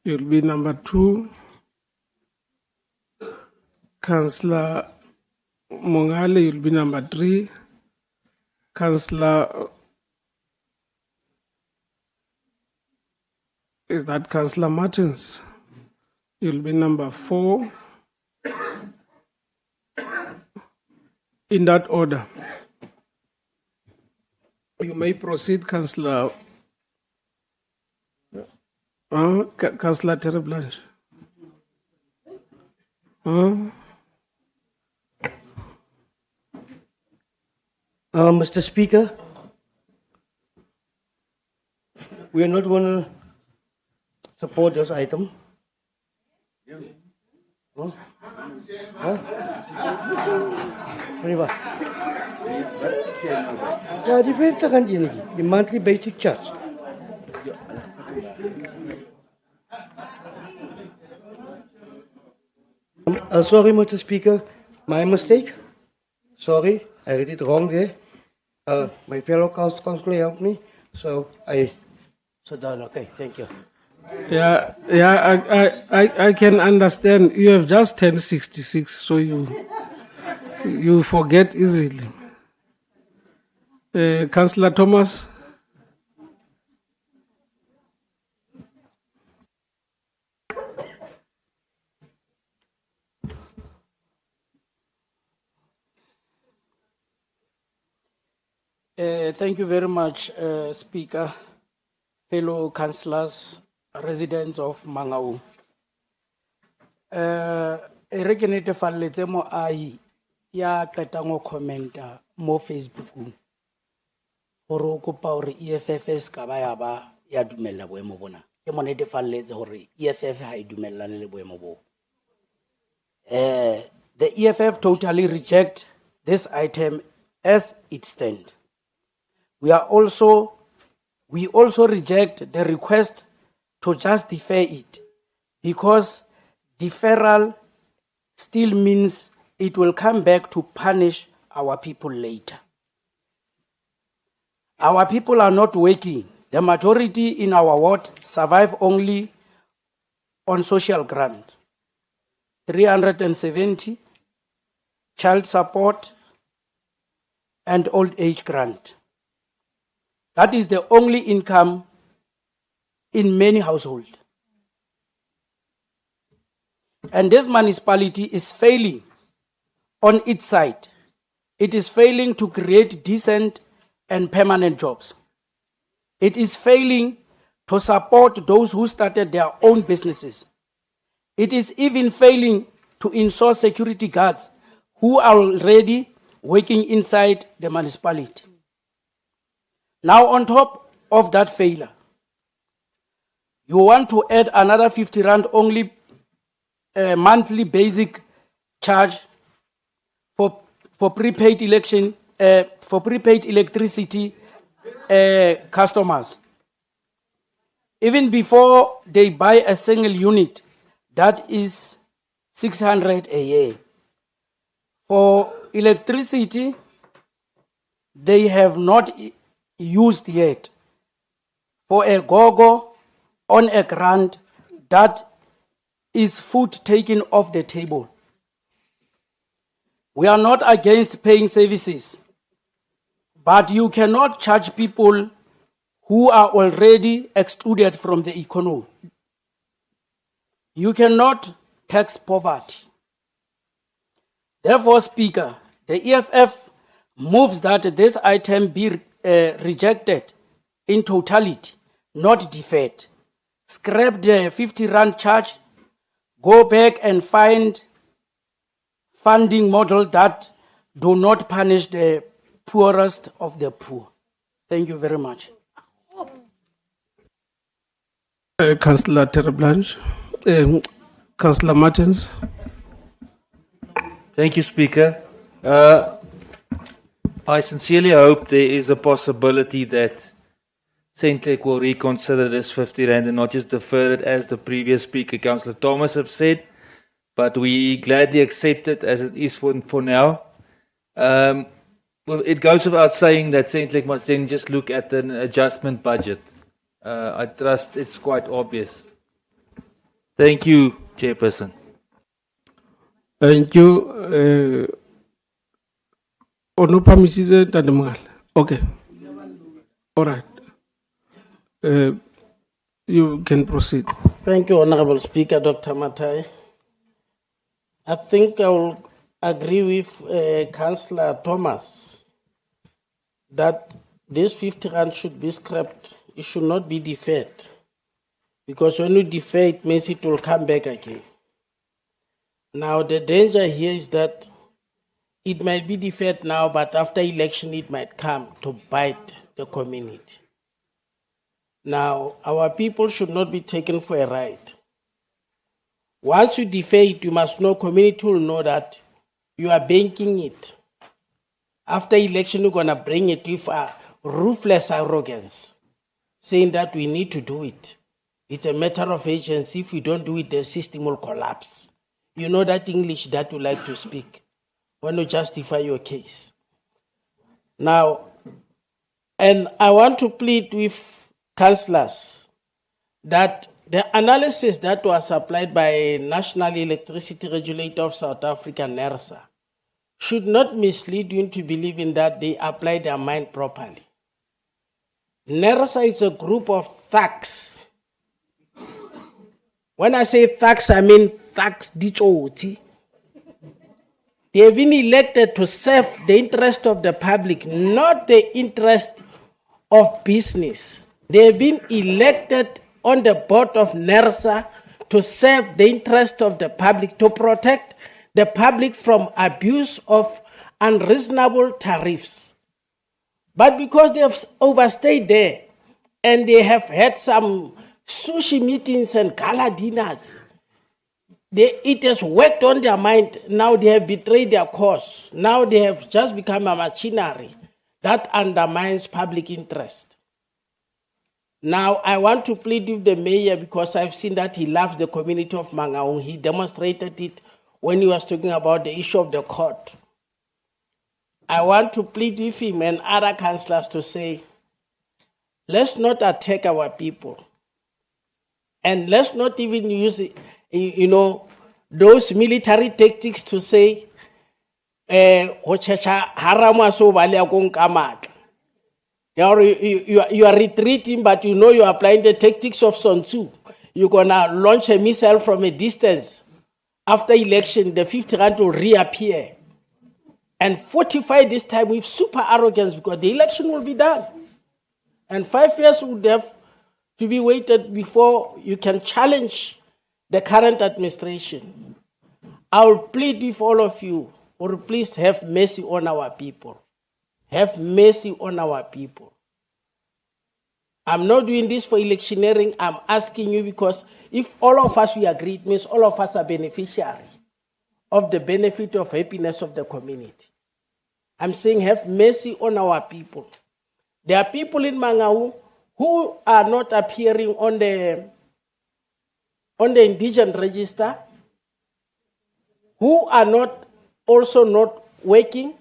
You'll be number 2. Councillor Mongale, you'll be number 3. Councillor, is that Councillor Martins? You'll be number 4. In that order. You may proceed, Councillor. Councillor Terre Blanche. Mr. Speaker, we are not going to support this item. Ja, die weten gaan die niet. Die monthly basic charge. Sorry, Mr. Speaker, my mistake. Sorry, I read it wrong there. My fellow councillor helped me, so I sit down. Okay, thank you. Yeah, I can understand. You have just turned 66, so you forget easily. Councillor Thomas. Thank you very much, Speaker, fellow councillors, residents of Mangaung. Re ke netefalletse moahi ya qetang go commenta mo Facebook gore o kopa gore EFF e ska ba ya dumella boemo bona. Ke mo netefalletse gore EFF ha e dumellane le boemo bo. The EFF totally reject this item as it stands. We also reject the request to just defer it because deferral still means it will come back to punish our people later. Our people are not working. The majority in our ward survive only on social grant. 370, child support, and old age grant. That is the only income in many households. And this municipality is failing on its side. It is failing to create decent and permanent jobs. It is failing to support those who started their own businesses. It is even failing to install security guards who are already working inside the municipality. Now, on top of that failure, you want to add another 50 rand only monthly basic charge for prepaid electricity customers. Even before they buy a single unit, that is 600 a year. For electricity, they have not used yet. For a go-go on a grant, that is food taken off the table. We are not against paying services, but you cannot charge people who are already excluded from the economy. You cannot tax poverty. Therefore, Speaker, the EFF moves that this item be rejected in totality, not deferred. Scrap the 50 rand charge, go back and find funding model that do not punish the poorest of the poor. Thank you very much. Councillor Terreblanche. Councillor Martins. Thank you, Speaker. I sincerely hope there is a possibility that Centlec will reconsider this 50 rand and not just defer it as the previous Speaker, Councillor Thomas, have said, but we gladly accept it as it is for now. Well, it goes without saying that Centlec must then just look at an adjustment budget. I trust it's quite obvious. Thank you, Chairperson. Thank you. Onopamisise Tademgal. Okay. All right. You can proceed. Thank you, Honorable Speaker, Dr. Matai. I think I will agree with Councillor Thomas that this 50 rand should be scrapped. It should not be deferred. Because when you defer, it means it will come back again. Now, the danger here is that it might be deferred now, but after election, it might come to bite the community. Now, our people should not be taken for a ride. Once you defer it, you must know, community will know that you are banking it. After election, you're going to bring it with a ruthless arrogance, saying that we need to do it. It's a matter of agency. If we don't do it, the system will collapse. You know that English that you like to speak when you justify your case. Now, and I want to plead with councillors that the analysis that was applied by National Electricity Regulator of South Africa, NERSA, should not mislead you into believing that they apply their mind properly. NERSA is a group of thugs. When I say thugs, I mean thugs ditsoti. They have been elected to serve the interest of the public, not the interest of business. They have been elected on the board of NERSA to serve the interest of the public, to protect the public from abuse of unreasonable tariffs. But because they have overstayed there and they have had some sushi meetings and gala dinners, it has worked on their mind. Now they have betrayed their cause. Now they have just become a machinery that undermines public interest. Now I want to plead with the mayor because I've seen that he loves the community of Mangaung. He demonstrated it when he was talking about the issue of the court. I want to plead with him and other councillors to say, let's not attack our people. And let's not even use, those military tactics to say, you are retreating, but you know you are applying the tactics of Sun Tzu. You're going to launch a missile from a distance. After election, the 50 rand will reappear and fortify this time with super arrogance because the election will be done. And 5 years would have to be waited before you can challenge the current administration. I will plead with all of you, or please have mercy on our people. Have mercy on our people. I'm not doing this for electioneering. I'm asking you because if all of us we agree, it means all of us are beneficiaries of the benefit of happiness of the community. I'm saying have mercy on our people. There are people in Mangaung who are not appearing on the indigent register, who are not also not working,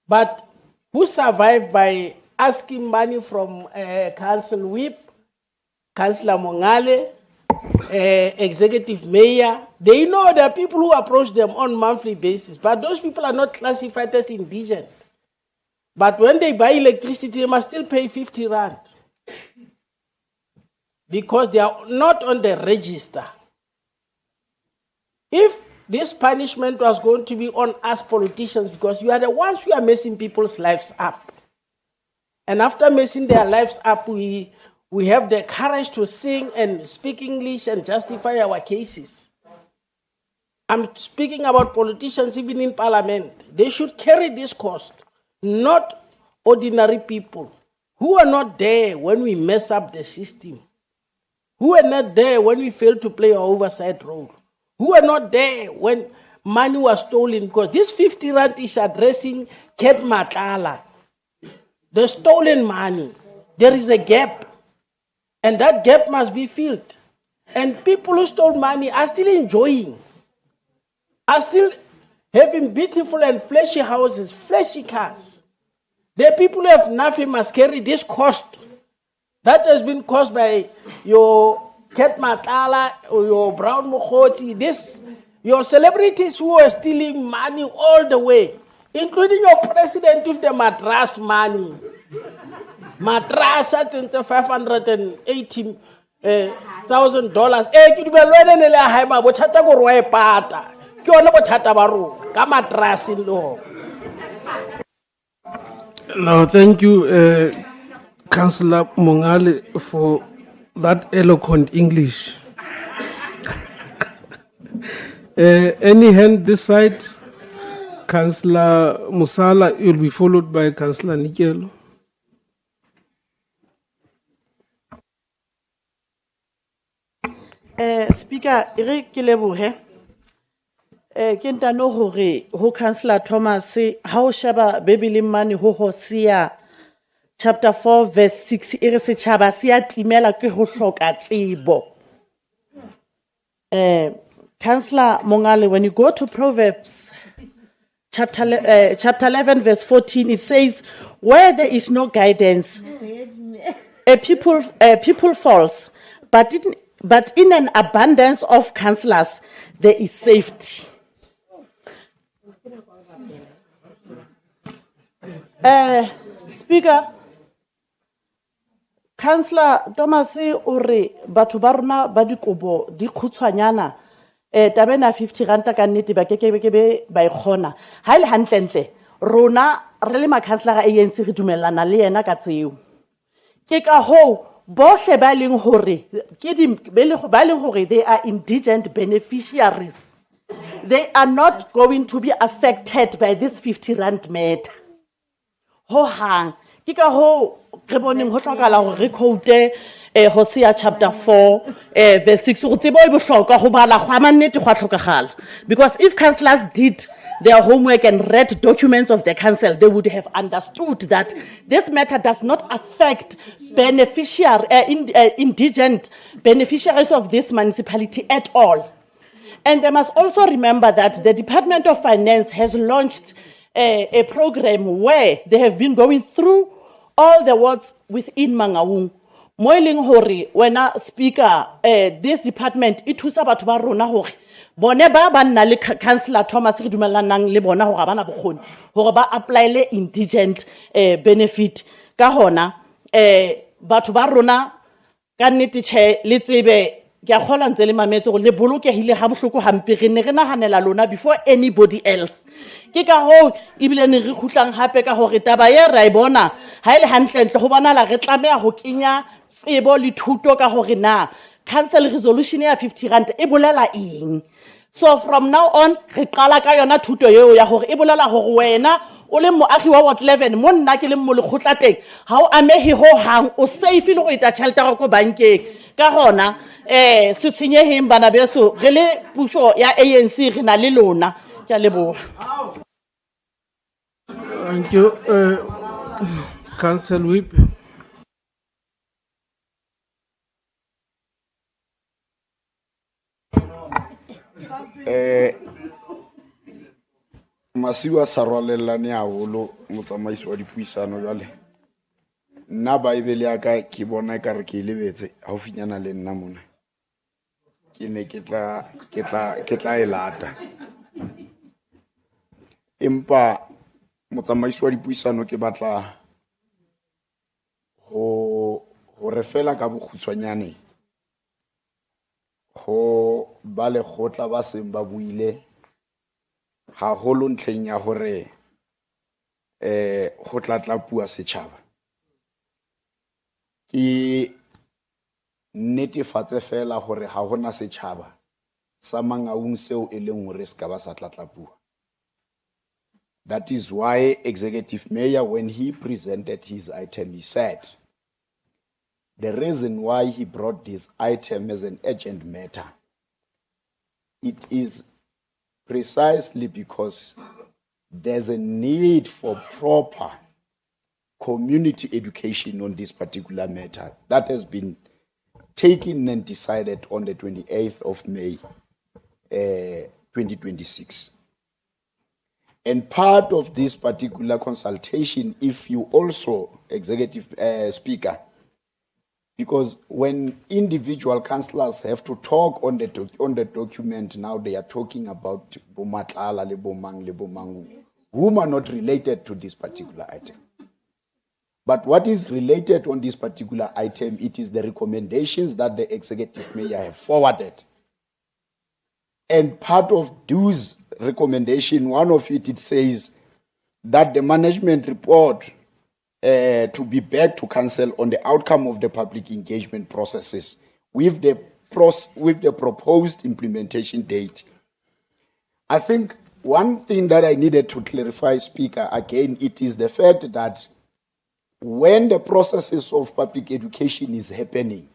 but who survive by asking money from Council Whip, Councillor Mongale, Executive Mayor. They know there are people who approach them on a monthly basis, but those people are not classified as indigent. But when they buy electricity, they must still pay 50 rand because they are not on the register. If this punishment was going to be on us politicians, because you are the ones who are messing people's lives up. And after messing their lives up, we have the courage to sing and speak English and justify our cases. I'm speaking about politicians even in parliament. They should carry this cost, not ordinary people who are not there when we mess up the system, who are not there when we fail to play our oversight role, who are not there when money was stolen, because this 50 rand is addressing Ket Matlala. The stolen money. There is a gap. And that gap must be filled. And people who stole money are still enjoying, are still having beautiful and flashy houses, flashy cars. The people who have nothing must carry this cost. That has been caused by your Ket Matlala or your Brown Mokgotsi, your celebrities who are stealing money all the way, including your president with the mattress money. Mattress at $580,000. Now, thank you, Councillor Mongale, for that eloquent English. Any hand this side? Councillor Musala, you'll be followed by Councillor Nikelo. Speaker, Eric Kilebohe, Kentano Hore, who Councillor Thomas, how Shaba Baby Limani, who Hosea, chapter 4, verse 6, Irisi Chabasia Timela Kehosok at Seibo. Councillor Mongale, when you go to Proverbs, chapter 11, verse 14, it says, where there is no guidance, a people falls, but in an abundance of counselors, there is safety. Speaker, Councillor Thomas Ore, batho ba rona ba dikobo di khutshwanyana tabena 50 ranta ka nnete ba kebe ba ikgona ha ile hantlentle rona re le makhanslara ANC re dumellana le yena ka tseo ke ka ho bohle ba leng hore ke di ba leng hore they are indigent beneficiaries, they are not going to be affected by this 50 rand matter ho hang ke ka ho re boneng ho hlokala hore re quote Hosea chapter 4 verse 6 go tsebo e bohlokwa go bala go amannete go hlokagala, because if councillors did their homework and read documents of the council, they would have understood that this matter does not affect indigent beneficiaries of this municipality at all. And they must also remember that the Department of Finance has launched a program where they have been going through all the wards within Mangaung. Moeling hore, when a speaker, this department, it was about Barona hore. Boneba banna le councillor Thomas re dumellanang le bona hore bana bokgoni hore ba apply le indigent benefit ka hona batho ba rona ka nnete che le tsebe ke a khola ntse le mametse go le bolokehile ha bohloko hampe re ne re nahanela lona before anybody else ke ka ho ibile ne re khutlang hape ka hore taba ye ra e bona ha ile hantlentle go bona la re tlamea ho kenya tsebo le thuto ka hore na council resolution ya 50 rand e bolela eng. So from now on re qala ka yona thuto yeo ya hore e bolela hore wena o le moagi wa ward 11 mo nna ke le mo le khotla teng ha o amehe ho hang o safe le go eta tšhelete go bankeng ka gona se tshenyeheng bana beso re le puso ya ANC re na le lona ke a leboha. Thank you, Council Whip. Masiwa sarwalelane haholo motsamaisi wa dipuisano jwale nna baebele ya ka ke bona ka re ke lebetse haufinyana le nna mona ke ne ke tla e lata empa motsamaisi wa dipuisano ke batla ho re fela ka bokgutshwanyane ho ba le khotla ba seng ba buile ha holo ntleng ya hore go tla pua setšhaba ke netefatse fela hore ha hona setšhaba sa Mangaung seo e leng hore se ka ba sa tla pua. That is why Executive Mayor, when he presented his item, he said the reason why he brought this item as an urgent matter, it is precisely because there's a need for proper community education on this particular matter that has been taken and decided on the 28th of May 2026. And part of this particular consultation, if you also, Executive Speaker, because when individual councillors have to talk on the document, now they are talking about Bomatlala, Lebomang, Lebomangu, whom are not related to this particular item. But what is related on this particular item, it is the recommendations that the Executive Mayor have forwarded. And part of those recommendations, one of it says that the management report to be back to council on the outcome of the public engagement processes with the proposed implementation date. I think one thing that I needed to clarify, Speaker, again, it is the fact that when the processes of public education is happening,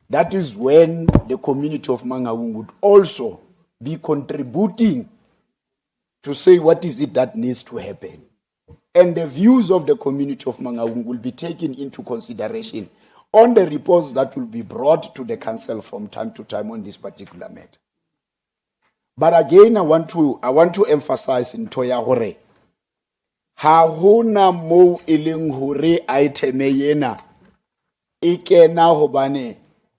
that is when the community of Mangaung would also be contributing to say what is it that needs to happen. And the views of the community of Mangaung will be taken into consideration on the reports that will be brought to the council from time to time on this particular matter. But again, I want to emphasize in Toya Hore, ha hona mo eleng hore item ena e kena hobane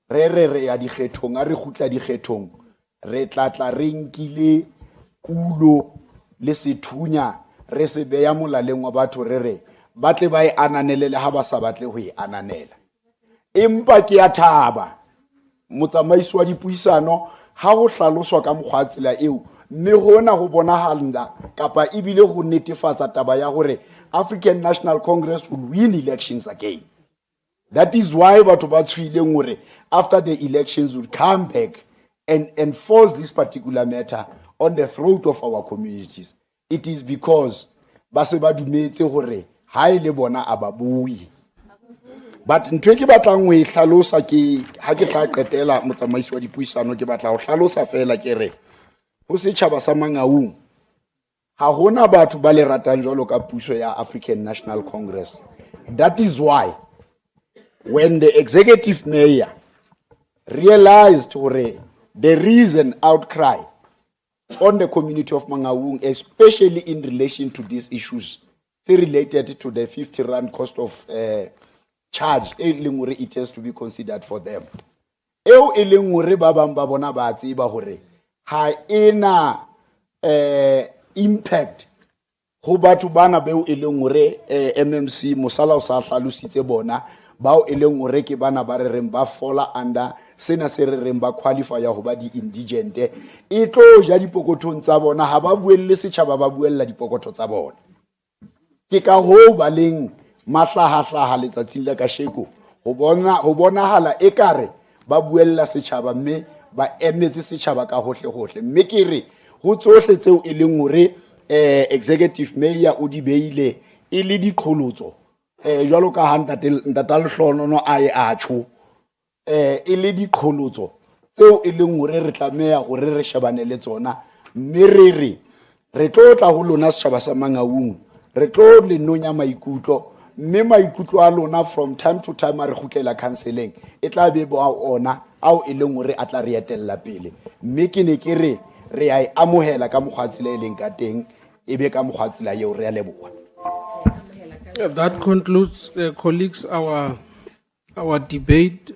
re ya dikgethong a re khutla dikgethong re tlatla re nkile kulo le sethunya re se beya molaleng wa batho re batle ba e ananelele ha ba sa batle ho e ananela empa ke a thaba motsamaisi wa dipuisano ha ho hlaloswa ka mokgwa tsela eo mme hona ho bonahala kapa ebile ho netefatsa taba ya hore African National Congress will win elections again. That is why batho ba tshwileng hore after the elections would come back and enforce this particular matter on the throat of our communities. It is because ba se ba dumetse hore ha ile bona ababui. But ntwe ke batlang ho ihlalosa ke ha ke tla qetela motsamaisi wa dipuisano ke batla ho hlalosa fela ke re ho setjhaba sa Mangaung ha hona batho ba le ratang jwalo ka puso ya African National Congress. That is why when the executive mayor realized hore there is an outcry on the community of Mangaung, especially in relation to these issues related to the 50 rand cost of charge, it has to be considered for them. Eo e leng hore ba bang ba bona ba tseba hore ha ena impact ho batho bana beo e leng hore MMC mosala o sa hlalositse bona bao e leng hore ke bana ba re reng ba fola under sena se re reng ba qualify ya ho ba di indigent e tlo ja dipokothong tsa bona ha ba buelle setjhaba ba buella dipokotho tsa bona ke ka ho ba leng mahlahahlaha letsatsing la kasheko ho bonahala ekare ba buella setjhaba mme ba emetse setjhaba ka hohle mme ke re ho tsohle tseo e leng hore executive mayor o di beile e le diqholotso jwalo ka ntatalehlono a tsho e le diqholotso tseo e leng hore re tlameha hore re shebane le tsona mme re tlo tla ho lona setjhaba sa Mangaung re tlo le nonya maikutlo mme maikutlo a lona from time to time re khutlela counseling e tla be bo ona ao e leng hore a tla re etella pele mme ke ne ke re a amohela ka mokgwatsile e leng ka teng ebe ka mokgwatsila eo re a leboha. That concludes, colleagues, our debate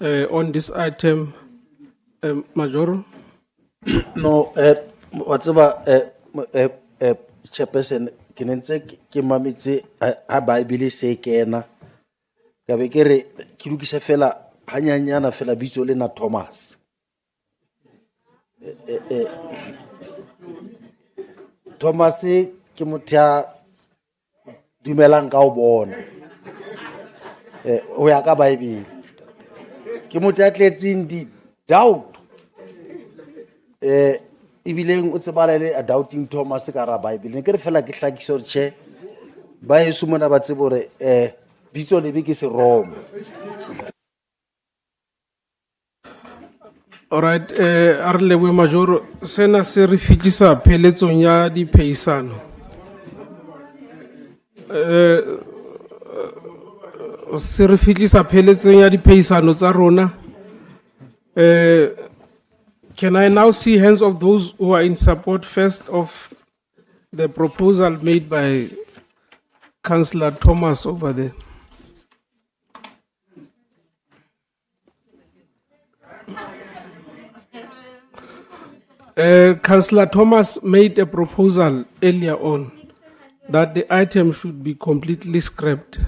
on this item. Major? No, what's about Chairperson? Kinense ke mamitse ha Bible se kena ka be ke re ke lokisa fela hanyanyana fela bitso le na Thomas Thomas ke motho dumelang ka o bona ho ya ka Bible ke motho a tletseng di doubt ibileng o tsebalele a doubting Thomas ka ra Bible ne ke re fela ke hlakiso re che ba yesu mona ba tsebo re bitso le be ke se Roma. All right, Arlewe Major, sena se re fitlisa pheletsong ya dipheisano. Se re fitlisa pheletsong ya dipheisano tsa rona. Can I now see hands of those who are in support first of the proposal made by Councillor Thomas over there? Councillor Thomas made a proposal earlier on that the item should be completely scrapped.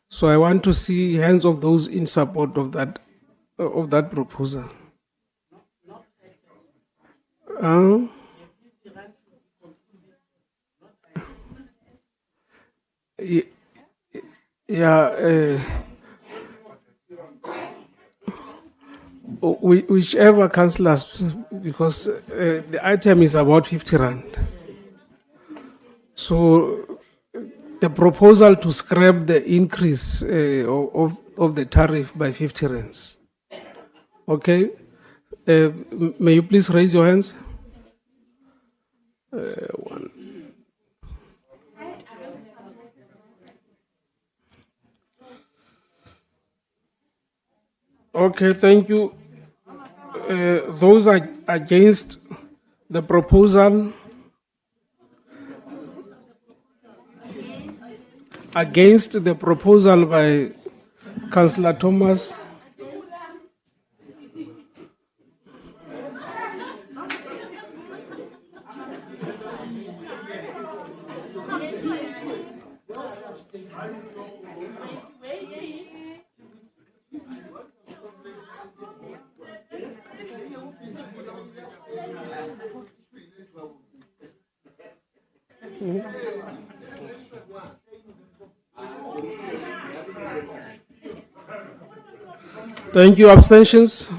So I want to see hands of those in support of that proposal. Whichever councillors, because the item is about 50 rand. So the proposal to scrap the increase of the tariff by 50 rands. Okay, may you please raise your hands? One. Okay, thank you. Those are against the proposal. Against the proposal by Councillor Thomas. Thank you. Abstentions?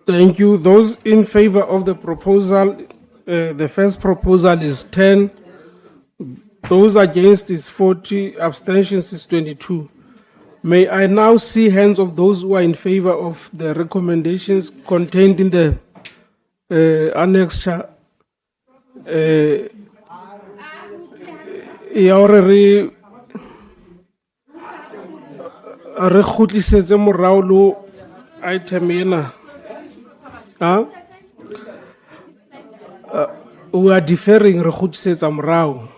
Thank you. Those in favor of the proposal, the first proposal is 10. Those against is 40. Abstentions is 22. May I now see hands of those who are in favor of the recommendations contained in the annexure. Re khutlisetse morao lo item ena. We are deferring re khutlisetsa morao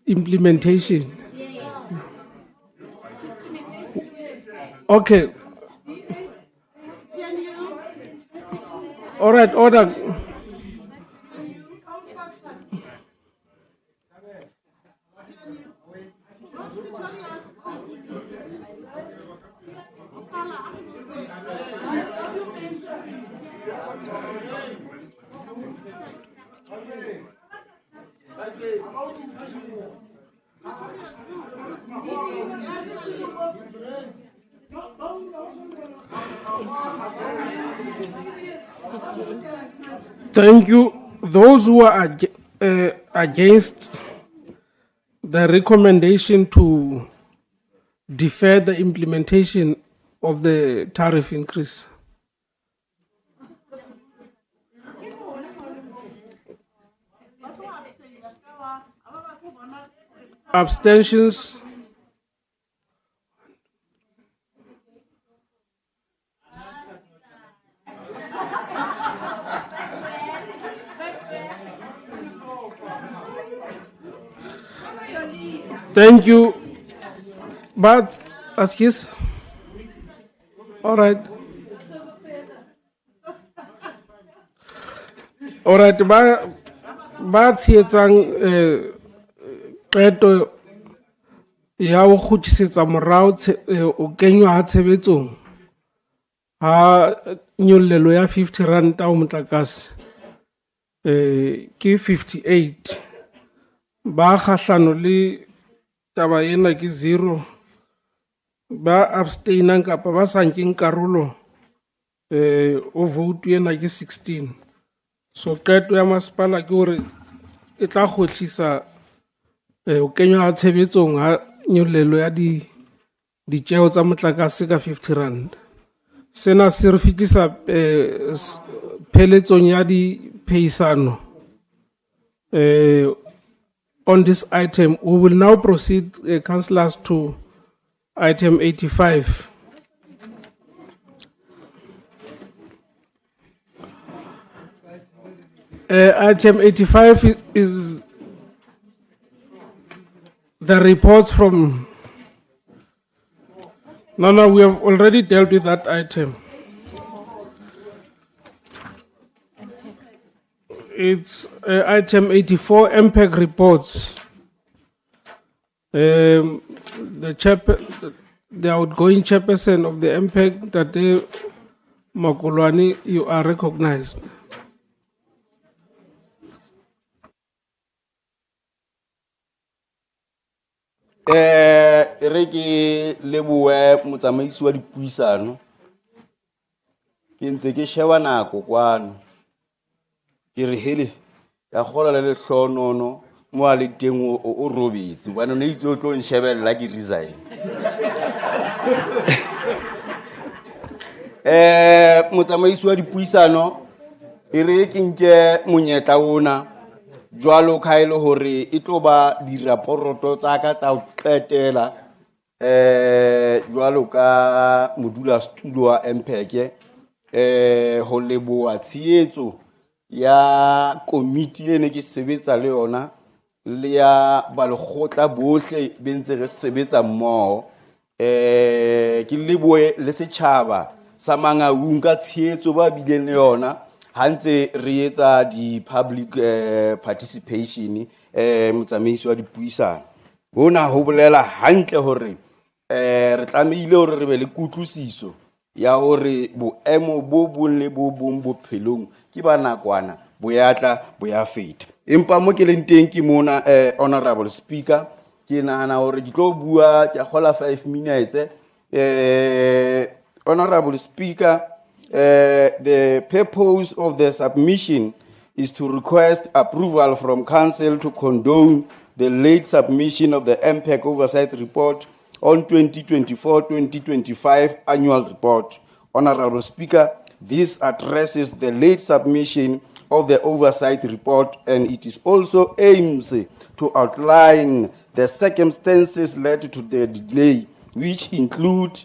implementation. Okay. All right, order. Thank you. Those who are against the recommendation to defer the implementation of the tariff increase. Abstentions? Thank you. But Askis? All right. All right. But tsang qeto ya o khutisetsa morao o kenywa ha tshebetsong ha nyollelo ya 50 rand o motlakase ke 58 ba kgahlano le taba ena ke 0 ba abstainang kapa ba sa nkeng karolo o vote ena ke 16 so qeto ya masepala ke hore e tla kgotlisa o kenywa ha tshebetsong ha nyollelo ya ditjeo tsa motlakase ka 50 rand sena se re fitlisa pheletsong ya diphehisano on this item. We will now proceed, councillors, to item 85. Item 85 is the reports from... No, we have already dealt with that item. It's item 84, MPEG reports. The outgoing chairperson of the MPEG, Tate Makulwani, you are recognized. Reke leboe motsamaisi wa dipuisano ke ntse ke sheba nako kwano ke re hele ya gola le hlonono mo a le teng o robetse bana ne itse o tlo nshebella ke resign motsamaisi wa dipuisano e re ke nke monyetla ona jwalo ka ile hore e tlo ba di raporoto tsa ka tsa o qetela jwalo ka modula studio wa MPEG ho leboa tshietso ya committee ene ke sebetsa le yona le ya balekgotla bohle bentse re sebetsa mmoho ke leboe le setjhaba sa Mangaung ka tshietso ba bileng le yona hantse re etsa di public participation motsamaisi wa dipuisano. Hona ho bolela hantle hore re tlamehile hore re be le kutlwisiso ya hore boemo bo bong le bo bong bophelong ke ba nakwana bo ya tla bo ya feta. Empa mo ke leng teng ke mona honorable speaker ke nahana hore ke tlo bua ke gola 5 minutes. Honorable speaker, the purpose of the submission is to request approval from council to condone the late submission of the MPEC oversight report on 2024-2025 annual report. Honorable Speaker, this addresses the late submission of the oversight report, and it is also aims to outline the circumstances led to the delay, which include,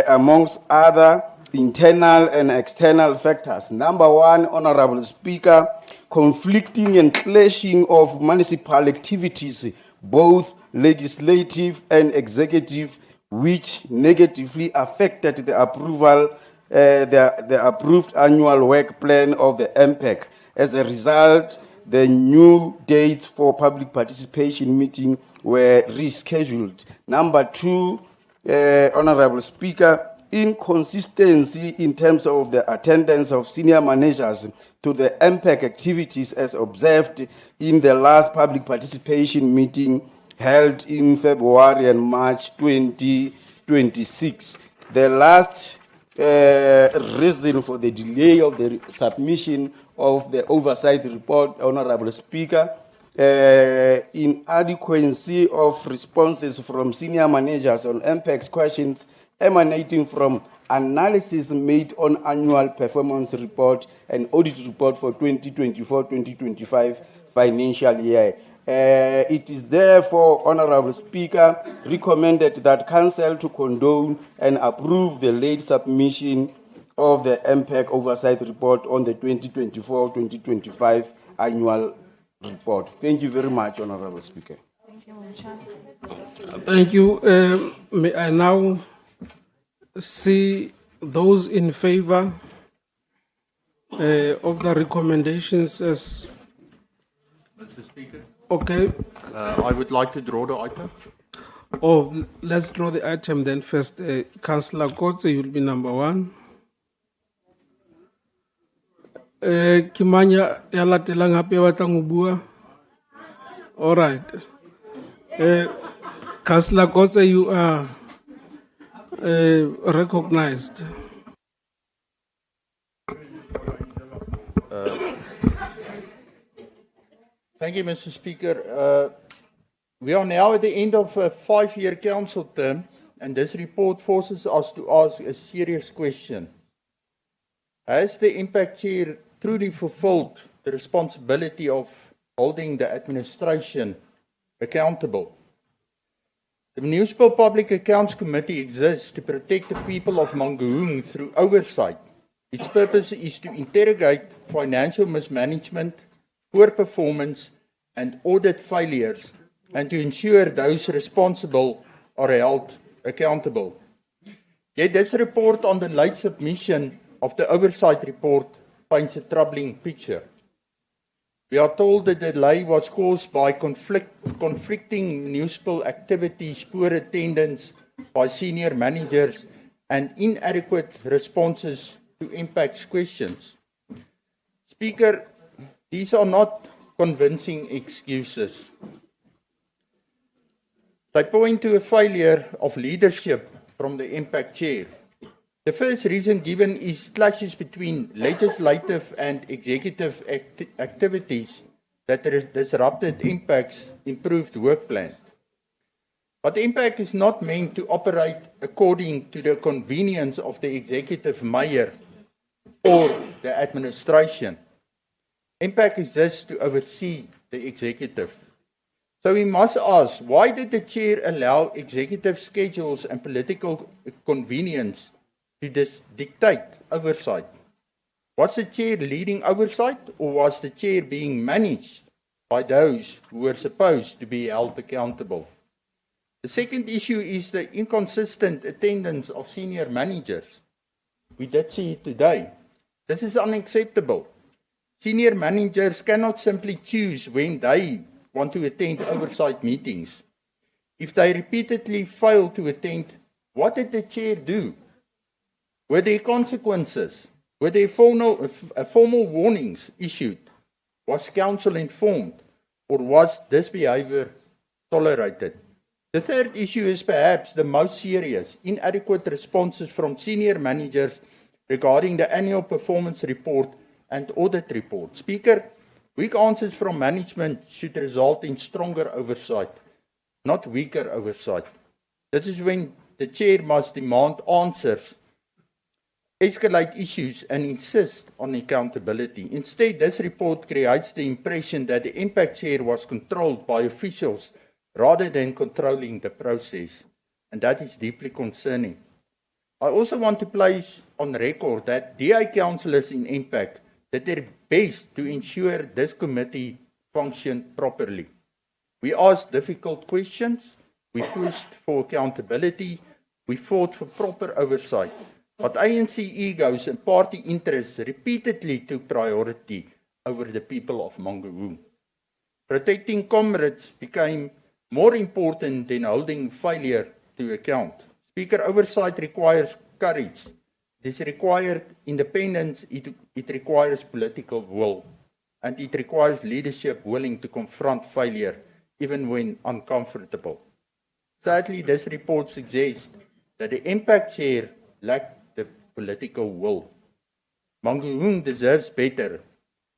amongst other, internal and external factors. Number one, Honorable Speaker, conflicting and clashing of municipal activities, both legislative and executive, which negatively affected the approval, the approved annual work plan of the MPEC. As a result, the new dates for public participation meeting were rescheduled. Number two, Honorable Speaker, inconsistency in terms of the attendance of senior managers to the MPEC activities as observed in the last public participation meeting held in February and March 2026. The last reason for the delay of the submission of the oversight report, Honorable Speaker, inadequacy of responses from senior managers on MPEC's questions emanating from analysis made on annual performance report and audit report for 2024-2025 financial year. It is therefore, Honorable Speaker, recommended that Council to condone and approve the late submission of the MPEC oversight report on the 2024-2025 annual report. Thank you very much, Honorable Speaker. Thank you. May I now see those in favor of the recommendations as... Mr. Speaker. Okay. I would like to draw the item. Oh, let's draw the item then first. Councillor Kotze, you'll be number one. Kimanya ya latelang hape ya batlang ho bua. All right. Councillor Kotze, you are recognized. Thank you, Mr. Speaker. We are now at the end of a 5-year council term, and this report forces us to ask a serious question. Has the impact chair truly fulfilled the responsibility of holding the administration accountable? The Municipal Public Accounts Committee exists to protect the people of Mangaung through oversight. Its purpose is to interrogate financial mismanagement, poor performance, and audit failures, and to ensure those responsible are held accountable. Yet this report on the late submission of the oversight report paints a troubling picture. We are told the delay was caused by conflicting municipal activities, poor attendance by senior managers, and inadequate responses to impacts questions. Speaker, these are not convincing excuses. They point to a failure of leadership from the impact chair. The first reason given is clashes between legislative and executive activities that disrupted impact's improved work plan. But impact is not meant to operate according to the convenience of the executive mayor or the administration. Impact is just to oversee the executive. So we must ask, why did the chair allow executive schedules and political convenience to dictate oversight? Was the chair leading oversight, or was the chair being managed by those who were supposed to be held accountable? The second issue is the inconsistent attendance of senior managers. We did see it today. This is unacceptable. Senior managers cannot simply choose when they want to attend oversight meetings. If they repeatedly fail to attend, what did the chair do? Were there consequences? Were there formal warnings issued? Was council informed? Or was this behavior tolerated? The third issue is perhaps the most serious: inadequate responses from senior managers regarding the annual performance report and audit report. Speaker, weak answers from management should result in stronger oversight, not weaker oversight. This is when the chair must demand answers, escalate issues, and insist on accountability. Instead, this report creates the impression that the impact chair was controlled by officials rather than controlling the process, and that is deeply concerning. I also want to place on record that DA councillors in Impact did their best to ensure this committee functioned properly. We asked difficult questions, we pushed for accountability, we fought for proper oversight, but ANC egos and party interests repeatedly took priority over the people of Mangaung. Protecting comrades became more important than holding failure to account. Speaker, oversight requires courage. It requires independence, it requires political will, and it requires leadership willing to confront failure, even when uncomfortable. Sadly, this report suggests that the impact chair lacked the political will. Mangaung deserves better.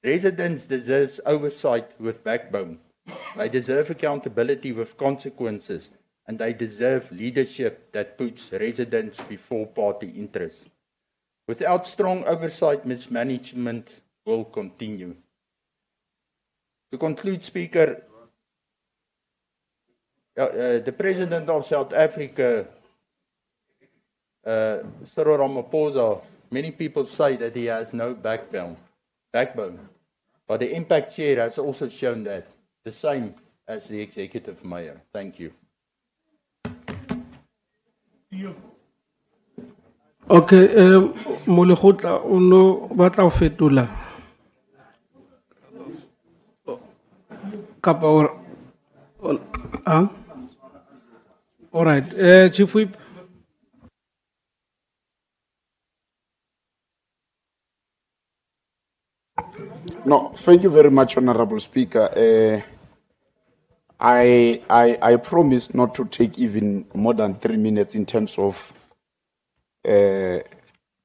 Residents deserve oversight with backbone. They deserve accountability with consequences, and they deserve leadership that puts residents before party interests. Without strong oversight, mismanagement will continue. To conclude, Speaker, the President of South Africa, Cyril Ramaphosa, many people say that he has no backbone, but the impact chair has also shown that, the same as the executive mayor. Thank you. Okay, Molekgotla o no batla ho fetola kapa all right, Chief Whip. No, thank you very much, Honorable Speaker. I promise not to take even more than 3 minutes in terms of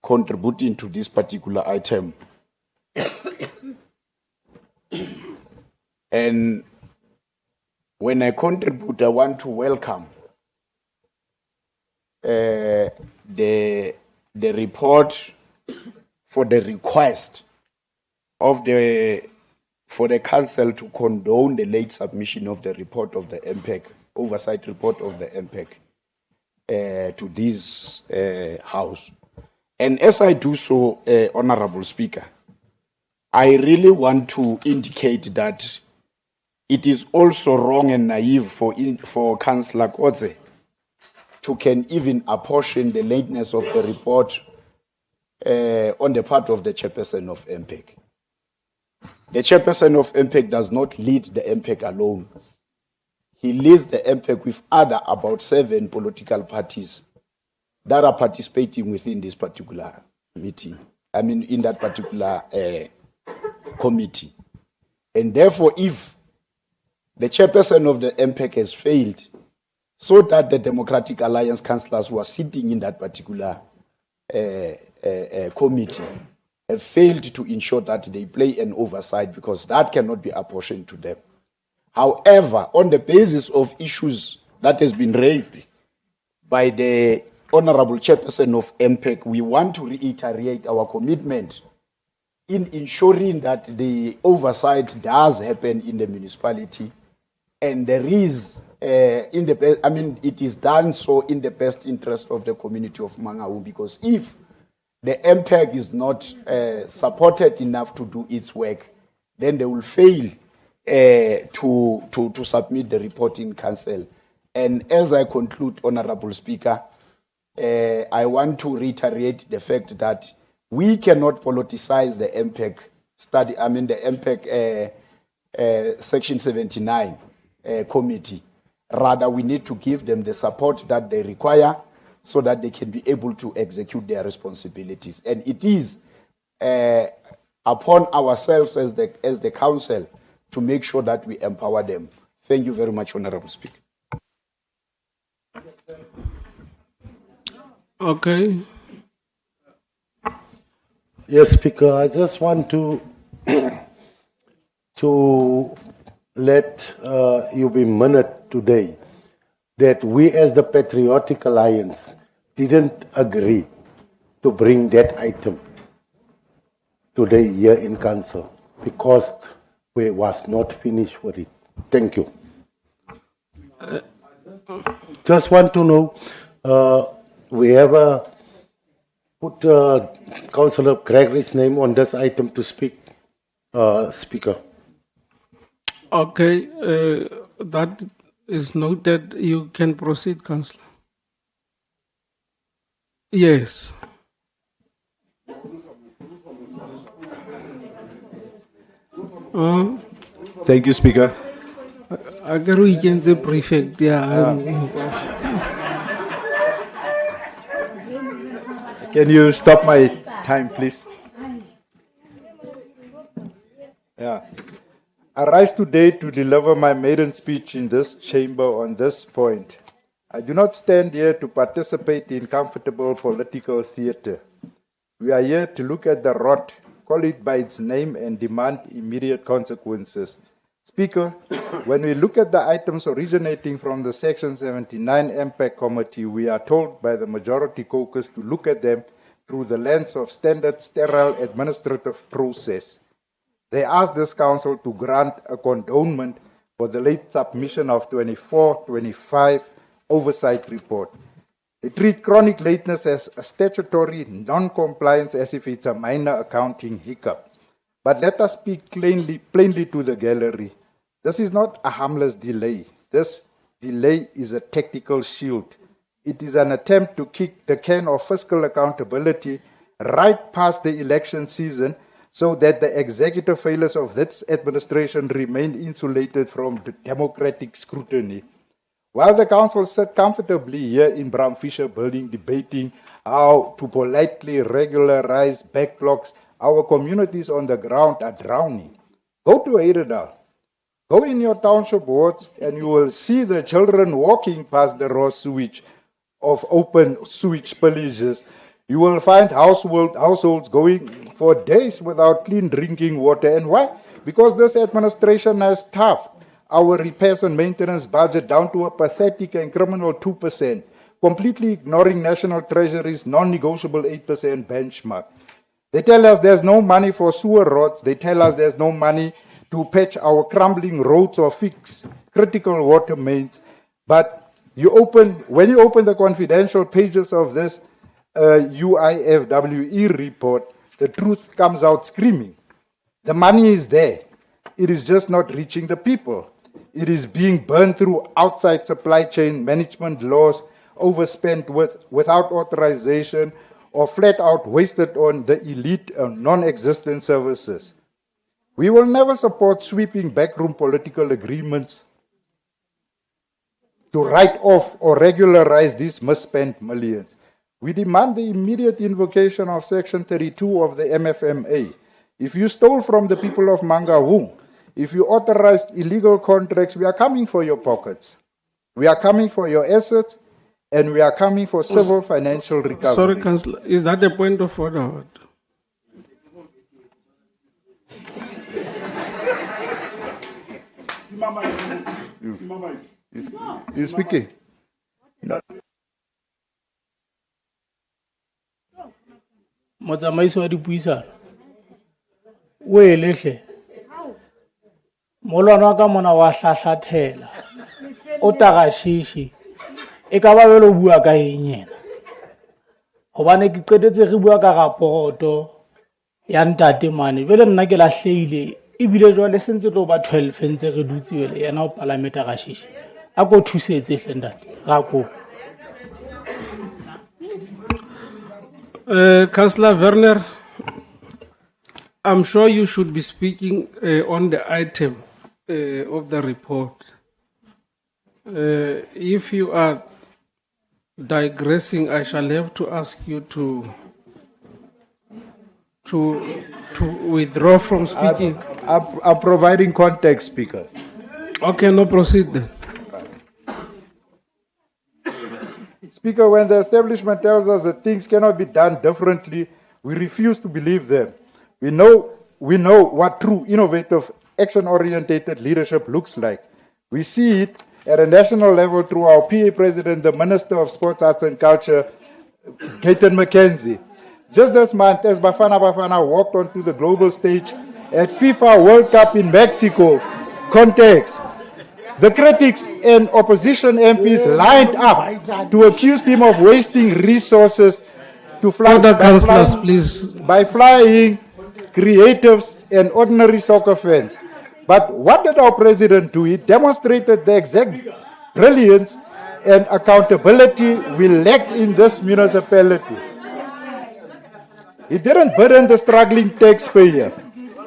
contributing to this particular item. And when I contribute, I want to welcome the report for the request of for the council to condone the late submission of the report of the MPEC, oversight report of the MPEC, to this House. And as I do so, Honorable Speaker, I really want to indicate that it is also wrong and naive for Councillor Kotze to can even apportion the lateness of the report on the part of the chairperson of MPEC. The chairperson of MPEC does not lead the MPEC alone. He leads the MPEC with about 7 political parties that are participating within this particular meeting. I mean, in that particular committee. And therefore, if the chairperson of the MPEC has failed, so that the Democratic Alliance councillors who are sitting in that particular committee have failed to ensure that they play an oversight, because that cannot be apportioned to them. However, on the basis of issues that has been raised by the Honorable Chairperson of MPEC, we want to reiterate our commitment in ensuring that the oversight does happen in the municipality, and there is, it is done so in the best interest of the community of Mangaung, because if the MPEC is not supported enough to do its work, then they will fail to submit the report in council. And as I conclude, Honorable Speaker, I want to reiterate the fact that We cannot politicize the MPEC study, I mean the MPEC Section 79 committee. Rather, we need to give them the support that they require so that they can be able to execute their responsibilities. And it is upon ourselves as the council to make sure that we empower them. Thank you very much, Honorable Speaker. Okay. Yes, Speaker, I just want to to let you be minute today that we as the Patriotic Alliance didn't agree to bring that item today here in council because we was not finished with it. Thank you. Just want to know, we have put Councillor Gregory's name on this item to speak, Speaker. Okay, that is noted. You can proceed, Councillor. Yes. Thank you, Speaker. I can weekend the prefect. Yeah. Can you stop my time, please? Yeah. I rise today to deliver my maiden speech in this chamber on this point. I do not stand here to participate in comfortable political theater. We are here to look at the rot, call it by its name, and demand immediate consequences. Speaker, when we look at the items originating from the Section 79 MPEC Committee, we are told by the majority caucus to look at them through the lens of standard sterile administrative process. They asked this council to grant a condonement for the late submission of 24-25 oversight report. They treat chronic lateness as a statutory non-compliance as if it's a minor accounting hiccup. But let us speak plainly to the gallery. This is not a harmless delay. This delay is a tactical shield. It is an attempt to kick the can of fiscal accountability right past the election season so that the executive failures of this administration remain insulated from the democratic scrutiny. While the council sat comfortably here in Bram Fisher building debating how to politely regularize backlogs, our communities on the ground are drowning. Go to Heiredal. Go in your township wards and you will see the children walking past the raw sewage of open sewage spillages. You will find households going for days without clean drinking water. And why? Because this administration has stuffed our repairs and maintenance budget down to a pathetic and criminal 2%, completely ignoring National Treasury's non-negotiable 8% benchmark. They tell us there's no money for sewer roads. They tell us there's no money to patch our crumbling roads or fix critical water mains. But when you open the confidential pages of this UIFWE report, the truth comes out screaming. The money is there. It is just not reaching the people. It is being burned through outside supply chain management laws, overspent without authorization, or flat out wasted on the elite non-existent services. We will never support sweeping backroom political agreements to write off or regularize these misspent millions. We demand the immediate invocation of Section 32 of the MFMA. If you stole from the people of Mangaung, if you authorized illegal contracts, we are coming for your pockets. We are coming for your assets, and we are coming for civil financial recovery. Sorry, Councillor, is that a point of order? He's speaking. No. Motsamaisi wa dipuisano o elehle molwana wa ka mona wa hlahlathela o tagashishi e ka ba belo bua ka eng yena gobane ke qetetse re bua ka rapoto ya ntate mane bele nna ke lahleile ebile jwale sentse tlo ba 12 ntse re dutse wele yena o palameta gashishi a go thusetse hle ntate ga go Councillor Werner. I'm sure you should be speaking on the item of the report. If you are digressing, I shall have to ask you to withdraw from speaking. I'm providing context, Speaker. Okay, no, proceed then. Speaker, when the establishment tells us that things cannot be done differently, we refuse to believe them. We know what true, innovative, action-oriented leadership looks like. We see it at a national level through our PA President, the Minister of Sports, Arts and Culture, Gaten McKenzie. Just this month, as Bafana Bafana walked onto the global stage at FIFA World Cup in Mexico, context, the critics and opposition MPs lined up to accuse him of wasting resources to fly by flying creatives and ordinary soccer fans. But what did our president do? He demonstrated the exact brilliance and accountability we lack in this municipality. He didn't burden the struggling taxpayer.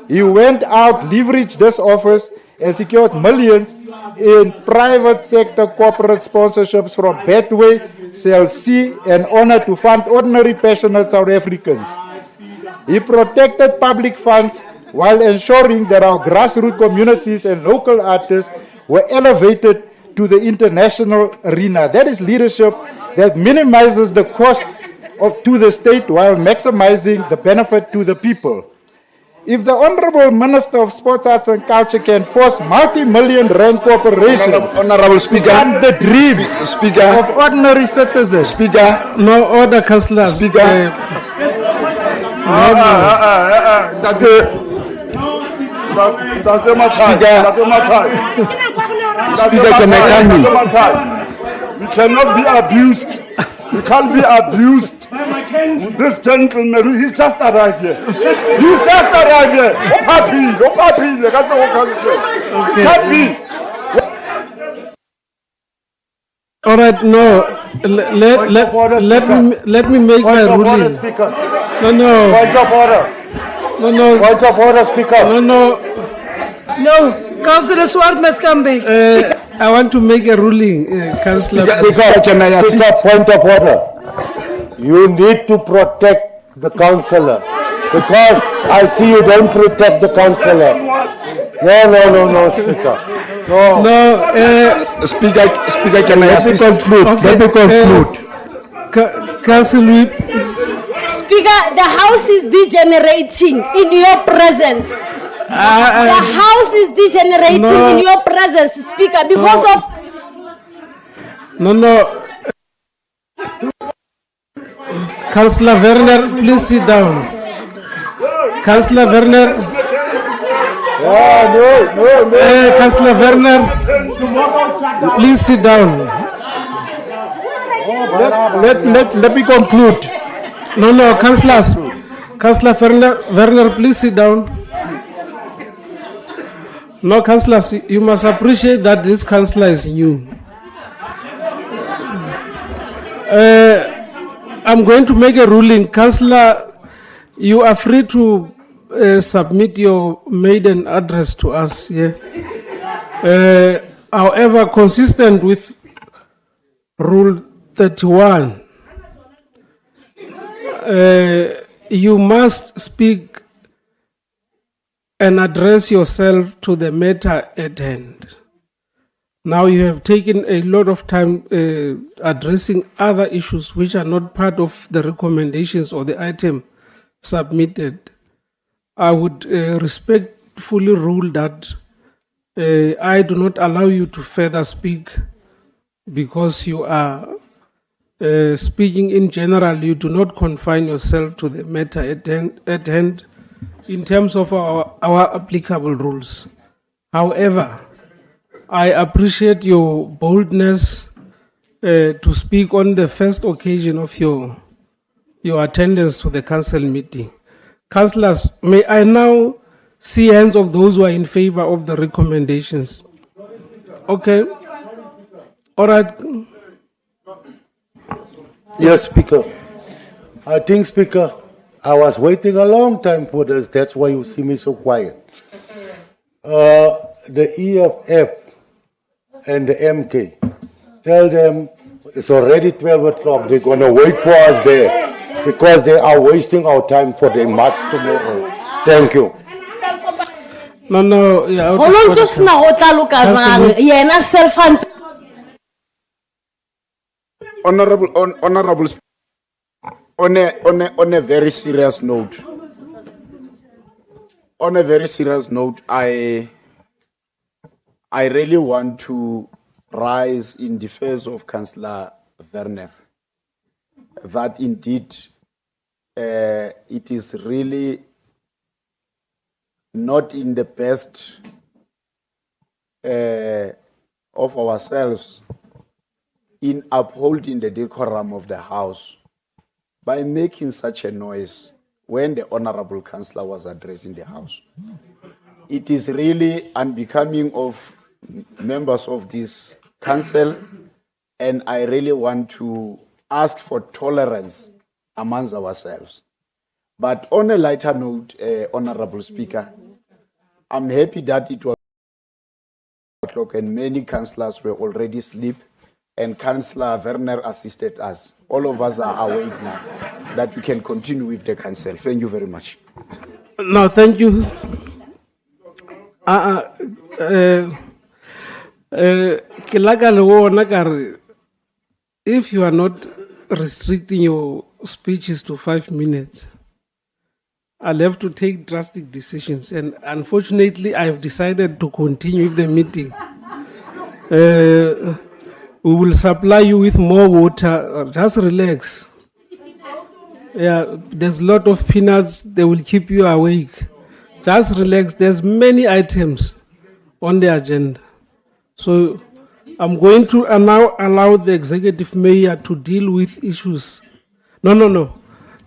He went out, leveraged this office, and secured millions in private sector corporate sponsorships from Betway, Cell C, and Honor to fund ordinary passionate South Africans. He protected public funds while ensuring that our grassroots communities and local artists were elevated to the international arena. That is leadership that minimizes the cost to the state while maximizing the benefit to the people. If the Honorable Minister of Sports, Arts and Culture can force multi-million rand corporations Honorable Speaker, to fund the dreams of ordinary citizens. Speaker, no order, Councillor. Speaker. You cannot be abused. You can't be abused. This gentleman, he's just arrived here. He's just arrived here. He can't be. All right, no. Let me make my ruling. No. Point of order. No. Point of order, Speaker. No, Councillor Swart must come back. I want to make a ruling, Councillor. Speaker, point of order. You need to protect the councillor because I see you don't protect the councillor. No, Speaker. No. Speaker, can I assist? Let me conclude. Council Whip. Speaker, the house is degenerating in your presence. The house is degenerating in your presence, Speaker, because of... No. Councillor Werner, please sit down. Councillor Werner. No. Councillor Werner, please sit down. Let me conclude. No, Councillor Werner, please sit down. No, councillors, you must appreciate that this councillor is new. I'm going to make a ruling. Councillor, you are free to submit your maiden address to us. Yeah. However, consistent with Rule 31, you must speak and address yourself to the matter at hand. Now you have taken a lot of time addressing other issues which are not part of the recommendations or the item submitted. I would respectfully rule that I do not allow you to further speak because you are speaking in general. You do not confine yourself to the matter at hand in terms of our applicable rules. However, I appreciate your boldness to speak on the first occasion of your attendance to the council meeting. Councillors, may I now see hands of those who are in favor of the recommendations? Okay. All right. Yes, Speaker. I think, Speaker, I was waiting a long time for this. That's why you see me so quiet. The EFF and the MK, tell them it's already 12 o'clock. They're going to wait for us there because they are wasting our time for the march tomorrow. Thank you. No, yeah. Ho lo ntse sena ho tla loka jwang yena self Honorable, on a very serious note, I really want to rise in defense of Councillor Werner. That indeed, it is really not in the best of ourselves in upholding the decorum of the House by making such a noise when the Honorable Councillor was addressing the House. It is really unbecoming of members of this council, and I really want to ask for tolerance amongst ourselves. But on a lighter note, Honorable Speaker, I'm happy that it was o'clock and many councillors were already asleep, and Councillor Werner assisted us. All of us are awake now, that we can continue with the council. Thank you very much. No, thank you. If you are not restricting your speeches to 5 minutes, I'll have to take drastic decisions. And unfortunately, I have decided to continue with the meeting. We will supply you with more water. Just relax. Yeah, there's a lot of peanuts. They will keep you awake. Just relax. There's many items on the agenda. So I'm going to now allow the executive mayor to deal with issues. No.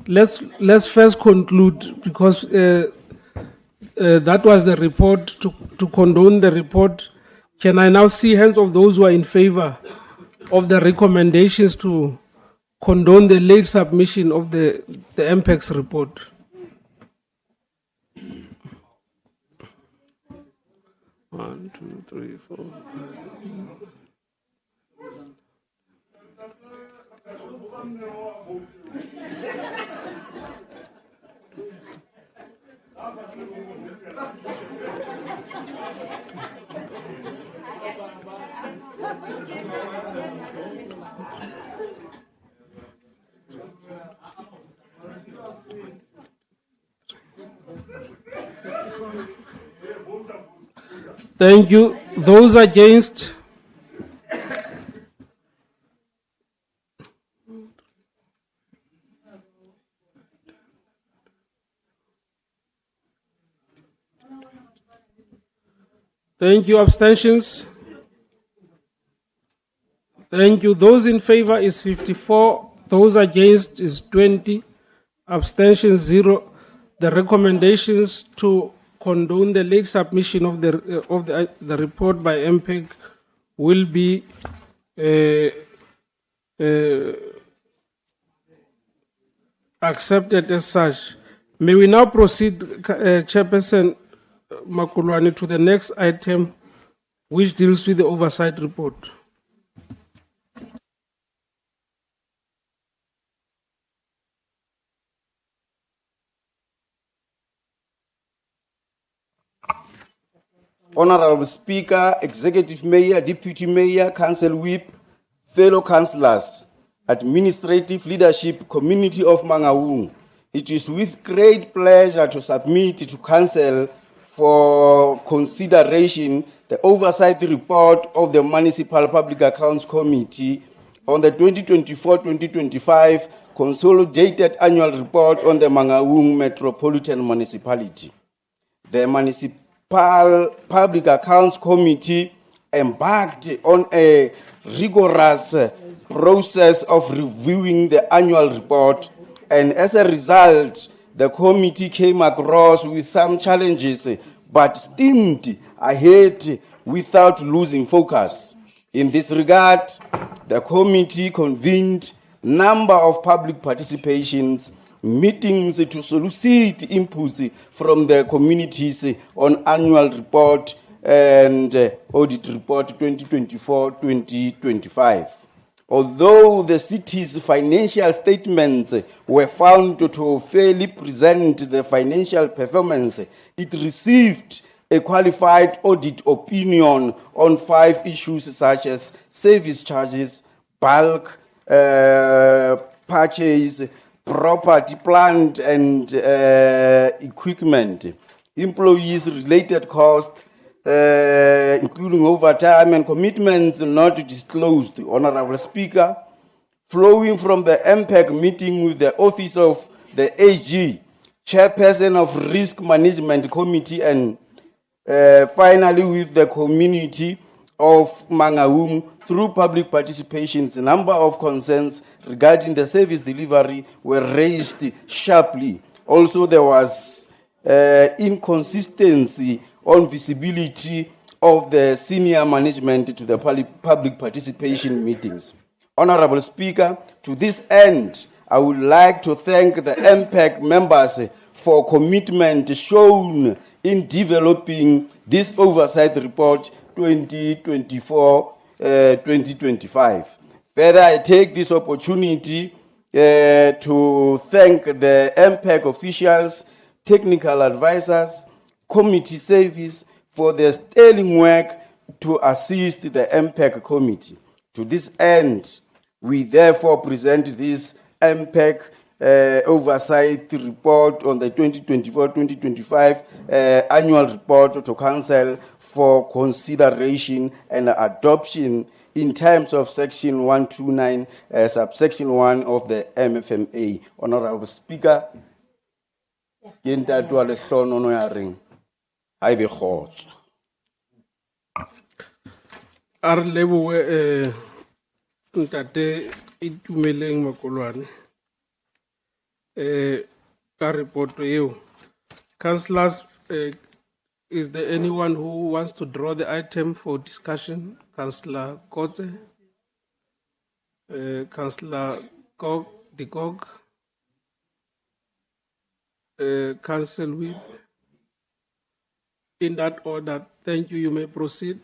Let's first conclude, because that was the report. To condone the report, can I now see hands of those who are in favor of the recommendations to condone the late submission of the MPEX report? One, two, three, four. Thank you. Those against? Thank you. Abstentions? Thank you. Those in favor is 54. Those against is 20. Abstentions 0. The recommendations to condone the late submission of the report by MPEG will be accepted as such. May we now proceed, Chairperson Makulwane, to the next item, which deals with the oversight report. Honorable Speaker, Executive Mayor, Deputy Mayor, Council Whip, fellow councillors, administrative leadership, community of Mangaung, it is with great pleasure to submit to Council for consideration the oversight report of the Municipal Public Accounts Committee on the 2024-2025 Consolidated Annual Report on the Mangaung Metropolitan Municipality. The Municipal Public Accounts Committee embarked on a rigorous process of reviewing the annual report, and as a result, the committee came across with some challenges but steamed ahead without losing focus. In this regard, the committee convened a number of public participations meetings to solicit inputs from the communities on annual report and audit report 2024-2025. Although the city's financial statements were found to fairly present the financial performance, it received a qualified audit opinion on 5 issues such as service charges, bulk purchase, property, plant and equipment, employees-related costs, including overtime and commitments not disclosed, Honorable Speaker, flowing from the MPEC meeting with the Office of the AG, Chairperson of Risk Management Committee, and finally with the community of Mangaung through public participations. A number of concerns regarding the service delivery were raised sharply. Also, there was inconsistency on visibility of the senior management to the public participation meetings. Honorable Speaker, to this end, I would like to thank the MPEC members for commitment shown in developing this oversight report 2024-2025. Further, I take this opportunity to thank the MPEC officials, technical advisors, committee service for their sterling work to assist the MPEC committee. To this end, we therefore present this MPEC oversight report on the 2024-2025 annual report to Council for consideration and adoption in terms of Section 129, subsection 1 of the MFMA. Honorable Speaker, I be khotso. Ar leboe ntate Itumeleng Makolwane ka report eo. Councillors, is there anyone who wants to draw the item for discussion? Councillor Kotze, Councillor Dikog, Council Whip. In that order, thank you. You may proceed.